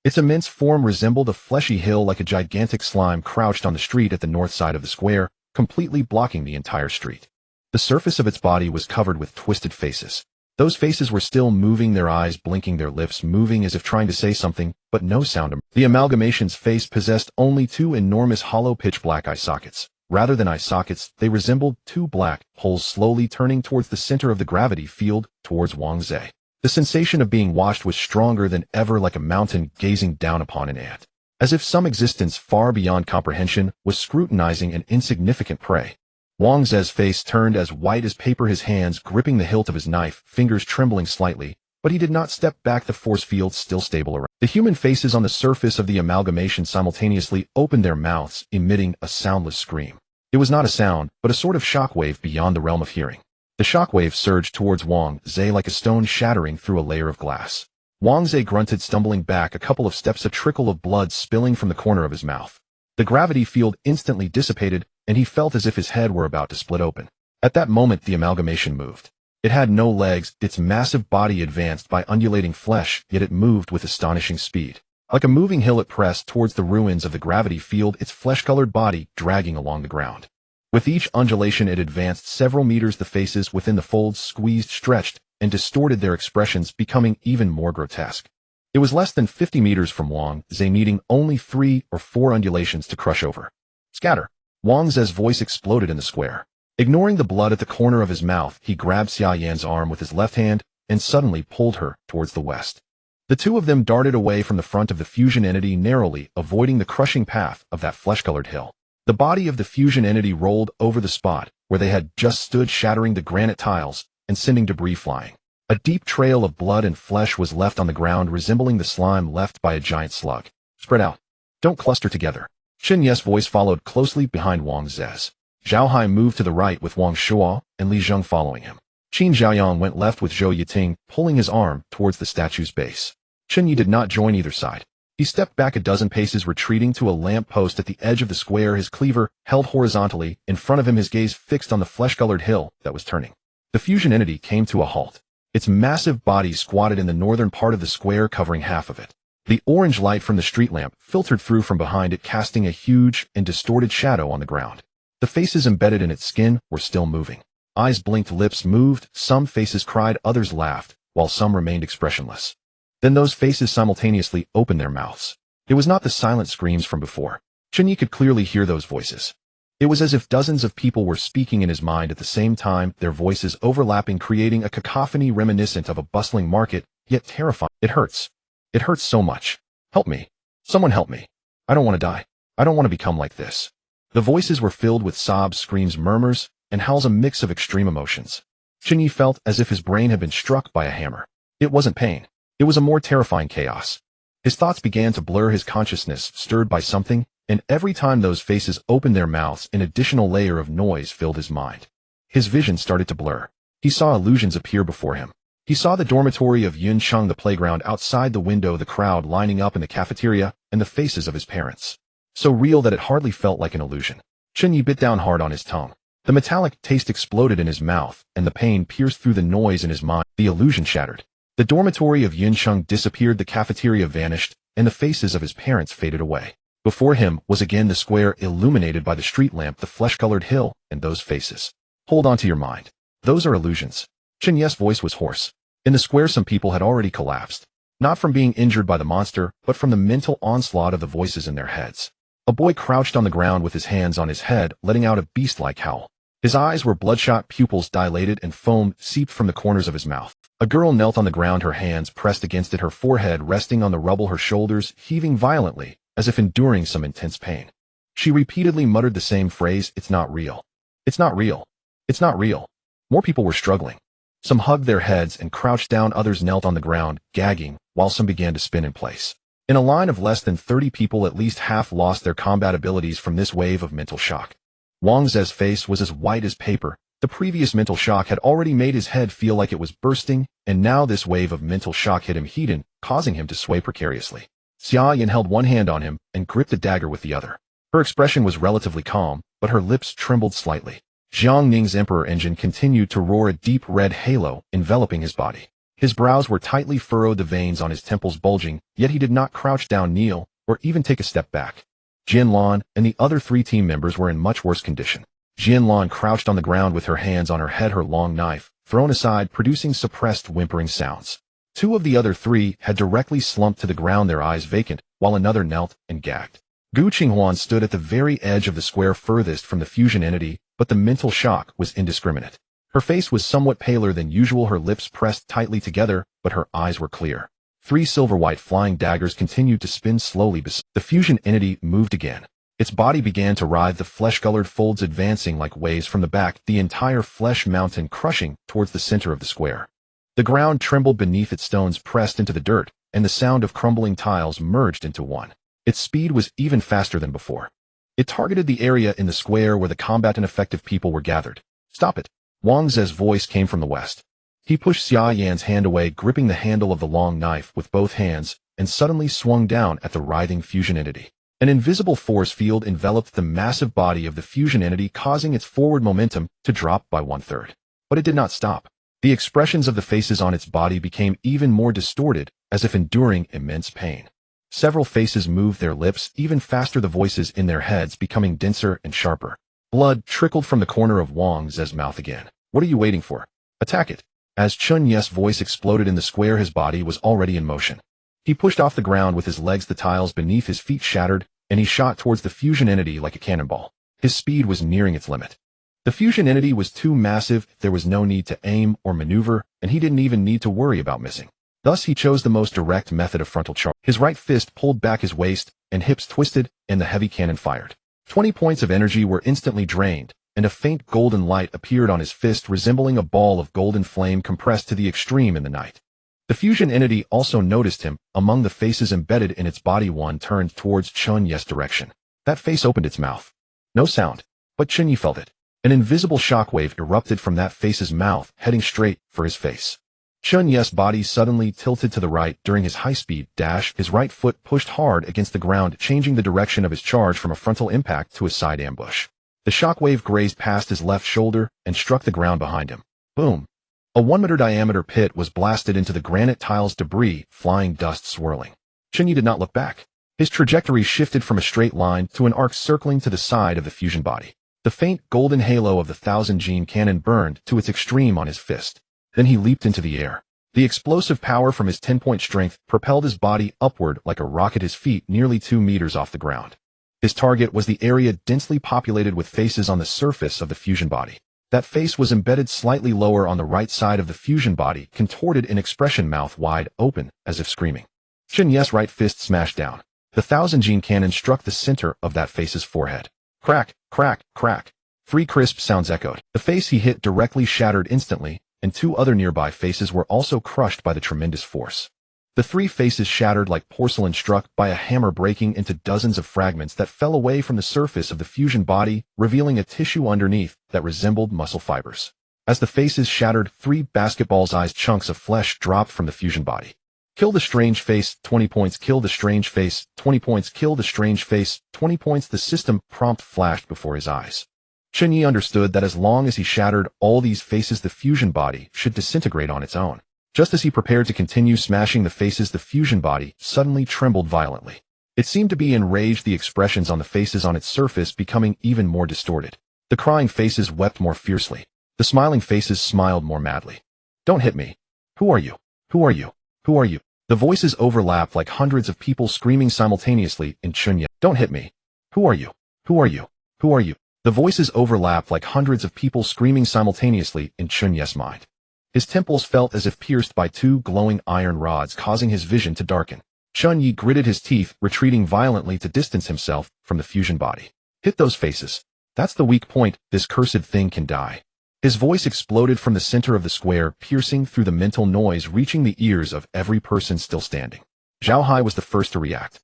Its immense form resembled a fleshy hill, like a gigantic slime crouched on the street at the north side of the square, completely blocking the entire street. The surface of its body was covered with twisted faces. Those faces were still moving, their eyes blinking, their lips moving as if trying to say something, but no sound emerged. The amalgamation's face possessed only two enormous hollow pitch-black eye sockets. Rather than eye sockets, they resembled two black holes slowly turning towards the center of the gravity field, towards Wang Zhe. The sensation of being watched was stronger than ever, like a mountain gazing down upon an ant. As if some existence far beyond comprehension was scrutinizing an insignificant prey. Wang Zhe's face turned as white as paper, his hands gripping the hilt of his knife, fingers trembling slightly, but he did not step back, the force field still stable around. The human faces on the surface of the amalgamation simultaneously opened their mouths, emitting a soundless scream. It was not a sound, but a sort of shockwave beyond the realm of hearing. The shockwave surged towards Wang Zhe like a stone shattering through a layer of glass. Wang Zhe grunted, stumbling back a couple of steps, a trickle of blood spilling from the corner of his mouth. The gravity field instantly dissipated, and he felt as if his head were about to split open. At that moment, the amalgamation moved. It had no legs, its massive body advanced by undulating flesh, yet it moved with astonishing speed. Like a moving hill, it pressed towards the ruins of the gravity field, its flesh-colored body dragging along the ground. With each undulation, it advanced several meters, the faces within the folds squeezed, stretched, and distorted, their expressions becoming even more grotesque. It was less than 50 meters from Wang Zhe, needing only 3 or 4 undulations to crush over. Scatter! Wang Zhe's voice exploded in the square. Ignoring the blood at the corner of his mouth, he grabbed Xia Yan's arm with his left hand and suddenly pulled her towards the west. The two of them darted away from the front of the fusion entity, narrowly avoiding the crushing path of that flesh-colored hill. The body of the fusion entity rolled over the spot where they had just stood, shattering the granite tiles and sending debris flying. A deep trail of blood and flesh was left on the ground, resembling the slime left by a giant slug. Spread out. Don't cluster together. Chen Ye's voice followed closely behind Wang Zhe's. Zhao Hai moved to the right with Wang Shuo and Li Zheng following him. Qin Zhaoyang went left with Zhou Yiting, pulling his arm towards the statue's base. Chen Ye did not join either side. He stepped back a dozen paces, retreating to a lamp post at the edge of the square, his cleaver held horizontally in front of him, his gaze fixed on the flesh-colored hill that was turning. The fusion entity came to a halt. Its massive body squatted in the northern part of the square, covering half of it. The orange light from the street lamp filtered through from behind it, casting a huge and distorted shadow on the ground. The faces embedded in its skin were still moving. Eyes blinked, lips moved, some faces cried, others laughed, while some remained expressionless. Then those faces simultaneously opened their mouths. It was not the silent screams from before. Chen Ye could clearly hear those voices. It was as if dozens of people were speaking in his mind at the same time, their voices overlapping, creating a cacophony reminiscent of a bustling market, yet terrifying. It hurts. It hurts so much. Help me. Someone help me. I don't want to die. I don't want to become like this. The voices were filled with sobs, screams, murmurs, and howls, a mix of extreme emotions. Chen Ye felt as if his brain had been struck by a hammer. It wasn't pain. It was a more terrifying chaos. His thoughts began to blur, his consciousness stirred by something, and every time those faces opened their mouths, an additional layer of noise filled his mind. His vision started to blur. He saw illusions appear before him. He saw the dormitory of Yun Cheng, the playground outside the window, the crowd lining up in the cafeteria, and the faces of his parents. So real that it hardly felt like an illusion. Chen Ye bit down hard on his tongue. The metallic taste exploded in his mouth, and the pain pierced through the noise in his mind. The illusion shattered. The dormitory of Yun Cheng disappeared, the cafeteria vanished, and the faces of his parents faded away. Before him was again the square, illuminated by the street lamp, the flesh-colored hill, and those faces. Hold on to your mind. Those are illusions. Chen Ye's voice was hoarse. In the square, some people had already collapsed. Not from being injured by the monster, but from the mental onslaught of the voices in their heads. A boy crouched on the ground with his hands on his head, letting out a beast-like howl. His eyes were bloodshot, pupils dilated, and foam seeped from the corners of his mouth. A girl knelt on the ground, her hands pressed against it, her forehead resting on the rubble, her shoulders heaving violently, as if enduring some intense pain. She repeatedly muttered the same phrase, "It's not real. It's not real. It's not real." More people were struggling. Some hugged their heads and crouched down, others knelt on the ground, gagging, while some began to spin in place. In a line of less than 30 people, at least half lost their combat abilities from this wave of mental shock. Wang Zhe's face was as white as paper, The previous mental shock had already made his head feel like it was bursting, and now this wave of mental shock hit him heated, causing him to sway precariously. Chen Ye held one hand on him and gripped the dagger with the other. Her expression was relatively calm, but her lips trembled slightly. Jiang Ning's emperor engine continued to roar, a deep red halo enveloping his body. His brows were tightly furrowed, the veins on his temples bulging, yet he did not crouch down, kneel, or even take a step back. Jin Lan and the other 3 team members were in much worse condition. Jin Lan crouched on the ground with her hands on her head, her long knife thrown aside, producing suppressed whimpering sounds. 2 of the other 3 had directly slumped to the ground, their eyes vacant, while another knelt and gagged. Gu Qinghuan stood at the very edge of the square furthest from the fusion entity, but the mental shock was indiscriminate. Her face was somewhat paler than usual, her lips pressed tightly together, but her eyes were clear. 3 silver-white flying daggers continued to spin slowly. The fusion entity moved again. Its body began to writhe, the flesh-colored folds advancing like waves from the back, the entire flesh mountain crushing towards the center of the square. The ground trembled beneath its, stones pressed into the dirt, and the sound of crumbling tiles merged into one. Its speed was even faster than before. It targeted the area in the square where the combatant effective people were gathered. Stop it! Wang Ze's voice came from the west. He pushed Xia Yan's hand away, gripping the handle of the long knife with both hands, and suddenly swung down at the writhing fusion entity. An invisible force field enveloped the massive body of the fusion entity, causing its forward momentum to drop by 1/3. But it did not stop. The expressions of the faces on its body became even more distorted, as if enduring immense pain. Several faces moved their lips even faster, the voices in their heads becoming denser and sharper. Blood trickled from the corner of Wang Ze's mouth again. What are you waiting for? Attack it! As Chen Ye's voice exploded in the square, his body was already in motion. He pushed off the ground with his legs, the tiles beneath his feet shattered, and he shot towards the fusion entity like a cannonball. His speed was nearing its limit. The fusion entity was too massive, there was no need to aim or maneuver, and he didn't even need to worry about missing. Thus he chose the most direct method of frontal charge. His right fist pulled back his waist, and hips twisted, and the heavy cannon fired. 20 points of energy were instantly drained, and a faint golden light appeared on his fist, resembling a ball of golden flame compressed to the extreme in the night. The fusion entity also noticed him. Among the faces embedded in its body, one turned towards Chen Ye's direction. That face opened its mouth. No sound, but Chen Ye felt it. An invisible shockwave erupted from that face's mouth, heading straight for his face. Chen Ye's body suddenly tilted to the right during his high-speed dash. His right foot pushed hard against the ground, changing the direction of his charge from a frontal impact to a side ambush. The shockwave grazed past his left shoulder and struck the ground behind him. Boom! A 1-meter diameter pit was blasted into the granite tiles, debris, flying dust swirling. Chen Ye did not look back. His trajectory shifted from a straight line to an arc circling to the side of the fusion body. The faint golden halo of the 1000-gene cannon burned to its extreme on his fist. Then he leaped into the air. The explosive power from his 10-point strength propelled his body upward like a rocket, his feet nearly 2 meters off the ground. His target was the area densely populated with faces on the surface of the fusion body. That face was embedded slightly lower on the right side of the fusion body, contorted in expression, mouth wide open, as if screaming. Chen Ye's right fist smashed down. The 1000-gene cannon struck the center of that face's forehead. Crack, crack, crack. 3 crisp sounds echoed. The face he hit directly shattered instantly, and 2 other nearby faces were also crushed by the tremendous force. The 3 faces shattered like porcelain struck by a hammer, breaking into dozens of fragments that fell away from the surface of the fusion body, revealing a tissue underneath that resembled muscle fibers. As the faces shattered, 3 basketball-sized chunks of flesh dropped from the fusion body. Kill the strange face, 20 points. Kill the strange face, 20 points. Kill the strange face, 20 points. The system prompt flashed before his eyes. Chen Ye understood that as long as he shattered all these faces, the fusion body should disintegrate on its own. Just as he prepared to continue smashing the faces, the fusion body suddenly trembled violently. It seemed to be enraged, the expressions on the faces on its surface becoming even more distorted. The crying faces wept more fiercely. The smiling faces smiled more madly. Don't hit me. Who are you? Who are you? Who are you? The voices overlapped like hundreds of people screaming simultaneously in Chen Ye. Don't hit me. Who are you? Who are you? Who are you? The voices overlapped like hundreds of people screaming simultaneously in Chen Ye's mind. His temples felt as if pierced by 2 glowing iron rods, causing his vision to darken. Chen Ye gritted his teeth, retreating violently to distance himself from the fusion body. Hit those faces. That's the weak point. This cursed thing can die. His voice exploded from the center of the square, piercing through the mental noise, reaching the ears of every person still standing. Zhao Hai was the first to react.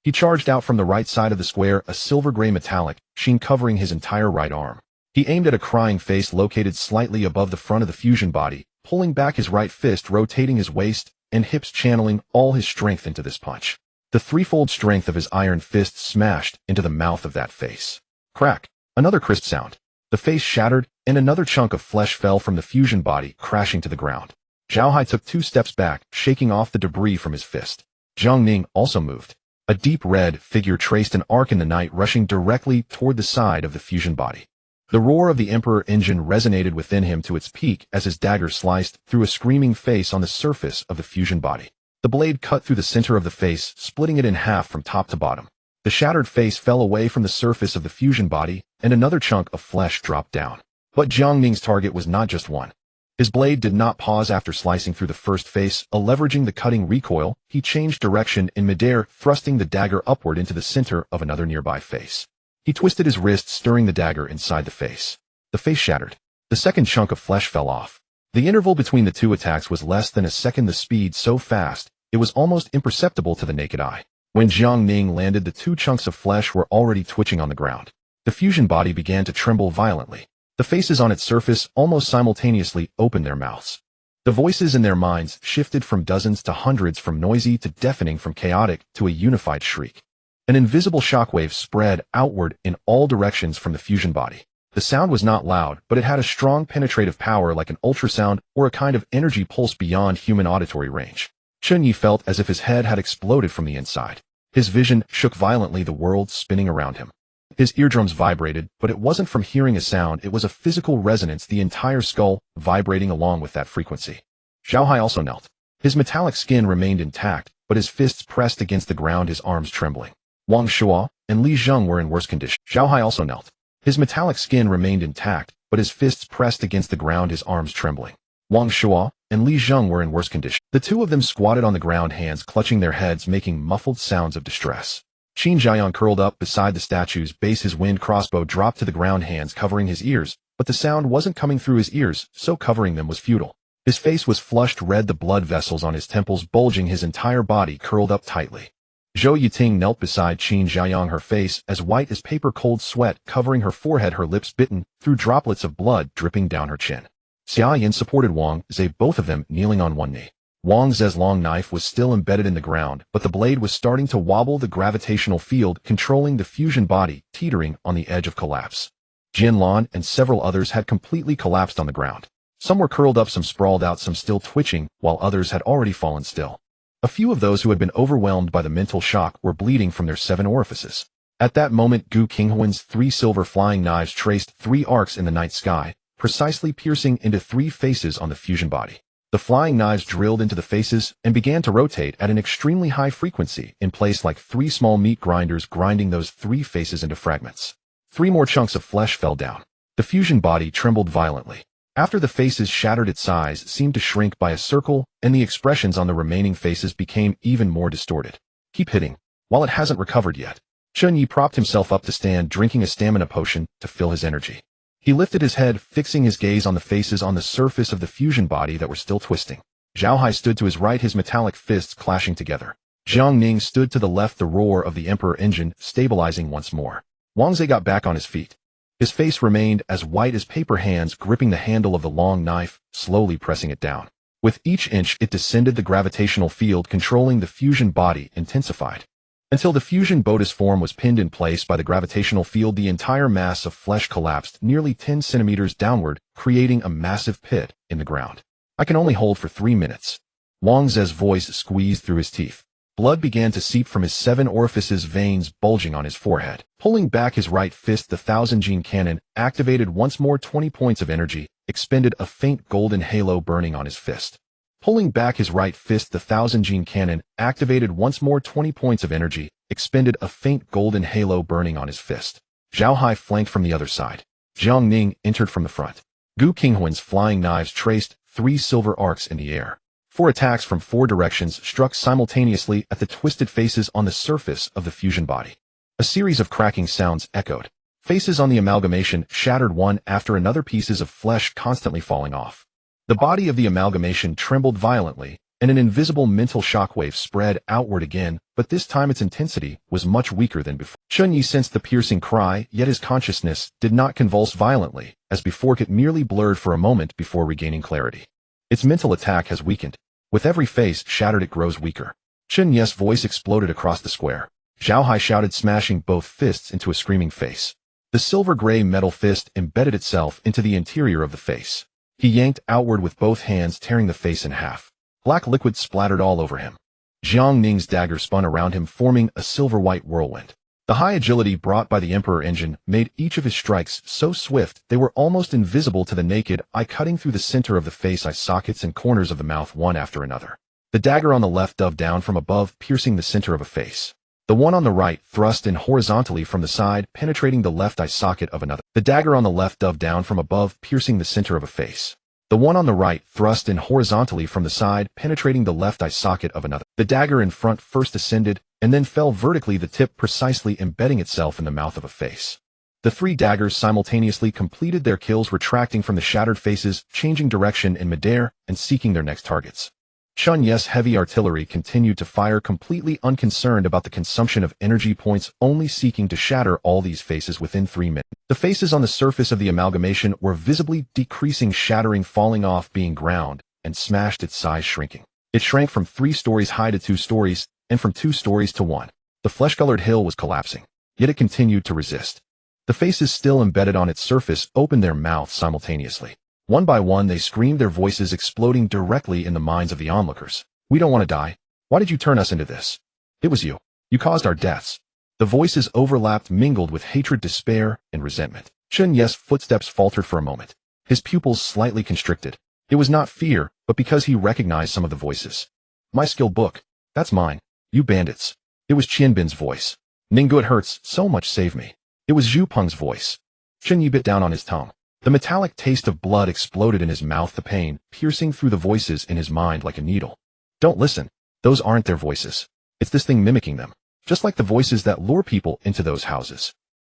He charged out from the right side of the square, a silver-gray metallic sheen covering his entire right arm. He aimed at a crying face located slightly above the front of the fusion body, pulling back his right fist, rotating his waist and hips, channeling all his strength into this punch. The threefold strength of his iron fist smashed into the mouth of that face. Crack! Another crisp sound. The face shattered, and another chunk of flesh fell from the fusion body, crashing to the ground. Zhao Hai took 2 steps back, shaking off the debris from his fist. Jiang Ning also moved. A deep red figure traced an arc in the night, rushing directly toward the side of the fusion body. The roar of the Emperor engine resonated within him to its peak as his dagger sliced through a screaming face on the surface of the fusion body. The blade cut through the center of the face, splitting it in half from top to bottom. The shattered face fell away from the surface of the fusion body, and another chunk of flesh dropped down. But Jiang Ning's target was not just one. His blade did not pause after slicing through the first face. Leveraging the cutting recoil, he changed direction in midair, thrusting the dagger upward into the center of another nearby face. He twisted his wrist, stirring the dagger inside the face. The face shattered. The second chunk of flesh fell off. The interval between the 2 attacks was less than a second, the speed so fast, it was almost imperceptible to the naked eye. When Jiang Ning landed, the 2 chunks of flesh were already twitching on the ground. The fusion body began to tremble violently. The faces on its surface almost simultaneously opened their mouths. The voices in their minds shifted from dozens to hundreds, from noisy to deafening, from chaotic to a unified shriek. An invisible shockwave spread outward in all directions from the fusion body. The sound was not loud, but it had a strong penetrative power, like an ultrasound or a kind of energy pulse beyond human auditory range. Chen Ye felt as if his head had exploded from the inside. His vision shook violently, the world spinning around him. His eardrums vibrated, but it wasn't from hearing a sound, it was a physical resonance, the entire skull vibrating along with that frequency. Zhao Hai also knelt. His metallic skin remained intact, but his fists pressed against the ground, his arms trembling. Wang Shuo and Li Zheng were in worse condition. Zhao Hai also knelt. His metallic skin remained intact, but his fists pressed against the ground, his arms trembling. Wang Shuo and Li Zheng were in worse condition. The 2 of them squatted on the ground, hands clutching their heads, making muffled sounds of distress. Qin Jiayang curled up beside the statue's base, his wind crossbow dropped to the ground, hands covering his ears, but the sound wasn't coming through his ears, so covering them was futile. His face was flushed red, the blood vessels on his temples bulging, his entire body curled up tightly. Zhou Yiting knelt beside Qin Jiayang, her face as white as paper, cold sweat covering her forehead, her lips bitten through, droplets of blood dripping down her chin. Xia Yin supported Wang Ze, both of them kneeling on one knee. Wang Ze's long knife was still embedded in the ground, but the blade was starting to wobble, the gravitational field controlling the fusion body teetering on the edge of collapse. Jin Lan and several others had completely collapsed on the ground. Some were curled up, some sprawled out, some still twitching, while others had already fallen still. A few of those who had been overwhelmed by the mental shock were bleeding from their 7 orifices. At that moment, Gu Qinghuan's 3 silver flying knives traced 3 arcs in the night sky, precisely piercing into 3 faces on the fusion body. The flying knives drilled into the faces and began to rotate at an extremely high frequency, in place like 3 small meat grinders, grinding those 3 faces into fragments. 3 more chunks of flesh fell down. The fusion body trembled violently. After the faces shattered, its size seemed to shrink by a circle, and the expressions on the remaining faces became even more distorted. Keep hitting. While it hasn't recovered yet. Chen Ye propped himself up to stand, drinking a stamina potion to fill his energy. He lifted his head, fixing his gaze on the faces on the surface of the fusion body that were still twisting. Zhao Hai stood to his right, his metallic fists clashing together. Jiang Ning stood to the left, the roar of the Emperor engine stabilizing once more. Wang Ze got back on his feet. His face remained as white as paper, hands gripping the handle of the long knife, slowly pressing it down. With each inch it descended, the gravitational field controlling the fusion body intensified. Until the fusion bodice form was pinned in place by the gravitational field, the entire mass of flesh collapsed nearly 10 centimeters downward, creating a massive pit in the ground. I can only hold for 3 minutes. Wang Ze's voice squeezed through his teeth. Blood began to seep from his 7 orifices, veins bulging on his forehead. Pulling back his right fist, the 1000 gene cannon activated once more. 20 points of energy expended, a faint golden halo burning on his fist. Pulling back his right fist, the 1000 gene cannon activated once more. 20 points of energy expended, a faint golden halo burning on his fist. Zhao Hai flanked from the other side. Jiang Ning entered from the front. Gu Qinghuan's flying knives traced 3 silver arcs in the air. 4 attacks from 4 directions struck simultaneously at the twisted faces on the surface of the fusion body. A series of cracking sounds echoed. Faces on the amalgamation shattered one after another, pieces of flesh constantly falling off. The body of the amalgamation trembled violently, and an invisible mental shockwave spread outward again, but this time its intensity was much weaker than before. Chen Ye sensed the piercing cry, yet his consciousness did not convulse violently, as before it merely blurred for a moment before regaining clarity. Its mental attack has weakened. With every face shattered it grows weaker. Chen Ye's voice exploded across the square. Zhao Hai shouted, smashing both fists into a screaming face. The silver-gray metal fist embedded itself into the interior of the face. He yanked outward with both hands, tearing the face in half. Black liquid splattered all over him. Jiang Ning's dagger spun around him, forming a silver-white whirlwind. The high agility brought by the Emperor engine made each of his strikes so swift they were almost invisible to the naked eye, cutting through the center of the face eye sockets and corners of the mouth one after another. The dagger on the left dove down from above, piercing the center of a face. The one on the right thrust in horizontally from the side, penetrating the left eye socket of another. The dagger on the left dove down from above, piercing the center of a face. The one on the right thrust in horizontally from the side, penetrating the left eye socket of another. The dagger in front first ascended, and then fell vertically, the tip precisely embedding itself in the mouth of a face. The three daggers simultaneously completed their kills, retracting from the shattered faces, changing direction in midair, and seeking their next targets. Chen Ye's heavy artillery continued to fire, completely unconcerned about the consumption of energy points, only seeking to shatter all these faces within 3 minutes. The faces on the surface of the amalgamation were visibly decreasing, shattering, falling off, being ground, and smashed, its size shrinking. It shrank from 3 stories high to 2 stories, and from 2 stories to 1. The flesh-colored hill was collapsing, yet it continued to resist. The faces still embedded on its surface opened their mouths simultaneously. One by one they screamed, their voices exploding directly in the minds of the onlookers. "We don't want to die. Why did you turn us into this? It was you. You caused our deaths." The voices overlapped, mingled with hatred, despair, and resentment. Chen Ye's footsteps faltered for a moment. His pupils slightly constricted. It was not fear, but because he recognized some of the voices. "My skill book. That's mine. You bandits." It was Qianbin's voice. "Ninggu, it hurts so much, save me." It was Zhu Peng's voice. Chen Ye bit down on his tongue. The metallic taste of blood exploded in his mouth, the pain piercing through the voices in his mind like a needle. "Don't listen. Those aren't their voices. It's this thing mimicking them, just like the voices that lure people into those houses."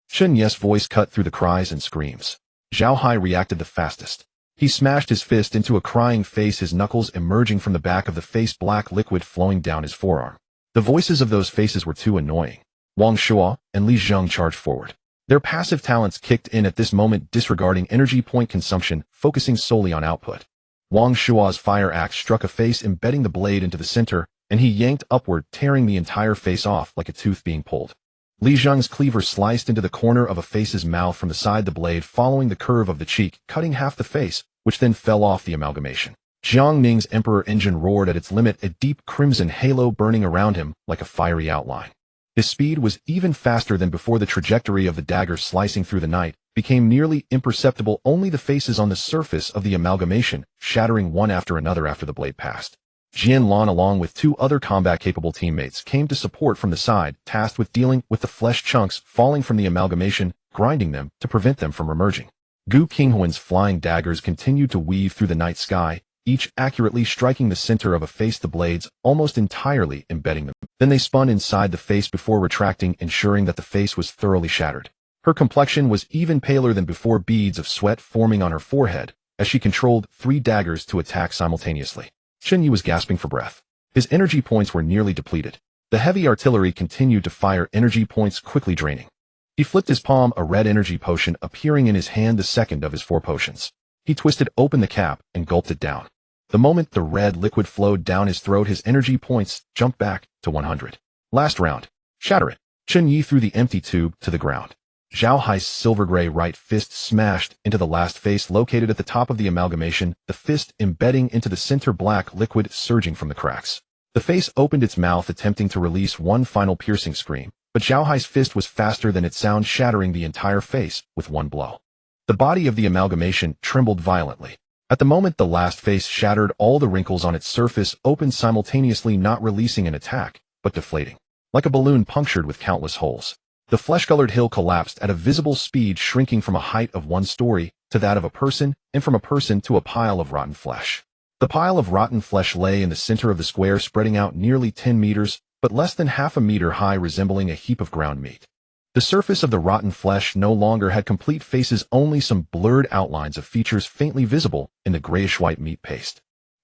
Chen Ye's voice cut through the cries and screams. Zhao Hai reacted the fastest. He smashed his fist into a crying face, his knuckles emerging from the back of the face, black liquid flowing down his forearm. The voices of those faces were too annoying. Wang Shuo and Li Zheng charged forward. Their passive talents kicked in at this moment, disregarding energy point consumption, focusing solely on output. Wang Shuo's fire axe struck a face, embedding the blade into the center, and he yanked upward, tearing the entire face off like a tooth being pulled. Li Zheng's cleaver sliced into the corner of a face's mouth from the side, the blade following the curve of the cheek, cutting half the face, which then fell off the amalgamation. Jiang Ning's Emperor engine roared at its limit, a deep crimson halo burning around him like a fiery outline. His speed was even faster than before. The trajectory of the dagger slicing through the night became nearly imperceptible, only the faces on the surface of the amalgamation shattering one after another after the blade passed. Jian Lan, along with 2 other combat-capable teammates, came to support from the side, tasked with dealing with the flesh chunks falling from the amalgamation, grinding them to prevent them from emerging. Gu Qinghuan's flying daggers continued to weave through the night sky, each accurately striking the center of a face, the blades almost entirely embedding them. Then they spun inside the face before retracting, ensuring that the face was thoroughly shattered. Her complexion was even paler than before, beads of sweat forming on her forehead as she controlled 3 daggers to attack simultaneously. Chen Ye was gasping for breath. His energy points were nearly depleted. The heavy artillery continued to fire, energy points quickly draining. He flipped his palm, a red energy potion appearing in his hand, the second of his 4 potions. He twisted open the cap and gulped it down. The moment the red liquid flowed down his throat, his energy points jumped back to 100. "Last round. Shatter it." Chen Ye threw the empty tube to the ground. Zhao Hai's silver-gray right fist smashed into the last face located at the top of the amalgamation, the fist embedding into the center, black liquid surging from the cracks. The face opened its mouth, attempting to release one final piercing scream, but Zhao Hai's fist was faster than its sound, shattering the entire face with one blow. The body of the amalgamation trembled violently. At the moment the last face shattered, all the wrinkles on its surface opened simultaneously, not releasing an attack, but deflating. Like a balloon punctured with countless holes. The flesh-colored hill collapsed at a visible speed, shrinking from a height of 1 story to that of a person, and from a person to a pile of rotten flesh. The pile of rotten flesh lay in the center of the square, spreading out nearly 10 meters, but less than half a meter high, resembling a heap of ground meat. The surface of the rotten flesh no longer had complete faces, only some blurred outlines of features faintly visible in the grayish-white meat paste.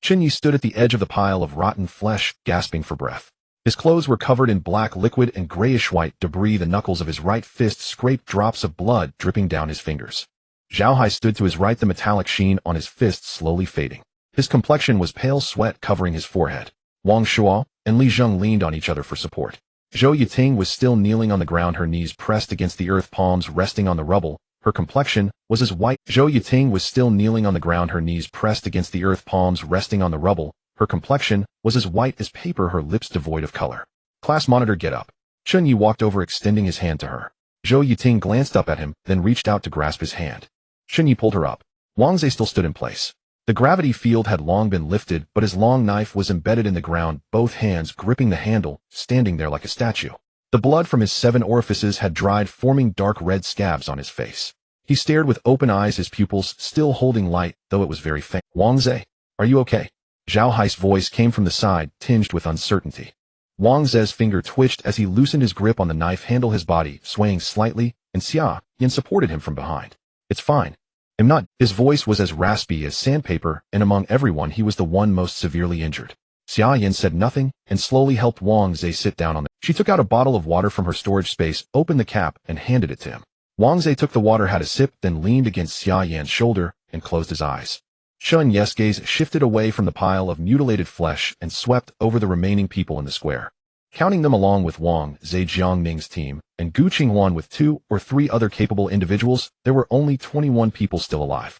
Chen Ye stood at the edge of the pile of rotten flesh, gasping for breath. His clothes were covered in black liquid and grayish-white debris. The knuckles of his right fist scraped drops of blood dripping down his fingers. Zhao Hai stood to his right, the metallic sheen on his fist slowly fading. His complexion was pale sweat covering his forehead. Wang Shuo and Li Zheng leaned on each other for support. Zhou Yiting was still kneeling on the ground, her knees pressed against the earth, palms resting on the rubble. Her complexion was as white. Zhou Yiting was still kneeling on the ground, her knees pressed against the earth, palms resting on the rubble. Her complexion was as white as paper, her lips devoid of color. Class monitor, get up. Chen Ye walked over, extending his hand to her. Zhou Yiting glanced up at him, then reached out to grasp his hand. Chen Ye pulled her up. Wang Zhe still stood in place. The gravity field had long been lifted, but his long knife was embedded in the ground, both hands gripping the handle, standing there like a statue. The blood from his 7 orifices had dried, forming dark red scabs on his face. He stared with open eyes, his pupils still holding light, though it was very faint. Wang Zhe, are you okay? Zhao Hai's voice came from the side, tinged with uncertainty. Wang Zhe's finger twitched as he loosened his grip on the knife handle, his body swaying slightly, and Xia Yan supported him from behind. It's fine. I'm not. His voice was as raspy as sandpaper, and among everyone he was the one most severely injured. Xia Yan said nothing, and slowly helped Wang Zhe sit down on the... She took out a bottle of water from her storage space, opened the cap, and handed it to him. Wang Zhe took the water, had a sip, then leaned against Xia Yan's shoulder, and closed his eyes. Chen Ye's gaze shifted away from the pile of mutilated flesh and swept over the remaining people in the square. Counting them along with Wang Zhe, Jiangming's team, and Gu Qinghuan with 2 or 3 other capable individuals, there were only 21 people still alive.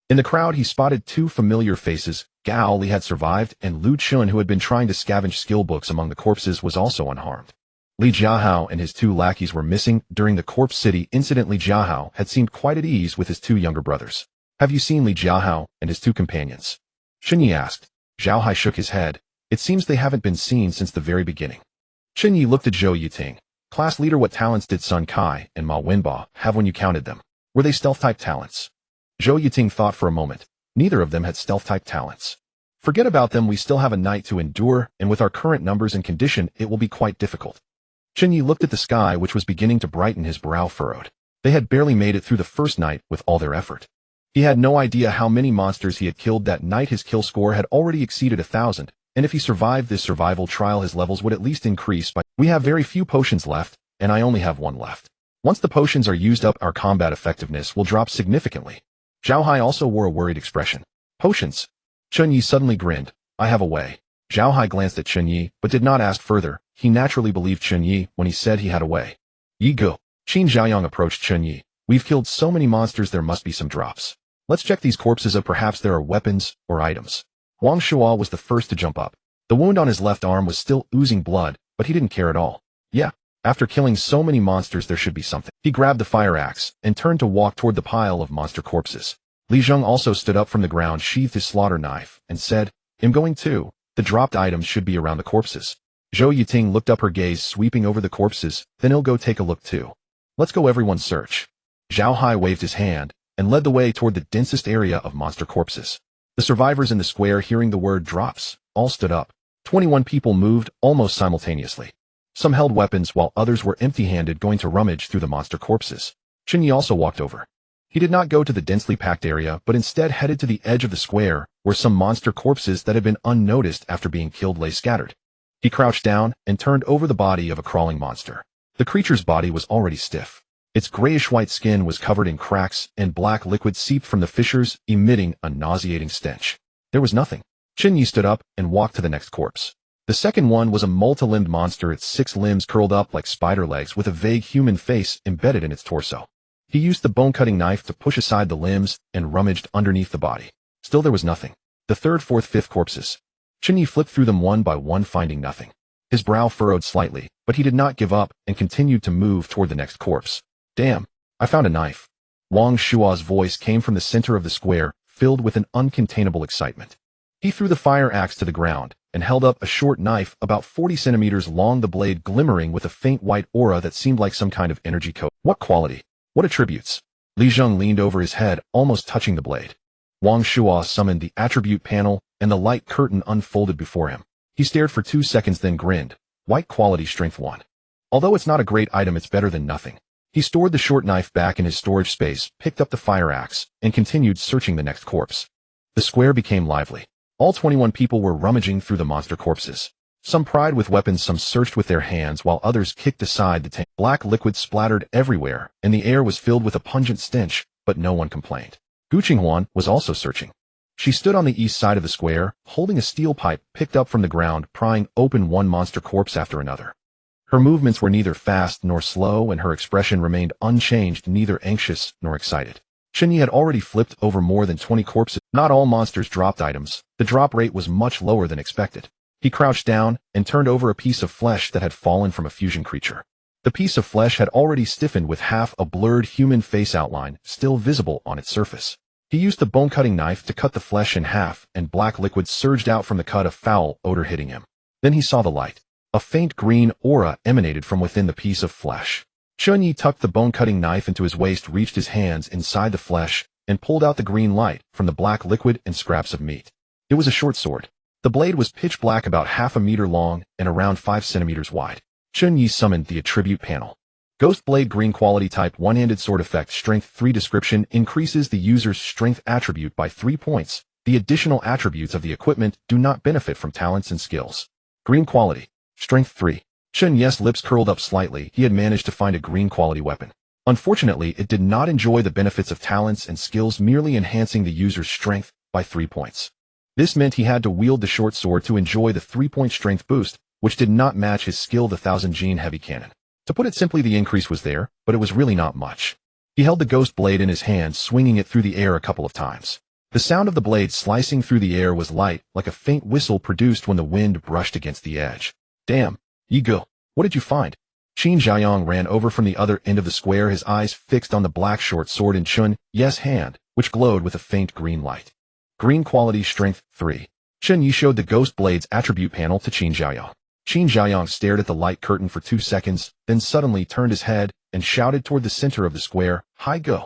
In the crowd he spotted 2 familiar faces. Gao Li had survived, and Lu Chun, who had been trying to scavenge skill books among the corpses, was also unharmed. Li Jiahao and his 2 lackeys were missing during the corpse city incident. Li Jiahao had seemed quite at ease with his 2 younger brothers. Have you seen Li Jiahao and his 2 companions? Chen Ye asked. Zhao Hai shook his head. It seems they haven't been seen since the very beginning. Chen Ye looked at Zhou Yiting. Class leader, what talents did Sun Kai and Ma Wenba have when you counted them? Were they stealth-type talents? Zhou Yiting thought for a moment. Neither of them had stealth-type talents. Forget about them, we still have a night to endure, and with our current numbers and condition, it will be quite difficult. Chen Ye looked at the sky, which was beginning to brighten, his brow furrowed. They had barely made it through the first night with all their effort. He had no idea how many monsters he had killed that night. His kill score had already exceeded 1,000, and if he survived this survival trial, his levels would at least increase by... We have very few potions left, and I only have 1 left. Once the potions are used up, our combat effectiveness will drop significantly. Zhao Hai also wore a worried expression. Potions? Chen Ye suddenly grinned. I have a way. Zhao Hai glanced at Chen Ye, but did not ask further. He naturally believed Chen Ye when he said he had a way. Yi go. Qin Zhaoyang approached Chen Ye. We've killed so many monsters, there must be some drops. Let's check these corpses up, perhaps there are weapons or items. Wang Shuo was the first to jump up. The wound on his left arm was still oozing blood, but he didn't care at all. Yeah, after killing so many monsters there should be something. He grabbed the fire axe and turned to walk toward the pile of monster corpses. Li Zheng also stood up from the ground, sheathed his slaughter knife, and said, I'm going too. The dropped items should be around the corpses. Zhou Yiting looked up, her gaze sweeping over the corpses, then he'll go take a look too. Let's go, everyone search. Zhao Hai waved his hand and led the way toward the densest area of monster corpses. The survivors in the square, hearing the word drops, all stood up. 21 people moved almost simultaneously. Some held weapons while others were empty-handed, going to rummage through the monster corpses. Chen Ye also walked over. He did not go to the densely packed area, but instead headed to the edge of the square, where some monster corpses that had been unnoticed after being killed lay scattered. He crouched down and turned over the body of a crawling monster. The creature's body was already stiff. Its grayish-white skin was covered in cracks, and black liquid seeped from the fissures, emitting a nauseating stench. There was nothing. Chen Ye stood up and walked to the next corpse. The second one was a multi-limbed monster, its 6 limbs curled up like spider legs with a vague human face embedded in its torso. He used the bone-cutting knife to push aside the limbs and rummaged underneath the body. Still there was nothing. The 3rd, 4th, 5th corpses. Chen Ye flipped through them one by one, finding nothing. His brow furrowed slightly, but he did not give up and continued to move toward the next corpse. Damn, I found a knife. Wang Shuo's voice came from the center of the square, filled with an uncontainable excitement. He threw the fire axe to the ground and held up a short knife about 40 centimeters long, the blade glimmering with a faint white aura that seemed like some kind of energy code. What quality? What attributes? Li Zheng leaned over his head, almost touching the blade. Wang Shuo summoned the attribute panel, and the light curtain unfolded before him. He stared for 2 seconds, then grinned. White quality, strength 1. Although it's not a great item, it's better than nothing. He stored the short knife back in his storage space, picked up the fire axe, and continued searching the next corpse. The square became lively. All 21 people were rummaging through the monster corpses. Some pried with weapons, some searched with their hands, while others kicked aside the tank. Black liquid splattered everywhere, and the air was filled with a pungent stench, but no one complained. Gu Qinghuan was also searching. She stood on the east side of the square, holding a steel pipe picked up from the ground, prying open one monster corpse after another. Her movements were neither fast nor slow, and her expression remained unchanged, neither anxious nor excited. Chen Ye had already flipped over more than 20 corpses. Not all monsters dropped items. The drop rate was much lower than expected. He crouched down and turned over a piece of flesh that had fallen from a fusion creature. The piece of flesh had already stiffened, with half a blurred human face outline still visible on its surface. He used the bone-cutting knife to cut the flesh in half, and black liquid surged out from the cut, a foul odor hitting him. Then he saw the light. A faint green aura emanated from within the piece of flesh. Chen Ye tucked the bone-cutting knife into his waist, reached his hands inside the flesh, and pulled out the green light from the black liquid and scraps of meat. It was a short sword. The blade was pitch black, about half a meter long and around 5 centimeters wide. Chen Ye summoned the attribute panel. Ghost Blade, green quality, type, one-handed sword, effect, strength 3, description, increases the user's strength attribute by 3 points. The additional attributes of the equipment do not benefit from talents and skills. Green quality, strength 3. Chen Ye's lips curled up slightly. He had managed to find a green quality weapon. Unfortunately, it did not enjoy the benefits of talents and skills, merely enhancing the user's strength by 3 points. This meant he had to wield the short sword to enjoy the 3-point strength boost, which did not match his skill, the 1000 gene heavy cannon. To put it simply, the increase was there, but it was really not much. He held the ghost blade in his hand, swinging it through the air a couple of times. The sound of the blade slicing through the air was light, like a faint whistle produced when the wind brushed against the edge. Damn, Ye Gu, what did you find? Qin Xiaoyang ran over from the other end of the square, his eyes fixed on the black short sword in Chen Ye's hand, which glowed with a faint green light. Green quality, strength 3. Chen Ye showed the ghost blade's attribute panel to Qin Xiaoyang. Qin Xiaoyang stared at the light curtain for 2 seconds, then suddenly turned his head and shouted toward the center of the square, "Hi Gu!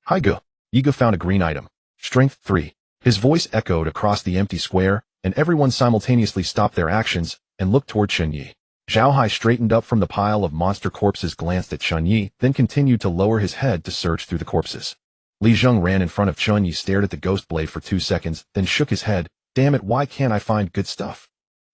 Hi Gu!" Ye Gu found a green item. Strength 3. His voice echoed across the empty square, and everyone simultaneously stopped their actions and looked toward Chen Ye. Zhao Hai straightened up from the pile of monster corpses, glanced at Chen Ye, then continued to lower his head to search through the corpses. Li Zheng ran in front of Chen Ye, stared at the ghost blade for 2 seconds, then shook his head. Damn it, why can't I find good stuff?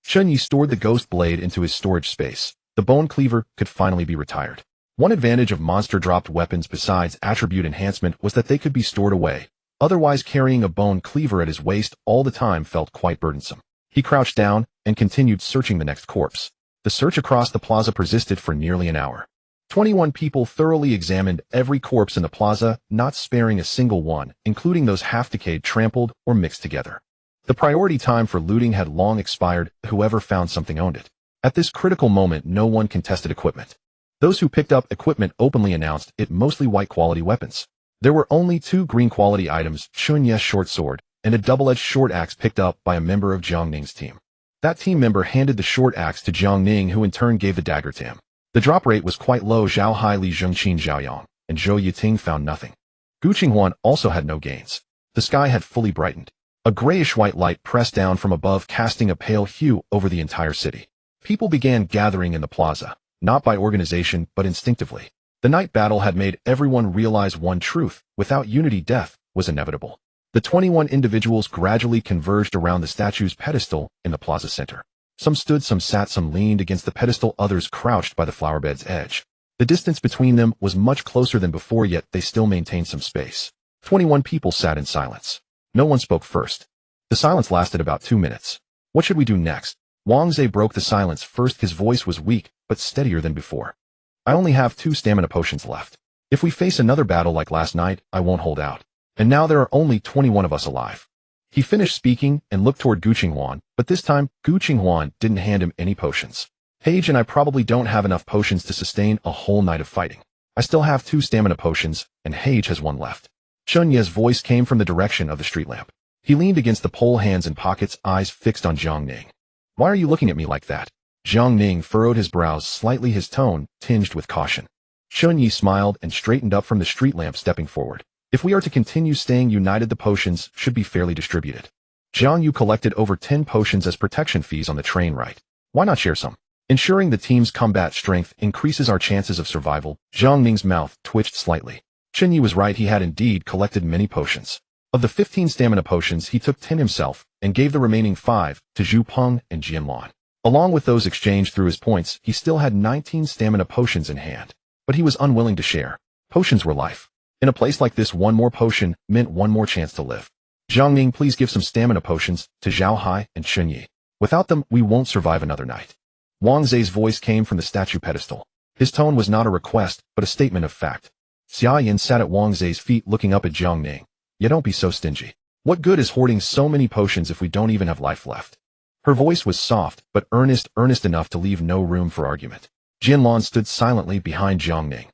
Chen Ye stored the ghost blade into his storage space. The bone cleaver could finally be retired. One advantage of monster-dropped weapons besides attribute enhancement was that they could be stored away. Otherwise, carrying a bone cleaver at his waist all the time felt quite burdensome. He crouched down and continued searching the next corpse. The search across the plaza persisted for nearly an hour. 21 people thoroughly examined every corpse in the plaza, not sparing a single one, including those half-decayed, trampled, or mixed together. The priority time for looting had long expired. Whoever found something owned it. At this critical moment, no one contested equipment. Those who picked up equipment openly announced it, mostly white-quality weapons. There were only 2 green-quality items, Chen Ye's short sword, and a double-edged short axe picked up by a member of Jiang Ning's team. That team member handed the short axe to Jiang Ning, who in turn gave the dagger to him. The drop rate was quite low. Zhao Hai, Li Zheng, Qin Xiaoyang, and Zhou Yiting found nothing. Gu Qinghuan also had no gains. The sky had fully brightened. A grayish-white light pressed down from above, casting a pale hue over the entire city. People began gathering in the plaza, not by organization but instinctively. The night battle had made everyone realize one truth: without unity, death was inevitable. The 21 individuals gradually converged around the statue's pedestal in the plaza center. Some stood, some sat, some leaned against the pedestal, others crouched by the flowerbed's edge. The distance between them was much closer than before, yet they still maintained some space. 21 people sat in silence. No one spoke first. The silence lasted about 2 minutes. What should we do next? Wang Zhe broke the silence first. His voice was weak, but steadier than before. I only have 2 stamina potions left. If we face another battle like last night, I won't hold out. And now there are only 21 of us alive. He finished speaking and looked toward Gu Qinghuan, but this time, Gu Qinghuan didn't hand him any potions. Paige and I probably don't have enough potions to sustain a whole night of fighting. I still have 2 stamina potions, and Hage has 1 left. Chen Ye's voice came from the direction of the street lamp. He leaned against the pole, hands in pockets, eyes fixed on Jiang Ning. Why are you looking at me like that? Jiang Ning furrowed his brows slightly, his tone tinged with caution. Chen Ye smiled and straightened up from the street lamp, stepping forward. If we are to continue staying united, the potions should be fairly distributed. Jiang Yu collected over 10 potions as protection fees on the train ride. Why not share some? Ensuring the team's combat strength increases our chances of survival. Jiang Ning's mouth twitched slightly. Chen Ye was right, he had indeed collected many potions. Of the 15 stamina potions, he took 10 himself and gave the remaining 5 to Zhu Peng and Jianlan. Along with those exchanged through his points, he still had 19 stamina potions in hand. But he was unwilling to share. Potions were life. In a place like this, one more potion meant one more chance to live. Jiangning, please give some stamina potions to Zhao Hai and Chen Ye. Without them, we won't survive another night. Wang Zai's voice came from the statue pedestal. His tone was not a request, but a statement of fact. Xia Yin sat at Wang Zai's feet looking up at Jiangning. "You don't be so stingy. What good is hoarding so many potions if we don't even have life left?" Her voice was soft, but earnest enough to leave no room for argument. Jianlan stood silently behind Jiangning.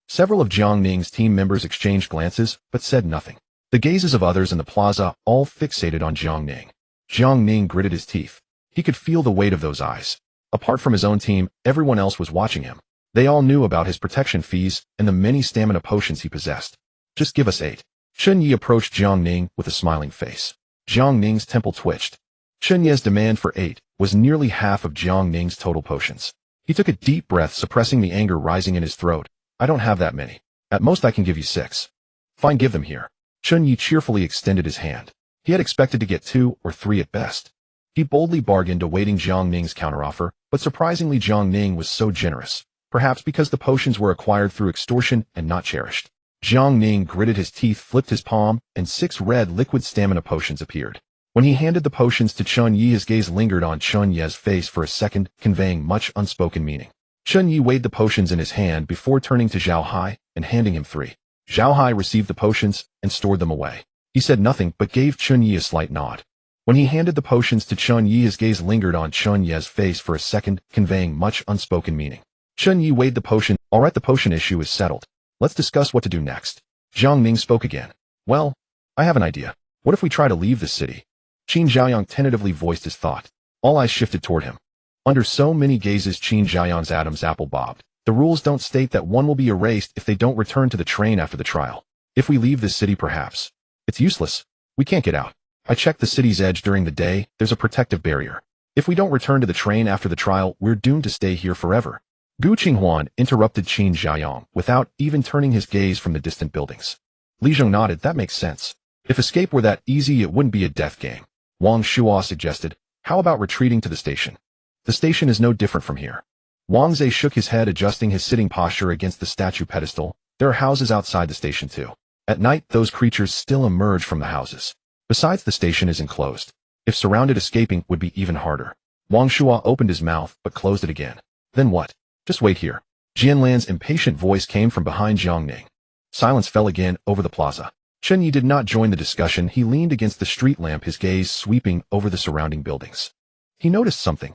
Several of Jiangning's team members exchanged glances, but said nothing. The gazes of others in the plaza all fixated on Jiangning. Jiangning gritted his teeth. He could feel the weight of those eyes. Apart from his own team, everyone else was watching him. They all knew about his protection fees and the many stamina potions he possessed. "Just give us 8. Chen Ye approached Jiangning with a smiling face. Jiangning's temple twitched. Chen Ye's demand for 8 was nearly half of Jiangning's total potions. He took a deep breath, suppressing the anger rising in his throat. "I don't have that many. At most I can give you 6. Fine, give them here." Chen Ye cheerfully extended his hand. He had expected to get 2 or 3 at best. He boldly bargained, awaiting Jiangning's counteroffer, but surprisingly Jiangning was so generous, perhaps because the potions were acquired through extortion and not cherished. Jiangning gritted his teeth, flipped his palm, and 6 red liquid stamina potions appeared. When he handed the potions to Chen Ye, his gaze lingered on Chen Ye's face for a second, conveying much unspoken meaning. Chen Ye weighed the potions in his hand before turning to Zhao Hai and handing him 3. Zhao Hai received the potions and stored them away. He said nothing, but gave Chen Ye a slight nod. When he handed the potions to Chen Ye, his gaze lingered on Chen Ye's face for a second, conveying much unspoken meaning. Chen Ye weighed the potion. "All right, the potion issue is settled. Let's discuss what to do next." Jiangning spoke again. "Well, I have an idea. What if we try to leave the city?" Qin Zhaoyang tentatively voiced his thought. All eyes shifted toward him. Under so many gazes, Qin Zhaoyang's Adam's apple bobbed. "The rules don't state that one will be erased if they don't return to the train after the trial. If we leave this city, perhaps. It's useless. We can't get out. I checked the city's edge during the day. There's a protective barrier. If we don't return to the train after the trial, we're doomed to stay here forever." Gu Qinghuan interrupted Qin Zhaoyang without even turning his gaze from the distant buildings. Li Zheng nodded. "That makes sense. If escape were that easy, it wouldn't be a death game." Wang Shuo suggested, "How about retreating to the station? The station is no different from here." Wang Zai shook his head, adjusting his sitting posture against the statue pedestal. "There are houses outside the station too. At night, those creatures still emerge from the houses. Besides, the station is enclosed. If surrounded, escaping would be even harder." Wang Shuo opened his mouth, but closed it again. "Then what? Just wait here." Jianlan's impatient voice came from behind Jiangning. Silence fell again over the plaza. Chen Ye did not join the discussion. He leaned against the street lamp, his gaze sweeping over the surrounding buildings. He noticed something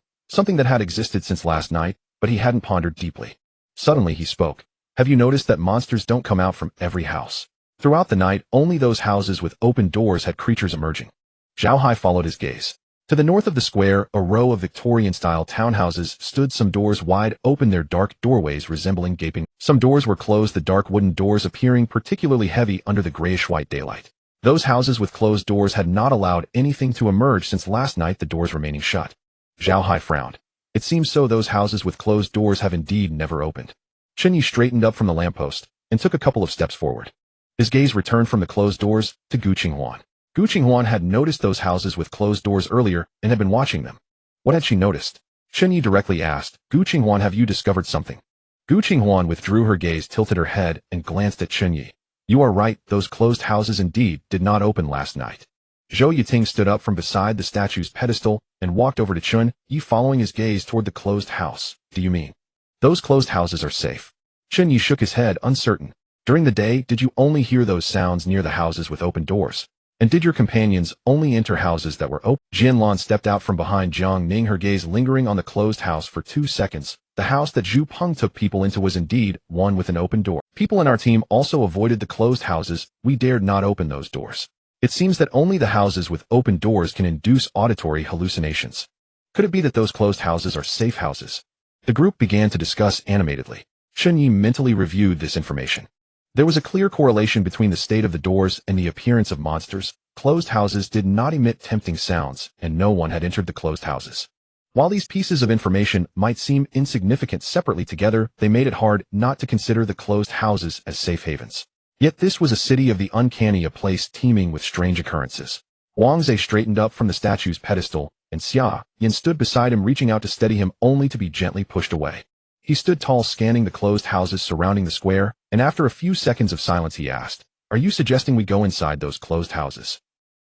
that had existed since last night, but he hadn't pondered deeply. Suddenly he spoke. "Have you noticed that monsters don't come out from every house? Throughout the night, only those houses with open doors had creatures emerging." Zhao Hai followed his gaze. To the north of the square, a row of Victorian-style townhouses stood, some doors wide open, their dark doorways resembling gaping. Some doors were closed, the dark wooden doors appearing particularly heavy under the grayish-white daylight. Those houses with closed doors had not allowed anything to emerge since last night, the doors remaining shut. Zhao Hai frowned. "It seems so those houses with closed doors have indeed never opened." Chen Ye straightened up from the lamppost and took a couple of steps forward. His gaze returned from the closed doors to Gu Qinghuan. Gu Qinghuan had noticed those houses with closed doors earlier and had been watching them. What had she noticed? Chen Ye directly asked, "Gu Qinghuan, have you discovered something?" Gu Qinghuan withdrew her gaze, tilted her head, and glanced at Chen Ye. "You are right, those closed houses indeed did not open last night." Zhou Yiting stood up from beside the statue's pedestal and walked over to Chen Ye, following his gaze toward the closed house. "Do you mean those closed houses are safe?" Chen Ye shook his head, uncertain. "During the day, did you only hear those sounds near the houses with open doors? And did your companions only enter houses that were open?" Jianlan stepped out from behind Jiangning, her gaze lingering on the closed house for 2 seconds. The house that Zhu Peng took people into was indeed one with an open door. "People in our team also avoided the closed houses. We dared not open those doors. It seems that only the houses with open doors can induce auditory hallucinations. Could it be that those closed houses are safe houses?" The group began to discuss animatedly. Chen Ye mentally reviewed this information. There was a clear correlation between the state of the doors and the appearance of monsters. Closed houses did not emit tempting sounds, and no one had entered the closed houses. While these pieces of information might seem insignificant separately, together they made it hard not to consider the closed houses as safe havens. Yet this was a city of the uncanny, a place teeming with strange occurrences. Wang Zhe straightened up from the statue's pedestal, and Xia Yan stood beside him, reaching out to steady him only to be gently pushed away. He stood tall, scanning the closed houses surrounding the square, and after a few seconds of silence he asked, "Are you suggesting we go inside those closed houses?"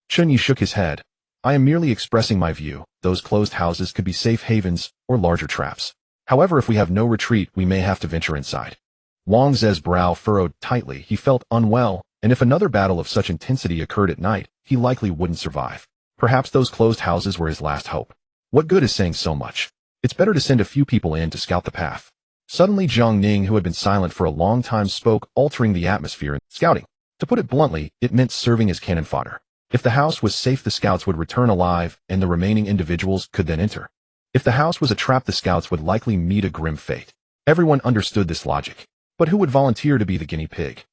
Chen Ye shook his head. "I am merely expressing my view. Those closed houses could be safe havens or larger traps. However, if we have no retreat, we may have to venture inside." Wang Zhe's brow furrowed tightly. He felt unwell, and if another battle of such intensity occurred at night, he likely wouldn't survive. Perhaps those closed houses were his last hope. What good is saying so much? It's better to send a few people in to scout the path. Suddenly Jiang Ning, who had been silent for a long time, spoke, altering the atmosphere. Scouting. To put it bluntly, it meant serving as cannon fodder. If the house was safe, the scouts would return alive, and the remaining individuals could then enter. If the house was a trap, the scouts would likely meet a grim fate. Everyone understood this logic. But who would volunteer to be the guinea pig?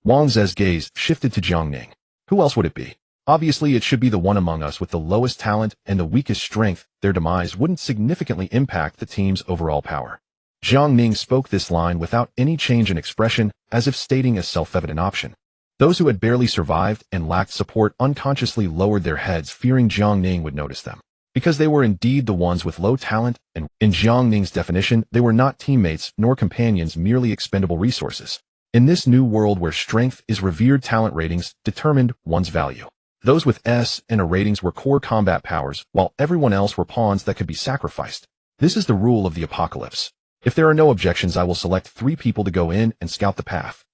Wang Zhe's gaze shifted to Jiang Ning. Who else would it be? Obviously, it should be the one among us with the lowest talent and the weakest strength. Their demise wouldn't significantly impact the team's overall power. Jiang Ning spoke this line without any change in expression, as if stating a self-evident option. Those who had barely survived and lacked support unconsciously lowered their heads, fearing Jiang Ning would notice them. Because they were indeed the ones with low talent, and in Jiang Ning's definition, they were not teammates nor companions, merely expendable resources. In this new world where strength is revered, talent ratings determined one's value. Those with S and A ratings were core combat powers, while everyone else were pawns that could be sacrificed. This is the rule of the apocalypse. If there are no objections, I will select 3 people to go in and scout the path.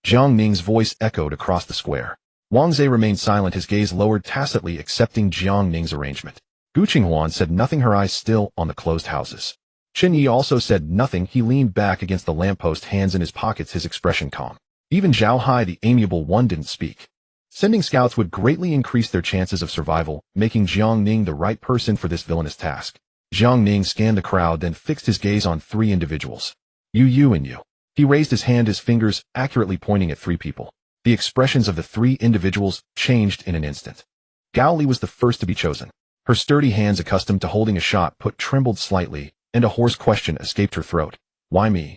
Jiang Ning's voice echoed across the square. Wang Zhe remained silent, his gaze lowered, tacitly accepting Jiang Ning's arrangement. Gu Qinghuan said nothing, her eyes still on the closed houses. Chen Ye also said nothing. He leaned back against the lamppost, hands in his pockets, his expression calm. Even Zhao Hai, the amiable one, didn't speak. Sending scouts would greatly increase their chances of survival, making Jiang Ning the right person for this villainous task. Jiang Ning scanned the crowd, then fixed his gaze on 3 individuals. You and you. He raised his hand, his fingers accurately pointing at 3 people. The expressions of the 3 individuals changed in an instant. Gao Li was the first to be chosen. Her sturdy hands, accustomed to holding a shot put, trembled slightly, and a hoarse question escaped her throat. Why me?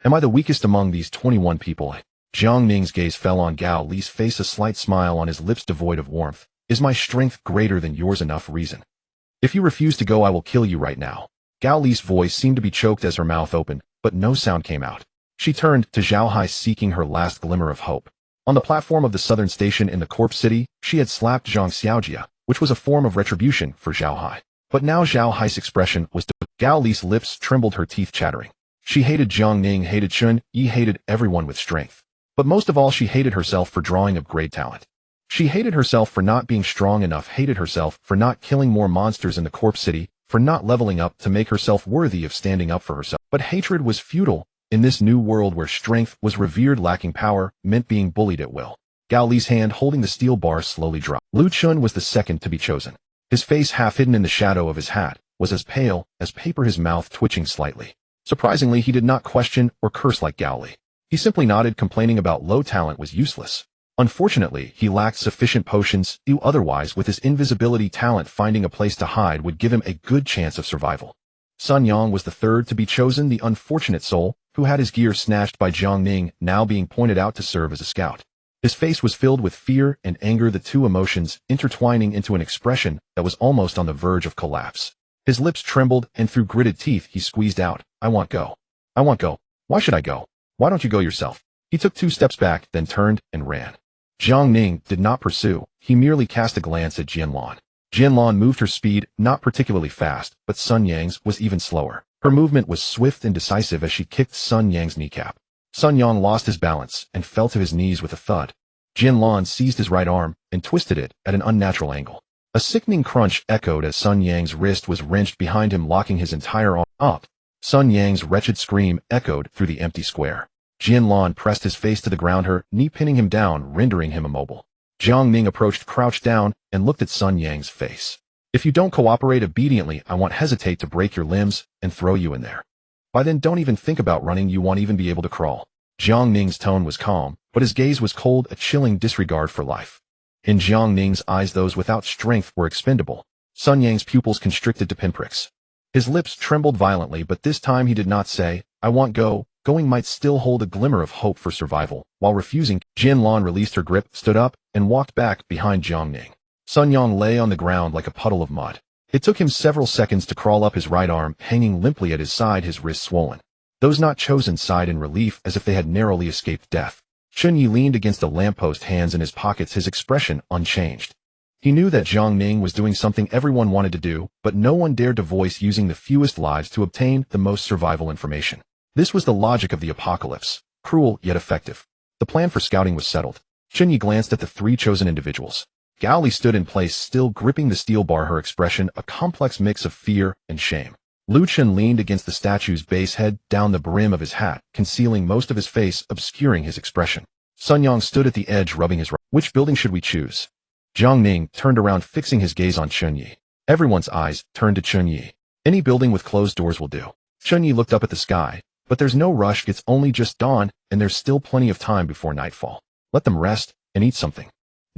Am I the weakest among these 21 people? Jiang Ning's gaze fell on Gao Li's face, a slight smile on his lips devoid of warmth. Is my strength greater than yours? Enough reason. If you refuse to go, I will kill you right now. Gao Li's voice seemed to be choked as her mouth opened, but no sound came out. She turned to Zhao Hai, seeking her last glimmer of hope. On the platform of the southern station in the Corp City, she had slapped Zhang Xiaojia, which was a form of retribution for Zhao Hai. But now Zhao Hai's expression was Gao Li's lips trembled, her teeth chattering. She hated Jiang Ning, hated Chen Ye, hated everyone with strength. But most of all, she hated herself for drawing up great talent. She hated herself for not being strong enough, hated herself for not killing more monsters in the Corp City, for not leveling up to make herself worthy of standing up for herself. But hatred was futile. In this new world where strength was revered, lacking power meant being bullied at will. Gao Li's hand holding the steel bar slowly dropped. Lu Chun was the second to be chosen. His face, half hidden in the shadow of his hat, was as pale as paper, his mouth twitching slightly. Surprisingly, he did not question or curse like Gao Li. He simply nodded, complaining about low talent was useless. Unfortunately, he lacked sufficient potions. Otherwise, with his invisibility talent, finding a place to hide would give him a good chance of survival. Sun Yang was the third to be chosen, the unfortunate soul, who had his gear snatched by Jiang Ning, now being pointed out to serve as a scout. His face was filled with fear and anger, the 2 emotions intertwining into an expression that was almost on the verge of collapse. His lips trembled, and through gritted teeth he squeezed out, I want go. I want go. Why should I go? Why don't you go yourself? He took 2 steps back, then turned and ran. Jiang Ning did not pursue. He merely cast a glance at Jianlan. Jianlan moved, her speed not particularly fast, but Sun Yang's was even slower. Her movement was swift and decisive as she kicked Sun Yang's kneecap. Sun Yang lost his balance and fell to his knees with a thud. Jianlan seized his right arm and twisted it at an unnatural angle. A sickening crunch echoed as Sun Yang's wrist was wrenched behind him, locking his entire arm up. Sun Yang's wretched scream echoed through the empty square. Jianlan pressed his face to the ground, her knee pinning him down, rendering him immobile. Jiang Ning approached, crouched down, and looked at Sun Yang's face. If you don't cooperate obediently, I won't hesitate to break your limbs and throw you in there. By then, don't even think about running, you won't even be able to crawl. Jiang Ning's tone was calm, but his gaze was cold, a chilling disregard for life. In Jiang Ning's eyes, those without strength were expendable. Sun Yang's pupils constricted to pinpricks. His lips trembled violently, but this time he did not say, I want go. going might still hold a glimmer of hope for survival. While refusing, Jianlan released her grip, stood up, and walked back behind Jiang Ning. Sun Yang lay on the ground like a puddle of mud. It took him several seconds to crawl up, his right arm hanging limply at his side, his wrist swollen. Those not chosen sighed in relief as if they had narrowly escaped death. Chen Ye leaned against a lamppost, hands in his pockets, his expression unchanged. He knew that Jiang Ning was doing something everyone wanted to do, but no one dared to voice, using the fewest lives to obtain the most survival information. This was the logic of the apocalypse, cruel yet effective. The plan for scouting was settled. Chen Ye glanced at the three chosen individuals. Gao Li stood in place, still gripping the steel bar, her expression a complex mix of fear and shame. Lu Chen leaned against the statue's base, head down the brim of his hat, concealing most of his face, obscuring his expression. Sun Yang stood at the edge, rubbing his right. Which building should we choose? Jiang Ning turned around, fixing his gaze on Chen Ye. Everyone's eyes turned to Chen Ye. Any building with closed doors will do. Chen Ye looked up at the sky. But there's no rush, it's only just dawn, and there's still plenty of time before nightfall. Let them rest and eat something.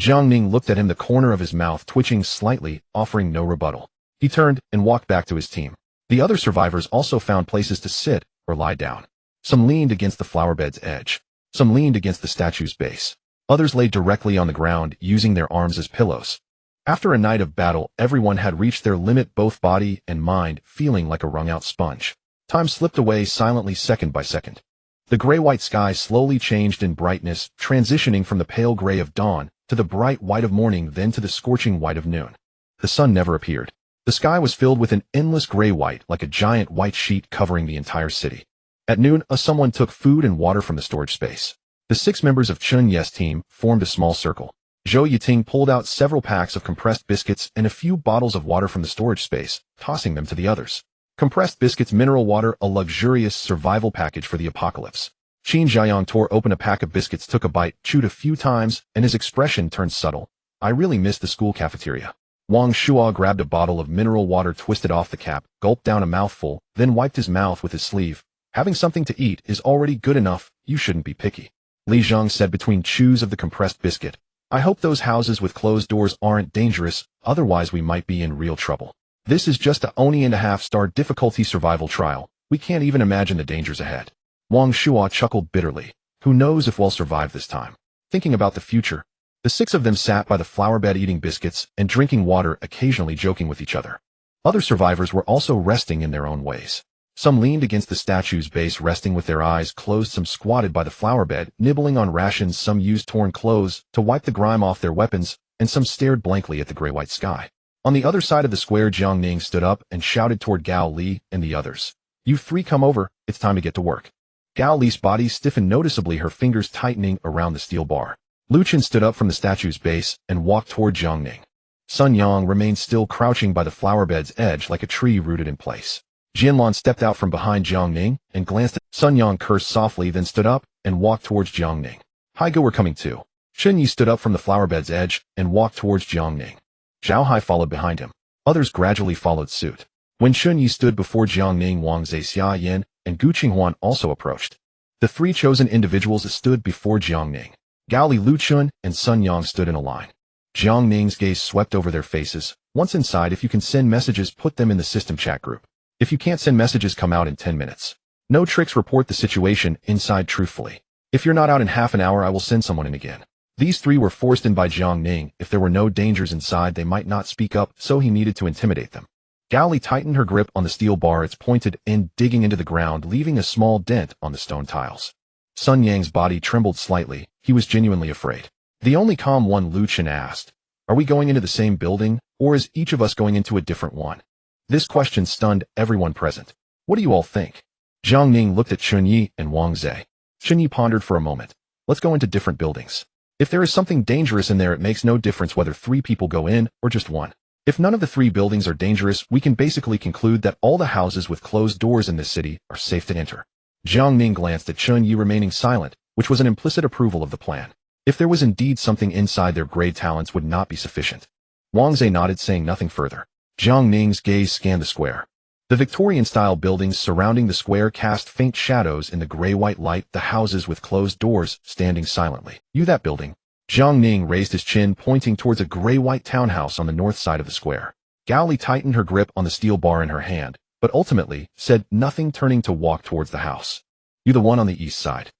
Jiang Ning looked at him, the corner of his mouth twitching slightly, offering no rebuttal. He turned and walked back to his team. The other survivors also found places to sit or lie down. Some leaned against the flower bed's edge. Some leaned against the statue's base. Others lay directly on the ground, using their arms as pillows. After a night of battle, everyone had reached their limit, both body and mind feeling like a wrung-out sponge. Time slipped away silently, second by second. The gray-white sky slowly changed in brightness, transitioning from the pale gray of dawn to the bright white of morning, then to the scorching white of noon. The sun never appeared. The sky was filled with an endless gray-white, like a giant white sheet covering the entire city. At noon, someone took food and water from the storage space. The 6 members of Chen Ye's team formed a small circle. Zhou Yiting pulled out several packs of compressed biscuits and a few bottles of water from the storage space, tossing them to the others. Compressed biscuits, mineral water, a luxurious survival package for the apocalypse. Qin Jiayang tore open a pack of biscuits, took a bite, chewed a few times, and his expression turned subtle. I really miss the school cafeteria. Wang Shuo grabbed a bottle of mineral water, twisted off the cap, gulped down a mouthful, then wiped his mouth with his sleeve. Having something to eat is already good enough, you shouldn't be picky. Li Zhang said between chews of the compressed biscuit. I hope those houses with closed doors aren't dangerous, otherwise we might be in real trouble. This is just a Oni-and-a-half-star difficulty survival trial. We can't even imagine the dangers ahead. Wang Shuo chuckled bitterly. Who knows if we'll survive this time? Thinking about the future, the 6 of them sat by the flower bed eating biscuits and drinking water, occasionally joking with each other. Other survivors were also resting in their own ways. Some leaned against the statue's base, resting with their eyes closed. Some squatted by the flower bed, nibbling on rations. Some used torn clothes to wipe the grime off their weapons, and some stared blankly at the gray-white sky. On the other side of the square, Jiang Ning stood up and shouted toward Gao Li and the others. You 3 come over, it's time to get to work. Gao Li's body stiffened noticeably, her fingers tightening around the steel bar. Lu Chen stood up from the statue's base and walked toward Jiang Ning. Sun Yang remained still, crouching by the flower bed's edge like a tree rooted in place. Jianlan stepped out from behind Jiang Ning and glanced at Sun Yang, cursed softly, then stood up and walked towards Jiang Ning. Haigo, we're coming too. Chen Ye stood up from the flower bed's edge and walked towards Jiang Ning. Zhao Hai followed behind him. Others gradually followed suit. When Chen Ye stood before Jiang Ning, Wang Zixia Yin and Gu Qinghuan also approached. The 3 chosen individuals stood before Jiang Ning. Gao Li, Lu Chun, and Sun Yang stood in a line. Jiang Ning's gaze swept over their faces. Once inside, if you can send messages, put them in the system chat group. If you can't send messages, come out in 10 minutes. No tricks, report the situation inside truthfully. If you're not out in half an hour, I will send someone in again. These 3 were forced in by Jiang Ning. If there were no dangers inside, they might not speak up, so he needed to intimidate them. Gao Li tightened her grip on the steel bar, its pointed end digging into the ground, leaving a small dent on the stone tiles. Sun Yang's body trembled slightly. He was genuinely afraid. The only calm one, Lu Chen asked, are we going into the same building, or is each of us going into a different one? This question stunned everyone present. What do you all think? Jiang Ning looked at Chen Ye and Wang Zhe. Chen Ye pondered for a moment. Let's go into different buildings. If there is something dangerous in there, it makes no difference whether 3 people go in or just 1. If none of the 3 buildings are dangerous, we can basically conclude that all the houses with closed doors in this city are safe to enter. Jiang Ning glanced at Chen Ye, remaining silent, which was an implicit approval of the plan. If there was indeed something inside, their great talents would not be sufficient. Wang Zhe nodded, saying nothing further. Jiang Ning's gaze scanned the square. The Victorian-style buildings surrounding the square cast faint shadows in the gray-white light, the houses with closed doors standing silently. You that building? Jiang Ning raised his chin, pointing towards a gray-white townhouse on the north side of the square. Gao Li tightened her grip on the steel bar in her hand, but ultimately said nothing, turning to walk towards the house. You the one on the east side.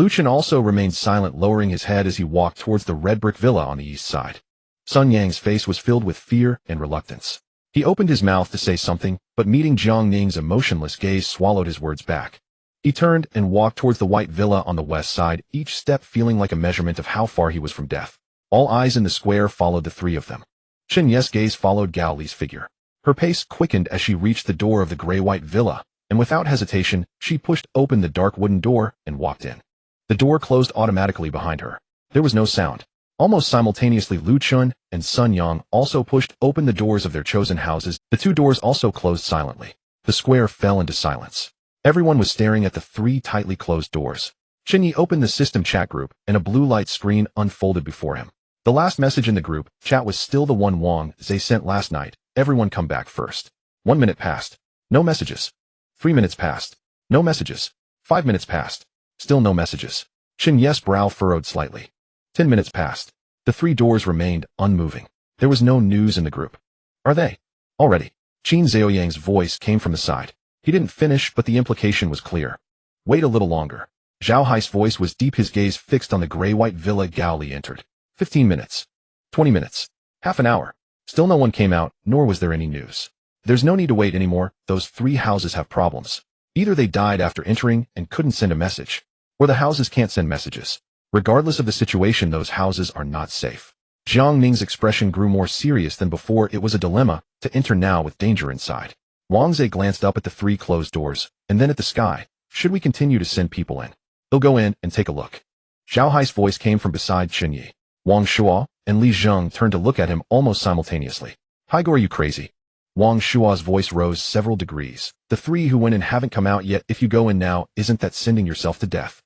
Chen also remained silent, lowering his head as he walked towards the red brick villa on the east side. Sun Yang's face was filled with fear and reluctance. He opened his mouth to say something, but meeting Jiang Ning's emotionless gaze swallowed his words back. He turned and walked towards the white villa on the west side, each step feeling like a measurement of how far he was from death. All eyes in the square followed the three of them. Chen Ye's gaze followed Gao Li's figure. Her pace quickened as she reached the door of the gray-white villa, and without hesitation, she pushed open the dark wooden door and walked in. The door closed automatically behind her. There was no sound. Almost simultaneously, Lu Chun and Sun Yang also pushed open the doors of their chosen houses. The two doors also closed silently. The square fell into silence. Everyone was staring at the three tightly closed doors. Chen Ye opened the system chat group, and a blue light screen unfolded before him. The last message in the group chat was still the one Wang Zhe sent last night. Everyone come back first. 1 minute passed. No messages. 3 minutes passed. No messages. 5 minutes passed. Still no messages. Chen Ye's brow furrowed slightly. 10 minutes passed. The three doors remained unmoving. There was no news in the group. Are they? Already. Qin Zhaoyang's voice came from the side. He didn't finish, but the implication was clear. Wait a little longer. Zhao Hai's voice was deep, his gaze fixed on the gray-white villa. Gao Li entered. 15 minutes. 20 minutes. Half an hour. Still no one came out, nor was there any news. There's no need to wait anymore. Those three houses have problems. Either they died after entering and couldn't send a message, or the houses can't send messages. Regardless of the situation, those houses are not safe. Jiang Ning's expression grew more serious than before. It was a dilemma, to enter now with danger inside. Wang Zhe glanced up at the three closed doors, and then at the sky. Should we continue to send people in? They'll go in and take a look. Zhao Hai's voice came from beside Chen Ye. Wang Shuo and Li Zheng turned to look at him almost simultaneously. Haigor, are you crazy? Wang Shuo's voice rose several degrees. The three who went in haven't come out yet. If you go in now, isn't that sending yourself to death?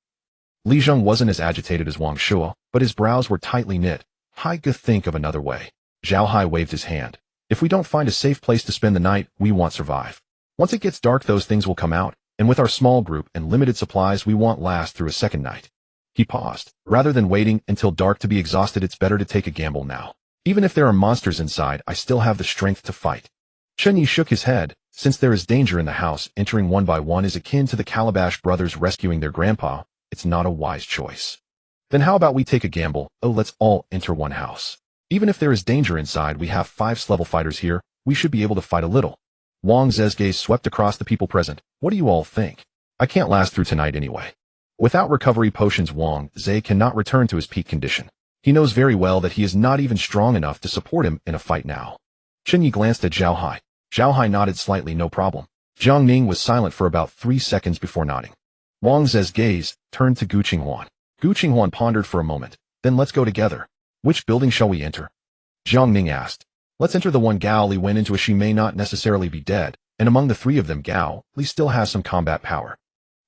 Li Zheng wasn't as agitated as Wang Shuo, but his brows were tightly knit. Haiga, think of another way. Zhao Hai waved his hand. If we don't find a safe place to spend the night, we won't survive. Once it gets dark, those things will come out, and with our small group and limited supplies, we won't last through a second night. He paused. Rather than waiting until dark to be exhausted, it's better to take a gamble now. Even if there are monsters inside, I still have the strength to fight. Chen Ye shook his head. Since there is danger in the house, entering one by one is akin to the Calabash brothers rescuing their grandpa. It's not a wise choice. Then how about we take a gamble? Oh, let's all enter one house. Even if there is danger inside, we have 5 level fighters here. We should be able to fight a little. Wang Zhe's gaze swept across the people present. What do you all think? I can't last through tonight anyway. Without recovery potions, Wang Zhe cannot return to his peak condition. He knows very well that he is not even strong enough to support him in a fight now. Chen Ye glanced at Zhao Hai. Zhao Hai nodded slightly, no problem. Jiang Ning was silent for about 3 seconds before nodding. Wang Zhe's gaze turned to Gu Qinghuan. Gu Qinghuan pondered for a moment. Then let's go together. Which building shall we enter? Jiang Ning asked. Let's enter the one Gao Li went into, as she may not necessarily be dead, and among the three of them, Gao Li still has some combat power.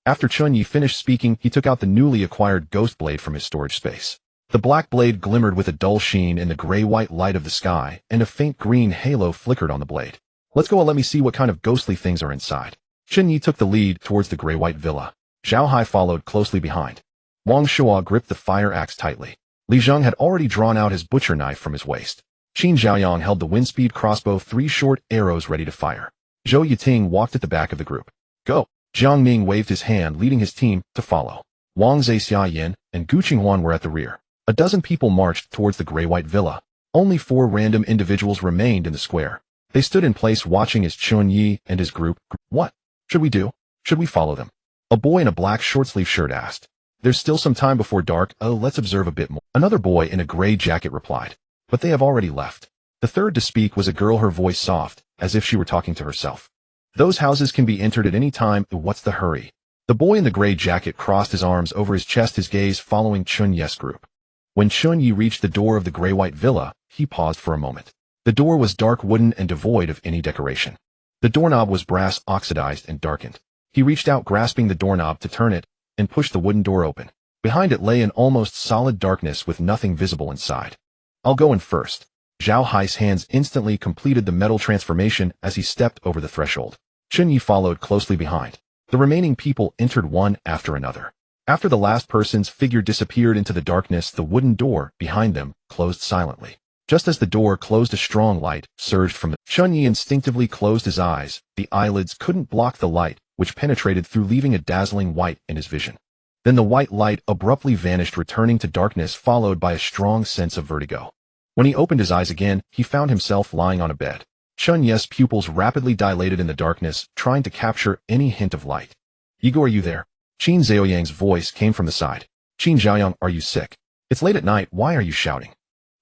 After Chen Ye finished speaking, he took out the newly acquired ghost blade from his storage space. The black blade glimmered with a dull sheen in the gray-white light of the sky, and a faint green halo flickered on the blade. Let's go and let me see what kind of ghostly things are inside. Chen Ye took the lead towards the gray-white villa. Zhao Hai followed closely behind. Wang Shuo gripped the fire axe tightly. Li Zheng had already drawn out his butcher knife from his waist. Qin Zhaoyang held the windspeed crossbow, 3 short arrows ready to fire. Zhou Yiting walked at the back of the group. Go! Jiang Ning waved his hand, leading his team to follow. Wang Zhe, Xia Yin, and Gu Qinghuan were at the rear. A dozen people marched towards the gray-white villa. Only 4 random individuals remained in the square. They stood in place watching as Chen Ye and his group. What should we do? Should we follow them? A boy in a black short-sleeve shirt asked. There's still some time before dark. Oh, let's observe a bit more. Another boy in a gray jacket replied. But they have already left. The third to speak was a girl, her voice soft, as if she were talking to herself. Those houses can be entered at any time. What's the hurry? The boy in the gray jacket crossed his arms over his chest, his gaze following Chen Ye's group. When Chen Ye reached the door of the gray-white villa, he paused for a moment. The door was dark wooden and devoid of any decoration. The doorknob was brass, oxidized and darkened. He reached out, grasping the doorknob to turn it, and pushed the wooden door open. Behind it lay an almost solid darkness with nothing visible inside. I'll go in first. Zhao Hai's hands instantly completed the metal transformation as he stepped over the threshold. Chen Ye followed closely behind. The remaining people entered one after another. After the last person's figure disappeared into the darkness, the wooden door behind them closed silently. Just as the door closed, a strong light surged from the. Chen Ye instinctively closed his eyes. The eyelids couldn't block the light, which penetrated through, leaving a dazzling white in his vision. Then the white light abruptly vanished, returning to darkness, followed by a strong sense of vertigo. When he opened his eyes again, he found himself lying on a bed. Chen Ye's pupils rapidly dilated in the darkness, trying to capture any hint of light. "Igor, are you there?" Qin Zhaoyang's voice came from the side. "Qin Zhaoyang, are you sick? It's late at night, why are you shouting?"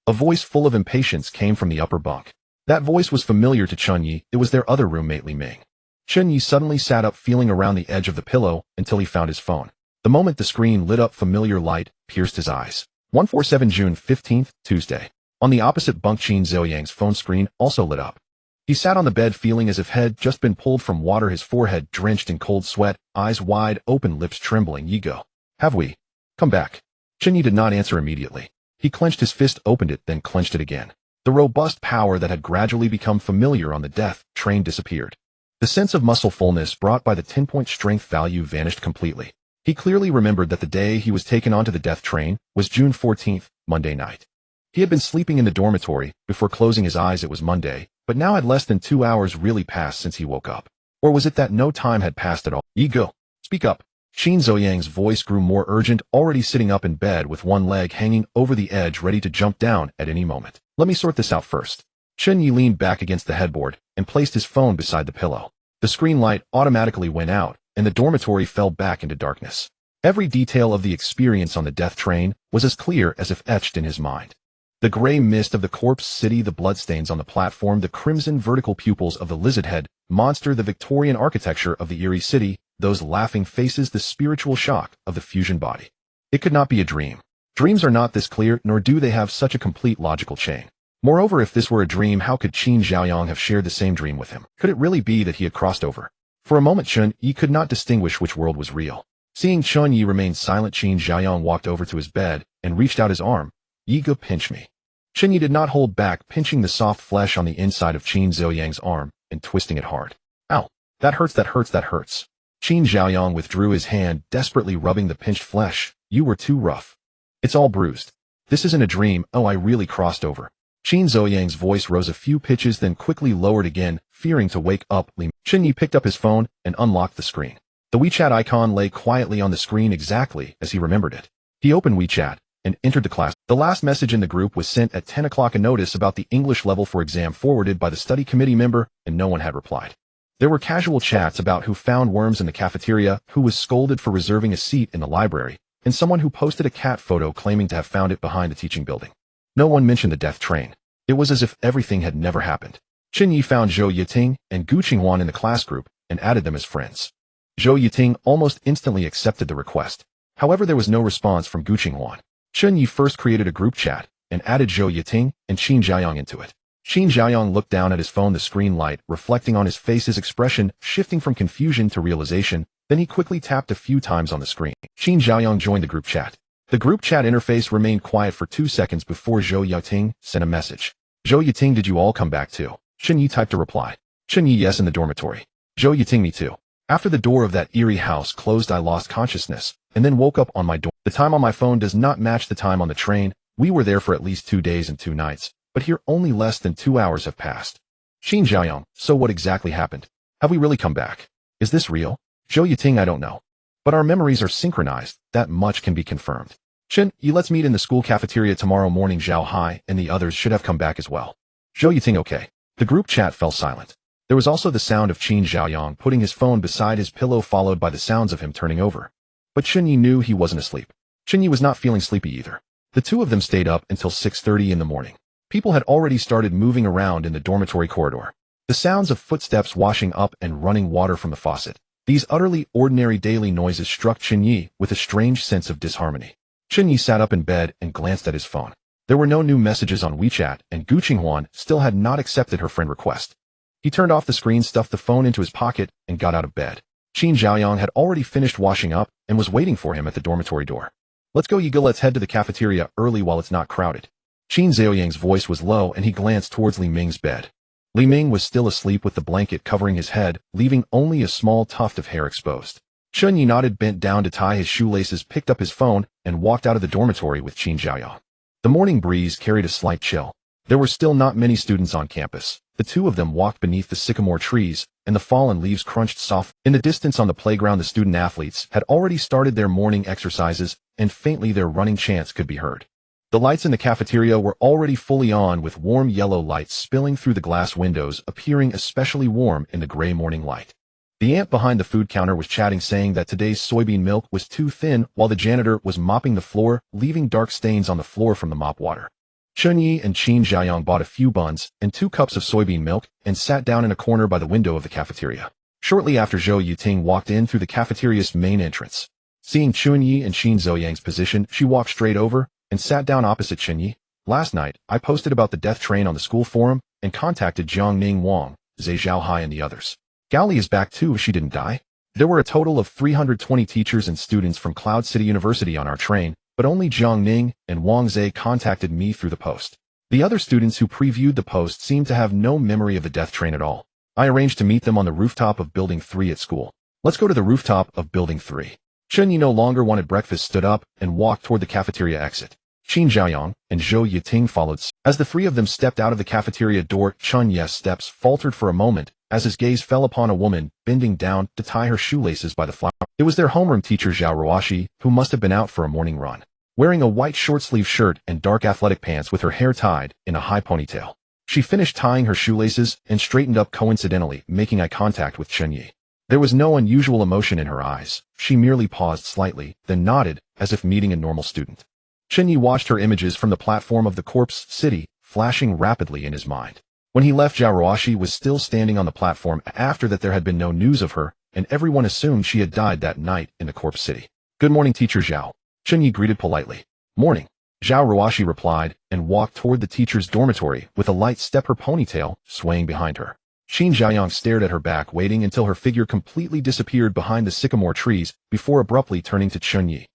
A voice full of impatience came from the upper bunk. That voice was familiar to Chen Ye, it was their other roommate Li Ming. Chen Ye suddenly sat up, feeling around the edge of the pillow until he found his phone. The moment the screen lit up, familiar light pierced his eyes. 147 June 15th, Tuesday. On the opposite bunk, Qin Zhaoyang's phone screen also lit up. He sat on the bed feeling as if had just been pulled from water, his forehead drenched in cold sweat, eyes wide open, lips trembling. "Yigo, have we come back?" Chen Ye did not answer immediately. He clenched his fist, opened it, then clenched it again. The robust power that had gradually become familiar on the death train disappeared. The sense of muscle fullness brought by the 10-point strength value vanished completely. He clearly remembered that the day he was taken onto the death train was June 14th, Monday night. He had been sleeping in the dormitory. Before closing his eyes it was Monday, but now had less than 2 hours really passed since he woke up. Or was it that no time had passed at all? "Yigo, speak up." Qin Zhaoyang's voice grew more urgent, already sitting up in bed with one leg hanging over the edge, ready to jump down at any moment. "Let me sort this out first." Chen Ye leaned back against the headboard and placed his phone beside the pillow. The screen light automatically went out, and the dormitory fell back into darkness. Every detail of the experience on the death train was as clear as if etched in his mind. The gray mist of the corpse city, the bloodstains on the platform, the crimson vertical pupils of the lizard-head monster, the Victorian architecture of the eerie city, those laughing faces, the spiritual shock of the fusion body. It could not be a dream. Dreams are not this clear, nor do they have such a complete logical chain. Moreover, if this were a dream, how could Qin Zhaoyang have shared the same dream with him? Could it really be that he had crossed over? For a moment Chen Ye could not distinguish which world was real. Seeing Chen Ye remain silent, Qin Zhaoyang walked over to his bed and reached out his arm. "Yigo, pinch me." Chen Ye did not hold back, pinching the soft flesh on the inside of Qin Zhaoyang's arm and twisting it hard. "Ow, that hurts, that hurts, that hurts." Qin Zhaoyang withdrew his hand, desperately rubbing the pinched flesh. "You were too rough. It's all bruised. This isn't a dream. Oh, I really crossed over." Qin Zhaoyang's voice rose a few pitches, then quickly lowered again, fearing to wake up Li. Chen Ye picked up his phone and unlocked the screen. The WeChat icon lay quietly on the screen exactly as he remembered it. He opened WeChat and entered the class. The last message in the group was sent at 10 o'clock, a notice about the English level for exam forwarded by the study committee member, and no one had replied. There were casual chats about who found worms in the cafeteria, who was scolded for reserving a seat in the library, and someone who posted a cat photo claiming to have found it behind the teaching building. No one mentioned the death train. It was as if everything had never happened. Chen Ye found Zhou Yiting and Gu Qinghuan in the class group and added them as friends. Zhou Yiting almost instantly accepted the request. However, there was no response from Gu Qinghuan. Chen Ye first created a group chat and added Zhou Yiting and Qin Zhaoyang into it. Qin Zhaoyang looked down at his phone, the screen light reflecting on his face, his expression shifting from confusion to realization. Then he quickly tapped a few times on the screen. Qin Zhaoyang joined the group chat. The group chat interface remained quiet for 2 seconds before Zhou Yiting sent a message. "Zhou Yiting, did you all come back too?" Chen Ye typed a reply. Chen Ye, yes, in the dormitory. Zhou Yiting, me too. After the door of that eerie house closed, I lost consciousness and then woke up on my door. The time on my phone does not match the time on the train. We were there for at least 2 days and 2 nights, but here only less than 2 hours have passed. Qin Zhaoyang, so what exactly happened? Have we really come back? Is this real? Zhou Yiting, I don't know. But our memories are synchronized, that much can be confirmed. Chen Ye, let's meet in the school cafeteria tomorrow morning. Zhao Hai and the others should have come back as well. Zhou Yiting, okay. The group chat fell silent. There was also the sound of Qin Zhaoyang putting his phone beside his pillow, followed by the sounds of him turning over. But Chen Ye knew he wasn't asleep. Chen Ye was not feeling sleepy either. The two of them stayed up until 6:30 in the morning. People had already started moving around in the dormitory corridor. The sounds of footsteps washing up and running water from the faucet. These utterly ordinary daily noises struck Chen Ye with a strange sense of disharmony. Chen Ye sat up in bed and glanced at his phone. There were no new messages on WeChat, and Gu Qinghuan still had not accepted her friend request. He turned off the screen, stuffed the phone into his pocket, and got out of bed. Qin Zhaoyang had already finished washing up and was waiting for him at the dormitory door. "Let's go, Yiga, let's head to the cafeteria early while it's not crowded." Qin Zhaoyang's voice was low and he glanced towards Li Ming's bed. Li Ming was still asleep with the blanket covering his head, leaving only a small tuft of hair exposed. Chen Ye nodded, bent down to tie his shoelaces, picked up his phone, and walked out of the dormitory with Qin Zhaoyang. The morning breeze carried a slight chill. There were still not many students on campus. The two of them walked beneath the sycamore trees, and the fallen leaves crunched soft. In the distance on the playground, the student-athletes had already started their morning exercises, and faintly their running chants could be heard. The lights in the cafeteria were already fully on, with warm yellow lights spilling through the glass windows, appearing especially warm in the gray morning light. The aunt behind the food counter was chatting, saying that today's soybean milk was too thin, while the janitor was mopping the floor, leaving dark stains on the floor from the mop water. Chen Ye and Qin Xiaoyang bought a few buns and 2 cups of soybean milk and sat down in a corner by the window of the cafeteria. Shortly after, Zhou Yiting walked in through the cafeteria's main entrance. Seeing Chen Ye and Qin Xiaoyang's position, she walked straight over and sat down opposite Chen Ye. Last night, I posted about the death train on the school forum and contacted Jiangning Wang, Zhe Zhaohai, and the others. Gaoli is back too if she didn't die. There were a total of 320 teachers and students from Cloud City University on our train, but only Jiangning and Wang Zhe contacted me through the post. The other students who previewed the post seemed to have no memory of the death train at all. I arranged to meet them on the rooftop of Building 3 at school. Let's go to the rooftop of Building 3. Chen Ye no longer wanted breakfast, stood up and walked toward the cafeteria exit. Qin Xiaoyang and Zhou Yiting followed. As the 3 of them stepped out of the cafeteria door, Chen Ye's steps faltered for a moment as his gaze fell upon a woman bending down to tie her shoelaces by the flower. It was their homeroom teacher Zhao Ruoxi, who must have been out for a morning run. Wearing a white short-sleeve shirt and dark athletic pants with her hair tied in a high ponytail. She finished tying her shoelaces and straightened up, coincidentally making eye contact with Chen Ye. There was no unusual emotion in her eyes. She merely paused slightly, then nodded, as if meeting a normal student. Chen Ye watched her images from the platform of the corpse city, flashing rapidly in his mind. When he left, Zhao Ruoxi was still standing on the platform. After that, there had been no news of her, and everyone assumed she had died that night in the corpse city. Good morning, Teacher Zhao. Chen Ye greeted politely. Morning. Zhao Ruoxi replied, and walked toward the teacher's dormitory with a light step, her ponytail swaying behind her. Qin Xiaoyang stared at her back, waiting until her figure completely disappeared behind the sycamore trees, before abruptly turning to Chen Ye.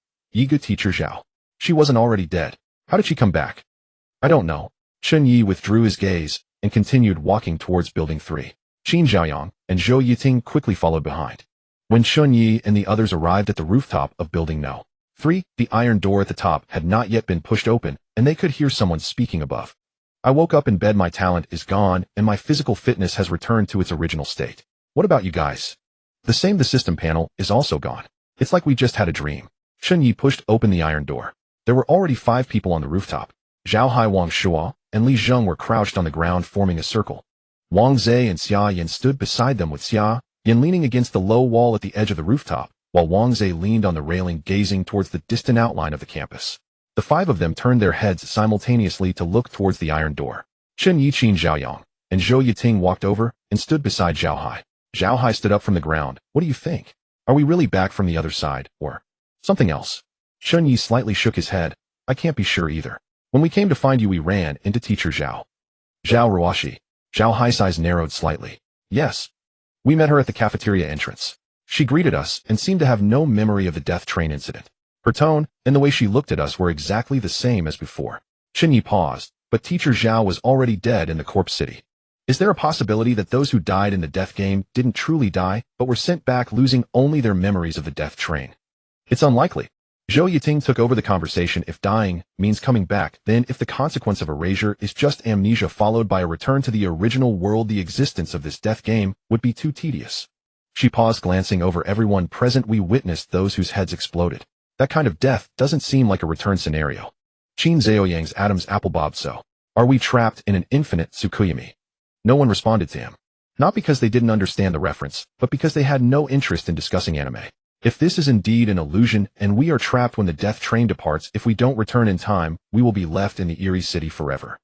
Good Teacher Zhao. She wasn't already dead. How did she come back? I don't know. Chen Ye withdrew his gaze and continued walking towards Building 3. Qin Xiaoyang and Zhou Yiting quickly followed behind. When Chen Ye and the others arrived at the rooftop of Building No. 3, the iron door at the top had not yet been pushed open, and they could hear someone speaking above. I woke up in bed. My talent is gone, and my physical fitness has returned to its original state. What about you guys? The same. The system panel is also gone. It's like we just had a dream. Chen Ye pushed open the iron door. There were already 5 people on the rooftop. Zhao Hai, Wang Shuo, and Li Zheng were crouched on the ground, forming a circle. Wang Zhe and Xia Yan stood beside them, with Xia Yan leaning against the low wall at the edge of the rooftop, while Wang Zhe leaned on the railing, gazing towards the distant outline of the campus. The 5 of them turned their heads simultaneously to look towards the iron door. Chen Ye, Qin Xiaoyang, and Zhou Yiting walked over and stood beside Zhao Hai. Zhao Hai stood up from the ground. What do you think? Are we really back from the other side, or something else? Chen Ye slightly shook his head. I can't be sure either. When we came to find you, we ran into Teacher Zhao. Zhao Ruoxi. Zhao Hai's eyes narrowed slightly. Yes. We met her at the cafeteria entrance. She greeted us and seemed to have no memory of the death train incident. Her tone and the way she looked at us were exactly the same as before. Chen Ye paused, but Teacher Zhao was already dead in the corpse city. Is there a possibility that those who died in the death game didn't truly die, but were sent back losing only their memories of the death train? It's unlikely. Zhou Yiting took over the conversation. If dying means coming back, then if the consequence of erasure is just amnesia followed by a return to the original world, the existence of this death game would be too tedious. She paused, glancing over everyone present. We witnessed those whose heads exploded. That kind of death doesn't seem like a return scenario. Qin Zhaoyang's Adam's apple bobbed. So, are we trapped in an infinite Tsukuyami? No one responded to him. Not because they didn't understand the reference, but because they had no interest in discussing anime. If this is indeed an illusion, and we are trapped when the death train departs, if we don't return in time, we will be left in the eerie city forever.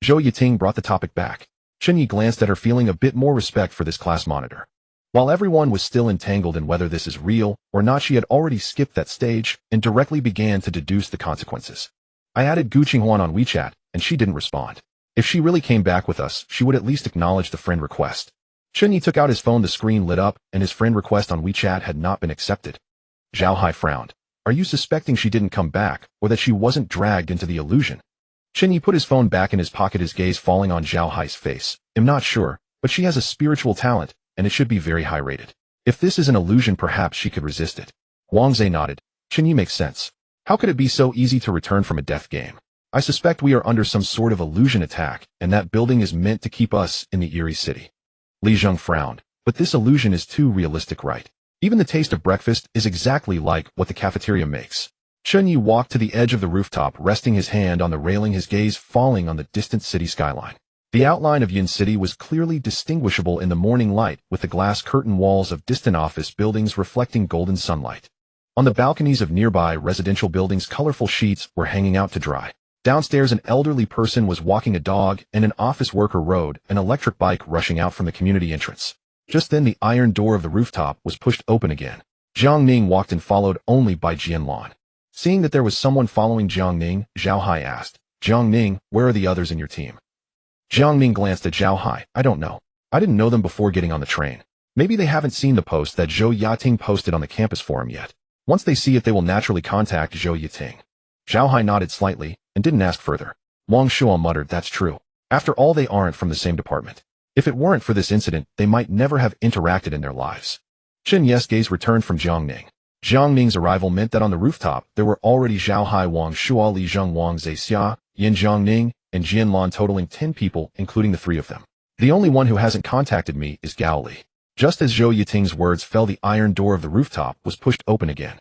Zhou Yiting brought the topic back. Chen Ye glanced at her, feeling a bit more respect for this class monitor. While everyone was still entangled in whether this is real or not, she had already skipped that stage and directly began to deduce the consequences. I added Gu Qinghuan on WeChat, and she didn't respond. If she really came back with us, she would at least acknowledge the friend request. Chen Ye took out his phone. The screen lit up, and his friend request on WeChat had not been accepted. Zhao Hai frowned. Are you suspecting she didn't come back, or that she wasn't dragged into the illusion? Chen Ye put his phone back in his pocket, his gaze falling on Zhao Hai's face. I'm not sure, but she has a spiritual talent, and it should be very high rated. If this is an illusion, perhaps she could resist it. Wang Zhe nodded. Chen Ye makes sense. How could it be so easy to return from a death game? I suspect we are under some sort of illusion attack, and that building is meant to keep us in the eerie city. Li Zheng frowned, but this illusion is too realistic, right? Even the taste of breakfast is exactly like what the cafeteria makes. Chen Ye walked to the edge of the rooftop, resting his hand on the railing, his gaze falling on the distant city skyline. The outline of Yin City was clearly distinguishable in the morning light, with the glass curtain walls of distant office buildings reflecting golden sunlight. On the balconies of nearby residential buildings, colorful sheets were hanging out to dry. Downstairs, an elderly person was walking a dog, and an office worker rode an electric bike rushing out from the community entrance. Just then, the iron door of the rooftop was pushed open again. Jiang Ning walked in, followed only by Jianlan. Seeing that there was someone following Jiang Ning, Zhao Hai asked, "Jiang Ning, where are the others in your team?" Jiang Ning glanced at Zhao Hai. "I don't know. I didn't know them before getting on the train. Maybe they haven't seen the post that Zhou Yating posted on the campus forum yet. Once they see it, they will naturally contact Zhou Yating." Zhao Hai nodded slightly and didn't ask further. Wang Shuo muttered, "That's true. After all, they aren't from the same department. If it weren't for this incident, they might never have interacted in their lives." Chen Ye's gaze returned from Jiang Ning. Jiang Ning's arrival meant that on the rooftop, there were already Zhao Hai, Wang Shuo, Li Zheng, Wang Zexia, Yin Jiang Ning, and Jianlan, totaling 10 people, including the 3 of them. The only one who hasn't contacted me is Gao Li. Just as Zhou Yating's words fell, the iron door of the rooftop was pushed open again.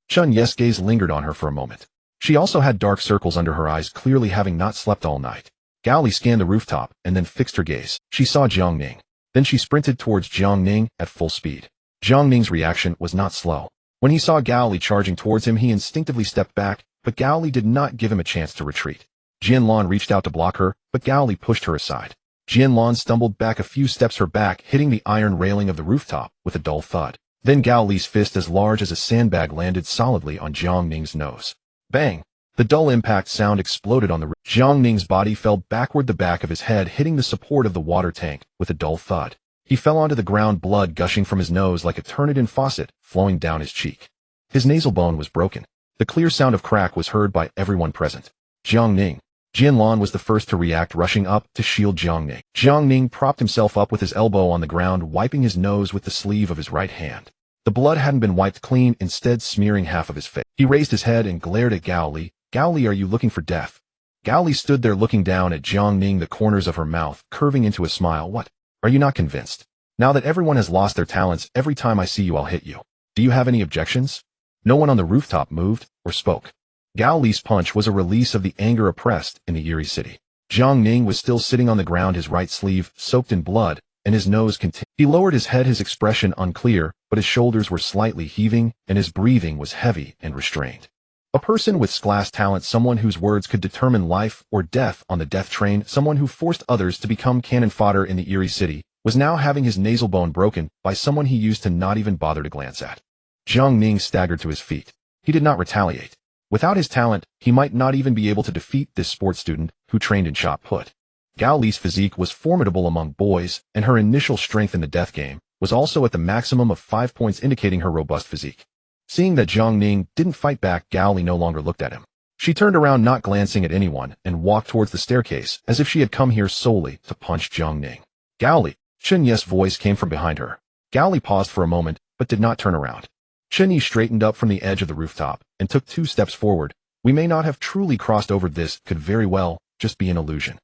Chen Ye's gaze lingered on her for a moment. She also had dark circles under her eyes, clearly having not slept all night. Gao Li scanned the rooftop and then fixed her gaze. She saw Jiang Ning. Then she sprinted towards Jiang Ning at full speed. Jiang Ning's reaction was not slow. When he saw Gao Li charging towards him, he instinctively stepped back, but Gao Li did not give him a chance to retreat. Jianlan reached out to block her, but Gao Li pushed her aside. Jianlan stumbled back a few steps, her back hitting the iron railing of the rooftop with a dull thud. Then Gao Li's fist, as large as a sandbag, landed solidly on Jiang Ning's nose. Bang! The dull impact sound exploded on the roof. Jiang Ning's body fell backward, the back of his head hitting the support of the water tank with a dull thud. He fell onto the ground, blood gushing from his nose like a Turnitin faucet flowing down his cheek. His nasal bone was broken. The clear sound of crack was heard by everyone present. Jiang Ning. Jianlan was the first to react, rushing up to shield Jiang Ning. Jiang Ning propped himself up with his elbow on the ground, wiping his nose with the sleeve of his right hand. The blood hadn't been wiped clean, instead smearing half of his face. He raised his head and glared at Gao Li. "Gao Li, are you looking for death?" Gao Li stood there looking down at Jiang Ning, the corners of her mouth curving into a smile. "What? Are you not convinced? Now that everyone has lost their talents, every time I see you I'll hit you. Do you have any objections?" No one on the rooftop moved or spoke. Gao Li's punch was a release of the anger oppressed in the eerie city. Jiang Ning was still sitting on the ground, his right sleeve soaked in blood, and his nose continued. He lowered his head, his expression unclear, but his shoulders were slightly heaving, and his breathing was heavy and restrained. A person with class talent, someone whose words could determine life or death on the death train, someone who forced others to become cannon fodder in the eerie city, was now having his nasal bone broken by someone he used to not even bother to glance at. Jiang Ning staggered to his feet. He did not retaliate. Without his talent, he might not even be able to defeat this sports student who trained in shot put. Gao Li's physique was formidable among boys, and her initial strength in the death game was also at the maximum of 5 points, indicating her robust physique. Seeing that Jiang Ning didn't fight back, Gao Li no longer looked at him. She turned around, not glancing at anyone, and walked towards the staircase as if she had come here solely to punch Jiang Ning. "Gao Li!" Chen Ye's voice came from behind her. Gao Li paused for a moment, but did not turn around. Chen Ye straightened up from the edge of the rooftop and took 2 steps forward. "We may not have truly crossed over. This could very well just be an illusion."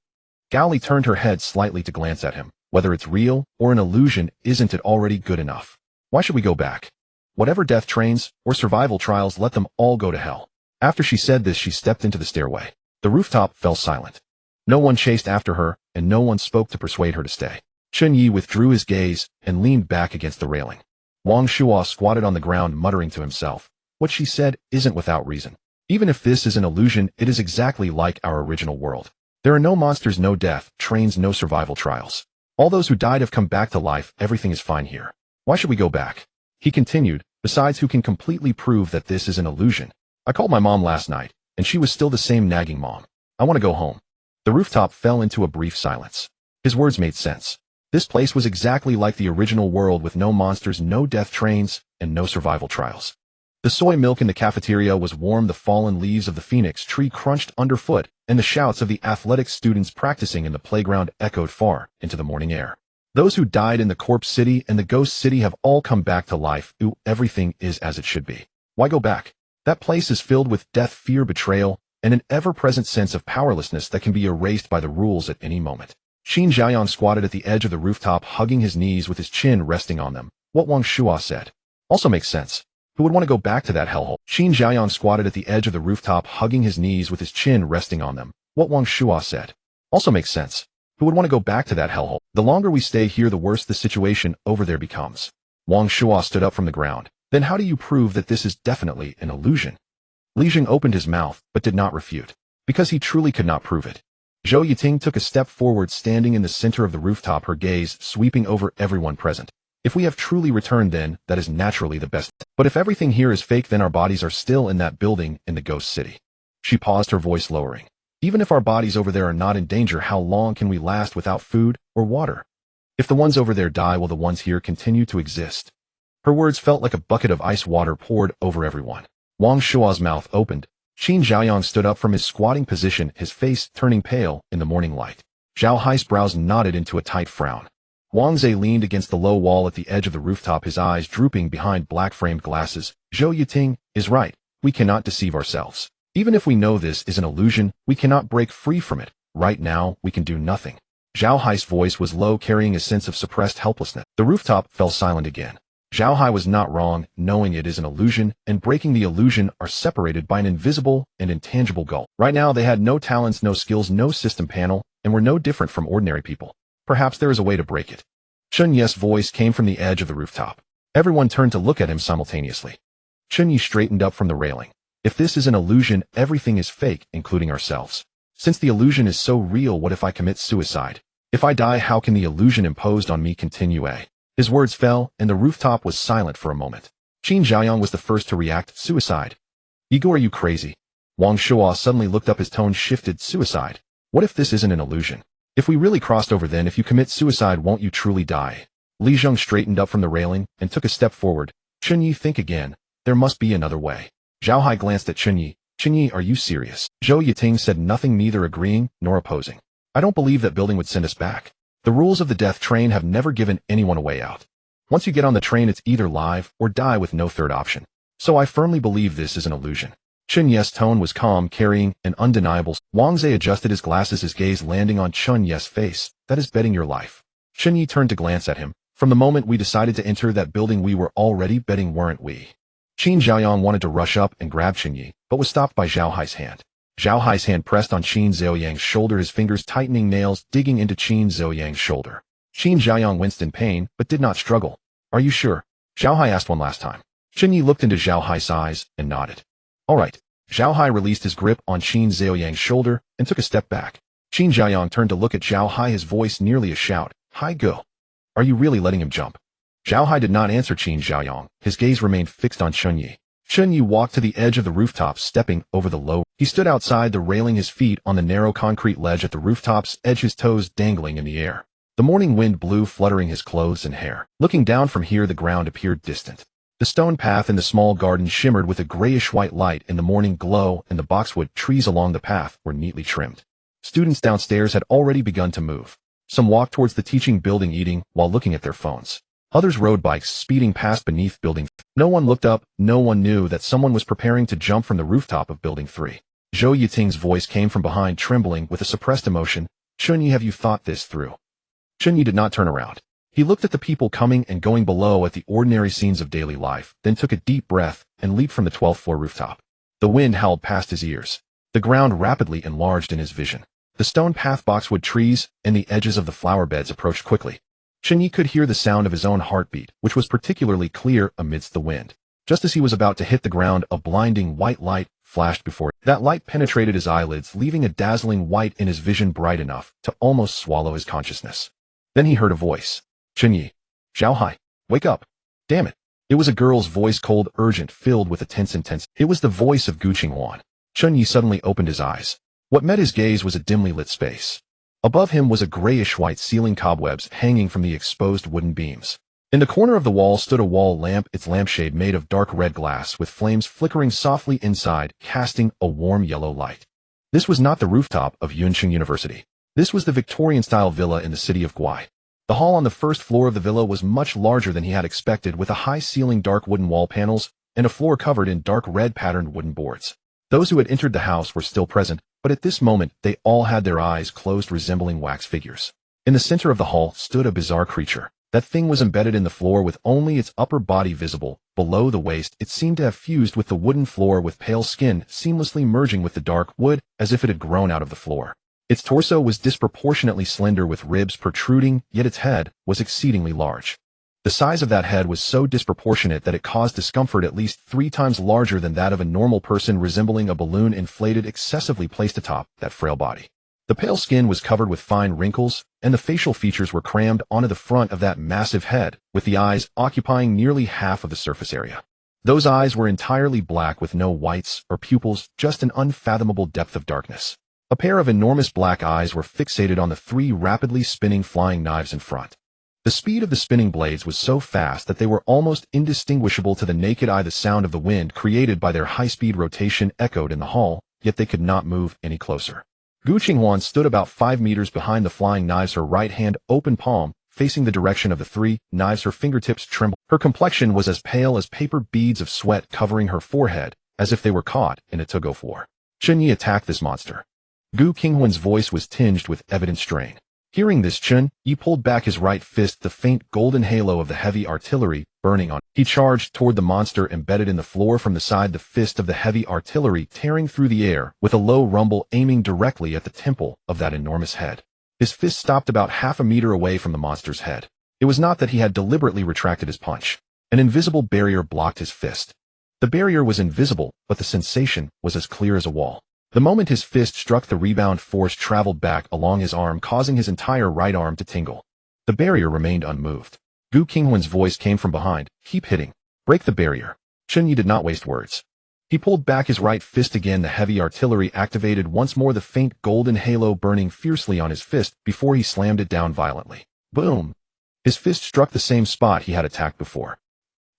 Gao Li turned her head slightly to glance at him. "Whether it's real or an illusion, isn't it already good enough? Why should we go back? Whatever death trains or survival trials, let them all go to hell." After she said this, she stepped into the stairway. The rooftop fell silent. No one chased after her, and no one spoke to persuade her to stay. Chen Ye withdrew his gaze and leaned back against the railing. Wang Shuo squatted on the ground, muttering to himself. What she said isn't without reason. Even if this is an illusion, it is exactly like our original world. There are no monsters, no death trains, no survival trials. All those who died have come back to life. Everything is fine here. Why should we go back? He continued. Besides, who can completely prove that this is an illusion? I called my mom last night, and she was still the same nagging mom. I want to go home. The rooftop fell into a brief silence. His words made sense. This place was exactly like the original world, with no monsters, no death trains, and no survival trials. The soy milk in the cafeteria was warm, the fallen leaves of the phoenix tree crunched underfoot, and the shouts of the athletic students practicing in the playground echoed far into the morning air. Those who died in the corpse city and the ghost city have all come back to life. Ooh, everything is as it should be. Why go back? That place is filled with death, fear, betrayal, and an ever-present sense of powerlessness that can be erased by the rules at any moment. Qin Xiaoyang squatted at the edge of the rooftop, hugging his knees with his chin resting on them. What Wang Shuo said also makes sense. Who would want to go back to that hellhole? Qin Xiaoyang squatted at the edge of the rooftop, hugging his knees with his chin resting on them. What Wang Shuo said also makes sense. Who would want to go back to that hellhole? The longer we stay here, the worse the situation over there becomes. Wang Shuo stood up from the ground. Then how do you prove that this is definitely an illusion? Li Jing opened his mouth, but did not refute. Because he truly could not prove it. Zhou Yiting took a step forward, standing in the center of the rooftop, her gaze sweeping over everyone present. If we have truly returned, then that is naturally the best. But if everything here is fake, then our bodies are still in that building in the ghost city. She paused, her voice lowering. Even if our bodies over there are not in danger, how long can we last without food or water? If the ones over there die, will the ones here continue to exist? Her words felt like a bucket of ice water poured over everyone. Wang Shuo's mouth opened. Qin Xiaoyang stood up from his squatting position, his face turning pale in the morning light. Zhao Hai's brows knotted into a tight frown. Wang Zhe leaned against the low wall at the edge of the rooftop, his eyes drooping behind black-framed glasses. Zhou Yiting is right. We cannot deceive ourselves. Even if we know this is an illusion, we cannot break free from it. Right now, we can do nothing. Zhao Hai's voice was low, carrying a sense of suppressed helplessness. The rooftop fell silent again. Zhao Hai was not wrong, knowing it is an illusion and breaking the illusion are separated by an invisible and intangible gulf. Right now they had no talents, no skills, no system panel, and were no different from ordinary people. Perhaps there is a way to break it. Chen Ye's voice came from the edge of the rooftop. Everyone turned to look at him simultaneously. Chen Ye straightened up from the railing. If this is an illusion, everything is fake, including ourselves. Since the illusion is so real, what if I commit suicide? If I die, how can the illusion imposed on me continue? His words fell, and the rooftop was silent for a moment. Qin Xiaoyang was the first to react. Suicide? Igor, are you crazy? Wang Shuo suddenly looked up, his tone shifted. Suicide? What if this isn't an illusion? If we really crossed over, then if you commit suicide, won't you truly die? Li Zheng straightened up from the railing and took a step forward. Chen Ye, think again. There must be another way. Zhao Hai glanced at Chen Ye. Chen Ye, are you serious? Zhou Yiting said nothing, neither agreeing nor opposing. I don't believe that building would send us back. The rules of the death train have never given anyone a way out. Once you get on the train, it's either live or die with no third option. So I firmly believe this is an illusion. Chen Ye's tone was calm, carrying an undeniable. Wang Zhe adjusted his glasses, his gaze landing on Chen Ye's face. That is betting your life. Chen Ye turned to glance at him. From the moment we decided to enter that building, we were already betting, weren't we? Qin Xiaoyang wanted to rush up and grab Chen Ye, but was stopped by Zhao Hai's hand. Zhao Hai's hand pressed on Qin Xiaoyang's shoulder, his fingers tightening, nails digging into Qin Xiaoyang's shoulder. Qin Xiaoyang winced in pain, but did not struggle. Are you sure? Zhao Hai asked one last time. Chen Ye looked into Zhao Hai's eyes and nodded. All right. Zhao Hai released his grip on Qin Xiaoyang's shoulder and took a step back. Qin Xiaoyang turned to look at Zhao Hai, his voice nearly a shout. Hai, go. Are you really letting him jump? Zhao Hai did not answer Qin Xiaoyang. His gaze remained fixed on Chen Ye. Chen Ye walked to the edge of the rooftop, stepping over the low. He stood outside the railing, his feet on the narrow concrete ledge at the rooftop's edge, his toes dangling in the air. The morning wind blew, fluttering his clothes and hair. Looking down from here, the ground appeared distant. The stone path in the small garden shimmered with a grayish-white light in the morning glow, and the boxwood trees along the path were neatly trimmed. Students downstairs had already begun to move. Some walked towards the teaching building, eating while looking at their phones. Others rode bikes, speeding past beneath building. No one looked up. No one knew that someone was preparing to jump from the rooftop of building 3. Zhou Yiting's voice came from behind, trembling with a suppressed emotion. Chen Ye, have you thought this through? Chen Ye did not turn around. He looked at the people coming and going below, at the ordinary scenes of daily life, then took a deep breath and leaped from the 12th floor rooftop. The wind howled past his ears. The ground rapidly enlarged in his vision. The stone path, boxwood trees, and the edges of the flower beds approached quickly. Chen Ye could hear the sound of his own heartbeat, which was particularly clear amidst the wind. Just as he was about to hit the ground, a blinding white light flashed before him. That light penetrated his eyelids, leaving a dazzling white in his vision, bright enough to almost swallow his consciousness. Then he heard a voice. Chen Ye. Zhao Hai. Wake up. Damn it. It was a girl's voice, cold, urgent, filled with a tense intensity. It was the voice of Gu Qinghuan. Chen Ye suddenly opened his eyes. What met his gaze was a dimly lit space. Above him was a grayish-white ceiling, cobwebs hanging from the exposed wooden beams. In the corner of the wall stood a wall lamp, its lampshade made of dark red glass with flames flickering softly inside, casting a warm yellow light. This was not the rooftop of Yunqing University. This was the Victorian-style villa in the city of Guai. The hall on the first floor of the villa was much larger than he had expected, with a high ceiling, dark wooden wall panels, and a floor covered in dark red patterned wooden boards. Those who had entered the house were still present, but at this moment they all had their eyes closed, resembling wax figures. In the center of the hall stood a bizarre creature. That thing was embedded in the floor with only its upper body visible. Below the waist, it seemed to have fused with the wooden floor, with pale skin seamlessly merging with the dark wood as if it had grown out of the floor. Its torso was disproportionately slender with ribs protruding, yet its head was exceedingly large. The size of that head was so disproportionate that it caused discomfort at least 3 times larger than that of a normal person, resembling a balloon inflated excessively placed atop that frail body. The pale skin was covered with fine wrinkles, and the facial features were crammed onto the front of that massive head, with the eyes occupying nearly half of the surface area. Those eyes were entirely black with no whites or pupils, just an unfathomable depth of darkness. A pair of enormous black eyes were fixated on the 3 rapidly spinning flying knives in front. The speed of the spinning blades was so fast that they were almost indistinguishable to the naked eye. The sound of the wind created by their high-speed rotation echoed in the hall, yet they could not move any closer. Gu Qinghuan stood about 5 meters behind the flying knives, her right hand open palm, facing the direction of the 3 knives. Her fingertips trembled. Her complexion was as pale as paper, beads of sweat covering her forehead, as if they were caught in a tug-of-war. Chen Ye attacked this monster. Gu Qinghuan's voice was tinged with evident strain. Hearing this, Chen Ye pulled back his right fist, the faint golden halo of the heavy artillery burning on. He charged toward the monster embedded in the floor from the side, the fist of the heavy artillery tearing through the air with a low rumble, aiming directly at the temple of that enormous head. His fist stopped about half a meter away from the monster's head. It was not that he had deliberately retracted his punch. An invisible barrier blocked his fist. The barrier was invisible, but the sensation was as clear as a wall. The moment his fist struck, the rebound force traveled back along his arm, causing his entire right arm to tingle. The barrier remained unmoved. Gu Qinghuan's voice came from behind. Keep hitting. Break the barrier. Chen Ye did not waste words. He pulled back his right fist again. The heavy artillery activated once more, the faint golden halo burning fiercely on his fist before he slammed it down violently. Boom! His fist struck the same spot he had attacked before.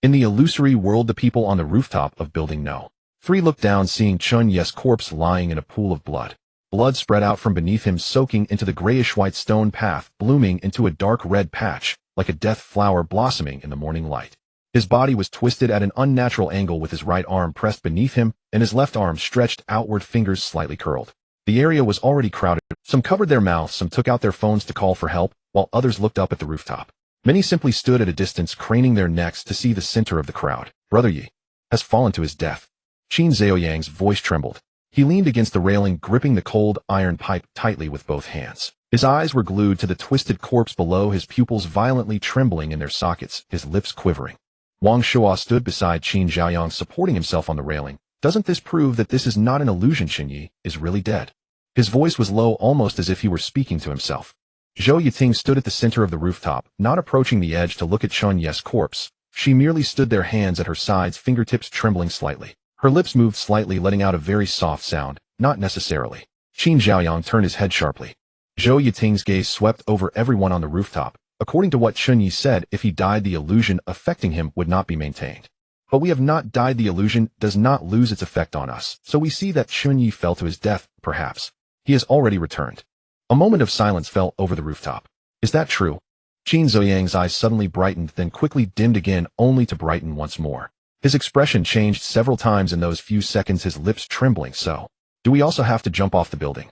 In the illusory world, the people on the rooftop of building No. 3 looked down, seeing Chen Ye's corpse lying in a pool of blood. Blood spread out from beneath him, soaking into the grayish-white stone path, blooming into a dark red patch, like a death flower blossoming in the morning light. His body was twisted at an unnatural angle, with his right arm pressed beneath him, and his left arm stretched outward, fingers slightly curled. The area was already crowded. Some covered their mouths, some took out their phones to call for help, while others looked up at the rooftop. Many simply stood at a distance, craning their necks to see the center of the crowd. Brother Yi has fallen to his death. Qin Zhaoyang's voice trembled. He leaned against the railing, gripping the cold iron pipe tightly with both hands. His eyes were glued to the twisted corpse below, his pupils violently trembling in their sockets, his lips quivering. Wang Shuo stood beside Qin Zhaoyang, supporting himself on the railing. Doesn't this prove that this is not an illusion? Chen Ye is really dead. His voice was low, almost as if he were speaking to himself. Zhou Yiting stood at the center of the rooftop, not approaching the edge to look at Chen Ye's corpse. She merely stood there, hands at her sides, fingertips trembling slightly. Her lips moved slightly, letting out a very soft sound. Not necessarily. Qin Zhaoyang turned his head sharply. Zhou Yiting's gaze swept over everyone on the rooftop. According to what Chen Ye said, if he died, the illusion affecting him would not be maintained. But we have not died. The illusion does not lose its effect on us. So we see that Chen Ye fell to his death, perhaps. He has already returned. A moment of silence fell over the rooftop. Is that true? Qin Zhaoyang's eyes suddenly brightened, then quickly dimmed again, only to brighten once more. His expression changed several times in those few seconds, his lips trembling. So, do we also have to jump off the building?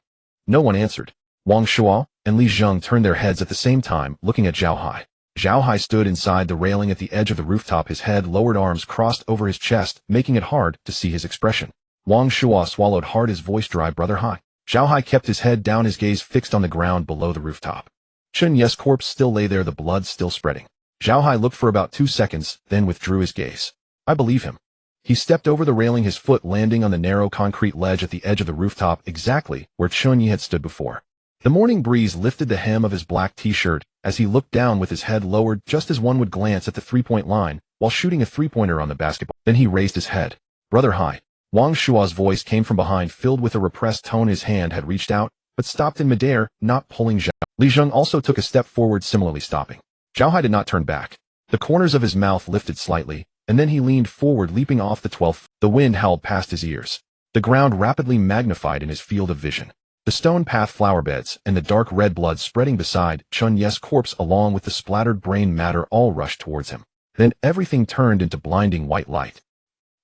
No one answered. Wang Shuo and Li Zheng turned their heads at the same time, looking at Zhao Hai. Zhao Hai stood inside the railing at the edge of the rooftop, his head lowered, arms crossed over his chest, making it hard to see his expression. Wang Shuo swallowed hard, his voice dry. Brother Hai. Zhao Hai kept his head down, his gaze fixed on the ground below the rooftop. Chen Ye's corpse still lay there, the blood still spreading. Zhao Hai looked for about 2 seconds, then withdrew his gaze. I believe him. He stepped over the railing, his foot landing on the narrow concrete ledge at the edge of the rooftop, exactly where Chen Ye had stood before. The morning breeze lifted the hem of his black t-shirt as he looked down with his head lowered, just as one would glance at the three-point line while shooting a three-pointer on the basketball. Then he raised his head. Brother Hai. Wang Shuo's voice came from behind, filled with a repressed tone. His hand had reached out, but stopped in midair, not pulling Zhao. Li Zheng also took a step forward, similarly stopping. Zhao Hai did not turn back. The corners of his mouth lifted slightly, and then he leaned forward, leaping off the 12th. The wind howled past his ears. The ground rapidly magnified in his field of vision. The stone path, flower beds, and the dark red blood spreading beside Chen Ye's corpse, along with the splattered brain matter, all rushed towards him. Then everything turned into blinding white light.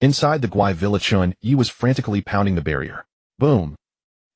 Inside the Gui Villa, Chen Ye was frantically pounding the barrier. Boom!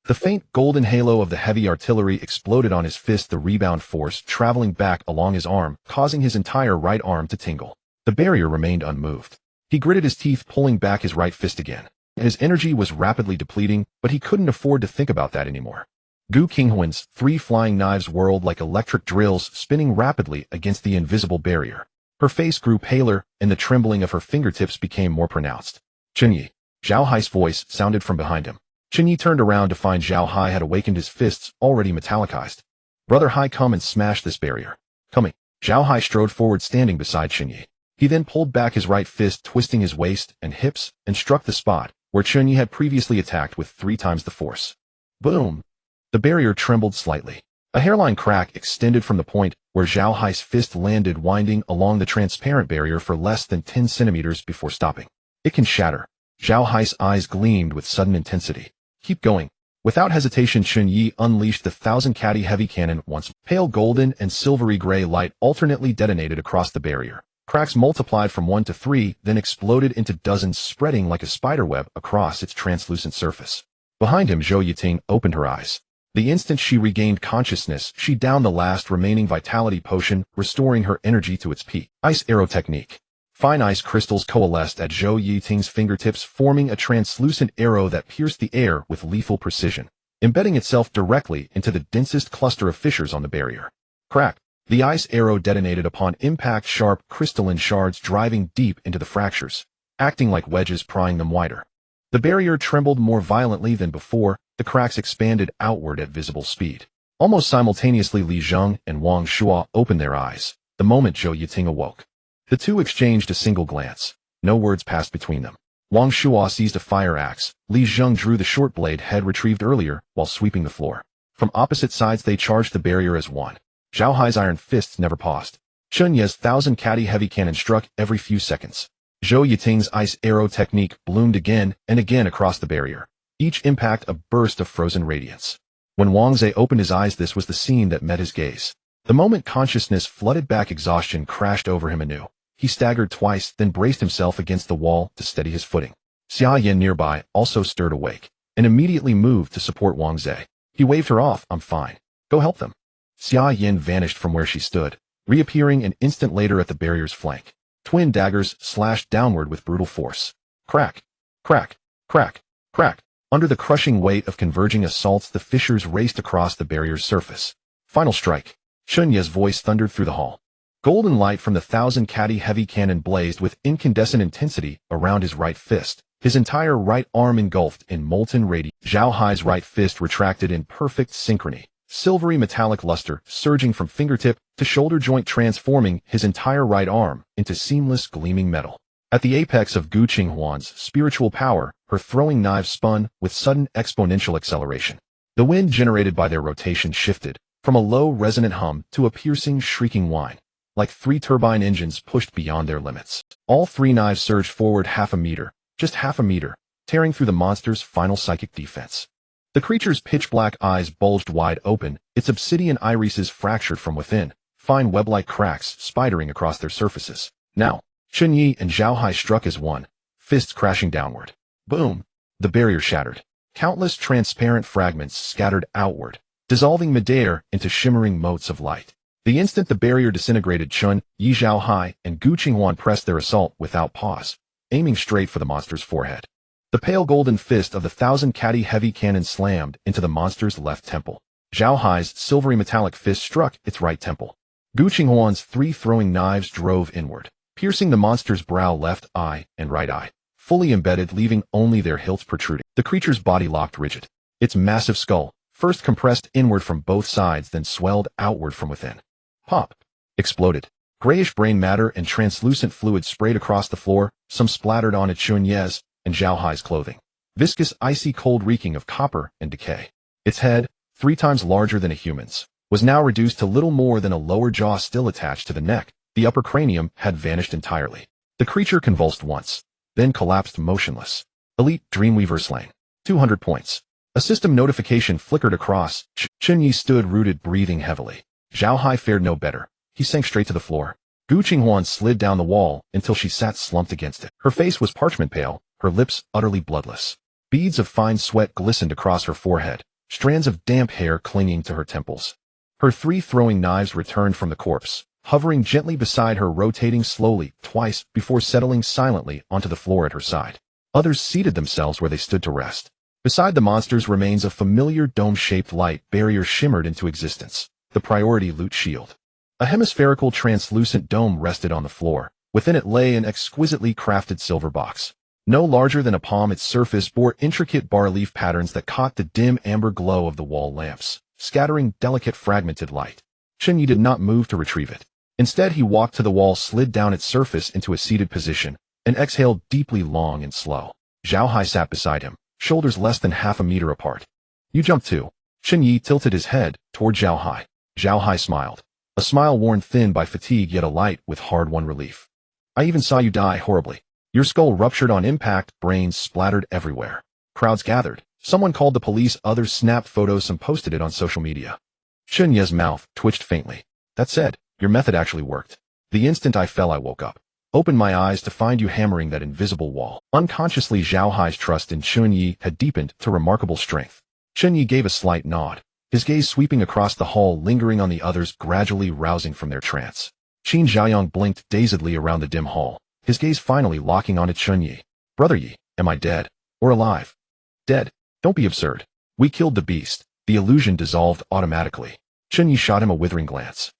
The faint golden halo of the heavy artillery exploded on his fist, the rebound force traveling back along his arm, causing his entire right arm to tingle. The barrier remained unmoved. He gritted his teeth, pulling back his right fist again. His energy was rapidly depleting, but he couldn't afford to think about that anymore. Gu Qinghuan's 3 flying knives whirled like electric drills, spinning rapidly against the invisible barrier. Her face grew paler, and the trembling of her fingertips became more pronounced. Chen Ye. Zhao Hai's voice sounded from behind him. Chen Ye turned around to find Zhao Hai had awakened, his fists already metallicized. Brother Hai, come and smash this barrier. Coming. Zhao Hai strode forward, standing beside Chen Ye. He then pulled back his right fist, twisting his waist and hips, and struck the spot where Chen Ye had previously attacked with 3 times the force. Boom! The barrier trembled slightly. A hairline crack extended from the point where Zhao Hai's fist landed, winding along the transparent barrier for less than 10 centimeters before stopping. It can shatter. Zhao Hai's eyes gleamed with sudden intensity. Keep going. Without hesitation, Chen Ye unleashed the 1,000 heavy cannon once. Pale golden and silvery gray light alternately detonated across the barrier. Cracks multiplied from 1 to 3, then exploded into dozens, spreading like a spiderweb across its translucent surface. Behind him, Zhou Yiting opened her eyes. The instant she regained consciousness, she downed the last remaining vitality potion, restoring her energy to its peak. Ice arrow technique. Fine ice crystals coalesced at Zhou Yiting's fingertips, forming a translucent arrow that pierced the air with lethal precision, embedding itself directly into the densest cluster of fissures on the barrier. Crack! The ice arrow detonated upon impact, sharp, crystalline shards driving deep into the fractures, acting like wedges, prying them wider. The barrier trembled more violently than before, the cracks expanded outward at visible speed. Almost simultaneously, Li Zheng and Wang Shuo opened their eyes, the moment Zhou Yiting awoke. The two exchanged a single glance. No words passed between them. Wang Shuo seized a fire axe. Li Zheng drew the short blade head retrieved earlier while sweeping the floor. From opposite sides they charged the barrier as one. Zhao Hai's iron fists never paused. Chen Ye's 1,000 heavy cannon struck every few seconds. Zhou Yiting's ice arrow technique bloomed again and again across the barrier. Each impact a burst of frozen radiance. When Wang Zhe opened his eyes, this was the scene that met his gaze. The moment consciousness flooded back, exhaustion crashed over him anew. He staggered twice, then braced himself against the wall to steady his footing. Xia Yan nearby also stirred awake, and immediately moved to support Wang Zhe. He waved her off. I'm fine. Go help them. Xia Yan vanished from where she stood, reappearing an instant later at the barrier's flank. Twin daggers slashed downward with brutal force. Crack! Crack! Crack! Crack! Under the crushing weight of converging assaults, the fissures raced across the barrier's surface. Final strike! Chen Ye's voice thundered through the hall. Golden light from the 1,000 heavy cannon blazed with incandescent intensity around his right fist. His entire right arm engulfed in molten radiance. Zhao Hai's right fist retracted in perfect synchrony. Silvery metallic luster surging from fingertip to shoulder joint, transforming his entire right arm into seamless gleaming metal. At the apex of Gu Qinghuan's spiritual power, her throwing knives spun with sudden exponential acceleration. The wind generated by their rotation shifted from a low resonant hum to a piercing, shrieking whine, like 3 turbine engines pushed beyond their limits. All 3 knives surged forward half a meter, just half a meter, tearing through the monster's final psychic defense. The creature's pitch-black eyes bulged wide open, its obsidian irises fractured from within, fine web-like cracks spidering across their surfaces. Now, Chen Ye and Zhao Hai struck as one, fists crashing downward. Boom! The barrier shattered. Countless transparent fragments scattered outward, dissolving midair into shimmering motes of light. The instant the barrier disintegrated, Chen Ye, Zhao Hai, and Gu Qinghuan pressed their assault without pause, aiming straight for the monster's forehead. The pale golden fist of the 1,000 heavy cannon slammed into the monster's left temple. Zhao Hai's silvery metallic fist struck its right temple. Gu Qinghuan's 3 throwing knives drove inward, piercing the monster's brow, left eye, and right eye, fully embedded, leaving only their hilts protruding. The creature's body locked rigid. Its massive skull, first compressed inward from both sides, then swelled outward from within. Pop! Exploded. Grayish brain matter and translucent fluid sprayed across the floor, some splattered on Chen Ye's and Zhao Hai's clothing. Viscous, icy cold, reeking of copper and decay. Its head, 3 times larger than a human's, was now reduced to little more than a lower jaw still attached to the neck. The upper cranium had vanished entirely. The creature convulsed once, then collapsed motionless. Elite Dreamweaver slain. 200 points. A system notification flickered across. Chen Ye stood rooted, breathing heavily. Zhao Hai fared no better. He sank straight to the floor. Gu Qinghuan slid down the wall until she sat slumped against it. Her face was parchment pale, her lips utterly bloodless. Beads of fine sweat glistened across her forehead, strands of damp hair clinging to her temples. Her 3 throwing knives returned from the corpse, hovering gently beside her, rotating slowly twice before settling silently onto the floor at her side. Others seated themselves where they stood to rest. Beside the monster's remains, a familiar dome-shaped light barrier shimmered into existence, the priority loot shield. A hemispherical translucent dome rested on the floor. Within it lay an exquisitely crafted silver box. No larger than a palm, its surface bore intricate bas-relief patterns that caught the dim amber glow of the wall lamps, scattering delicate fragmented light. Chen Ye did not move to retrieve it. Instead, he walked to the wall, slid down its surface into a seated position, and exhaled deeply, long and slow. Zhao Hai sat beside him, shoulders less than half a meter apart. You jumped too. Chen Ye tilted his head toward Zhao Hai. Zhao Hai smiled. A smile worn thin by fatigue yet alight with hard-won relief. I even saw you die horribly. Your skull ruptured on impact, brains splattered everywhere. Crowds gathered. Someone called the police, others snapped photos, some posted it on social media. Chen Ye's mouth twitched faintly. That said, your method actually worked. The instant I fell, I woke up. Opened my eyes to find you hammering that invisible wall. Unconsciously, Zhao Hai's trust in Chen Ye had deepened to remarkable strength. Chen Ye gave a slight nod, his gaze sweeping across the hall, lingering on the others, gradually rousing from their trance. Qin Xiaoyang blinked dazedly around the dim hall, his gaze finally locking onto Chen Ye. Brother Ye, am I dead? Or alive? Dead? Don't be absurd. We killed the beast. The illusion dissolved automatically. Chen Ye shot him a withering glance.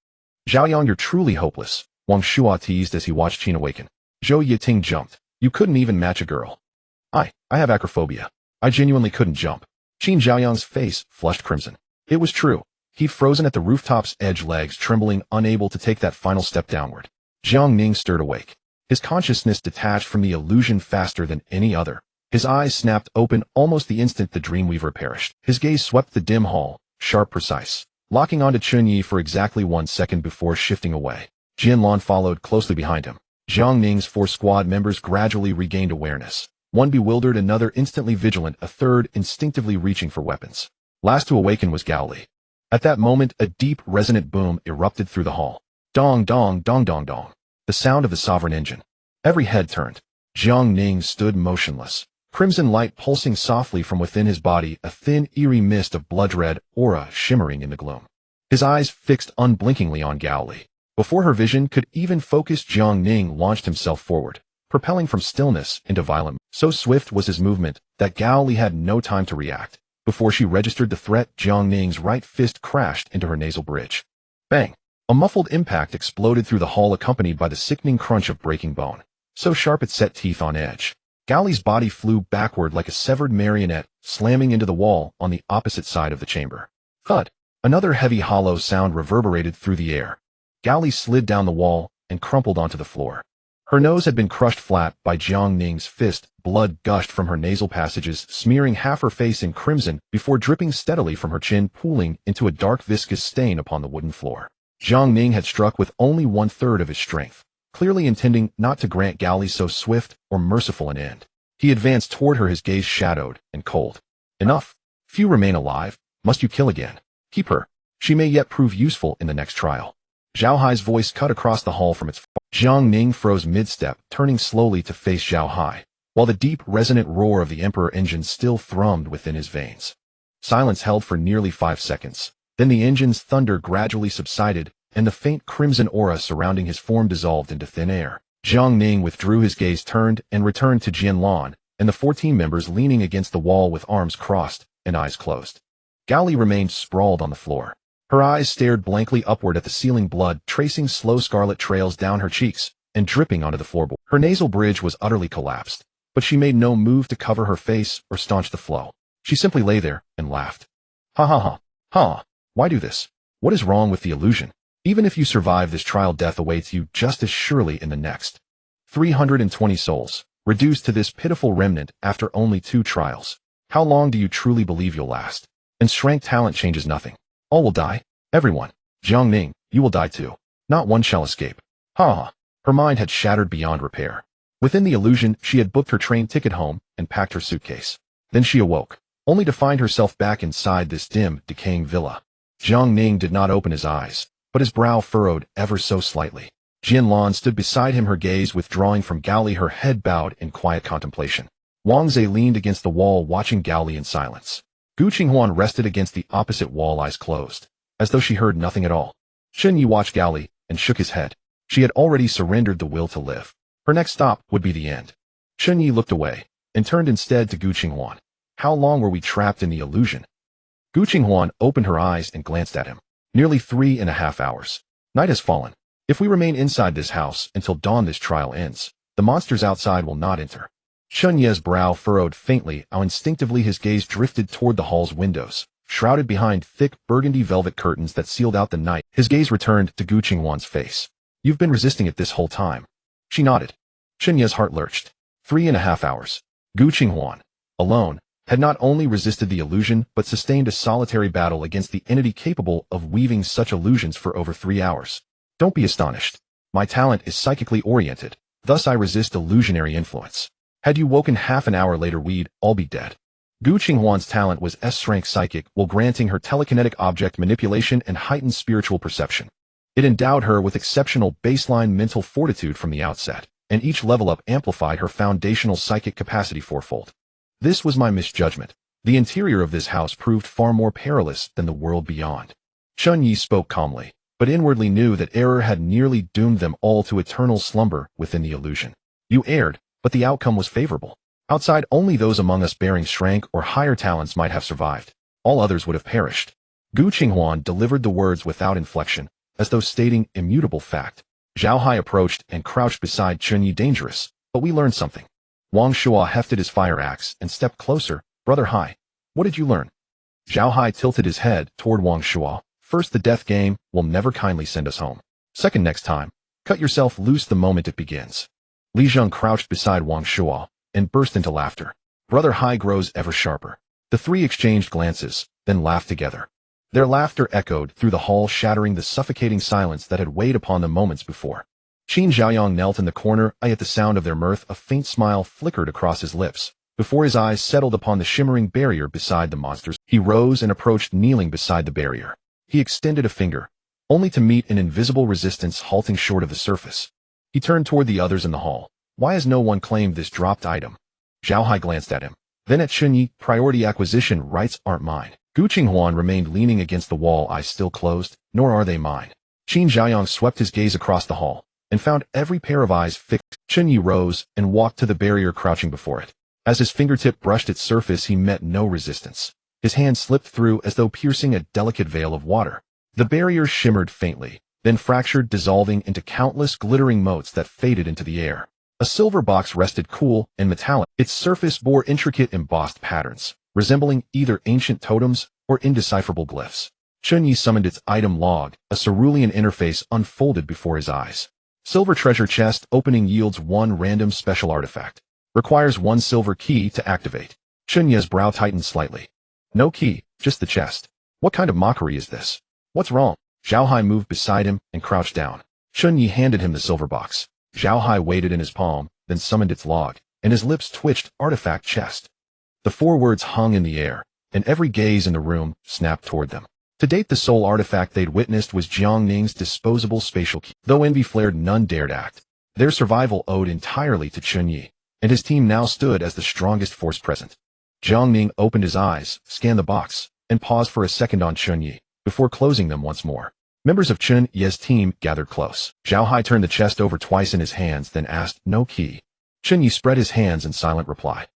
Xiaoyang, you're truly hopeless, Wang Shua teased as he watched Qin awaken. Zhou Yiting jumped. You couldn't even match a girl. I have acrophobia. I genuinely couldn't jump. Qin Xiaoyang's face flushed crimson. It was true. He'd frozen at the rooftop's edge, legs trembling, unable to take that final step downward. Jiang Ning stirred awake. His consciousness detached from the illusion faster than any other. His eyes snapped open almost the instant the Dreamweaver perished. His gaze swept the dim hall, sharp, precise, locking onto Chen Ye for exactly 1 second before shifting away. Jianlan followed closely behind him. Jiang Ning's 4 squad members gradually regained awareness. One bewildered, another instantly vigilant, a third instinctively reaching for weapons. Last to awaken was Gao Li. At that moment, a deep, resonant boom erupted through the hall. Dong, dong, dong, dong, dong. The sound of the sovereign engine. Every head turned. Jiang Ning stood motionless, crimson light pulsing softly from within his body, a thin, eerie mist of blood-red aura shimmering in the gloom. His eyes fixed unblinkingly on Gao Li. Before her vision could even focus, Jiang Ning launched himself forward, propelling from stillness into violent. So swift was his movement that Gao Li had no time to react. Before she registered the threat, Jiang Ning's right fist crashed into her nasal bridge. Bang! A muffled impact exploded through the hall, accompanied by the sickening crunch of breaking bone, so sharp it set teeth on edge. Gao Li's body flew backward like a severed marionette, slamming into the wall on the opposite side of the chamber. Thud! Another heavy hollow sound reverberated through the air. Gao Li slid down the wall and crumpled onto the floor. Her nose had been crushed flat by Jiang Ning's fist. Blood gushed from her nasal passages, smearing half her face in crimson before dripping steadily from her chin, pooling into a dark viscous stain upon the wooden floor. Jiang Ning had struck with only 1/3 of his strength, clearly intending not to grant Gao Li so swift or merciful an end. He advanced toward her, his gaze shadowed and cold. Enough. Few remain alive. Must you kill again? Keep her. She may yet prove useful in the next trial. Zhao Hai's voice cut across the hall from its Jiang Ning froze mid-step, turning slowly to face Zhao Hai, while the deep, resonant roar of the Emperor engine still thrummed within his veins. Silence held for nearly 5 seconds. Then the engine's thunder gradually subsided, and the faint crimson aura surrounding his form dissolved into thin air. Jiang Ning withdrew, his gaze turned and returned to Jianlan and the 14 members leaning against the wall with arms crossed and eyes closed. Gao Li remained sprawled on the floor. Her eyes stared blankly upward at the ceiling, blood tracing slow scarlet trails down her cheeks and dripping onto the floorboard. Her nasal bridge was utterly collapsed, but she made no move to cover her face or staunch the flow. She simply lay there and laughed. Ha ha ha. Ha. Why do this? What is wrong with the illusion? Even if you survive this trial, death awaits you just as surely in the next. 320 souls, reduced to this pitiful remnant after only 2 trials. How long do you truly believe you'll last? And strength talent changes nothing. All will die. Everyone. Jiang Ning, you will die too. Not one shall escape. Ha ha. Her mind had shattered beyond repair. Within the illusion, she had booked her train ticket home and packed her suitcase. Then she awoke, only to find herself back inside this dim, decaying villa. Jiang Ning did not open his eyes, but his brow furrowed ever so slightly. Jianlan stood beside him, her gaze withdrawing from Gaoli, her head bowed in quiet contemplation. Wang Zhe leaned against the wall, watching Gaoli in silence. Gu Qinghuan rested against the opposite wall, eyes closed, as though she heard nothing at all. Chen Ye watched Gaoli and shook his head. She had already surrendered the will to live. Her next stop would be the end. Chen Ye looked away and turned instead to Gu Qinghuan. How long were we trapped in the illusion? Gu Qinghuan opened her eyes and glanced at him. Nearly 3.5 hours. Night has fallen. If we remain inside this house until dawn, this trial ends. The monsters outside will not enter. Chen Ye's brow furrowed faintly, how instinctively his gaze drifted toward the hall's windows. Shrouded behind thick burgundy velvet curtains that sealed out the night, his gaze returned to Gu Qinghuan's face. You've been resisting it this whole time. She nodded. Chen Ye's heart lurched. 3.5 hours. Gu Qinghuan, alone, had not only resisted the illusion, but sustained a solitary battle against the entity capable of weaving such illusions for over 3 hours. Don't be astonished. My talent is psychically oriented, thus I resist illusionary influence. Had you woken half an hour later, we'd all be dead. Gu Qinghuan's talent was SSS-Rank psychic, while granting her telekinetic object manipulation and heightened spiritual perception. It endowed her with exceptional baseline mental fortitude from the outset, and each level up amplified her foundational psychic capacity fourfold. This was my misjudgment. The interior of this house proved far more perilous than the world beyond. Chen Ye spoke calmly, but inwardly knew that error had nearly doomed them all to eternal slumber within the illusion. You erred, but the outcome was favorable. Outside, only those among us bearing SSS-Rank or higher talents might have survived. All others would have perished. Gu Qinghuan delivered the words without inflection, as though stating immutable fact. Zhao Hai approached and crouched beside Chen Ye. Dangerous, but we learned something. Wang Shuo hefted his fire axe and stepped closer. Brother Hai, what did you learn? Zhao Hai tilted his head toward Wang Shuo. First, the death game will never kindly send us home. Second, next time, cut yourself loose the moment it begins. Li Zheng crouched beside Wang Shuo and burst into laughter. Brother Hai grows ever sharper. The three exchanged glances, then laughed together. Their laughter echoed through the hall, shattering the suffocating silence that had weighed upon them moments before. Qin Zhaoyang knelt in the corner. At the sound of their mirth, a faint smile flickered across his lips. Before his eyes settled upon the shimmering barrier beside the monsters, he rose and approached, kneeling beside the barrier. He extended a finger, only to meet an invisible resistance halting short of the surface. He turned toward the others in the hall. Why has no one claimed this dropped item? Zhao Hai glanced at him. Then at Chen Ye. Priority acquisition rights aren't mine. Gu Qinghuan remained leaning against the wall, eyes still closed, nor are they mine. Qin Zhaoyang swept his gaze across the hall and found every pair of eyes fixed. Chen Ye rose and walked to the barrier, crouching before it. As his fingertip brushed its surface, he met no resistance. His hand slipped through as though piercing a delicate veil of water. The barrier shimmered faintly, then fractured, dissolving into countless glittering motes that faded into the air. A silver box rested cool and metallic. Its surface bore intricate embossed patterns, resembling either ancient totems or indecipherable glyphs. Chen Ye summoned its item log. A cerulean interface unfolded before his eyes. Silver treasure chest opening yields 1 random special artifact. Requires 1 silver key to activate. Chen Ye's brow tightened slightly. No key, just the chest. What kind of mockery is this? What's wrong? Zhao Hai moved beside him and crouched down. Chen Ye handed him the silver box. Zhao Hai weighed it in his palm, then summoned its log, and his lips twitched. Artifact chest. The 4 words hung in the air, and every gaze in the room snapped toward them. To date, the sole artifact they'd witnessed was Jiang Ning's disposable spatial key. Though envy flared, none dared act. Their survival owed entirely to Chen Ye, and his team now stood as the strongest force present. Jiang Ning opened his eyes, scanned the box, and paused for a second on Chen Ye, before closing them once more. Members of Chen Ye's team gathered close. Zhao Hai turned the chest over twice in his hands, then asked, no key. Chen Ye spread his hands in silent reply.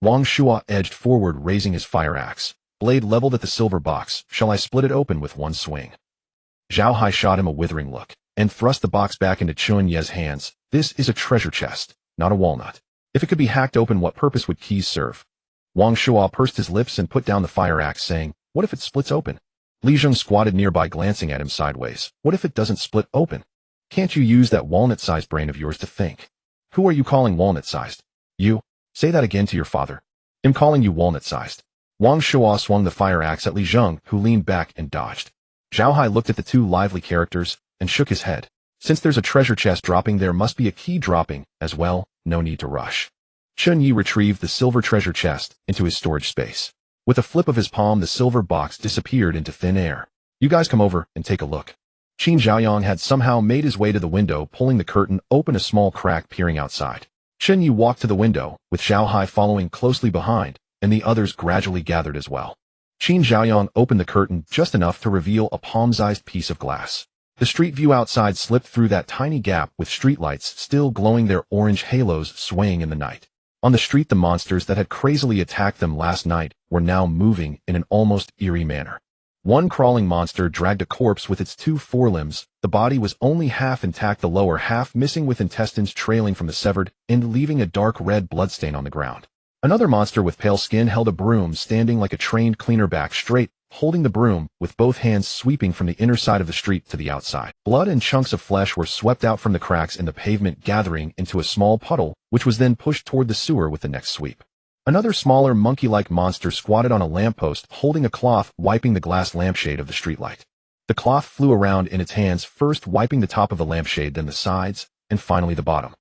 Wang Shuo edged forward, raising his fire axe, blade leveled at the silver box. Shall I split it open with 1 swing? Zhao Hai shot him a withering look, and thrust the box back into Chen Ye's hands. This is a treasure chest, not a walnut. If it could be hacked open, what purpose would keys serve? Wang Shuo pursed his lips and put down the fire axe, saying, what if it splits open? Li Zheng squatted nearby, glancing at him sideways. What if it doesn't split open? Can't you use that walnut-sized brain of yours to think? Who are you calling walnut-sized? You? Say that again to your father. I'm calling you walnut-sized. Wang Shuo swung the fire axe at Li Zheng, who leaned back and dodged. Zhao Hai looked at the 2 lively characters and shook his head. Since there's a treasure chest dropping, there must be a key dropping as well. No need to rush. Chen Ye retrieved the silver treasure chest into his storage space. With a flip of his palm, the silver box disappeared into thin air. You guys come over and take a look. Qin Zhaoyang had somehow made his way to the window, pulling the curtain open, a small crack peering outside. Chen Ye walked to the window, with Zhao Hai following closely behind, and the others gradually gathered as well. Qin Zhaoyang opened the curtain just enough to reveal a palm-sized piece of glass. The street view outside slipped through that tiny gap, with streetlights still glowing, their orange halos swaying in the night. On the street, the monsters that had crazily attacked them last night were now moving in an almost eerie manner. One crawling monster dragged a corpse with its 2 forelimbs. The body was only half intact, the lower half missing, with intestines trailing from the severed end, leaving a dark red bloodstain on the ground. Another monster with pale skin held a broom, standing like a trained cleaner, back straight, holding the broom, with both hands sweeping from the inner side of the street to the outside. Blood and chunks of flesh were swept out from the cracks in the pavement, gathering into a small puddle, which was then pushed toward the sewer with the next sweep. Another smaller monkey-like monster squatted on a lamppost, holding a cloth, wiping the glass lampshade of the streetlight. The cloth flew around in its hands, first wiping the top of the lampshade, then the sides, and finally the bottom.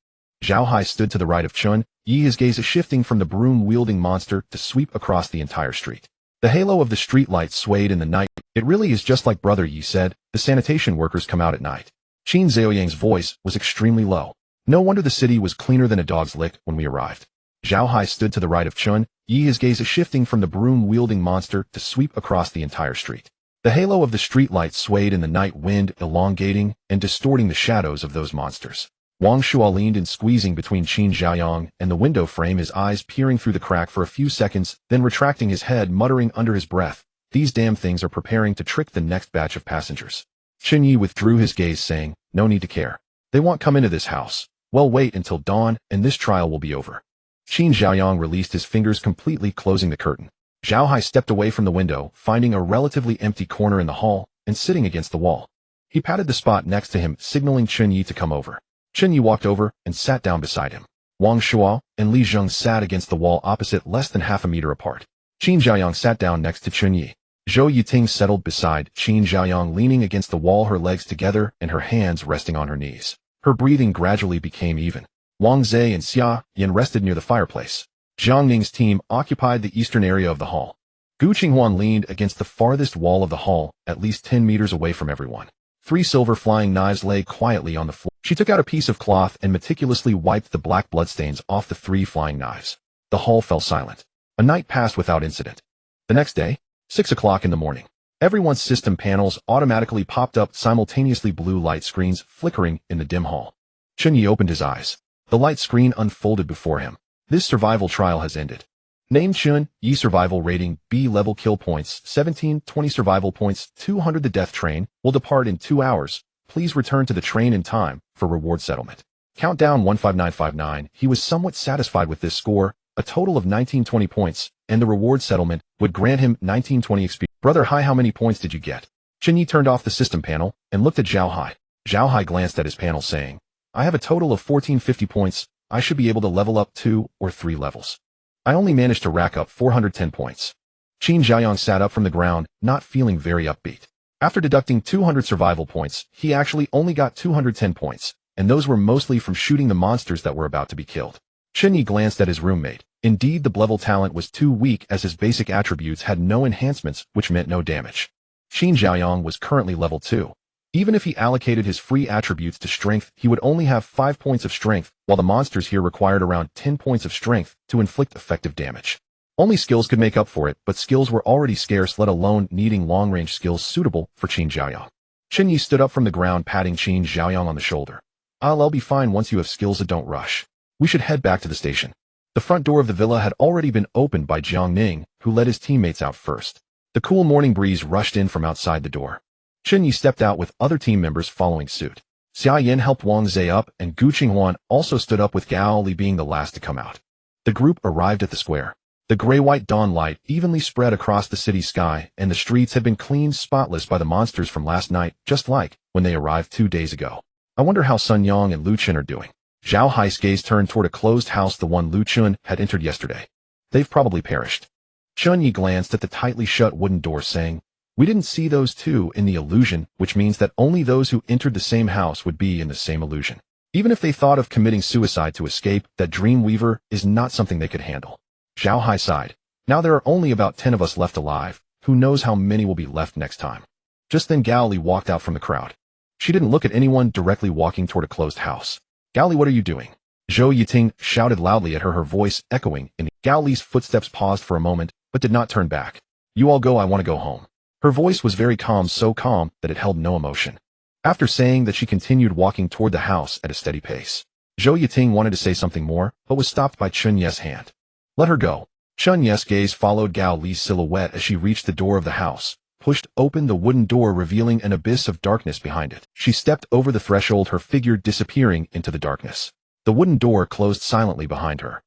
Zhao Hai stood to the right of Chen Ye, his gaze shifting from the broom-wielding monster to sweep across the entire street. The halo of the streetlight swayed in the night. It really is just like Brother Yi said, the sanitation workers come out at night. Qin Zhaoyang's voice was extremely low. No wonder the city was cleaner than a dog's lick when we arrived. Zhao Hai stood to the right of Chen Ye, his gaze shifting from the broom-wielding monster to sweep across the entire street. The halo of the streetlight swayed in the night wind, elongating and distorting the shadows of those monsters. Wang Shuo leaned in, squeezing between Qin Zhaoyang and the window frame, his eyes peering through the crack for a few seconds, then retracting his head, muttering under his breath, "These damn things are preparing to trick the next batch of passengers." Chen Ye withdrew his gaze, saying, "No need to care. They won't come into this house. Well, wait until dawn, and this trial will be over." Qin Zhaoyang released his fingers, completely closing the curtain. Zhao Hai stepped away from the window, finding a relatively empty corner in the hall, and sitting against the wall. He patted the spot next to him, signaling Chen Ye to come over. Chen Ye walked over and sat down beside him. Wang Shuo and Li Zheng sat against the wall opposite, less than half a meter apart. Qin Zhaoyang sat down next to Chen Ye. Zhou Yiting settled beside Qin Zhaoyang, leaning against the wall, her legs together and her hands resting on her knees. Her breathing gradually became even. Wang Zhe and Xia Yan rested near the fireplace. Jiang Ning's team occupied the eastern area of the hall. Gu Qinghuan leaned against the farthest wall of the hall, at least 10 meters away from everyone. 3 silver flying knives lay quietly on the floor. She took out a piece of cloth and meticulously wiped the black bloodstains off the 3 flying knives. The hall fell silent. A night passed without incident. The next day, 6 o'clock in the morning, everyone's system panels automatically popped up, simultaneously, blue light screens flickering in the dim hall. Chen Ye opened his eyes. The light screen unfolded before him. This survival trial has ended. Name Chen Ye, survival rating B level, kill points 17, 20 survival points 200. The death train will depart in 2 hours. Please return to the train in time for reward settlement. Countdown 15959. He was somewhat satisfied with this score, a total of 1920 points, and the reward settlement would grant him 1920 XP. Brother Hai, how many points did you get? Chen Ye turned off the system panel and looked at Zhao Hai. Zhao Hai glanced at his panel, saying, "I have a total of 1450 points. I should be able to level up 2 or 3 levels. I only managed to rack up 410 points. Qin Zhaoyang sat up from the ground, not feeling very upbeat. After deducting 200 survival points, he actually only got 210 points, and those were mostly from shooting the monsters that were about to be killed. Chen Ye glanced at his roommate. Indeed, the level talent was too weak, as his basic attributes had no enhancements, which meant no damage. Qin Zhaoyang was currently level 2. Even if he allocated his free attributes to strength, he would only have 5 points of strength, while the monsters here required around 10 points of strength to inflict effective damage. Only skills could make up for it, but skills were already scarce, let alone needing long-range skills suitable for Qin Zhaoyang. Chen Ye stood up from the ground, patting Qin Zhaoyang on the shoulder. I'll be fine once you have skills, that don't rush. We should head back to the station." The front door of the villa had already been opened by Jiang Ning, who led his teammates out first. The cool morning breeze rushed in from outside the door. Chen Ye stepped out with other team members following suit. Xia Yan helped Wang Zhe up, and Gu Qinghuan also stood up, with Gao Li being the last to come out. The group arrived at the square. The gray-white dawn light evenly spread across the city sky, and the streets had been cleaned spotless by the monsters from last night, just like when they arrived 2 days ago. I wonder how Sun Yang and Lu Chen are doing. Zhao Hai's gaze turned toward a closed house, the one Lu Chen had entered yesterday. They've probably perished. Chen Ye glanced at the tightly shut wooden door, saying, "We didn't see those two in the illusion, which means that only those who entered the same house would be in the same illusion. Even if they thought of committing suicide to escape, that Dreamweaver is not something they could handle." Zhao Hai sighed. "Now there are only about 10 of us left alive. Who knows how many will be left next time." Just then Gao Li walked out from the crowd. She didn't look at anyone, directly walking toward a closed house. Gao Li, what are you doing? Zhou Yiting shouted loudly at her, her voice echoing in the Gao Li's footsteps paused for a moment, but did not turn back. You all go, I want to go home. Her voice was very calm, so calm that it held no emotion. After saying that, she continued walking toward the house at a steady pace. Zhou Yiting wanted to say something more, but was stopped by Chen Ye's hand. Let her go. Chen Ye's gaze followed Gao Li's silhouette as she reached the door of the house, pushed open the wooden door, revealing an abyss of darkness behind it. She stepped over the threshold, her figure disappearing into the darkness. The wooden door closed silently behind her.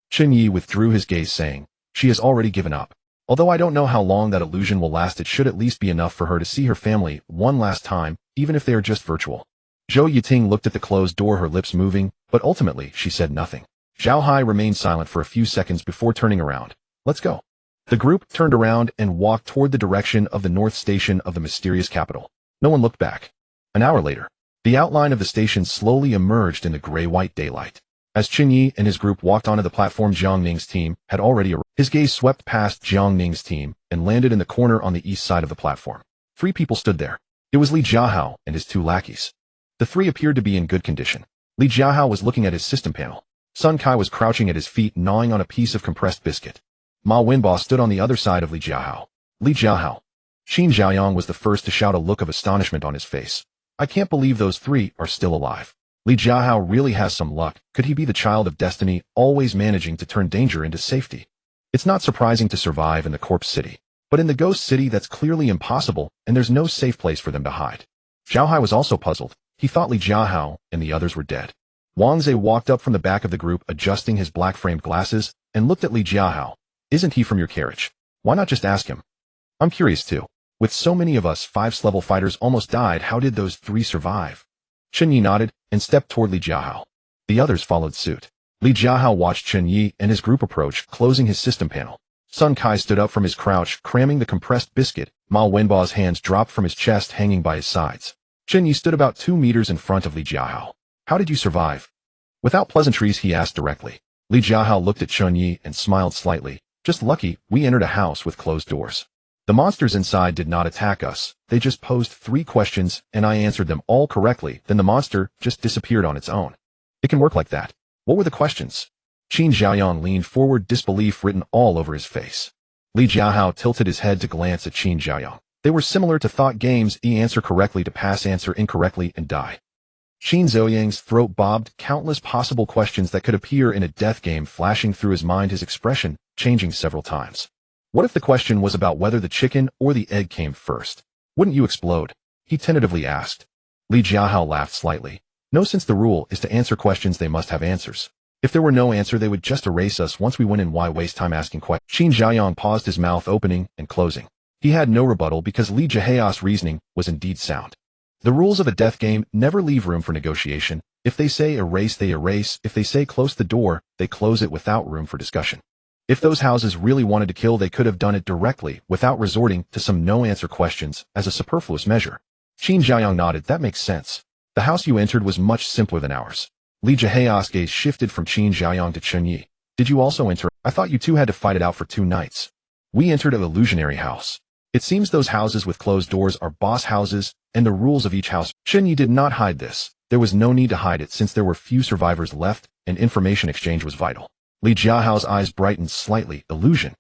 Chen Ye withdrew his gaze, saying, She has already given up. Although I don't know how long that illusion will last, it should at least be enough for her to see her family one last time, even if they are just virtual. Zhou Yiting looked at the closed door, her lips moving, but ultimately she said nothing. Zhao Hai remained silent for a few seconds before turning around. Let's go. The group turned around and walked toward the direction of the north station of the mysterious capital. No one looked back. An hour later, the outline of the station slowly emerged in the gray-white daylight. As Chen Ye and his group walked onto the platform, Jiang Ning's team had already arrived. His gaze swept past Jiang Ning's team and landed in the corner on the east side of the platform. 3 people stood there. It was Li Jiahao and his 2 lackeys. The 3 appeared to be in good condition. Li Jiahao was looking at his system panel. Sun Kai was crouching at his feet, gnawing on a piece of compressed biscuit. Ma Wenbo stood on the other side of Li Jiahao. Li Jiahao. Qin Zhaoyang was the first to shout, a look of astonishment on his face. I can't believe those 3 are still alive. Li Jiahao really has some luck. Could he be the child of destiny, always managing to turn danger into safety? It's not surprising to survive in the corpse city. But in the ghost city, that's clearly impossible, and there's no safe place for them to hide. Zhao Hai was also puzzled. He thought Li Jiahao and the others were dead. Wang Zhe walked up from the back of the group, adjusting his black-framed glasses, and looked at Li Jiahao. Isn't he from your carriage? Why not just ask him? I'm curious too. With so many of us 5th-level fighters almost died, how did those 3 survive? Chen Ye nodded and stepped toward Li Jiahao. The others followed suit. Li Jiahao watched Chen Ye and his group approach, closing his system panel. Sun Kai stood up from his crouch, cramming the compressed biscuit. Ma Wenbo's hands dropped from his chest, hanging by his sides. Chen Ye stood about 2 meters in front of Li Jiahao. How did you survive? Without pleasantries, he asked directly. Li Jiahao looked at Chen Ye and smiled slightly. Just lucky, we entered a house with closed doors. The monsters inside did not attack us. They just posed 3 questions, and I answered them all correctly. Then the monster just disappeared on its own. It can work like that. What were the questions? Qin Zhaoyang leaned forward, disbelief written all over his face. Li Jiahao tilted his head to glance at Qin Zhaoyang. They were similar to thought games: answer correctly to pass, answer incorrectly and die. Qin Zhaoyang's throat bobbed, countless possible questions that could appear in a death game flashing through his mind, his expression changing several times. What if the question was about whether the chicken or the egg came first? Wouldn't you explode? He tentatively asked. Li Jiahao laughed slightly. No, since the rule is to answer questions, they must have answers. If there were no answer, they would just erase us once we went in. Why waste time asking questions? Qin Zhaoyang paused, his mouth opening and closing. He had no rebuttal because Li Jiahao's reasoning was indeed sound. The rules of a death game never leave room for negotiation. If they say erase, they erase. If they say close the door, they close it without room for discussion. If those houses really wanted to kill, they could have done it directly without resorting to some no-answer questions as a superfluous measure. Qin Zhaoyang nodded. That makes sense. The house you entered was much simpler than ours. Li Jiahao's gaze shifted from Qin Zhaoyang to Chen Ye. Did you also enter? I thought you 2 had to fight it out for 2 nights. We entered an illusionary house. It seems those houses with closed doors are boss houses, and the rules of each house. Chen Ye did not hide this. There was no need to hide it since there were few survivors left, and information exchange was vital. Li Jiahao's eyes brightened slightly. Illusion?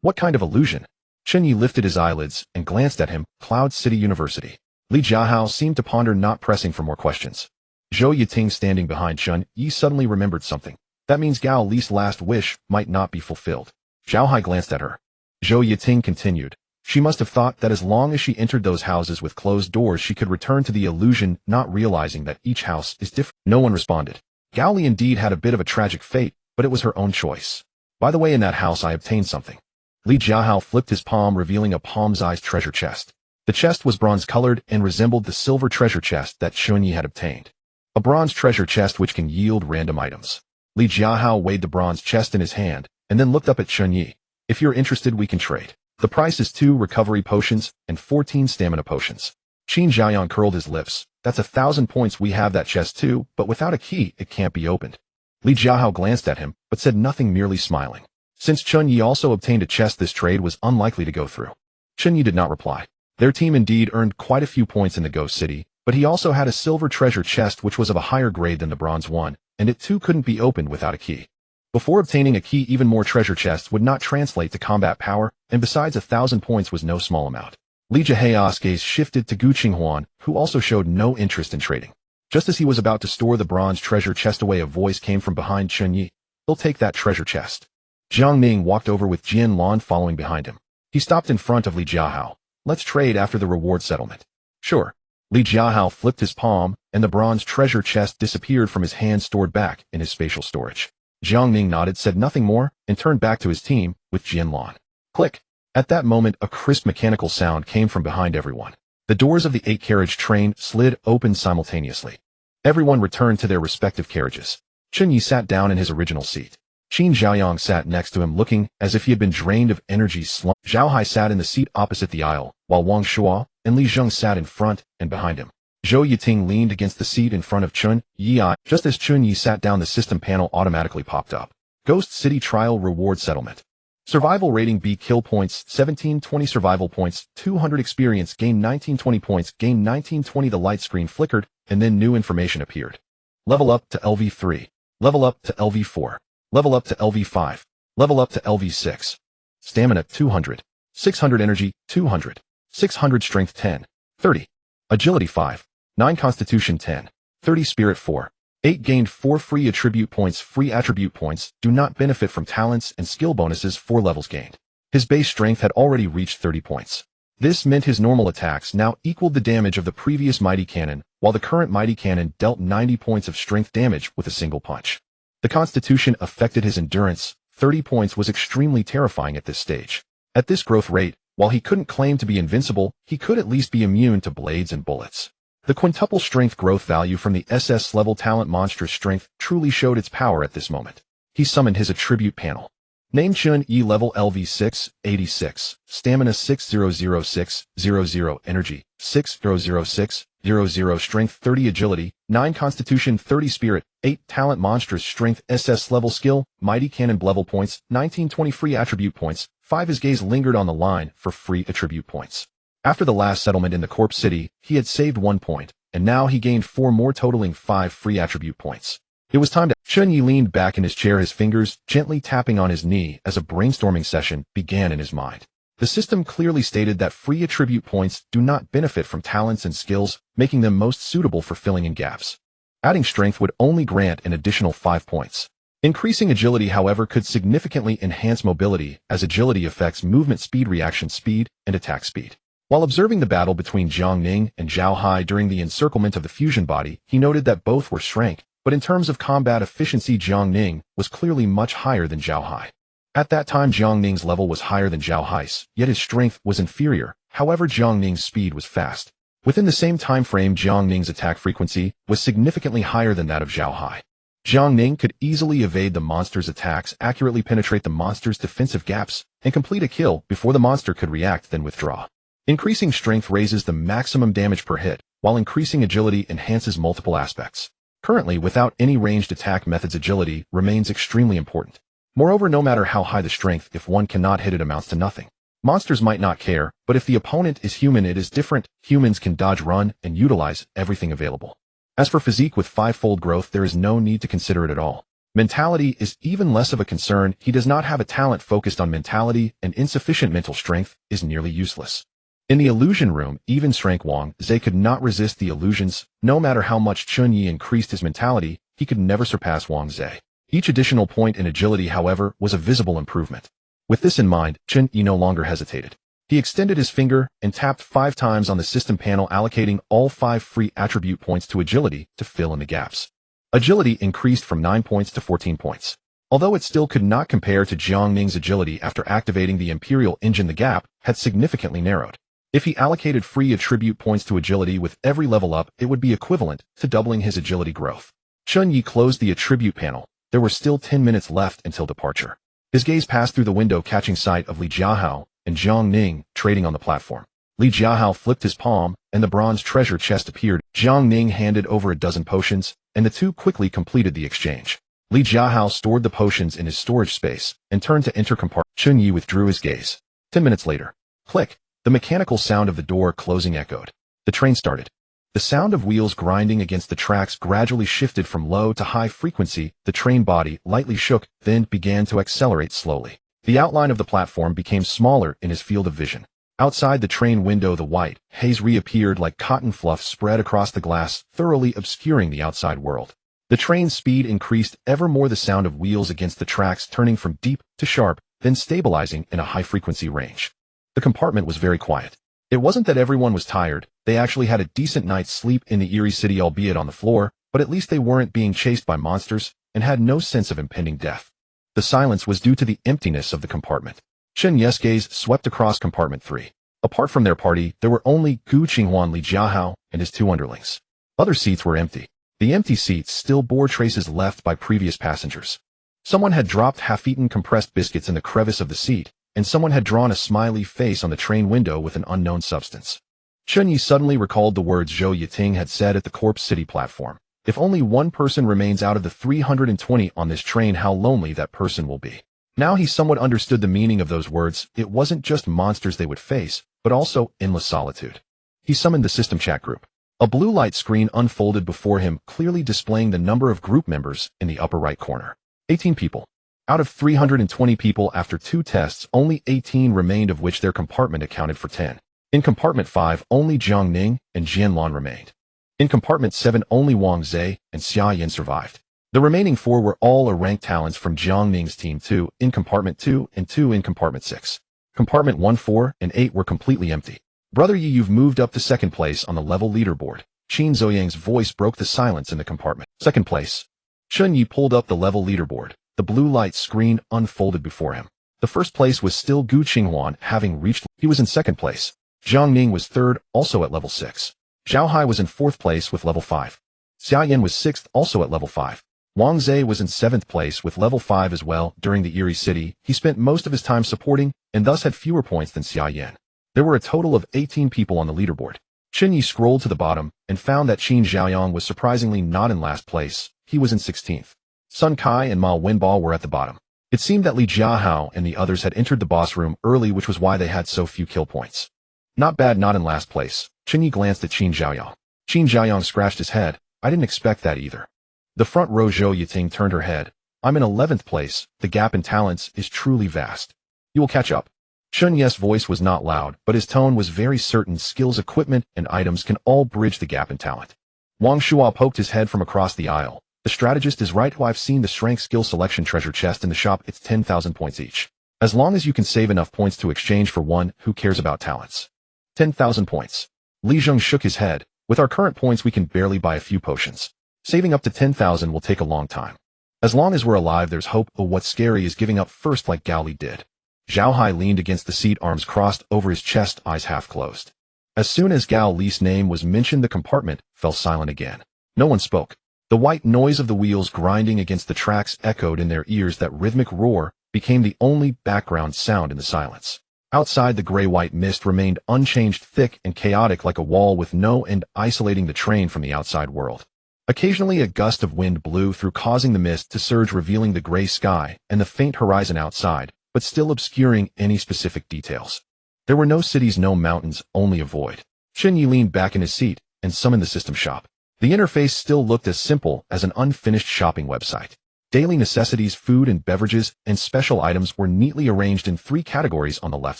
What kind of illusion? Chen Ye lifted his eyelids and glanced at him. Cloud City University. Li Jiahao seemed to ponder, not pressing for more questions. Zhou Yiting, standing behind Chen Ye, suddenly remembered something. That means Gao Li's last wish might not be fulfilled. Zhao Hai glanced at her. Zhou Yiting continued. She must have thought that as long as she entered those houses with closed doors, she could return to the illusion, not realizing that each house is different. No one responded. Gao Li indeed had a bit of a tragic fate, but it was her own choice. By the way, in that house I obtained something. Li Jiahao flipped his palm, revealing a palm-sized treasure chest. The chest was bronze-colored and resembled the silver treasure chest that Chen Ye had obtained. A bronze treasure chest which can yield random items. Li Jiahao weighed the bronze chest in his hand, and then looked up at Chen Ye. If you're interested, we can trade. The price is 2 recovery potions and 14 stamina potions. Qin Zhaoyang curled his lips. That's 1,000 points. We have that chest too, but without a key, it can't be opened. Li Jiahao glanced at him, but said nothing, merely smiling. Since Chen Ye also obtained a chest, this trade was unlikely to go through. Chen Ye did not reply. Their team indeed earned quite a few points in the Ghost City, But he also had a silver treasure chest which was of a higher grade than the bronze one, and it too couldn't be opened without a key. Before obtaining a key, even more treasure chests would not translate to combat power, and besides 1,000 points was no small amount. Li Jiahao's gaze shifted to Gu Qinghuan, who also showed no interest in trading. Just as he was about to store the bronze treasure chest away, a voice came from behind Chen Ye. "He'll take that treasure chest." Jiang Ning walked over with Jian Lan following behind him. He stopped in front of Li Jiahao. "Let's trade after the reward settlement." "Sure." Li Jiahao flipped his palm, and the bronze treasure chest disappeared from his hand, stored back in his spatial storage. Jiang Ning nodded, said nothing more, and turned back to his team with Jian Lan. Click. At that moment, a crisp mechanical sound came from behind everyone. The doors of the 8-carriage train slid open simultaneously. Everyone returned to their respective carriages. Chen Ye sat down in his original seat. Qin Zhaoyang sat next to him, looking as if he had been drained of energy. Zhao Hai sat in the seat opposite the aisle, while Wang Shuo and Li Zheng sat in front and behind him. Zhou Yiting leaned against the seat in front of Chen Ye. Just as Chen Ye sat down, the system panel automatically popped up. Ghost City Trial Reward Settlement. Survival rating B. Kill points 1720, survival points 200, experience gain 1920 points, gain 1920. The light screen flickered, and then new information appeared. Level up to LV3. Level up to LV4. Level up to LV5. Level up to LV6. Stamina 200. 600 energy 200. 600 strength 10. 30. Agility 5. 9 constitution 10. 30 spirit 4. 8 gained 4 free attribute points. Free attribute points do not benefit from talents and skill bonuses. 4 levels gained. His base strength had already reached 30 points. This meant his normal attacks now equaled the damage of the previous mighty cannon, while the current mighty cannon dealt 90 points of strength damage with a single punch. The constitution affected his endurance. 30 points was extremely terrifying at this stage. At this growth rate, while he couldn't claim to be invincible, he could at least be immune to blades and bullets. The quintuple strength growth value from the SS level talent Monstrous Strength truly showed its power at this moment. He summoned his attribute panel. Name Chen Ye, level LV6, 86, stamina 600600, energy 600600, strength 30, agility 9, constitution 30, spirit 8, talent Monstrous Strength, SS level skill, mighty cannon, level points 1920, free attribute points 5. His gaze lingered on the line for free attribute points. After the last settlement in the Corpse City, he had saved 1 point, and now he gained 4 more, totaling 5 free attribute points. It was time to— Chen Ye leaned back in his chair, his fingers gently tapping on his knee as a brainstorming session began in his mind. The system clearly stated that free attribute points do not benefit from talents and skills, making them most suitable for filling in gaps. Adding strength would only grant an additional 5 points. Increasing agility, however, could significantly enhance mobility, as agility affects movement speed, reaction speed, and attack speed. While observing the battle between Jiang Ning and Zhao Hai during the encirclement of the fusion body, he noted that both were shrank, but in terms of combat efficiency, Jiang Ning was clearly much higher than Zhao Hai. At that time, Jiang Ning's level was higher than Zhao Hai's, yet his strength was inferior. However, Jiang Ning's speed was fast. Within the same time frame, Jiang Ning's attack frequency was significantly higher than that of Zhao Hai. Jiang Ning could easily evade the monster's attacks, accurately penetrate the monster's defensive gaps, and complete a kill before the monster could react, then withdraw. Increasing strength raises the maximum damage per hit, while increasing agility enhances multiple aspects. Currently, without any ranged attack methods, agility remains extremely important. Moreover, no matter how high the strength, if one cannot hit it, amounts to nothing. Monsters might not care, but if the opponent is human, it is different. Humans can dodge, run, and utilize everything available. As for physique with 5-fold growth, there is no need to consider it at all. Mentality is even less of a concern. He does not have a talent focused on mentality, and insufficient mental strength is nearly useless. In the illusion room, even Shrank Wang Zhe could not resist the illusions. No matter how much Chen Ye increased his mentality, he could never surpass Wang Zhe. Each additional point in agility, however, was a visible improvement. With this in mind, Chen Ye no longer hesitated. He extended his finger and tapped 5 times on the system panel, allocating all 5 free attribute points to agility to fill in the gaps. Agility increased from 9 points to 14 points. Although it still could not compare to Jiang Ning's agility after activating the Imperial Engine, the gap had significantly narrowed. If he allocated free attribute points to agility with every level up, it would be equivalent to doubling his agility growth. Chen Ye closed the attribute panel. There were still 10 minutes left until departure. His gaze passed through the window, catching sight of Li Jiahao and Jiang Ning trading on the platform. Li Jiahao flipped his palm, and the bronze treasure chest appeared. Jiang Ning handed over a dozen potions, and the two quickly completed the exchange. Li Jiahao stored the potions in his storage space and turned to enter compartment. Chen Ye withdrew his gaze. 10 minutes later. Click. The mechanical sound of the door closing echoed. The train started. The sound of wheels grinding against the tracks gradually shifted from low to high frequency. The train body lightly shook, then began to accelerate slowly. The outline of the platform became smaller in his field of vision. Outside the train window, the white haze reappeared like cotton fluff spread across the glass, thoroughly obscuring the outside world. The train's speed increased ever more, the sound of wheels against the tracks turning from deep to sharp, then stabilizing in a high-frequency range. The compartment was very quiet. It wasn't that everyone was tired. They actually had a decent night's sleep in the eerie city, albeit on the floor, but at least they weren't being chased by monsters and had no sense of impending death. The silence was due to the emptiness of the compartment. Chen Ye's gaze swept across compartment 3. Apart from their party, there were only Gu Qinghuan, Li Jiahao, and his 2 underlings. Other seats were empty. The empty seats still bore traces left by previous passengers. Someone had dropped half-eaten compressed biscuits in the crevice of the seat, and someone had drawn a smiley face on the train window with an unknown substance. Chen Ye suddenly recalled the words Zhou Yiting had said at the Corpse City platform. If only one person remains out of the 320 on this train, how lonely that person will be. Now he somewhat understood the meaning of those words. It wasn't just monsters they would face, but also endless solitude. He summoned the system chat group. A blue light screen unfolded before him, clearly displaying the number of group members in the upper right corner. 18 people. Out of 320 people after 2 tests, only 18 remained, of which their compartment accounted for 10. In compartment 5, only Jiang Ning and Jianlan remained. In compartment 7, only Wang Zhe and Xia Yan survived. The remaining 4 were all A-rank talents from Jiang Ning's team, 2 in compartment 2 and 2 in compartment 6. Compartment 1, 4, and 8 were completely empty. Brother Yi, you've moved up to second place on the level leaderboard. Qin Zhouyang's voice broke the silence in the compartment. Second place. Chen Ye pulled up the level leaderboard. The blue light screen unfolded before him. The first place was still Gu Qinghuan, having reached. He was in second place. Jiang Ning was third, also at level 6. Zhao Hai was in fourth place with level 5. Xia Yan was sixth, also at level 5. Wang Zhe was in seventh place with level 5 as well. During the Eerie City, he spent most of his time supporting, and thus had fewer points than Xia Yan. There were a total of 18 people on the leaderboard. Chen Ye scrolled to the bottom, and found that Qin Zhaoyang was surprisingly not in last place. He was in 16th. Sun Kai and Ma Wenbao were at the bottom. It seemed that Li Jiahao and the others had entered the boss room early, which was why they had so few kill points. Not bad, not in last place. Chen Ye glanced at Qin Zhaoyang. Qin Zhaoyang scratched his head. I didn't expect that either. The front row Zhou Yiting turned her head. I'm in 11th place. The gap in talents is truly vast. You will catch up. Chen Ye's voice was not loud, but his tone was very certain. Skills, equipment, and items can all bridge the gap in talent. Wang Shuo poked his head from across the aisle. The strategist is right. I've seen the SSS-Rank skill selection treasure chest in the shop. It's 10,000 points each. As long as you can save enough points to exchange for one, who cares about talents? 10,000 points. Li Zheng shook his head. With our current points, we can barely buy a few potions. Saving up to 10,000 will take a long time. As long as we're alive, there's hope. Oh, what's scary is giving up first like Gao Li did. Zhao Hai leaned against the seat, arms crossed over his chest, eyes half closed. As soon as Gao Li's name was mentioned, the compartment fell silent again. No one spoke. The white noise of the wheels grinding against the tracks echoed in their ears. That rhythmic roar became the only background sound in the silence. Outside, the gray-white mist remained unchanged, thick and chaotic like a wall with no end, isolating the train from the outside world. Occasionally a gust of wind blew through, causing the mist to surge, revealing the gray sky and the faint horizon outside, but still obscuring any specific details. There were no cities, no mountains, only a void. Chen Ye leaned back in his seat and summoned the system shop. The interface still looked as simple as an unfinished shopping website. Daily necessities, food and beverages, and special items were neatly arranged in 3 categories on the left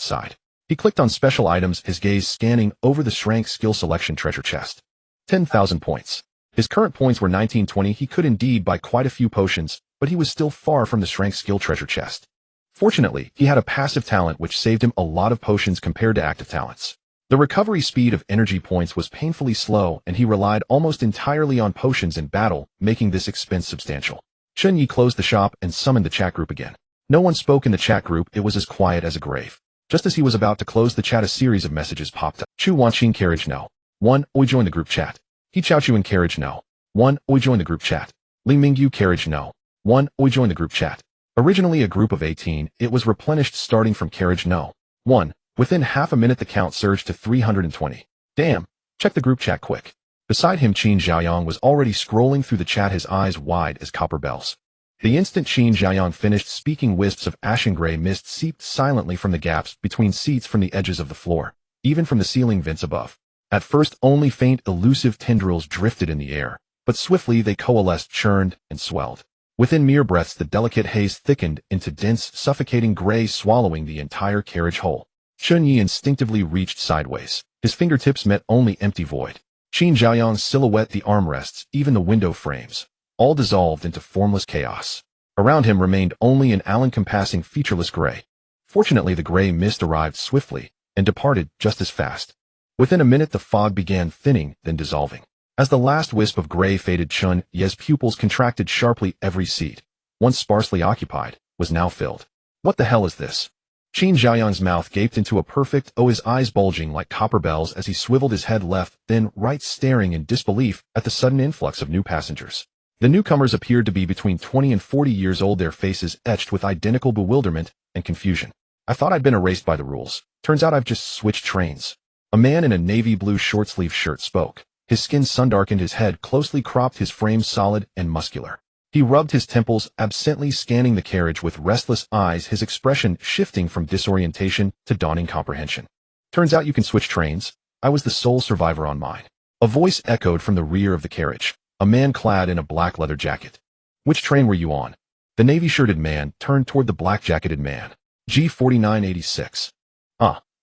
side. He clicked on special items, his gaze scanning over the SSS-Rank skill selection treasure chest. 10,000 points. His current points were 1920. He could indeed buy quite a few potions, but he was still far from the SSS-Rank skill treasure chest. Fortunately, he had a passive talent which saved him a lot of potions compared to active talents. The recovery speed of energy points was painfully slow, and he relied almost entirely on potions in battle, making this expense substantial. Chen Ye closed the shop and summoned the chat group again. No one spoke in the chat group. It was as quiet as a grave. Just as he was about to close the chat, a series of messages popped up. Chu Wanqing carriage no. 1. Oi join the group chat. He Chao Chu in carriage no. 1. Oi join the group chat. Li Mingyu carriage no. 1. Oi join the group chat. Originally a group of 18, it was replenished starting from carriage no. 1. Within half a minute the count surged to 320. Damn, check the group chat quick. Beside him Qin Zhaoyang was already scrolling through the chat, his eyes wide as copper bells. The instant Qin Zhaoyang finished speaking, wisps of ashen gray mist seeped silently from the gaps between seats, from the edges of the floor, even from the ceiling vents above. At first, only faint, elusive tendrils drifted in the air, but swiftly they coalesced, churned, and swelled. Within mere breaths, the delicate haze thickened into dense, suffocating gray, swallowing the entire carriage whole. Chen Ye instinctively reached sideways. His fingertips met only empty void. Qin Zhaoyang's silhouette, the armrests, even the window frames, all dissolved into formless chaos. Around him remained only an all-encompassing, featureless gray. Fortunately, the gray mist arrived swiftly and departed just as fast. Within a minute, the fog began thinning, then dissolving. As the last wisp of gray faded, Chen Ye's pupils contracted sharply. Every seat, once sparsely occupied, was now filled. What the hell is this? Qin Zhaoyang's mouth gaped into a perfect O, his eyes bulging like copper bells as he swiveled his head left, then right, staring in disbelief at the sudden influx of new passengers. The newcomers appeared to be between 20 and 40 years old, their faces etched with identical bewilderment and confusion. I thought I'd been erased by the rules. Turns out I've just switched trains. A man in a navy blue short-sleeve shirt spoke. His skin sun-darkened, his head closely cropped, his frame solid and muscular. He rubbed his temples, absently scanning the carriage with restless eyes, his expression shifting from disorientation to dawning comprehension. Turns out you can switch trains. I was the sole survivor on mine. A voice echoed from the rear of the carriage, a man clad in a black leather jacket. Which train were you on? The navy-shirted man turned toward the black-jacketed man. G4986.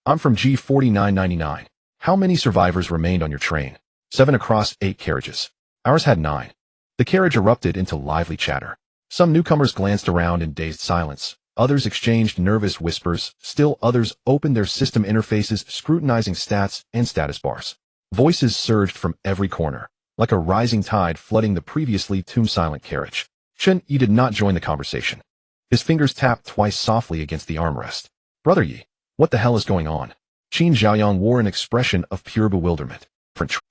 I'm from G4999. How many survivors remained on your train? 7 across 8 carriages. Ours had 9. The carriage erupted into lively chatter. Some newcomers glanced around in dazed silence. Others exchanged nervous whispers. Still others opened their system interfaces, scrutinizing stats and status bars. Voices surged from every corner, like a rising tide flooding the previously tomb-silent carriage. Chen Ye did not join the conversation. His fingers tapped twice softly against the armrest. Brother Ye, what the hell is going on? Qin Zhaoyang wore an expression of pure bewilderment.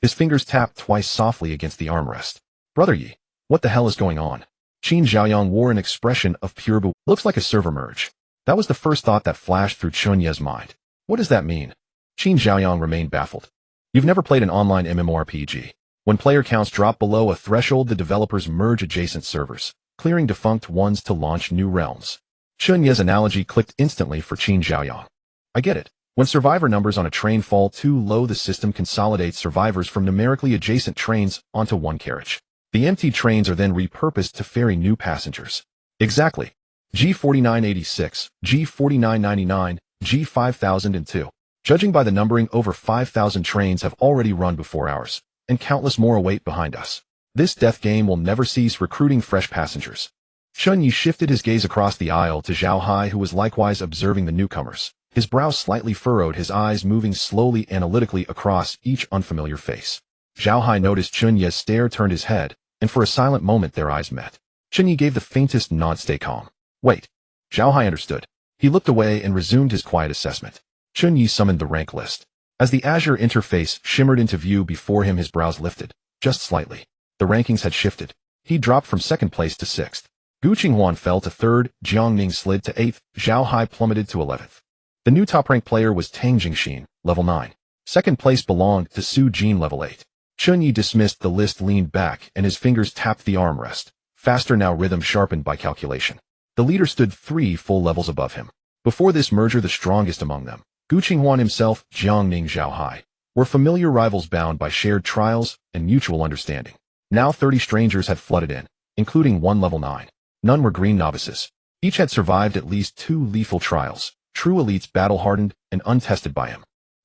His fingers tapped twice softly against the armrest. Brother Ye, what the hell is going on? Qin Zhaoyang wore an expression of pure bewilderment. Looks like a server merge. That was the first thought that flashed through Chen Ye's mind. What does that mean? Qin Zhaoyang remained baffled. You've never played an online MMORPG. When player counts drop below a threshold, the developers merge adjacent servers, clearing defunct ones to launch new realms. Chen Ye's analogy clicked instantly for Qin Zhaoyang. I get it. When survivor numbers on a train fall too low, the system consolidates survivors from numerically adjacent trains onto one carriage. The emptied trains are then repurposed to ferry new passengers. Exactly. G4986, G4999, G5002. Judging by the numbering, over 5,000 trains have already run before ours, and countless more await behind us. This death game will never cease recruiting fresh passengers. Chen Ye shifted his gaze across the aisle to Zhao Hai, who was likewise observing the newcomers. His brow slightly furrowed, his eyes moving slowly analytically across each unfamiliar face. Zhao Hai noticed Chen Ye's stare, turned his head, and for a silent moment their eyes met. Chen Ye gave the faintest nod. Stay calm. Wait. Zhao Hai understood. He looked away and resumed his quiet assessment. Chen Ye summoned the rank list. As the Azure interface shimmered into view before him, his brows lifted, just slightly. The rankings had shifted. He dropped from 2nd place to 6th. Gu Qinghuan fell to 3rd, Jiang Ning slid to 8th, Zhao Hai plummeted to 11th. The new top-ranked player was Tang Jingxin, level 9. 2nd place belonged to Su Jin, level 8. Chen Ye dismissed the list, leaned back, and his fingers tapped the armrest. Faster now, rhythm sharpened by calculation. The leader stood 3 full levels above him. Before this merger, the strongest among them, Gu Qinghuan himself, Jiang Ning, Zhao Hai, were familiar rivals bound by shared trials and mutual understanding. Now 30 strangers had flooded in, including 1 level 9. None were green novices. Each had survived at least 2 lethal trials, true elites, battle-hardened and untested by him.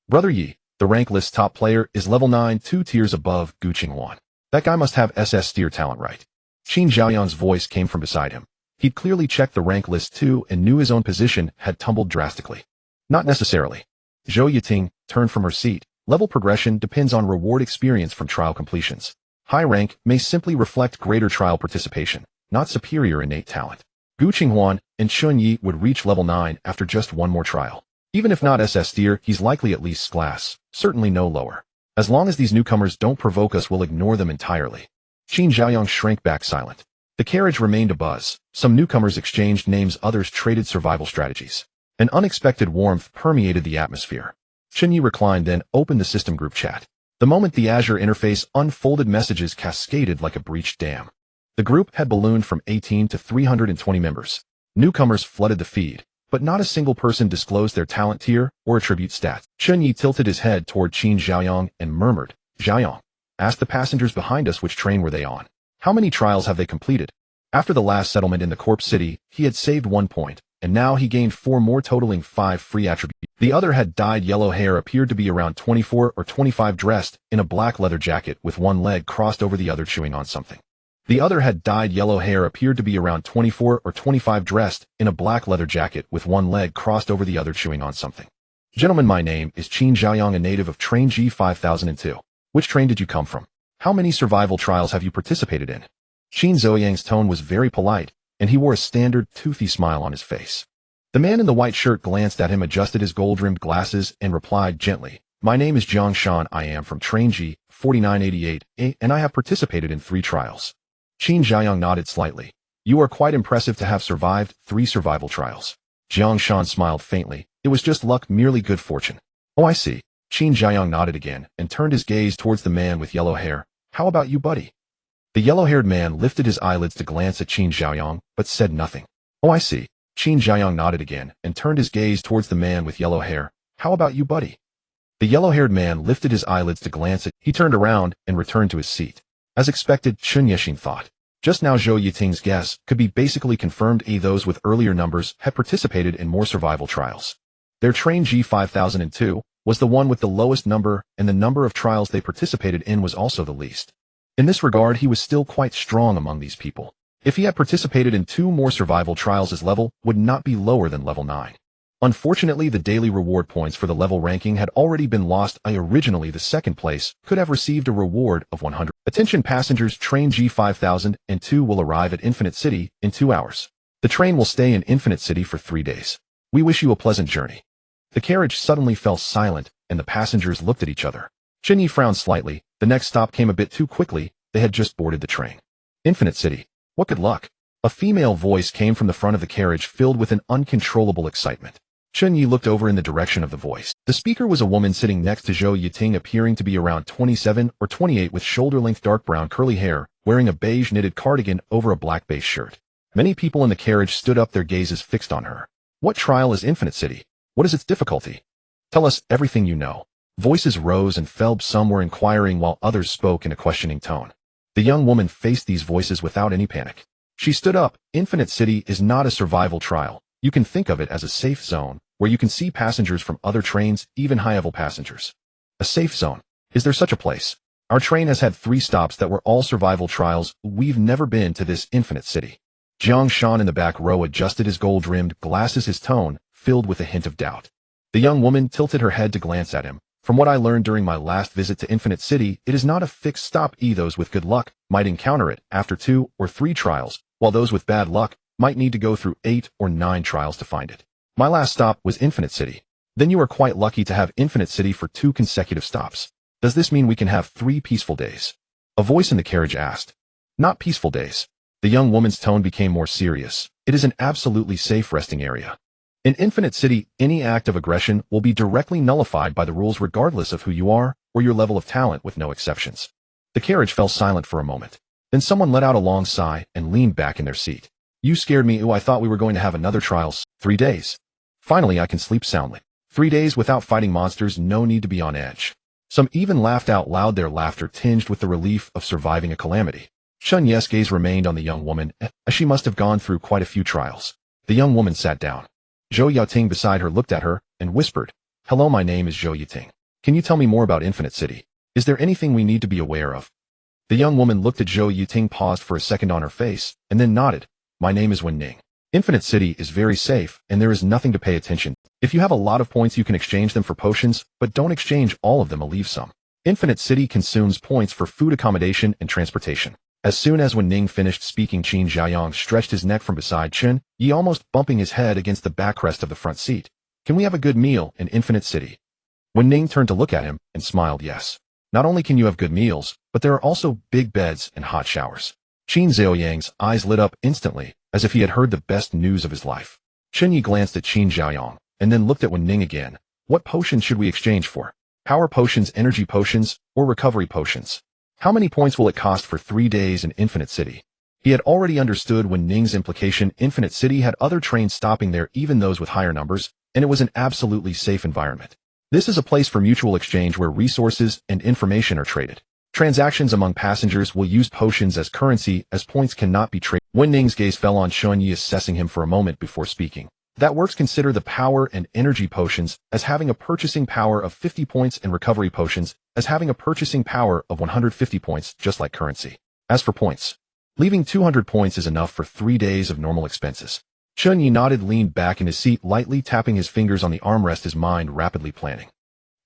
Brother Ye, the rank list top player, is level 9, 2 tiers above Gu Qinghuan. That guy must have SS tier talent, right? Qin Zhaoyang's voice came from beside him. He'd clearly checked the rank list too and knew his own position had tumbled drastically. Not necessarily. Zhou Yiting turned from her seat. Level progression depends on reward experience from trial completions. High rank may simply reflect greater trial participation, not superior innate talent. Gu Qinghuan and Chen Ye would reach level 9 after just 1 more trial. Even if not SS tier, he's likely at least class, certainly no lower. As long as these newcomers don't provoke us, we'll ignore them entirely. Qin Zhaoyang shrank back silent. The carriage remained abuzz. Some newcomers exchanged names, others traded survival strategies. An unexpected warmth permeated the atmosphere. Chen Ye reclined, then opened the system group chat. The moment the Azure interface unfolded, messages cascaded like a breached dam. The group had ballooned from 18 to 320 members. Newcomers flooded the feed, but not a single person disclosed their talent tier or attribute stats. Chen Ye tilted his head toward Qin Xiaoyang and murmured, "Xiaoyang, ask the passengers behind us which train were they on. How many trials have they completed?" After the last settlement in the corpse city, he had saved 1 point, and now he gained 4 more, totaling 5 free attributes. The other had dyed yellow hair, appeared to be around 24 or 25, dressed in a black leather jacket with one leg crossed over the other, chewing on something. The other had dyed yellow hair, appeared to be around 24 or 25, dressed in a black leather jacket with one leg crossed over the other, chewing on something. "Gentlemen, my name is Qin Xiaoyang, a native of train G5002. Which train did you come from? How many survival trials have you participated in?" Qin Xiaoyang's tone was very polite, and he wore a standard, toothy smile on his face. The man in the white shirt glanced at him, adjusted his gold-rimmed glasses, and replied gently, "My name is Jiang Shan. I am from train G4988, and I have participated in 3 trials." Qin Xiaoyang nodded slightly. "You are quite impressive to have survived 3 survival trials." Jiang Shan smiled faintly. "It was just luck, merely good fortune." "Oh, I see." Qin Xiaoyang nodded again and turned his gaze towards the man with yellow hair. "How about you, buddy?" The yellow-haired man lifted his eyelids to glance at Qin Xiaoyang, but said nothing. "Oh, I see." Qin Xiaoyang nodded again and turned his gaze towards the man with yellow hair. "How about you, buddy?" The yellow-haired man lifted his eyelids to glance at. He turned around and returned to his seat. As expected, Chen Ye thought. Just now Zhou Yiting's guess could be basically confirmed. Those with earlier numbers had participated in more survival trials. Their train G5002 was the one with the lowest number, and the number of trials they participated in was also the least. In this regard, he was still quite strong among these people. If he had participated in 2 more survival trials, his level would not be lower than level 9. Unfortunately, the daily reward points for the level ranking had already been lost. Originally, the second place could have received a reward of 100. Attention passengers, train G5002 will arrive at Infinite City in 2 hours. The train will stay in Infinite City for 3 days. We wish you a pleasant journey. The carriage suddenly fell silent, and the passengers looked at each other. Chen Ye frowned slightly. The next stop came a bit too quickly. They had just boarded the train. Infinite City. What good luck? A female voice came from the front of the carriage, filled with an uncontrollable excitement. Chen Ye looked over in the direction of the voice. The speaker was a woman sitting next to Zhou Yiting, appearing to be around 27 or 28, with shoulder-length dark brown curly hair, wearing a beige knitted cardigan over a black base shirt. Many people in the carriage stood up, their gazes fixed on her. "What trial is Infinite City? What is its difficulty? Tell us everything you know." Voices rose and fell. Some were inquiring while others spoke in a questioning tone. The young woman faced these voices without any panic. She stood up. "Infinite City is not a survival trial. You can think of it as a safe zone, where you can see passengers from other trains, even high-level passengers." "A safe zone? Is there such a place? Our train has had 3 stops that were all survival trials. We've never been to this Infinite City." Jiang Shan in the back row adjusted his gold-rimmed glasses, his tone filled with a hint of doubt. The young woman tilted her head to glance at him. "From what I learned during my last visit to Infinite City, it is not a fixed stop. Those with good luck might encounter it after 2 or 3 trials, while those with bad luck might need to go through 8 or 9 trials to find it. My last stop was Infinite City." "Then you are quite lucky to have Infinite City for 2 consecutive stops. Does this mean we can have 3 peaceful days?" a voice in the carriage asked. "Not peaceful days." The young woman's tone became more serious. "It is an absolutely safe resting area. In Infinite City, any act of aggression will be directly nullified by the rules, regardless of who you are or your level of talent, with no exceptions." The carriage fell silent for a moment. Then someone let out a long sigh and leaned back in their seat. "You scared me. I thought we were going to have another trials. 3 days. Finally, I can sleep soundly. 3 days without fighting monsters, no need to be on edge." Some even laughed out loud, their laughter tinged with the relief of surviving a calamity. Chen Ye's gaze remained on the young woman, as she must have gone through quite a few trials. The young woman sat down. Zhou Yiting beside her looked at her and whispered, "Hello, my name is Zhou Yiting. Can you tell me more about Infinite City? Is there anything we need to be aware of?" The young woman looked at Zhou Yiting, paused for a second on her face, and then nodded. "My name is Wen Ning. Infinite City is very safe, and there is nothing to pay attention. If you have a lot of points, you can exchange them for potions, but don't exchange all of them, leave some. Infinite City consumes points for food, accommodation, and transportation." As soon as Wen Ning finished speaking, Qin Xiaoyang stretched his neck from beside Chen Ye, almost bumping his head against the backrest of the front seat. "Can we have a good meal in Infinite City?" Wen Ning turned to look at him and smiled. "Yes. Not only can you have good meals, but there are also big beds and hot showers." Qin Xiaoyang's eyes lit up instantly, as if he had heard the best news of his life. Chen Ye glanced at Qin Xiaoyang, and then looked at Wen Ning again. "What potions should we exchange for? Power potions, energy potions, or recovery potions? How many points will it cost for 3 days in Infinite City?" He had already understood Wen Ning's implication. Infinite City had other trains stopping there, even those with higher numbers, and it was an absolutely safe environment. This is a place for mutual exchange where resources and information are traded. Transactions among passengers will use potions as currency, as points cannot be traded. Wen Ning's gaze fell on Chen Ye, assessing him for a moment before speaking. That works. Consider the power and energy potions as having a purchasing power of 50 points and recovery potions as having a purchasing power of 150 points, just like currency. As for points, leaving 200 points is enough for 3 days of normal expenses. Chen Ye nodded, leaned back in his seat, lightly tapping his fingers on the armrest, his mind rapidly planning.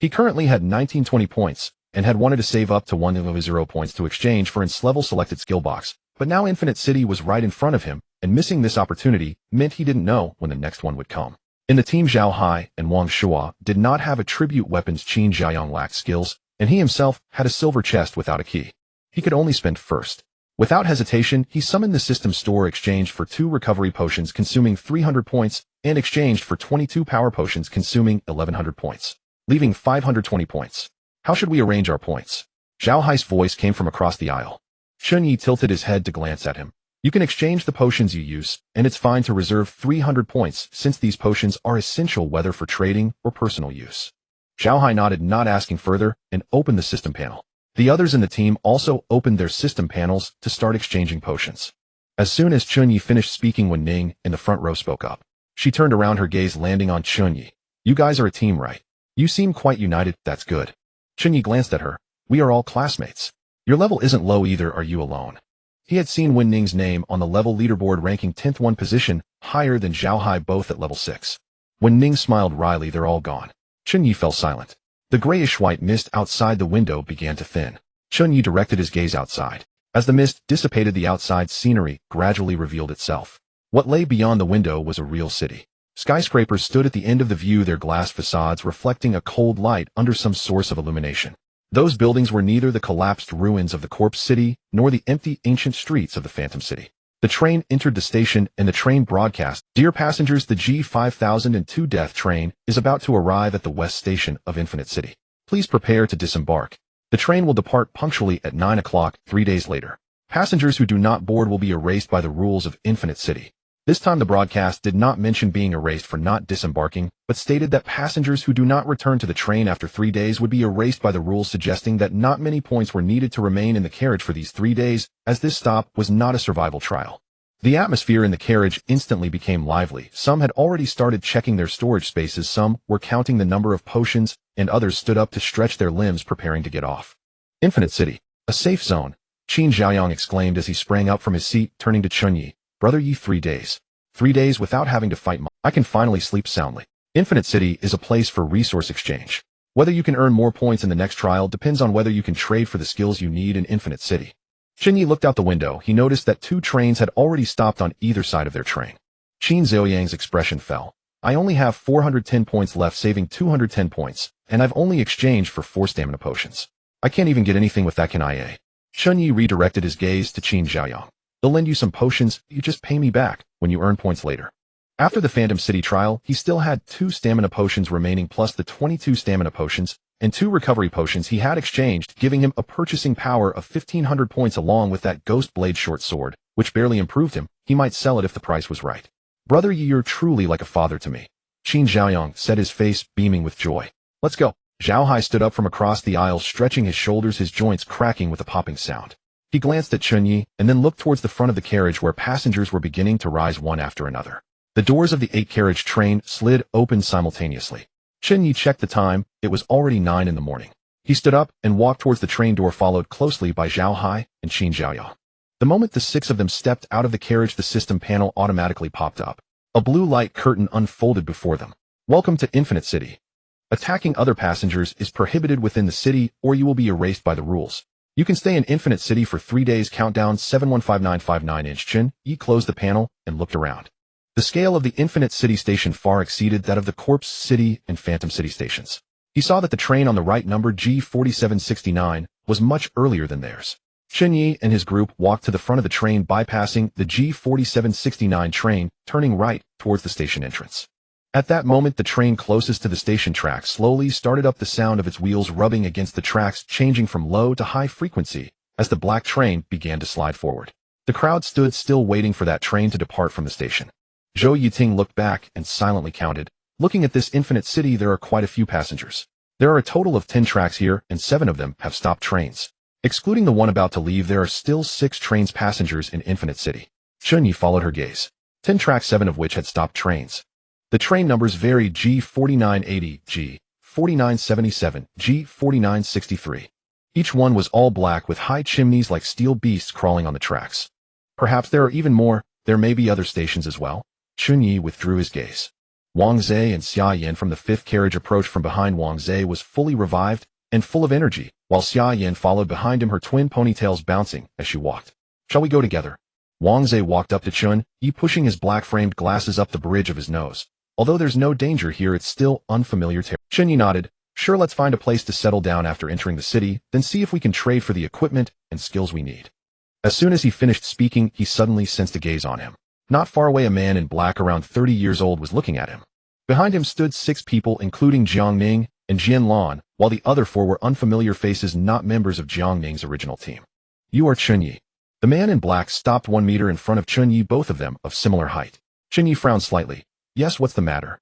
He currently had 1920 points, and had wanted to save up to 100 points to exchange for its level selected skill box, but now Infinite City was right in front of him, and missing this opportunity meant he didn't know when the next one would come. In the team, Zhao Hai and Wang Shua did not have attribute weapons. Qin Xiaoyang lacked skills, and he himself had a silver chest without a key. He could only spend first. Without hesitation, he summoned the system store, exchanged for 2 recovery potions consuming 300 points, and exchanged for 22 power potions consuming 1100 points, leaving 520 points. How should we arrange our points? Zhao Hai's voice came from across the aisle. Chen Ye tilted his head to glance at him. You can exchange the potions you use, and it's fine to reserve 300 points since these potions are essential whether for trading or personal use. Zhao Hai nodded, not asking further, and opened the system panel. The others in the team also opened their system panels to start exchanging potions. As soon as Chen Ye finished speaking, Wen Ning in the front row spoke up. She turned around, her gaze landing on Chen Ye. You guys are a team, right? You seem quite united. That's good. Chen Ye glanced at her. We are all classmates. Your level isn't low either, are you alone? He had seen Wen Ning's name on the level leaderboard, ranking 10th, one position higher than Zhao Hai, both at level 6. Wen Ning smiled wryly. They're all gone. Chen Ye fell silent. The grayish-white mist outside the window began to thin. Chen Ye directed his gaze outside. As the mist dissipated, the outside scenery gradually revealed itself. What lay beyond the window was a real city. Skyscrapers stood at the end of the view, their glass facades reflecting a cold light under some source of illumination. Those buildings were neither the collapsed ruins of the corpse city nor the empty ancient streets of the Phantom City. The train entered the station, and the train broadcast, "Dear passengers, the G5002 Death Train is about to arrive at the West Station of Infinite City. Please prepare to disembark. The train will depart punctually at 9 o'clock 3 days later. Passengers who do not board will be erased by the rules of Infinite City." This time the broadcast did not mention being erased for not disembarking, but stated that passengers who do not return to the train after 3 days would be erased by the rules, suggesting that not many points were needed to remain in the carriage for these 3 days, as this stop was not a survival trial. The atmosphere in the carriage instantly became lively. Some had already started checking their storage spaces, some were counting the number of potions, and others stood up to stretch their limbs, preparing to get off. Infinite City, a safe zone, Qin Xiaoyang exclaimed as he sprang up from his seat, turning to Chen Ye. Brother Ye, 3 days. 3 days without having to fight. I can finally sleep soundly. Infinite City is a place for resource exchange. Whether you can earn more points in the next trial depends on whether you can trade for the skills you need in Infinite City. Chen Ye looked out the window. He noticed that 2 trains had already stopped on either side of their train. Qin Xiaoyang's expression fell. I only have 410 points left, saving 210 points, and I've only exchanged for 4 stamina potions. I can't even get anything with that, can I? Chen Ye redirected his gaze to Qin Xiaoyang. They'll lend you some potions, you just pay me back when you earn points later. After the Phantom City trial, he still had 2 stamina potions remaining, plus the 22 stamina potions and 2 recovery potions he had exchanged, giving him a purchasing power of 1500 points, along with that Ghost Blade short sword, which barely improved him. He might sell it if the price was right. Brother Ye, you're truly like a father to me. Qin Xiaoyang said, his face beaming with joy. Let's go. Zhao Hai stood up from across the aisle, stretching his shoulders, his joints cracking with a popping sound. He glanced at Chen Ye and then looked towards the front of the carriage, where passengers were beginning to rise one after another. The doors of the 8-carriage train slid open simultaneously. Chen Ye checked the time. It was already 9 in the morning. He stood up and walked towards the train door, followed closely by Zhao Hai and Qin Xiaoyang. The moment the 6 of them stepped out of the carriage, the system panel automatically popped up. A blue light curtain unfolded before them. Welcome to Infinite City. Attacking other passengers is prohibited within the city, or you will be erased by the rules. You can stay in Infinite City for 3 days. Countdown 715959. Chen Ye closed the panel and looked around. The scale of the Infinite City station far exceeded that of the Corpse City and Phantom City stations. He saw that the train on the right, number G4769, was much earlier than theirs. Chen Ye and his group walked to the front of the train, bypassing the G4769 train, turning right towards the station entrance. At that moment, the train closest to the station tracks slowly started up, the sound of its wheels rubbing against the tracks changing from low to high frequency as the black train began to slide forward. The crowd stood still waiting for that train to depart from the station. Zhou Yiting looked back and silently counted. Looking at this infinite city, there are quite a few passengers. There are a total of 10 tracks here, and 7 of them have stopped trains. Excluding the one about to leave, there are still 6 trains passengers in Infinite City. Chen Ye followed her gaze. 10 tracks, 7 of which had stopped trains. The train numbers varied: G4980, G4977, G4963. Each one was all black with high chimneys like steel beasts crawling on the tracks. Perhaps there are even more. There may be other stations as well. Chen Ye withdrew his gaze. Wang Zhe and Xia Yan from the 5th carriage approached from behind. Wang Zhe was fully revived and full of energy, while Xia Yan followed behind him, her twin ponytails bouncing as she walked. Shall we go together? Wang Zhe walked up to Chen Ye, pushing his black-framed glasses up the bridge of his nose. Although there's no danger here, it's still unfamiliar territory. Chen Ye nodded. Sure, let's find a place to settle down after entering the city, then see if we can trade for the equipment and skills we need. As soon as he finished speaking, he suddenly sensed a gaze on him. Not far away, a man in black around 30 years old was looking at him. Behind him stood 6 people, including Jiang Ning and Jian Lan, while the other 4 were unfamiliar faces, not members of Jiang Ning's original team. You are Chen Ye. The man in black stopped 1 meter in front of Chen Ye, both of them of similar height. Chen Ye frowned slightly. Yes, what's the matter?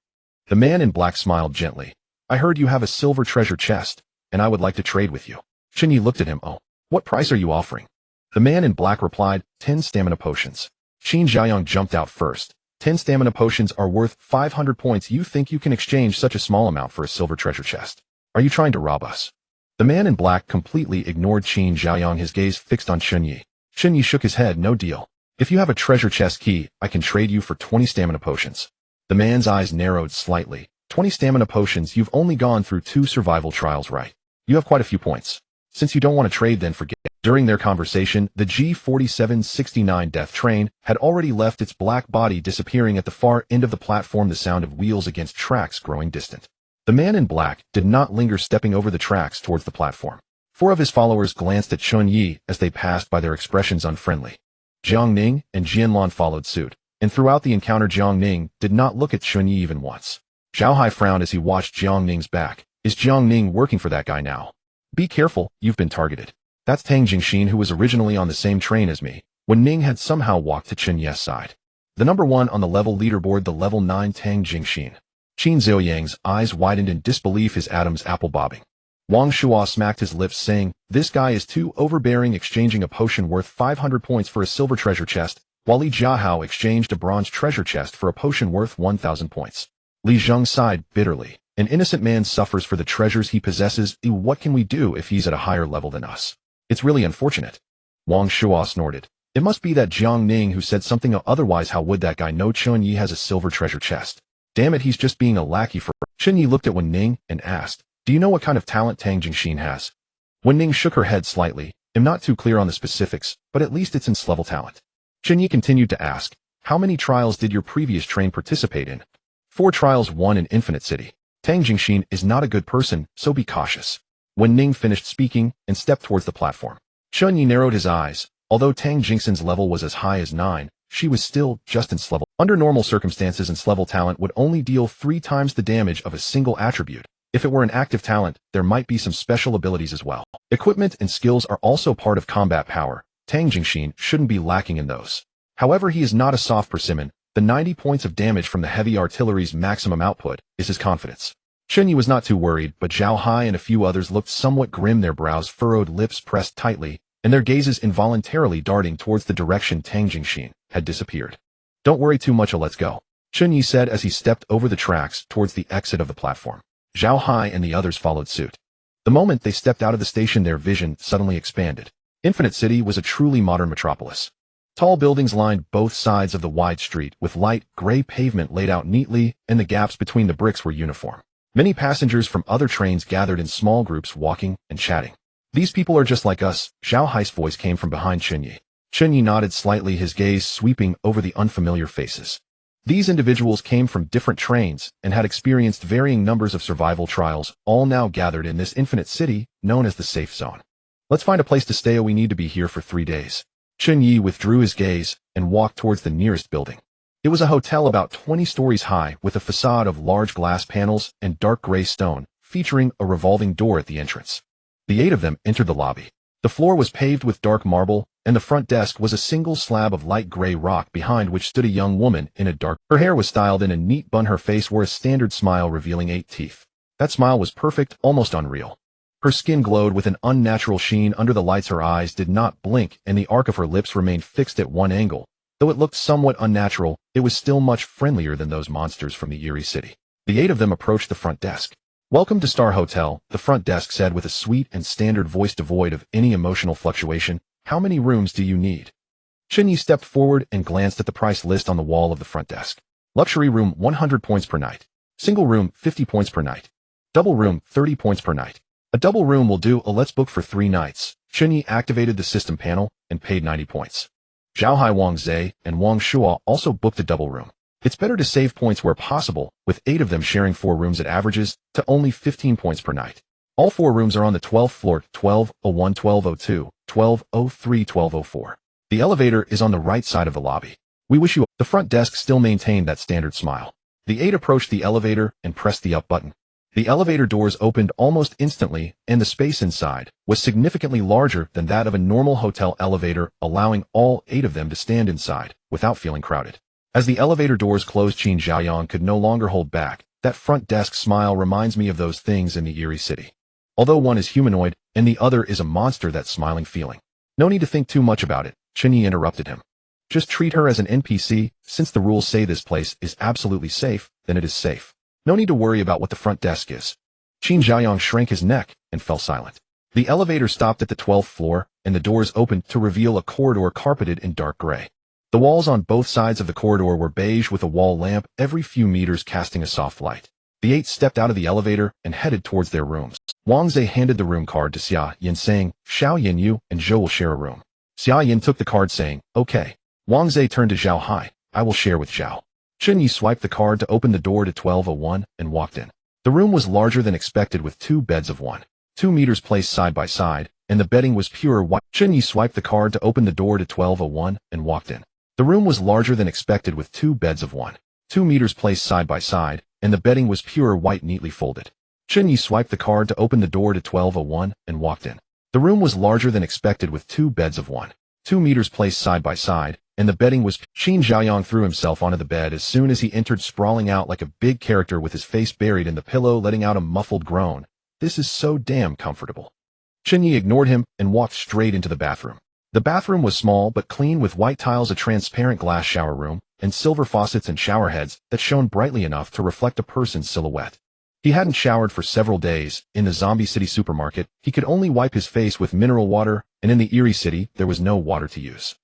The man in black smiled gently. I heard you have a silver treasure chest, and I would like to trade with you. Chen Ye looked at him. Oh, what price are you offering? The man in black replied, 10 stamina potions. Qin Xiaoyang jumped out first. 10 stamina potions are worth 500 points. You think you can exchange such a small amount for a silver treasure chest? Are you trying to rob us? The man in black completely ignored Qin Xiaoyang, his gaze fixed on Chen Ye. Chen Ye shook his head. No deal. If you have a treasure chest key, I can trade you for 20 stamina potions. The man's eyes narrowed slightly. 20 stamina potions? You've only gone through 2 survival trials, right? You have quite a few points. Since you don't want to trade, then forget. During their conversation, the G4769 death train had already left, its black body disappearing at the far end of the platform, the sound of wheels against tracks growing distant. The man in black did not linger, stepping over the tracks towards the platform. 4 of his followers glanced at Chen Ye as they passed by, their expressions unfriendly. Jiang Ning and Jian Lan followed suit, and throughout the encounter Jiang Ning did not look at Chen Ye even once. Zhao Hai frowned as he watched Jiang Ning's back. Is Jiang Ning working for that guy now? Be careful, you've been targeted. That's Tang Jingxin, who was originally on the same train as me, when Ning had somehow walked to Chen Ye's side. The number 1 on the level leaderboard, the level 9 Tang Jingxin. Qin Zhaoyang's eyes widened in disbelief, his Adam's apple bobbing. Wang Shuo smacked his lips, saying, this guy is too overbearing, exchanging a potion worth 500 points for a silver treasure chest, while Li Jiahao exchanged a bronze treasure chest for a potion worth 1,000 points. Li Zheng sighed bitterly. An innocent man suffers for the treasures he possesses. What can we do if he's at a higher level than us? It's really unfortunate. Wang Shuo snorted. It must be that Jiang Ning who said something, otherwise how would that guy know Chen Ye has a silver treasure chest? Damn it, he's just being a lackey for... Chen Ye looked at Wen Ning and asked, do you know what kind of talent Tang Jingxin has? Wen Ning shook her head slightly. I'm not too clear on the specifics, but at least it's in level talent. Chen Ye continued to ask, how many trials did your previous train participate in? 4 trials, 1 in Infinite City. Tang Jingxin is not a good person, so be cautious. Wen Ning finished speaking and stepped towards the platform. Chen Ye narrowed his eyes. Although Tang Jingxin's level was as high as 9, she was still just in level. Under normal circumstances, level talent would only deal 3 times the damage of a single attribute. If it were an active talent, there might be some special abilities as well. Equipment and skills are also part of combat power. Tang Jingxin shouldn't be lacking in those. However, he is not a soft persimmon. The 90 points of damage from the heavy artillery's maximum output is his confidence. Chen Ye was not too worried, but Zhao Hai and a few others looked somewhat grim, their brows furrowed, lips pressed tightly, and their gazes involuntarily darting towards the direction Tang Jingxin had disappeared. Don't worry too much, let's go, Chen Ye said as he stepped over the tracks towards the exit of the platform. Zhao Hai and the others followed suit. The moment they stepped out of the station, their vision suddenly expanded. Infinite City was a truly modern metropolis. Tall buildings lined both sides of the wide street, with light gray pavement laid out neatly, and the gaps between the bricks were uniform. Many passengers from other trains gathered in small groups, walking and chatting. These people are just like us, Zhao Hai's voice came from behind Chen Ye. Chen Ye nodded slightly, his gaze sweeping over the unfamiliar faces. These individuals came from different trains and had experienced varying numbers of survival trials, all now gathered in this infinite city known as the safe zone. Let's find a place to stay, we need to be here for 3 days. Chen Ye withdrew his gaze and walked towards the nearest building. It was a hotel about 20 stories high, with a facade of large glass panels and dark gray stone, featuring a revolving door at the entrance. The 8 of them entered the lobby. The floor was paved with dark marble, and the front desk was a single slab of light gray rock behind which stood a young woman in a dark. Her hair was styled in a neat bun. Her face wore a standard smile revealing 8 teeth. That smile was perfect, almost unreal. Her skin glowed with an unnatural sheen under the lights. Her eyes did not blink, and the arc of her lips remained fixed at one angle. Though it looked somewhat unnatural, it was still much friendlier than those monsters from the eerie city. The 8 of them approached the front desk. "Welcome to Star Hotel," the front desk said with a sweet and standard voice devoid of any emotional fluctuation. "How many rooms do you need?" Chen Ye stepped forward and glanced at the price list on the wall of the front desk. Luxury room 100 points per night. Single room 50 points per night. Double room 30 points per night. "A double room will do. Let's book for 3 nights. Chen Ye activated the system panel and paid 90 points. Zhao Wang Zhe and Wang Shuo also booked a double room. It's better to save points where possible, with 8 of them sharing 4 rooms. It averages to only 15 points per night. All 4 rooms are on the 12th floor, 1201, 1202, 1203, 1204. The elevator is on the right side of the lobby. We wish you. The front desk still maintained that standard smile. The 8 approached the elevator and pressed the up button. The elevator doors opened almost instantly, and the space inside was significantly larger than that of a normal hotel elevator, allowing all 8 of them to stand inside without feeling crowded. As the elevator doors closed, Qin Xiaoyang could no longer hold back. That front desk smile reminds me of those things in the eerie city. Although one is humanoid and the other is a monster, that smiling feeling. "No need to think too much about it," Chen Ye interrupted him. "Just treat her as an NPC. Since the rules say this place is absolutely safe, then it is safe. No need to worry about what the front desk is." Qin Xiaoyang shrank his neck and fell silent. The elevator stopped at the 12th floor, and the doors opened to reveal a corridor carpeted in dark gray. The walls on both sides of the corridor were beige, with a wall lamp every few meters casting a soft light. The 8 stepped out of the elevator and headed towards their rooms. Wang Zhe handed the room card to Xia Yin, saying, "Xiao Yin, you and Zhou will share a room." Xia Yin took the card, saying, "Okay." Wang Zhe turned to Zhao Hai. "I will share with Zhao." Chen Ye swiped the card to open the door to 1201 and walked in. The room was larger than expected, with 2 beds of 1.2 meters placed side by side, and the bedding was pure white. Chen Ye swiped the card to open the door to 1201 and walked in. The room was larger than expected, with 2 beds of 1.2 meters placed side by side, and the bedding was pure white, neatly folded. Chen Ye swiped the card to open the door to 1201 and walked in. The room was larger than expected, with 2 beds of 1.2 meters placed side by side, and the bedding was. Qin Xiaoyang threw himself onto the bed as soon as he entered, sprawling out like a big character with his face buried in the pillow, letting out a muffled groan. "This is so damn comfortable." Chen Ye ignored him and walked straight into the bathroom. The bathroom was small but clean, with white tiles, a transparent glass shower room, and silver faucets and shower heads that shone brightly enough to reflect a person's silhouette. He hadn't showered for several days. In the Zombie City supermarket, he could only wipe his face with mineral water, and in the Eerie City, there was no water to use.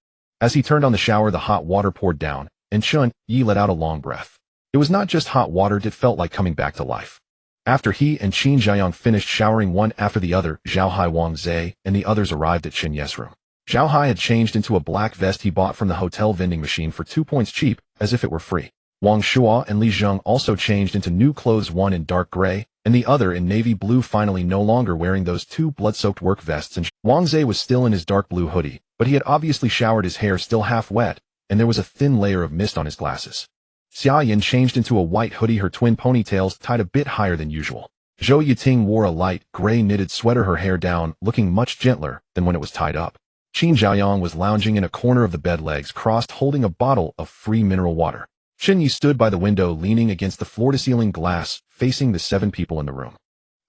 As he turned on the shower, the hot water poured down, and Chen Ye let out a long breath. It was not just hot water, it felt like coming back to life. After he and Qin Xiaoyang finished showering one after the other, Zhao Wang Zhe and the others arrived at Chen Ye's room. Zhao Hai had changed into a black vest he bought from the hotel vending machine for 2 points cheap, as if it were free. Wang Shuo and Li Zheng also changed into new clothes, one in dark gray, and the other in navy blue, finally no longer wearing those 2 blood-soaked work vests. And Wang Zhe was still in his dark blue hoodie, but he had obviously showered, his hair still half wet, and there was a thin layer of mist on his glasses. Xia Yin changed into a white hoodie, her twin ponytails tied a bit higher than usual. Zhou Yiting wore a light, gray knitted sweater, her hair down, looking much gentler than when it was tied up. Qin Xiaoyang was lounging in a corner of the bed, legs crossed, holding a bottle of free mineral water. Chen Ye stood by the window, leaning against the floor-to-ceiling glass, facing the 7 people in the room.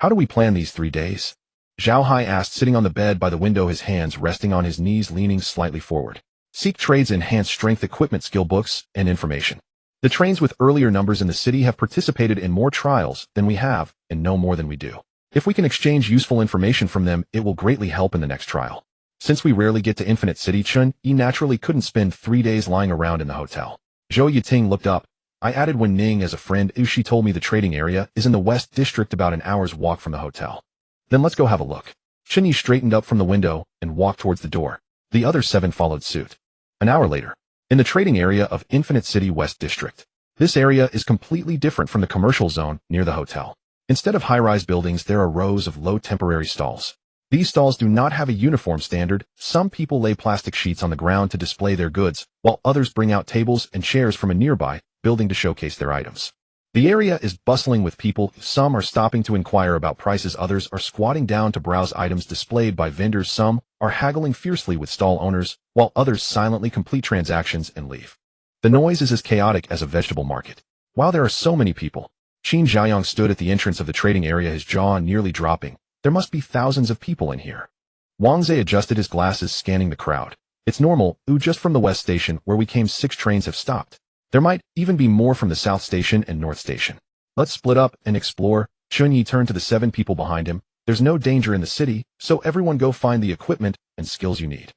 "How do we plan these 3 days?" Zhao Hai asked, sitting on the bed by the window, his hands resting on his knees, leaning slightly forward. "Seek trades, enhance strength, equipment, skill books, and information. The trains with earlier numbers in the city have participated in more trials than we have, and know more than we do. If we can exchange useful information from them, it will greatly help in the next trial. Since we rarely get to Infinite City, Chen Ye naturally couldn't spend 3 days lying around in the hotel." Zhou Yiting looked up. "I added Wen Ning as a friend. She told me the trading area is in the West District, about an hour's walk from the hotel." "Then let's go have a look." Chen Ye straightened up from the window and walked towards the door. The other 7 followed suit. An hour later, in the trading area of Infinite City West District. This area is completely different from the commercial zone near the hotel. Instead of high-rise buildings, there are rows of low temporary stalls. These stalls do not have a uniform standard. Some people lay plastic sheets on the ground to display their goods, while others bring out tables and chairs from a nearby building to showcase their items. The area is bustling with people. Some are stopping to inquire about prices, others are squatting down to browse items displayed by vendors, some are haggling fiercely with stall owners, while others silently complete transactions and leave. The noise is as chaotic as a vegetable market. While there are so many people, Qin Xiaoyang stood at the entrance of the trading area, his jaw nearly dropping. There must be thousands of people in here. Wang Zhe adjusted his glasses, scanning the crowd. It's normal, just from the west station where we came 6 trains have stopped. There might even be more from the south station and north station. Let's split up and explore. Chen Ye turned to the 7 people behind him. There's no danger in the city, so everyone go find the equipment and skills you need.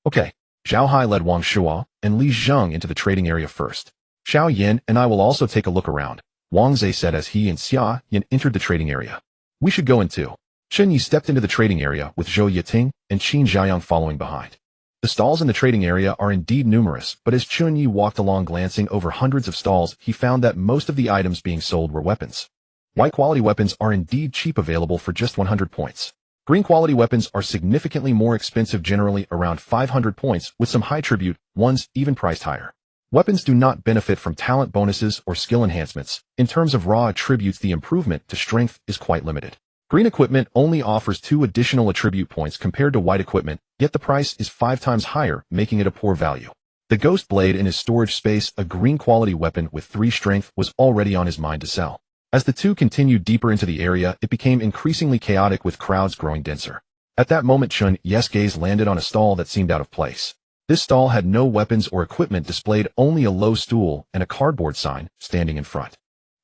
Okay. Zhao Hai led Wang Shuo and Li Zheng into the trading area first. Xiao Yin and I will also take a look around, Wang Zhe said as he and Xia Yin entered the trading area. We should go in too. Chen Ye stepped into the trading area with Zhou Yiting and Qin Xiaoyang following behind. The stalls in the trading area are indeed numerous, but as Chen Ye walked along glancing over hundreds of stalls, he found that most of the items being sold were weapons. White quality weapons are indeed cheap, available for just 100 points. Green quality weapons are significantly more expensive, generally around 500 points, with some high tribute ones even priced higher. Weapons do not benefit from talent bonuses or skill enhancements. In terms of raw attributes, the improvement to strength is quite limited. Green equipment only offers 2 additional attribute points compared to white equipment, yet the price is 5 times higher, making it a poor value. The Ghost Blade in his storage space, a green quality weapon with 3 strength, was already on his mind to sell. As the two continued deeper into the area, it became increasingly chaotic with crowds growing denser. At that moment, Chen Ye's gaze landed on a stall that seemed out of place. This stall had no weapons or equipment displayed, only a low stool and a cardboard sign standing in front.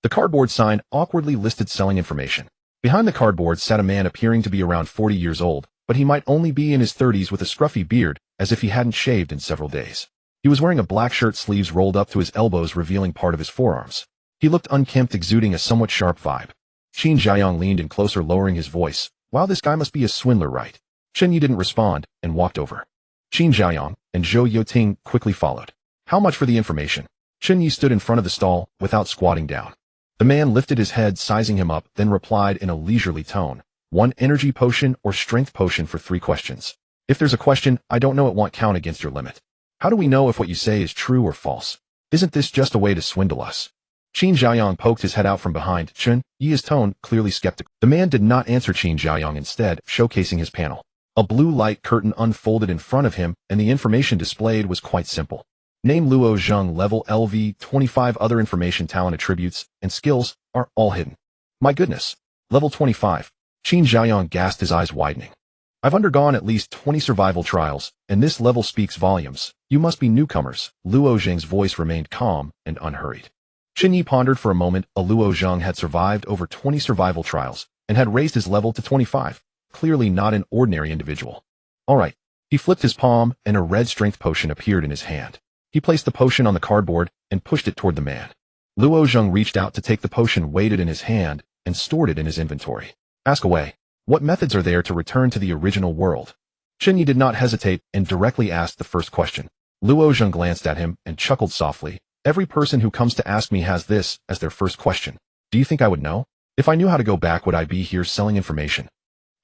The cardboard sign awkwardly listed selling information. Behind the cardboard sat a man appearing to be around 40 years old, but he might only be in his 30s, with a scruffy beard, as if he hadn't shaved in several days. He was wearing a black shirt, sleeves rolled up to his elbows, revealing part of his forearms. He looked unkempt, exuding a somewhat sharp vibe. Qin Xiaoyang leaned in closer, lowering his voice. Wow, this guy must be a swindler, right? Chen Ye didn't respond and walked over. Qin Xiaoyang and Zhou Yiting quickly followed. How much for the information? Chen Ye stood in front of the stall without squatting down. The man lifted his head, sizing him up, then replied in a leisurely tone. 1 energy potion or strength potion for 3 questions. If there's a question, I don't know, it won't count against your limit. How do we know if what you say is true or false? Isn't this just a way to swindle us? Qin Xiaoyang poked his head out from behind Chen Ye's tone clearly skeptical. The man did not answer Qin Xiaoyang, instead showcasing his panel. A blue light curtain unfolded in front of him, and the information displayed was quite simple. Name Luo Zheng, level LV 25, other information, talent, attributes, and skills are all hidden. My goodness. Level 25. Qin Xiaoyang gasped, his eyes widening. I've undergone at least 20 survival trials, and this level speaks volumes. You must be newcomers. Luo Zheng's voice remained calm and unhurried. Chen Ye pondered for a moment. Luo Zheng had survived over 20 survival trials and had raised his level to 25. Clearly not an ordinary individual. All right. He flipped his palm, and a red strength potion appeared in his hand. He placed the potion on the cardboard and pushed it toward the man. Luo Zheng reached out to take the potion, weighed it in his hand, and stored it in his inventory. Ask away. What methods are there to return to the original world? Chen Ye did not hesitate and directly asked the first question. Luo Zheng glanced at him and chuckled softly. Every person who comes to ask me has this as their first question. Do you think I would know? If I knew how to go back, would I be here selling information?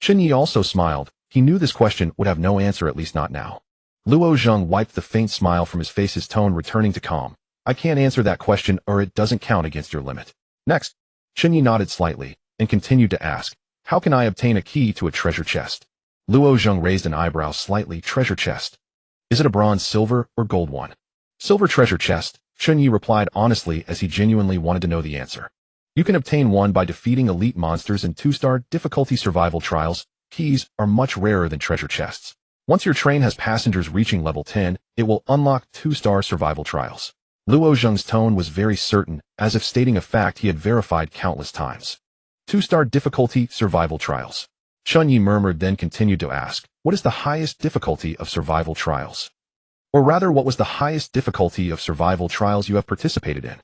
Chen Ye also smiled. He knew this question would have no answer, at least not now. Luo Zheng wiped the faint smile from his face, his tone returning to calm. I can't answer that question, or it doesn't count against your limit. Next. Chen Ye nodded slightly and continued to ask, how can I obtain a key to a treasure chest? Luo Zheng raised an eyebrow slightly. Treasure chest. Is it a bronze, silver, or gold one? Silver treasure chest, Chen Ye replied honestly, as he genuinely wanted to know the answer. You can obtain one by defeating elite monsters in 2-star difficulty survival trials. Keys are much rarer than treasure chests. Once your train has passengers reaching level 10, it will unlock 2-star survival trials. Luo Zheng's tone was very certain, as if stating a fact he had verified countless times. 2-star difficulty survival trials. Chen Ye murmured, then continued to ask, what is the highest difficulty of survival trials? Or rather, what was the highest difficulty of survival trials you have participated in?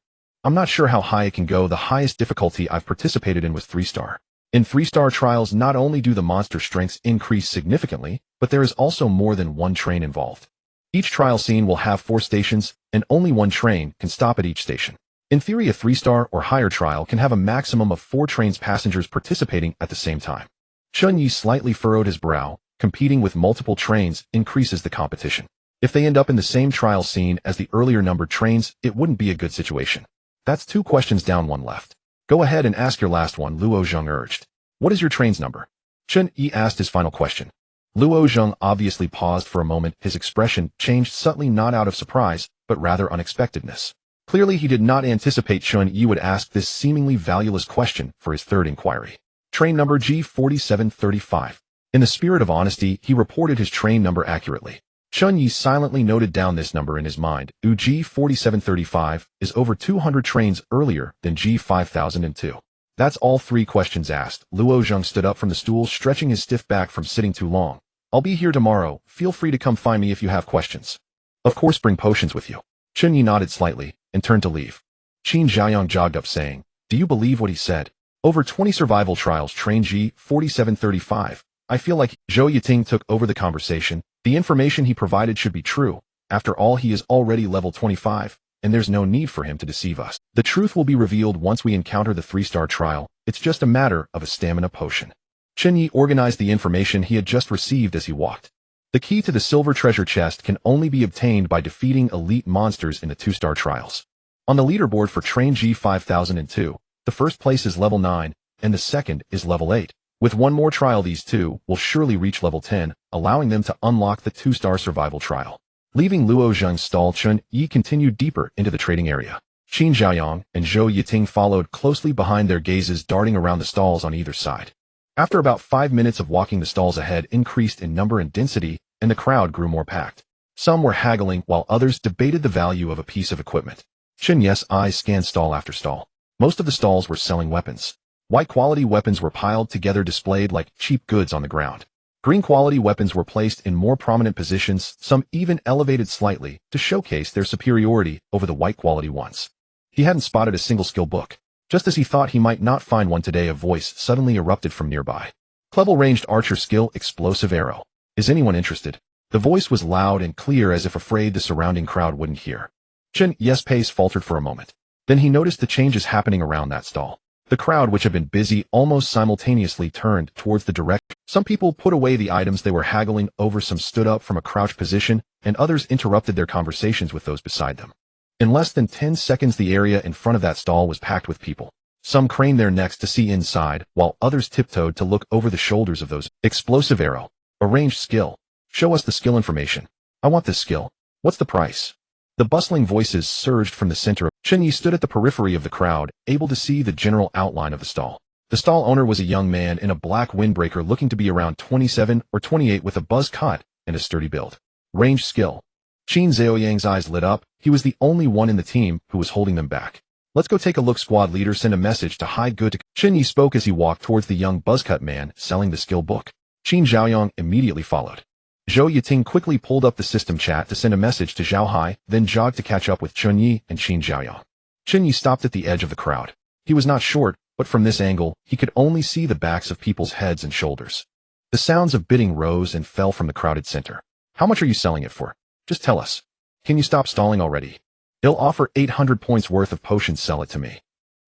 I'm not sure how high it can go. The highest difficulty I've participated in was 3-star. In 3-star trials, not only do the monster strengths increase significantly, but there is also more than one train involved. Each trial scene will have 4 stations, and only one train can stop at each station. In theory, a 3-star or higher trial can have a maximum of 4 trains passengers participating at the same time. Chen Ye slightly furrowed his brow. Competing with multiple trains increases the competition. If they end up in the same trial scene as the earlier numbered trains, it wouldn't be a good situation. That's 2 questions down, 1 left. Go ahead and ask your last one, Luo Zheng urged. What is your train's number? Chen Ye asked his final question. Luo Zheng obviously paused for a moment, his expression changed subtly, not out of surprise, but rather unexpectedness. Clearly he did not anticipate Chen Ye would ask this seemingly valueless question for his third inquiry. Train number G4735. In the spirit of honesty, he reported his train number accurately. Chen Ye silently noted down this number in his mind. G4735 is over 200 trains earlier than G5002. That's all 3 questions asked. Luo Zheng stood up from the stool, stretching his stiff back from sitting too long. I'll be here tomorrow. Feel free to come find me if you have questions. Of course, bring potions with you. Chen Ye nodded slightly and turned to leave. Qin Xiaoyang jogged up saying, do you believe what he said? Over 20 survival trials, train G4735. I feel like Zhou Yiting took over the conversation. The information he provided should be true. After all, he is already level 25, and there's no need for him to deceive us. The truth will be revealed once we encounter the 3-star trial. It's just a matter of a stamina potion. Chen Ye organized the information he had just received as he walked. The key to the silver treasure chest can only be obtained by defeating elite monsters in the 2-star trials. On the leaderboard for train G5002, the first place is level 9, and the second is level 8. With one more trial, these 2 will surely reach level 10, allowing them to unlock the 2-star survival trial. Leaving Luo Zheng's stall, Chen Ye continued deeper into the trading area. Qin Xiaoyang and Zhou Yiting followed closely behind, their gazes darting around the stalls on either side. After about 5 minutes of walking, the stalls ahead increased in number and density, and the crowd grew more packed. Some were haggling, while others debated the value of a piece of equipment. Chen Ye's eyes scanned stall after stall. Most of the stalls were selling weapons. White-quality weapons were piled together, displayed like cheap goods on the ground. Green-quality weapons were placed in more prominent positions, some even elevated slightly to showcase their superiority over the white-quality ones. He hadn't spotted a single skill book. Just as he thought he might not find one today, a voice suddenly erupted from nearby. Clevel ranged archer skill, explosive arrow. Is anyone interested? The voice was loud and clear, as if afraid the surrounding crowd wouldn't hear. Chen Ye's pace faltered for a moment. Then he noticed the changes happening around that stall. The crowd, which had been busy, almost simultaneously turned towards the direction. Some people put away the items they were haggling over, some stood up from a crouched position, and others interrupted their conversations with those beside them. In less than 10 seconds, the area in front of that stall was packed with people. Some craned their necks to see inside, while others tiptoed to look over the shoulders of those. Explosive arrow. A ranged skill. Show us the skill information. I want this skill. What's the price? The bustling voices surged from the center. Chen Ye stood at the periphery of the crowd, able to see the general outline of the stall. The stall owner was a young man in a black windbreaker, looking to be around 27 or 28, with a buzz cut and a sturdy build. Ranged skill. Qin Xiaoyang's eyes lit up. He was the only one in the team who was holding them back. Let's go take a look. Squad leader, send a message to hide good to... Chen Ye spoke as he walked towards the young buzzcut man selling the skill book. Qin Xiaoyang immediately followed. Zhou Yiting quickly pulled up the system chat to send a message to Zhao Hai, then jogged to catch up with Chen Ye and Qin Xiaoyang. Chen Ye stopped at the edge of the crowd. He was not short, but from this angle, he could only see the backs of people's heads and shoulders. The sounds of bidding rose and fell from the crowded center. How much are you selling it for? Just tell us. Can you stop stalling already? He'll offer 800 points worth of potions. Sell it to me.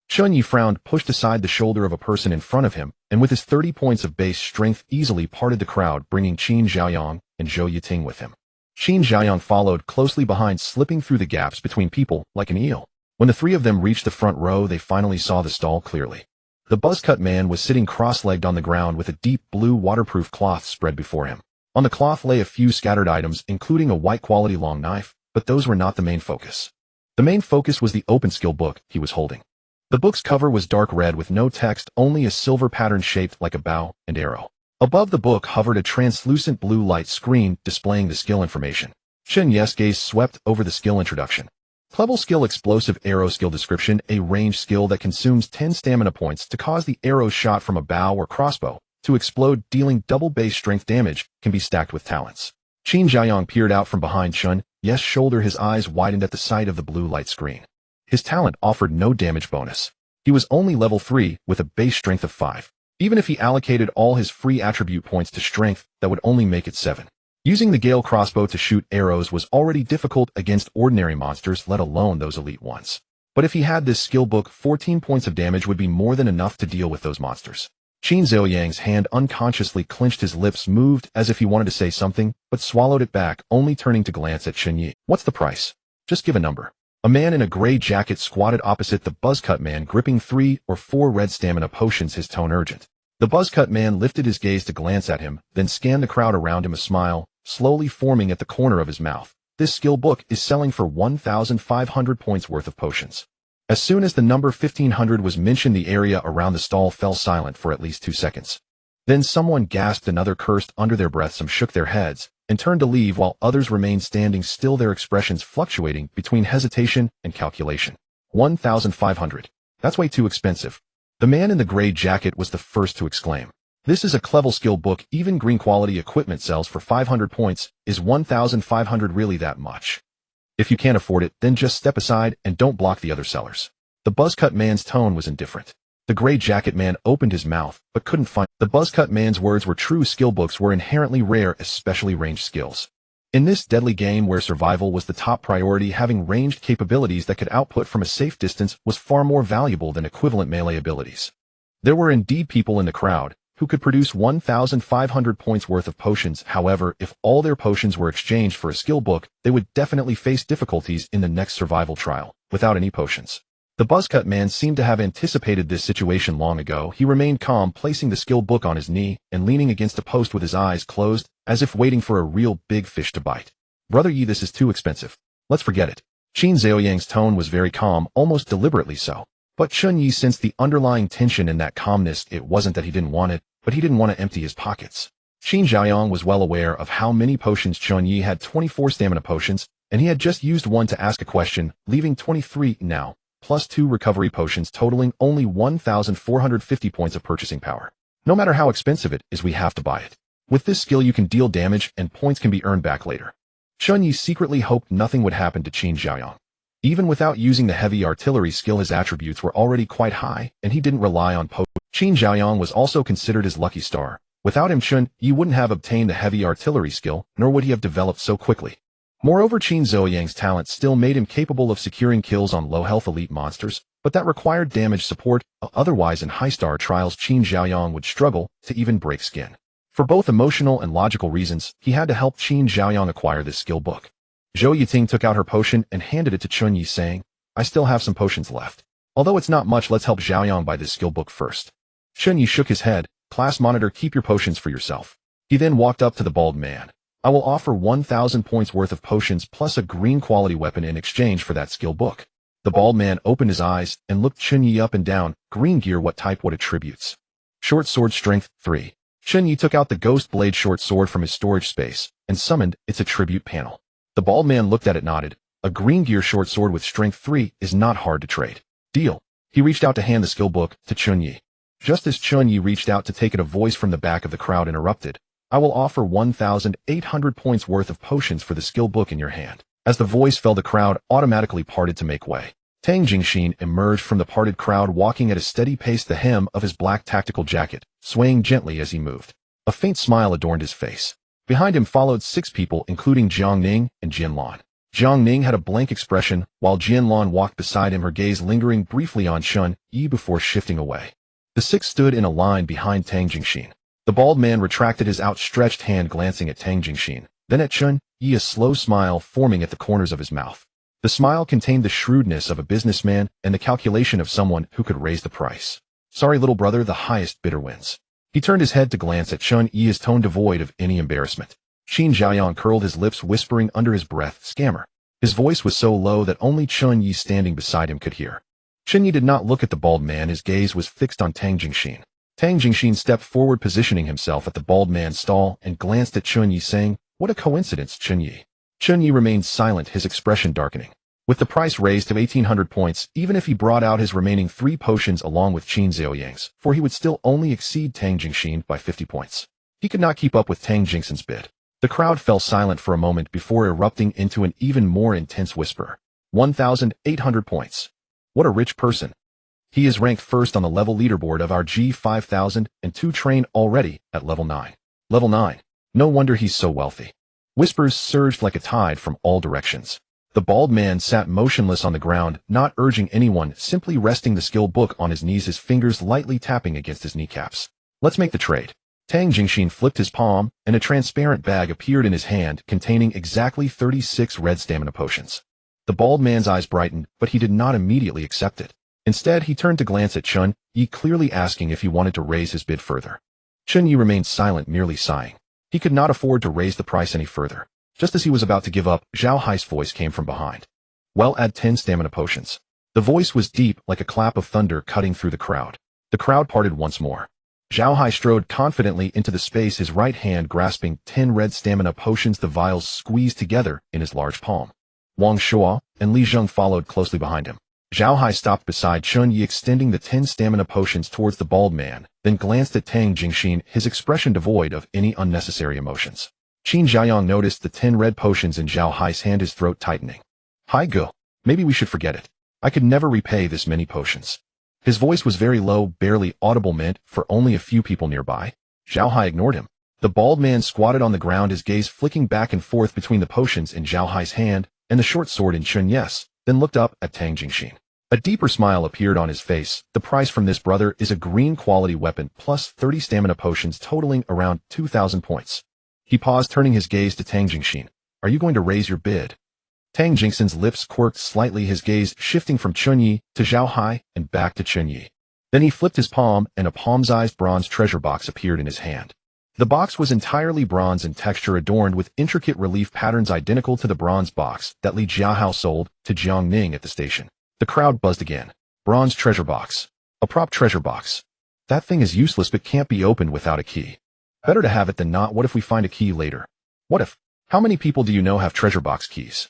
Chen Ye frowned, pushed aside the shoulder of a person in front of him, and with his 30 points of base strength easily parted the crowd, bringing Qin Xiaoyang and Zhou Yiting with him. Qin Xiaoyang followed closely behind, slipping through the gaps between people like an eel. When the 3 of them reached the front row, they finally saw the stall clearly. The buzzcut man was sitting cross-legged on the ground with a deep blue waterproof cloth spread before him. On the cloth lay a few scattered items, including a white-quality long knife, but those were not the main focus. The main focus was the open skill book he was holding. The book's cover was dark red with no text, only a silver pattern shaped like a bow and arrow. Above the book hovered a translucent blue light screen displaying the skill information. Chen Ye's gaze swept over the skill introduction. Clevel skill, explosive arrow skill description, a ranged skill that consumes 10 stamina points to cause the arrow shot from a bow or crossbow to explode, dealing double base strength damage, can be stacked with talents. Qin Xiaoyang peered out from behind Chen Ye's shoulder, his eyes widened at the sight of the blue light screen. His talent offered no damage bonus. He was only level 3 with a base strength of 5. Even if he allocated all his free attribute points to strength, that would only make it 7. Using the Gale crossbow to shoot arrows was already difficult against ordinary monsters, let alone those elite ones. But if he had this skill book, 14 points of damage would be more than enough to deal with those monsters. Qin Xiaoyang's hand unconsciously clenched, his lips moved as if he wanted to say something, but swallowed it back, only turning to glance at Chen Ye. What's the price? Just give a number. A man in a gray jacket squatted opposite the buzzcut man, gripping 3 or 4 red stamina potions, his tone urgent. The buzzcut man lifted his gaze to glance at him, then scanned the crowd around him, a smile slowly forming at the corner of his mouth. This skill book is selling for 1,500 points worth of potions. As soon as the number 1,500 was mentioned, the area around the stall fell silent for at least 2 seconds. Then someone gasped, another cursed under their breath, some shook their heads and turned to leave, while others remained standing still, their expressions fluctuating between hesitation and calculation. 1,500. That's way too expensive. The man in the gray jacket was the first to exclaim. This is a clever skill book. Even green quality equipment sells for 500 points. Is 1,500 really that much? If you can't afford it, then just step aside and don't block the other sellers. The buzzcut man's tone was indifferent. The gray jacket man opened his mouth, but couldn't find. The buzzcut man's words were true. Skill books were inherently rare, especially ranged skills. In this deadly game where survival was the top priority, having ranged capabilities that could output from a safe distance was far more valuable than equivalent melee abilities. There were indeed people in the crowd who could produce 1,500 points worth of potions. However, if all their potions were exchanged for a skill book, they would definitely face difficulties in the next survival trial without any potions. The buzzcut man seemed to have anticipated this situation long ago. He remained calm, placing the skill book on his knee and leaning against a post with his eyes closed, as if waiting for a real big fish to bite. Brother Yi, this is too expensive. Let's forget it. Chen Zhaoyang's tone was very calm, almost deliberately so. But Chen Ye sensed the underlying tension in that calmness. It wasn't that he didn't want it, but he didn't want to empty his pockets. Chen Zhaoyang was well aware of how many potions Chen Ye had: 24 stamina potions, and he had just used one to ask a question, leaving 23 now, plus 2 recovery potions, totaling only 1,450 points of purchasing power. No matter how expensive it is, we have to buy it. With this skill you can deal damage and points can be earned back later. Chen Ye secretly hoped nothing would happen to Chen Zhaoyang. Even without using the heavy artillery skill, his attributes were already quite high, and he didn't rely on potions. Chen Zhaoyang was also considered his lucky star. Without him, Chen Ye wouldn't have obtained the heavy artillery skill, nor would he have developed so quickly. Moreover, Chen Zhaoyang's talent still made him capable of securing kills on low-health elite monsters, but that required damage support. Otherwise, in high-star trials, Chen Zhaoyang would struggle to even break skin. For both emotional and logical reasons, he had to help Chen Zhaoyang acquire this skill book. Zhou Yiting took out her potion and handed it to Chen Ye, saying, "I still have some potions left. Although it's not much, let's help Zhaoyang buy this skill book first." Chen Ye shook his head. "Class monitor, keep your potions for yourself." He then walked up to the bald man. "I will offer 1,000 points worth of potions plus a green quality weapon in exchange for that skill book." The bald man opened his eyes and looked Chen Ye up and down. "Green gear, what type, what attributes?" "Short sword, strength 3. Chen Ye took out the ghost blade short sword from his storage space and summoned its attribute panel. The bald man looked at it, nodded. "A green gear short sword with strength 3 is not hard to trade. Deal." He reached out to hand the skill book to Chen Ye. Just as Chen Ye reached out to take it, a voice from the back of the crowd interrupted. "I will offer 1,800 points worth of potions for the skill book in your hand." As the voice fell, the crowd automatically parted to make way. Tang Jingxin emerged from the parted crowd, walking at a steady pace, the hem of his black tactical jacket swaying gently as he moved. A faint smile adorned his face. Behind him followed 6 people, including Jiang Ning and Jian Lan. Jiang Ning had a blank expression, while Jian Lan walked beside him, her gaze lingering briefly on Chen Ye before shifting away. The 6 stood in a line behind Tang Jingxin. The bald man retracted his outstretched hand, glancing at Tang Jingxin, then at Chen Ye, a slow smile forming at the corners of his mouth. The smile contained the shrewdness of a businessman and the calculation of someone who could raise the price. "Sorry, little brother, the highest bidder wins." He turned his head to glance at Chen Ye, his tone devoid of any embarrassment. Chen Zhaoyang curled his lips, whispering under his breath, "Scammer." His voice was so low that only Chen Ye standing beside him could hear. Chen Ye did not look at the bald man. His gaze was fixed on Tang Jingxin. Tang Jingxin stepped forward, positioning himself at the bald man's stall, and glanced at Chen Ye, saying, "What a coincidence, Chen Ye." Chen Ye remained silent, his expression darkening. With the price raised to 1,800 points, even if he brought out his remaining 3 potions along with Chen Zhaoyang's, for he would still only exceed Tang Jingxin by 50 points. He could not keep up with Tang Jingxin's bid. The crowd fell silent for a moment before erupting into an even more intense whisper. 1,800 points. What a rich person. He is ranked first on the level leaderboard of our G5002 train already at level 9. Level 9. No wonder he's so wealthy. Whispers surged like a tide from all directions. The bald man sat motionless on the ground, not urging anyone, simply resting the skill book on his knees, his fingers lightly tapping against his kneecaps. "Let's make the trade." Tang Jingxin flipped his palm, and a transparent bag appeared in his hand containing exactly 36 red stamina potions. The bald man's eyes brightened, but he did not immediately accept it. Instead, he turned to glance at Chen Ye, clearly asking if he wanted to raise his bid further. Chen Ye remained silent, merely sighing. He could not afford to raise the price any further. Just as he was about to give up, Zhao Hai's voice came from behind. Well, add 10 stamina potions. The voice was deep, like a clap of thunder cutting through the crowd. The crowd parted once more. Zhao Hai strode confidently into the space, his right hand grasping 10 red stamina potions, the vials squeezed together in his large palm. Wang Shuo and Li Zheng followed closely behind him. Zhao Hai stopped beside Chen Ye, extending the 10 stamina potions towards the bald man, then glanced at Tang Jingxin, his expression devoid of any unnecessary emotions. Qin Xiaoyang noticed the 10 red potions in Zhao Hai's hand, his throat tightening. Hai Ge, maybe we should forget it. I could never repay this many potions. His voice was very low, barely audible, meant for only a few people nearby. Zhao Hai ignored him. The bald man squatted on the ground, his gaze flicking back and forth between the potions in Zhao Hai's hand and the short sword in Chen Ye's, then looked up at Tang Jingxin. A deeper smile appeared on his face. The price from this brother is a green quality weapon plus 30 stamina potions totaling around 2,000 points. He paused, turning his gaze to Tang Jingxin. Are you going to raise your bid? Tang Jingxin's lips quirked slightly, his gaze shifting from Chen Ye to Zhao Hai and back to Chen Ye. Then he flipped his palm, and a palm-sized bronze treasure box appeared in his hand. The box was entirely bronze in texture, adorned with intricate relief patterns identical to the bronze box that Li Jiahao sold to Jiang Ning at the station. The crowd buzzed again. Bronze treasure box. A prop treasure box. That thing is useless but can't be opened without a key. Better to have it than not. What if we find a key later? What if? How many people do you know have treasure box keys?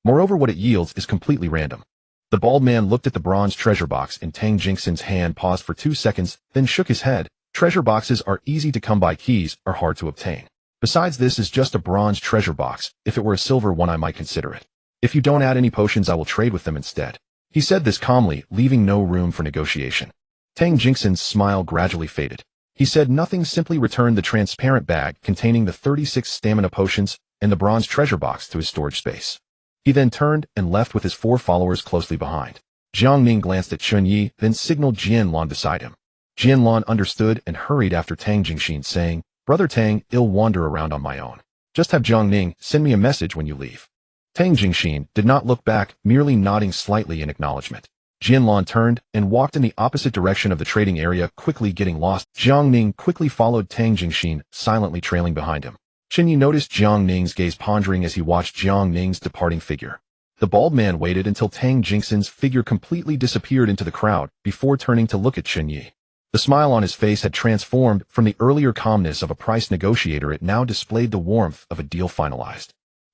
Moreover, what it yields is completely random. The bald man looked at the bronze treasure box in Tang Jingxin's hand, paused for 2 seconds, then shook his head. Treasure boxes are easy to come by, keys are hard to obtain. Besides, this is just a bronze treasure box. If it were a silver one, I might consider it. If you don't add any potions, I will trade with them instead. He said this calmly, leaving no room for negotiation. Tang Jingxin's smile gradually faded. He said nothing, simply returned the transparent bag containing the 36 stamina potions and the bronze treasure box to his storage space. He then turned and left with his 4 followers closely behind. Jiang Ning glanced at Chen Ye, then signaled Jianlan beside him. Jianlan understood and hurried after Tang Jingxin, saying, Brother Tang, I'll wander around on my own. Just have Jiang Ning send me a message when you leave. Tang Jingxin did not look back, merely nodding slightly in acknowledgement. Jianlan turned and walked in the opposite direction of the trading area, quickly getting lost. Jiang Ning quickly followed Tang Jingxin, silently trailing behind him. Chen Ye noticed Jiang Ning's gaze, pondering as he watched Jiang Ning's departing figure. The bald man waited until Tang Jingxin's figure completely disappeared into the crowd before turning to look at Chen Ye. The smile on his face had transformed from the earlier calmness of a price negotiator. It now displayed the warmth of a deal finalized.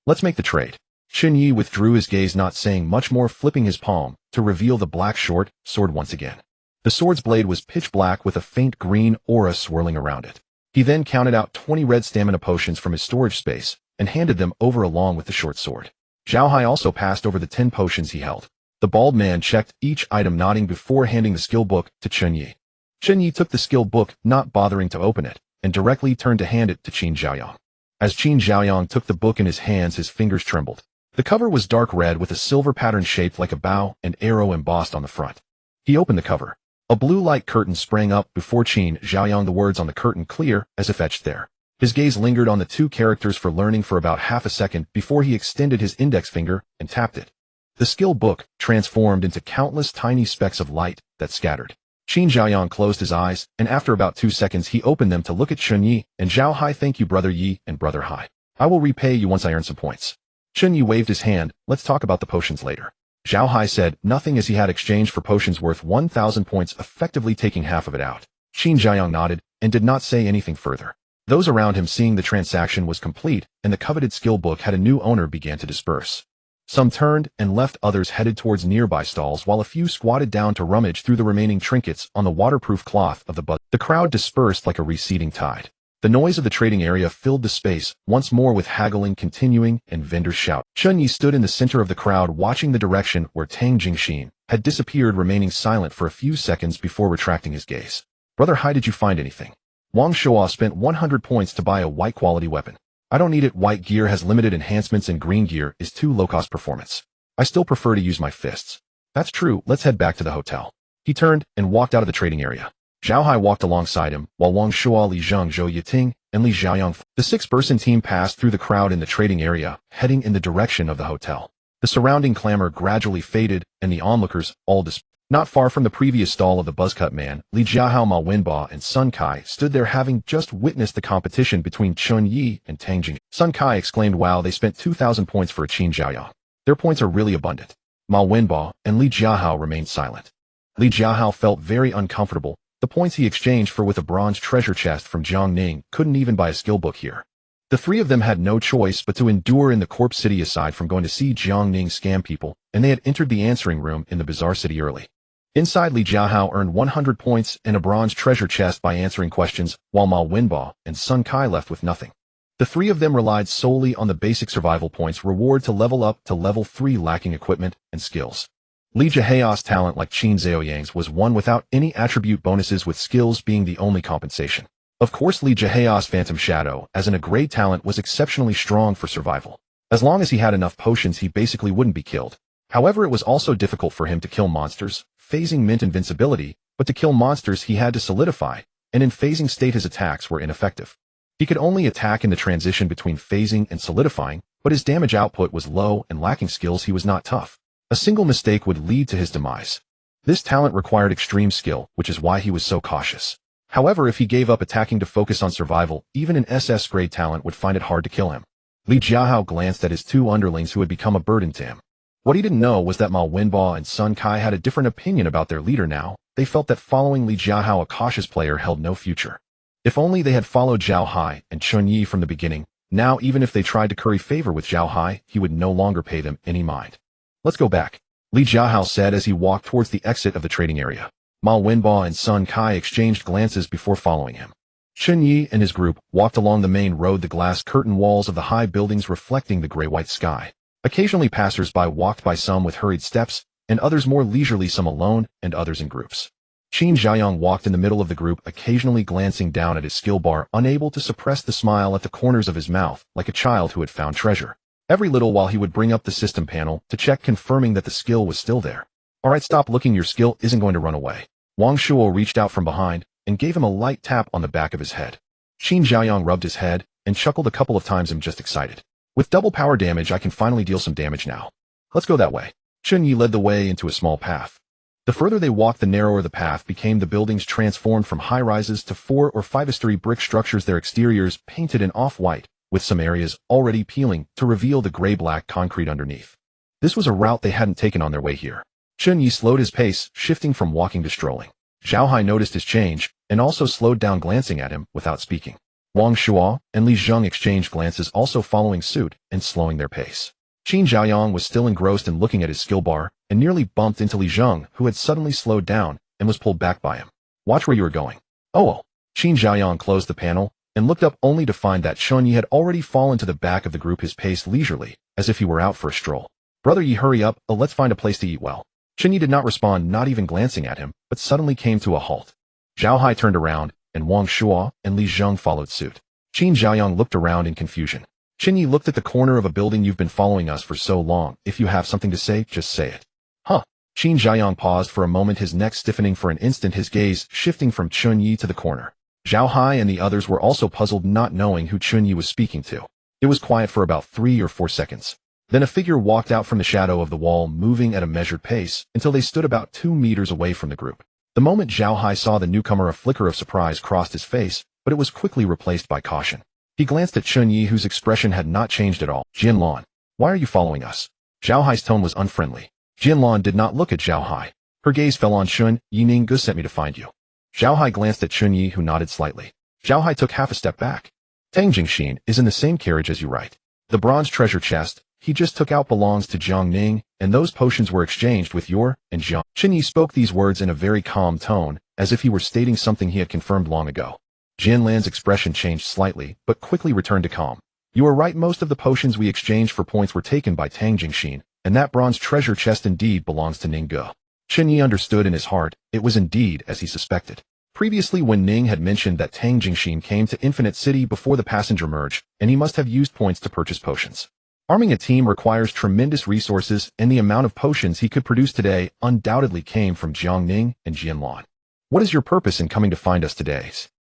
Let's make the trade. Chen Ye withdrew his gaze, not saying much more, flipping his palm to reveal the black short sword once again. The sword's blade was pitch black with a faint green aura swirling around it. He then counted out 20 red stamina potions from his storage space and handed them over along with the short sword. Zhao Hai also passed over the 10 potions he held. The bald man checked each item, nodding before handing the skill book to Chen Ye. Chen Ye took the skill book, not bothering to open it, and directly turned to hand it to Qin Xiaoyang. As Qin Xiaoyang took the book in his hands, his fingers trembled. The cover was dark red with a silver pattern shaped like a bow and arrow embossed on the front. He opened the cover. A blue light curtain sprang up before Qin Xiaoyang, the words on the curtain clear as if etched there. His gaze lingered on the 2 characters for learning for about half a second before he extended his index finger and tapped it. The skill book transformed into countless tiny specks of light that scattered. Qin Xiaoyang closed his eyes, and after about 2 seconds he opened them to look at Chen Ye and Zhao Hai. Thank you, Brother Ye and Brother Hai. I will repay you once I earn some points. Chen Ye waved his hand. Let's talk about the potions later. Zhao Hai said nothing as he had exchanged for potions worth 1,000 points, effectively taking half of it out. Qin Xiaoyang nodded and did not say anything further. Those around him, seeing the transaction was complete and the coveted skill book had a new owner, began to disperse. Some turned and left, others headed towards nearby stalls, while a few squatted down to rummage through the remaining trinkets on the waterproof cloth of the bus. The crowd dispersed like a receding tide. The noise of the trading area filled the space, once more with haggling continuing and vendors shout. Chen Ye stood in the center of the crowd, watching the direction where Tang Jingxin had disappeared, remaining silent for a few seconds before retracting his gaze. Brother Hai, did you find anything? Wang Shuo spent 100 points to buy a white quality weapon. I don't need it. White gear has limited enhancements and green gear is too low-cost performance. I still prefer to use my fists. That's true. Let's head back to the hotel. He turned and walked out of the trading area. Zhao Hai walked alongside him, while Wang Shuo, Li Zheng, Zhou Yiting, and Li Xiaoyang. The 6-person team passed through the crowd in the trading area, heading in the direction of the hotel. The surrounding clamor gradually faded, and the onlookers all dispersed. Not far from the previous stall of the buzzcut man, Li Jiahao, Ma Wenba, and Sun Kai stood there, having just witnessed the competition between Chen Ye and Tang Jing. Sun Kai exclaimed, "Wow, they spent 2,000 points for a Qin Jiaoyang. Their points are really abundant." Ma Wenba and Li Jiahao remained silent. Li Jiahao felt very uncomfortable. The points he exchanged for with a bronze treasure chest from Jiang Ning couldn't even buy a skill book here. The three of them had no choice but to endure in the corpse city aside from going to see Jiang Ning scam people, and they had entered the answering room in the bazaar city early. Inside, Li Jiahao earned 100 points and a bronze treasure chest by answering questions, while Ma Wenba and Sun Kai left with nothing. The three of them relied solely on the basic survival points reward to level up to level 3, lacking equipment and skills. Li Jiahao's talent, like Qin Zhaoyang's, was one without any attribute bonuses, with skills being the only compensation. Of course, Li Jiahao's Phantom Shadow, as an grade talent, was exceptionally strong for survival. As long as he had enough potions, he basically wouldn't be killed. However, it was also difficult for him to kill monsters. Phasing meant invincibility, but to kill monsters he had to solidify, and in phasing state his attacks were ineffective. He could only attack in the transition between phasing and solidifying, but his damage output was low, and lacking skills he was not tough. A single mistake would lead to his demise. This talent required extreme skill, which is why he was so cautious. However, if he gave up attacking to focus on survival, even an SS grade talent would find it hard to kill him. Li Jiahao glanced at his two underlings who had become a burden to him. What he didn't know was that Ma Wenba and Sun Kai had a different opinion about their leader now. They felt that following Li Jiahao, a cautious player, held no future. If only they had followed Zhao Hai and Chen Ye from the beginning. Now, even if they tried to curry favor with Zhao Hai, he would no longer pay them any mind. "Let's go back," Li Jiahao said as he walked towards the exit of the trading area. Ma Wenba and Sun Kai exchanged glances before following him. Chen Ye and his group walked along the main road, the glass curtain walls of the high buildings reflecting the gray-white sky. Occasionally passers-by walked by, some with hurried steps, and others more leisurely, some alone, and others in groups. Qin Jiaoyang walked in the middle of the group, occasionally glancing down at his skill bar, unable to suppress the smile at the corners of his mouth, like a child who had found treasure. Every little while he would bring up the system panel to check, confirming that the skill was still there. "Alright, stop looking, your skill isn't going to run away." Wang Shuo reached out from behind and gave him a light tap on the back of his head. Qin Jiaoyang rubbed his head and chuckled a couple of times. "I'm just excited. With double power damage, I can finally deal some damage now. Let's go that way." Chen Ye led the way into a small path. The further they walked, the narrower the path became. The buildings transformed from high-rises to 4 or 5-story brick structures, their exteriors painted in off-white, with some areas already peeling to reveal the gray-black concrete underneath. This was a route they hadn't taken on their way here. Chen Ye slowed his pace, shifting from walking to strolling. Zhao Hai noticed his change, and also slowed down, glancing at him without speaking. Wang Shuo and Li Zheng exchanged glances, also following suit and slowing their pace. Qin Jiaoyang was still engrossed in looking at his skill bar, and nearly bumped into Li Zheng, who had suddenly slowed down and was pulled back by him. "Watch where you are going." "Oh." Qin Jiaoyang closed the panel and looked up, only to find that Chen Ye had already fallen to the back of the group, his pace leisurely, as if he were out for a stroll. "Brother Ye, hurry up, let's find a place to eat well." Chen Ye did not respond, not even glancing at him, but suddenly came to a halt. Zhao Hai turned around, and Wang Shuo and Li Zheng followed suit. Qin Jiaoyang looked around in confusion. Chen Ye looked at the corner of a building. "You've been following us for so long. If you have something to say, just say it." "Huh?" Qin Jiaoyang paused for a moment, his neck stiffening for an instant, his gaze shifting from Chen Ye to the corner. Zhao Hai and the others were also puzzled, not knowing who Chen Ye was speaking to. It was quiet for about 3 or 4 seconds. Then a figure walked out from the shadow of the wall, moving at a measured pace, until they stood about 2 meters away from the group. The moment Zhao Hai saw the newcomer, a flicker of surprise crossed his face, but it was quickly replaced by caution. He glanced at Chen Ye, whose expression had not changed at all. "Jin Lan, why are you following us?" Zhao Hai's tone was unfriendly. Jin Lan did not look at Zhao Hai. Her gaze fell on Chen Ye. "Ning Gu sent me to find you." Zhao Hai glanced at Chen Ye, who nodded slightly. Zhao Hai took half a step back. "Tang Jingxin is in the same carriage as you, right? The bronze treasure chest he just took out belongs to Jiang Ning, and those potions were exchanged with your and Jiang." Chen Ye spoke these words in a very calm tone, as if he were stating something he had confirmed long ago. Jin Lan's expression changed slightly, but quickly returned to calm. "You are right, most of the potions we exchanged for points were taken by Tang Jingxin, and that bronze treasure chest indeed belongs to Ning Ge." Chen Ye understood in his heart, it was indeed as he suspected. Previously, when Ning had mentioned that Tang Jingxin came to Infinite City before the passenger merge, and he must have used points to purchase potions. Arming a team requires tremendous resources, and the amount of potions he could produce today undoubtedly came from Jiang Ning and Jin Lan. "What is your purpose in coming to find us today?"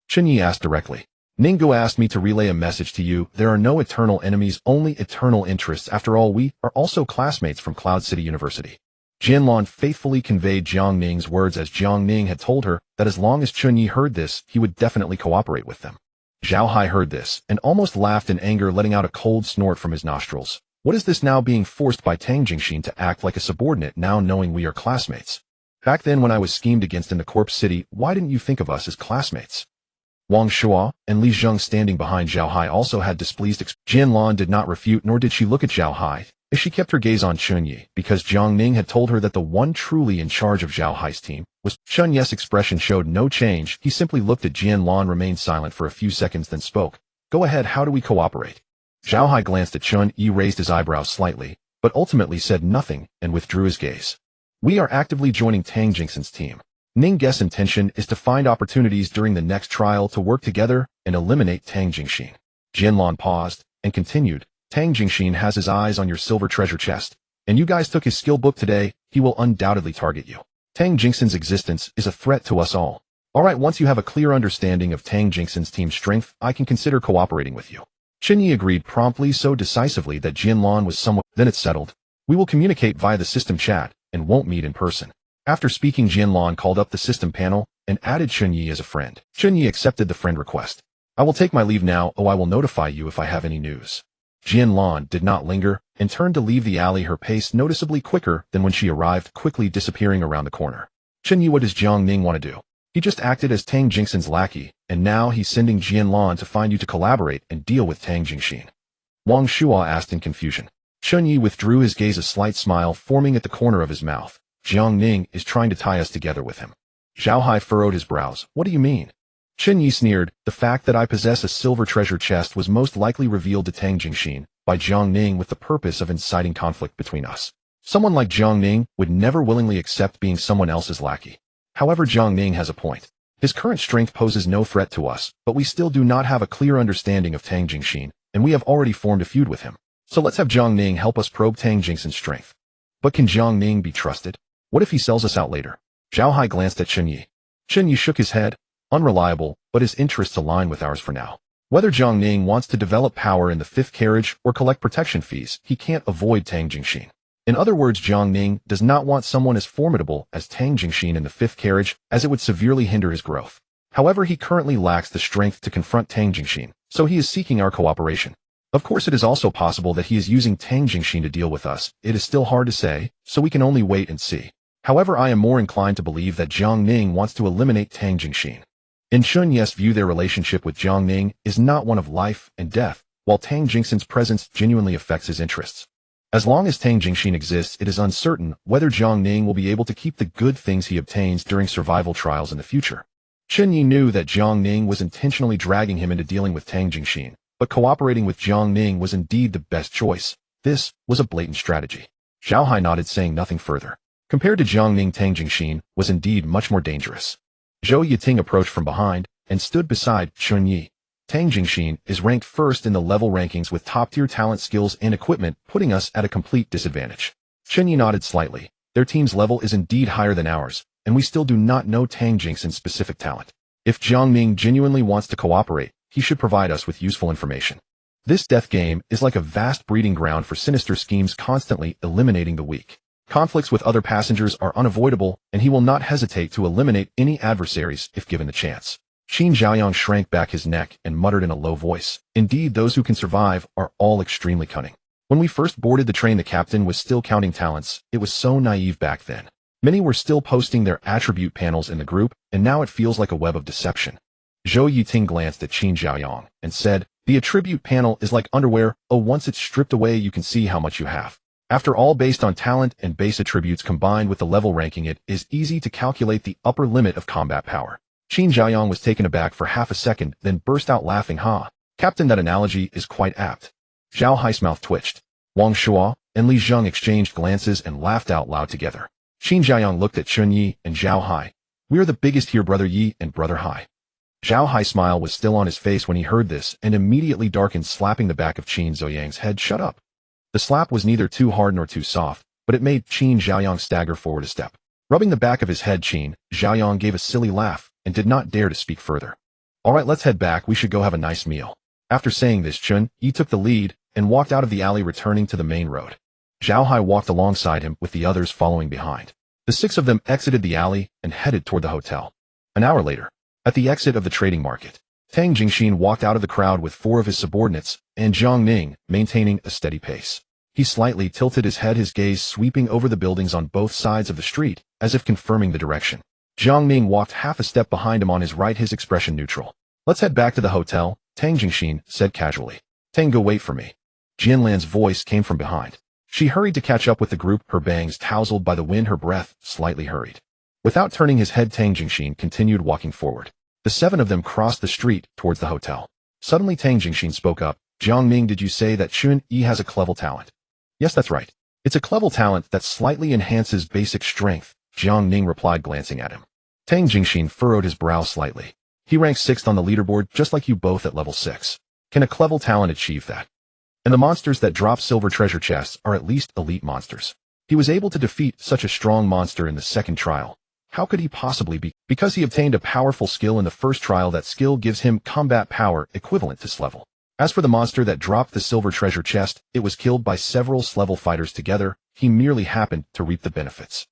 Chen Ye asked directly. Ningguo asked me to relay a message to you. There are no eternal enemies, only eternal interests. After all, we are also classmates from Cloud City University. Jianlan faithfully conveyed Jiang Ning's words as Jiang Ning had told her that as long as Chen Ye heard this, he would definitely cooperate with them. Zhao Hai heard this and almost laughed in anger, letting out a cold snort from his nostrils. What is this now, being forced by Tang Jingxin to act like a subordinate now, knowing we are classmates? Back then when I was schemed against in the Corpse City, why didn't you think of us as classmates? Wang Shuo and Li Zheng standing behind Zhao Hai also had displeased expressions. Jianlan did not refute, nor did she look at Zhao Hai, as she kept her gaze on Chen Ye, because Jiang Ning had told her that the one truly in charge of Zhao Hai's team was. Chen Ye's expression showed no change. He simply looked at Jianlan, remained silent for a few seconds, then spoke. Go ahead, how do we cooperate? Zhao Hai glanced at Chen Ye, raised his eyebrows slightly, but ultimately said nothing and withdrew his gaze. We are actively joining Tang Jingxin's team. Ningguo's intention is to find opportunities during the next trial to work together and eliminate Tang Jingxin. Jianlan paused and continued. Tang Jingxin has his eyes on your silver treasure chest, and you guys took his skill book today. He will undoubtedly target you. Tang Jingxin's existence is a threat to us all. Alright, once you have a clear understanding of Tang Jingxin's team strength, I can consider cooperating with you. Chen Ye agreed promptly, so decisively that Jianlan was somewhat. Then it's settled. We will communicate via the system chat and won't meet in person. After speaking, Jianlan called up the system panel and added Chen Ye as a friend. Chen Ye accepted the friend request. I will take my leave now. I will notify you if I have any news. Jianlan did not linger and turned to leave the alley, her pace noticeably quicker than when she arrived, quickly disappearing around the corner. Chen Ye, what does Jiang Ning want to do? He just acted as Tang Jingxin's lackey, and now he's sending Jianlan to find you to collaborate and deal with Tang Jingxin. Wang Shuo asked in confusion. Chen Ye withdrew his gaze, a slight smile forming at the corner of his mouth. Jiang Ning is trying to tie us together with him. Zhao Hai furrowed his brows. What do you mean? Chen Ye sneered. The fact that I possess a silver treasure chest was most likely revealed to Tang Jingxin by Jiang Ning with the purpose of inciting conflict between us. Someone like Jiang Ning would never willingly accept being someone else's lackey. However, Jiang Ning has a point. His current strength poses no threat to us, but we still do not have a clear understanding of Tang Jingxin, and we have already formed a feud with him. So let's have Jiang Ning help us probe Tang Jingxin's strength. But can Jiang Ning be trusted? What if he sells us out later? Zhao Hai glanced at Chen Ye. Chen Ye shook his head. Unreliable, but his interests align with ours for now. Whether Jiang Ning wants to develop power in the fifth carriage or collect protection fees, he can't avoid Tang Jingxin. In other words, Jiang Ning does not want someone as formidable as Tang Jingxin in the fifth carriage, as it would severely hinder his growth. However, he currently lacks the strength to confront Tang Jingxin, so he is seeking our cooperation. Of course, it is also possible that he is using Tang Jingxin to deal with us. It is still hard to say, so we can only wait and see. However, I am more inclined to believe that Jiang Ning wants to eliminate Tang Jingxin. In Chen Ye's view, their relationship with Jiang Ning is not one of life and death, while Tang Jingxin's presence genuinely affects his interests. As long as Tang Jingxin exists, it is uncertain whether Jiang Ning will be able to keep the good things he obtains during survival trials in the future. Chen Ye knew that Jiang Ning was intentionally dragging him into dealing with Tang Jingxin, but cooperating with Jiang Ning was indeed the best choice. This was a blatant strategy. Zhao Hai nodded, saying nothing further. Compared to Jiang Ning, Tang Jingxin was indeed much more dangerous. Zhou Yiting approached from behind and stood beside Chen Ye. Tang Jingxin is ranked first in the level rankings with top-tier talent, skills, and equipment, putting us at a complete disadvantage. Chen Ye nodded slightly. Their team's level is indeed higher than ours, and we still do not know Tang Jingxin's specific talent. If Jiang Ning genuinely wants to cooperate, he should provide us with useful information. This death game is like a vast breeding ground for sinister schemes, constantly eliminating the weak. Conflicts with other passengers are unavoidable, and he will not hesitate to eliminate any adversaries if given the chance. Qin Zhaoyang shrank back his neck and muttered in a low voice. Indeed, those who can survive are all extremely cunning. When we first boarded the train, the captain was still counting talents. It was so naive back then. Many were still posting their attribute panels in the group, and now it feels like a web of deception. Zhou Yiting glanced at Qin Zhaoyang and said, the attribute panel is like underwear. Oh, once it's stripped away, you can see how much you have. After all, based on talent and base attributes combined with the level ranking, it is easy to calculate the upper limit of combat power. Qin Zhaoyang was taken aback for half a second, then burst out laughing. Ha! Captain, that analogy is quite apt. Zhao Hai's mouth twitched. Wang Shuo and Li Zheng exchanged glances and laughed out loud together. Qin Zhaoyang looked at Chen Ye and Zhao Hai. We are the biggest here, Brother Yi and Brother Hai. Zhao Hai's smile was still on his face when he heard this and immediately darkened, slapping the back of Qin Zhaoyang's head. Shut up. The slap was neither too hard nor too soft, but it made Qin Zhaoyang stagger forward a step. Rubbing the back of his head, Qin Zhaoyang gave a silly laugh and did not dare to speak further. Alright, let's head back, we should go have a nice meal. After saying this, Chen Ye took the lead and walked out of the alley, returning to the main road. Zhao Hai walked alongside him, with the others following behind. The six of them exited the alley and headed toward the hotel. An hour later, at the exit of the trading market, Tang Jingxin walked out of the crowd with four of his subordinates, and Jiang Ning maintaining a steady pace. He slightly tilted his head, his gaze sweeping over the buildings on both sides of the street, as if confirming the direction. Jiang Ning walked half a step behind him on his right, his expression neutral. Let's head back to the hotel, Tang Jingxin said casually. Tang, go wait for me. Jianlan's voice came from behind. She hurried to catch up with the group, her bangs tousled by the wind, her breath slightly hurried. Without turning his head, Tang Jingxin continued walking forward. The seven of them crossed the street towards the hotel. Suddenly Tang Jingxin spoke up. Jiang Ning, did you say that Chen Ye has a clever talent? Yes, that's right. It's a clever talent that slightly enhances basic strength, Jiang Ning replied, glancing at him. Tang Jingxin furrowed his brow slightly. He ranks 6th on the leaderboard, just like you both at level 6. Can a clever talent achieve that? And the monsters that drop silver treasure chests are at least elite monsters. He was able to defeat such a strong monster in the second trial. How could he possibly be? Because he obtained a powerful skill in the first trial. That skill gives him combat power equivalent to S-level. As for the monster that dropped the silver treasure chest, it was killed by several S-level fighters together. He merely happened to reap the benefits.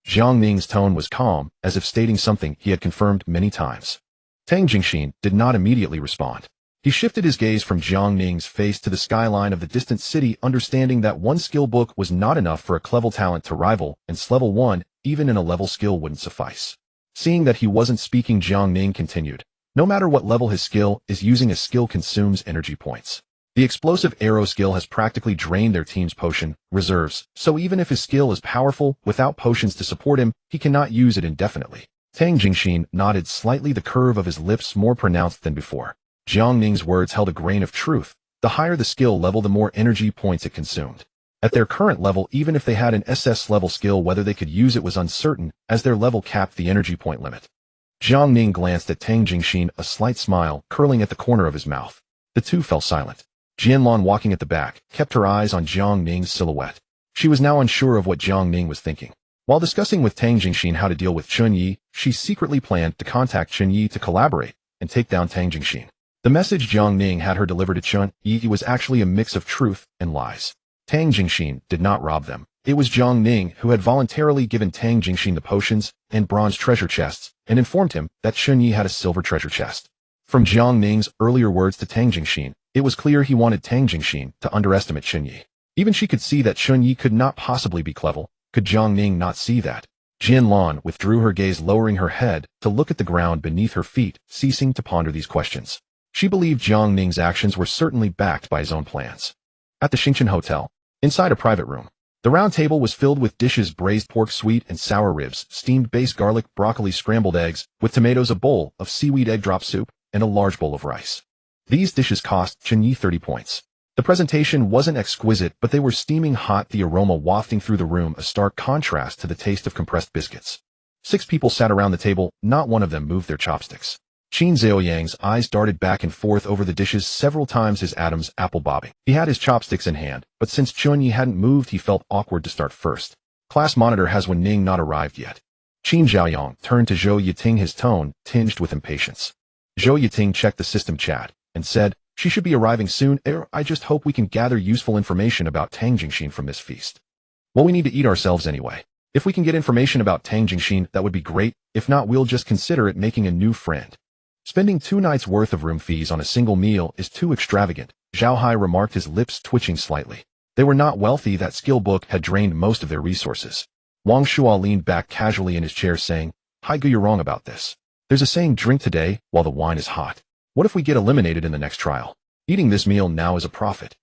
Jiang Ning's tone was calm, as if stating something he had confirmed many times. Tang Jingxin did not immediately respond. He shifted his gaze from Jiang Ning's face to the skyline of the distant city, understanding that one skill book was not enough for a clever talent to rival, and S-level 1, even in a level skill, wouldn't suffice. Seeing that he wasn't speaking, Jiang Ning continued. No matter what level his skill is, using a skill consumes energy points. The explosive arrow skill has practically drained their team's potion reserves, so even if his skill is powerful, without potions to support him, he cannot use it indefinitely. Tang Jingxin nodded slightly, the curve of his lips more pronounced than before. Jiang Ning's words held a grain of truth. The higher the skill level, the more energy points it consumed. At their current level, even if they had an SS level skill, whether they could use it was uncertain, as their level capped the energy point limit. Jiang Ning glanced at Tang Jingxin, a slight smile curling at the corner of his mouth. The two fell silent. Jianlan, walking at the back, kept her eyes on Jiang Ning's silhouette. She was now unsure of what Jiang Ning was thinking. While discussing with Tang Jingxin how to deal with Chen Ye, she secretly planned to contact Chen Ye to collaborate and take down Tang Jingxin. The message Jiang Ning had her deliver to Chen Ye was actually a mix of truth and lies. Tang Jingxin did not rob them. It was Jiang Ning who had voluntarily given Tang Jingxin the potions and bronze treasure chests and informed him that Chen Ye had a silver treasure chest. From Jiang Ning's earlier words to Tang Jingxin, it was clear he wanted Tang Jingxin to underestimate Chen Ye. Even she could see that Chen Ye could not possibly be clever. Could Jiang Ning not see that? Jianlan withdrew her gaze, lowering her head to look at the ground beneath her feet, ceasing to ponder these questions. She believed Jiang Ning's actions were certainly backed by his own plans. At the Xingchen Hotel, inside a private room, the round table was filled with dishes: braised pork, sweet and sour ribs, steamed base garlic, broccoli, scrambled eggs, with tomatoes, a bowl of seaweed egg drop soup, and a large bowl of rice. These dishes cost Chen Ye 30 points. The presentation wasn't exquisite, but they were steaming hot, the aroma wafting through the room, a stark contrast to the taste of compressed biscuits. 6 people sat around the table, not one of them moved their chopsticks. Qin Zhaoyang's eyes darted back and forth over the dishes, several times his atoms apple bobbing. He had his chopsticks in hand, but since Chen Ye hadn't moved, he felt awkward to start first. Class monitor, has Wen Ning not arrived yet? Qin Zhaoyang turned to Zhou Yiting, his tone tinged with impatience. Zhou Yiting checked the system chat and said, she should be arriving soon. I just hope we can gather useful information about Tang Jingxin from this feast. Well, we need to eat ourselves anyway. If we can get information about Tang Jingxin, that would be great. If not, we'll just consider it making a new friend. Spending 2 nights worth of room fees on a single meal is too extravagant, Zhao Hai remarked, his lips twitching slightly. They were not wealthy. That skill book had drained most of their resources. Wang Shuo leaned back casually in his chair, saying, Hai Gu, you're wrong about this. There's a saying, drink today while the wine is hot. What if we get eliminated in the next trial? Eating this meal now is a profit.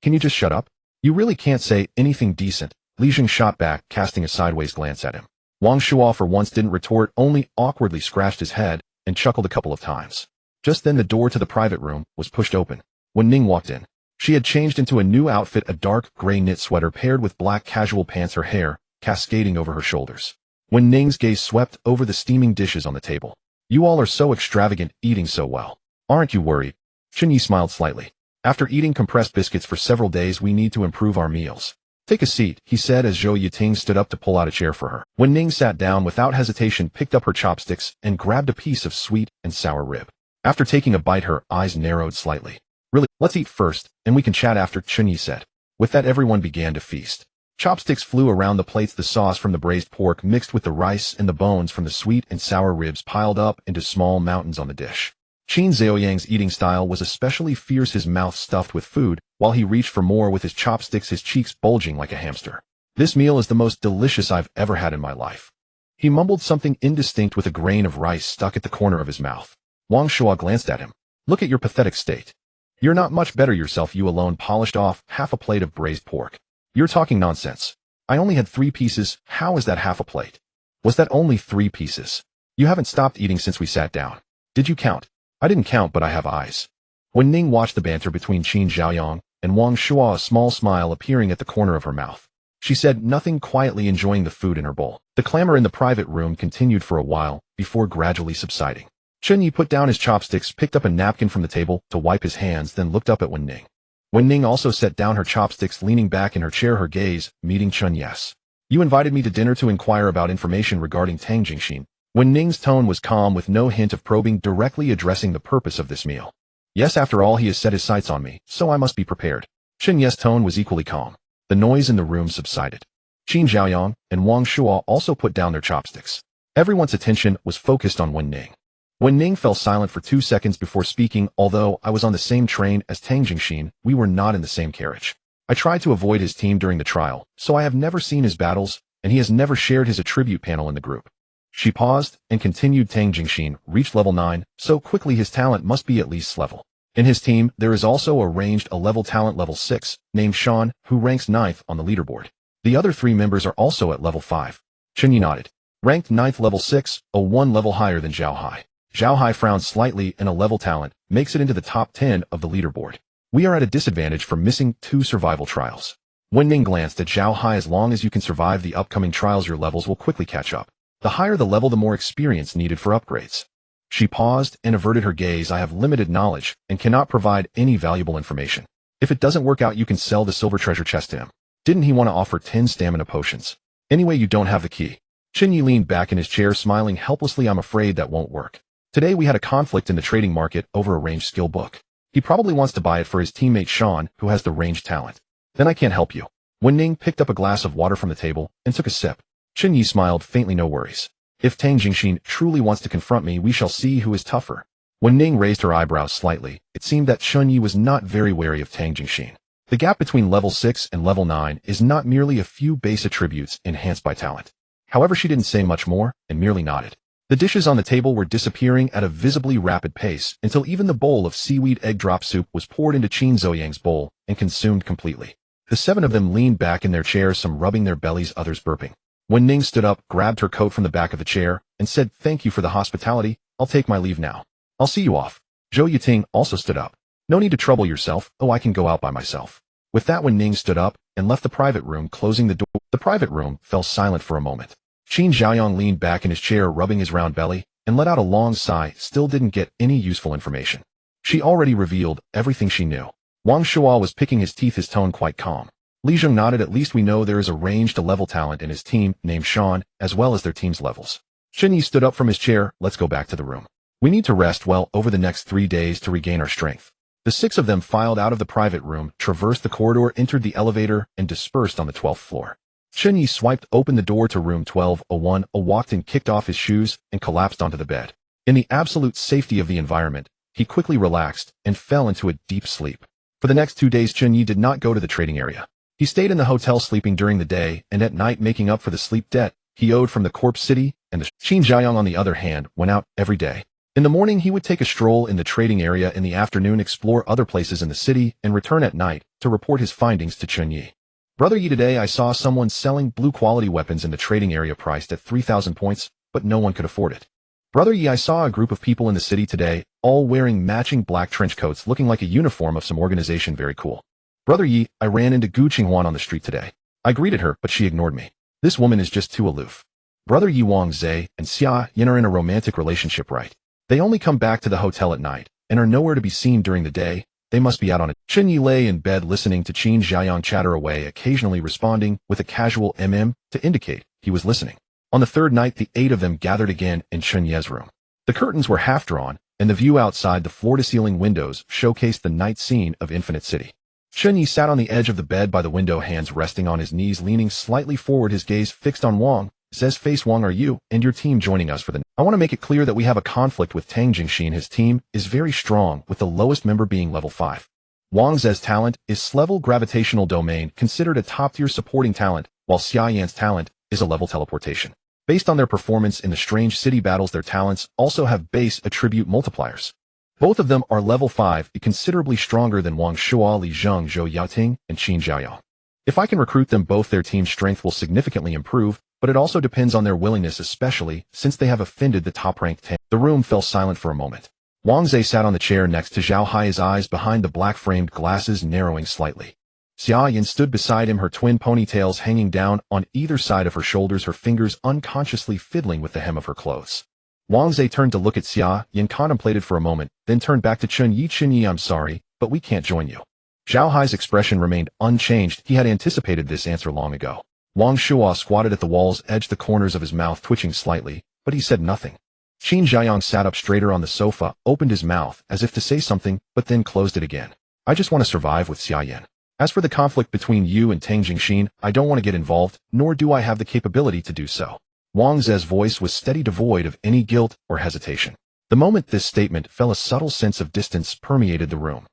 Can you just shut up? You really can't say anything decent. Li Jing shot back, casting a sideways glance at him. Wang Shuo for once didn't retort, only awkwardly scratched his head and chuckled a couple of times. Just then the door to the private room was pushed open. When Ning walked in, she had changed into a new outfit, a dark gray knit sweater paired with black casual pants, her hair cascading over her shoulders. When Ning's gaze swept over the steaming dishes on the table. You all are so extravagant, eating so well. Aren't you worried? Chen Ye smiled slightly. After eating compressed biscuits for several days, we need to improve our meals. Take a seat, he said as Zhou Yiting stood up to pull out a chair for her. When Ning sat down, without hesitation picked up her chopsticks and grabbed a piece of sweet and sour rib. After taking a bite, her eyes narrowed slightly. Really, let's eat first, and we can chat after, Chen Ye said. With that, everyone began to feast. Chopsticks flew around the plates, the sauce from the braised pork mixed with the rice and the bones from the sweet and sour ribs piled up into small mountains on the dish. Qin Zhaoyang's eating style was especially fierce, his mouth stuffed with food, while he reached for more with his chopsticks, his cheeks bulging like a hamster. This meal is the most delicious I've ever had in my life. He mumbled something indistinct with a grain of rice stuck at the corner of his mouth. Wang Shuo glanced at him. Look at your pathetic state. You're not much better yourself, you alone polished off half a plate of braised pork. You're talking nonsense. I only had 3 pieces, how is that half a plate? Was that only 3 pieces? You haven't stopped eating since we sat down. Did you count? I didn't count, but I have eyes. When Ning watched the banter between Qin Zhaoyang and Wang Shuo, a small smile appearing at the corner of her mouth. She said nothing, quietly enjoying the food in her bowl. The clamor in the private room continued for a while, before gradually subsiding. Chen Ye put down his chopsticks, picked up a napkin from the table to wipe his hands, then looked up at Wen Ning. Wen Ning also set down her chopsticks, leaning back in her chair, her gaze meeting Chen Ye's. You invited me to dinner to inquire about information regarding Tang Jingxin. Wen Ning's tone was calm, with no hint of probing, directly addressing the purpose of this meal. Yes, after all, he has set his sights on me, so I must be prepared. Chen Ye's tone was equally calm. The noise in the room subsided. Qin Zhaoyang and Wang Shuo also put down their chopsticks. Everyone's attention was focused on Wen Ning. Wen Ning fell silent for 2 seconds before speaking. Although I was on the same train as Tang Jingxin, we were not in the same carriage. I tried to avoid his team during the trial, so I have never seen his battles, and he has never shared his attribute panel in the group. She paused and continued. Tang Jingxin reached level 9, so quickly his talent must be at least level. In his team, there is also arranged a level talent level 6, named Shan, who ranks 9th on the leaderboard. The other 3 members are also at level 5. Chen Ye nodded. Ranked 9th level 6, a 1 level higher than Zhao Hai. Zhao Hai frowned slightly, and a level talent makes it into the top 10 of the leaderboard. We are at a disadvantage for missing 2 survival trials. Wen Ning glanced at Zhao Hai. As long as you can survive the upcoming trials, your levels will quickly catch up. The higher the level, the more experience needed for upgrades. She paused and averted her gaze. I have limited knowledge and cannot provide any valuable information. If it doesn't work out, you can sell the silver treasure chest to him. Didn't he want to offer 10 stamina potions? Anyway, you don't have the key. Chen Ye leaned back in his chair, smiling helplessly. I'm afraid that won't work. Today we had a conflict in the trading market over a ranged skill book. He probably wants to buy it for his teammate Shan, who has the ranged talent. Then I can't help you. Wen Ning picked up a glass of water from the table and took a sip. Chen Ye smiled faintly. No worries. If Tang Jingxin truly wants to confront me, we shall see who is tougher. Wen Ning raised her eyebrows slightly. It seemed that Chen Ye was not very wary of Tang Jingxin. The gap between level 6 and level 9 is not merely a few base attributes enhanced by talent. However, she didn't say much more and merely nodded. The dishes on the table were disappearing at a visibly rapid pace until even the bowl of seaweed egg drop soup was poured into Qin Zhaoyang's bowl and consumed completely. The 7 of them leaned back in their chairs, some rubbing their bellies, others burping. Wen Ning stood up, grabbed her coat from the back of the chair, and said, "Thank you for the hospitality. I'll take my leave now. I'll see you off." Zhou Yiting also stood up. "No need to trouble yourself. Oh, I can go out by myself." With that, Wen Ning stood up and left the private room, closing the door. The private room fell silent for a moment. Qin Zhaoyang leaned back in his chair, rubbing his round belly, and let out a long sigh. Still didn't get any useful information. She already revealed everything she knew. Wang Shuo was picking his teeth, his tone quite calm. Li Zheng nodded. At least we know there is a ranged to level talent in his team, named Shan, as well as their team's levels. Chen Ye stood up from his chair. Let's go back to the room. We need to rest well over the next 3 days to regain our strength. The 6 of them filed out of the private room, traversed the corridor, entered the elevator, and dispersed on the 12th floor. Chen Ye swiped open the door to room 1201, walked in, kicked off his shoes, and collapsed onto the bed. In the absolute safety of the environment, he quickly relaxed and fell into a deep sleep. For the next 2 days, Chen Ye did not go to the trading area. He stayed in the hotel, sleeping during the day and at night, making up for the sleep debt he owed from the corpse city, and the Qin Zhaoyang, on the other hand, went out every day. In the morning, he would take a stroll in the trading area, in the afternoon explore other places in the city, and return at night to report his findings to Chen Ye. Brother Yi, today I saw someone selling blue-quality weapons in the trading area priced at 3,000 points, but no one could afford it. Brother Yi, I saw a group of people in the city today, all wearing matching black trench coats, looking like a uniform of some organization. Very cool. Brother Yi, I ran into Gu Qinghuan on the street today. I greeted her, but she ignored me. This woman is just too aloof. Brother Yi, Wang Zhe and Xia Yin are in a romantic relationship, right? They only come back to the hotel at night, and are nowhere to be seen during the day. They must be out on it. Chen Ye lay in bed listening to Qin Zhaoyang chatter away, occasionally responding with a casual to indicate he was listening. On the 3rd night, the 8 of them gathered again in Chen Ye's room. The curtains were half drawn, and the view outside the floor-to-ceiling windows showcased the night scene of Infinite City. Chen Ye sat on the edge of the bed by the window, hands resting on his knees, leaning slightly forward, his gaze fixed on Wang. Says, "Face Wang, are you and your team joining us for the... I want to make it clear that we have a conflict with Tang Jingxin. His team is very strong, with the lowest member being level 5. Wang Ze's talent is level gravitational domain, considered a top-tier supporting talent, while Xia Yan's talent is a level teleportation. Based on their performance in the strange city battles, their talents also have base attribute multipliers. Both of them are level 5, considerably stronger than Wang Shuo, Li Zheng, Zhou Yaoting, and Qin Xiaoyao. If I can recruit them both, their team's strength will significantly improve, but it also depends on their willingness, especially since they have offended the top-ranked Tang." The room fell silent for a moment. Wang Ze sat on the chair next to Zhao Hai, his eyes behind the black-framed glasses narrowing slightly. Xia Yan stood beside him, her twin ponytails hanging down on either side of her shoulders, her fingers unconsciously fiddling with the hem of her clothes. Wang Ze turned to look at Xia Yan, contemplated for a moment, then turned back to Chen Ye. "Chen Ye, I'm sorry, but we can't join you." Zhao Hai's expression remained unchanged. He had anticipated this answer long ago. Wang Shuo squatted at the wall's edge, the corners of his mouth twitching slightly, but he said nothing. Qin Xiaoyang sat up straighter on the sofa, opened his mouth as if to say something, but then closed it again. "I just want to survive with Xia Yan. As for the conflict between you and Tang Jingxin, I don't want to get involved, nor do I have the capability to do so." Wang Ze's voice was steady, devoid of any guilt or hesitation. The moment this statement fell, a subtle sense of distance permeated the room.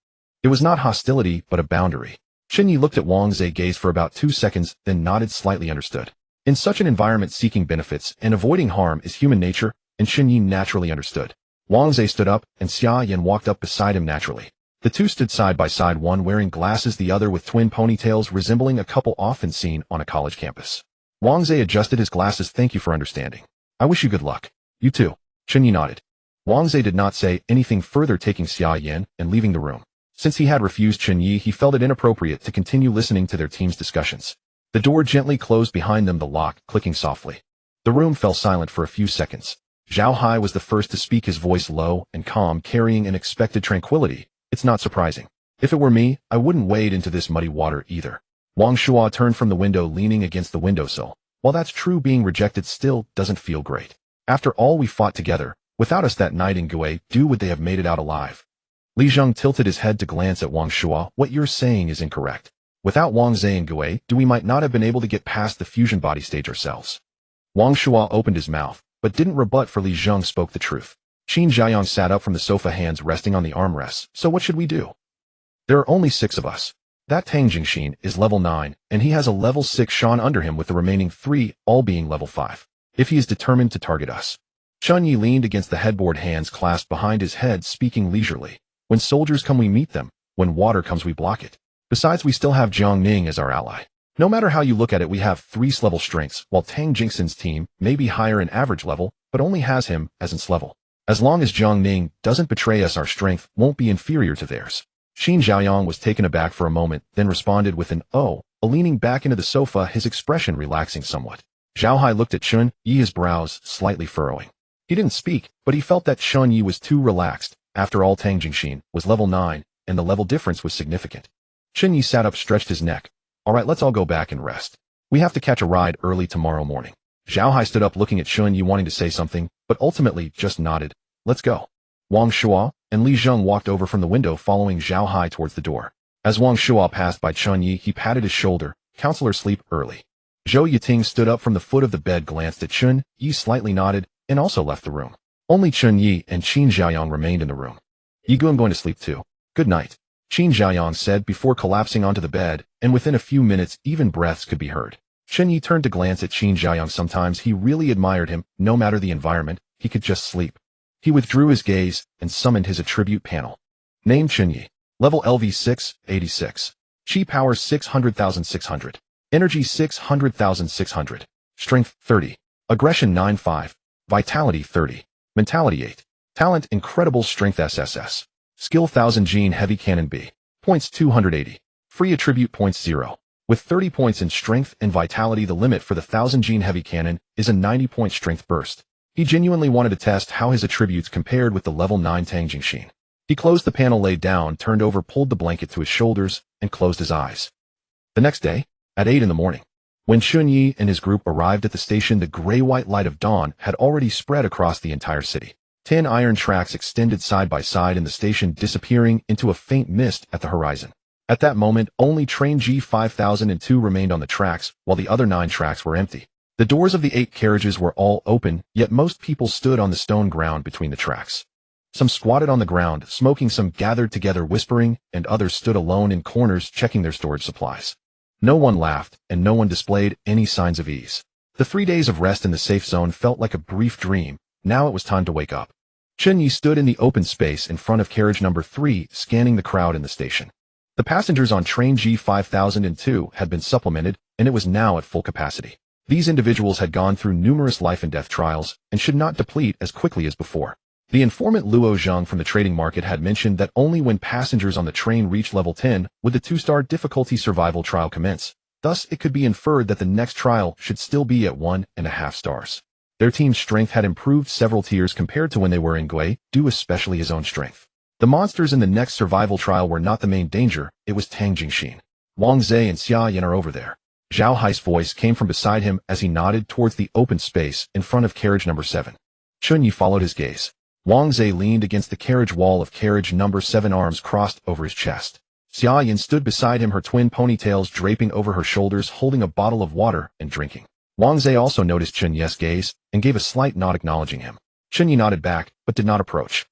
It was not hostility, but a boundary. Chen Ye looked at Wang Ze, gazed for about 2 seconds, then nodded slightly, understood. In such an environment, seeking benefits and avoiding harm is human nature, and Chen Ye naturally understood. Wang Ze stood up, and Xia Yan walked up beside him naturally. The two stood side by side, one wearing glasses, the other with twin ponytails, resembling a couple often seen on a college campus. Wang Ze adjusted his glasses. "Thank you for understanding. I wish you good luck." "You too." Chen Ye nodded. Wang Ze did not say anything further, taking Xia Yan and leaving the room. Since he had refused Chen Ye, he felt it inappropriate to continue listening to their team's discussions. The door gently closed behind them, the lock clicking softly. The room fell silent for a few seconds. Zhao Hai was the first to speak, his voice low and calm, carrying an expected tranquility. "It's not surprising. If it were me, I wouldn't wade into this muddy water either." Wang Shuo turned from the window, leaning against the windowsill. "While that's true, being rejected still doesn't feel great. After all we fought together, without us that night in Gue, would they have made it out alive?" Li Zheng tilted his head to glance at Wang Shuo. "What you're saying is incorrect. Without Wang Ze and Gue, we might not have been able to get past the fusion body stage ourselves." Wang Shuo opened his mouth, but didn't rebut, for Li Zheng spoke the truth. Qin Xiaoyang sat up from the sofa, hands resting on the armrests. "So what should we do? There are only 6 of us. That Tang Jingxin is level 9, and he has a level 6 Shan under him, with the remaining 3 all being level 5. If he is determined to target us." Chen Ye leaned against the headboard, hands clasped behind his head, speaking leisurely. "When soldiers come, we meet them. When water comes, we block it. Besides, we still have Jiang Ning as our ally. No matter how you look at it, we have 3 level strengths, while Tang Jingxin's team may be higher in average level, but only has him as its level. As long as Jiang Ning doesn't betray us, our strength won't be inferior to theirs." Qin Xiaoyang was taken aback for a moment, then responded with an "oh," leaning back into the sofa, his expression relaxing somewhat. Zhao Hai looked at Chen Ye, his brows slightly furrowing. He didn't speak, but he felt that Chen Ye was too relaxed. After all, Tang Jingxin was level 9, and the level difference was significant. Chen Ye sat up, stretched his neck. "All right, let's all go back and rest. We have to catch a ride early tomorrow morning." Zhao Hai stood up, looking at Chen Ye, wanting to say something, but ultimately just nodded. "Let's go." Wang Shuo and Li Zheng walked over from the window, following Zhao Hai towards the door. As Wang Shuo passed by Chen Ye, he patted his shoulder. "Counselor, sleep early." Zhou Yating stood up from the foot of the bed, glanced at Chen Ye, slightly nodded, and also left the room. Only Chen Ye and Qin Xiaoyang remained in the room. "Yigu, I'm going to sleep too. Good night," Qin Xiaoyang said before collapsing onto the bed, and within a few minutes even breaths could be heard. Chen Ye turned to glance at Qin Xiaoyang. Sometimes he really admired him. No matter the environment, he could just sleep. He withdrew his gaze and summoned his attribute panel. Name: Chen Ye. Level LV 6, 86. Chi power 600,600. Energy 600,600. Strength 30. Aggression 9.5. Vitality 30. Mentality 8. Talent: incredible strength SSS. Skill: 1000 gene heavy cannon B. Points: 280. Free attribute points 0. With 30 points in strength and vitality, the limit for the 1000 gene heavy cannon is a 90-point strength burst. He genuinely wanted to test how his attributes compared with the level 9 Tang Jingxin. He closed the panel, laid down, turned over, pulled the blanket to his shoulders, and closed his eyes. The next day, at 8 in the morning, when Chen Ye and his group arrived at the station, the gray-white light of dawn had already spread across the entire city. 10 iron tracks extended side by side in the station, disappearing into a faint mist at the horizon. At that moment, only train G5002 remained on the tracks, while the other 9 tracks were empty. The doors of the 8 carriages were all open, yet most people stood on the stone ground between the tracks. Some squatted on the ground, smoking, some gathered together whispering, and others stood alone in corners checking their storage supplies. No one laughed, and no one displayed any signs of ease. The 3 days of rest in the safe zone felt like a brief dream. Now it was time to wake up. Chen Ye stood in the open space in front of carriage number 3, scanning the crowd in the station. The passengers on train G5002 had been supplemented, and it was now at full capacity. These individuals had gone through numerous life and death trials, and should not deplete as quickly as before. The informant Luo Zhang from the trading market had mentioned that only when passengers on the train reached level 10 would the 2-star difficulty survival trial commence. Thus, it could be inferred that the next trial should still be at 1.5 stars. Their team's strength had improved several tiers compared to when they were in Gui, due especially his own strength. The monsters in the next survival trial were not the main danger, it was Tang Jingxin. Wang Zhe and Xia Yan are over there. Zhao Hai's voice came from beside him as he nodded towards the open space in front of carriage number 7. Chen Ye followed his gaze. Wang Zhe leaned against the carriage wall of carriage number 7, arms crossed over his chest. Xia Yan stood beside him, her twin ponytails draping over her shoulders, holding a bottle of water and drinking. Wang Zhe also noticed Chen Ye's gaze and gave a slight nod acknowledging him. Chen Ye nodded back, but did not approach.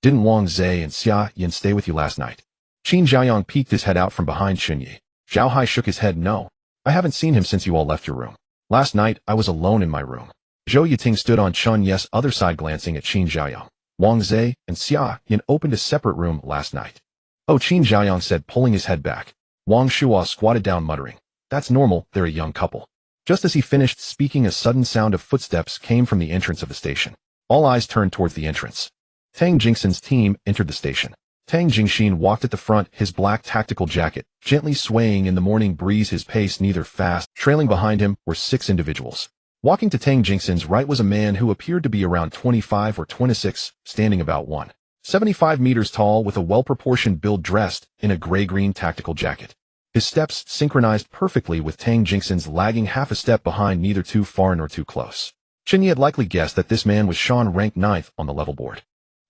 Didn't Wang Zhe and Xia Yan stay with you last night? Qin Zhaoyang peeked his head out from behind Chen Ye. Zhao Hai shook his head. No. I haven't seen him since you all left your room. Last night, I was alone in my room. Zhou Yiting stood on Chen Ye's other side glancing at Qin Zhaoyang. Wang Zhe and Xia Yan opened a separate room last night. Oh, Qin Zhaoyang said, pulling his head back. Wang Shuo squatted down muttering. That's normal, they're a young couple. Just as he finished speaking, a sudden sound of footsteps came from the entrance of the station. All eyes turned towards the entrance. Tang Jingxin's team entered the station. Tang Jingxin walked at the front, his black tactical jacket gently swaying in the morning breeze, his pace neither fast. Trailing behind him were 6 individuals. Walking to Tang Jingxin's right was a man who appeared to be around 25 or 26, standing about 1.75 meters tall with a well-proportioned build, dressed in a gray-green tactical jacket. His steps synchronized perfectly with Tang Jingxin's, lagging half a step behind, neither too far nor too close. Chen Ye had likely guessed that this man was Sean, ranked 9th on the level board.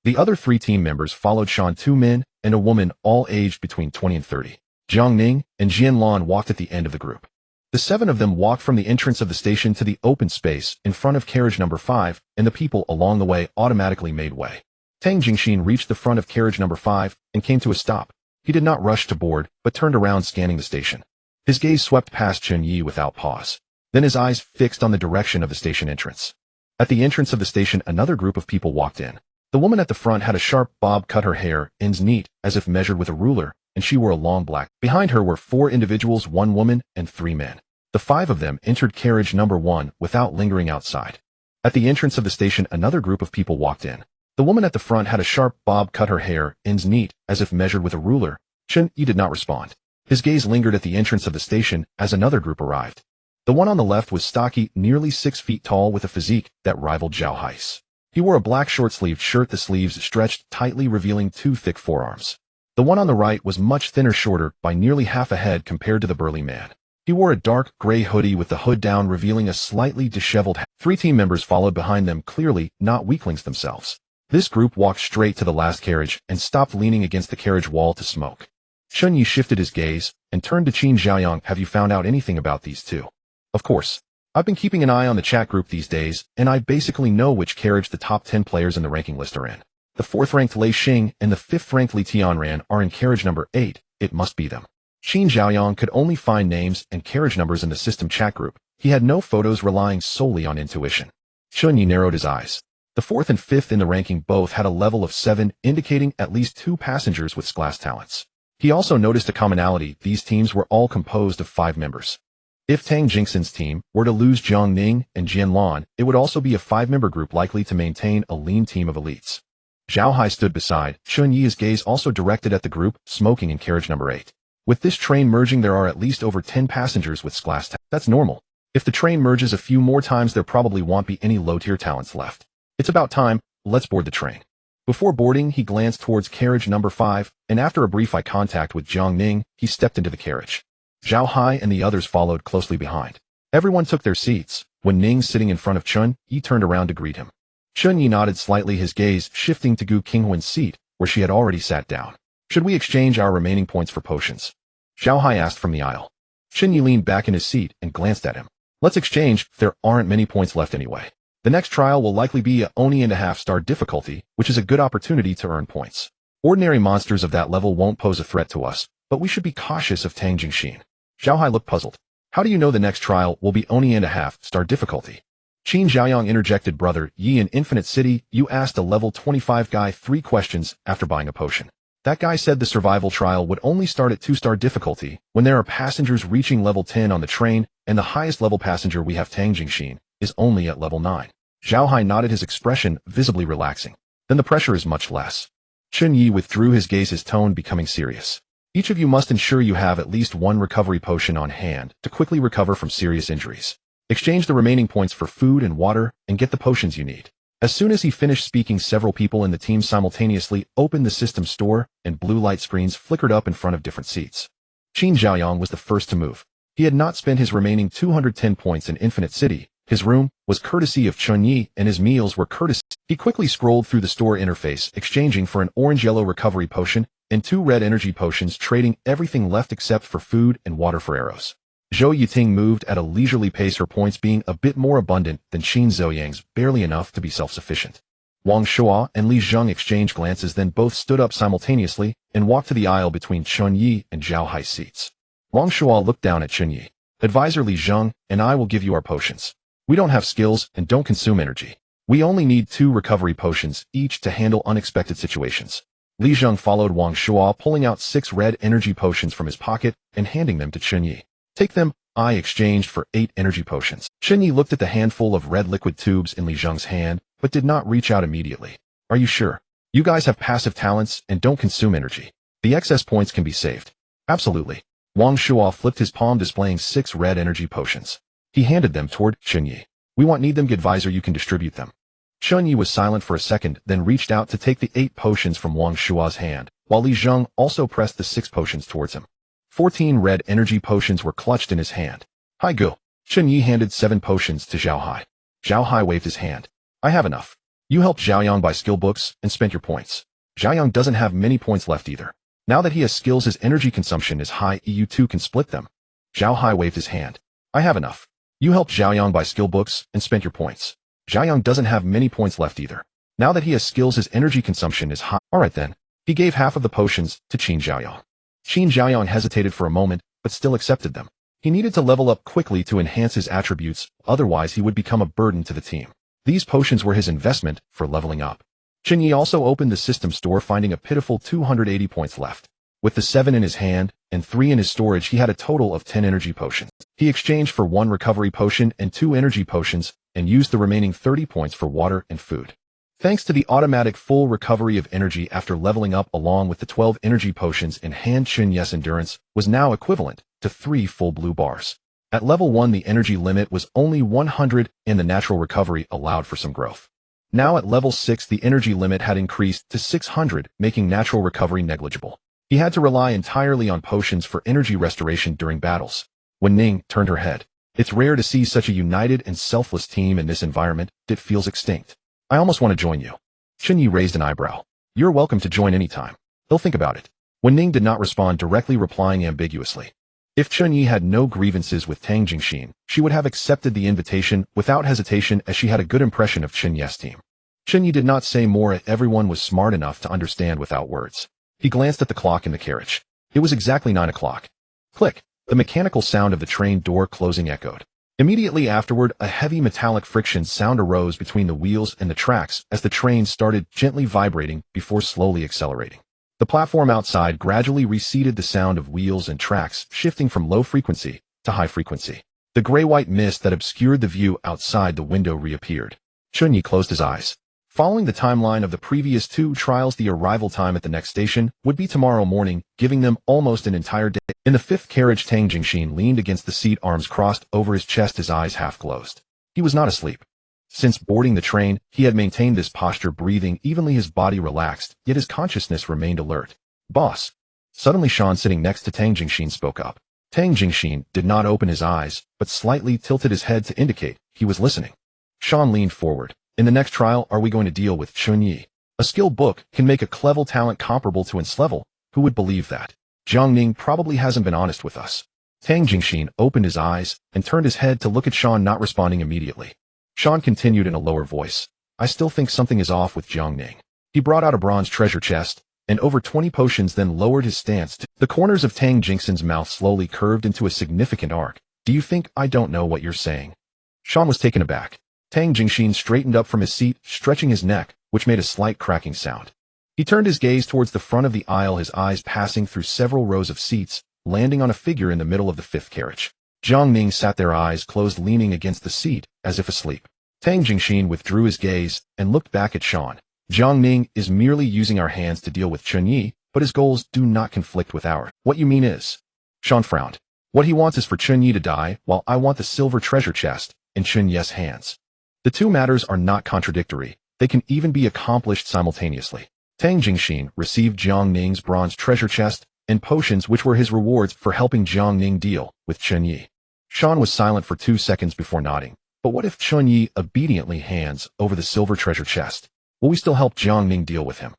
The other 3 team members followed Sean, 2 men and a woman, all aged between 20 and 30. Jiang Ning and Jian Lan walked at the end of the group. The 7 of them walked from the entrance of the station to the open space in front of carriage number 5, and the people along the way automatically made way. Tang Jingxin reached the front of carriage number 5 and came to a stop. He did not rush to board, but turned around, scanning the station. His gaze swept past Chen Ye without pause. Then his eyes fixed on the direction of the station entrance. At the entrance of the station, another group of people walked in. The woman at the front had a sharp bob cut, her hair ends neat, as if measured with a ruler, and she wore a long black. Behind her were 4 individuals, 1 woman and 3 men. The 5 of them entered carriage number 1 without lingering outside. At the entrance of the station, another group of people walked in. The woman at the front had a sharp bob cut, her hair ends neat, as if measured with a ruler. Chen Ye did not respond. His gaze lingered at the entrance of the station as another group arrived. The one on the left was stocky, nearly 6 feet tall, with a physique that rivaled Zhao Hai's. He wore a black short-sleeved shirt, the sleeves stretched tightly, revealing 2 thick forearms. The one on the right was much thinner, shorter by nearly half a head compared to the burly man. He wore a dark gray hoodie with the hood down, revealing a slightly disheveled head. 3 team members followed behind them, clearly not weaklings themselves. This group walked straight to the last carriage and stopped, leaning against the carriage wall to smoke. Chen Ye shifted his gaze and turned to Qin Zhaoyang. Have you found out anything about these 2? Of course. I've been keeping an eye on the chat group these days, and I basically know which carriage the top 10 players in the ranking list are in. The 4th-ranked Lei Xing and the 5th-ranked Li Tianran are in carriage number 8. It must be them. Qin Zhaoyang could only find names and carriage numbers in the system chat group. He had no photos, relying solely on intuition. Chen Ye narrowed his eyes. The 4th and 5th in the ranking both had a level of 7, indicating at least 2 passengers with class talents. He also noticed a commonality. These teams were all composed of 5 members. If Tang Jingxin's team were to lose Jiang Ning and Jian Lan, it would also be a 5-member group, likely to maintain a lean team of elites. Zhao Hai stood beside Chen Ye, his gaze also directed at the group smoking in carriage number 8. With this train merging, there are at least over 10 passengers with class talents. That's normal. If the train merges a few more times, there probably won't be any low-tier talents left. It's about time. Let's board the train. Before boarding, he glanced towards carriage number 5, and after a brief eye contact with Jiang Ning, he stepped into the carriage. Zhao Hai and the others followed closely behind. Everyone took their seats. When Ning, sitting in front of Chen Ye, turned around to greet him. Chen Ye nodded slightly, his gaze shifting to Gu Qinghuan's seat, where she had already sat down. Should we exchange our remaining points for potions? Zhao Hai asked from the aisle. Chen Ye leaned back in his seat and glanced at him. Let's exchange, there aren't many points left anyway. The next trial will likely be a Oni and a half-star difficulty, which is a good opportunity to earn points. Ordinary monsters of that level won't pose a threat to us, but we should be cautious of Tang Jingxin. Zhao Hai looked puzzled. How do you know the next trial will be Oni and a half-star difficulty? Qin Zhaoyang interjected. Brother Yi, in Infinite City, you asked a level 25 guy 3 questions after buying a potion. That guy said the survival trial would only start at 2-star difficulty when there are passengers reaching level 10 on the train, and the highest level passenger we have, Tang Jingxin, is only at level 9. Zhao Hai nodded, his expression visibly relaxing. Then the pressure is much less. Chen Ye withdrew his gaze, his tone becoming serious. Each of you must ensure you have at least 1 recovery potion on hand to quickly recover from serious injuries. Exchange the remaining points for food and water and get the potions you need. As soon as he finished speaking, several people in the team simultaneously opened the system store, and blue light screens flickered up in front of different seats. Qin Zhaoyang was the first to move. He had not spent his remaining 210 points in Infinite City. His room was courtesy of Chen Ye, and his meals were courtesy. He quickly scrolled through the store interface, exchanging for an orange-yellow recovery potion and 2 red energy potions, trading everything left except for food and water for arrows. Zhou Yiting moved at a leisurely pace, her points being a bit more abundant than Qin Zhouyan's, barely enough to be self-sufficient. Wang Shuo and Li Zheng exchanged glances, then both stood up simultaneously and walked to the aisle between Chen Ye and Zhao Hai's seats. Wang Shuo looked down at Chen Ye. Advisor Li Zheng and I will give you our potions. We don't have skills and don't consume energy. We only need 2 recovery potions each to handle unexpected situations. Li Zheng followed Wang Shuo, pulling out 6 red energy potions from his pocket and handing them to Chen Ye. Take them. I exchanged for 8 energy potions. Chen Ye looked at the handful of red liquid tubes in Li Zheng's hand, but did not reach out immediately. Are you sure? You guys have passive talents and don't consume energy. The excess points can be saved. Absolutely. Wang Shuo flipped his palm, displaying 6 red energy potions. He handed them toward Chen Ye. We won't need them, advisor, you can distribute them. Chen Ye was silent for a second, then reached out to take the 8 potions from Wang Shuo's hand, while Li Zheng also pressed the 6 potions towards him. 14 red energy potions were clutched in his hand. Hi Gu. Chen Ye handed 7 potions to Zhao Hai. Zhao Hai waved his hand. I have enough. You helped Zhaoyang buy skill books and spent your points. Zhaoyang doesn't have many points left either. Now that he has skills, his energy consumption is high, you two can split them. Zhao Hai waved his hand. I have enough. You helped Zhaoyang buy skill books and spent your points. Zhaoyang doesn't have many points left either. Now that he has skills, his energy consumption is high. Alright then. He gave half of the potions to Qin Zhaoyang. Qin Zhaoyang hesitated for a moment, but still accepted them. He needed to level up quickly to enhance his attributes, otherwise he would become a burden to the team. These potions were his investment for leveling up. Chen Ye also opened the system store, finding a pitiful 280 points left. With the 7 in his hand and 3 in his storage, he had a total of 10 energy potions. He exchanged for 1 recovery potion and 2 energy potions, and used the remaining 30 points for water and food. Thanks to the automatic full recovery of energy after leveling up, along with the 12 energy potions in hand, Chen Ye's endurance was now equivalent to 3 full blue bars. At level 1, the energy limit was only 100 and the natural recovery allowed for some growth. Now at level 6, the energy limit had increased to 600, making natural recovery negligible. He had to rely entirely on potions for energy restoration during battles. When Ning turned her head, it's rare to see such a united and selfless team in this environment. It feels extinct. I almost want to join you. Chen Ye raised an eyebrow. You're welcome to join anytime. He'll think about it. When Ning did not respond directly, replying ambiguously. If Chen Ye had no grievances with Tang Jingxin, she would have accepted the invitation without hesitation, as she had a good impression of Chen Ye's team. Chen Ye did not say more. Everyone was smart enough to understand without words. He glanced at the clock in the carriage. It was exactly 9 o'clock. Click. The mechanical sound of the train door closing echoed. Immediately afterward, a heavy metallic friction sound arose between the wheels and the tracks as the train started gently vibrating before slowly accelerating. The platform outside gradually receded, the sound of wheels and tracks shifting from low frequency to high frequency. The gray-white mist that obscured the view outside the window reappeared. Chen Ye closed his eyes. Following the timeline of the previous 2 trials, the arrival time at the next station would be tomorrow morning, giving them almost an entire day. In the 5th carriage, Tang Jingxin leaned against the seat, arms crossed over his chest, his eyes half closed. He was not asleep. Since boarding the train, he had maintained this posture, breathing evenly, his body relaxed, yet his consciousness remained alert. Boss. Suddenly Shan, sitting next to Tang Jingxin, spoke up. Tang Jingxin did not open his eyes, but slightly tilted his head to indicate he was listening. Shan leaned forward. In the next trial, are we going to deal with Chen Ye? A skill book can make a clever talent comparable to its level. Who would believe that? Jiang Ning probably hasn't been honest with us. Tang Jingxin opened his eyes and turned his head to look at Sean, not responding immediately. Sean continued in a lower voice. I still think something is off with Jiang Ning. He brought out a bronze treasure chest and over 20 potions, then lowered his stance. The corners of Tang Jingxin's mouth slowly curved into a significant arc. Do you think I don't know what you're saying? Sean was taken aback. Tang Jingxin straightened up from his seat, stretching his neck, which made a slight cracking sound. He turned his gaze towards the front of the aisle, his eyes passing through several rows of seats, landing on a figure in the middle of the fifth carriage. Jiang Ning sat there, eyes closed, leaning against the seat, as if asleep. Tang Jingxin withdrew his gaze and looked back at Sean. Jiang Ning is merely using our hands to deal with Chen Ye, but his goals do not conflict with ours. What you mean is? Sean frowned. What he wants is for Chen Ye to die, while I want the silver treasure chest in Chen Ye's hands. The two matters are not contradictory. They can even be accomplished simultaneously. Tang Jingxin received Jiang Ning's bronze treasure chest and potions, which were his rewards for helping Jiang Ning deal with Chen Ye. Sean was silent for 2 seconds before nodding. But what if Chen Ye obediently hands over the silver treasure chest? Will we still help Jiang Ning deal with him?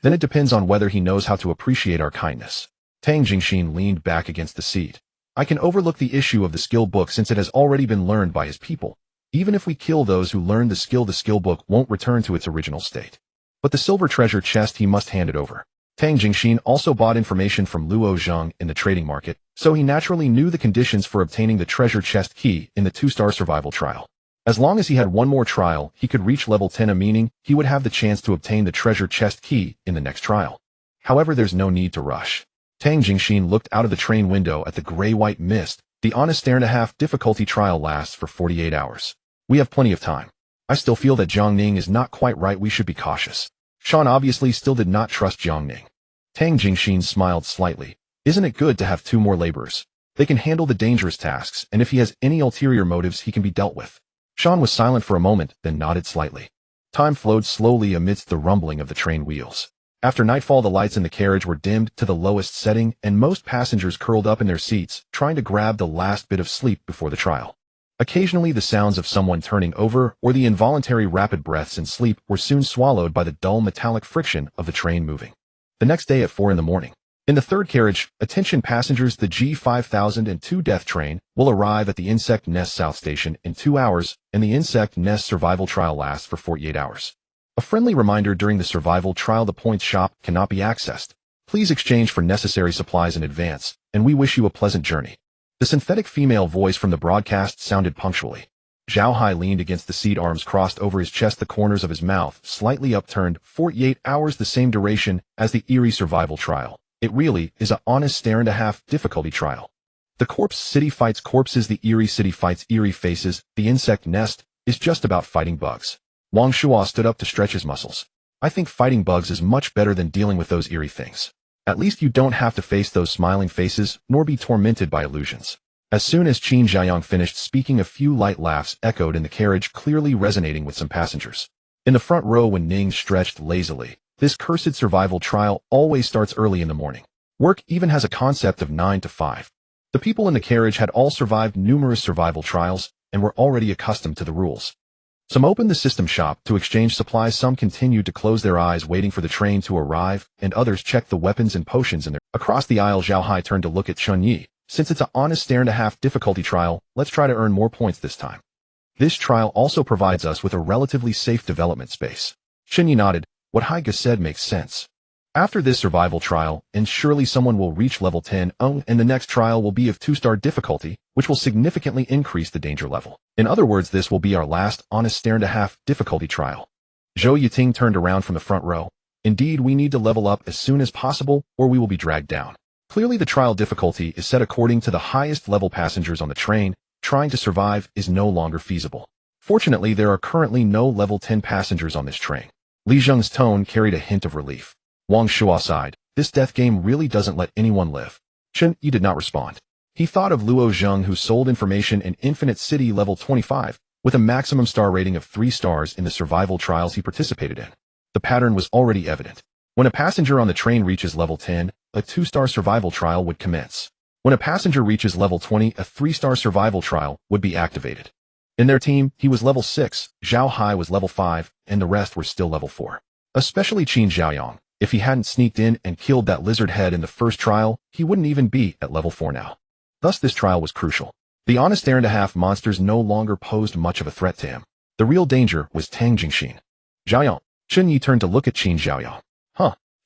Then it depends on whether he knows how to appreciate our kindness. Tang Jingxin leaned back against the seat. I can overlook the issue of the skill book since it has already been learned by his people. Even if we kill those who learned the skill book won't return to its original state. But the silver treasure chest, he must hand it over. Tang Jingxin also bought information from Luo Zheng in the trading market, so he naturally knew the conditions for obtaining the treasure chest key in the 2-star survival trial. As long as he had one more trial, he could reach level 10, meaning he would have the chance to obtain the treasure chest key in the next trial. However, there's no need to rush. Tang Jingxin looked out of the train window at the gray-white mist. The honest 1.5 difficulty trial lasts for 48 hours. We have plenty of time. I still feel that Jiang Ning is not quite right. We should be cautious. Sean obviously still did not trust Jiang Ning. Tang Jingxin smiled slightly. Isn't it good to have 2 more laborers? They can handle the dangerous tasks, and if he has any ulterior motives, he can be dealt with. Sean was silent for a moment, then nodded slightly. Time flowed slowly amidst the rumbling of the train wheels. After nightfall, the lights in the carriage were dimmed to the lowest setting, and most passengers curled up in their seats, trying to grab the last bit of sleep before the trial. Occasionally, the sounds of someone turning over or the involuntary rapid breaths in sleep were soon swallowed by the dull metallic friction of the train moving. The next day at 4 in the morning. In the third carriage, attention passengers, the G5002 death train will arrive at the Insect Nest South Station in 2 hours, and the Insect Nest survival trial lasts for 48 hours. A friendly reminder: during the survival trial, the points shop cannot be accessed. Please exchange for necessary supplies in advance, and we wish you a pleasant journey. The synthetic female voice from the broadcast sounded punctually. Zhao Hai leaned against the seat, arms crossed over his chest, the corners of his mouth slightly upturned. 48 hours, the same duration as the eerie survival trial. It really is a honest 1.5 difficulty trial. The corpse city fights corpses, the eerie city fights eerie faces, the insect nest is just about fighting bugs. Wang Shuo stood up to stretch his muscles. I think fighting bugs is much better than dealing with those eerie things. At least you don't have to face those smiling faces, nor be tormented by illusions. As soon as Qin Jiayang finished speaking, a few light laughs echoed in the carriage, clearly resonating with some passengers. In the front row, when Ning stretched lazily, this cursed survival trial always starts early in the morning. Work even has a concept of 9 to 5. The people in the carriage had all survived numerous survival trials and were already accustomed to the rules. Some opened the system shop to exchange supplies, some continued to close their eyes waiting for the train to arrive, and others checked the weapons and potions in their... Across the aisle, Zhao Hai turned to look at Chen Ye. Since it's an honest 1.5 difficulty trial, let's try to earn more points this time. This trial also provides us with a relatively safe development space. Chen Ye nodded. What Hai said makes sense. After this survival trial, and surely someone will reach level 10, and the next trial will be of 2-star difficulty, which will significantly increase the danger level. In other words, this will be our last honest 1.5 difficulty trial. Zhou Yiting turned around from the front row. Indeed, we need to level up as soon as possible, or we will be dragged down. Clearly, the trial difficulty is set according to the highest level passengers on the train. Trying to survive is no longer feasible. Fortunately, there are currently no level 10 passengers on this train. Li Zheng's tone carried a hint of relief. Wang Shuo sighed. This death game really doesn't let anyone live. Chen Ye did not respond. He thought of Luo Zheng, who sold information in Infinite City level 25, with a maximum star rating of 3 stars in the survival trials he participated in. The pattern was already evident. When a passenger on the train reaches level 10, a 2-star survival trial would commence. When a passenger reaches level 20, a 3-star survival trial would be activated. In their team, he was level 6, Zhao Hai was level 5, and the rest were still level 4. Especially Qin Xiaoyang. If he hadn't sneaked in and killed that lizard head in the first trial, he wouldn't even be at level 4 now. Thus this trial was crucial. The honest half monsters no longer posed much of a threat to him. The real danger was Tang Jingxin. Xiaoyang. Chen Ye turned to look at Qin Xiaoyang.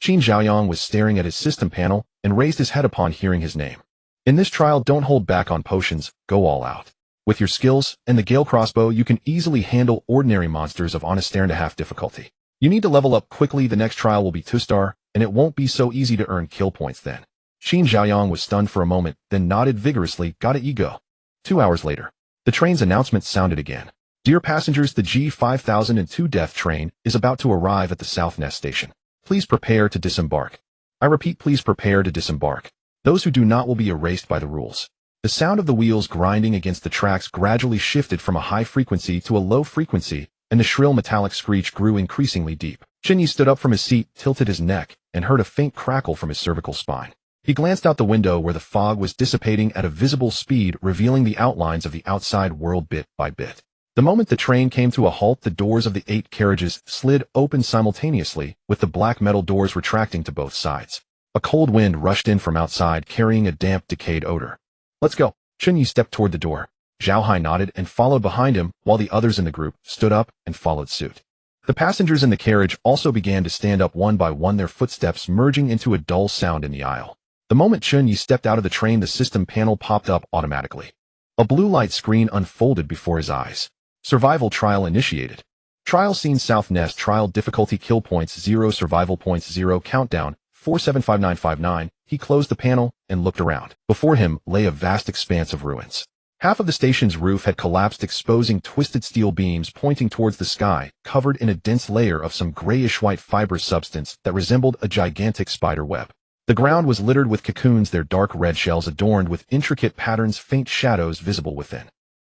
Qin Xiaoyang was staring at his system panel and raised his head upon hearing his name. In this trial, don't hold back on potions, go all out. With your skills and the Gale crossbow, you can easily handle ordinary monsters of honest half difficulty. You need to level up quickly. The next trial will be 2-star, and it won't be so easy to earn kill points then. Qin Xiaoyang was stunned for a moment, then nodded vigorously. Got it, you go. 2 hours later, the train's announcement sounded again. Dear passengers, the G5002 Death Train is about to arrive at the South Nest Station. Please prepare to disembark. I repeat, please prepare to disembark. Those who do not will be erased by the rules. The sound of the wheels grinding against the tracks gradually shifted from a high frequency to a low frequency, and the shrill metallic screech grew increasingly deep. Chen Ye stood up from his seat, tilted his neck, and heard a faint crackle from his cervical spine. He glanced out the window where the fog was dissipating at a visible speed, revealing the outlines of the outside world bit by bit. The moment the train came to a halt, the doors of the 8 carriages slid open simultaneously, with the black metal doors retracting to both sides. A cold wind rushed in from outside, carrying a damp, decayed odor. Let's go. Chen Ye stepped toward the door. Zhao Hai nodded and followed behind him, while the others in the group stood up and followed suit. The passengers in the carriage also began to stand up one by one, their footsteps merging into a dull sound in the aisle. The moment Chen Ye stepped out of the train, the system panel popped up automatically. A blue light screen unfolded before his eyes. Survival trial initiated. Trial scene: South Nest. Trial difficulty: kill points 0, survival points 0, countdown 475959. He closed the panel and looked around. Before him lay a vast expanse of ruins. Half of the station's roof had collapsed, exposing twisted steel beams pointing towards the sky, covered in a dense layer of some grayish-white fibrous substance that resembled a gigantic spider web. The ground was littered with cocoons, their dark red shells adorned with intricate patterns, faint shadows visible within.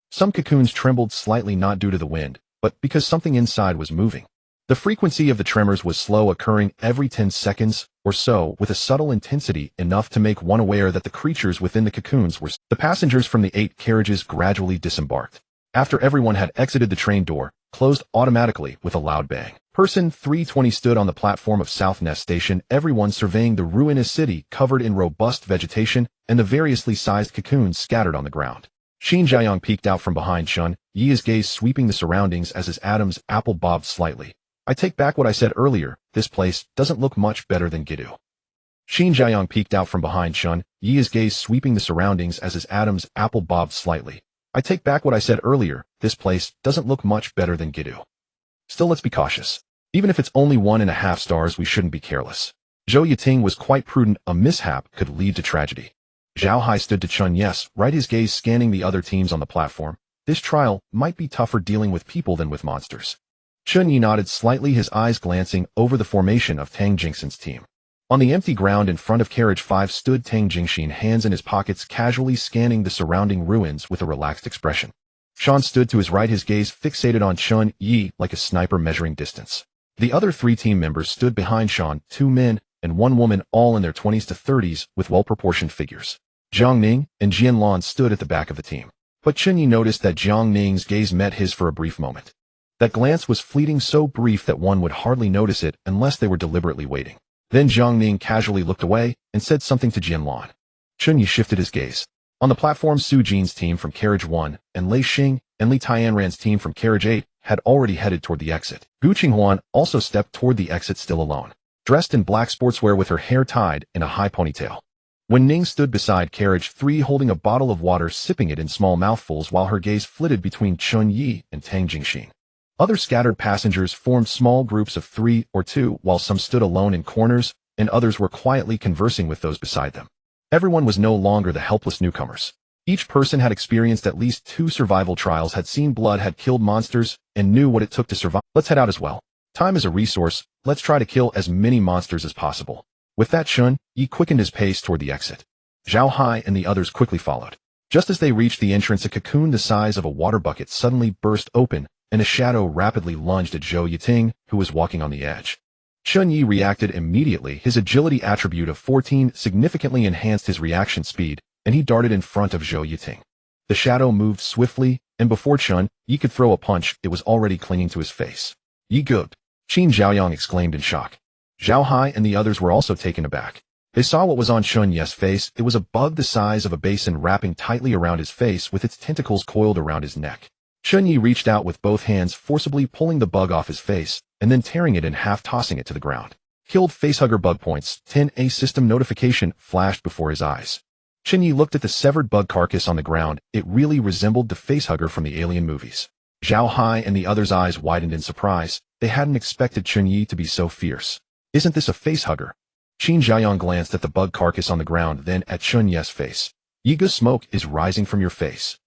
Some cocoons trembled slightly, not due to the wind, but because something inside was moving. The frequency of the tremors was slow, occurring every 10 seconds or so, with a subtle intensity enough to make one aware that the creatures within the cocoons were. The passengers from the 8 carriages gradually disembarked. After everyone had exited, the train door closed automatically with a loud bang. Person 320 stood on the platform of South Nest Station, everyone surveying the ruinous city covered in robust vegetation and the variously sized cocoons scattered on the ground. Qin Xiaoyang peeked out from behind Chen Ye's gaze, sweeping the surroundings as his Adam's apple bobbed slightly. I take back what I said earlier, this place doesn't look much better than Gidu. Qin Xiaoyang peeked out from behind Chen Ye's gaze, sweeping the surroundings as his Adam's apple bobbed slightly. I take back what I said earlier, this place doesn't look much better than Gidu. Still, let's be cautious. Even if it's only 1.5 stars, we shouldn't be careless. Zhou Yiting was quite prudent, a mishap could lead to tragedy. Zhao Hai stood to Chen Ye's right, his gaze scanning the other teams on the platform. This trial might be tougher dealing with people than with monsters. Chen Ye nodded slightly, his eyes glancing over the formation of Tang Jingxin's team. On the empty ground in front of carriage 5 stood Tang Jingxin, hands in his pockets, casually scanning the surrounding ruins with a relaxed expression. Shan stood to his right, his gaze fixated on Chen Ye like a sniper measuring distance. The other 3 team members stood behind Shan, 2 men and 1 woman, all in their 20s to 30s with well-proportioned figures. Jiang Ning and Jian Lan stood at the back of the team. But Chen Ye noticed that Jiang Ning's gaze met his for a brief moment. That glance was fleeting, so brief that one would hardly notice it unless they were deliberately waiting. Then Jiang Ning casually looked away and said something to Jian Lan. Chen Ye shifted his gaze. On the platform, Su Jin's team from carriage 1 and Lei Xing and Li Tianran's team from carriage 8 had already headed toward the exit. Gu Qinghuan also stepped toward the exit, still alone, dressed in black sportswear with her hair tied in a high ponytail. When Ning stood beside carriage 3 holding a bottle of water, sipping it in small mouthfuls while her gaze flitted between Chen Ye and Tang Jingxin. Other scattered passengers formed small groups of 3 or 2, while some stood alone in corners and others were quietly conversing with those beside them. Everyone was no longer the helpless newcomers. Each person had experienced at least 2 survival trials, had seen blood, had killed monsters, and knew what it took to survive. Let's head out as well. Time is a resource, let's try to kill as many monsters as possible. With that, Chen Ye quickened his pace toward the exit. Zhao Hai and the others quickly followed. Just as they reached the entrance, a cocoon the size of a water bucket suddenly burst open, and a shadow rapidly lunged at Zhou Yiting, who was walking on the edge. Chen Ye reacted immediately. His agility attribute of 14 significantly enhanced his reaction speed, and he darted in front of Zhou Yiting. The shadow moved swiftly, and before Chen Ye could throw a punch, it was already clinging to his face. "Ye good!" Qin Zhaoyang exclaimed in shock. Zhao Hai and the others were also taken aback. They saw what was on Chen Ye's face. It was a bug the size of a basin wrapping tightly around his face with its tentacles coiled around his neck. Chen Ye reached out with both hands, forcibly pulling the bug off his face, and then tearing it in half, tossing it to the ground. Killed facehugger bug points. 10A system notification flashed before his eyes. Chen Ye looked at the severed bug carcass on the ground. It really resembled the facehugger from the Alien movies. Zhao Hai and the others' eyes widened in surprise. They hadn't expected Chen Ye to be so fierce. "Isn't this a facehugger?" Qin Zhaoyang glanced at the bug carcass on the ground, then at Chen Ye's face. "Yiga, smoke is rising from your face."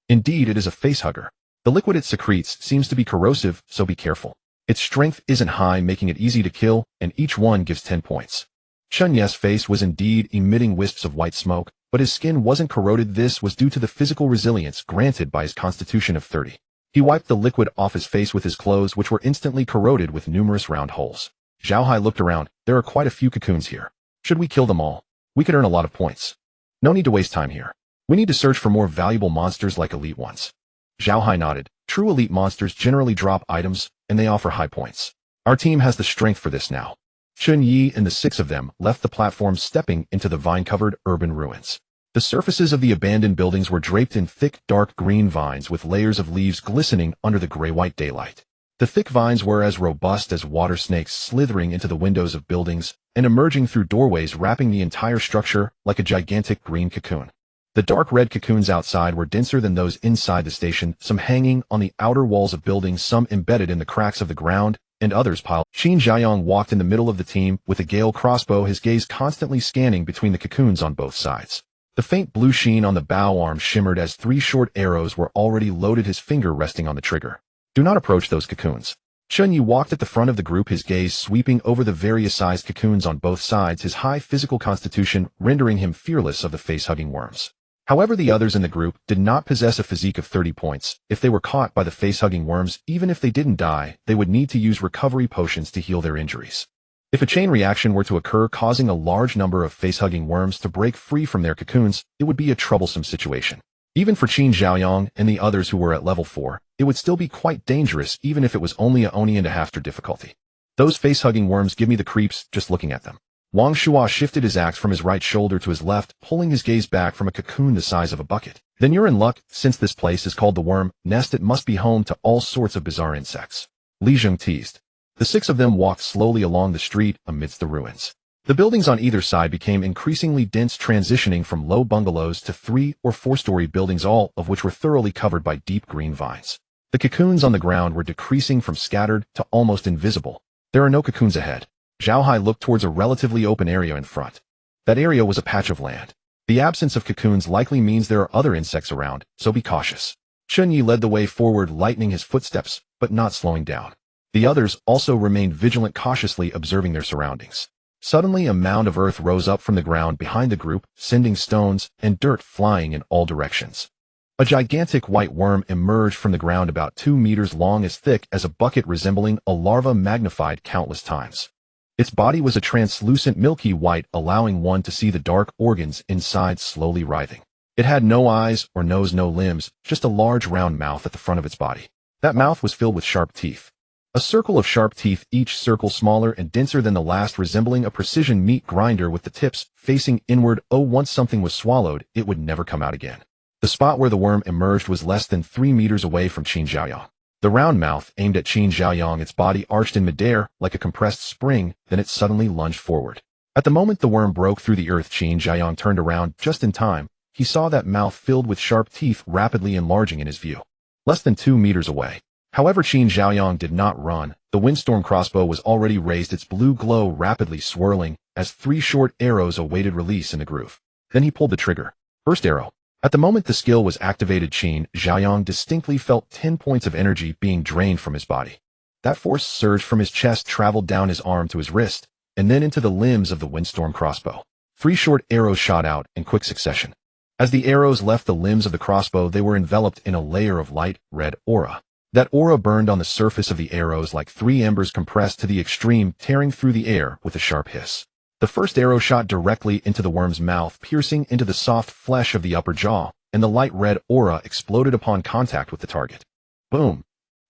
"Indeed, it is a facehugger. The liquid it secretes seems to be corrosive, so be careful. Its strength isn't high, making it easy to kill, and each one gives 10 points. Chen Ye's face was indeed emitting wisps of white smoke, but his skin wasn't corroded. This was due to the physical resilience granted by his constitution of 30. He wiped the liquid off his face with his clothes, which were instantly corroded with numerous round holes. Zhao Hai looked around. "There are quite a few cocoons here. Should we kill them all? We could earn a lot of points. No need to waste time here. We need to search for more valuable monsters like elite ones." Zhao Hai nodded. "True elite monsters generally drop items, and they offer high points. Our team has the strength for this now." Chen Ye and the 6 of them left the platform, stepping into the vine-covered urban ruins. The surfaces of the abandoned buildings were draped in thick, dark green vines with layers of leaves glistening under the gray-white daylight. The thick vines were as robust as water snakes, slithering into the windows of buildings and emerging through doorways, wrapping the entire structure like a gigantic green cocoon. The dark red cocoons outside were denser than those inside the station, some hanging on the outer walls of buildings, some embedded in the cracks of the ground, and others piled. Qin Zhaoyang walked in the middle of the team with a Gale crossbow, his gaze constantly scanning between the cocoons on both sides. The faint blue sheen on the bow arm shimmered as 3 short arrows were already loaded, his finger resting on the trigger. "Do not approach those cocoons." Chen Ye walked at the front of the group, his gaze sweeping over the various sized cocoons on both sides, his high physical constitution rendering him fearless of the face-hugging worms. However, the others in the group did not possess a physique of 30 points. If they were caught by the face-hugging worms, even if they didn't die, they would need to use recovery potions to heal their injuries. If a chain reaction were to occur, causing a large number of face-hugging worms to break free from their cocoons, it would be a troublesome situation. Even for Qin Zhaoyang and the others who were at level 4, it would still be quite dangerous, even if it was only a Oni and a half difficulty. "Those face-hugging worms give me the creeps just looking at them." Wang Shuo shifted his axe from his right shoulder to his left, pulling his gaze back from a cocoon the size of a bucket. "Then you're in luck. Since this place is called the Worm Nest, it must be home to all sorts of bizarre insects." Li Zheng teased. The 6 of them walked slowly along the street amidst the ruins. The buildings on either side became increasingly dense, transitioning from low bungalows to 3- or 4-story buildings, all of which were thoroughly covered by deep green vines. The cocoons on the ground were decreasing from scattered to almost invisible. There are no cocoons ahead. Zhao Hai looked towards a relatively open area in front. That area was a patch of land. The absence of cocoons likely means there are other insects around, so be cautious. Chen Ye led the way forward, lightening his footsteps, but not slowing down. The others also remained vigilant, cautiously observing their surroundings. Suddenly, a mound of earth rose up from the ground behind the group, sending stones and dirt flying in all directions. A gigantic white worm emerged from the ground, about 2 meters long, as thick as a bucket, resembling a larva magnified countless times. Its body was a translucent milky white, allowing one to see the dark organs inside slowly writhing. It had no eyes or nose, no limbs, just a large round mouth at the front of its body. That mouth was filled with sharp teeth. A circle of sharp teeth, each circle smaller and denser than the last, resembling a precision meat grinder with the tips facing inward. Oh, once something was swallowed, it would never come out again. The spot where the worm emerged was less than 3 meters away from Qin Zhaoyang. The round mouth aimed at Qin Zhaoyang, its body arched in midair like a compressed spring, then it suddenly lunged forward. At the moment the worm broke through the earth, Qin Zhaoyang turned around just in time. He saw that mouth filled with sharp teeth rapidly enlarging in his view. Less than 2 meters away. However, Qin Zhaoyang did not run. The windstorm crossbow was already raised, its blue glow rapidly swirling as 3 short arrows awaited release in the groove. Then he pulled the trigger. First arrow. At the moment the skill was activated, Qin Zhaoyang distinctly felt 10 points of energy being drained from his body. That force surged from his chest, traveled down his arm to his wrist, and then into the limbs of the windstorm crossbow. 3 short arrows shot out in quick succession. As the arrows left the limbs of the crossbow, they were enveloped in a layer of light red aura. That aura burned on the surface of the arrows like 3 embers compressed to the extreme, tearing through the air with a sharp hiss. The first arrow shot directly into the worm's mouth, piercing into the soft flesh of the upper jaw, and the light red aura exploded upon contact with the target. Boom!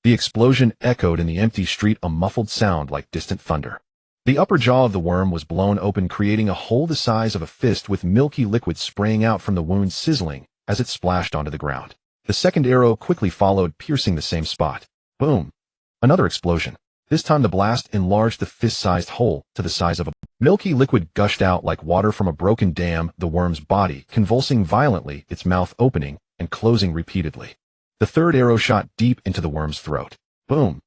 The explosion echoed in the empty street, a muffled sound like distant thunder. The upper jaw of the worm was blown open, creating a hole the size of a fist with milky liquid spraying out from the wound, sizzling as it splashed onto the ground. The second arrow quickly followed, piercing the same spot. Boom! Another explosion. This time the blast enlarged the fist-sized hole to the size of a milky liquid gushed out like water from a broken dam, the worm's body convulsing violently, its mouth opening and closing repeatedly. The third arrow shot deep into the worm's throat. Boom!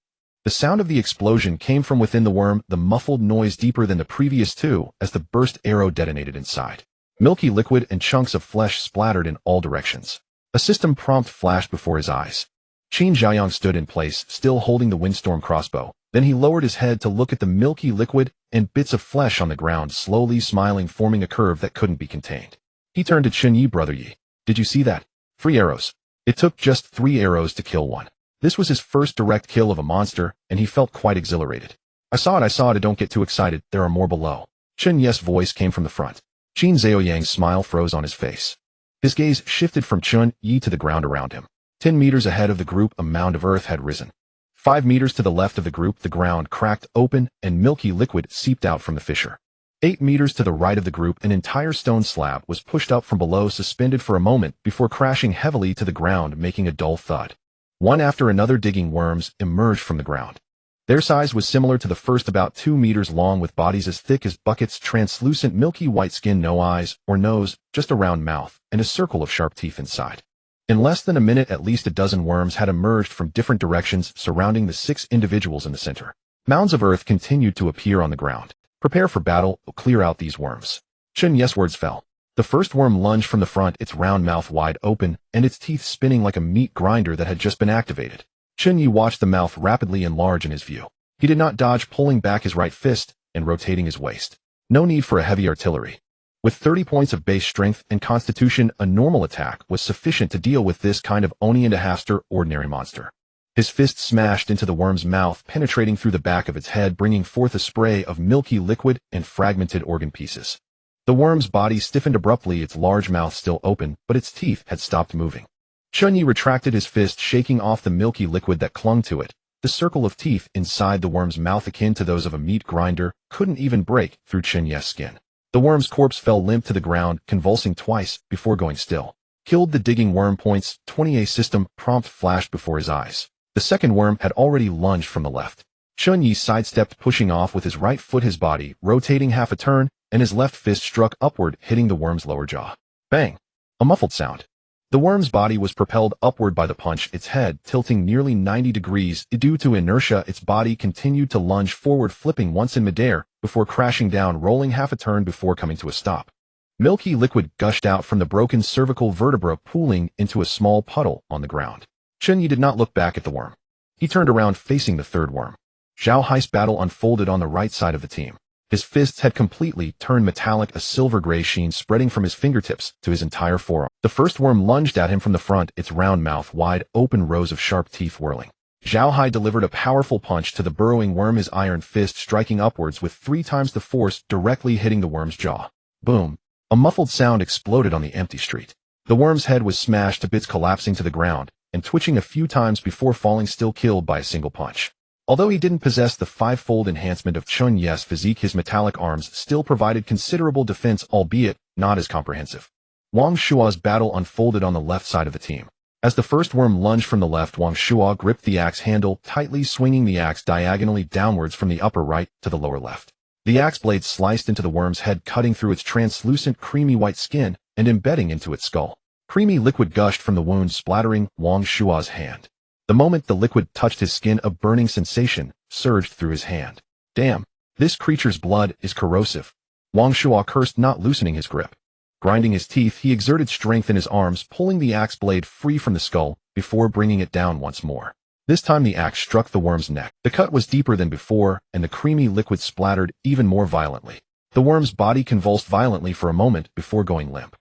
The sound of the explosion came from within the worm, the muffled noise deeper than the previous two as the burst arrow detonated inside. Milky liquid and chunks of flesh splattered in all directions. A system prompt flashed before his eyes. Qin Zhaoyang stood in place, still holding the windstorm crossbow. Then he lowered his head to look at the milky liquid and bits of flesh on the ground, slowly smiling, forming a curve that couldn't be contained. He turned to Chen Ye. Brother Ye, did you see that? 3 arrows. It took just 3 arrows to kill one. This was his first direct kill of a monster, and he felt quite exhilarated. I saw it, don't get too excited, there are more below. Chen Ye's voice came from the front. Qin Zhaoyang's smile froze on his face. His gaze shifted from Chen Ye to the ground around him. 10 meters ahead of the group, a mound of earth had risen. 5 meters to the left of the group, the ground cracked open and milky liquid seeped out from the fissure. 8 meters to the right of the group, an entire stone slab was pushed up from below, suspended for a moment before crashing heavily to the ground, making a dull thud. One after another digging worms emerged from the ground. Their size was similar to the first, about 2 meters long, with bodies as thick as buckets, translucent milky white skin, no eyes or nose, just a round mouth, and a circle of sharp teeth inside. In less than a minute, at least a dozen worms had emerged from different directions, surrounding the 6 individuals in the center. Mounds of earth continued to appear on the ground. Prepare for battle, clear out these worms. Chen Ye's words fell. The first worm lunged from the front, its round mouth wide open, and its teeth spinning like a meat grinder that had just been activated. Chen Ye watched the mouth rapidly enlarge in his view. He did not dodge, pulling back his right fist and rotating his waist. No need for a heavy artillery. With 30 points of base strength and constitution, a normal attack was sufficient to deal with this kind of Oni and a halfster ordinary monster. His fist smashed into the worm's mouth, penetrating through the back of its head, bringing forth a spray of milky liquid and fragmented organ pieces. The worm's body stiffened abruptly, its large mouth still open, but its teeth had stopped moving. Chen Ye retracted his fist, shaking off the milky liquid that clung to it. The circle of teeth inside the worm's mouth, akin to those of a meat grinder, couldn't even break through Chen Ye's skin. The worm's corpse fell limp to the ground, convulsing twice before going still. Killed the digging worm. Points 20A system prompt flashed before his eyes. The second worm had already lunged from the left. Chen Ye sidestepped, pushing off with his right foot, his body rotating half a turn, and his left fist struck upward, hitting the worm's lower jaw. Bang! A muffled sound. The worm's body was propelled upward by the punch, its head tilting nearly 90 degrees. Due to inertia, its body continued to lunge forward, flipping once in midair before crashing down, rolling half a turn before coming to a stop. Milky liquid gushed out from the broken cervical vertebra, pooling into a small puddle on the ground. Chen Ye did not look back at the worm. He turned around, facing the third worm. Zhao Hai's battle unfolded on the right side of the team. His fists had completely turned metallic, a silver-gray sheen spreading from his fingertips to his entire forearm. The first worm lunged at him from the front, its round mouth wide open, rows of sharp teeth whirling. Zhao Hai delivered a powerful punch to the burrowing worm, his iron fist striking upwards with 3 times the force, directly hitting the worm's jaw. Boom! A muffled sound exploded on the empty street. The worm's head was smashed to bits, collapsing to the ground and twitching a few times before falling, still killed by a single punch. Although he didn't possess the 5-fold enhancement of Chen Ye's physique, his metallic arms still provided considerable defense, albeit not as comprehensive. Wang Shua's battle unfolded on the left side of the team. As the first worm lunged from the left, Wang Shua gripped the axe handle, tightly swinging the axe diagonally downwards from the upper right to the lower left. The axe blade sliced into the worm's head, cutting through its translucent creamy white skin and embedding into its skull. Creamy liquid gushed from the wound, splattering Wang Shua's hand. The moment the liquid touched his skin, a burning sensation surged through his hand. Damn, this creature's blood is corrosive. Wang Shua cursed, not loosening his grip. Grinding his teeth, he exerted strength in his arms, pulling the axe blade free from the skull before bringing it down once more. This time the axe struck the worm's neck. The cut was deeper than before, and the creamy liquid splattered even more violently. The worm's body convulsed violently for a moment before going limp.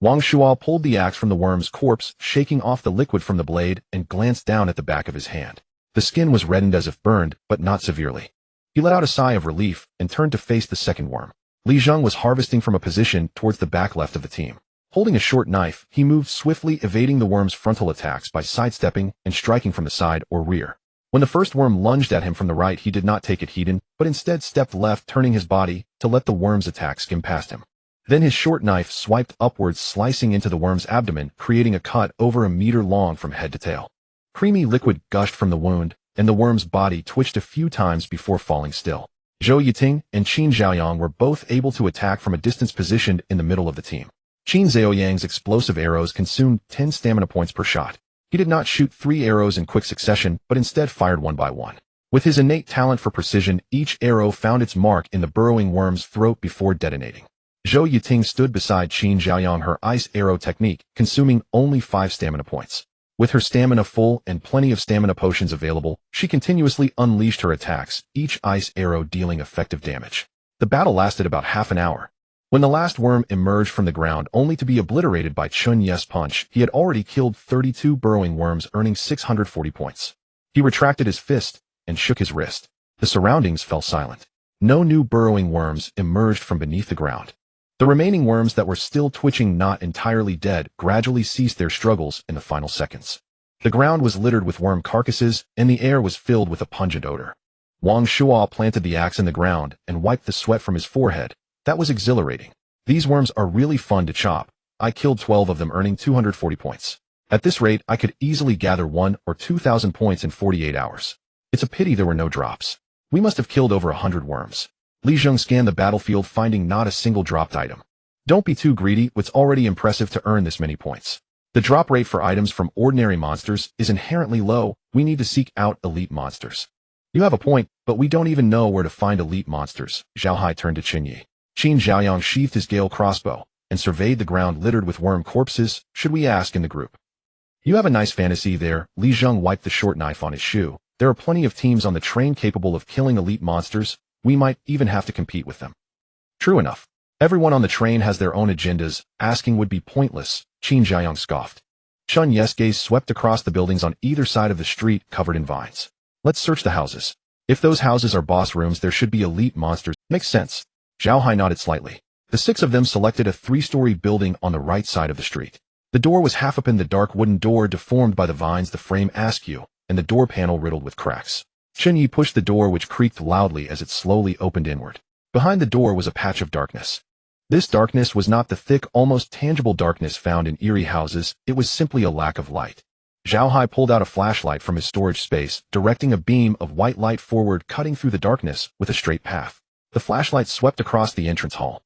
Wang Shua pulled the axe from the worm's corpse, shaking off the liquid from the blade, and glanced down at the back of his hand. The skin was reddened as if burned, but not severely. He let out a sigh of relief and turned to face the second worm. Li Zheng was harvesting from a position towards the back left of the team. Holding a short knife, he moved swiftly, evading the worm's frontal attacks by sidestepping and striking from the side or rear. When the first worm lunged at him from the right, he did not take it heed, but instead stepped left, turning his body to let the worm's attack skim past him. Then his short knife swiped upwards, slicing into the worm's abdomen, creating a cut over a meter long from head to tail. Creamy liquid gushed from the wound, and the worm's body twitched a few times before falling still. Zhou Yiting and Qin Zhaoyang were both able to attack from a distance positioned in the middle of the team. Qin Zhaoyang's explosive arrows consumed 10 stamina points per shot. He did not shoot 3 arrows in quick succession, but instead fired one by one. With his innate talent for precision, each arrow found its mark in the burrowing worm's throat before detonating. Zhou Yiting stood beside Qin Zhaoyang, her ice arrow technique, consuming only 5 stamina points. With her stamina full and plenty of stamina potions available, she continuously unleashed her attacks, each ice arrow dealing effective damage. The battle lasted about half an hour. When the last worm emerged from the ground only to be obliterated by Chen Ye's punch, he had already killed 32 burrowing worms, earning 640 points. He retracted his fist and shook his wrist. The surroundings fell silent. No new burrowing worms emerged from beneath the ground. The remaining worms that were still twitching, not entirely dead, gradually ceased their struggles in the final seconds. The ground was littered with worm carcasses, and the air was filled with a pungent odor. Wang Shuo planted the axe in the ground and wiped the sweat from his forehead. That was exhilarating. These worms are really fun to chop. I killed 12 of them, earning 240 points. At this rate, I could easily gather 1 or 2,000 points in 48 hours. It's a pity there were no drops. We must have killed over 100 worms. Li Zheng scanned the battlefield, finding not a single dropped item. Don't be too greedy. It's already impressive to earn this many points. The drop rate for items from ordinary monsters is inherently low. We need to seek out elite monsters. You have a point, but we don't even know where to find elite monsters. Zhao Hai turned to Chen Ye. Qin Zhaoyang sheathed his Gale crossbow and surveyed the ground littered with worm corpses. Should we ask in the group? You have a nice fantasy there. Li Zheng wiped the short knife on his shoe. There are plenty of teams on the train capable of killing elite monsters. We might even have to compete with them. True enough. Everyone on the train has their own agendas. Asking would be pointless. Qin Zhaoyang scoffed. Chen Ye's gaze swept across the buildings on either side of the street covered in vines. Let's search the houses. If those houses are boss rooms, there should be elite monsters. Makes sense. Zhao Hai nodded slightly. The 6 of them selected a 3-story building on the right side of the street. The door was half open, the dark wooden door deformed by the vines, the frame askew, and the door panel riddled with cracks. Chen Ye pushed the door, which creaked loudly as it slowly opened inward. Behind the door was a patch of darkness. This darkness was not the thick, almost tangible darkness found in eerie houses. It was simply a lack of light. Zhao Hai pulled out a flashlight from his storage space, directing a beam of white light forward, cutting through the darkness with a straight path. The flashlight swept across the entrance hall.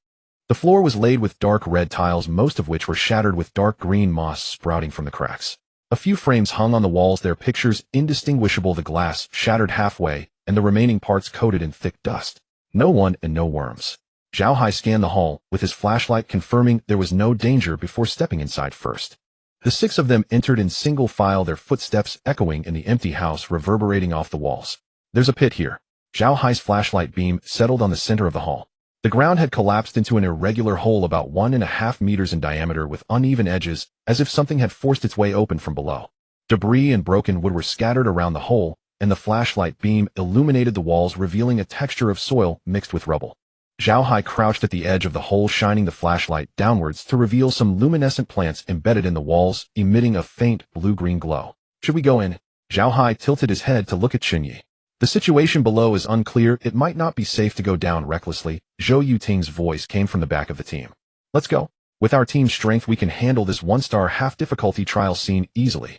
The floor was laid with dark red tiles, most of which were shattered with dark green moss sprouting from the cracks. A few frames hung on the walls, their pictures indistinguishable, the glass shattered halfway, and the remaining parts coated in thick dust. No one and no worms. Zhao Hai scanned the hall, with his flashlight confirming there was no danger before stepping inside first. The 6 of them entered in single file, their footsteps echoing in the empty house, reverberating off the walls. There's a pit here. Zhao Hai's flashlight beam settled on the center of the hall. The ground had collapsed into an irregular hole about 1.5 meters in diameter with uneven edges, as if something had forced its way open from below. Debris and broken wood were scattered around the hole, and the flashlight beam illuminated the walls, revealing a texture of soil mixed with rubble. Zhao Hai crouched at the edge of the hole, shining the flashlight downwards to reveal some luminescent plants embedded in the walls, emitting a faint blue-green glow. Should we go in? Zhao Hai tilted his head to look at Chen Ye. The situation below is unclear. It might not be safe to go down recklessly. Zhou Yiting's voice came from the back of the team. Let's go. With our team's strength, we can handle this 1-star half-difficulty trial scene easily.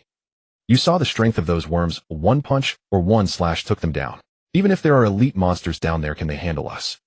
You saw the strength of those worms. 1 punch or 1 slash took them down. Even if there are elite monsters down there, can they handle us?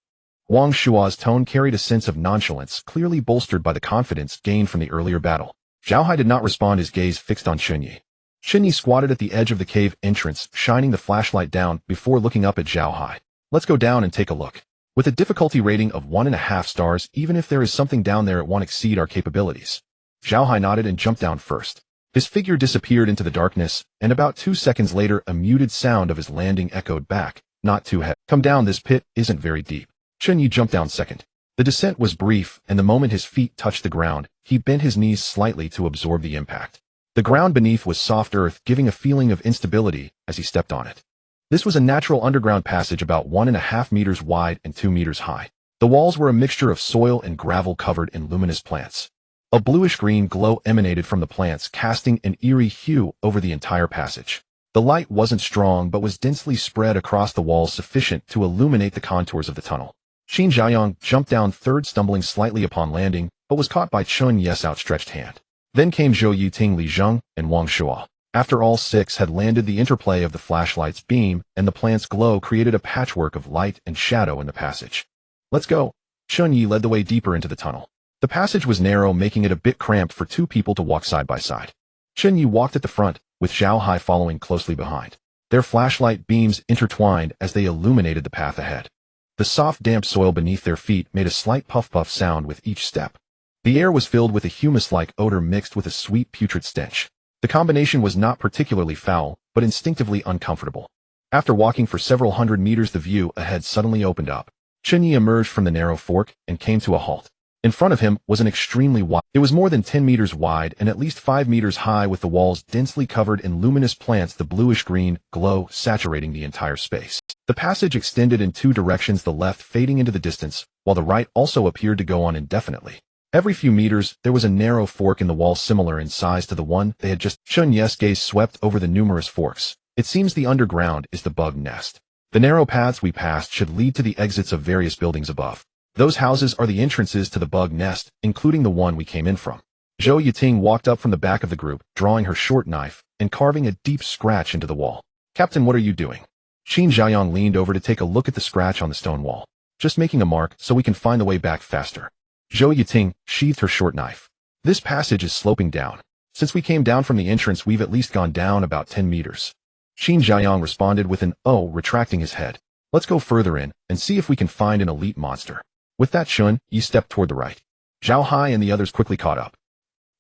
Wang Shua's tone carried a sense of nonchalance, clearly bolstered by the confidence gained from the earlier battle. Zhao Hai did not respond, his gaze fixed on Chen Ye. Chen Ye squatted at the edge of the cave entrance, shining the flashlight down before looking up at Zhao Hai. Let's go down and take a look. With a difficulty rating of 1.5 stars, even if there is something down there, it won't exceed our capabilities. Zhao Hai nodded and jumped down first. His figure disappeared into the darkness, and about 2 seconds later a muted sound of his landing echoed back. Not too heavy. Come down, this pit isn't very deep. Chen Ye jumped down second. The descent was brief, and the moment his feet touched the ground, he bent his knees slightly to absorb the impact. The ground beneath was soft earth, giving a feeling of instability as he stepped on it. This was a natural underground passage about 1.5 meters wide and 2 meters high. The walls were a mixture of soil and gravel covered in luminous plants. A bluish-green glow emanated from the plants, casting an eerie hue over the entire passage. The light wasn't strong but was densely spread across the walls, sufficient to illuminate the contours of the tunnel. Qin Xiaoyang jumped down third, stumbling slightly upon landing, but was caught by Chen Ye's outstretched hand. Then came Zhou Yuting, Li Zheng, and Wang Shuo. After all six had landed, the interplay of the flashlight's beam and the plant's glow created a patchwork of light and shadow in the passage. "Let's go." Chen Ye led the way deeper into the tunnel. The passage was narrow, making it a bit cramped for two people to walk side by side. Chen Ye walked at the front, with Zhao Hai following closely behind. Their flashlight beams intertwined as they illuminated the path ahead. The soft, damp soil beneath their feet made a slight puff-puff sound with each step. The air was filled with a humus-like odor mixed with a sweet, putrid stench. The combination was not particularly foul, but instinctively uncomfortable. After walking for several hundred meters, the view ahead suddenly opened up. Chen Ye emerged from the narrow fork and came to a halt. In front of him was an extremely wide. It was more than 10 meters wide and at least 5 meters high, with the walls densely covered in luminous plants, the bluish-green glow saturating the entire space. The passage extended in two directions, the left fading into the distance, while the right also appeared to go on indefinitely. Every few meters, there was a narrow fork in the wall similar in size to the one they had just. Chen Ye's gaze swept over the numerous forks. "It seems the underground is the bug nest. The narrow paths we passed should lead to the exits of various buildings above. Those houses are the entrances to the bug nest, including the one we came in from." Zhou Yuting walked up from the back of the group, drawing her short knife and carving a deep scratch into the wall. "Captain, what are you doing?" Qin Xiaoyang leaned over to take a look at the scratch on the stone wall. "Just making a mark so we can find the way back faster." Zhou Yuting sheathed her short knife. "This passage is sloping down. Since we came down from the entrance, we've at least gone down about 10 meters. Qin Xiaoyang responded with an "oh," retracting his head. "Let's go further in and see if we can find an elite monster." With that, Chen Ye stepped toward the right. Zhao Hai and the others quickly caught up.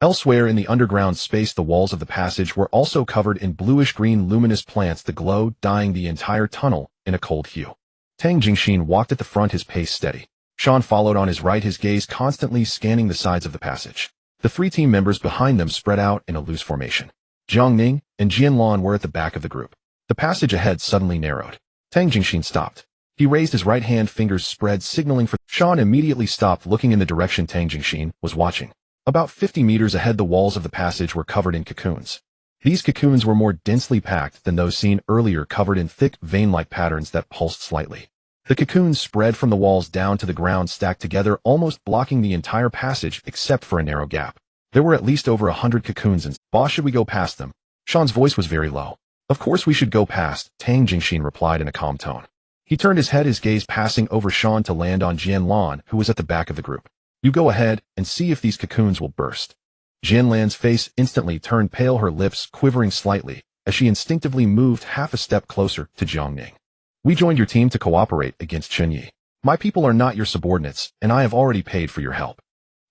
Elsewhere in the underground space, the walls of the passage were also covered in bluish-green luminous plants, the glow dyeing the entire tunnel in a cold hue. Tang Jingxin walked at the front, his pace steady. Shan followed on his right, his gaze constantly scanning the sides of the passage. The three team members behind them spread out in a loose formation. Jiang Ning and Jianlan were at the back of the group. The passage ahead suddenly narrowed. Tang Jingxin stopped. He raised his right hand, fingers spread, signaling for. Shan immediately stopped, looking in the direction Tang Jingxin was watching. About 50 meters ahead, the walls of the passage were covered in cocoons. These cocoons were more densely packed than those seen earlier, covered in thick, vein-like patterns that pulsed slightly. The cocoons spread from the walls down to the ground, stacked together, almost blocking the entire passage except for a narrow gap. There were at least over 100 cocoons, and "Boss, should we go past them?" Shan's voice was very low. "Of course we should go past," Tang Jingxin replied in a calm tone. He turned his head, his gaze passing over Shan to land on Jianlan, who was at the back of the group. "You go ahead and see if these cocoons will burst." Jianlan's face instantly turned pale, her lips quivering slightly, as she instinctively moved half a step closer to Jiang Ning. "We joined your team to cooperate against Chen Ye. My people are not your subordinates, and I have already paid for your help."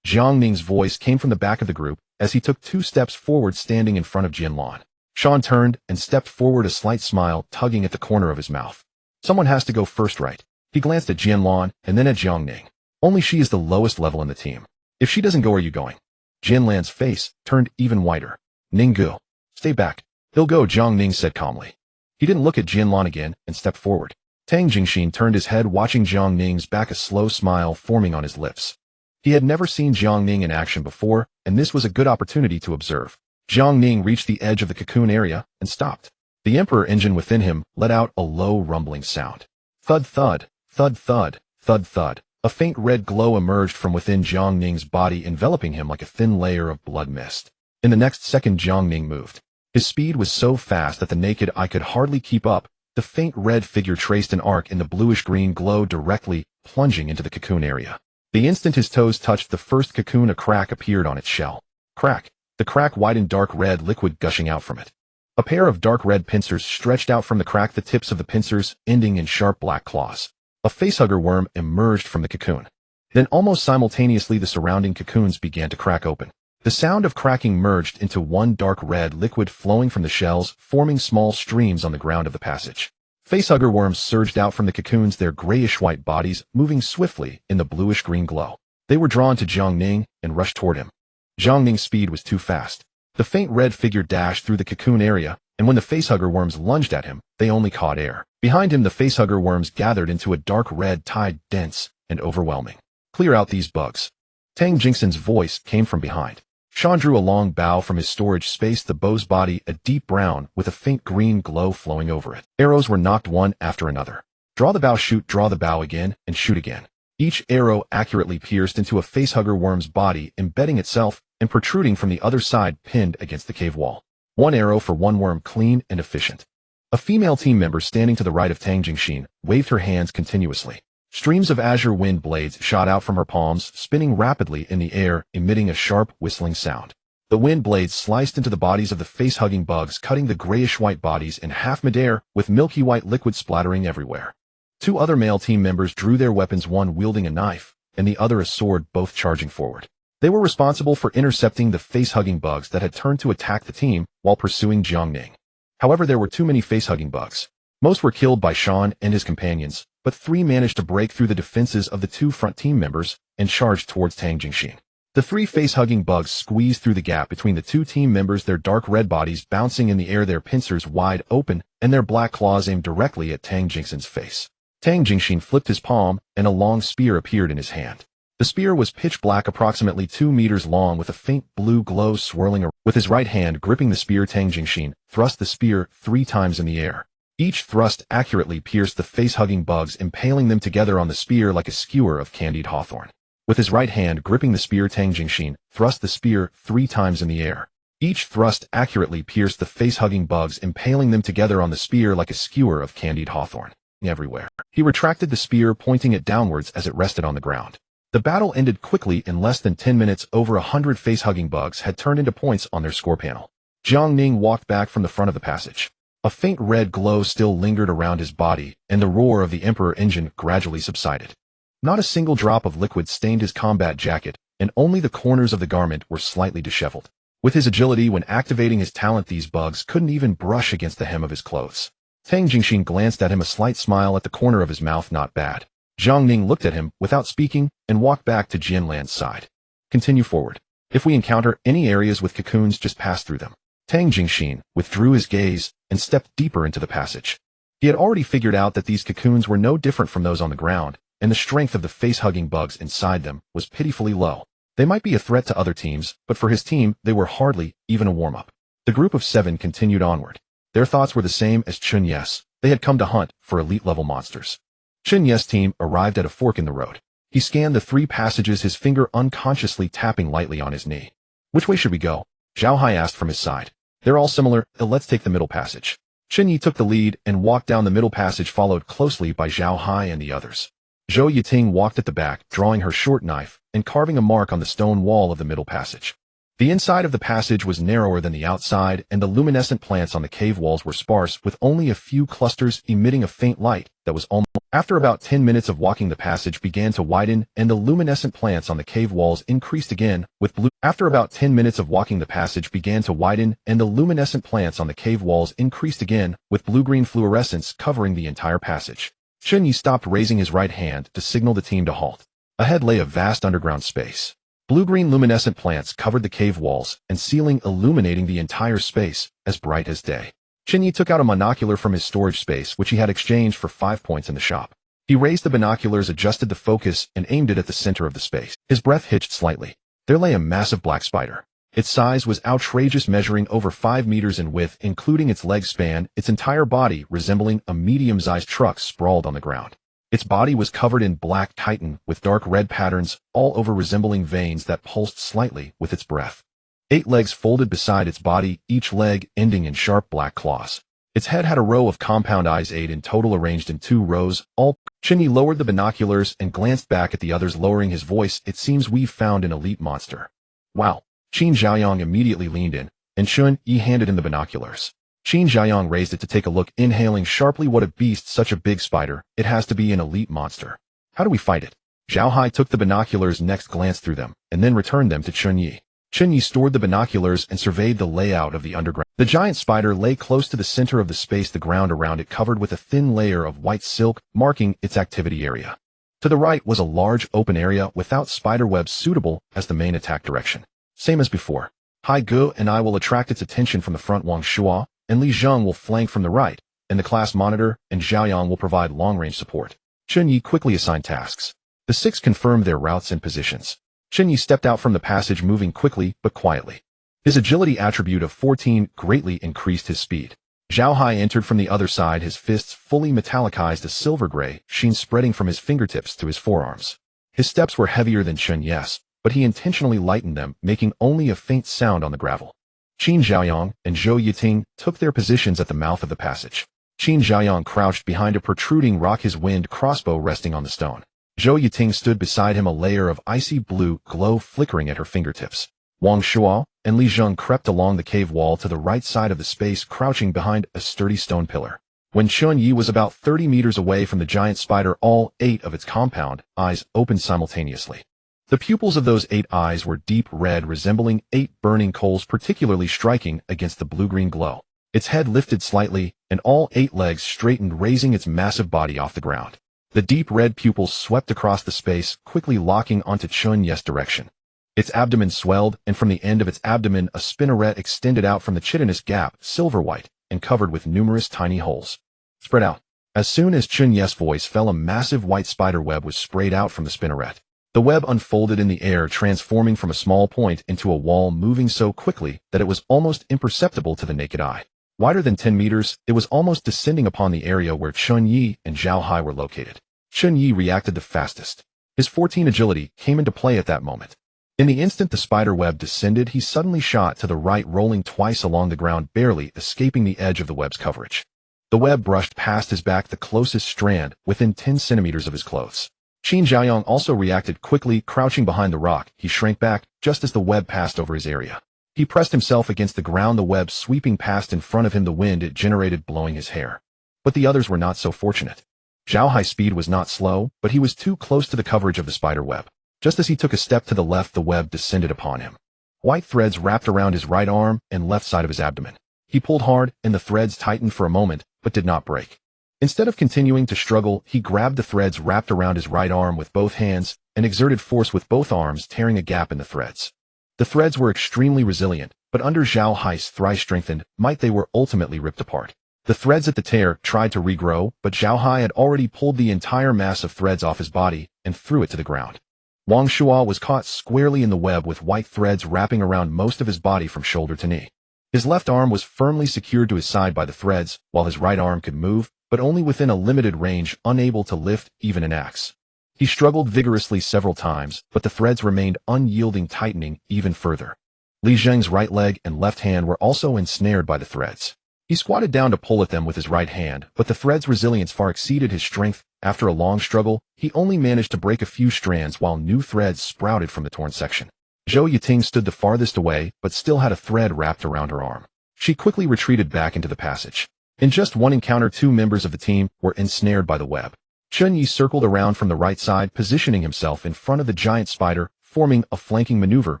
Jiang Ning's voice came from the back of the group as he took 2 steps forward, standing in front of Jianlan. Shan turned and stepped forward, a slight smile tugging at the corner of his mouth. "Someone has to go first, right?" He glanced at Jianlan and then at Jiang Ning. "Only she is the lowest level in the team. If she doesn't go, are you going?" Jianlan's face turned even whiter. "Ninggu, stay back." "He'll go," Jiang Ning said calmly. He didn't look at Jianlan again and stepped forward. Tang Jingxin turned his head, watching Jiang Ning's back, a slow smile forming on his lips. He had never seen Jiang Ning in action before, and this was a good opportunity to observe. Jiang Ning reached the edge of the cocoon area and stopped. The emperor engine within him let out a low rumbling sound. Thud thud, thud thud, thud thud. A faint red glow emerged from within Jiang Ning's body, enveloping him like a thin layer of blood mist. In the next second, Jiang Ning moved. His speed was so fast that the naked eye could hardly keep up. The faint red figure traced an arc in the bluish-green glow, directly plunging into the cocoon area. The instant his toes touched the first cocoon, a crack appeared on its shell. Crack! The crack widened, dark red liquid gushing out from it. A pair of dark red pincers stretched out from the crack, the tips of the pincers ending in sharp black claws. A facehugger worm emerged from the cocoon. Then almost simultaneously, the surrounding cocoons began to crack open. The sound of cracking merged into one dark red liquid flowing from the shells, forming small streams on the ground of the passage. Facehugger worms surged out from the cocoons, their grayish-white bodies moving swiftly in the bluish-green glow. They were drawn to Jiang Ning and rushed toward him. Jiang Ning's speed was too fast. The faint red figure dashed through the cocoon area, and when the facehugger worms lunged at him, they only caught air. Behind him, the facehugger worms gathered into a dark red tide, dense and overwhelming. "Clear out these bugs." Tang Jingxin's voice came from behind. Sean drew a long bow from his storage space, the bow's body a deep brown with a faint green glow flowing over it. Arrows were knocked one after another. Draw the bow, shoot, draw the bow again, and shoot again. Each arrow accurately pierced into a facehugger worm's body, embedding itself and protruding from the other side, pinned against the cave wall. One arrow for one worm, clean and efficient. A female team member standing to the right of Tang Jingxin waved her hands continuously. Streams of azure wind blades shot out from her palms, spinning rapidly in the air, emitting a sharp, whistling sound. The wind blades sliced into the bodies of the face-hugging bugs, cutting the grayish-white bodies in half midair, with milky white liquid splattering everywhere. Two other male team members drew their weapons, one wielding a knife, and the other a sword, both charging forward. They were responsible for intercepting the face-hugging bugs that had turned to attack the team while pursuing Jiang Ning. However, there were too many face-hugging bugs. Most were killed by Sean and his companions, but 3 managed to break through the defenses of the 2 front team members and charged towards Tang Jingxin. The 3 face-hugging bugs squeezed through the gap between the 2 team members, their dark red bodies bouncing in the air, their pincers wide open, and their black claws aimed directly at Tang Jingxin's face. Tang Jingxin flipped his palm, and a long spear appeared in his hand. The spear was pitch black, approximately 2 meters long, with a faint blue glow swirling around. With his right hand gripping the spear, Tang Jingxin thrust the spear 3 times in the air. Each thrust accurately pierced the face-hugging bugs, impaling them together on the spear like a skewer of candied hawthorn. With his right hand gripping the spear, Tang Jingxin thrust the spear 3 times in the air. Each thrust accurately pierced the face-hugging bugs, impaling them together on the spear like a skewer of candied hawthorn. Everywhere. He retracted the spear, pointing it downwards as it rested on the ground. The battle ended quickly. In less than 10 minutes, over 100 face-hugging bugs had turned into points on their score panel. Jiang Ning walked back from the front of the passage. A faint red glow still lingered around his body, and the roar of the Emperor engine gradually subsided. Not a single drop of liquid stained his combat jacket, and only the corners of the garment were slightly disheveled. With his agility when activating his talent, these bugs couldn't even brush against the hem of his clothes. Tang Jingxin glanced at him, a slight smile at the corner of his mouth. Not bad. Jiang Ning looked at him without speaking and walked back to Jianlan's side. Continue forward. If we encounter any areas with cocoons, just pass through them. Tang Jingxin withdrew his gaze and stepped deeper into the passage. He had already figured out that these cocoons were no different from those on the ground, and the strength of the face-hugging bugs inside them was pitifully low. They might be a threat to other teams, but for his team, they were hardly even a warm-up. The group of 7 continued onward. Their thoughts were the same as Chen Ye's. They had come to hunt for elite-level monsters. Chen Ye's team arrived at a fork in the road. He scanned the 3 passages, his finger unconsciously tapping lightly on his knee. Which way should we go? Zhao Hai asked from his side. They're all similar. Let's take the middle passage. Chen Ye took the lead and walked down the middle passage, followed closely by Zhao Hai and the others. Zhou Yiting walked at the back, drawing her short knife and carving a mark on the stone wall of the middle passage. The inside of the passage was narrower than the outside, and the luminescent plants on the cave walls were sparse, with only a few clusters emitting a faint light that was almost. After about 10 minutes of walking, the passage began to widen, and the luminescent plants on the cave walls increased again, with blue. After about 10 minutes of walking, the passage began to widen, and the luminescent plants on the cave walls increased again, with blue-green fluorescence covering the entire passage. Chen Ye stopped, raising his right hand to signal the team to halt. Ahead lay a vast underground space. Blue-green luminescent plants covered the cave walls and ceiling, illuminating the entire space as bright as day. Chen Ye took out a monocular from his storage space, which he had exchanged for 5 points in the shop. He raised the binoculars, adjusted the focus, and aimed it at the center of the space. His breath hitched slightly. There lay a massive black spider. Its size was outrageous, measuring over 5 meters in width, including its leg span, its entire body resembling a medium-sized truck sprawled on the ground. Its body was covered in black chitin with dark red patterns all over, resembling veins that pulsed slightly with its breath. 8 legs folded beside its body, each leg ending in sharp black claws. Its head had a row of compound eyes, 8 in total, arranged in 2 rows, all. Chen Ye lowered the binoculars and glanced back at the others, lowering his voice. It seems we've found an elite monster. Wow. Qin Zhaoyang immediately leaned in, and Chen Ye handed him the binoculars. Qin Zhaoyang raised it to take a look, inhaling sharply. What a beast, such a big spider. It has to be an elite monster. How do we fight it? Zhao Hai took the binoculars next, glanced through them, and then returned them to Chen Ye. Chen Ye stored the binoculars and surveyed the layout of the underground. The giant spider lay close to the center of the space, the ground around it covered with a thin layer of white silk, marking its activity area. To the right was a large open area without spiderwebs, suitable as the main attack direction. Same as before. Hai Ge and I will attract its attention from the front. Wang Shua and Li Zheng will flank from the right, and the class monitor and Zhaoyang will provide long-range support. Chen Ye quickly assigned tasks. The 6 confirmed their routes and positions. Chen Ye stepped out from the passage, moving quickly but quietly. His agility attribute of 14 greatly increased his speed. Zhao Hai entered from the other side, his fists fully metallicized, a silver-gray sheen spreading from his fingertips to his forearms. His steps were heavier than Chen Ye's, but he intentionally lightened them, making only a faint sound on the gravel. Qin Zhaoyang and Zhou Yiting took their positions at the mouth of the passage. Qin Zhaoyang crouched behind a protruding rock, his wind crossbow resting on the stone. Zhou Yiting stood beside him, a layer of icy blue glow flickering at her fingertips. Wang Shuo and Li Zheng crept along the cave wall to the right side of the space, crouching behind a sturdy stone pillar. When Chen Ye was about 30 meters away from the giant spider, all 8 of its compound eyes opened simultaneously. The pupils of those 8 eyes were deep red, resembling 8 burning coals, particularly striking against the blue-green glow. Its head lifted slightly, and all 8 legs straightened, raising its massive body off the ground. The deep red pupils swept across the space, quickly locking onto Chen Ye's direction. Its abdomen swelled, and from the end of its abdomen a spinneret extended out from the chitinous gap, silver-white, and covered with numerous tiny holes. Spread out. As soon as Chen Ye's voice fell, a massive white spider web was sprayed out from the spinneret. The web unfolded in the air, transforming from a small point into a wall, moving so quickly that it was almost imperceptible to the naked eye. Wider than 10 meters, it was almost descending upon the area where Chen Ye and Zhao Hai were located. Chen Ye reacted the fastest. His 14 agility came into play at that moment. In the instant the spider web descended, he suddenly shot to the right, rolling twice along the ground, barely escaping the edge of the web's coverage. The web brushed past his back, the closest strand, within 10 centimeters of his clothes. Qin Zhaoyang also reacted quickly. Crouching behind the rock, he shrank back just as the web passed over his area. He pressed himself against the ground, the web sweeping past in front of him, the wind it generated blowing his hair. But the others were not so fortunate. Zhao Hai's speed was not slow, but he was too close to the coverage of the spider web. Just as he took a step to the left, the web descended upon him. White threads wrapped around his right arm and left side of his abdomen. He pulled hard, and the threads tightened for a moment, but did not break. Instead of continuing to struggle, he grabbed the threads wrapped around his right arm with both hands and exerted force with both arms, tearing a gap in the threads. The threads were extremely resilient, but under Zhao Hai's thrice-strengthened might they were ultimately ripped apart. The threads at the tear tried to regrow, but Zhao Hai had already pulled the entire mass of threads off his body and threw it to the ground. Wang Shuo was caught squarely in the web with white threads wrapping around most of his body from shoulder to knee. His left arm was firmly secured to his side by the threads, while his right arm could move, but only within a limited range, unable to lift even an axe. He struggled vigorously several times, but the threads remained unyielding, tightening even further. Li Zheng's right leg and left hand were also ensnared by the threads. He squatted down to pull at them with his right hand, but the thread's resilience far exceeded his strength. After a long struggle, he only managed to break a few strands while new threads sprouted from the torn section. Zhou Yiting stood the farthest away, but still had a thread wrapped around her arm. She quickly retreated back into the passage. In just one encounter, 2 members of the team were ensnared by the web. Chen Ye circled around from the right side, positioning himself in front of the giant spider, forming a flanking maneuver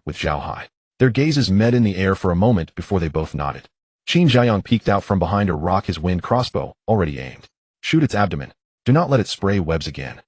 with Zhao Hai. Their gazes met in the air for a moment before they both nodded. Qin Zhaoyang peeked out from behind a rock, his wind crossbow already aimed. Shoot its abdomen. Do not let it spray webs again.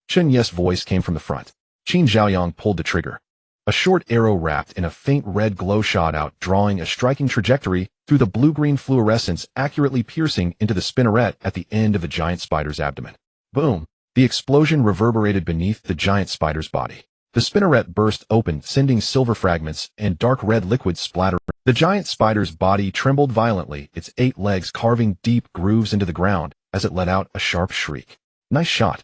Chen Ye's voice came from the front. Qin Zhaoyang pulled the trigger. A short arrow wrapped in a faint red glow shot out, drawing a striking trajectory through the blue-green fluorescence, accurately piercing into the spinneret at the end of the giant spider's abdomen. Boom! The explosion reverberated beneath the giant spider's body. The spinneret burst open, sending silver fragments and dark red liquid splattering. The giant spider's body trembled violently, its 8 legs carving deep grooves into the ground as it let out a sharp shriek. Nice shot!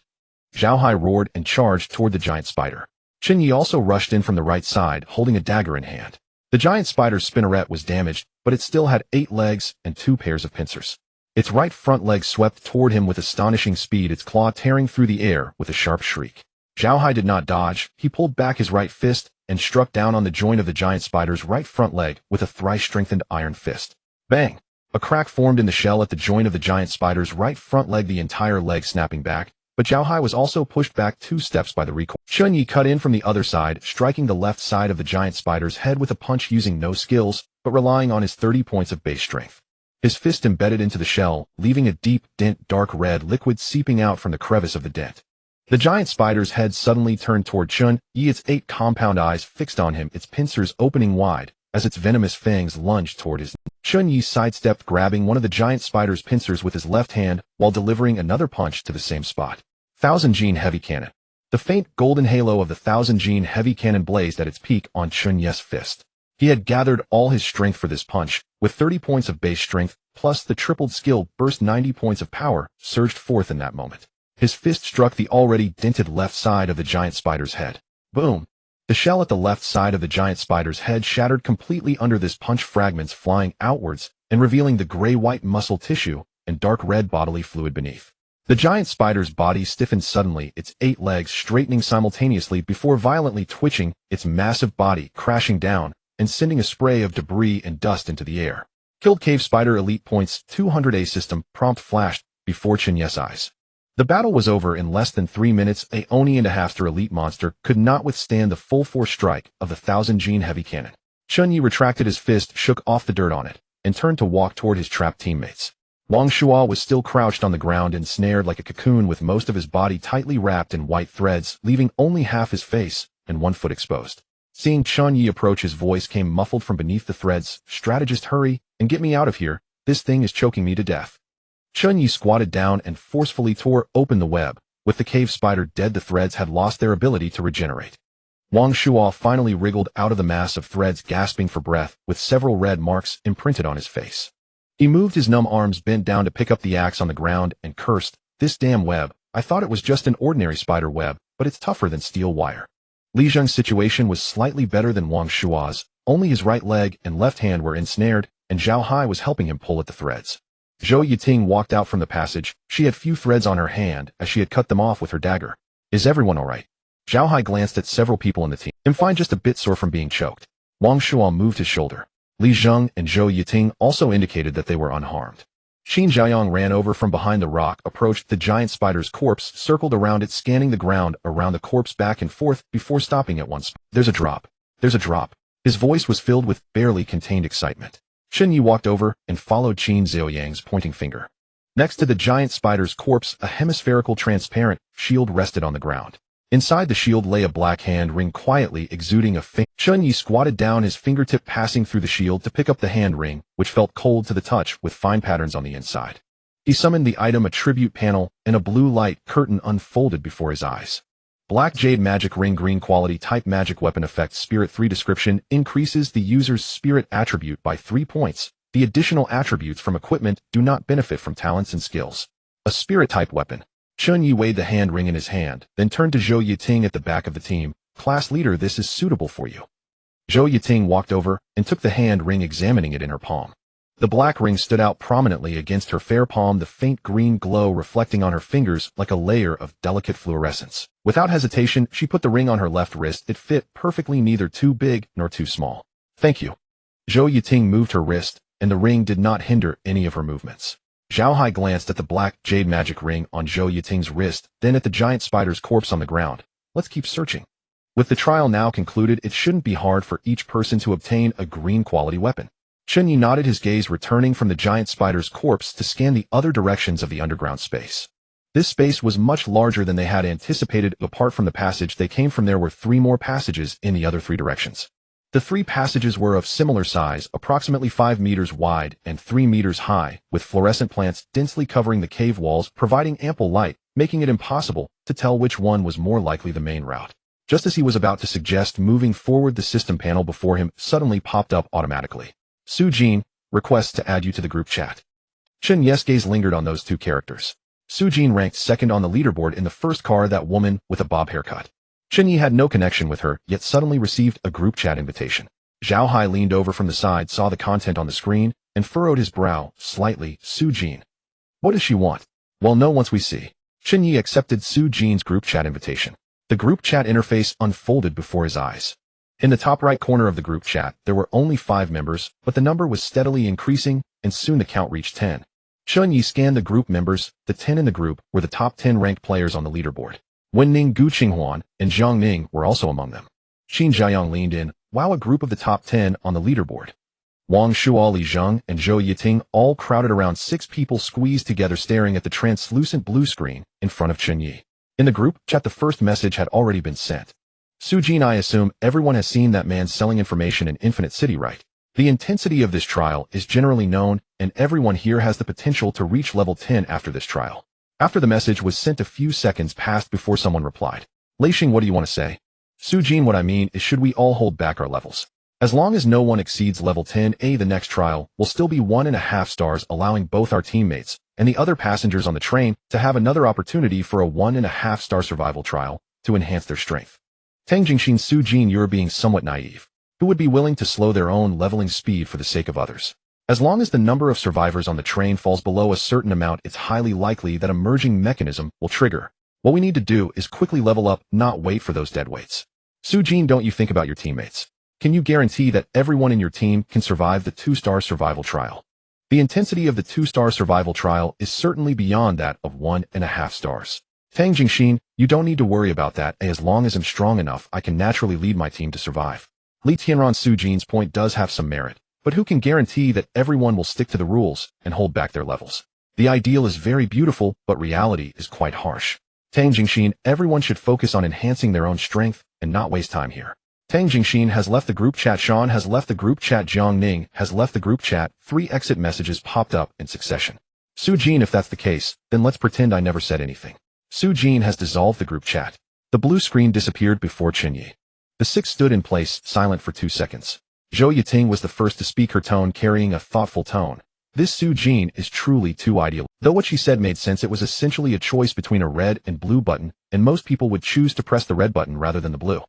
Zhao Hai roared and charged toward the giant spider. Chen Ye also rushed in from the right side, holding a dagger in hand. The giant spider's spinneret was damaged, but it still had 8 legs and 2 pairs of pincers. Its right front leg swept toward him with astonishing speed, its claw tearing through the air with a sharp shriek. Zhao Hai did not dodge. He pulled back his right fist and struck down on the joint of the giant spider's right front leg with a thrice-strengthened iron fist. Bang! A crack formed in the shell at the joint of the giant spider's right front leg, the entire leg snapping back, but Zhao Hai was also pushed back 2 steps by the recoil. Chen Ye cut in from the other side, striking the left side of the giant spider's head with a punch, using no skills, but relying on his 30 points of base strength. His fist embedded into the shell, leaving a deep dent, dark red liquid seeping out from the crevice of the dent. The giant spider's head suddenly turned toward Chen Ye, its 8 compound eyes fixed on him, its pincers opening wide as its venomous fangs lunged toward his neck. Chen Ye sidestepped, grabbing one of the giant spider's pincers with his left hand while delivering another punch to the same spot. 1000 Gene heavy cannon. The faint golden halo of the 1000-gene heavy cannon blazed at its peak on Chen Ye's fist. He had gathered all his strength for this punch, with 30 points of base strength, plus the tripled skill burst 90 points of power, surged forth in that moment. His fist struck the already dented left side of the giant spider's head. Boom! The shell at the left side of the giant spider's head shattered completely under this punch, fragments flying outwards and revealing the gray-white muscle tissue and dark red bodily fluid beneath. The giant spider's body stiffened suddenly, its 8 legs straightening simultaneously before violently twitching, its massive body crashing down and sending a spray of debris and dust into the air. Killed cave spider elite points 200A system prompt flashed before Chen Ye's eyes. The battle was over in less than 3 minutes. A Oni and a half-star elite monster could not withstand the full force strike of the 1000-gene heavy cannon. Chen Ye retracted his fist, shook off the dirt on it, and turned to walk toward his trapped teammates. Wang Shuo was still crouched on the ground, ensnared like a cocoon with most of his body tightly wrapped in white threads, leaving only half his face and 1 foot exposed. Seeing Chen Ye approach, his voice came muffled from beneath the threads. "Strategist, hurry and get me out of here. This thing is choking me to death." Chen Ye squatted down and forcefully tore open the web. With the cave spider dead, the threads had lost their ability to regenerate. Wang Shuo finally wriggled out of the mass of threads, gasping for breath, with several red marks imprinted on his face. He moved his numb arms, bent down to pick up the axe on the ground, and cursed, "This damn web. I thought it was just an ordinary spider web, but it's tougher than steel wire." Li Zheng's situation was slightly better than Wang Shuo's. Only his right leg and left hand were ensnared, and Zhao Hai was helping him pull at the threads. Zhou Yiting walked out from the passage. She had few threads on her hand, as she had cut them off with her dagger. "Is everyone all right?" Zhao Hai glanced at several people in the team. "I'm fine, just a bit sore from being choked." Wang Shuo moved his shoulder. Li Zheng and Zhou Yiting also indicated that they were unharmed. Qin Zhaoyang ran over from behind the rock, approached the giant spider's corpse, circled around it, scanning the ground around the corpse back and forth before stopping at once. "There's a drop. There's a drop." His voice was filled with barely contained excitement. Chen Ye walked over and followed Qin Zhaoyang's pointing finger. Next to the giant spider's corpse, a hemispherical transparent shield rested on the ground. Inside the shield lay a black hand ring, quietly exuding a finger. Chen Ye squatted down, his fingertip passing through the shield to pick up the hand ring, which felt cold to the touch with fine patterns on the inside. He summoned the item attribute panel, and a blue light curtain unfolded before his eyes. Black jade magic ring, green quality, type magic weapon effect, spirit 3 description, increases the user's spirit attribute by 3 points. The additional attributes from equipment do not benefit from talents and skills. A spirit type weapon. Chen Ye weighed the hand ring in his hand, then turned to Zhou Yiting at the back of the team. "Class leader, this is suitable for you." Zhou Yiting walked over and took the hand ring, examining it in her palm. The black ring stood out prominently against her fair palm, the faint green glow reflecting on her fingers like a layer of delicate fluorescence. Without hesitation, she put the ring on her left wrist. It fit perfectly, neither too big nor too small. "Thank you." Zhou Yiting moved her wrist, and the ring did not hinder any of her movements. Zhao Hai glanced at the black jade magic ring on Zhou Yiting's wrist, then at the giant spider's corpse on the ground. "Let's keep searching." With the trial now concluded, it shouldn't be hard for each person to obtain a green quality weapon. Chen Ye nodded, his gaze returning from the giant spider's corpse to scan the other directions of the underground space. This space was much larger than they had anticipated. Apart from the passage they came from, there were 3 more passages in the other 3 directions. The 3 passages were of similar size, approximately 5 meters wide and 3 meters high, with fluorescent plants densely covering the cave walls, providing ample light, making it impossible to tell which one was more likely the main route. Just as he was about to suggest moving forward, the system panel before him suddenly popped up automatically. "Su Jin, request to add you to the group chat." Chen Ye's gaze lingered on those 2 characters. Su Jin ranked second on the leaderboard in the first car, that woman with a bob haircut. Chen Ye had no connection with her, yet suddenly received a group chat invitation. Zhao Hai leaned over from the side, saw the content on the screen, and furrowed his brow slightly. "Su Jin. What does she want?" "Well, no, once we see." Chen Ye accepted Su Jin's group chat invitation. The group chat interface unfolded before his eyes. In the top right corner of the group chat, there were only 5 members, but the number was steadily increasing, and soon the count reached 10. Chen Ye scanned the group members. The 10 in the group were the top 10 ranked players on the leaderboard. Wen Ning, Gu Qinghuan, and Zhang Ning were also among them. Qin Zhaoyang leaned in. "Wow, a group of the top 10 on the leaderboard." Wang Shuo, Li Zheng, and Zhou Yiting all crowded around. 6 people squeezed together, staring at the translucent blue screen in front of Chen Ye. In the group chat, the first message had already been sent. "Su Jin, I assume everyone has seen that man selling information in Infinite City, right? The intensity of this trial is generally known, and everyone here has the potential to reach level 10 after this trial." After the message was sent, a few seconds passed before someone replied. Lei-Xing, what do you want to say? Su-Jin, what I mean is should we all hold back our levels? As long as no one exceeds level 10A, the next trial will still be 1.5 stars, allowing both our teammates and the other passengers on the train to have another opportunity for a 1.5 star survival trial to enhance their strength. Tang Jingxin, Su-Jin, you're being somewhat naive. Who would be willing to slow their own leveling speed for the sake of others? As long as the number of survivors on the train falls below a certain amount, it's highly likely that a merging mechanism will trigger. What we need to do is quickly level up, not wait for those dead weights. Su-Jin, don't you think about your teammates? Can you guarantee that everyone in your team can survive the 2-star survival trial? The intensity of the 2-star survival trial is certainly beyond that of 1.5 stars. Tang Jingxin, you don't need to worry about that. As long as I'm strong enough, I can naturally lead my team to survive. Li Tianran, Su-Jin's point does have some merit, but who can guarantee that everyone will stick to the rules and hold back their levels? The ideal is very beautiful, but reality is quite harsh. Tang Jingxin, everyone should focus on enhancing their own strength and not waste time here. Tang Jingxin has left the group chat. Sean has left the group chat. Jiang Ning has left the group chat. 3 exit messages popped up in succession. Su-Jin, if that's the case, then let's pretend I never said anything. Su-Jin has dissolved the group chat. The blue screen disappeared before Chen Ye. The 6 stood in place, silent for 2 seconds. Zhou Yiting was the first to speak, her tone carrying a thoughtful tone. This Su-Jin is truly too ideal. Though what she said made sense, it was essentially a choice between a red and blue button, and most people would choose to press the red button rather than the blue.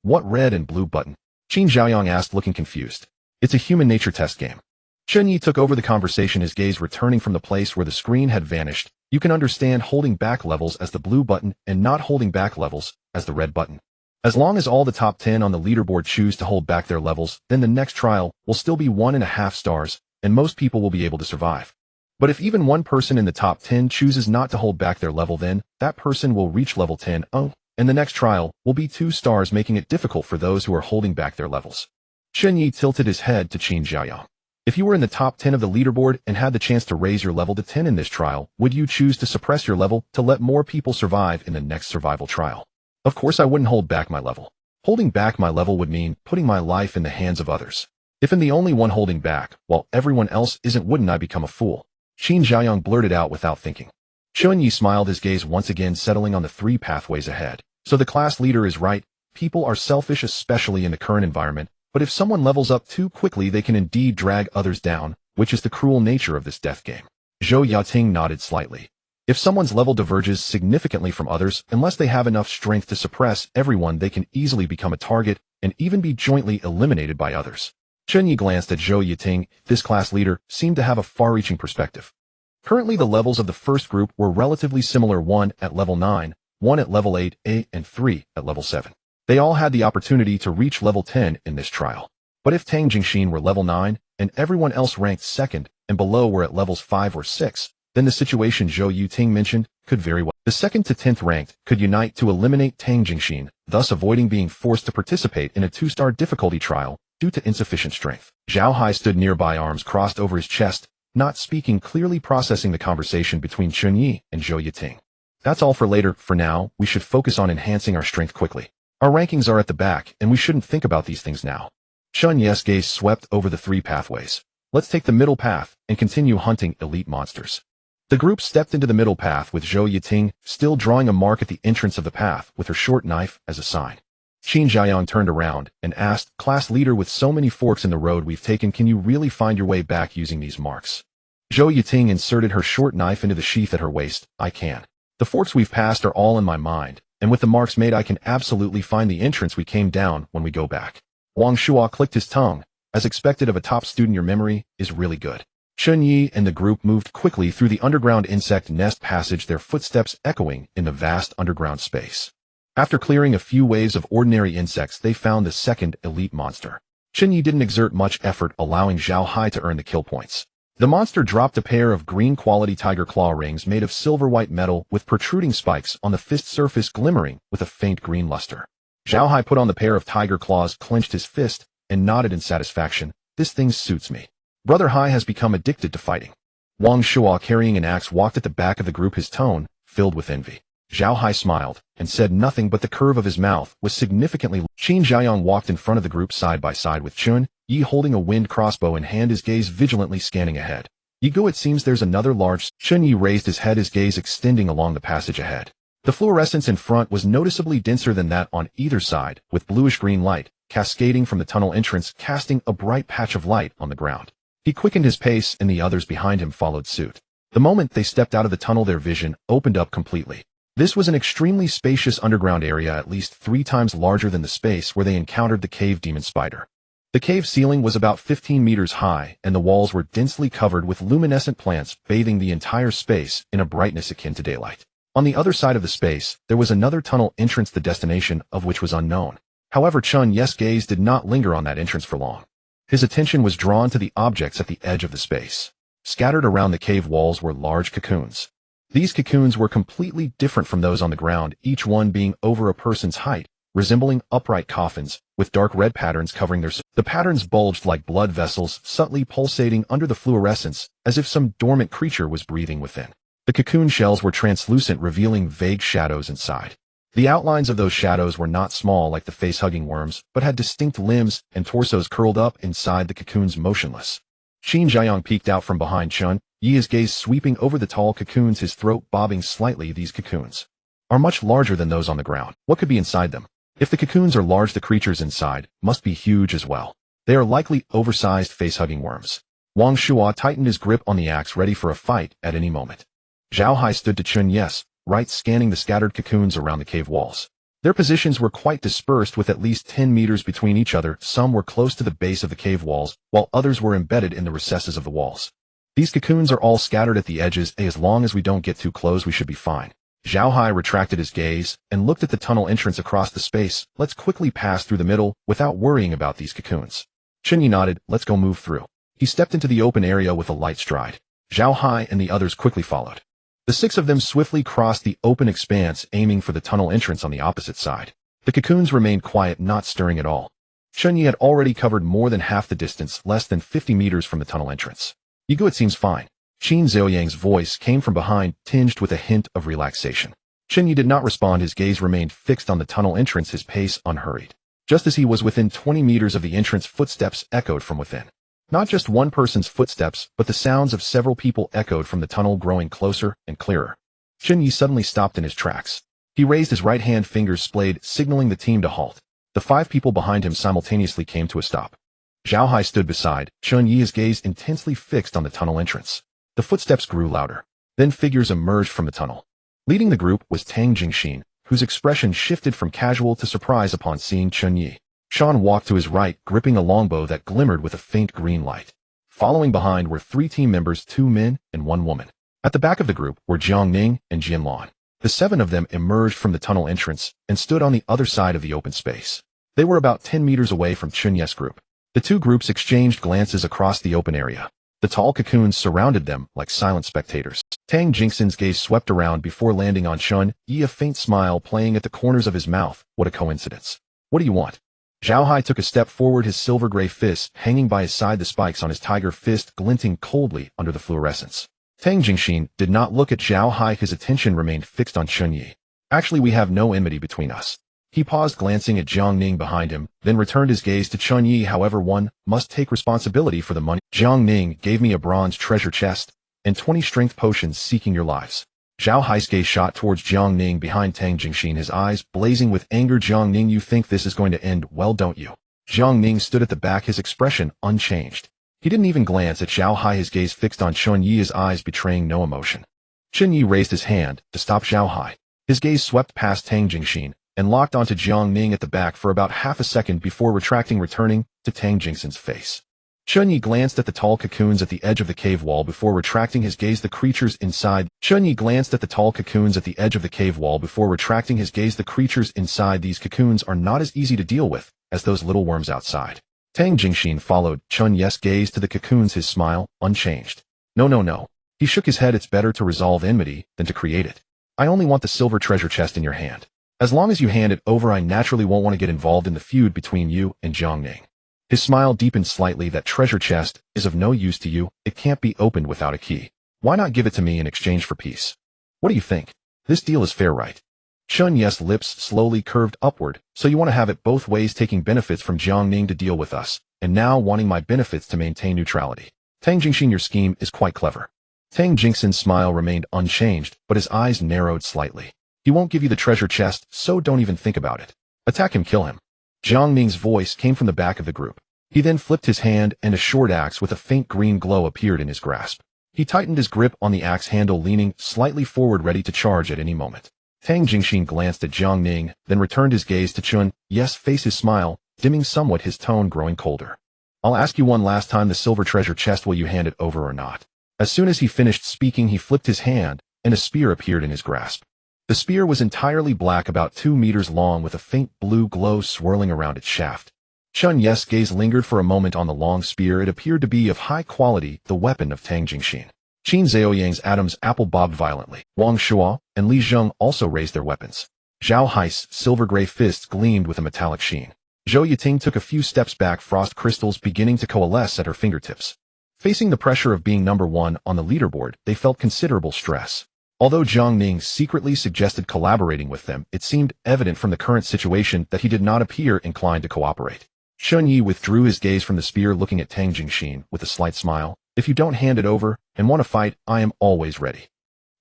What red and blue button? Qin Xiaoyang asked, looking confused. It's a human nature test game. Chen Ye took over the conversation, his gaze returning from the place where the screen had vanished. You can understand holding back levels as the blue button and not holding back levels as the red button. As long as all the top 10 on the leaderboard choose to hold back their levels, then the next trial will still be 1.5 stars, and most people will be able to survive. But if even one person in the top 10 chooses not to hold back their level, then that person will reach level 10, and the next trial will be 2 stars, making it difficult for those who are holding back their levels. Chen Ye tilted his head to Qin Xiaoyang. If you were in the top 10 of the leaderboard and had the chance to raise your level to 10 in this trial, would you choose to suppress your level to let more people survive in the next survival trial? Of course I wouldn't hold back my level. Holding back my level would mean putting my life in the hands of others. If I'm the only one holding back, while everyone else isn't, wouldn't I become a fool? Qin Xiaoyang blurted out without thinking. Chen Ye smiled, his gaze once again settling on the 3 pathways ahead. So the class leader is right. People are selfish, especially in the current environment, but if someone levels up too quickly, they can indeed drag others down, which is the cruel nature of this death game. Zhou Yating nodded slightly. If someone's level diverges significantly from others, unless they have enough strength to suppress everyone, they can easily become a target and even be jointly eliminated by others. Chen Ye glanced at Zhou Yiting. This class leader seemed to have a far-reaching perspective. Currently the levels of the first group were relatively similar, 1 at level 9, 1 at level 8A, and 3 at level 7. They all had the opportunity to reach level 10 in this trial. But if Tang Jingxin were level 9, and everyone else ranked 2nd and below were at levels 5 or 6, then the situation Zhou Yiting mentioned could very well. The 2nd to 10th ranked could unite to eliminate Tang Jingxin, thus avoiding being forced to participate in a 2-star difficulty trial due to insufficient strength. Zhao Hai stood nearby, arms crossed over his chest, not speaking, clearly processing the conversation between Chen Ye and Zhou Yiting. That's all for later. For now, we should focus on enhancing our strength quickly. Our rankings are at the back, and we shouldn't think about these things now. Chen Ye's gaze swept over the 3 pathways. Let's take the middle path and continue hunting elite monsters. The group stepped into the middle path with Zhou Yiting still drawing a mark at the entrance of the path with her short knife as a sign. Qin Xiaoyang turned around and asked, "Class leader, with so many forks in the road we've taken, can you really find your way back using these marks?" Zhou Yiting inserted her short knife into the sheath at her waist. "I can. The forks we've passed are all in my mind, and with the marks made I can absolutely find the entrance we came down when we go back." Wang Shuo clicked his tongue. As expected of a top student, your memory is really good. Chen Ye and the group moved quickly through the underground insect nest passage, their footsteps echoing in the vast underground space. After clearing a few waves of ordinary insects, they found the 2nd elite monster. Chen Ye didn't exert much effort, allowing Zhao Hai to earn the kill points. The monster dropped a pair of green quality tiger claw rings made of silver-white metal with protruding spikes on the fist surface glimmering with a faint green luster. Zhao Hai put on the pair of tiger claws, clenched his fist, and nodded in satisfaction. "This thing suits me. Brother Hai has become addicted to fighting." Wang Shuo, carrying an axe, walked at the back of the group, his tone filled with envy. Zhao Hai smiled and said nothing, but the curve of his mouth was significantly. Qin Xiaoyang walked in front of the group side by side with Chen Ye, holding a wind crossbow in hand, his gaze vigilantly scanning ahead. "Yigo, it seems there's another large..." Chen Ye raised his head, his gaze extending along the passage ahead. The fluorescence in front was noticeably denser than that on either side, with bluish-green light cascading from the tunnel entrance, casting a bright patch of light on the ground. He quickened his pace, and the others behind him followed suit. The moment they stepped out of the tunnel, their vision opened up completely. This was an extremely spacious underground area, at least 3 times larger than the space where they encountered the cave demon spider. The cave ceiling was about 15 meters high, and the walls were densely covered with luminescent plants, bathing the entire space in a brightness akin to daylight. On the other side of the space, there was another tunnel entrance, the destination of which was unknown. However, Chen Ye's gaze did not linger on that entrance for long. His attention was drawn to the objects at the edge of the space. Scattered around the cave walls were large cocoons. These cocoons were completely different from those on the ground, each one being over a person's height, resembling upright coffins, with dark red patterns covering their surface. The patterns bulged like blood vessels, subtly pulsating under the fluorescence, as if some dormant creature was breathing within. The cocoon shells were translucent, revealing vague shadows inside. The outlines of those shadows were not small like the face-hugging worms, but had distinct limbs and torsos curled up inside the cocoons, motionless. Qin Jiang peeked out from behind Chen Ye, his gaze sweeping over the tall cocoons, his throat bobbing slightly. These cocoons are much larger than those on the ground. What could be inside them? If the cocoons are large, the creatures inside must be huge as well. They are likely oversized face-hugging worms. Wang Shuo tightened his grip on the axe, ready for a fight at any moment. Zhao Hai stood to Chen Ye's right, scanning the scattered cocoons around the cave walls. Their positions were quite dispersed, with at least 10 meters between each other. Some were close to the base of the cave walls, while others were embedded in the recesses of the walls. These cocoons are all scattered at the edges. As long as we don't get too close, we should be fine. Zhao Hai retracted his gaze and looked at the tunnel entrance across the space. Let's quickly pass through the middle without worrying about these cocoons. Chen Ye nodded. Let's go move through. He stepped into the open area with a light stride. Zhao Hai and the others quickly followed. The 6 of them swiftly crossed the open expanse, aiming for the tunnel entrance on the opposite side. The cocoons remained quiet, not stirring at all. Chen Ye had already covered more than half the distance, less than 50 meters from the tunnel entrance. You go, it seems fine. Qin Zhaoyang's voice came from behind, tinged with a hint of relaxation. Chen Ye did not respond. His gaze remained fixed on the tunnel entrance, his pace unhurried. Just as he was within 20 meters of the entrance, footsteps echoed from within. Not just one person's footsteps, but the sounds of several people echoed from the tunnel, growing closer and clearer. Chen Ye suddenly stopped in his tracks. He raised his right hand, fingers splayed, signaling the team to halt. The 5 people behind him simultaneously came to a stop. Zhao Hai stood beside Chen Ye, his gaze intensely fixed on the tunnel entrance. The footsteps grew louder. Then figures emerged from the tunnel. Leading the group was Tang Jingxin, whose expression shifted from casual to surprise upon seeing Chen Ye. Shan walked to his right, gripping a longbow that glimmered with a faint green light. Following behind were 3 team members, 2 men and 1 woman. At the back of the group were Jiang Ning and Jianlan. The 7 of them emerged from the tunnel entrance and stood on the other side of the open space. They were about 10 meters away from Chen Ye's group. The 2 groups exchanged glances across the open area. The tall cocoons surrounded them like silent spectators. Tang Jingxin's gaze swept around before landing on Chen Ye, a faint smile playing at the corners of his mouth. What a coincidence. What do you want? Zhao Hai took a step forward, his silver-gray fist hanging by his side, the spikes on his tiger fist glinting coldly under the fluorescence. Tang Jingxin did not look at Zhao Hai. His attention remained fixed on Chen Ye. Actually, we have no enmity between us. He paused, glancing at Jiang Ning behind him, then returned his gaze to Chen Ye. However, one must take responsibility for the money. Jiang Ning gave me a bronze treasure chest and 20 strength potions, seeking your lives. Zhao Hai's gaze shot towards Jiang Ning behind Tang Jingxin, his eyes blazing with anger. Jiang Ning, you think this is going to end well, don't you? Jiang Ning stood at the back, his expression unchanged. He didn't even glance at Zhao Hai, his gaze fixed on Chen Ye, his eyes betraying no emotion. Chen Ye raised his hand to stop Zhao Hai. His gaze swept past Tang Jingxin and locked onto Jiang Ning at the back for about half a second before returning to Tang Jingxin's face. Chen Ye glanced at the tall cocoons at the edge of the cave wall before retracting his gaze. The creatures inside. Chen Ye glanced at the tall cocoons at the edge of the cave wall before retracting his gaze. The creatures inside these cocoons are not as easy to deal with as those little worms outside. Tang Jingxin followed Chen Ye's gaze to the cocoons, his smile unchanged. No. He shook his head. It's better to resolve enmity than to create it. I only want the silver treasure chest in your hand. As long as you hand it over, I naturally won't want to get involved in the feud between you and Jiang Ning. His smile deepened slightly. That treasure chest is of no use to you. It can't be opened without a key. Why not give it to me in exchange for peace? What do you think? This deal is fair, right? Chen Ye's lips slowly curved upward. So you want to have it both ways, taking benefits from Jiang Ning to deal with us, and now wanting my benefits to maintain neutrality. Tang Jingxin, your scheme is quite clever. Tang Jingxin's smile remained unchanged, but his eyes narrowed slightly. He won't give you the treasure chest, so don't even think about it. Attack him, kill him. Jiang Ning's voice came from the back of the group. He then flipped his hand and a short axe with a faint green glow appeared in his grasp. He tightened his grip on the axe handle, leaning slightly forward, ready to charge at any moment. Tang Jingxin glanced at Jiang Ning, then returned his gaze to Chen Ye's face, his smile dimming somewhat, his tone growing colder. I'll ask you one last time, the silver treasure chest, will you hand it over or not? As soon as he finished speaking, he flipped his hand, and a spear appeared in his grasp. The spear was entirely black, about 2 meters long, with a faint blue glow swirling around its shaft. Chen Ye's gaze lingered for a moment on the long spear. It appeared to be of high quality, the weapon of Tang Jingxin. Qin Zhaoyang's Adam's apple bobbed violently. Wang Shuo and Li Zheng also raised their weapons. Zhao Hai's silver-gray fists gleamed with a metallic sheen. Zhou Yiting took a few steps back, frost crystals beginning to coalesce at her fingertips. Facing the pressure of being number one on the leaderboard, they felt considerable stress. Although Jiang Ning secretly suggested collaborating with them, it seemed evident from the current situation that he did not appear inclined to cooperate. Chen Ye withdrew his gaze from the spear, looking at Tang Jingxin with a slight smile. If you don't hand it over and want to fight, I am always ready.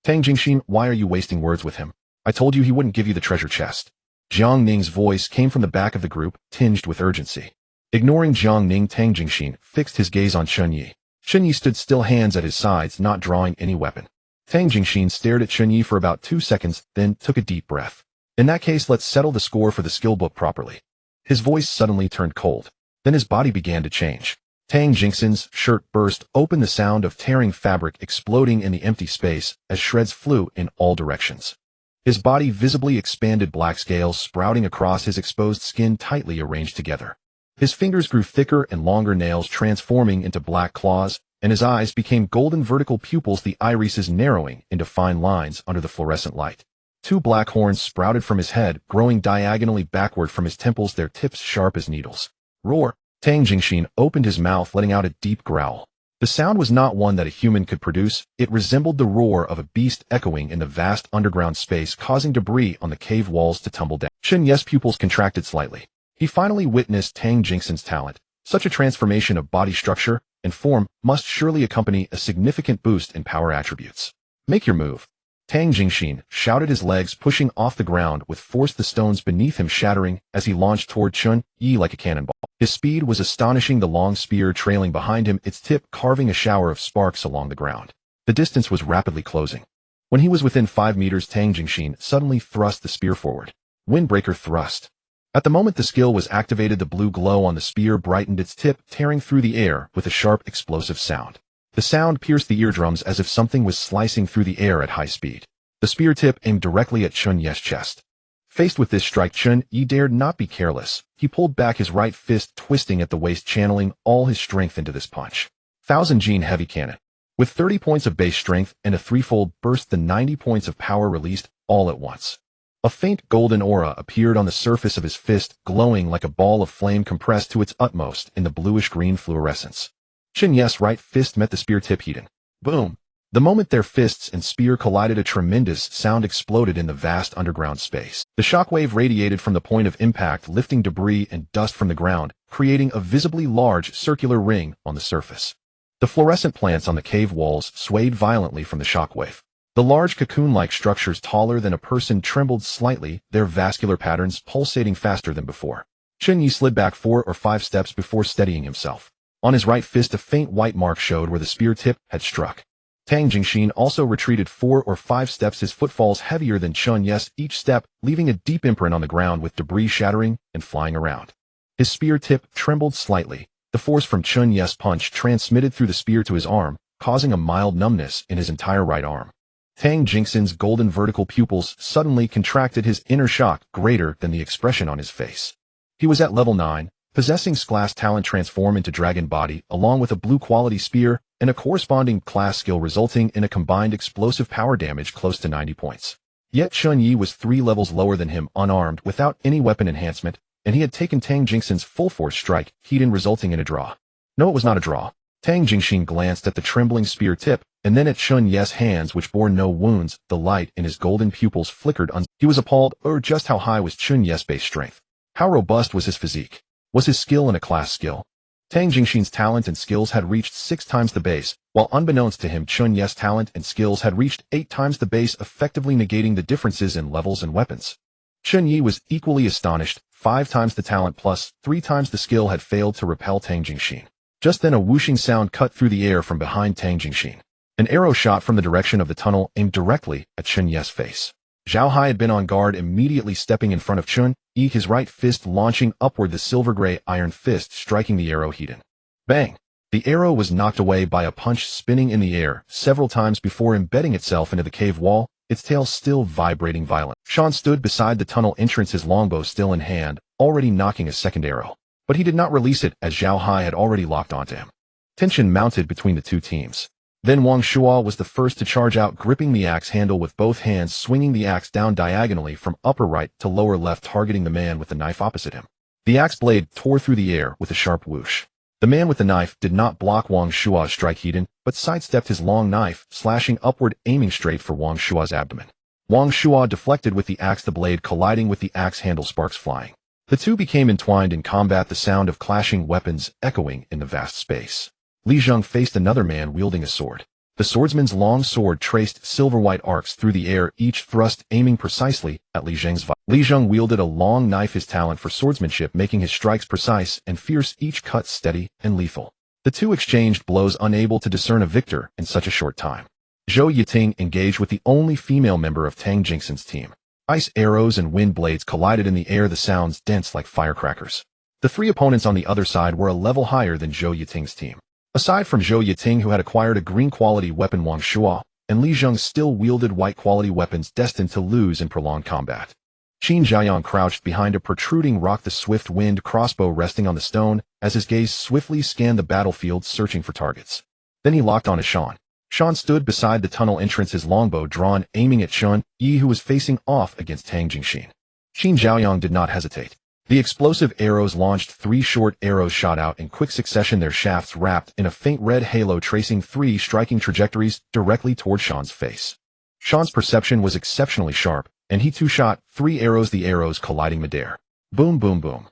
Tang Jingxin, why are you wasting words with him? I told you he wouldn't give you the treasure chest. Jiang Ning's voice came from the back of the group, tinged with urgency. Ignoring Jiang Ning, Tang Jingxin fixed his gaze on Chen Ye. Chen Ye stood still, hands at his sides, not drawing any weapon. Tang Jingxin stared at Chen Ye for about 2 seconds, then took a deep breath. In that case, let's settle the score for the skill book properly. His voice suddenly turned cold. Then his body began to change. Tang Jingxin's shirt burst open, the sound of tearing fabric exploding in the empty space as shreds flew in all directions. His body visibly expanded, black scales sprouting across his exposed skin, tightly arranged together. His fingers grew thicker and longer, nails transforming into black claws, and his eyes became golden vertical pupils, the irises narrowing into fine lines under the fluorescent light. 2 black horns sprouted from his head, growing diagonally backward from his temples, their tips sharp as needles. Roar! Tang Jingxin opened his mouth, letting out a deep growl. The sound was not one that a human could produce. It resembled the roar of a beast echoing in the vast underground space, causing debris on the cave walls to tumble down. Chen Ye's pupils contracted slightly. He finally witnessed Tang Jingxin's talent. Such a transformation of body structure and form must surely accompany a significant boost in power attributes. Make your move. Tang Jingxin shouted, his legs pushing off the ground with force, the stones beneath him shattering as he launched toward Chen Ye like a cannonball. His speed was astonishing, the long spear trailing behind him, its tip carving a shower of sparks along the ground. The distance was rapidly closing. When he was within 5 meters, Tang Jingxin suddenly thrust the spear forward. Windbreaker thrust. At the moment the skill was activated, the blue glow on the spear brightened, its tip tearing through the air with a sharp, explosive sound. The sound pierced the eardrums as if something was slicing through the air at high speed. The spear tip aimed directly at Chen Ye's chest. Faced with this strike, Chen Ye dared not be careless. He pulled back, his right fist twisting at the waist, channeling all his strength into this punch. 1000 Gene heavy cannon. With 30 points of base strength and a threefold burst, the 90 points of power released all at once. A faint golden aura appeared on the surface of his fist, glowing like a ball of flame compressed to its utmost in the bluish-green fluorescence. Chen Ye's right fist met the spear tip, heating. Boom! The moment their fists and spear collided, a tremendous sound exploded in the vast underground space. The shockwave radiated from the point of impact, lifting debris and dust from the ground, creating a visibly large circular ring on the surface. The fluorescent plants on the cave walls swayed violently from the shockwave. The large cocoon-like structures taller than a person trembled slightly, their vascular patterns pulsating faster than before. Chen Ye slid back 4 or 5 steps before steadying himself. On his right fist, a faint white mark showed where the spear tip had struck. Tang Jingxin also retreated 4 or 5 steps, his footfalls heavier than Chen Ye's, each step leaving a deep imprint on the ground with debris shattering and flying around. His spear tip trembled slightly. The force from Chen Ye's punch transmitted through the spear to his arm, causing a mild numbness in his entire right arm. Tang Jingxin's golden vertical pupils suddenly contracted, his inner shock greater than the expression on his face. He was at level 9, possessing class talent transform into dragon body, along with a blue quality spear and a corresponding class skill, resulting in a combined explosive power damage close to 90 points. Yet Chen Ye was 3 levels lower than him, unarmed, without any weapon enhancement, and he had taken Tang Jingxin's full force strike, heat-in, resulting in a draw. No, it was not a draw. Tang Jingxin glanced at the trembling spear tip, and then at Chen Ye's hands, which bore no wounds. The light in his golden pupils flickered. He was appalled. Just how high was Chen Ye's base strength? How robust was his physique? Was his skill in a class skill? Tang Jingxin's talent and skills had reached 6 times the base, while unbeknownst to him Chen Ye's talent and skills had reached 8 times the base, effectively negating the differences in levels and weapons. Chen Ye was equally astonished. 5 times the talent plus 3 times the skill had failed to repel Tang Jingxin. Just then a whooshing sound cut through the air from behind Tang Jingxin. An arrow shot from the direction of the tunnel aimed directly at Chen Ye's face. Zhao Hai had been on guard, immediately stepping in front of Chen Ye, his right fist launching upward, the silver-gray iron fist striking the arrow heat in. Bang! The arrow was knocked away by a punch spinning in the air several times before embedding itself into the cave wall, its tail still vibrating violently. Sean stood beside the tunnel entrance, his longbow still in hand, already knocking a second arrow. But he did not release it, as Zhao Hai had already locked onto him. Tension mounted between the two teams. Then Wang Shuo was the first to charge out, gripping the axe handle with both hands, swinging the axe down diagonally from upper right to lower left, targeting the man with the knife opposite him. The axe blade tore through the air with a sharp whoosh. The man with the knife did not block Wang Shuo's strike heat-in, but sidestepped his long knife, slashing upward, aiming straight for Wang Shuo's abdomen. Wang Shuo deflected with the axe, the blade colliding with the axe handle, sparks flying. The two became entwined in combat, the sound of clashing weapons echoing in the vast space. Li Zheng faced another man wielding a sword. The swordsman's long sword traced silver-white arcs through the air, each thrust aiming precisely at Li Zheng's visor. Li Zheng wielded a long knife, his talent for swordsmanship making his strikes precise and fierce, each cut steady and lethal. The two exchanged blows, unable to discern a victor in such a short time. Zhou Yiting engaged with the only female member of Tang Jingxin's team. Ice arrows and wind blades collided in the air, the sounds dense like firecrackers. The 3 opponents on the other side were a level higher than Zhou Yiting's team. Aside from Zhou Yiting, who had acquired a green-quality weapon, Wang Shuo and Li Zheng still wielded white-quality weapons destined to lose in prolonged combat. Qin Zhaoyang crouched behind a protruding rock, the swift wind crossbow resting on the stone, as his gaze swiftly scanned the battlefield, searching for targets. Then he locked on to Sean. Sean stood beside the tunnel entrance, his longbow drawn, aiming at Chen Ye, who was facing off against Tang Jingxin. Qin Zhaoyang did not hesitate. The explosive arrows launched. 3 short arrows shot out in quick succession, their shafts wrapped in a faint red halo, tracing 3 striking trajectories directly toward Sean's face. Sean's perception was exceptionally sharp, and he too shot 3 arrows, the arrows colliding midair. Boom, boom, boom.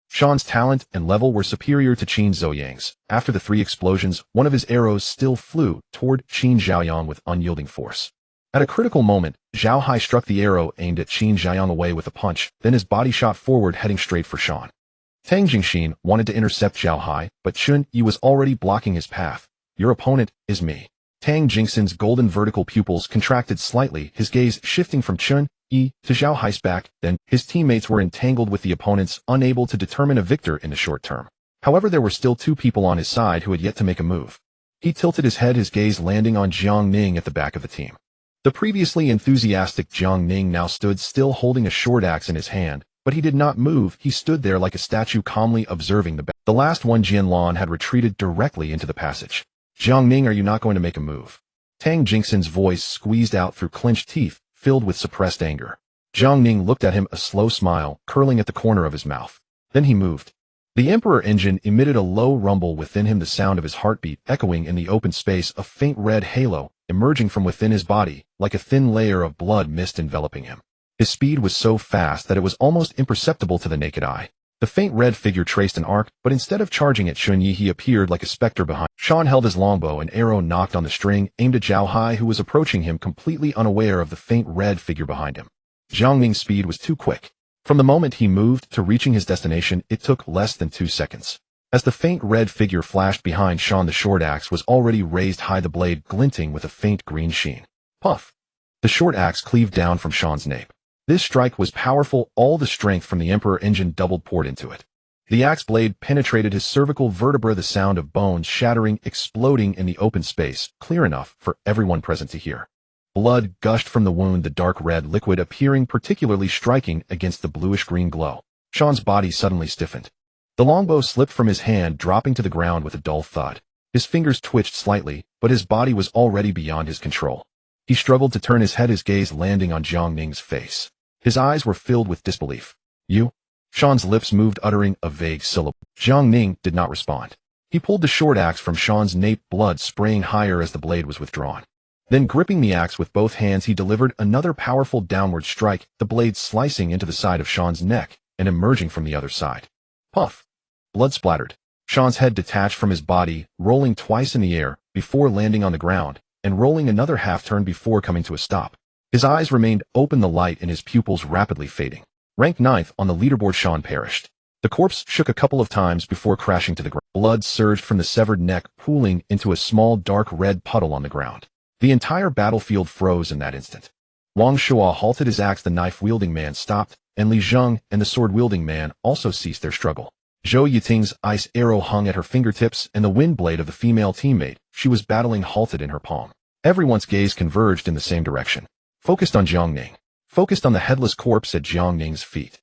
Sean's talent and level were superior to Qin Zhaoyang's. After the 3 explosions, one of his arrows still flew toward Qin Zhaoyang with unyielding force. At a critical moment, Zhao Hai struck the arrow aimed at Qin Zhaoyang away with a punch, then his body shot forward, heading straight for Sean. Tang Jingxin wanted to intercept Zhao Hai, but Chen Ye was already blocking his path. Your opponent is me. Tang Jingxin's golden vertical pupils contracted slightly, his gaze shifting from Chen Ye to Zhao Hai's back. Then, his teammates were entangled with the opponents, unable to determine a victor in the short term. However, there were still 2 people on his side who had yet to make a move. He tilted his head, his gaze landing on Jiang Ning at the back of the team. The previously enthusiastic Jiang Ning now stood still, holding a short axe in his hand, but he did not move. He stood there like a statue, calmly observing the battle. The last one, Jianlan, had retreated directly into the passage. Jiang Ning, are you not going to make a move? Tang Jingxin's voice squeezed out through clenched teeth, filled with suppressed anger. Jiang Ning looked at him, a slow smile curling at the corner of his mouth. Then he moved. The Emperor engine emitted a low rumble within him, the sound of his heartbeat echoing in the open space, a faint red halo emerging from within his body, like a thin layer of blood mist enveloping him. His speed was so fast that it was almost imperceptible to the naked eye. The faint red figure traced an arc, but instead of charging at Chen Ye, he appeared like a specter behind. Sean held his longbow, an arrow knocked on the string, aimed at Zhao Hai, who was approaching him, completely unaware of the faint red figure behind him. Jiang Ning's speed was too quick. From the moment he moved to reaching his destination, it took less than 2 seconds. As the faint red figure flashed behind Sean, the short axe was already raised high, the blade glinting with a faint green sheen. Puff! The short axe cleaved down from Sean's nape. This strike was powerful, all the strength from the Emperor engine doubled poured into it. The axe blade penetrated his cervical vertebra, the sound of bones shattering, exploding in the open space, clear enough for everyone present to hear. Blood gushed from the wound, the dark red liquid appearing particularly striking against the bluish-green glow. Sean's body suddenly stiffened. The longbow slipped from his hand, dropping to the ground with a dull thud. His fingers twitched slightly, but his body was already beyond his control. He struggled to turn his head, his gaze landing on Jiang Ning's face. His eyes were filled with disbelief. You? Sean's lips moved, uttering a vague syllable. Jiang Ning did not respond. He pulled the short axe from Sean's nape, blood spraying higher as the blade was withdrawn. Then, gripping the axe with both hands, he delivered another powerful downward strike, the blade slicing into the side of Sean's neck and emerging from the other side. Puff! Blood splattered. Sean's head detached from his body, rolling twice in the air before landing on the ground, and rolling another half-turn before coming to a stop. His eyes remained open, the light in his pupils rapidly fading. Ranked 9th on the leaderboard, Sean perished. The corpse shook a couple of times before crashing to the ground. Blood surged from the severed neck, pooling into a small dark red puddle on the ground. The entire battlefield froze in that instant. Wang Shuo halted his axe, the knife-wielding man stopped, and Li Zheng and the sword-wielding man also ceased their struggle. Zhou Yiting's ice arrow hung at her fingertips, and the wind blade of the female teammate she was battling halted in her palm. Everyone's gaze converged in the same direction, focused on Jiang Ning, focused on the headless corpse at Jiang Ning's feet.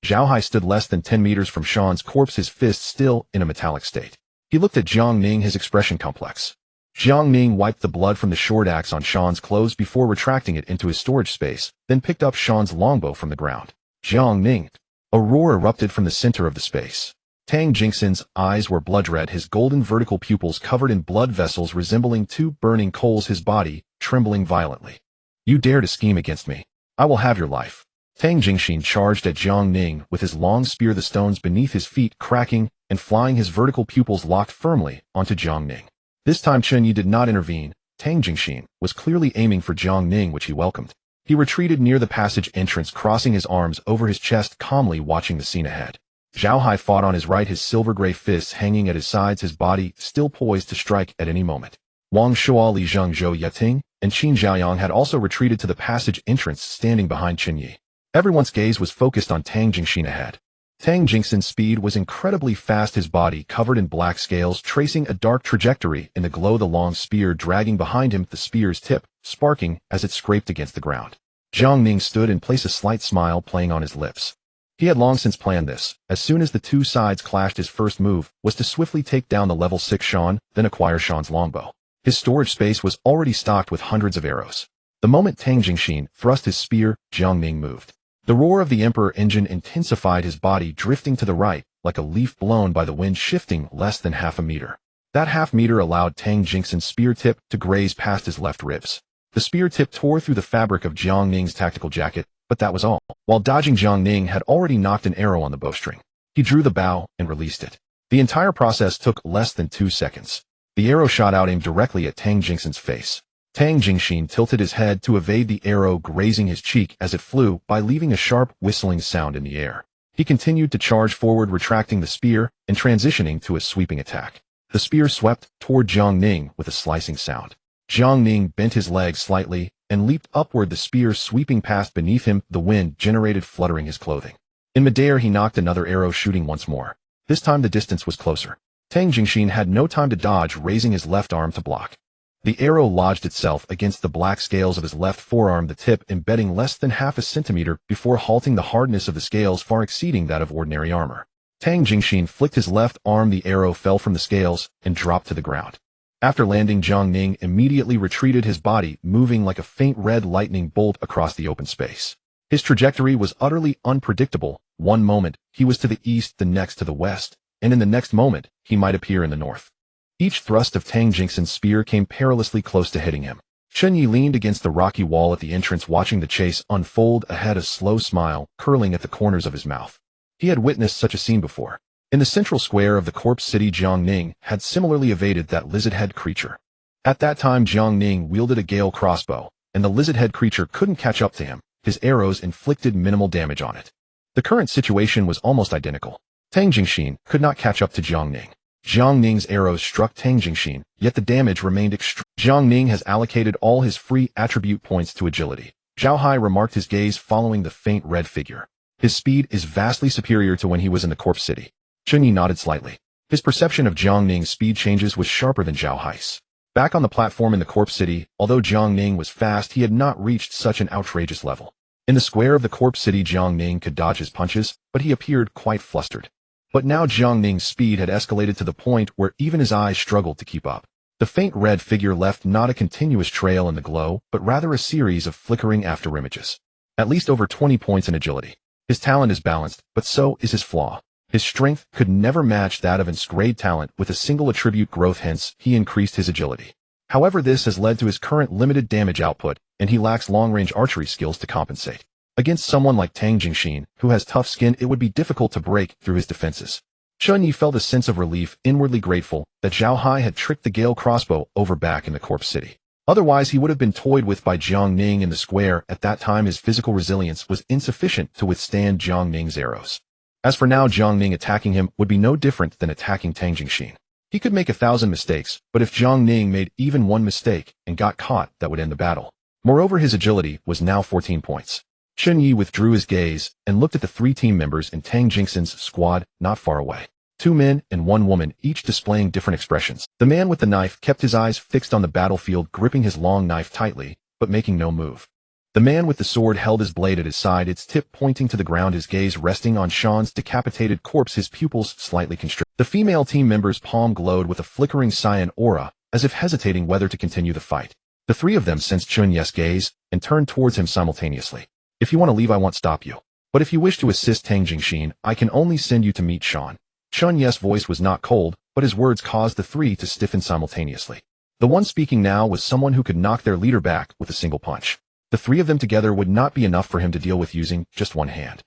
Zhao Hai stood less than 10 meters from Sean's corpse, his fist still in a metallic state. He looked at Jiang Ning, his expression complex. Jiang Ning wiped the blood from the short axe on Sean's clothes before retracting it into his storage space, then picked up Sean's longbow from the ground. Jiang Ning. A roar erupted from the center of the space. Tang Jingxin's eyes were blood red, his golden vertical pupils covered in blood vessels resembling two burning coals, his body trembling violently. You dare to scheme against me? I will have your life. Tang Jingxin charged at Jiang Ning with his long spear, the stones beneath his feet cracking and flying, his vertical pupils locked firmly onto Jiang Ning. This time Chen Ye did not intervene. Tang Jingxin was clearly aiming for Jiang Ning, which he welcomed. He retreated near the passage entrance, crossing his arms over his chest, calmly watching the scene ahead. Zhao Hai fought on his right, his silver-gray fists hanging at his sides, his body still poised to strike at any moment. Wang Shuo, Li Zheng, Zhou Yiting, and Qin Zhaoyang had also retreated to the passage entrance, standing behind Chen Ye. Everyone's gaze was focused on Tang Jingxin ahead. Tang Jingxin's speed was incredibly fast, his body covered in black scales, tracing a dark trajectory in the glow, the long spear dragging behind him, the spear's tip sparking as it scraped against the ground. Jiang Ning stood in place, a slight smile playing on his lips. He had long since planned this. As soon as the two sides clashed, his first move was to swiftly take down the level 6 Sean, then acquire Sean's longbow. His storage space was already stocked with hundreds of arrows. The moment Tang Jingxin thrust his spear, Jiang Ning moved. The roar of the Emperor engine intensified, his body drifting to the right, like a leaf blown by the wind, shifting less than half a meter. That half meter allowed Tang Jingxin's spear tip to graze past his left ribs. The spear tip tore through the fabric of Jiang Ning's tactical jacket, but that was all. While dodging, Jiang Ning had already knocked an arrow on the bowstring. He drew the bow and released it. The entire process took less than 2 seconds. The arrow shot out, aimed directly at Tang Jingxin's face. Tang Jingxin tilted his head to evade the arrow, grazing his cheek as it flew by, leaving a sharp whistling sound in the air. He continued to charge forward, retracting the spear and transitioning to a sweeping attack. The spear swept toward Jiang Ning with a slicing sound. Jiang Ning bent his legs slightly and leaped upward, the spear sweeping past beneath him, the wind generated fluttering his clothing. In midair, he knocked another arrow, shooting once more. This time the distance was closer. Tang Jingxin had no time to dodge, raising his left arm to block. The arrow lodged itself against the black scales of his left forearm, the tip embedding less than half a centimeter before halting, the hardness of the scales far exceeding that of ordinary armor. Tang Jingxin flicked his left arm, the arrow fell from the scales and dropped to the ground. After landing, Jiang Ning immediately retreated, his body moving like a faint red lightning bolt across the open space. His trajectory was utterly unpredictable. One moment, he was to the east, the next to the west, and in the next moment, he might appear in the north. Each thrust of Tang Jingxin's spear came perilously close to hitting him. Chen Ye leaned against the rocky wall at the entrance, watching the chase unfold ahead, a slow smile curling at the corners of his mouth. He had witnessed such a scene before. In the central square of the corpse city, Jiang Ning had similarly evaded that lizard-head creature. At that time, Jiang Ning wielded a Gale crossbow, and the lizard-head creature couldn't catch up to him. His arrows inflicted minimal damage on it. The current situation was almost identical. Tang Jingxin could not catch up to Jiang Ning. Jiang Ning's arrows struck Tang Jingxin, yet the damage remained extreme. Jiang Ning has allocated all his free attribute points to agility. Zhao Hai remarked, his gaze following the faint red figure. His speed is vastly superior to when he was in the corpse city. Chen Ye nodded slightly. His perception of Jiang Ning's speed changes was sharper than Zhao Hai's. Back on the platform in the corpse city, although Jiang Ning was fast, he had not reached such an outrageous level. In the square of the corpse city, Jiang Ning could dodge his punches, but he appeared quite flustered. But now Jiang Ning's speed had escalated to the point where even his eyes struggled to keep up. The faint red figure left not a continuous trail in the glow, but rather a series of flickering afterimages. At least over 20 points in agility. His talent is balanced, but so is his flaw. His strength could never match that of his grade talent with a single attribute growth, hence he increased his agility. However, this has led to his current limited damage output, and he lacks long-range archery skills to compensate. Against someone like Tang Jingxin, who has tough skin, it would be difficult to break through his defenses. Chen Ye felt a sense of relief, inwardly grateful that Zhao Hai had tricked the Gale crossbow over back in the corpse city. Otherwise, he would have been toyed with by Jiang Ning in the square. At that time, his physical resilience was insufficient to withstand Jiang Ning's arrows. As for now, Jiang Ning attacking him would be no different than attacking Tang Jingxin. He could make 1,000 mistakes, but if Jiang Ning made even one mistake and got caught, that would end the battle. Moreover, his agility was now 14 points. Chen Ye withdrew his gaze and looked at the 3 team members in Tang Jingxin's squad not far away. 2 men and 1 woman, each displaying different expressions. The man with the knife kept his eyes fixed on the battlefield, gripping his long knife tightly, but making no move. The man with the sword held his blade at his side, its tip pointing to the ground, his gaze resting on Sean's decapitated corpse, his pupils slightly constricted. The female team member's palm glowed with a flickering cyan aura, as if hesitating whether to continue the fight. The 3 of them sensed Chen Ye's gaze and turned towards him simultaneously. If you want to leave, I won't stop you. But if you wish to assist Tang Jingxin, I can only send you to meet Sean. Chen Ye's voice was not cold, but his words caused the 3 to stiffen simultaneously. The one speaking now was someone who could knock their leader back with a single punch. The 3 of them together would not be enough for him to deal with using just one hand.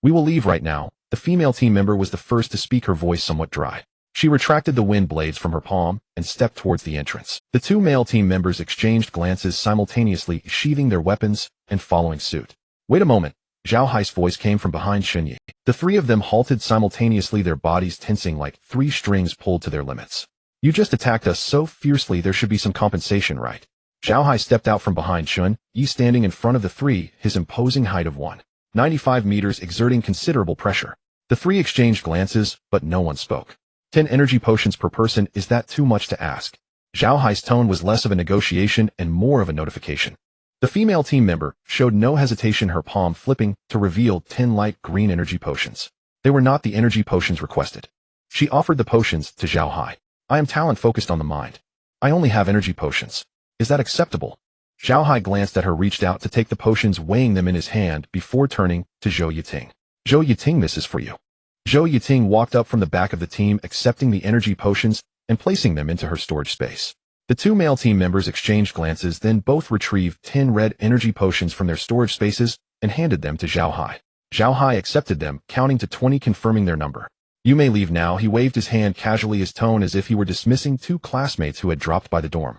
We will leave right now. The female team member was the first to speak, her voice somewhat dry. She retracted the wind blades from her palm and stepped towards the entrance. The 2 male team members exchanged glances simultaneously, sheathing their weapons and following suit. Wait a moment. Zhao Hai's voice came from behind Chen Ye. The 3 of them halted simultaneously, their bodies tensing like 3 strings pulled to their limits. You just attacked us so fiercely, there should be some compensation, right? Zhao Hai stepped out from behind Chen Ye, standing in front of the 3, his imposing height of 195 meters exerting considerable pressure. The 3 exchanged glances, but no one spoke. 10 energy potions per person, is that too much to ask? Zhao Hai's tone was less of a negotiation and more of a notification. The female team member showed no hesitation, her palm flipping to reveal 10 light green energy potions. They were not the energy potions requested. She offered the potions to Zhao Hai. I am talent focused on the mind. I only have energy potions. Is that acceptable? Zhao Hai glanced at her, reached out to take the potions, weighing them in his hand before turning to Zhou Yiting. Zhou Yiting, this is for you. Zhou Yiting walked up from the back of the team, accepting the energy potions and placing them into her storage space. The 2 male team members exchanged glances, then both retrieved 10 red energy potions from their storage spaces and handed them to Zhao Hai. Zhao Hai accepted them, counting to 20, confirming their number. You may leave now. He waved his hand casually, his tone as if he were dismissing 2 classmates who had dropped by the dorm.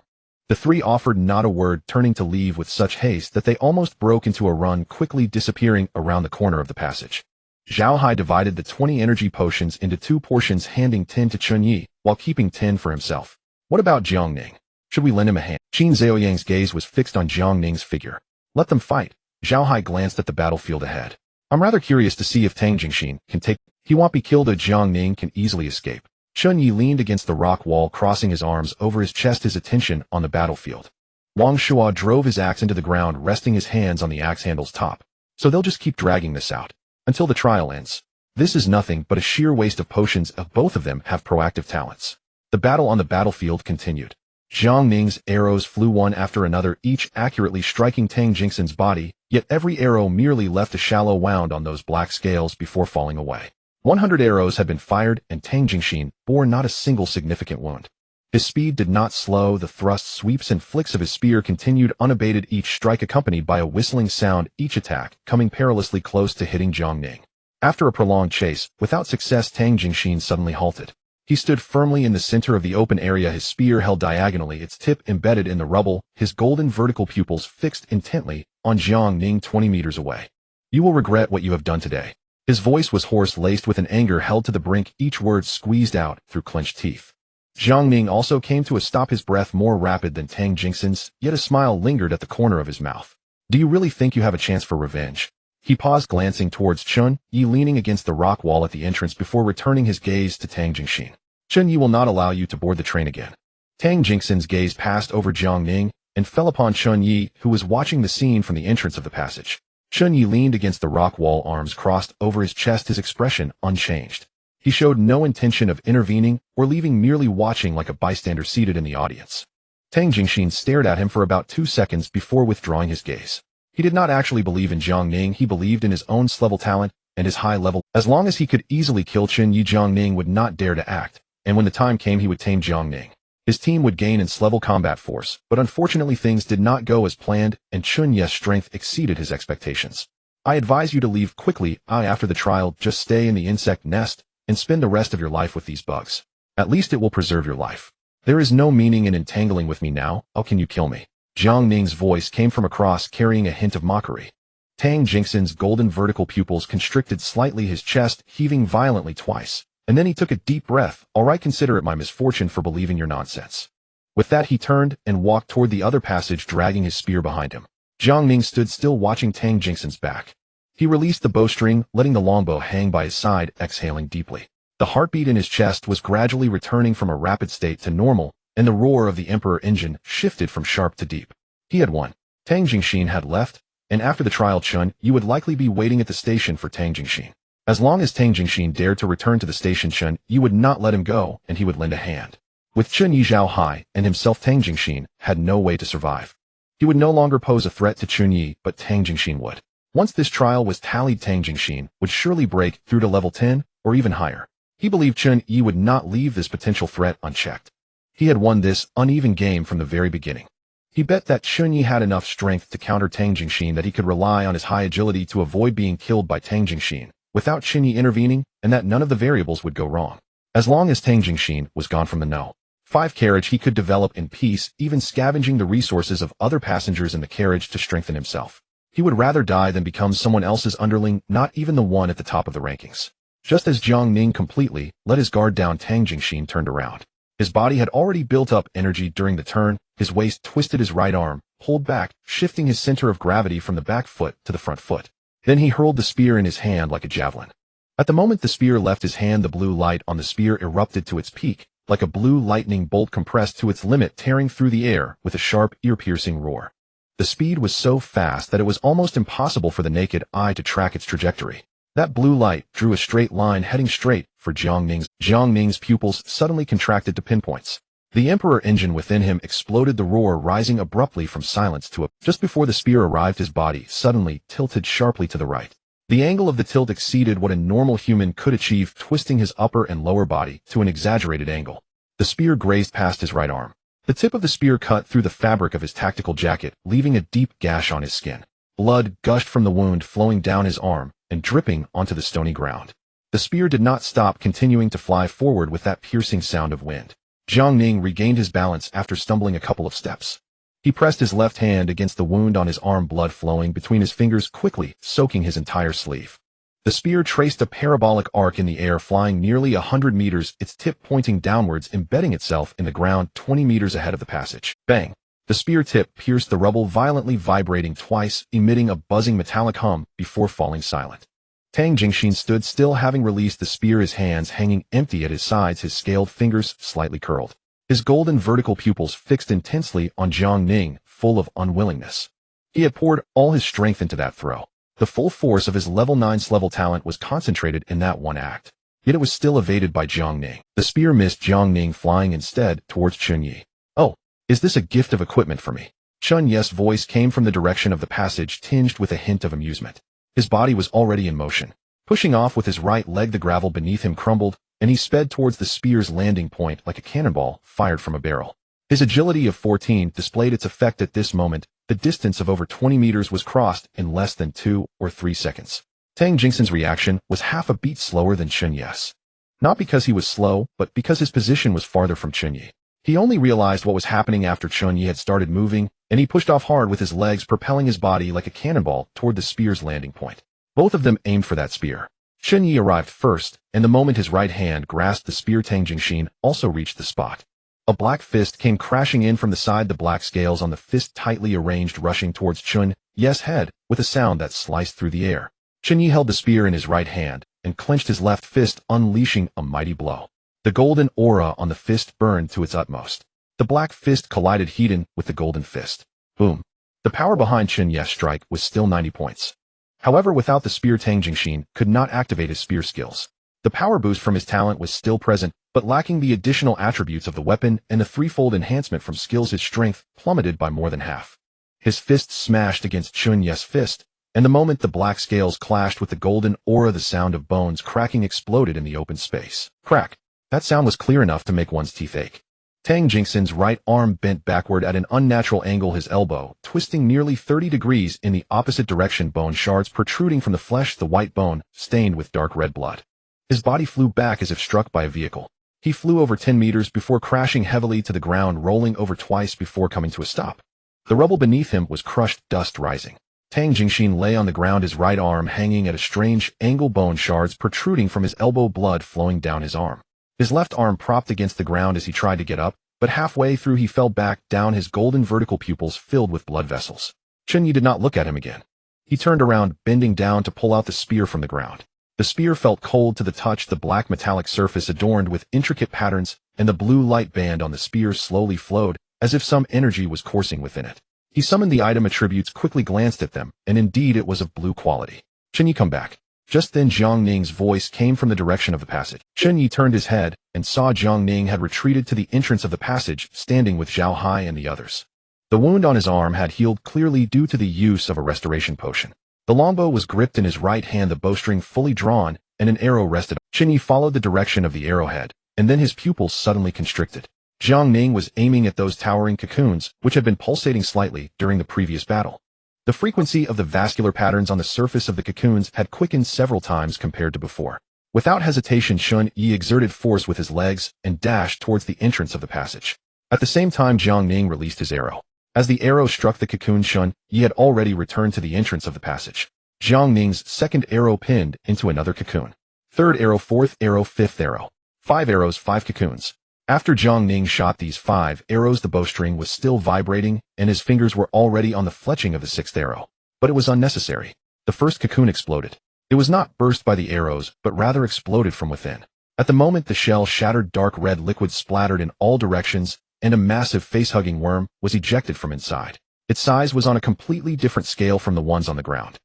The 3 offered not a word, turning to leave with such haste that they almost broke into a run, quickly disappearing around the corner of the passage. Zhao Hai divided the 20 energy potions into 2 portions, handing 10 to Chen Ye, while keeping 10 for himself. What about Jiang Ning? Should we lend him a hand? Qin Zhaoyang's gaze was fixed on Jiang Ning's figure. Let them fight. Zhao Hai glanced at the battlefield ahead. I'm rather curious to see if Tang Jingxin can take. He won't be killed, or Jiang Ning can easily escape. Chen Ye leaned against the rock wall, crossing his arms over his chest, his attention on the battlefield. Wang Shuo drove his axe into the ground, resting his hands on the axe handle's top. So they'll just keep dragging this out until the trial ends. This is nothing but a sheer waste of potions. Both of them have proactive talents. The battle on the battlefield continued. Jiang Ning's arrows flew one after another, each accurately striking Tang Jingxin's body, yet every arrow merely left a shallow wound on those black scales before falling away. 100 arrows had been fired, and Tang Jingxin bore not a single significant wound. His speed did not slow. The thrusts, sweeps, and flicks of his spear continued unabated, each strike accompanied by a whistling sound, each attack coming perilously close to hitting Jiang Ning. After a prolonged chase, without success, Tang Jingxin suddenly halted. He stood firmly in the center of the open area, his spear held diagonally, its tip embedded in the rubble, his golden vertical pupils fixed intently on Jiang Ning 20 meters away. You will regret what you have done today. His voice was hoarse, laced with an anger held to the brink, each word squeezed out through clenched teeth. Jiang Ning also came to a stop, his breath more rapid than Tang Jingxin's, yet a smile lingered at the corner of his mouth. Do you really think you have a chance for revenge? He paused, glancing towards Chen Ye leaning against the rock wall at the entrance before returning his gaze to Tang Jingxin. Chen Ye will not allow you to board the train again. Tang Jingxin's gaze passed over Jiang Ning and fell upon Chen Ye, who was watching the scene from the entrance of the passage. Chen Ye leaned against the rock wall, arms crossed over his chest, his expression unchanged. He showed no intention of intervening or leaving, merely watching like a bystander seated in the audience. Tang Jingxin stared at him for about 2 seconds before withdrawing his gaze. He did not actually believe in Jiang Ning. He believed in his own level talent and his high level. As long as he could easily kill Chen Ye, Jiang Ning would not dare to act, and when the time came, he would tame Jiang Ning. His team would gain in level combat force, but unfortunately things did not go as planned, and Chen Ye's strength exceeded his expectations. I advise you to leave quickly. After the trial, just stay in the insect nest and spend the rest of your life with these bugs. At least it will preserve your life. There is no meaning in entangling with me now. How can you kill me? Jiang Ning's voice came from across, carrying a hint of mockery. Tang Jingxin's golden vertical pupils constricted slightly, his chest heaving violently twice. And then he took a deep breath. All right, consider it my misfortune for believing your nonsense. With that, he turned and walked toward the other passage, dragging his spear behind him. Jiang Ning stood still, watching Tang Jingxin's back. He released the bowstring, letting the longbow hang by his side, exhaling deeply. The heartbeat in his chest was gradually returning from a rapid state to normal, and the roar of the Emperor engine shifted from sharp to deep. He had won. Tang Jingxin had left, and after the trial, Chen Ye would likely be waiting at the station for Tang Jingxin. As long as Tang Jingxin dared to return to the station, Chen Ye would not let him go, and he would lend a hand. With Chen Ye, Zhao Hai, and himself, Tang Jingxin had no way to survive. He would no longer pose a threat to Chen Ye, but Tang Jingxin would. Once this trial was tallied, Tang Jingxin would surely break through to level 10, or even higher. He believed Chen Ye would not leave this potential threat unchecked. He had won this uneven game from the very beginning. He bet that Chen Ye had enough strength to counter Tang Jingxin, that he could rely on his high agility to avoid being killed by Tang Jingxin, without Chen Ye intervening, and that none of the variables would go wrong. As long as Tang Jingxin was gone from the know. 5 carriage he could develop in peace, even scavenging the resources of other passengers in the carriage to strengthen himself. He would rather die than become someone else's underling, not even the one at the top of the rankings. Just as Jiang Ning completely let his guard down, Tang Jingxin turned around. His body had already built up energy during the turn. His waist twisted, his right arm pulled back, shifting his center of gravity from the back foot to the front foot. Then he hurled the spear in his hand like a javelin. At the moment the spear left his hand, the blue light on the spear erupted to its peak, like a blue lightning bolt compressed to its limit, tearing through the air with a sharp, ear-piercing roar. The speed was so fast that it was almost impossible for the naked eye to track its trajectory. That blue light drew a straight line heading straight for Jiang Ning's. Jiang Ning's pupils suddenly contracted to pinpoints. The Emperor engine within him exploded, the roar rising abruptly from silence to a... Just before the spear arrived, his body suddenly tilted sharply to the right. The angle of the tilt exceeded what a normal human could achieve, twisting his upper and lower body to an exaggerated angle. The spear grazed past his right arm. The tip of the spear cut through the fabric of his tactical jacket, leaving a deep gash on his skin. Blood gushed from the wound, flowing down his arm and dripping onto the stony ground. The spear did not stop, continuing to fly forward with that piercing sound of wind. Jiang Ning regained his balance after stumbling a couple of steps. He pressed his left hand against the wound on his arm, blood flowing between his fingers quickly, soaking his entire sleeve. The spear traced a parabolic arc in the air, flying nearly 100 meters, its tip pointing downwards, embedding itself in the ground 20 meters ahead of the passage. Bang! The spear tip pierced the rubble, violently vibrating twice, emitting a buzzing metallic hum before falling silent. Tang Jingxin stood still, having released the spear, his hands hanging empty at his sides, his scaled fingers slightly curled. His golden vertical pupils fixed intensely on Jiang Ning, full of unwillingness. He had poured all his strength into that throw. The full force of his level 9's level talent was concentrated in that one act. Yet it was still evaded by Jiang Ning. The spear missed Jiang Ning, flying instead towards Chen Ye. Oh, is this a gift of equipment for me? Chen Ye's voice came from the direction of the passage, tinged with a hint of amusement. His body was already in motion. Pushing off with his right leg, the gravel beneath him crumbled, and he sped towards the spear's landing point like a cannonball fired from a barrel. His agility of 14 displayed its effect at this moment. The distance of over 20 meters was crossed in less than 2 or 3 seconds. Tang Jingxin's reaction was half a beat slower than Chen Ye's. Not because he was slow, but because his position was farther from Chen Ye. He only realized what was happening after Chen Ye had started moving, and he pushed off hard with his legs, propelling his body like a cannonball toward the spear's landing point. Both of them aimed for that spear. Chen Ye arrived first, and the moment his right hand grasped the spear, Tang Jingxin also reached the spot. A black fist came crashing in from the side, the black scales on the fist tightly arranged, rushing towards Chen Ye's head with a sound that sliced through the air. Chen Ye held the spear in his right hand and clenched his left fist, unleashing a mighty blow. The golden aura on the fist burned to its utmost. The black fist collided heat-in with the golden fist. Boom. The power behind Chen Ye's strike was still 90 points. However, without the spear, Tang Jingxin could not activate his spear skills. The power boost from his talent was still present, but lacking the additional attributes of the weapon and the threefold enhancement from skills, his strength plummeted by more than half. His fist smashed against Chen Ye's fist, and the moment the black scales clashed with the golden aura, the sound of bones cracking exploded in the open space. Crack! That sound was clear enough to make one's teeth ache. Tang Jingxin's right arm bent backward at an unnatural angle, his elbow twisting nearly 30 degrees in the opposite direction, bone shards protruding from the flesh, the white bone stained with dark red blood. His body flew back as if struck by a vehicle. He flew over 10 meters before crashing heavily to the ground, rolling over twice before coming to a stop. The rubble beneath him was crushed dust rising. Tang Jingxin lay on the ground, his right arm hanging at a strange angle, bone shards protruding from his elbow, blood flowing down his arm. His left arm propped against the ground as he tried to get up, but halfway through he fell back down, his golden vertical pupils filled with blood vessels. Chen Ye did not look at him again. He turned around, bending down to pull out the spear from the ground. The spear felt cold to the touch, the black metallic surface adorned with intricate patterns, and the blue light band on the spear slowly flowed, as if some energy was coursing within it. He summoned the item attributes, quickly glanced at them, and indeed it was of blue quality. Chen Ye, come back. Just then Jiang Ning's voice came from the direction of the passage. Chen Ye turned his head, and saw Jiang Ning had retreated to the entrance of the passage, standing with Zhao Hai and the others. The wound on his arm had healed clearly due to the use of a restoration potion. The longbow was gripped in his right hand, the bowstring fully drawn, and an arrow rested. Chen Ye followed the direction of the arrowhead, and then his pupils suddenly constricted. Jiang Ning was aiming at those towering cocoons, which had been pulsating slightly during the previous battle. The frequency of the vascular patterns on the surface of the cocoons had quickened several times compared to before. Without hesitation, Chen Ye exerted force with his legs and dashed towards the entrance of the passage. At the same time, Jiang Ning released his arrow. As the arrow struck the cocoon, Chen Ye had already returned to the entrance of the passage. Jiang Ning's second arrow pinned into another cocoon. Third arrow, fourth arrow, fifth arrow. 5 arrows, 5 cocoons. After Jiang Ning shot these 5 arrows, the bowstring was still vibrating, and his fingers were already on the fletching of the 6th arrow. But it was unnecessary. The first cocoon exploded. It was not burst by the arrows, but rather exploded from within. At the moment the shell shattered, dark red liquid splattered in all directions, and a massive face-hugging worm was ejected from inside. Its size was on a completely different scale from the ones on the ground.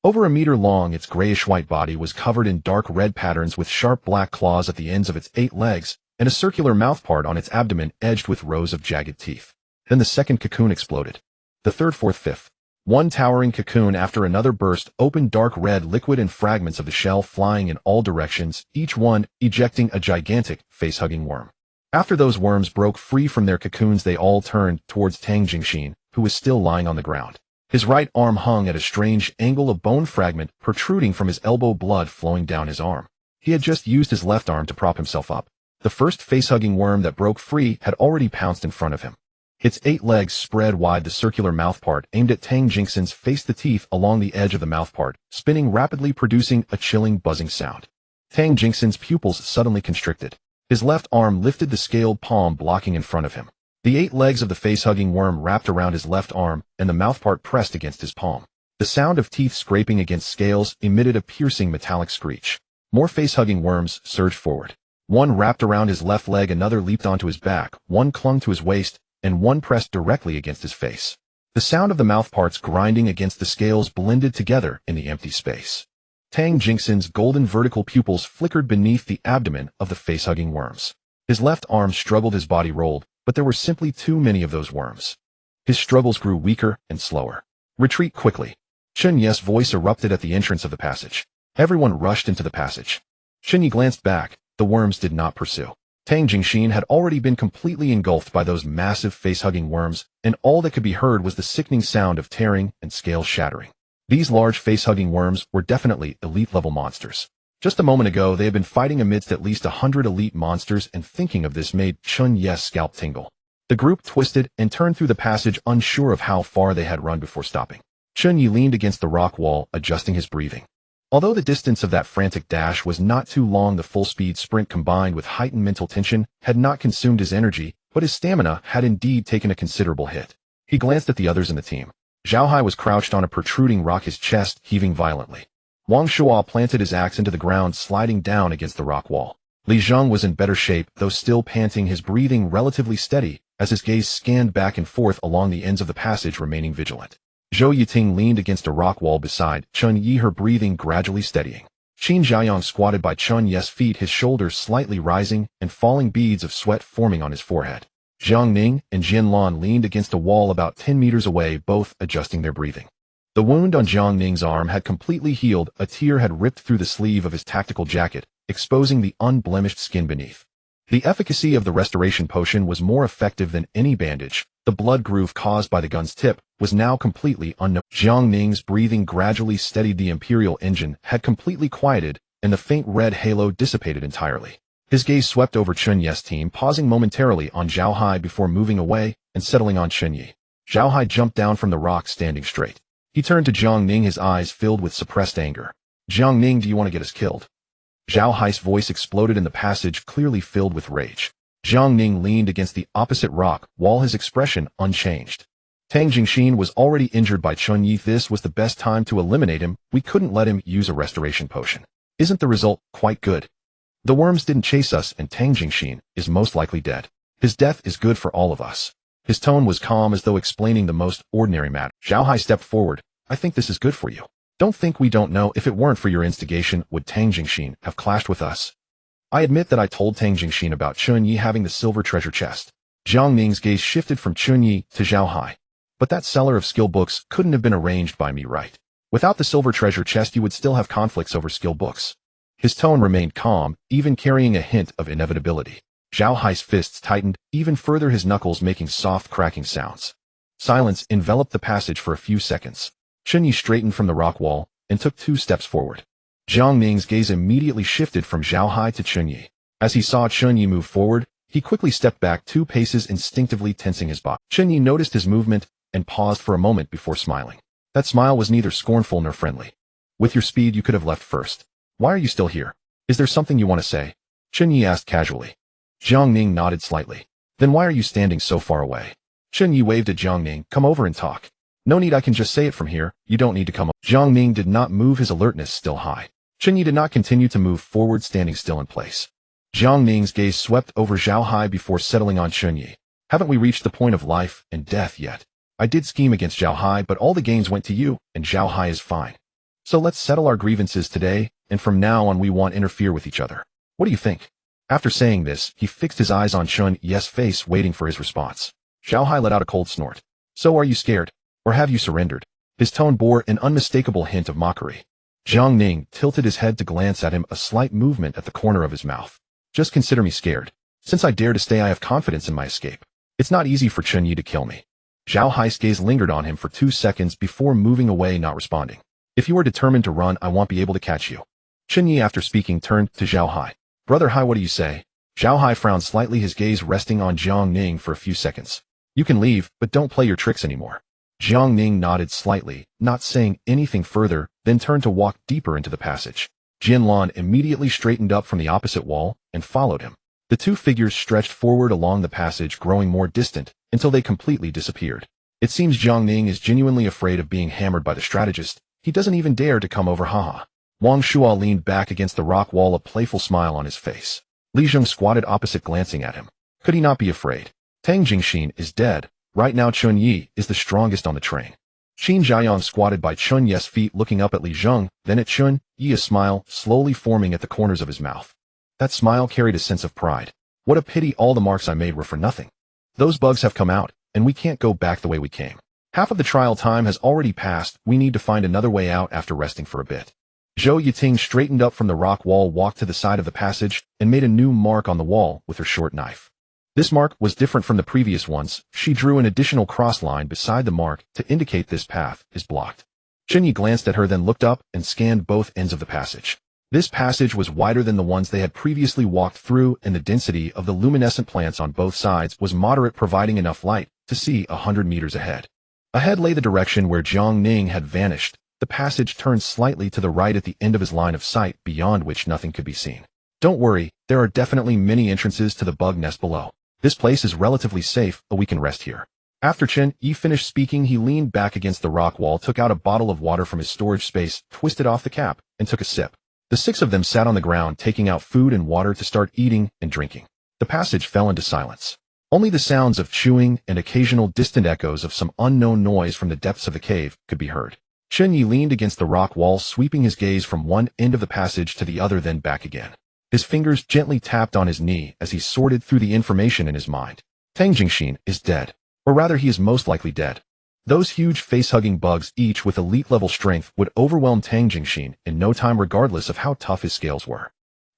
Over a meter long, its grayish-white body was covered in dark red patterns with sharp black claws at the ends of its 8 legs, and a circular mouthpart on its abdomen edged with rows of jagged teeth. Then the second cocoon exploded. The third, fourth, fifth. One towering cocoon after another burst open, dark red liquid and fragments of the shell flying in all directions, each one ejecting a gigantic, face-hugging worm. After those worms broke free from their cocoons, they all turned towards Tang Jingxin, who was still lying on the ground. His right arm hung at a strange angle, a bone fragment protruding from his elbow, blood flowing down his arm. He had just used his left arm to prop himself up. The first face-hugging worm that broke free had already pounced in front of him. Its 8 legs spread wide, the circular mouthpart aimed at Tang Jingxin's face, the teeth along the edge of the mouthpart, spinning rapidly, producing a chilling, buzzing sound. Tang Jingxin's pupils suddenly constricted. His left arm lifted, the scaled palm blocking in front of him. The 8 legs of the face-hugging worm wrapped around his left arm, and the mouthpart pressed against his palm. The sound of teeth scraping against scales emitted a piercing metallic screech. More face-hugging worms surged forward. One wrapped around his left leg, another leaped onto his back, one clung to his waist, and one pressed directly against his face. The sound of the mouthparts grinding against the scales blended together in the empty space. Tang Jingxin's golden vertical pupils flickered beneath the abdomen of the face-hugging worms. His left arm struggled, his body rolled, but there were simply too many of those worms. His struggles grew weaker and slower. Retreat quickly. Chen Ye's voice erupted at the entrance of the passage. Everyone rushed into the passage. Chen Ye glanced back. The worms did not pursue. Tang Jingxin had already been completely engulfed by those massive face-hugging worms, and all that could be heard was the sickening sound of tearing and scales shattering. These large face-hugging worms were definitely elite-level monsters. Just a moment ago, they had been fighting amidst at least 100 elite monsters, and thinking of this made Chen Ye's scalp tingle. The group twisted and turned through the passage, unsure of how far they had run before stopping. Chen Ye leaned against the rock wall, adjusting his breathing. Although the distance of that frantic dash was not too long, the full-speed sprint combined with heightened mental tension had not consumed his energy, but his stamina had indeed taken a considerable hit. He glanced at the others in the team. Zhao Hai was crouched on a protruding rock, his chest heaving violently. Wang Shuo planted his axe into the ground, sliding down against the rock wall. Li Zheng was in better shape, though still panting, his breathing relatively steady, as his gaze scanned back and forth along the ends of the passage, remaining vigilant. Zhou Yiting leaned against a rock wall beside Chen Ye, her breathing gradually steadying. Qin Jiayang squatted by Chen Ye's feet, his shoulders slightly rising and falling beads of sweat forming on his forehead. Jiang Ning and Jian Lan leaned against a wall about 10 meters away, both adjusting their breathing. The wound on Jiang Ning's arm had completely healed. A tear had ripped through the sleeve of his tactical jacket, exposing the unblemished skin beneath. The efficacy of the restoration potion was more effective than any bandage. The blood groove caused by the gun's tip was now completely unknown. Jiang Ning's breathing gradually steadied. The imperial engine had completely quieted, and the faint red halo dissipated entirely. His gaze swept over Chen Ye's team, pausing momentarily on Zhao Hai before moving away and settling on Chen Ye. Zhao Hai jumped down from the rock, standing straight. He turned to Jiang Ning, his eyes filled with suppressed anger. "Jiang Ning, do you want to get us killed?" Zhao Hai's voice exploded in the passage, clearly filled with rage. Jiang Ning leaned against the opposite rock wall, his expression unchanged. Tang Jingxin was already injured by Chen Ye. This was the best time to eliminate him. We couldn't let him use a restoration potion. Isn't the result quite good? The worms didn't chase us, and Tang Jingxin is most likely dead. His death is good for all of us. His tone was calm, as though explaining the most ordinary matter. Zhao Hai stepped forward. "I think this is good for you. Don't think we don't know. If it weren't for your instigation, would Tang Jingxin have clashed with us? I admit that I told Tang Jingxin about Chen Ye having the silver treasure chest." Jiang Ning's gaze shifted from Chen Ye to Zhao Hai. "But that seller of skill books couldn't have been arranged by me, right? Without the silver treasure chest, you would still have conflicts over skill books." His tone remained calm, even carrying a hint of inevitability. Zhao Hai's fists tightened even further, his knuckles making soft cracking sounds. Silence enveloped the passage for a few seconds. Chen Ye straightened from the rock wall and took 2 steps forward. Jiang Ning's gaze immediately shifted from Zhao Hai to Chen Ye. As he saw Chen Ye move forward, he quickly stepped back 2 paces, instinctively tensing his body. Chen Ye noticed his movement and paused for a moment before smiling. That smile was neither scornful nor friendly. "With your speed, you could have left first. Why are you still here? Is there something you want to say?" Chen Ye asked casually. Jiang Ning nodded slightly. "Then why are you standing so far away?" Chen Ye waved at Jiang Ning. "Come over and talk." "No need, I can just say it from here. You don't need to come over." Jiang Ning did not move, his alertness still high. Chen Ye did not continue to move forward, standing still in place. Jiang Ning's gaze swept over Zhao Hai before settling on Chen Ye. "Haven't we reached the point of life and death yet? I did scheme against Zhao Hai, but all the gains went to you, and Zhao Hai is fine. So let's settle our grievances today, and from now on we won't interfere with each other. What do you think?" After saying this, he fixed his eyes on Chen Ye's face, waiting for his response. Zhao Hai let out a cold snort. "So are you scared? Or have you surrendered?" His tone bore an unmistakable hint of mockery. Jiang Ning tilted his head to glance at him, a slight movement at the corner of his mouth. "Just consider me scared. Since I dare to stay, I have confidence in my escape. It's not easy for Chen Ye to kill me." Zhao Hai's gaze lingered on him for 2 seconds before moving away, not responding. "If you are determined to run, I won't be able to catch you." Chen Ye, after speaking, turned to Zhao Hai. "Brother Hai, what do you say?" Zhao Hai frowned slightly, his gaze resting on Jiang Ning for a few seconds. "You can leave, but don't play your tricks anymore." Jiang Ning nodded slightly, not saying anything further, then turned to walk deeper into the passage. Jin Lan immediately straightened up from the opposite wall and followed him. The 2 figures stretched forward along the passage, growing more distant, until they completely disappeared. It seems Jiang Ning is genuinely afraid of being hammered by the strategist. He doesn't even dare to come over, haha. Wang Shuo leaned back against the rock wall, a playful smile on his face. Li Zheng squatted opposite, glancing at him. Could he not be afraid? Tang Jingxin is dead. Right now Chen Ye is the strongest on the train. Qin Jiayang squatted by Chen Ye's feet, looking up at Li Zheng, then at Chen Ye, a smile slowly forming at the corners of his mouth. That smile carried a sense of pride. What a pity all the marks I made were for nothing. Those bugs have come out, and we can't go back the way we came. Half of the trial time has already passed. We need to find another way out after resting for a bit. Zhou Yiting straightened up from the rock wall, walked to the side of the passage, and made a new mark on the wall with her short knife. This mark was different from the previous ones. She drew an additional cross line beside the mark to indicate this path is blocked. Chen Ye glanced at her, then looked up and scanned both ends of the passage. This passage was wider than the ones they had previously walked through, and the density of the luminescent plants on both sides was moderate, providing enough light to see 100 meters ahead. Ahead lay the direction where Jiang Ning had vanished. The passage turned slightly to the right at the end of his line of sight, beyond which nothing could be seen. Don't worry, there are definitely many entrances to the bug nest below. This place is relatively safe, but we can rest here. After Chen Ye finished speaking, he leaned back against the rock wall, took out a bottle of water from his storage space, twisted off the cap, and took a sip. The 6 of them sat on the ground, taking out food and water to start eating and drinking. The passage fell into silence. Only the sounds of chewing and occasional distant echoes of some unknown noise from the depths of the cave could be heard. Chen Ye leaned against the rock wall, sweeping his gaze from one end of the passage to the other, then back again. His fingers gently tapped on his knee as he sorted through the information in his mind. Tang Jingxin is dead. Or rather, he is most likely dead. Those huge face-hugging bugs, each with elite-level strength, would overwhelm Tang Jingxin in no time, regardless of how tough his scales were.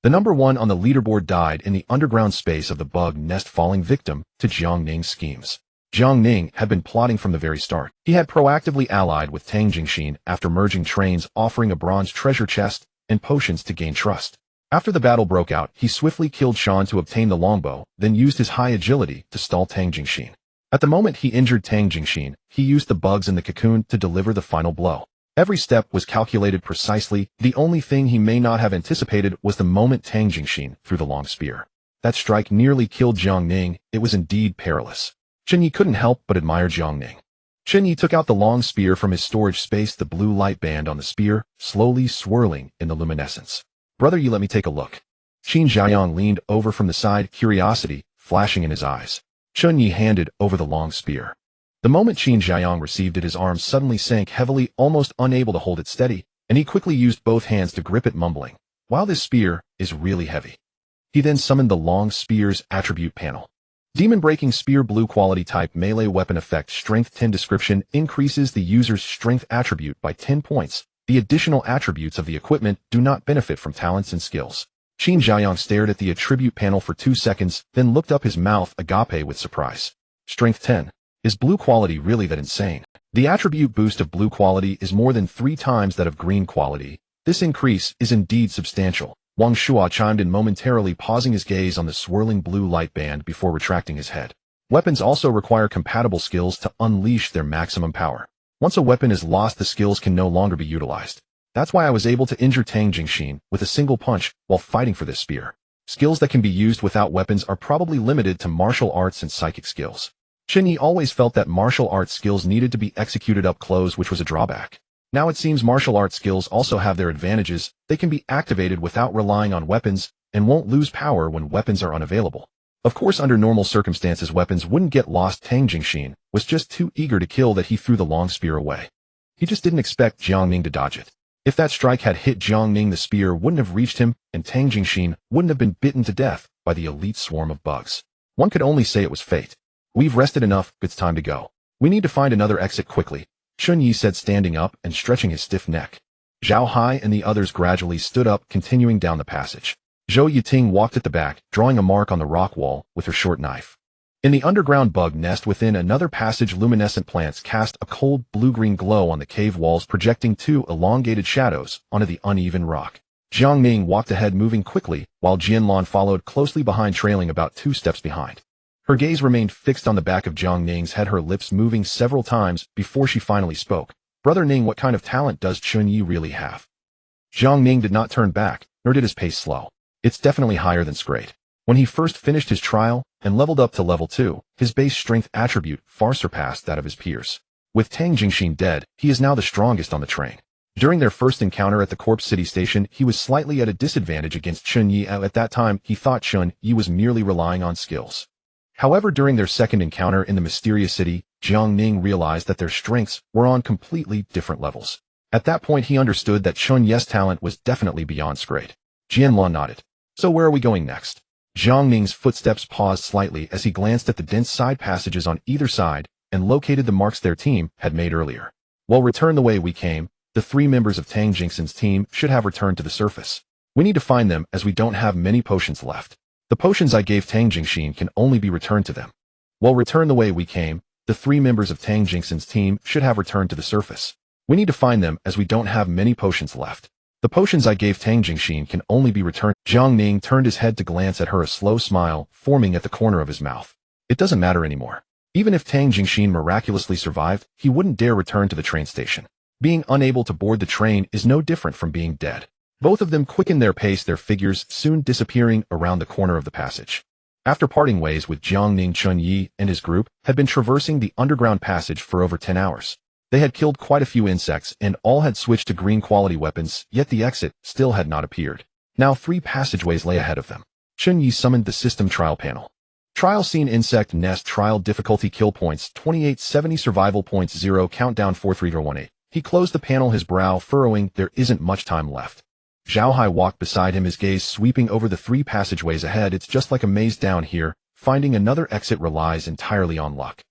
The number 1 on the leaderboard died in the underground space of the bug nest, falling victim to Jiang Ning's schemes. Jiang Ning had been plotting from the very start. He had proactively allied with Tang Jingxin after merging trains, offering a bronze treasure chest and potions to gain trust. After the battle broke out, he swiftly killed Shan to obtain the longbow, then used his high agility to stall Tang Jingxin. At the moment he injured Tang Jingxin, he used the bugs in the cocoon to deliver the final blow. Every step was calculated precisely. The only thing he may not have anticipated was the moment Tang Jingxin threw the long spear. That strike nearly killed Jiang Ning. It was indeed perilous. Chen Ye couldn't help but admire Jiang Ning. Chen Ye took out the long spear from his storage space, the blue light band on the spear, slowly swirling in the luminescence. "Brother, you let me take a look." Qin Xiaoyang leaned over from the side, curiosity flashing in his eyes. Chen Ye handed over the long spear. The moment Qin Xiaoyang received it, his arms suddenly sank heavily, almost unable to hold it steady, and he quickly used both hands to grip it, mumbling, "Wow, this spear is really heavy." He then summoned the long spear's attribute panel. Demon Breaking Spear, blue quality type, melee weapon effect, strength 10. Description: increases the user's strength attribute by 10 points. The additional attributes of the equipment do not benefit from talents and skills. Qin Xiaoyang stared at the attribute panel for 2 seconds, then looked up, his mouth agape with surprise. Strength 10. Is blue quality really that insane? The attribute boost of blue quality is more than 3 times that of green quality. This increase is indeed substantial. Wang Shua chimed in, momentarily pausing his gaze on the swirling blue light band before retracting his head. Weapons also require compatible skills to unleash their maximum power. Once a weapon is lost, the skills can no longer be utilized. That's why I was able to injure Tang Jingxin with a single punch while fighting for this spear. Skills that can be used without weapons are probably limited to martial arts and psychic skills. Chen Ye always felt that martial arts skills needed to be executed up close, which was a drawback. Now it seems martial arts skills also have their advantages. They can be activated without relying on weapons and won't lose power when weapons are unavailable. Of course, under normal circumstances, weapons wouldn't get lost. Tang Jingxin was just too eager to kill that he threw the long spear away. He just didn't expect Jiang Ning to dodge it. If that strike had hit Jiang Ning, the spear wouldn't have reached him, and Tang Jingxin wouldn't have been bitten to death by the elite swarm of bugs. One could only say it was fate. "We've rested enough, it's time to go. We need to find another exit quickly," Chen Ye said, standing up and stretching his stiff neck. Zhao Hai and the others gradually stood up, continuing down the passage. Zhou Yiting walked at the back, drawing a mark on the rock wall with her short knife. In the underground bug nest within another passage, luminescent plants cast a cold blue-green glow on the cave walls, projecting 2 elongated shadows onto the uneven rock. Jiang Ning walked ahead, moving quickly, while Jianlan followed closely behind, trailing about 2 steps behind. Her gaze remained fixed on the back of Jiang Ning's head, her lips moving several times before she finally spoke. "Brother Ning, what kind of talent does Chen Ye really have?" Jiang Ning did not turn back, nor did his pace slow. "It's definitely higher than Scrate. When he first finished his trial and leveled up to level 2, his base strength attribute far surpassed that of his peers. With Tang Jingxin dead, he is now the strongest on the train. During their first encounter at the Corpse City Station, he was slightly at a disadvantage against Chen Ye. At that time, he thought Chen Ye was merely relying on skills. However, during their second encounter in the Mysterious City, Jiang Ning realized that their strengths were on completely different levels. At that point, he understood that Chen Ye's talent was definitely beyond Scrate. Jianlan nodded. "So where are we going next?" Jiang Ning's footsteps paused slightly as he glanced at the dense side passages on either side and located the marks their team had made earlier. "Well, return the way we came. The 3 members of Tang Jingxin's team should have returned to the surface. We need to find them, as we don't have many potions left. The potions I gave Tang Jingxin can only be returned to them." "Well, return the way we came. The 3 members of Tang Jingxin's team should have returned to the surface. We need to find them, as we don't have many potions left. The potions I gave Tang Jingxin can only be returned." Jiang Ning turned his head to glance at her, a slow smile forming at the corner of his mouth. It doesn't matter anymore. Even if Tang Jingxin miraculously survived, he wouldn't dare return to the train station. Being unable to board the train is no different from being dead. Both of them quickened their pace, their figures soon disappearing around the corner of the passage. After parting ways with Jiang Ning, Chen Ye and his group had been traversing the underground passage for over 10 hours. They had killed quite a few insects and all had switched to green quality weapons, yet the exit still had not appeared. Now 3 passageways lay ahead of them. Chen Ye summoned the system trial panel. Trial scene: insect nest, trial difficulty, kill points 2870, survival points 0, countdown 43018. He closed the panel, his brow furrowing. There isn't much time left. Zhao Hai walked beside him, his gaze sweeping over the 3 passageways ahead. "It's just like a maze down here. Finding another exit relies entirely on luck."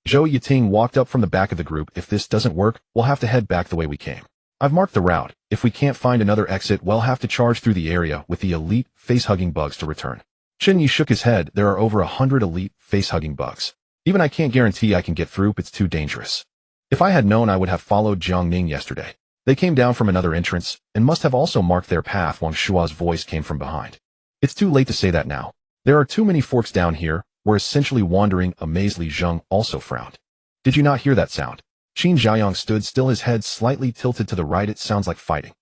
Zhou Yiting walked up from the back of the group. "If this doesn't work, we'll have to head back the way we came. I've marked the route. If we can't find another exit, we'll have to charge through the area with the elite face-hugging bugs to return." Chen Ye shook his head. "There are over 100 elite face-hugging bugs. Even I can't guarantee I can get through. It's too dangerous. If I had known, I would have followed Jiang Ning yesterday." They came down from another entrance, and must have also marked their path. Wang Shua's voice came from behind. It's too late to say that now. There are too many forks down here. We're essentially wandering. Amazed Li Zheng also frowned. Did you not hear that sound? Qin Zhaoyang stood still, his head slightly tilted to the right. It sounds like fighting.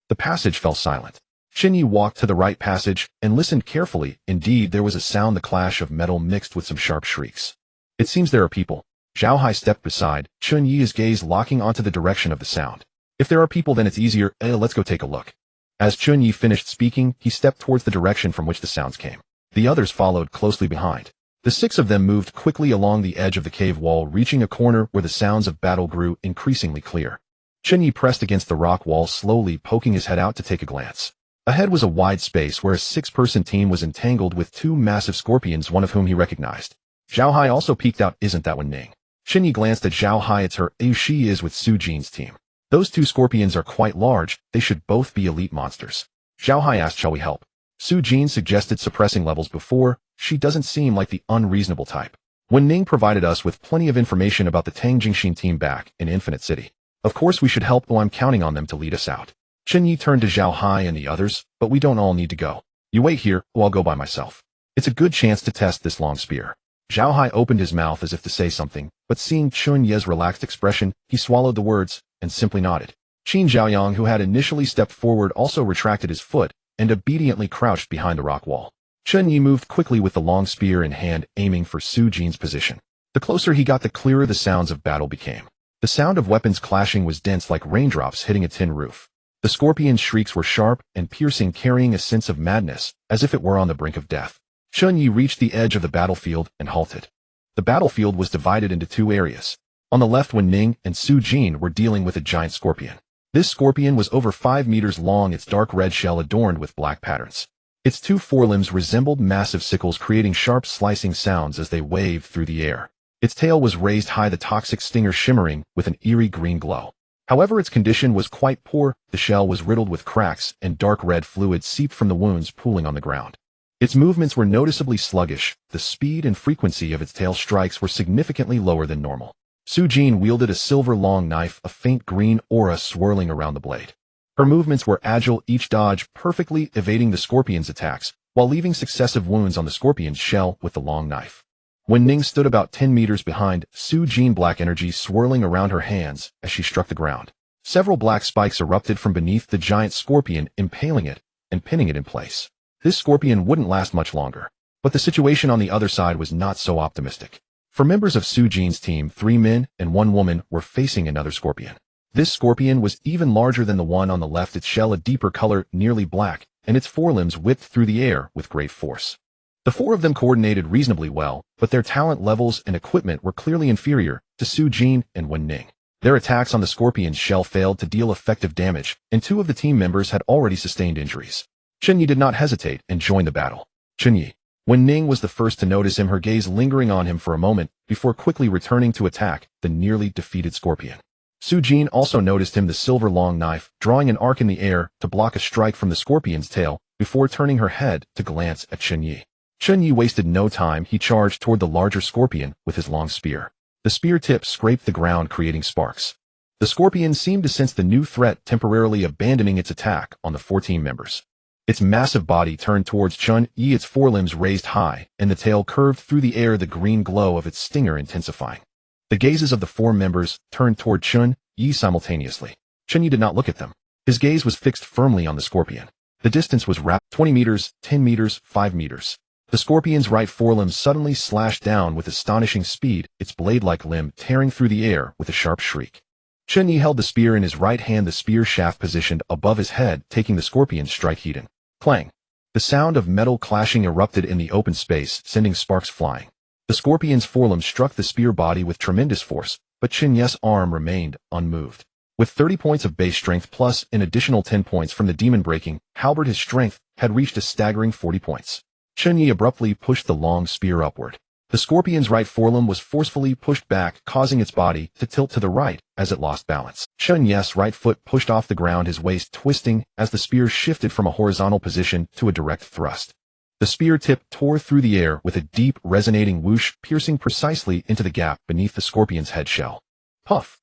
The passage fell silent. Chen Ye walked to the right passage and listened carefully. Indeed, there was a sound, the clash of metal mixed with some sharp shrieks. It seems there are people. Zhao Hai stepped beside Chen Ye, his gaze locking onto the direction of the sound. If there are people, then it's easier. Let's go take a look. As Chen Ye finished speaking, he stepped towards the direction from which the sounds came. The others followed closely behind. The 6 of them moved quickly along the edge of the cave wall, reaching a corner where the sounds of battle grew increasingly clear. Chen Ye pressed against the rock wall, slowly poking his head out to take a glance. Ahead was a wide space where a 6-person team was entangled with 2 massive scorpions, one of whom he recognized. Zhao Hai also peeked out. Isn't that Wen Ning? Chen Ye glanced at Zhao Hai. It's her. She is with Su Jin's team. Those 2 scorpions are quite large. They should both be elite monsters. Zhao Hai asked, shall we help? Su Jin suggested suppressing levels before. She doesn't seem like the unreasonable type. Wen Ning provided us with plenty of information about the Tang Jingxin team back in Infinite City. Of course we should help. Oh, I'm counting on them to lead us out. Chen Ye turned to Zhao Hai and the others, but we don't all need to go. You wait here, I'll go by myself. It's a good chance to test this long spear. Zhao Hai opened his mouth as if to say something, but seeing Chen Ye's relaxed expression, he swallowed the words and simply nodded. Qin Zhaoyang, who had initially stepped forward, also retracted his foot and obediently crouched behind the rock wall. Chen Ye moved quickly with the long spear in hand, aiming for Su Jin's position. The closer he got, the clearer the sounds of battle became. The sound of weapons clashing was dense, like raindrops hitting a tin roof. The scorpion's shrieks were sharp and piercing, carrying a sense of madness, as if it were on the brink of death. Chen Ye reached the edge of the battlefield and halted. The battlefield was divided into 2 areas. On the left, Wen Ning and Su Jin were dealing with a giant scorpion. This scorpion was over 5 meters long, its dark red shell adorned with black patterns. Its 2 forelimbs resembled massive sickles, creating sharp slicing sounds as they waved through the air. Its tail was raised high, the toxic stinger shimmering with an eerie green glow. However, its condition was quite poor. The shell was riddled with cracks, and dark red fluid seeped from the wounds pooling on the ground. Its movements were noticeably sluggish. The speed and frequency of its tail strikes were significantly lower than normal. Su Jin wielded a silver long knife, a faint green aura swirling around the blade. Her movements were agile, each dodge perfectly evading the scorpion's attacks, while leaving successive wounds on the scorpion's shell with the long knife. Wen Ning stood about 10 meters behind Su Jin, black energy swirling around her hands as she struck the ground. Several black spikes erupted from beneath the giant scorpion, impaling it and pinning it in place. This scorpion wouldn't last much longer, but the situation on the other side was not so optimistic. For members of Su Jin's team, 3 men and 1 woman were facing another scorpion. This scorpion was even larger than the one on the left, its shell a deeper color, nearly black, and its forelimbs whipped through the air with great force. The 4 of them coordinated reasonably well, but their talent levels and equipment were clearly inferior to Su Jin and Wen Ning. Their attacks on the scorpion's shell failed to deal effective damage, and 2 of the team members had already sustained injuries. Chen Ye did not hesitate and joined the battle. Chen Ye. Wen Ning was the first to notice him, her gaze lingering on him for a moment before quickly returning to attack the nearly defeated scorpion. Su Jin also noticed him, the silver long knife drawing an arc in the air to block a strike from the scorpion's tail before turning her head to glance at Chen Ye. Chen Ye wasted no time. He charged toward the larger scorpion with his long spear. The spear tip scraped the ground, creating sparks. The scorpion seemed to sense the new threat, temporarily abandoning its attack on the 4 team members. Its massive body turned towards Chen Ye, its forelimbs raised high, and the tail curved through the air, the green glow of its stinger intensifying. The gazes of the 4 members turned toward Chen Ye simultaneously. Chen Ye did not look at them. His gaze was fixed firmly on the scorpion. The distance was rapid: 20 meters, 10 meters, 5 meters. The scorpion's right forelimb suddenly slashed down with astonishing speed, its blade-like limb tearing through the air with a sharp shriek. Chen Ye held the spear in his right hand, the spear shaft positioned above his head, taking the scorpion's strike heat in. Clang! The sound of metal clashing erupted in the open space, sending sparks flying. The scorpion's forelimb struck the spear body with tremendous force, but Chen Ye's arm remained unmoved. With 30 points of base strength plus an additional 10 points from the demon breaking halberd, his strength had reached a staggering 40 points. Chen Ye abruptly pushed the long spear upward. The scorpion's right forelimb was forcefully pushed back, causing its body to tilt to the right as it lost balance. Chen Ye's right foot pushed off the ground, his waist twisting as the spear shifted from a horizontal position to a direct thrust. The spear tip tore through the air with a deep, resonating whoosh, piercing precisely into the gap beneath the scorpion's head shell. Puff!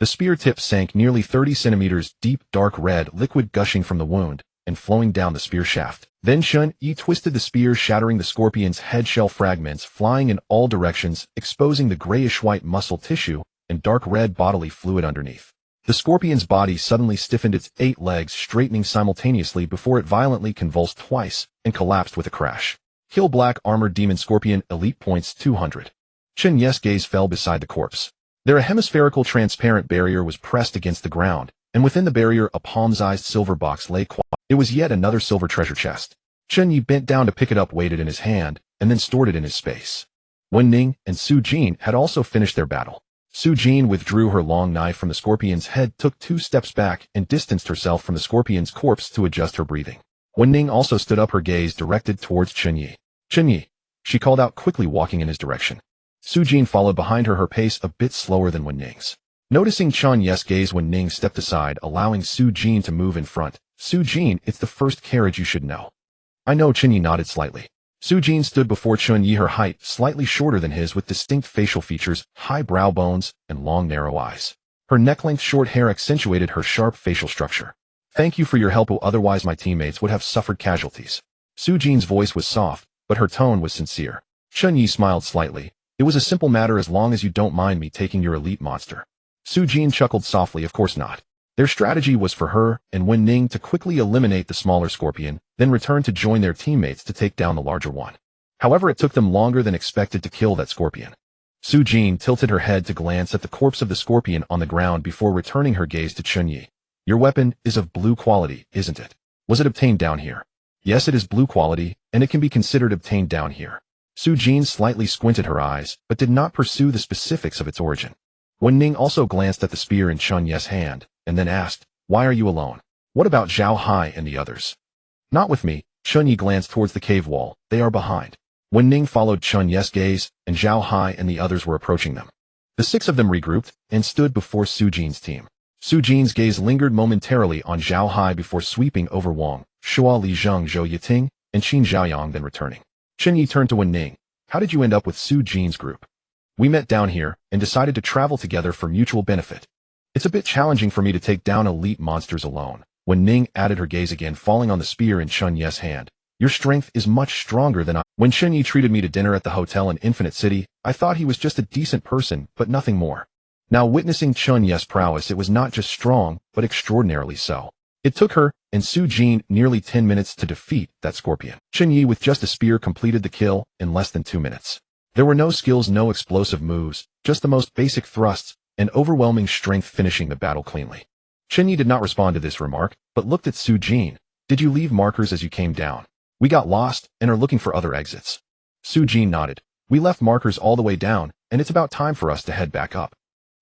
The spear tip sank nearly 30 centimeters deep, dark red liquid gushing from the wound and flowing down the spear shaft. Then Chen Ye twisted the spear, shattering the scorpion's head shell fragments, flying in all directions, exposing the grayish-white muscle tissue and dark red bodily fluid underneath. The scorpion's body suddenly stiffened, its 8 legs straightening simultaneously before it violently convulsed twice and collapsed with a crash. Kill Black Armored Demon Scorpion, Elite Points 200. Chen Ye's gaze fell beside the corpse. There a hemispherical transparent barrier was pressed against the ground, and within the barrier a palm-sized silver box lay quiet. It was yet another silver treasure chest. Chen Ye bent down to pick it up, weighed it in his hand, and then stored it in his space. Wen Ning and Su Jin had also finished their battle. Su Jin withdrew her long knife from the scorpion's head, took 2 steps back, and distanced herself from the scorpion's corpse to adjust her breathing. Wen Ning also stood up, her gaze directed towards Chen Ye. Chen Ye, she called out quickly, walking in his direction. Su Jin followed behind her, her pace a bit slower than Wen Ning's. Noticing Chen Ye's gaze, Wen Ning stepped aside, allowing Su Jin to move in front. Su Jin, it's the first carriage, you should know. I know. Chen Ye nodded slightly. Su Jin stood before Chen Ye, her height slightly shorter than his, with distinct facial features, high brow bones, and long narrow eyes. Her neck-length short hair accentuated her sharp facial structure. Thank you for your help, otherwise my teammates would have suffered casualties. Su Jin's voice was soft, but her tone was sincere. Chen Ye smiled slightly. It was a simple matter, as long as you don't mind me taking your elite monster. Su Jin chuckled softly. Of course not. Their strategy was for her and Wen Ning to quickly eliminate the smaller scorpion, then return to join their teammates to take down the larger one. However, it took them longer than expected to kill that scorpion. Su Jin tilted her head to glance at the corpse of the scorpion on the ground before returning her gaze to Chen Ye. Your weapon is of blue quality, isn't it? Was it obtained down here? Yes, it is blue quality, and it can be considered obtained down here. Su Jin slightly squinted her eyes, but did not pursue the specifics of its origin. Wen Ning also glanced at the spear in Chen Ye's hand, and then asked, why are you alone? What about Zhao Hai and the others? Not with me. Chen Ye glanced towards the cave wall. They are behind. Wen Ning followed Chen Ye's gaze, and Zhao Hai and the others were approaching them. The 6 of them regrouped and stood before Su Jin's team. Su Jin's gaze lingered momentarily on Zhao Hai before sweeping over Wang, Shua Li Zheng, Zhou Yiting, and Qin Zhaoyang, then returning. Chen Ye turned to Wen Ning. How did you end up with Su Jin's group? We met down here and decided to travel together for mutual benefit. It's a bit challenging for me to take down elite monsters alone. Wen Ning added, her gaze again falling on the spear in Chen Ye's hand. Your strength is much stronger than I. When Chen Ye treated me to dinner at the hotel in Infinite City, I thought he was just a decent person, but nothing more. Now witnessing Chen Ye's prowess, it was not just strong, but extraordinarily so. It took her and Su Jin nearly 10 minutes to defeat that scorpion. Chen Ye with just a spear completed the kill in less than 2 minutes. There were no skills, no explosive moves, just the most basic thrusts, and overwhelming strength, finishing the battle cleanly. Chen Ye did not respond to this remark, but looked at Su Jin. Did you leave markers as you came down? We got lost and are looking for other exits. Su Jin nodded. We left markers all the way down, and it's about time for us to head back up.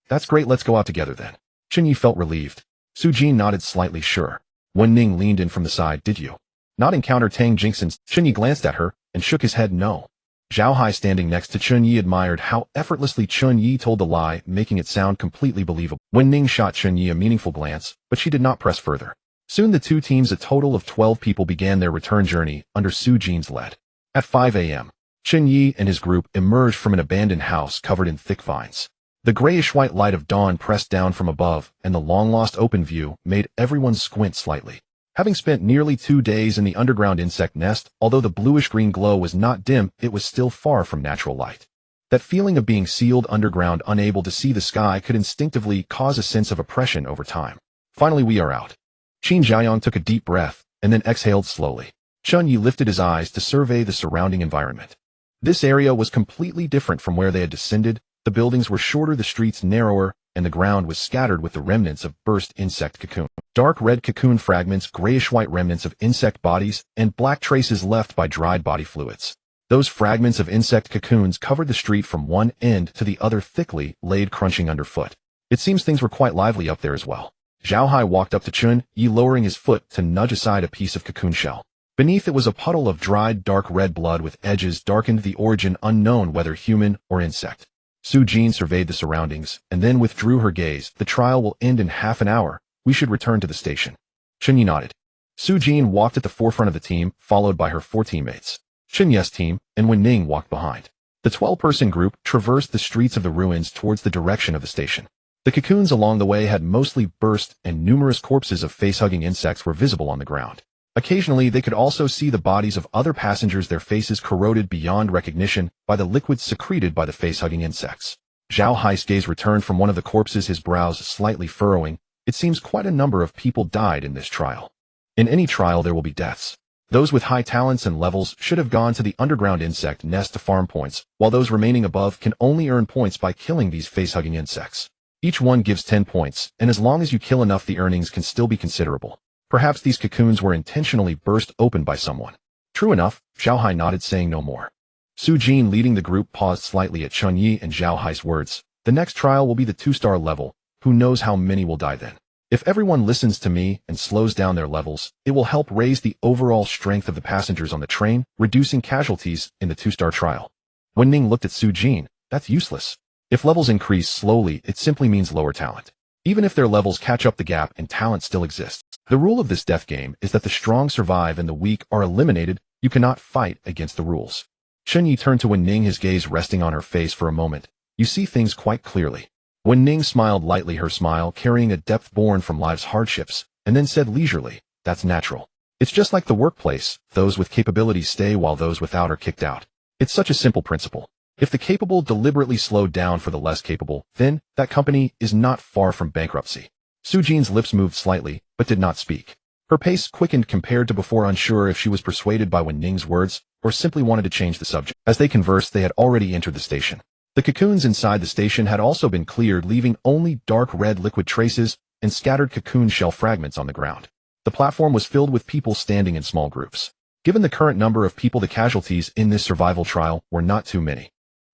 That's great, let's go out together then. Chen Ye felt relieved. Su Jin nodded slightly, sure. Wen Ning leaned in from the side. Did you not encounter Tang Jingxin? Chen Ye glanced at her and shook his head no. Zhao Hai, standing next to Chen Ye, admired how effortlessly Chen Ye told the lie, making it sound completely believable. Wen Ning shot Chen Ye a meaningful glance, but she did not press further. Soon the 2 teams, a total of 12 people, began their return journey under Su Jin's lead. At 5 a.m., Chen Ye and his group emerged from an abandoned house covered in thick vines. The grayish-white light of dawn pressed down from above, and the long-lost open view made everyone squint slightly. Having spent nearly 2 days in the underground insect nest, although the bluish-green glow was not dim, it was still far from natural light. That feeling of being sealed underground, unable to see the sky, could instinctively cause a sense of oppression over time. Finally, we are out. Qin Zhaoyang took a deep breath, and then exhaled slowly. Chen Ye lifted his eyes to survey the surrounding environment. This area was completely different from where they had descended. The buildings were shorter, the streets narrower, and the ground was scattered with the remnants of burst insect cocoon. Dark red cocoon fragments, grayish-white remnants of insect bodies, and black traces left by dried body fluids. Those fragments of insect cocoons covered the street from one end to the other, thickly laid, crunching underfoot. It seems things were quite lively up there as well. Zhao Hai walked up to Chen Ye, lowering his foot to nudge aside a piece of cocoon shell. Beneath it was a puddle of dried dark red blood with edges darkened, the origin unknown, whether human or insect. Su Jin surveyed the surroundings, and then withdrew her gaze. The trial will end in half an hour. We should return to the station. Chen Ye nodded. Su Jin walked at the forefront of the team, followed by her 4 teammates. Chen Ye's team and Wen Ning walked behind. The 12-person group traversed the streets of the ruins towards the direction of the station. The cocoons along the way had mostly burst and numerous corpses of face-hugging insects were visible on the ground. Occasionally, they could also see the bodies of other passengers, their faces corroded beyond recognition by the liquids secreted by the face-hugging insects. Zhao Hai's gaze returned from one of the corpses, his brows slightly furrowing. It seems quite a number of people died in this trial. In any trial, there will be deaths. Those with high talents and levels should have gone to the underground insect nest to farm points, while those remaining above can only earn points by killing these face-hugging insects. Each one gives 10 points, and as long as you kill enough, the earnings can still be considerable. Perhaps these cocoons were intentionally burst open by someone. True enough, Zhao Hai nodded, saying no more. Su Jin, leading the group, paused slightly at Chen Ye and Zhao Hai's words. The next trial will be the 2-star level. Who knows how many will die then? If everyone listens to me and slows down their levels, it will help raise the overall strength of the passengers on the train, reducing casualties in the 2-star trial. Wen Ning looked at Su Jin. That's useless. If levels increase slowly, it simply means lower talent. Even if their levels catch up, the gap and talent still exists. The rule of this death game is that the strong survive and the weak are eliminated. You cannot fight against the rules. Chen Ye turned to Wen Ning, his gaze resting on her face for a moment. You see things quite clearly. Wen Ning smiled lightly, her smile carrying a depth born from life's hardships, and then said leisurely, that's natural. It's just like the workplace. Those with capabilities stay while those without are kicked out. It's such a simple principle. If the capable deliberately slowed down for the less capable, then that company is not far from bankruptcy. Su Jin's lips moved slightly, but did not speak. Her pace quickened compared to before, unsure if she was persuaded by Wen Ning's words or simply wanted to change the subject. As they conversed, they had already entered the station. The cocoons inside the station had also been cleared, leaving only dark red liquid traces and scattered cocoon shell fragments on the ground. The platform was filled with people standing in small groups. Given the current number of people, the casualties in this survival trial were not too many.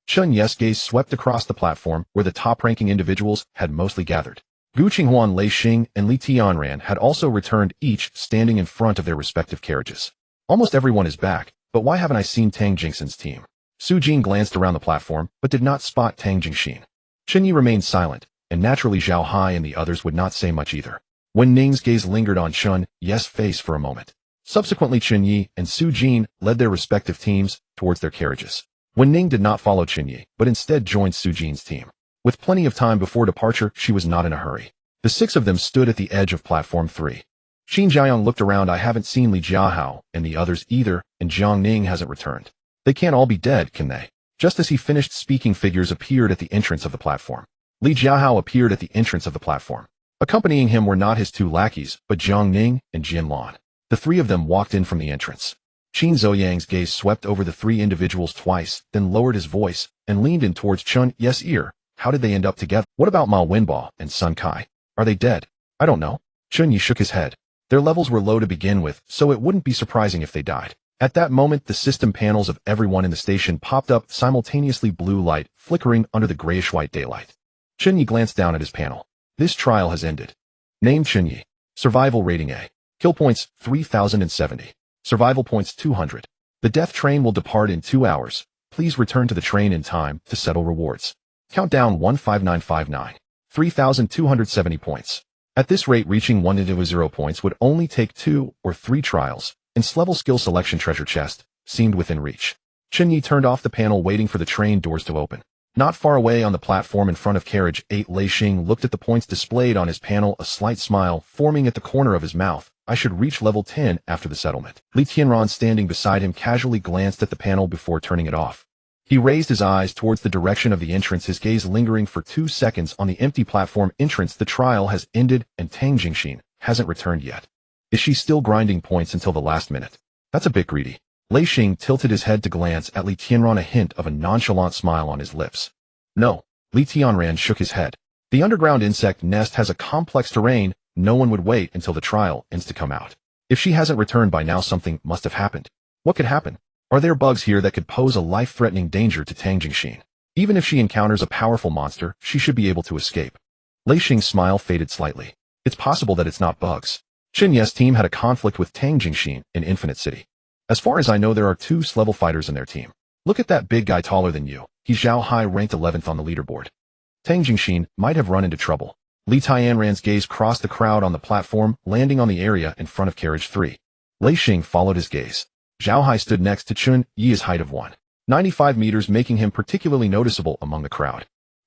Chen Ye's gaze swept across the platform where the top-ranking individuals had mostly gathered. Gu Qinghuan, Lei Xing, and Li Tianran had also returned, each standing in front of their respective carriages. Almost everyone is back, but why haven't I seen Tang Jingxin's team? Su Jin glanced around the platform, but did not spot Tang Jingxin. Chen Ye remained silent, and naturally Zhao Hai and the others would not say much either. Wen Ning's gaze lingered on Chen Ye's face for a moment. Subsequently, Chen Ye and Su Jin led their respective teams towards their carriages. Wen Ning did not follow Chen Ye, but instead joined Su Jin's team. With plenty of time before departure, she was not in a hurry. The 6 of them stood at the edge of platform 3. Qin Jiayong looked around. I haven't seen Li Jiahao and the others either, and Jiang Ning hasn't returned. They can't all be dead, can they? Just as he finished speaking, figures appeared at the entrance of the platform. Li Jiahao appeared at the entrance of the platform. Accompanying him were not his 2 lackeys, but Jiang Ning and Jin Lan. The 3 of them walked in from the entrance. Qin Zhouyang's gaze swept over the 3 individuals twice, then lowered his voice and leaned in towards Chen Ye's ear. How did they end up together? What about Ma Wenbo and Sun Kai? Are they dead? I don't know. Chen Ye shook his head. Their levels were low to begin with, so it wouldn't be surprising if they died. At that moment, the system panels of everyone in the station popped up, simultaneously, blue light flickering under the grayish-white daylight. Chen Ye glanced down at his panel. This trial has ended. Name Chen Ye. Survival rating A. Kill points 3070. Survival points 200. The death train will depart in 2 hours. Please return to the train in time to settle rewards. Countdown 15959. 3270 points. At this rate, reaching 100 points would only take 2 or 3 trials. Level skill selection treasure chest seemed within reach. Chen Ye turned off the panel, waiting for the train doors to open. Not far away on the platform in front of carriage 8, Lei Xing looked at the points displayed on his panel, a slight smile forming at the corner of his mouth. I should reach level 10 after the settlement. Li Tianran, standing beside him, casually glanced at the panel before turning it off. He raised his eyes towards the direction of the entrance, his gaze lingering for 2 seconds on the empty platform entrance. The trial has ended and Tang Jingxin hasn't returned yet. Is she still grinding points until the last minute? That's a bit greedy. Lei Xing tilted his head to glance at Li Tianran, a hint of a nonchalant smile on his lips. No. Li Tianran shook his head. The underground insect nest has a complex terrain. No one would wait until the trial ends to come out. If she hasn't returned by now, something must have happened. What could happen? Are there bugs here that could pose a life-threatening danger to Tang Jingxin? Even if she encounters a powerful monster, she should be able to escape. Lei Xing's smile faded slightly. It's possible that it's not bugs. Chen Ye's team had a conflict with Tang Jingxin in Infinite City. As far as I know, there are 2 level fighters in their team. Look at that big guy taller than you. He's Zhao Hai, ranked 11th on the leaderboard. Tang Jingxin might have run into trouble. Li Tianran's gaze crossed the crowd on the platform, landing on the area in front of carriage 3. Lei Xing followed his gaze. Zhao Hai stood next to Chen Ye's height of 195 meters, making him particularly noticeable among the crowd.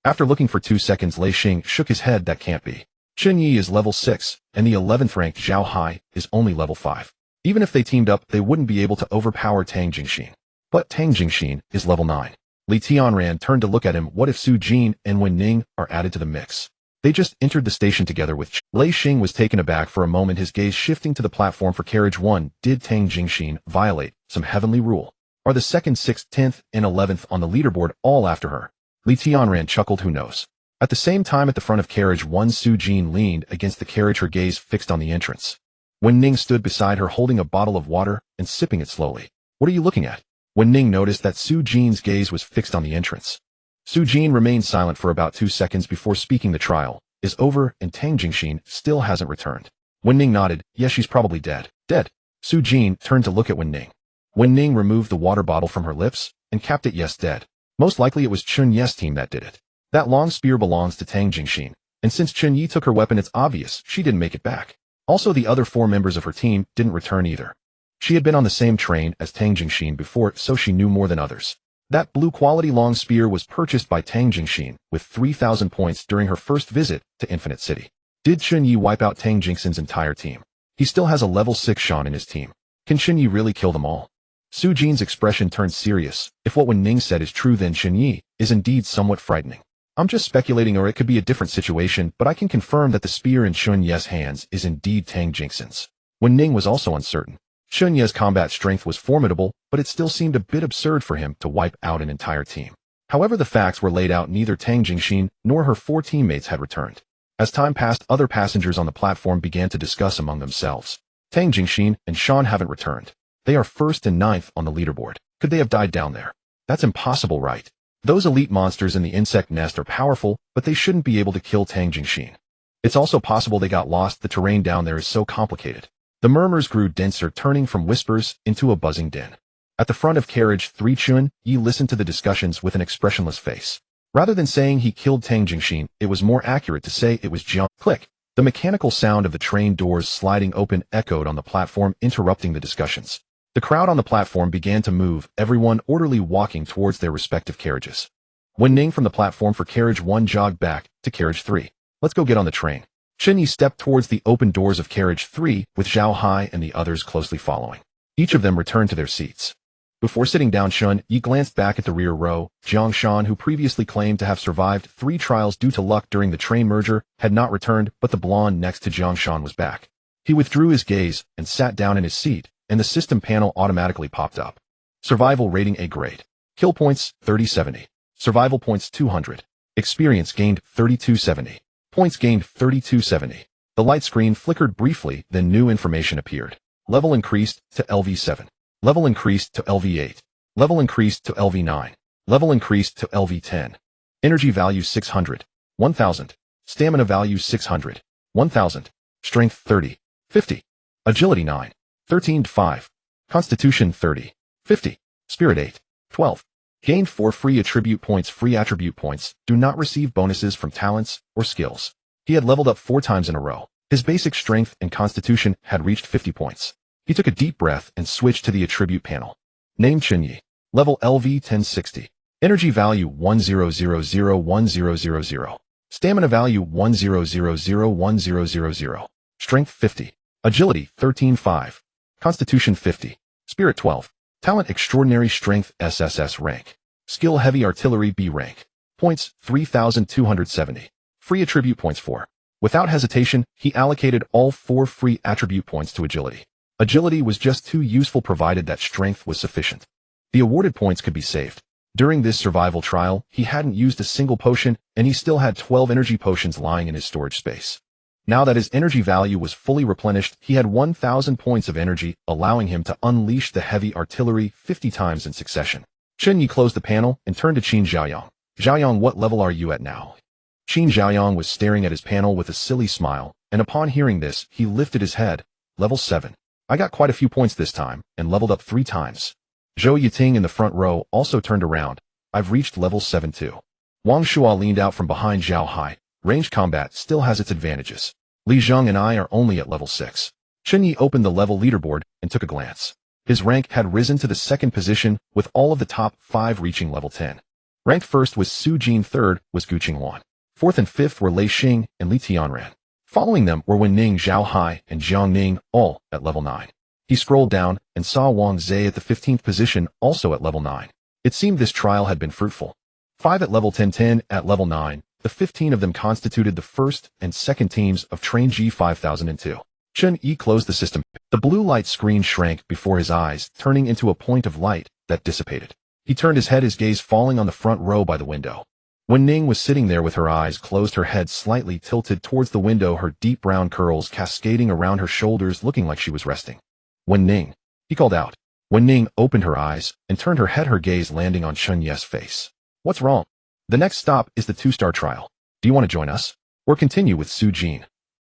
After looking for 2 seconds, Lei Xing shook his head. That can't be. Chen Ye is level 6, and the 11th ranked Zhao Hai is only level 5. Even if they teamed up, they wouldn't be able to overpower Tang Jingxin. But Tang Jingxin is level 9. Li Tianran turned to look at him. What if Su Jin and Wen Ning are added to the mix? They just entered the station together with Lei Xing was taken aback for a moment, his gaze shifting to the platform for carriage 1. Did Tang Jingxin violate some heavenly rule? Are the 2nd, 6th, 10th, and 11th on the leaderboard all after her? Li Tianran chuckled. Who knows? At the same time, at the front of carriage 1, Su Jin leaned against the carriage, her gaze fixed on the entrance. Wen Ning stood beside her holding a bottle of water and sipping it slowly. What are you looking at? Wen Ning noticed that Su Jin's gaze was fixed on the entrance. Su Jin remained silent for about 2 seconds before speaking. The trial is over and Tang Jingxin still hasn't returned. Wen Ning nodded. Yes, she's probably dead. Dead. Su Jin turned to look at Wen Ning. Wen Ning removed the water bottle from her lips and capped it. Yes, dead. Most likely it was Chen Ye's team that did it. That long spear belongs to Tang Jingxin, and since Chen Ye took her weapon, it's obvious she didn't make it back. Also, the other 4 members of her team didn't return either. She had been on the same train as Tang Jingxin before, so she knew more than others. That blue quality long spear was purchased by Tang Jingxin with 3,000 points during her first visit to Infinite City. Did Chen Ye wipe out Tang Jingxin's entire team? He still has a level 6 Shan in his team. Can Chen Ye really kill them all? Su Jin's expression turned serious. If what Wen Ning said is true, then Chen Ye is indeed somewhat frightening. I'm just speculating, or it could be a different situation, but I can confirm that the spear in Chen Ye's hands is indeed Tang Jingxin's. Wen Ning was also uncertain. Chen Ye's combat strength was formidable, but it still seemed a bit absurd for him to wipe out an entire team. However, the facts were laid out. Neither Tang Jingxin nor her 4 teammates had returned. As time passed, other passengers on the platform began to discuss among themselves. Tang Jingxin and Shan haven't returned. They are 1st and 9th on the leaderboard. Could they have died down there? That's impossible, right? Those elite monsters in the insect nest are powerful, but they shouldn't be able to kill Tang Jingxin. It's also possible they got lost. The terrain down there is so complicated. The murmurs grew denser, turning from whispers into a buzzing din. At the front of carriage 3, Chen Ye listened to the discussions with an expressionless face. Rather than saying he killed Tang Jingxin, it was more accurate to say it was Jiang. Click. The mechanical sound of the train doors sliding open echoed on the platform, interrupting the discussions. The crowd on the platform began to move, everyone orderly walking towards their respective carriages. Wen Ning from the platform for carriage 1 jogged back to carriage 3. Let's go get on the train. Chen Ye stepped towards the open doors of carriage 3, with Zhao Hai and the others closely following. Each of them returned to their seats. Before sitting down, Chen Ye glanced back at the rear row. Jiang Shan, who previously claimed to have survived 3 trials due to luck during the train merger, had not returned, but the blonde next to Jiang Shan was back. He withdrew his gaze and sat down in his seat, and the system panel automatically popped up. Survival rating A grade. Kill points 3070. Survival points 200. Experience gained 3270. Points gained 3270. The light screen flickered briefly, then new information appeared. Level increased to LV7. Level increased to LV8. Level increased to LV9. Level increased to LV10. Energy value 600. 1000. Stamina value 600. 1000. Strength 30. 50. Agility 9. 13 to 5. Constitution 30. 50. Spirit 8. 12. Gained 4 free attribute points. Free attribute points do not receive bonuses from talents or skills. He had leveled up 4 times in a row. His basic strength and constitution had reached 50 points. He took a deep breath and switched to the attribute panel. Name Chen Ye. Level LV 1060. Energy value 10001000. Stamina value 10001000. Strength 50. Agility 13.5. Constitution 50. Spirit 12. Talent Extraordinary Strength SSS-Rank. Skill Heavy Artillery B rank. Points 3,270. Free attribute points 4. Without hesitation, he allocated all 4 free attribute points to agility. Agility was just too useful provided that strength was sufficient. The awarded points could be saved. During this survival trial, he hadn't used a single potion, and he still had 12 energy potions lying in his storage space. Now that his energy value was fully replenished, he had 1,000 points of energy, allowing him to unleash the heavy artillery 50 times in succession. Chen Ye closed the panel and turned to Qin Xiaoyang. Xiaoyang, what level are you at now? Qin Xiaoyang was staring at his panel with a silly smile, and upon hearing this, he lifted his head. Level 7. I got quite a few points this time, and leveled up 3 times. Zhou Yiting in the front row also turned around. I've reached level 7 too. Wang Shua leaned out from behind Zhao Hai. Ranged combat still has its advantages. Li Zheng and I are only at level 6. Chen Ye opened the level leaderboard and took a glance. His rank had risen to the 2nd position, with all of the top 5 reaching level 10. Ranked first was Su Jin, third was Gu Qingluan. Fourth and fifth were Lei Xing and Li Tianran. Following them were Wen Ning, Zhao Hai, and Jiang Ning, all at level 9. He scrolled down and saw Wang Zhe at the 15th position, also at level 9. It seemed this trial had been fruitful. 5 at level 10, at level 9, the 15 of them constituted the first and second teams of Train G5002. Chen Ye closed the system. The blue light screen shrank before his eyes, turning into a point of light that dissipated. He turned his head, his gaze falling on the front row by the window. Wen Ning was sitting there with her eyes closed, her head slightly tilted towards the window, her deep brown curls cascading around her shoulders, looking like she was resting. Wen Ning, he called out. Wen Ning opened her eyes and turned her head, her gaze landing on Chen Ye's face. What's wrong? The next stop is the 2-star trial. Do you want to join us? Or continue with Su Jin?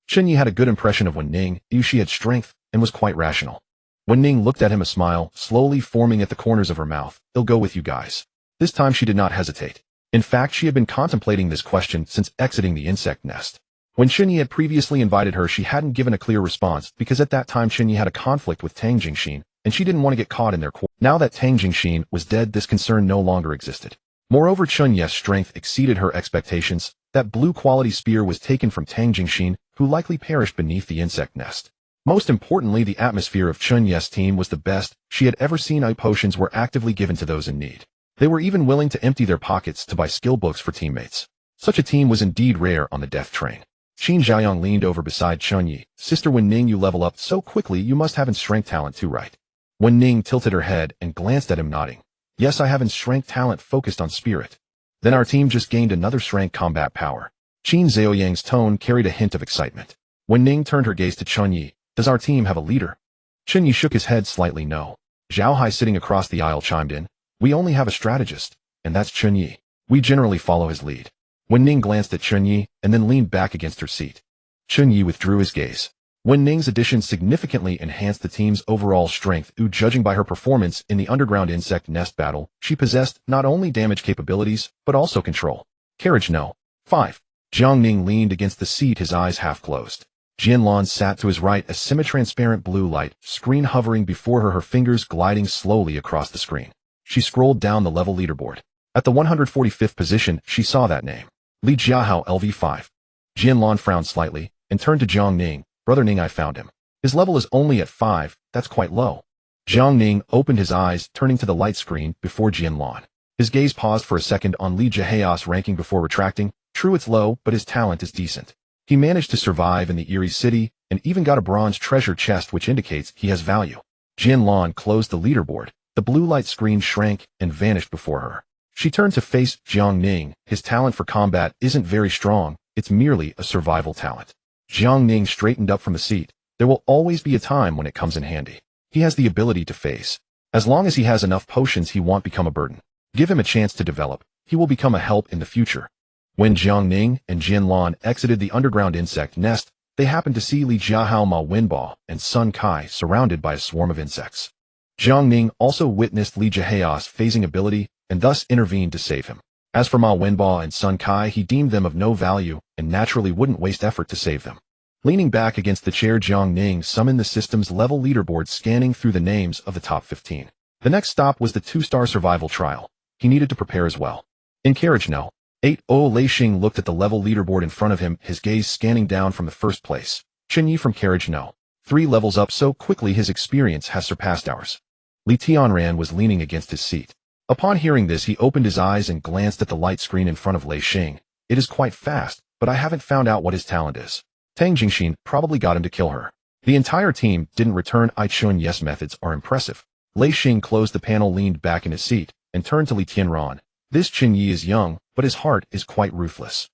Chen Ye had a good impression of Wen Ning, knew she had strength, and was quite rational. Wen Ning looked at him, a smile slowly forming at the corners of her mouth. I'll go with you guys. This time she did not hesitate. In fact, she had been contemplating this question since exiting the insect nest. When Chen Ye had previously invited her, she hadn't given a clear response because at that time Chen Ye had a conflict with Tang Jingxin, and she didn't want to get caught in their quarrel. Now that Tang Jingxin was dead, this concern no longer existed. Moreover, Chen Ye's strength exceeded her expectations. That blue-quality spear was taken from Tang Jingxin, who likely perished beneath the insect nest. Most importantly, the atmosphere of Chen Ye's team was the best she had ever seen. Potions were actively given to those in need. They were even willing to empty their pockets to buy skill books for teammates. Such a team was indeed rare on the death train. Qin Xiaoyang leaned over beside Chen Ye. Sister Wen Ning, you level up so quickly, you must have in strength talent too, right? Wen Ning tilted her head and glanced at him, nodding. Yes, I have in strength talent focused on spirit. Then our team just gained another strength combat power. Qin Xiaoyang's tone carried a hint of excitement. Wen Ning turned her gaze to Chen Ye. Does our team have a leader? Chen Ye shook his head slightly, no. Zhao Hai, sitting across the aisle, chimed in. We only have a strategist, and that's Chen Ye. We generally follow his lead. Wen Ning glanced at Chen Ye and then leaned back against her seat. Chen Ye withdrew his gaze. Wen Ning's addition significantly enhanced the team's overall strength. Judging by her performance in the underground insect nest battle, she possessed not only damage capabilities, but also control. Carriage no. 5. Jiang Ning leaned against the seat, his eyes half closed. Jianlan sat to his right, a semi-transparent blue light screen hovering before her, her fingers gliding slowly across the screen. She scrolled down the level leaderboard. At the 145th position, she saw that name. Li Jiahao, LV5. Jianlan frowned slightly and turned to Jiang Ning. Brother Ning, I found him. His level is only at 5, that's quite low. Jiang Ning opened his eyes, turning to the light screen before Jianlan. His gaze paused for a second on Li Jiahao's ranking before retracting. True, it's low, but his talent is decent. He managed to survive in the Eerie City and even got a bronze treasure chest, which indicates he has value. Jianlan closed the leaderboard. The blue light screen shrank and vanished before her. She turned to face Jiang Ning. His talent for combat isn't very strong, it's merely a survival talent. Jiang Ning straightened up from the seat. There will always be a time when it comes in handy. He has the ability to face. As long as he has enough potions, he won't become a burden. Give him a chance to develop. He will become a help in the future. When Jiang Ning and Jianlan exited the underground insect nest, they happened to see Li Jiahao, Ma Wenbo, and Sun Kai surrounded by a swarm of insects. Jiang Ning also witnessed Li Jiahao's phasing ability and thus intervened to save him. As for Ma Wenbo and Sun Kai, he deemed them of no value and naturally wouldn't waste effort to save them. Leaning back against the chair, Jiang Ning summoned the system's level leaderboard, scanning through the names of the top 15. The next stop was the 2-star survival trial. He needed to prepare as well. In carriage no. 8. Lei Xing looked at the level leaderboard in front of him, his gaze scanning down from the first place. Chen Ye from carriage no. 3 levels up so quickly, his experience has surpassed ours. Li Tianran was leaning against his seat. Upon hearing this, he opened his eyes and glanced at the light screen in front of Lei Xing. It is quite fast, but I haven't found out what his talent is. Tang Jingxin probably got him to kill her. The entire team didn't return. Chen Ye's methods are impressive. Lei Xing closed the panel, leaned back in his seat, and turned to Li Tianran. This Chen Ye is young, but his heart is quite ruthless.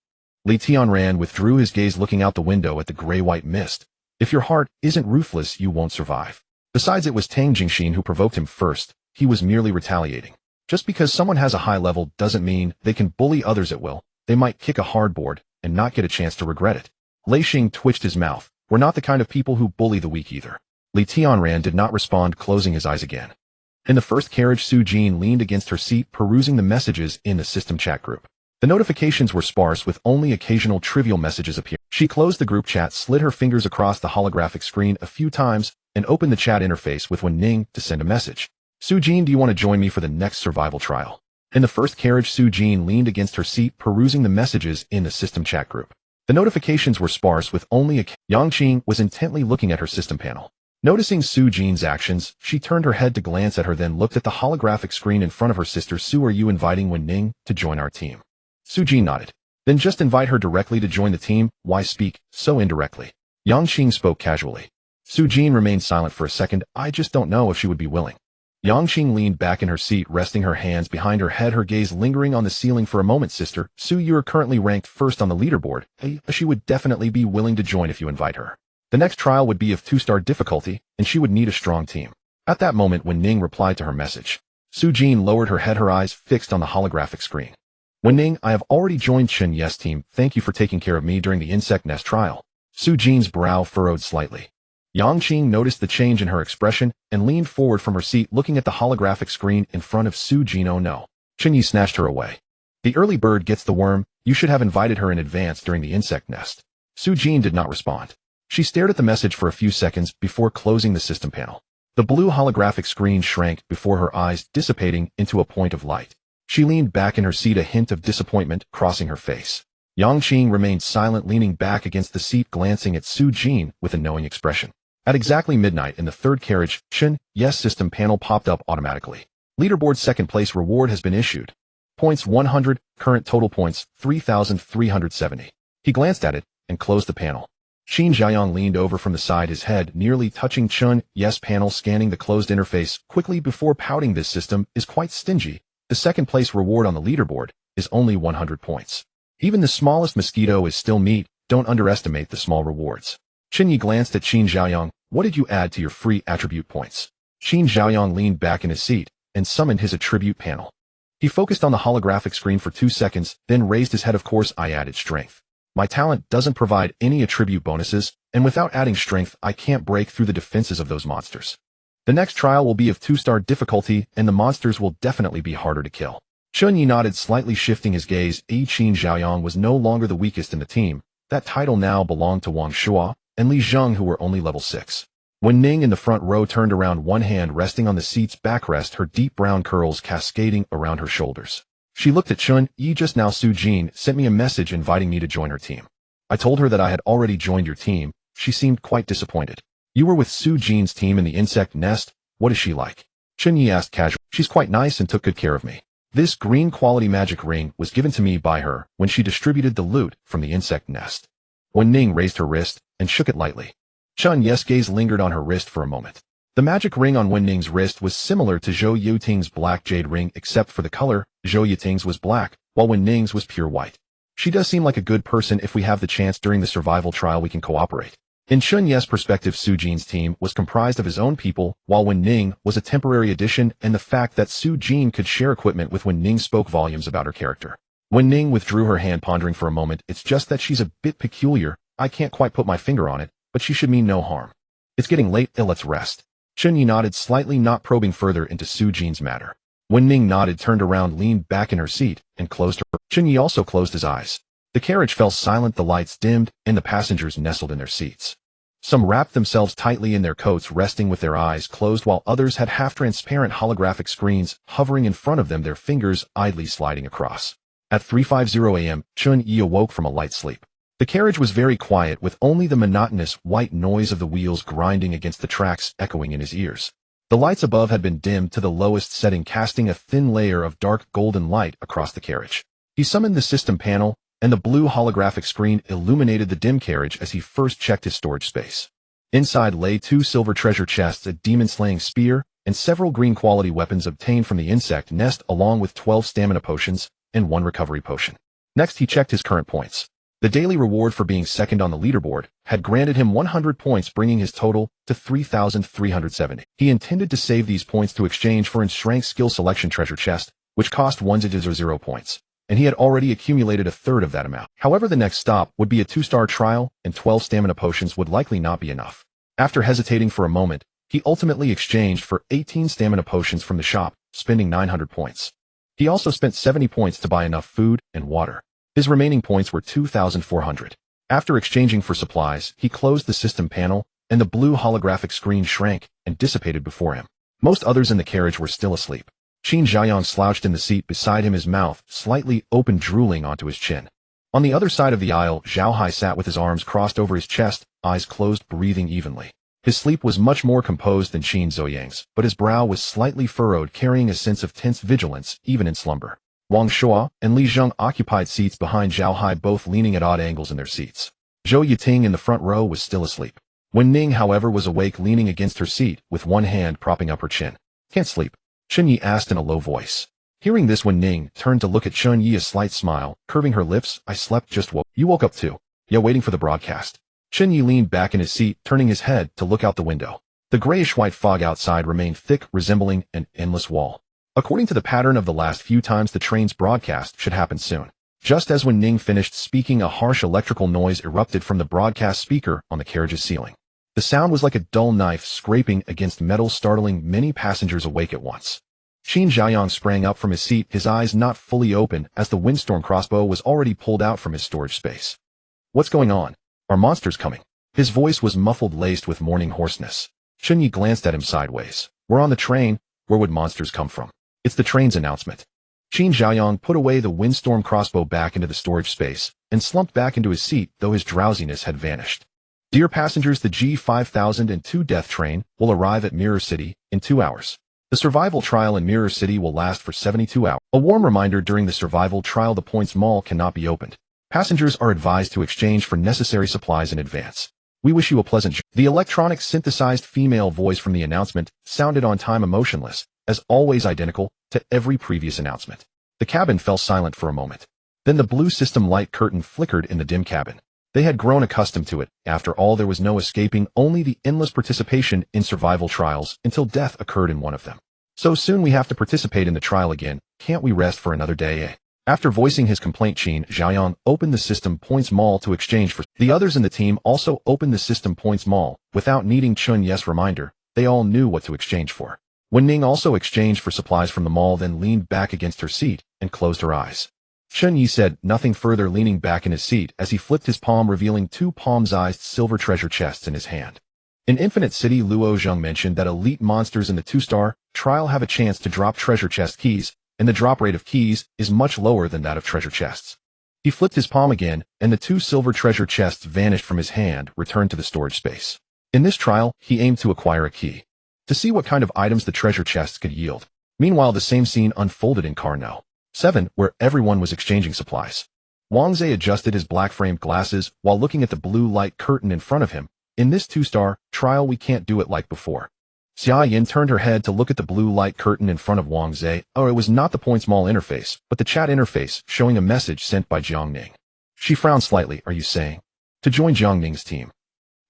Li Tianran withdrew his gaze, looking out the window at the gray-white mist. If your heart isn't ruthless, you won't survive. Besides, it was Tang Jingxin who provoked him first. He was merely retaliating. Just because someone has a high level doesn't mean they can bully others at will. They might kick a hard board and not get a chance to regret it. Lei Xing twitched his mouth. We're not the kind of people who bully the weak either. Li Tianran did not respond, closing his eyes again. In the first carriage, Su Jin leaned against her seat, perusing the messages in the system chat group. The notifications were sparse, with only occasional trivial messages appearing. She closed the group chat, slid her fingers across the holographic screen a few times, and opened the chat interface with Wen Ning to send a message. Su Jin, do you want to join me for the next survival trial? In the first carriage, Su Jin leaned against her seat, perusing the messages in the system chat group. The notifications were sparse, with only a Yang Qing was intently looking at her system panel. Noticing Su Jin's actions, she turned her head to glance at her, then looked at the holographic screen in front of her sister. Su, are you inviting Wen Ning to join our team? Su Jin nodded. Then just invite her directly to join the team. Why speak so indirectly? Yang Qing spoke casually. Su Jin remained silent for a second. I just don't know if she would be willing. Yang Qing leaned back in her seat, resting her hands behind her head, her gaze lingering on the ceiling for a moment. Sister, Su, you are currently ranked first on the leaderboard. She would definitely be willing to join if you invite her. The next trial would be of 2-star difficulty, and she would need a strong team. At that moment, Wen Ning replied to her message. Su Jin lowered her head, her eyes fixed on the holographic screen. Wen Ning, I have already joined Chen Ye's team. Thank you for taking care of me during the insect nest trial. Su Jin's brow furrowed slightly. Yang Qing noticed the change in her expression and leaned forward from her seat, looking at the holographic screen in front of Su Jin. Oh no. Chen Ye snatched her away. The early bird gets the worm. You should have invited her in advance during the insect nest. Su Jin did not respond. She stared at the message for a few seconds before closing the system panel. The blue holographic screen shrank before her eyes, dissipating into a point of light. She leaned back in her seat, a hint of disappointment crossing her face. Yang Qing remained silent, leaning back against the seat, glancing at Su Jin with a knowing expression. At exactly midnight in the third carriage, Chen Ye's system panel popped up automatically. Leaderboard second place reward has been issued. Points 100, current total points 3,370. He glanced at it and closed the panel. Qin Xiaoyang leaned over from the side, his head nearly touching Chen Ye's panel, scanning the closed interface quickly before pouting. This system is quite stingy. The second place reward on the leaderboard is only 100 points. Even the smallest mosquito is still meat. Don't underestimate the small rewards. Chen Ye glanced at Qin Xiaoyang. What did you add to your free attribute points? Qin Xiaoyang leaned back in his seat and summoned his attribute panel. He focused on the holographic screen for 2 seconds, then raised his head. Of course, I added strength. My talent doesn't provide any attribute bonuses, and without adding strength, I can't break through the defenses of those monsters. The next trial will be of 2-star difficulty, and the monsters will definitely be harder to kill. Chen Ye nodded, slightly shifting his gaze. Qin Xiaoyang was no longer the weakest in the team. That title now belonged to Wang Shua and Li Zheng, who were only level 6. Wen Ning in the front row turned around, one hand resting on the seat's backrest, her deep brown curls cascading around her shoulders. She looked at Chen Ye. Just now Su Jin sent me a message inviting me to join her team. I told her that I had already joined your team. She seemed quite disappointed. You were with Su Jin's team in the insect nest. What is she like? Chen Ye asked casually. She's quite nice and took good care of me. This green quality magic ring was given to me by her when she distributed the loot from the insect nest. Wen Ning raised her wrist and shook it lightly. Chen Ye's gaze lingered on her wrist for a moment. The magic ring on Wen Ning's wrist was similar to Zhou Yuting's black jade ring, except for the color. Zhou Yuting's was black, while Wen Ning's was pure white. She does seem like a good person. If we have the chance during the survival trial, we can cooperate. In Chen Ye's perspective, Su Jin's team was comprised of his own people, while Wen Ning was a temporary addition, and the fact that Su Jin could share equipment with Wen Ning spoke volumes about her character. Wen Ning withdrew her hand, pondering for a moment. It's just that she's a bit peculiar. I can't quite put my finger on it, but she should mean no harm. It's getting late. Let's rest. Chen Ye nodded, slightly not probing further into Su Jin's matter. Wen Ning nodded, turned around, leaned back in her seat, and closed her. Chen Ye also closed his eyes. The carriage fell silent, the lights dimmed, and the passengers nestled in their seats. Some wrapped themselves tightly in their coats, resting with their eyes closed, while others had half-transparent holographic screens hovering in front of them, their fingers idly sliding across. At 3:50 a.m., Chen Ye awoke from a light sleep. The carriage was very quiet, with only the monotonous white noise of the wheels grinding against the tracks echoing in his ears. The lights above had been dimmed to the lowest setting, casting a thin layer of dark golden light across the carriage. He summoned the system panel, and the blue holographic screen illuminated the dim carriage as he first checked his storage space. Inside lay 2 silver treasure chests, a demon-slaying spear, and several green-quality weapons obtained from the insect nest, along with 12 stamina potions and 1 recovery potion. Next, he checked his current points. The daily reward for being second on the leaderboard had granted him 100 points, bringing his total to 3,370. He intended to save these points to exchange for a strength skill selection treasure chest, which cost 100 points, and he had already accumulated a third of that amount. However, the next stop would be a 2-star trial, and 12 stamina potions would likely not be enough. After hesitating for a moment, he ultimately exchanged for 18 stamina potions from the shop, spending 900 points. He also spent 70 points to buy enough food and water. His remaining points were 2,400. After exchanging for supplies, he closed the system panel, and the blue holographic screen shrank and dissipated before him. Most others in the carriage were still asleep. Qin Xiaoyang slouched in the seat beside him, his mouth slightly open, drooling onto his chin. On the other side of the aisle, Zhao Hai sat with his arms crossed over his chest, eyes closed, breathing evenly. His sleep was much more composed than Qin Ziyang's, but his brow was slightly furrowed, carrying a sense of tense vigilance, even in slumber. Wang Shuo and Li Zheng occupied seats behind Zhao Hai, both leaning at odd angles in their seats. Zhou Yiting in the front row was still asleep. Wen Ning, however, was awake, leaning against her seat, with one hand propping up her chin. "Can't sleep?" Chen Ye asked in a low voice. Hearing this, Wen Ning turned to look at Chen Ye, a slight smile curving her lips. "I slept, just woke." "You woke up too?" "Yeah, waiting for the broadcast." Chen Ye leaned back in his seat, turning his head to look out the window. The grayish-white fog outside remained thick, resembling an endless wall. According to the pattern of the last few times, the train's broadcast should happen soon. Just as Wen Ning finished speaking, a harsh electrical noise erupted from the broadcast speaker on the carriage's ceiling. The sound was like a dull knife scraping against metal, startling many passengers awake at once. Qin Xiaoyang sprang up from his seat, his eyes not fully open, as the windstorm crossbow was already pulled out from his storage space. "What's going on? Are monsters coming?" His voice was muffled, laced with morning hoarseness. Chen Ye glanced at him sideways. "We're on the train. Where would monsters come from?" "It's the train's announcement." Qin Xiaoyang put away the windstorm crossbow back into the storage space and slumped back into his seat, though his drowsiness had vanished. "Dear passengers, the G5002 death train will arrive at Mirror City in 2 hours. The survival trial in Mirror City will last for 72 hours. A warm reminder: during the survival trial, the Points Mall cannot be opened. Passengers are advised to exchange for necessary supplies in advance. We wish you a pleasant journey." The electronic synthesized female voice from the announcement sounded on time, emotionless, as always, identical to every previous announcement. The cabin fell silent for a moment. Then the blue system light curtain flickered in the dim cabin. They had grown accustomed to it. After all, there was no escaping, only the endless participation in survival trials until death occurred in one of them. "So soon we have to participate in the trial again. Can't we rest for another day, eh?" After voicing his complaint, Qin Xiaoyang opened the System Points Mall to exchange for. The others in the team also opened the System Points Mall. Without needing Chen Ye's reminder, they all knew what to exchange for. Wen Ning also exchanged for supplies from the mall, then leaned back against her seat and closed her eyes. Chen Ye said nothing further, leaning back in his seat as he flipped his palm, revealing 2 palm-sized silver treasure chests in his hand. In Infinite City, Luo Zheng mentioned that elite monsters in the 2-star trial have a chance to drop treasure chest keys, and the drop rate of keys is much lower than that of treasure chests. He flipped his palm again, and the 2 silver treasure chests vanished from his hand, returned to the storage space. In this trial, he aimed to acquire a key to see what kind of items the treasure chests could yield. Meanwhile, the same scene unfolded in Carno 7, where everyone was exchanging supplies. Wang Zhe adjusted his black-framed glasses while looking at the blue light curtain in front of him. "In this 2-star trial, we can't do it like before." Xia Yin turned her head to look at the blue light curtain in front of Wang Zhe. Oh, it was not the Points Mall interface, but the chat interface showing a message sent by Jiang Ning. She frowned slightly. "Are you saying to join Jiang Ning's team?"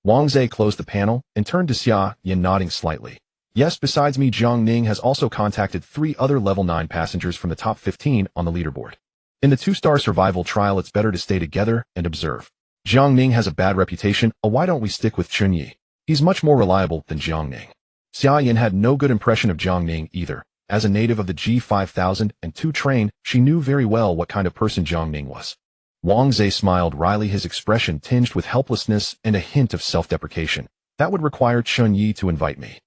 Wang Zhe closed the panel and turned to Xia Yin, nodding slightly. "Yes, besides me, Jiang Ning has also contacted 3 other level 9 passengers from the top 15 on the leaderboard. In the 2-star survival trial, it's better to stay together and observe. Jiang Ning has a bad reputation. Why don't we stick with Chen Ye? He's much more reliable than Jiang Ning." Xia Yin had no good impression of Jiang Ning either. As a native of the G5002 train, she knew very well what kind of person Jiang Ning was. Wang Zhe smiled wryly, his expression tinged with helplessness and a hint of self-deprecation. "That would require Chen Ye to invite me."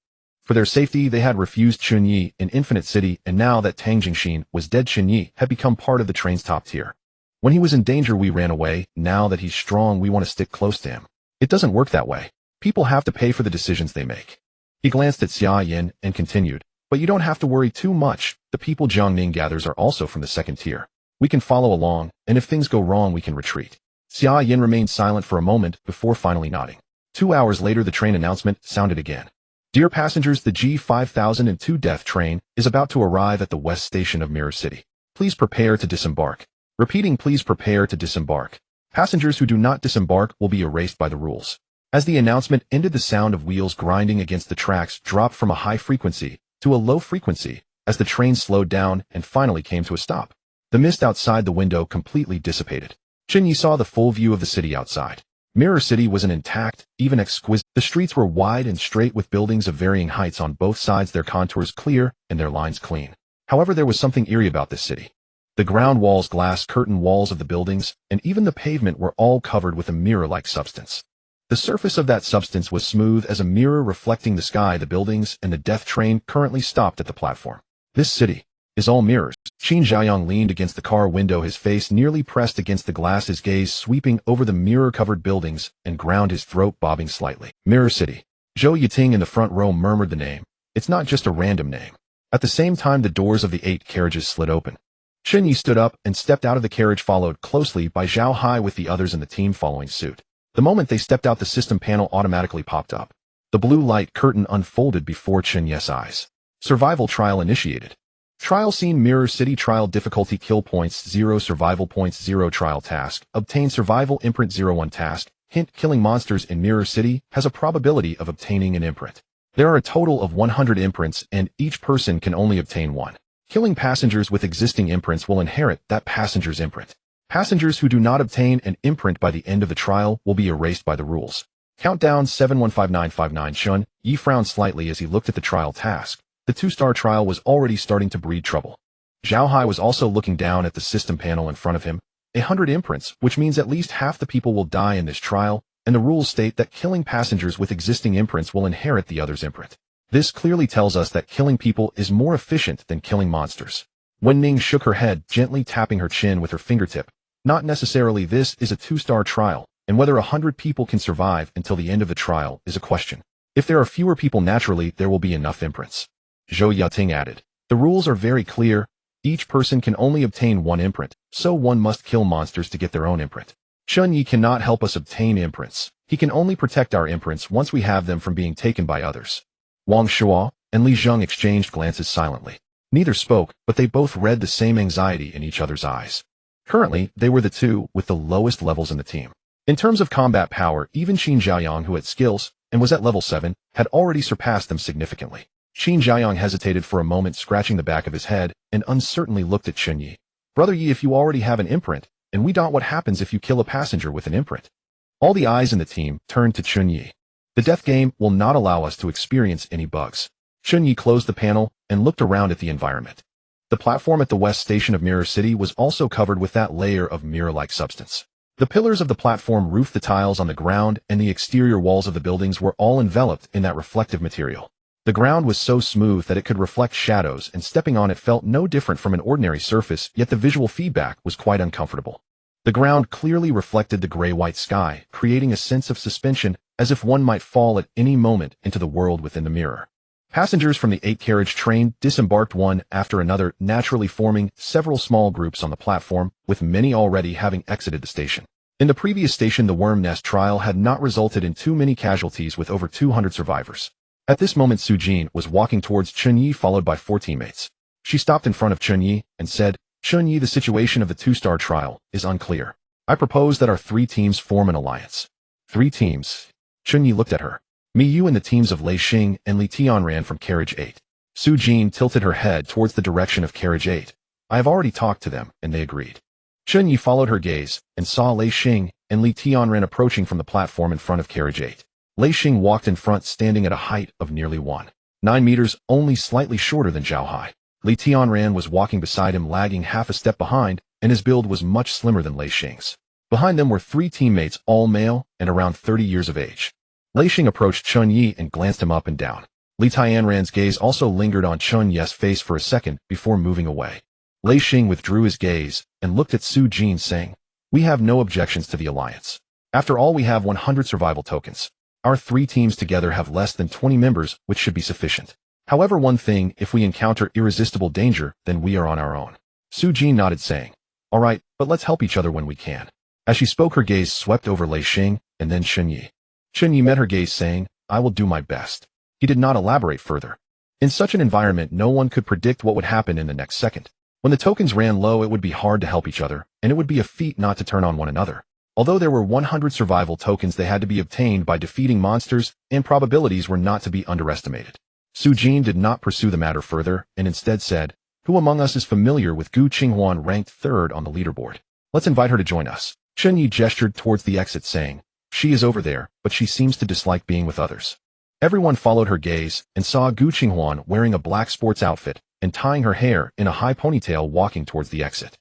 For their safety, they had refused Chen Ye in Infinite City, and now that Tang Jingxin was dead, Chen Ye had become part of the train's top tier. "When he was in danger, we ran away. Now that he's strong, we want to stick close to him. It doesn't work that way. People have to pay for the decisions they make." He glanced at Xia Yin and continued, "But you don't have to worry too much. The people Jiang Ning gathers are also from the 2nd tier. We can follow along, and if things go wrong, we can retreat." Xia Yin remained silent for a moment before finally nodding. 2 hours later, the train announcement sounded again. "Dear passengers, the G5002 death train is about to arrive at the west station of Mirror City. Please prepare to disembark. Repeating, please prepare to disembark. Passengers who do not disembark will be erased by the rules." As the announcement ended, the sound of wheels grinding against the tracks dropped from a high frequency to a low frequency as the train slowed down and finally came to a stop. The mist outside the window completely dissipated. Chen Ye saw the full view of the city outside. Mirror City was an intact, even exquisite. The streets were wide and straight with buildings of varying heights on both sides, their contours clear and their lines clean. However, there was something eerie about this city. The ground walls, glass curtain walls of the buildings, and even the pavement were all covered with a mirror-like substance. The surface of that substance was smooth as a mirror reflecting the sky. The buildings and the death train currently stopped at the platform. This city is all mirrors. Qin Xiaoyang leaned against the car window, his face nearly pressed against the glass, his gaze sweeping over the mirror-covered buildings and ground, his throat bobbing slightly. Mirror City. Zhou Yiting in the front row murmured the name. It's not just a random name. At the same time, the doors of the 8 carriages slid open. Chen Ye stood up and stepped out of the carriage, followed closely by Zhao Hai with the others in the team following suit. The moment they stepped out, the system panel automatically popped up. The blue light curtain unfolded before Chen Ye's eyes. Survival trial initiated. Trial scene: Mirror City. Trial difficulty: kill points 0, survival points 0. Trial task: obtain survival imprint 01. Task: hint: killing monsters in Mirror City has a probability of obtaining an imprint. There are a total of 100 imprints, and each person can only obtain one. Killing passengers with existing imprints will inherit that passenger's imprint. Passengers who do not obtain an imprint by the end of the trial will be erased by the rules. Countdown 715959. Chen Ye frowned slightly as he looked at the trial task. The 2-star trial was already starting to breed trouble. Zhao Hai was also looking down at the system panel in front of him. 100 imprints, which means at least half the people will die in this trial, and the rules state that killing passengers with existing imprints will inherit the other's imprint. This clearly tells us that killing people is more efficient than killing monsters. Wen Ning shook her head, gently tapping her chin with her fingertip. Not necessarily. This is a 2-star trial, and whether 100 people can survive until the end of the trial is a question. If there are fewer people, naturally there will be enough imprints. Zhou Yiting added. The rules are very clear. Each person can only obtain one imprint, so one must kill monsters to get their own imprint. Chen Ye cannot help us obtain imprints. He can only protect our imprints once we have them from being taken by others. Wang Shuo and Li Zheng exchanged glances silently. Neither spoke, but they both read the same anxiety in each other's eyes. Currently, they were the two with the lowest levels in the team. In terms of combat power, even Qin Xiaoyang, who had skills and was at level 7, had already surpassed them significantly. Qin Xiaoyang hesitated for a moment, scratching the back of his head, and uncertainly looked at Chen Ye. Brother Ye, if you already have an imprint, and we don't, what happens if you kill a passenger with an imprint? All the eyes in the team turned to Chen Ye. The death game will not allow us to experience any bugs. Chen Ye closed the panel and looked around at the environment. The platform at the west station of Mirror City was also covered with that layer of mirror-like substance. The pillars of the platform roof, the tiles on the ground, and the exterior walls of the buildings were all enveloped in that reflective material. The ground was so smooth that it could reflect shadows, and stepping on it felt no different from an ordinary surface, yet the visual feedback was quite uncomfortable. The ground clearly reflected the gray-white sky, creating a sense of suspension, as if one might fall at any moment into the world within the mirror. Passengers from the 8-carriage train disembarked one after another, naturally forming several small groups on the platform, with many already having exited the station. In the previous station, the worm nest trial had not resulted in too many casualties, with over 200 survivors. At this moment, Su Jin was walking towards Chen Ye, followed by 4 teammates. She stopped in front of Chen Ye and said, Chen Ye, the situation of the 2-star trial is unclear. I propose that our 3 teams form an alliance. 3 teams? Chen Ye looked at her. Me, you, and the teams of Lei Xing and Li Tianran from carriage 8. Su Jin tilted her head towards the direction of carriage 8. I have already talked to them, and they agreed. Chen Ye followed her gaze and saw Lei Xing and Li Tianran approaching from the platform in front of carriage 8. Lei Xing walked in front, standing at a height of nearly 1.9 meters, only slightly shorter than Zhao Hai. Li Tianran was walking beside him, lagging half a step behind, and his build was much slimmer than Lei Xing's. Behind them were 3 teammates, all male and around 30 years of age. Lei Xing approached Chen Ye and glanced him up and down. Li Tianran's gaze also lingered on Chen Ye's face for a second before moving away. Lei Xing withdrew his gaze and looked at Su Jin, saying, We have no objections to the alliance. After all, we have 100 survival tokens. Our 3 teams together have less than 20 members, which should be sufficient. However, one thing, if we encounter irresistible danger, then we are on our own. Su Jin nodded, saying, All right, but let's help each other when we can. As she spoke, her gaze swept over Lei Xing and then Chen Ye. Chen Ye met her gaze, saying, I will do my best. He did not elaborate further. In such an environment, no one could predict what would happen in the next second. When the tokens ran low, it would be hard to help each other, and it would be a feat not to turn on one another. Although there were 100 survival tokens, they had to be obtained by defeating monsters, and probabilities were not to be underestimated. Su Jin did not pursue the matter further, and instead said, Who among us is familiar with Gu Qinghuan, ranked 3rd on the leaderboard? Let's invite her to join us. Chen Ye gestured towards the exit, saying, She is over there, but she seems to dislike being with others. Everyone followed her gaze and saw Gu Qinghuan wearing a black sports outfit and tying her hair in a high ponytail, walking towards the exit.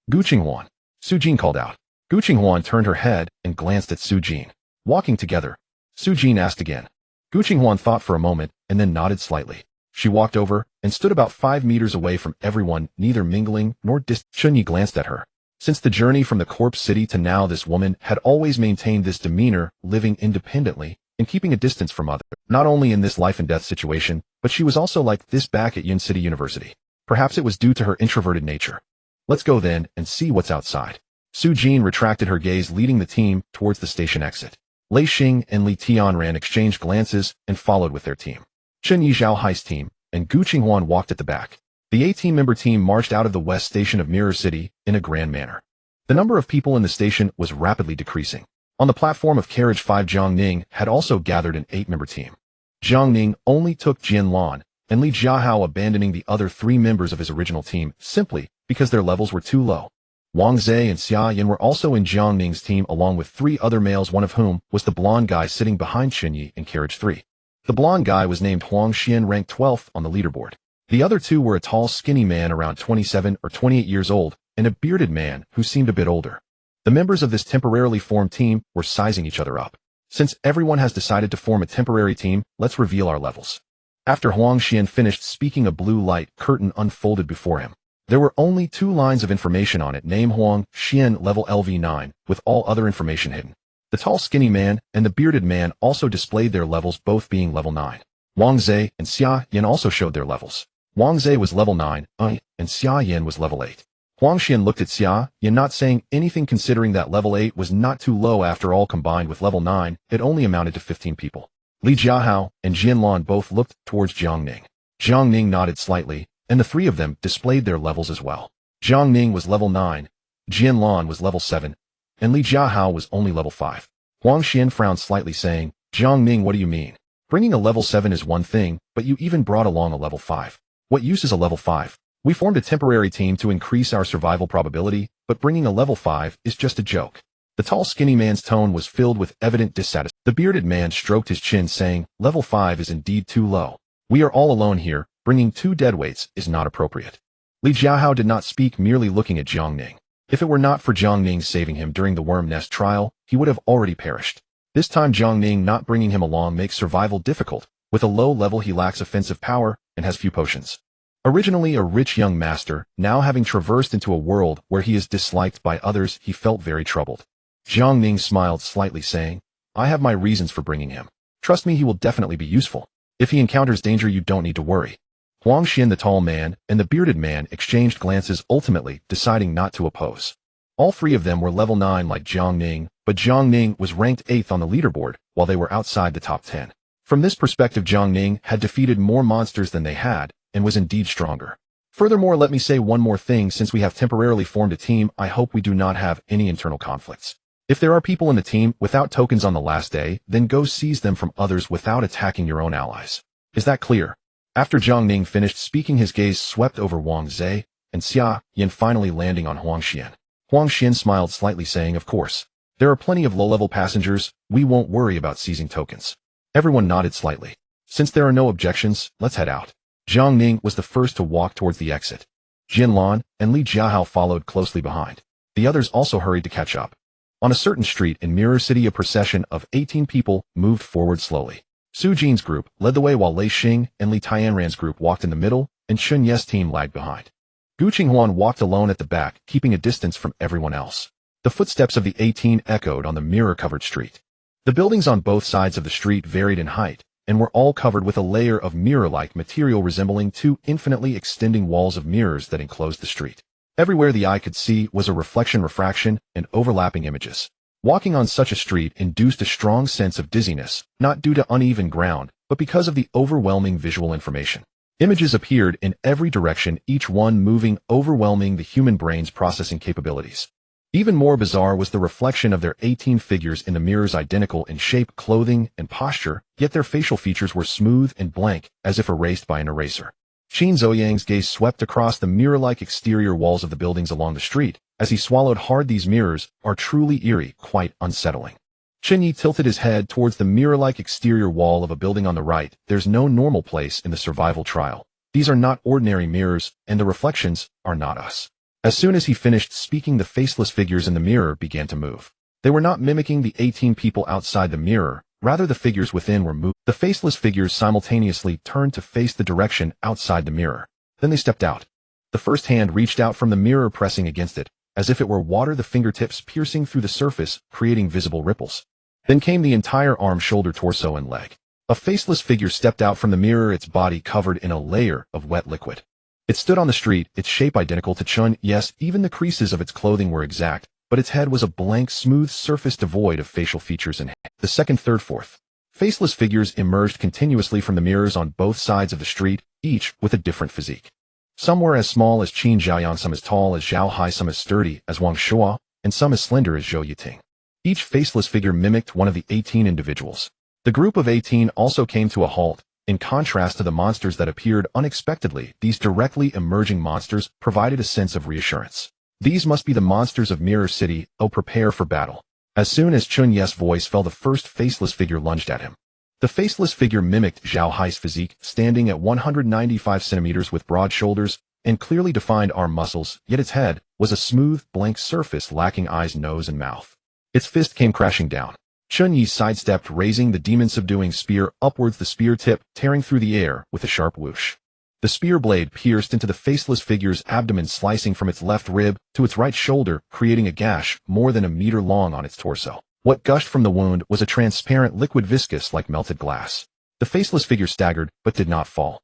Gu Qinghuan, Su Jin called out. Gu Qinghuan turned her head and glanced at Su Jin. Walking together? Su Jin asked again. Gu Qinghuan thought for a moment and then nodded slightly. She walked over and stood about 5 meters away from everyone, neither mingling nor Chen Ye glanced at her. Since the journey from the corpse city to now, this woman had always maintained this demeanor, living independently and keeping a distance from others. Not only in this life and death situation, but she was also like this back at Yun City University. Perhaps it was due to her introverted nature. Let's go then and see what's outside. Su Jin retracted her gaze, leading the team towards the station exit. Lei Xing and Li Tianran exchanged glances and followed with their team. Chen Ye Zhaohai's team and Gu Qinghuan walked at the back. The 18-member team marched out of the west station of Mirror City in a grand manner. The number of people in the station was rapidly decreasing. On the platform of carriage 5, Jiang Ning had also gathered an 8-member team. Jiang Ning only took Jin Lan and Li Jiahao, abandoning the other 3 members of his original team simply because their levels were too low. Wang Zhe and Xia Yan were also in Jiang Ning's team, along with 3 other males, one of whom was the blonde guy sitting behind Chen Ye in carriage 3. The blonde guy was named Huang Xian, ranked 12th on the leaderboard. The other 2 were a tall, skinny man around 27 or 28 years old and a bearded man who seemed a bit older. The members of this temporarily formed team were sizing each other up. Since everyone has decided to form a temporary team, let's reveal our levels. After Huang Xian finished speaking, a blue light curtain unfolded before him. There were only 2 lines of information on it: name Huang Xian, level LV9, with all other information hidden. The tall skinny man and the bearded man also displayed their levels, both being level 9. Wang Zhe and Xia Yan also showed their levels. Wang Zhe was level 9, and Xia Yan was level 8. Huang Xian looked at Xia Yan, not saying anything, considering that level 8 was not too low. After all, combined with level 9, it only amounted to 15 people. Li Jiahao and Jin Lan both looked towards Jiang Ning. Jiang Ning nodded slightly, and the 3 of them displayed their levels as well. Jiang Ning was level 9, Jin Lan was level 7, and Li Jiahao was only level 5. Huang Xian frowned slightly, saying, Jiang Ning, what do you mean? Bringing a level 7 is one thing, but you even brought along a level 5. What use is a level 5? We formed a temporary team to increase our survival probability, but bringing a level 5 is just a joke. The tall skinny man's tone was filled with evident dissatisfaction. The bearded man stroked his chin, saying, level 5 is indeed too low. We are all alone here. Bringing 2 deadweights is not appropriate. Li Jiahao did not speak, merely looking at Jiang Ning. If it were not for Jiang Ning saving him during the worm nest trial, he would have already perished. This time Jiang Ning not bringing him along makes survival difficult. With a low level, he lacks offensive power and has few potions. Originally a rich young master, now having traversed into a world where he is disliked by others, he felt very troubled. Jiang Ning smiled slightly, saying, I have my reasons for bringing him. Trust me, he will definitely be useful. If he encounters danger, you don't need to worry. Huang Xian, the tall man, and the bearded man exchanged glances, ultimately deciding not to oppose. All 3 of them were level 9 like Jiang Ning, but Jiang Ning was ranked 8th on the leaderboard, while they were outside the top 10. From this perspective, Jiang Ning had defeated more monsters than they had, and was indeed stronger. Furthermore, let me say one more thing: since we have temporarily formed a team, I hope we do not have any internal conflicts. If there are people in the team without tokens on the last day, then go seize them from others without attacking your own allies. Is that clear? After Jiang Ning finished speaking, his gaze swept over Wang Zhe and Xia Yan, finally landing on Huang Xian. Huang Xian smiled slightly, saying, of course. There are plenty of low-level passengers. We won't worry about seizing tokens. Everyone nodded slightly. Since there are no objections, let's head out. Jiang Ning was the first to walk towards the exit. Jin Lan and Li Jiahao followed closely behind. The others also hurried to catch up. On a certain street in Mirror City, a procession of 18 people moved forward slowly. Su Jin's group led the way, while Lei Xing and Li Tianran's group walked in the middle, and Chen Ye's team lagged behind. Gu Qinghuan walked alone at the back, keeping a distance from everyone else. The footsteps of the 18 echoed on the mirror-covered street. The buildings on both sides of the street varied in height, and were all covered with a layer of mirror-like material resembling 2 infinitely extending walls of mirrors that enclosed the street. Everywhere the eye could see was a reflection, refraction, and overlapping images. Walking on such a street induced a strong sense of dizziness, not due to uneven ground, but because of the overwhelming visual information. Images appeared in every direction, each one moving, overwhelming the human brain's processing capabilities. Even more bizarre was the reflection of their 18 figures in the mirrors, identical in shape, clothing, and posture, yet their facial features were smooth and blank, as if erased by an eraser. Qin Zhouyang's gaze swept across the mirror-like exterior walls of the buildings along the street. As he swallowed hard, these mirrors are truly eerie, quite unsettling. Chen Ye tilted his head towards the mirror-like exterior wall of a building on the right. There's no normal place in the survival trial. These are not ordinary mirrors, and the reflections are not us. As soon as he finished speaking, the faceless figures in the mirror began to move. They were not mimicking the 18 people outside the mirror, Rather, the figures within were moved. The faceless figures simultaneously turned to face the direction outside the mirror. Then they stepped out. The first hand reached out from the mirror, pressing against it, as if it were water, the fingertips piercing through the surface, creating visible ripples. Then came the entire arm, shoulder, torso, and leg. A faceless figure stepped out from the mirror, its body covered in a layer of wet liquid. It stood on the street, its shape identical to Chen Ye's. Even the creases of its clothing were exact, but its head was a blank, smooth surface devoid of facial features and hair. The second, third, fourth faceless figures emerged continuously from the mirrors on both sides of the street, each with a different physique. Some were as small as Qin Xiaoyang, some as tall as Zhao Hai, some as sturdy as Wang Shua, and some as slender as Zhou Yiting. Each faceless figure mimicked one of the 18 individuals. The group of 18 also came to a halt. In contrast to the monsters that appeared unexpectedly, these directly emerging monsters provided a sense of reassurance. These must be the monsters of Mirror City. Oh, prepare for battle. As soon as Chen Ye's voice fell, the first faceless figure lunged at him. The faceless figure mimicked Zhao Hai's physique, standing at 195 centimeters with broad shoulders and clearly defined arm muscles, yet its head was a smooth, blank surface lacking eyes, nose, and mouth. Its fist came crashing down. Chen Ye sidestepped, raising the demon-subduing spear upwards, the spear tip tearing through the air with a sharp whoosh. The spear blade pierced into the faceless figure's abdomen, slicing from its left rib to its right shoulder, creating a gash more than a meter long on its torso. What gushed from the wound was a transparent liquid, viscous like melted glass. The faceless figure staggered, but did not fall.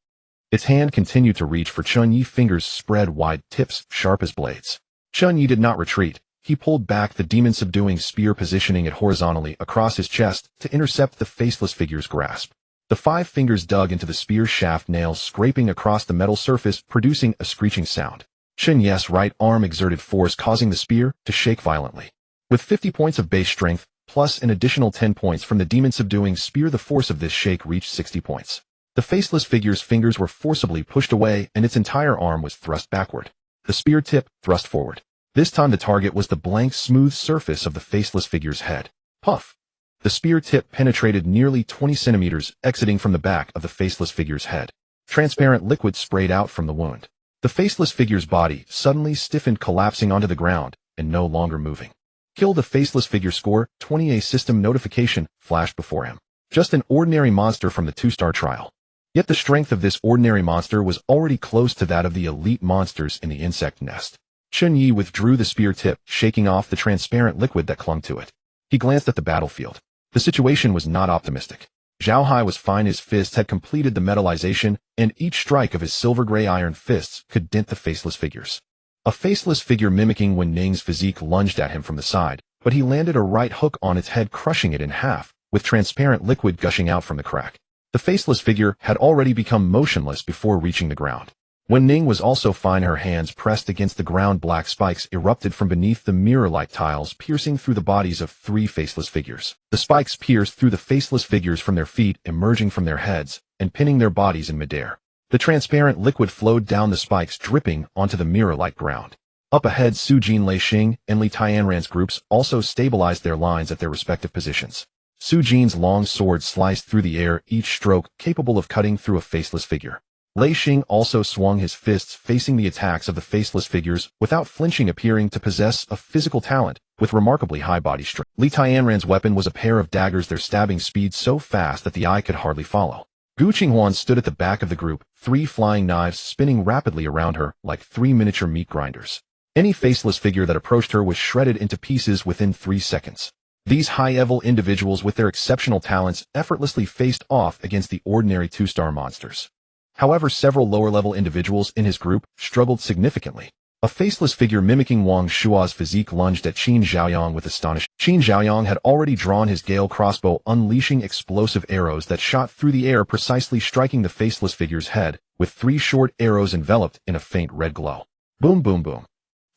Its hand continued to reach for Chen Ye, fingers spread wide, tips sharp as blades. Chen Ye did not retreat. He pulled back the demon-subduing spear, positioning it horizontally across his chest to intercept the faceless figure's grasp. The 5 fingers dug into the spear's shaft, nails scraping across the metal surface, producing a screeching sound. Chen Ye's right arm exerted force, causing the spear to shake violently. With 50 points of base strength, plus an additional 10 points from the demon-subduing spear, the force of this shake reached 60 points. The faceless figure's fingers were forcibly pushed away, and its entire arm was thrust backward. The spear tip thrust forward. This time the target was the blank, smooth surface of the faceless figure's head. Puff! The spear tip penetrated nearly 20 centimeters, exiting from the back of the faceless figure's head. Transparent liquid sprayed out from the wound. The faceless figure's body suddenly stiffened, collapsing onto the ground and no longer moving. Kill the faceless figure, score 20. A system notification flashed before him. Just an ordinary monster from the 2-star trial. Yet the strength of this ordinary monster was already close to that of the elite monsters in the insect nest. Chen Ye withdrew the spear tip, shaking off the transparent liquid that clung to it. He glanced at the battlefield. The situation was not optimistic. Zhao Hai was fine. His fists had completed the metallization, and each strike of his silver-gray iron fists could dent the faceless figures. A faceless figure mimicking Wen Ning's physique lunged at him from the side, but he landed a right hook on its head, crushing it in half, with transparent liquid gushing out from the crack. The faceless figure had already become motionless before reaching the ground. Wen Ning was also fine. Her hands pressed against the ground. Black spikes erupted from beneath the mirror-like tiles, piercing through the bodies of 3 faceless figures. The spikes pierced through the faceless figures from their feet, emerging from their heads, and pinning their bodies in midair. The transparent liquid flowed down the spikes, dripping onto the mirror-like ground. Up ahead, Su Jin, Lei Xing, and Li Tianran's groups also stabilized their lines at their respective positions. Su Jin's long sword sliced through the air, each stroke capable of cutting through a faceless figure. Lei Xing also swung his fists, facing the attacks of the faceless figures without flinching, appearing to possess a physical talent with remarkably high body strength. Li Tianran's weapon was a pair of daggers, their stabbing speed so fast that the eye could hardly follow. Gu Qinghuan stood at the back of the group, 3 flying knives spinning rapidly around her like 3 miniature meat grinders. Any faceless figure that approached her was shredded into pieces within 3 seconds. These high-level individuals with their exceptional talents effortlessly faced off against the ordinary 2-star monsters. However, several lower-level individuals in his group struggled significantly. A faceless figure mimicking Wang Shua's physique lunged at Qin Xiaoyang with astonishment. Qin Xiaoyang had already drawn his Gale crossbow, unleashing explosive arrows that shot through the air, precisely striking the faceless figure's head, with 3 short arrows enveloped in a faint red glow. Boom, boom, boom.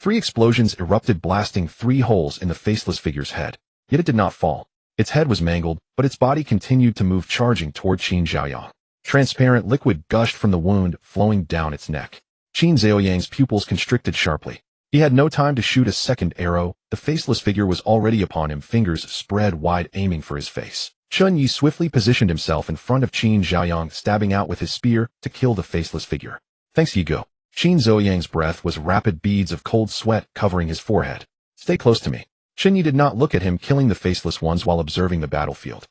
3 explosions erupted, blasting 3 holes in the faceless figure's head. Yet it did not fall. Its head was mangled, but its body continued to move, charging toward Qin Xiaoyang. Transparent liquid gushed from the wound, flowing down its neck. Qin Xiaoyang's pupils constricted sharply. He had no time to shoot a second arrow. The faceless figure was already upon him, fingers spread wide, aiming for his face. Chen Ye swiftly positioned himself in front of Qin Xiaoyang, stabbing out with his spear to kill the faceless figure. Thanks, Yigo. Qin Xiaoyang's breath was rapid, beads of cold sweat covering his forehead. Stay close to me. Chen Ye did not look at him, killing the faceless ones while observing the battlefield.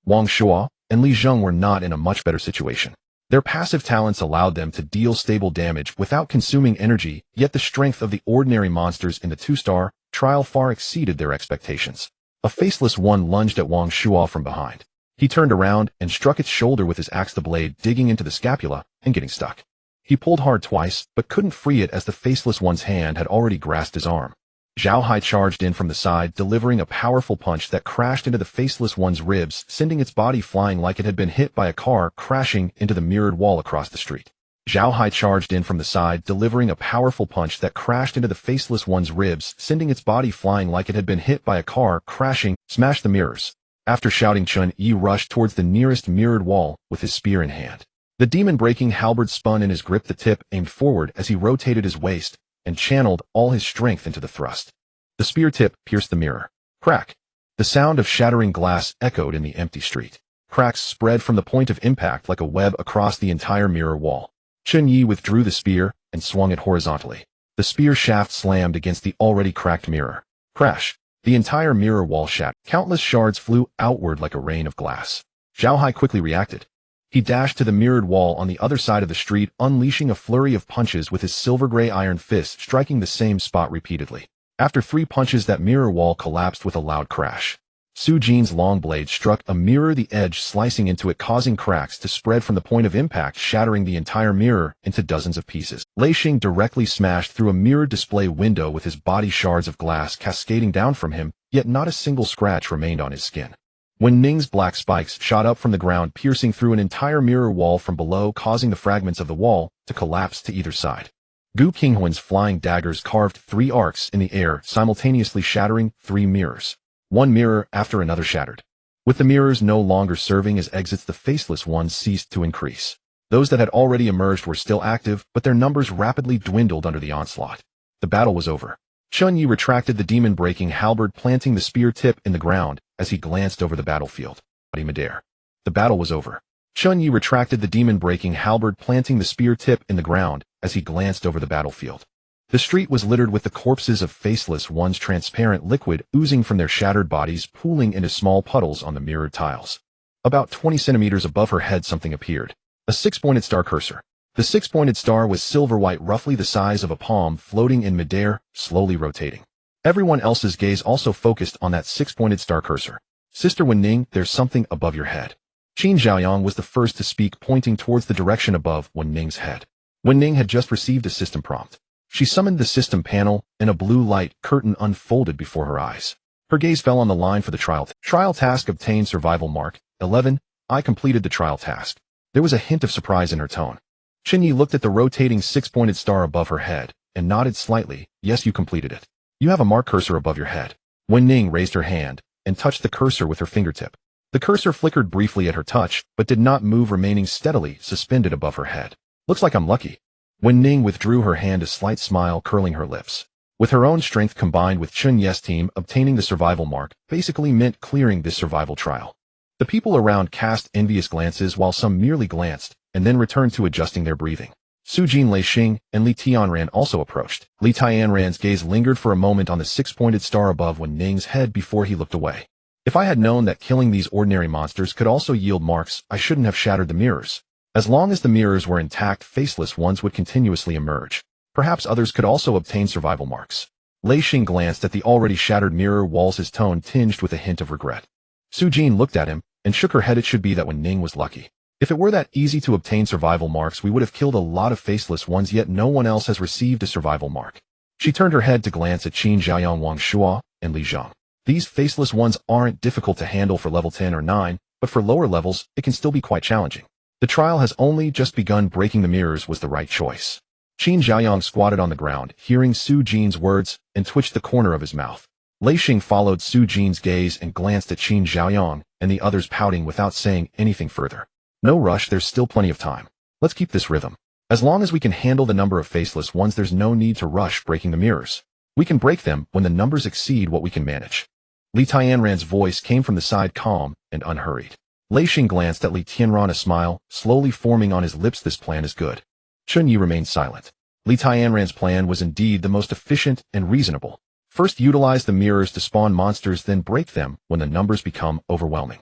Wang Shuo and Li Zheng were not in a much better situation. Their passive talents allowed them to deal stable damage without consuming energy, yet the strength of the ordinary monsters in the 2-star trial far exceeded their expectations. A faceless one lunged at Wang Shuo from behind. He turned around and struck its shoulder with his axe, the blade digging into the scapula and getting stuck. He pulled hard twice, but couldn't free it as the faceless one's hand had already grasped his arm. Zhao Hai charged in from the side, delivering a powerful punch that crashed into the faceless one's ribs, sending its body flying like it had been hit by a car, crashing into the mirrored wall across the street. Zhao Hai charged in from the side, delivering a powerful punch that crashed into the faceless one's ribs, sending its body flying like it had been hit by a car, crashing, smashed the mirrors. After shouting, Chen Ye rushed towards the nearest mirrored wall with his spear in hand. The demon-breaking halberd spun in his grip, the tip aimed forward as he rotated his waist and channeled all his strength into the thrust. The spear tip pierced the mirror. Crack! The sound of shattering glass echoed in the empty street. Cracks spread from the point of impact like a web across the entire mirror wall. Chen Ye withdrew the spear and swung it horizontally. The spear shaft slammed against the already cracked mirror. Crash! The entire mirror wall shattered. Countless shards flew outward like a rain of glass. Zhao Hai quickly reacted. He dashed to the mirrored wall on the other side of the street, unleashing a flurry of punches with his silver-gray iron fist, striking the same spot repeatedly. After 3 punches, that mirror wall collapsed with a loud crash. Su Jin's long blade struck a mirror, the edge slicing into it, causing cracks to spread from the point of impact, shattering the entire mirror into dozens of pieces. Lei Xing directly smashed through a mirrored display window with his body, shards of glass cascading down from him, yet not a single scratch remained on his skin. Wen Ning's black spikes shot up from the ground, piercing through an entire mirror wall from below, causing the fragments of the wall to collapse to either side. Gu Qinghuan's flying daggers carved 3 arcs in the air, simultaneously shattering 3 mirrors. One mirror after another shattered. With the mirrors no longer serving as exits, the faceless ones ceased to increase. Those that had already emerged were still active, but their numbers rapidly dwindled under the onslaught. The battle was over. Chen Ye retracted the demon-breaking halberd, planting the spear tip in the ground as he glanced over the battlefield. Midair. The battle was over. Chen Ye retracted the demon-breaking halberd, planting the spear tip in the ground as he glanced over the battlefield. The street was littered with the corpses of faceless ones, transparent liquid oozing from their shattered bodies, pooling into small puddles on the mirrored tiles. About 20 centimeters above her head, something appeared. A 6-pointed star cursor. The 6-pointed star was silver-white, roughly the size of a palm, floating in midair, slowly rotating. Everyone else's gaze also focused on that 6-pointed star cursor. Sister Wen Ning, there's something above your head. Qin Zhaoyang was the first to speak, pointing towards the direction above Wen Ning's head. Wen Ning had just received a system prompt. She summoned the system panel, and a blue light curtain unfolded before her eyes. Her gaze fell on the line for the trial. Trial task: obtain survival mark 11. I completed the trial task. There was a hint of surprise in her tone. Chen Ye looked at the rotating 6-pointed star above her head and nodded slightly. Yes, you completed it. You have a mark cursor above your head. Wen Ning raised her hand and touched the cursor with her fingertip. The cursor flickered briefly at her touch, but did not move, remaining steadily suspended above her head. Looks like I'm lucky. Wen Ning withdrew her hand, a slight smile curling her lips. With her own strength combined with Chen Ye's team, obtaining the survival mark basically meant clearing this survival trial. The people around cast envious glances, while some merely glanced and then returned to adjusting their breathing. Su Jin, Lei Xing, and Li Tianran also approached. Li Tianran's gaze lingered for a moment on the 6-pointed star above Wen Ning's head before he looked away. If I had known that killing these ordinary monsters could also yield marks, I shouldn't have shattered the mirrors. As long as the mirrors were intact, faceless ones would continuously emerge. Perhaps others could also obtain survival marks. Lei Xing glanced at the already shattered mirror walls, his tone tinged with a hint of regret. Su Jin looked at him and shook her head. It should be that Wen Ning was lucky. If it were that easy to obtain survival marks, we would have killed a lot of faceless ones, yet no one else has received a survival mark. She turned her head to glance at Qin Zhaoyang, Wang Shuo, and Li Zheng. These faceless ones aren't difficult to handle for level 10 or 9, but for lower levels, it can still be quite challenging. The trial has only just begun. Breaking the mirrors was the right choice. Qin Zhaoyang squatted on the ground, hearing Su Jin's words, and twitched the corner of his mouth. Lei Xing followed Su Jin's gaze and glanced at Qin Zhaoyang and the others, pouting without saying anything further. No rush, there's still plenty of time. Let's keep this rhythm. As long as we can handle the number of faceless ones, there's no need to rush breaking the mirrors. We can break them when the numbers exceed what we can manage. Li Tianran's voice came from the side, calm and unhurried. Lei Xing glanced at Li Tianran, a smile slowly forming on his lips. This plan is good. Chen Ye remained silent. Li Tianran's plan was indeed the most efficient and reasonable. First, utilize the mirrors to spawn monsters, then break them when the numbers become overwhelming.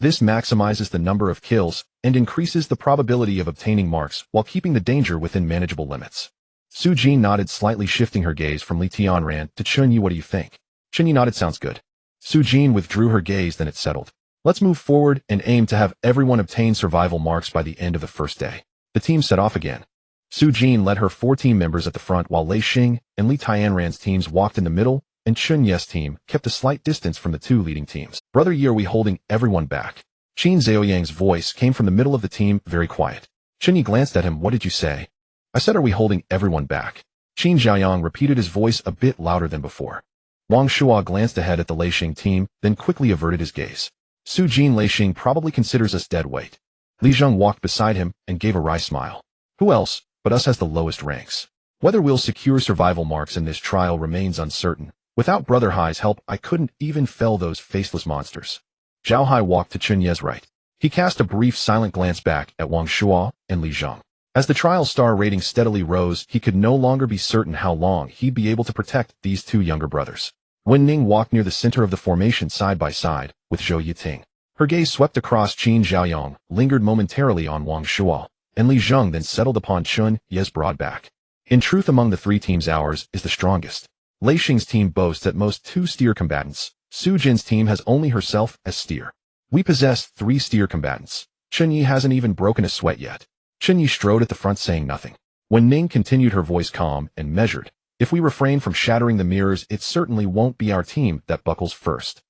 This maximizes the number of kills and increases the probability of obtaining marks while keeping the danger within manageable limits. Su Jin nodded, slightly shifting her gaze from Li Tianran to Chen Ye. What do you think? Chen Ye nodded. Sounds good. Su Jin withdrew her gaze, then it settled. Let's move forward and aim to have everyone obtain survival marks by the end of the first day. The team set off again. Su Jin led her 4 team members at the front while Lei Xing and Li Tianran's teams walked in the middle, and Chen Ye's team kept a slight distance from the 2 leading teams. Brother Ye, are we holding everyone back? Qin Zhaoyang's voice came from the middle of the team, very quiet. Chen Ye glanced at him. What did you say? I said, are we holding everyone back? Qin Zhaoyang repeated, his voice a bit louder than before. Wang Shuo glanced ahead at the Lei Xing team, then quickly averted his gaze. Su Jin, Lei Xing probably considers us dead weight. Li Zheng walked beside him and gave a wry smile. Who else but us has the lowest ranks? Whether we'll secure survival marks in this trial remains uncertain. Without Brother Hai's help, I couldn't even fell those faceless monsters. Zhao Hai walked to Chen Ye's right. He cast a brief silent glance back at Wang Shuo and Li Zheng. As the trial star rating steadily rose, he could no longer be certain how long he'd be able to protect these 2 younger brothers. Wen Ning walked near the center of the formation side by side with Zhou Yiting. Her gaze swept across Qin Zhaoyang, lingered momentarily on Wang Shuo and Li Zheng, then settled upon Chen Ye's broad back. In truth, among the 3 teams, ours is the strongest. Lei Xing's team boasts at most 2 steer combatants. Su Jin's team has only herself as steer. We possess 3 steer combatants. Chen Ye hasn't even broken a sweat yet. Chen Ye strode at the front, saying nothing. When Ning continued, her voice calm and measured. If we refrain from shattering the mirrors, it certainly won't be our team that buckles first.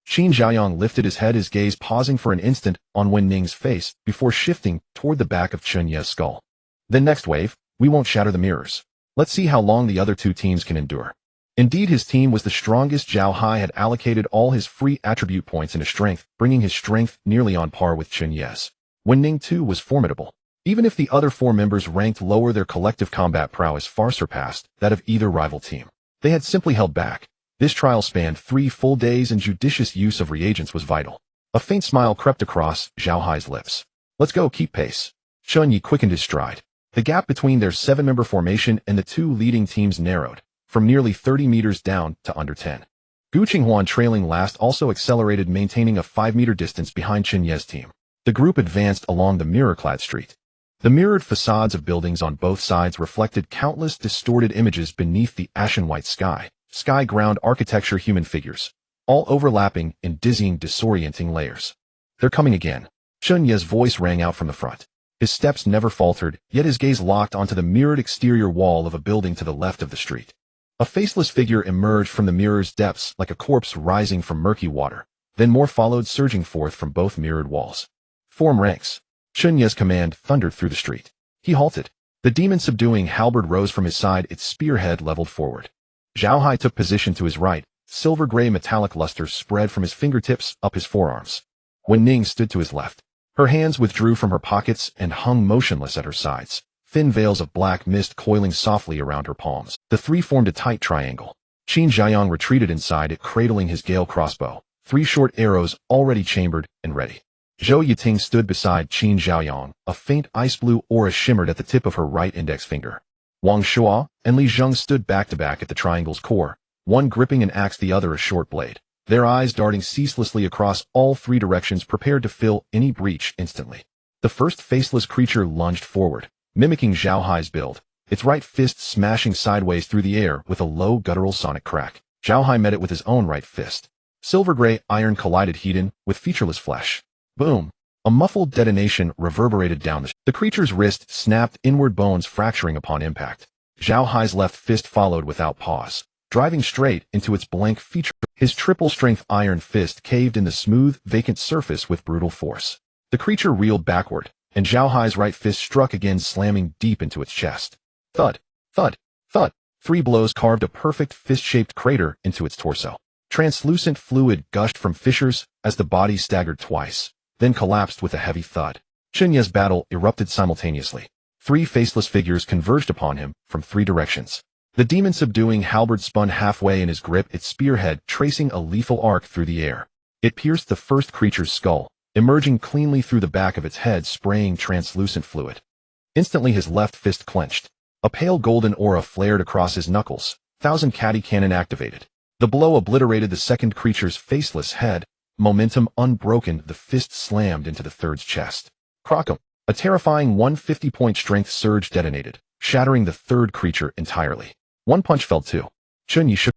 Qin Zhaoyang lifted his head, his gaze pausing for an instant on Wen Ning's face before shifting toward the back of Chen Ye's skull. Then next wave, we won't shatter the mirrors. Let's see how long the other 2 teams can endure. Indeed, his team was the strongest. Zhao Hai had allocated all his free attribute points into strength, bringing his strength nearly on par with Chen Ye's. Wen Ning too was formidable. Even if the other 4 members ranked lower, their collective combat prowess far surpassed that of either rival team. They had simply held back. This trial spanned 3 full days, and judicious use of reagents was vital. A faint smile crept across Zhao Hai's lips. Let's go, keep pace. Chen Ye quickened his stride. The gap between their 7-member formation and the 2 leading teams narrowed, from nearly 30 meters down to under 10. Gu Qinghuan, trailing last, also accelerated, maintaining a 5-meter distance behind Chen Ye's team. The group advanced along the mirror-clad street. The mirrored facades of buildings on both sides reflected countless distorted images beneath the ashen-white sky. Sky-ground architecture, human figures, all overlapping in dizzying, disorienting layers. They're coming again. Chen Ye's voice rang out from the front. His steps never faltered, yet his gaze locked onto the mirrored exterior wall of a building to the left of the street. A faceless figure emerged from the mirror's depths like a corpse rising from murky water. Then more followed, surging forth from both mirrored walls. Form ranks. Chen Ye's command thundered through the street. He halted. The demon-subduing halberd rose from his side, its spearhead leveled forward. Zhao Hai took position to his right. Silver-gray metallic luster spread from his fingertips up his forearms. Wen Ning stood to his left. Her hands withdrew from her pockets and hung motionless at her sides, thin veils of black mist coiling softly around her palms. The 3 formed a tight triangle. Qin Zhaoyang retreated inside it, cradling his Gale crossbow, 3 short arrows already chambered and ready. Zhou Yiting stood beside Qin Zhaoyang, a faint ice-blue aura shimmered at the tip of her right index finger. Wang Shuo and Li Zheng stood back-to-back at the triangle's core, one gripping an axe, the other a short blade, their eyes darting ceaselessly across all 3 directions, prepared to fill any breach instantly. The first faceless creature lunged forward, mimicking Zhao Hai's build, its right fist smashing sideways through the air with a low guttural sonic crack. Zhao Hai met it with his own right fist. Silver-gray iron collided heat-in with featureless flesh. Boom! A muffled detonation reverberated down the creature's wrist snapped, inward bones fracturing upon impact. Zhao Hai's left fist followed without pause, driving straight into its blank feature. His triple-strength iron fist caved in the smooth, vacant surface with brutal force. The creature reeled backward, and Zhao Hai's right fist struck again, slamming deep into its chest. Thud! Thud! Thud! 3 blows carved a perfect fist-shaped crater into its torso. Translucent fluid gushed from fissures as the body staggered twice, then collapsed with a heavy thud. Chen Ye's battle erupted simultaneously. 3 faceless figures converged upon him from 3 directions. The demon-subduing halberd spun halfway in his grip, its spearhead tracing a lethal arc through the air. It pierced the first creature's skull, emerging cleanly through the back of its head, spraying translucent fluid. Instantly his left fist clenched. A pale golden aura flared across his knuckles, 1000 Catty Cannon activated. The blow obliterated the second creature's faceless head, Momentum unbroken, the fist slammed into the third's chest. Crockum. A terrifying 150-point strength surge detonated, shattering the third creature entirely. One punch fell too. Chen Ye shook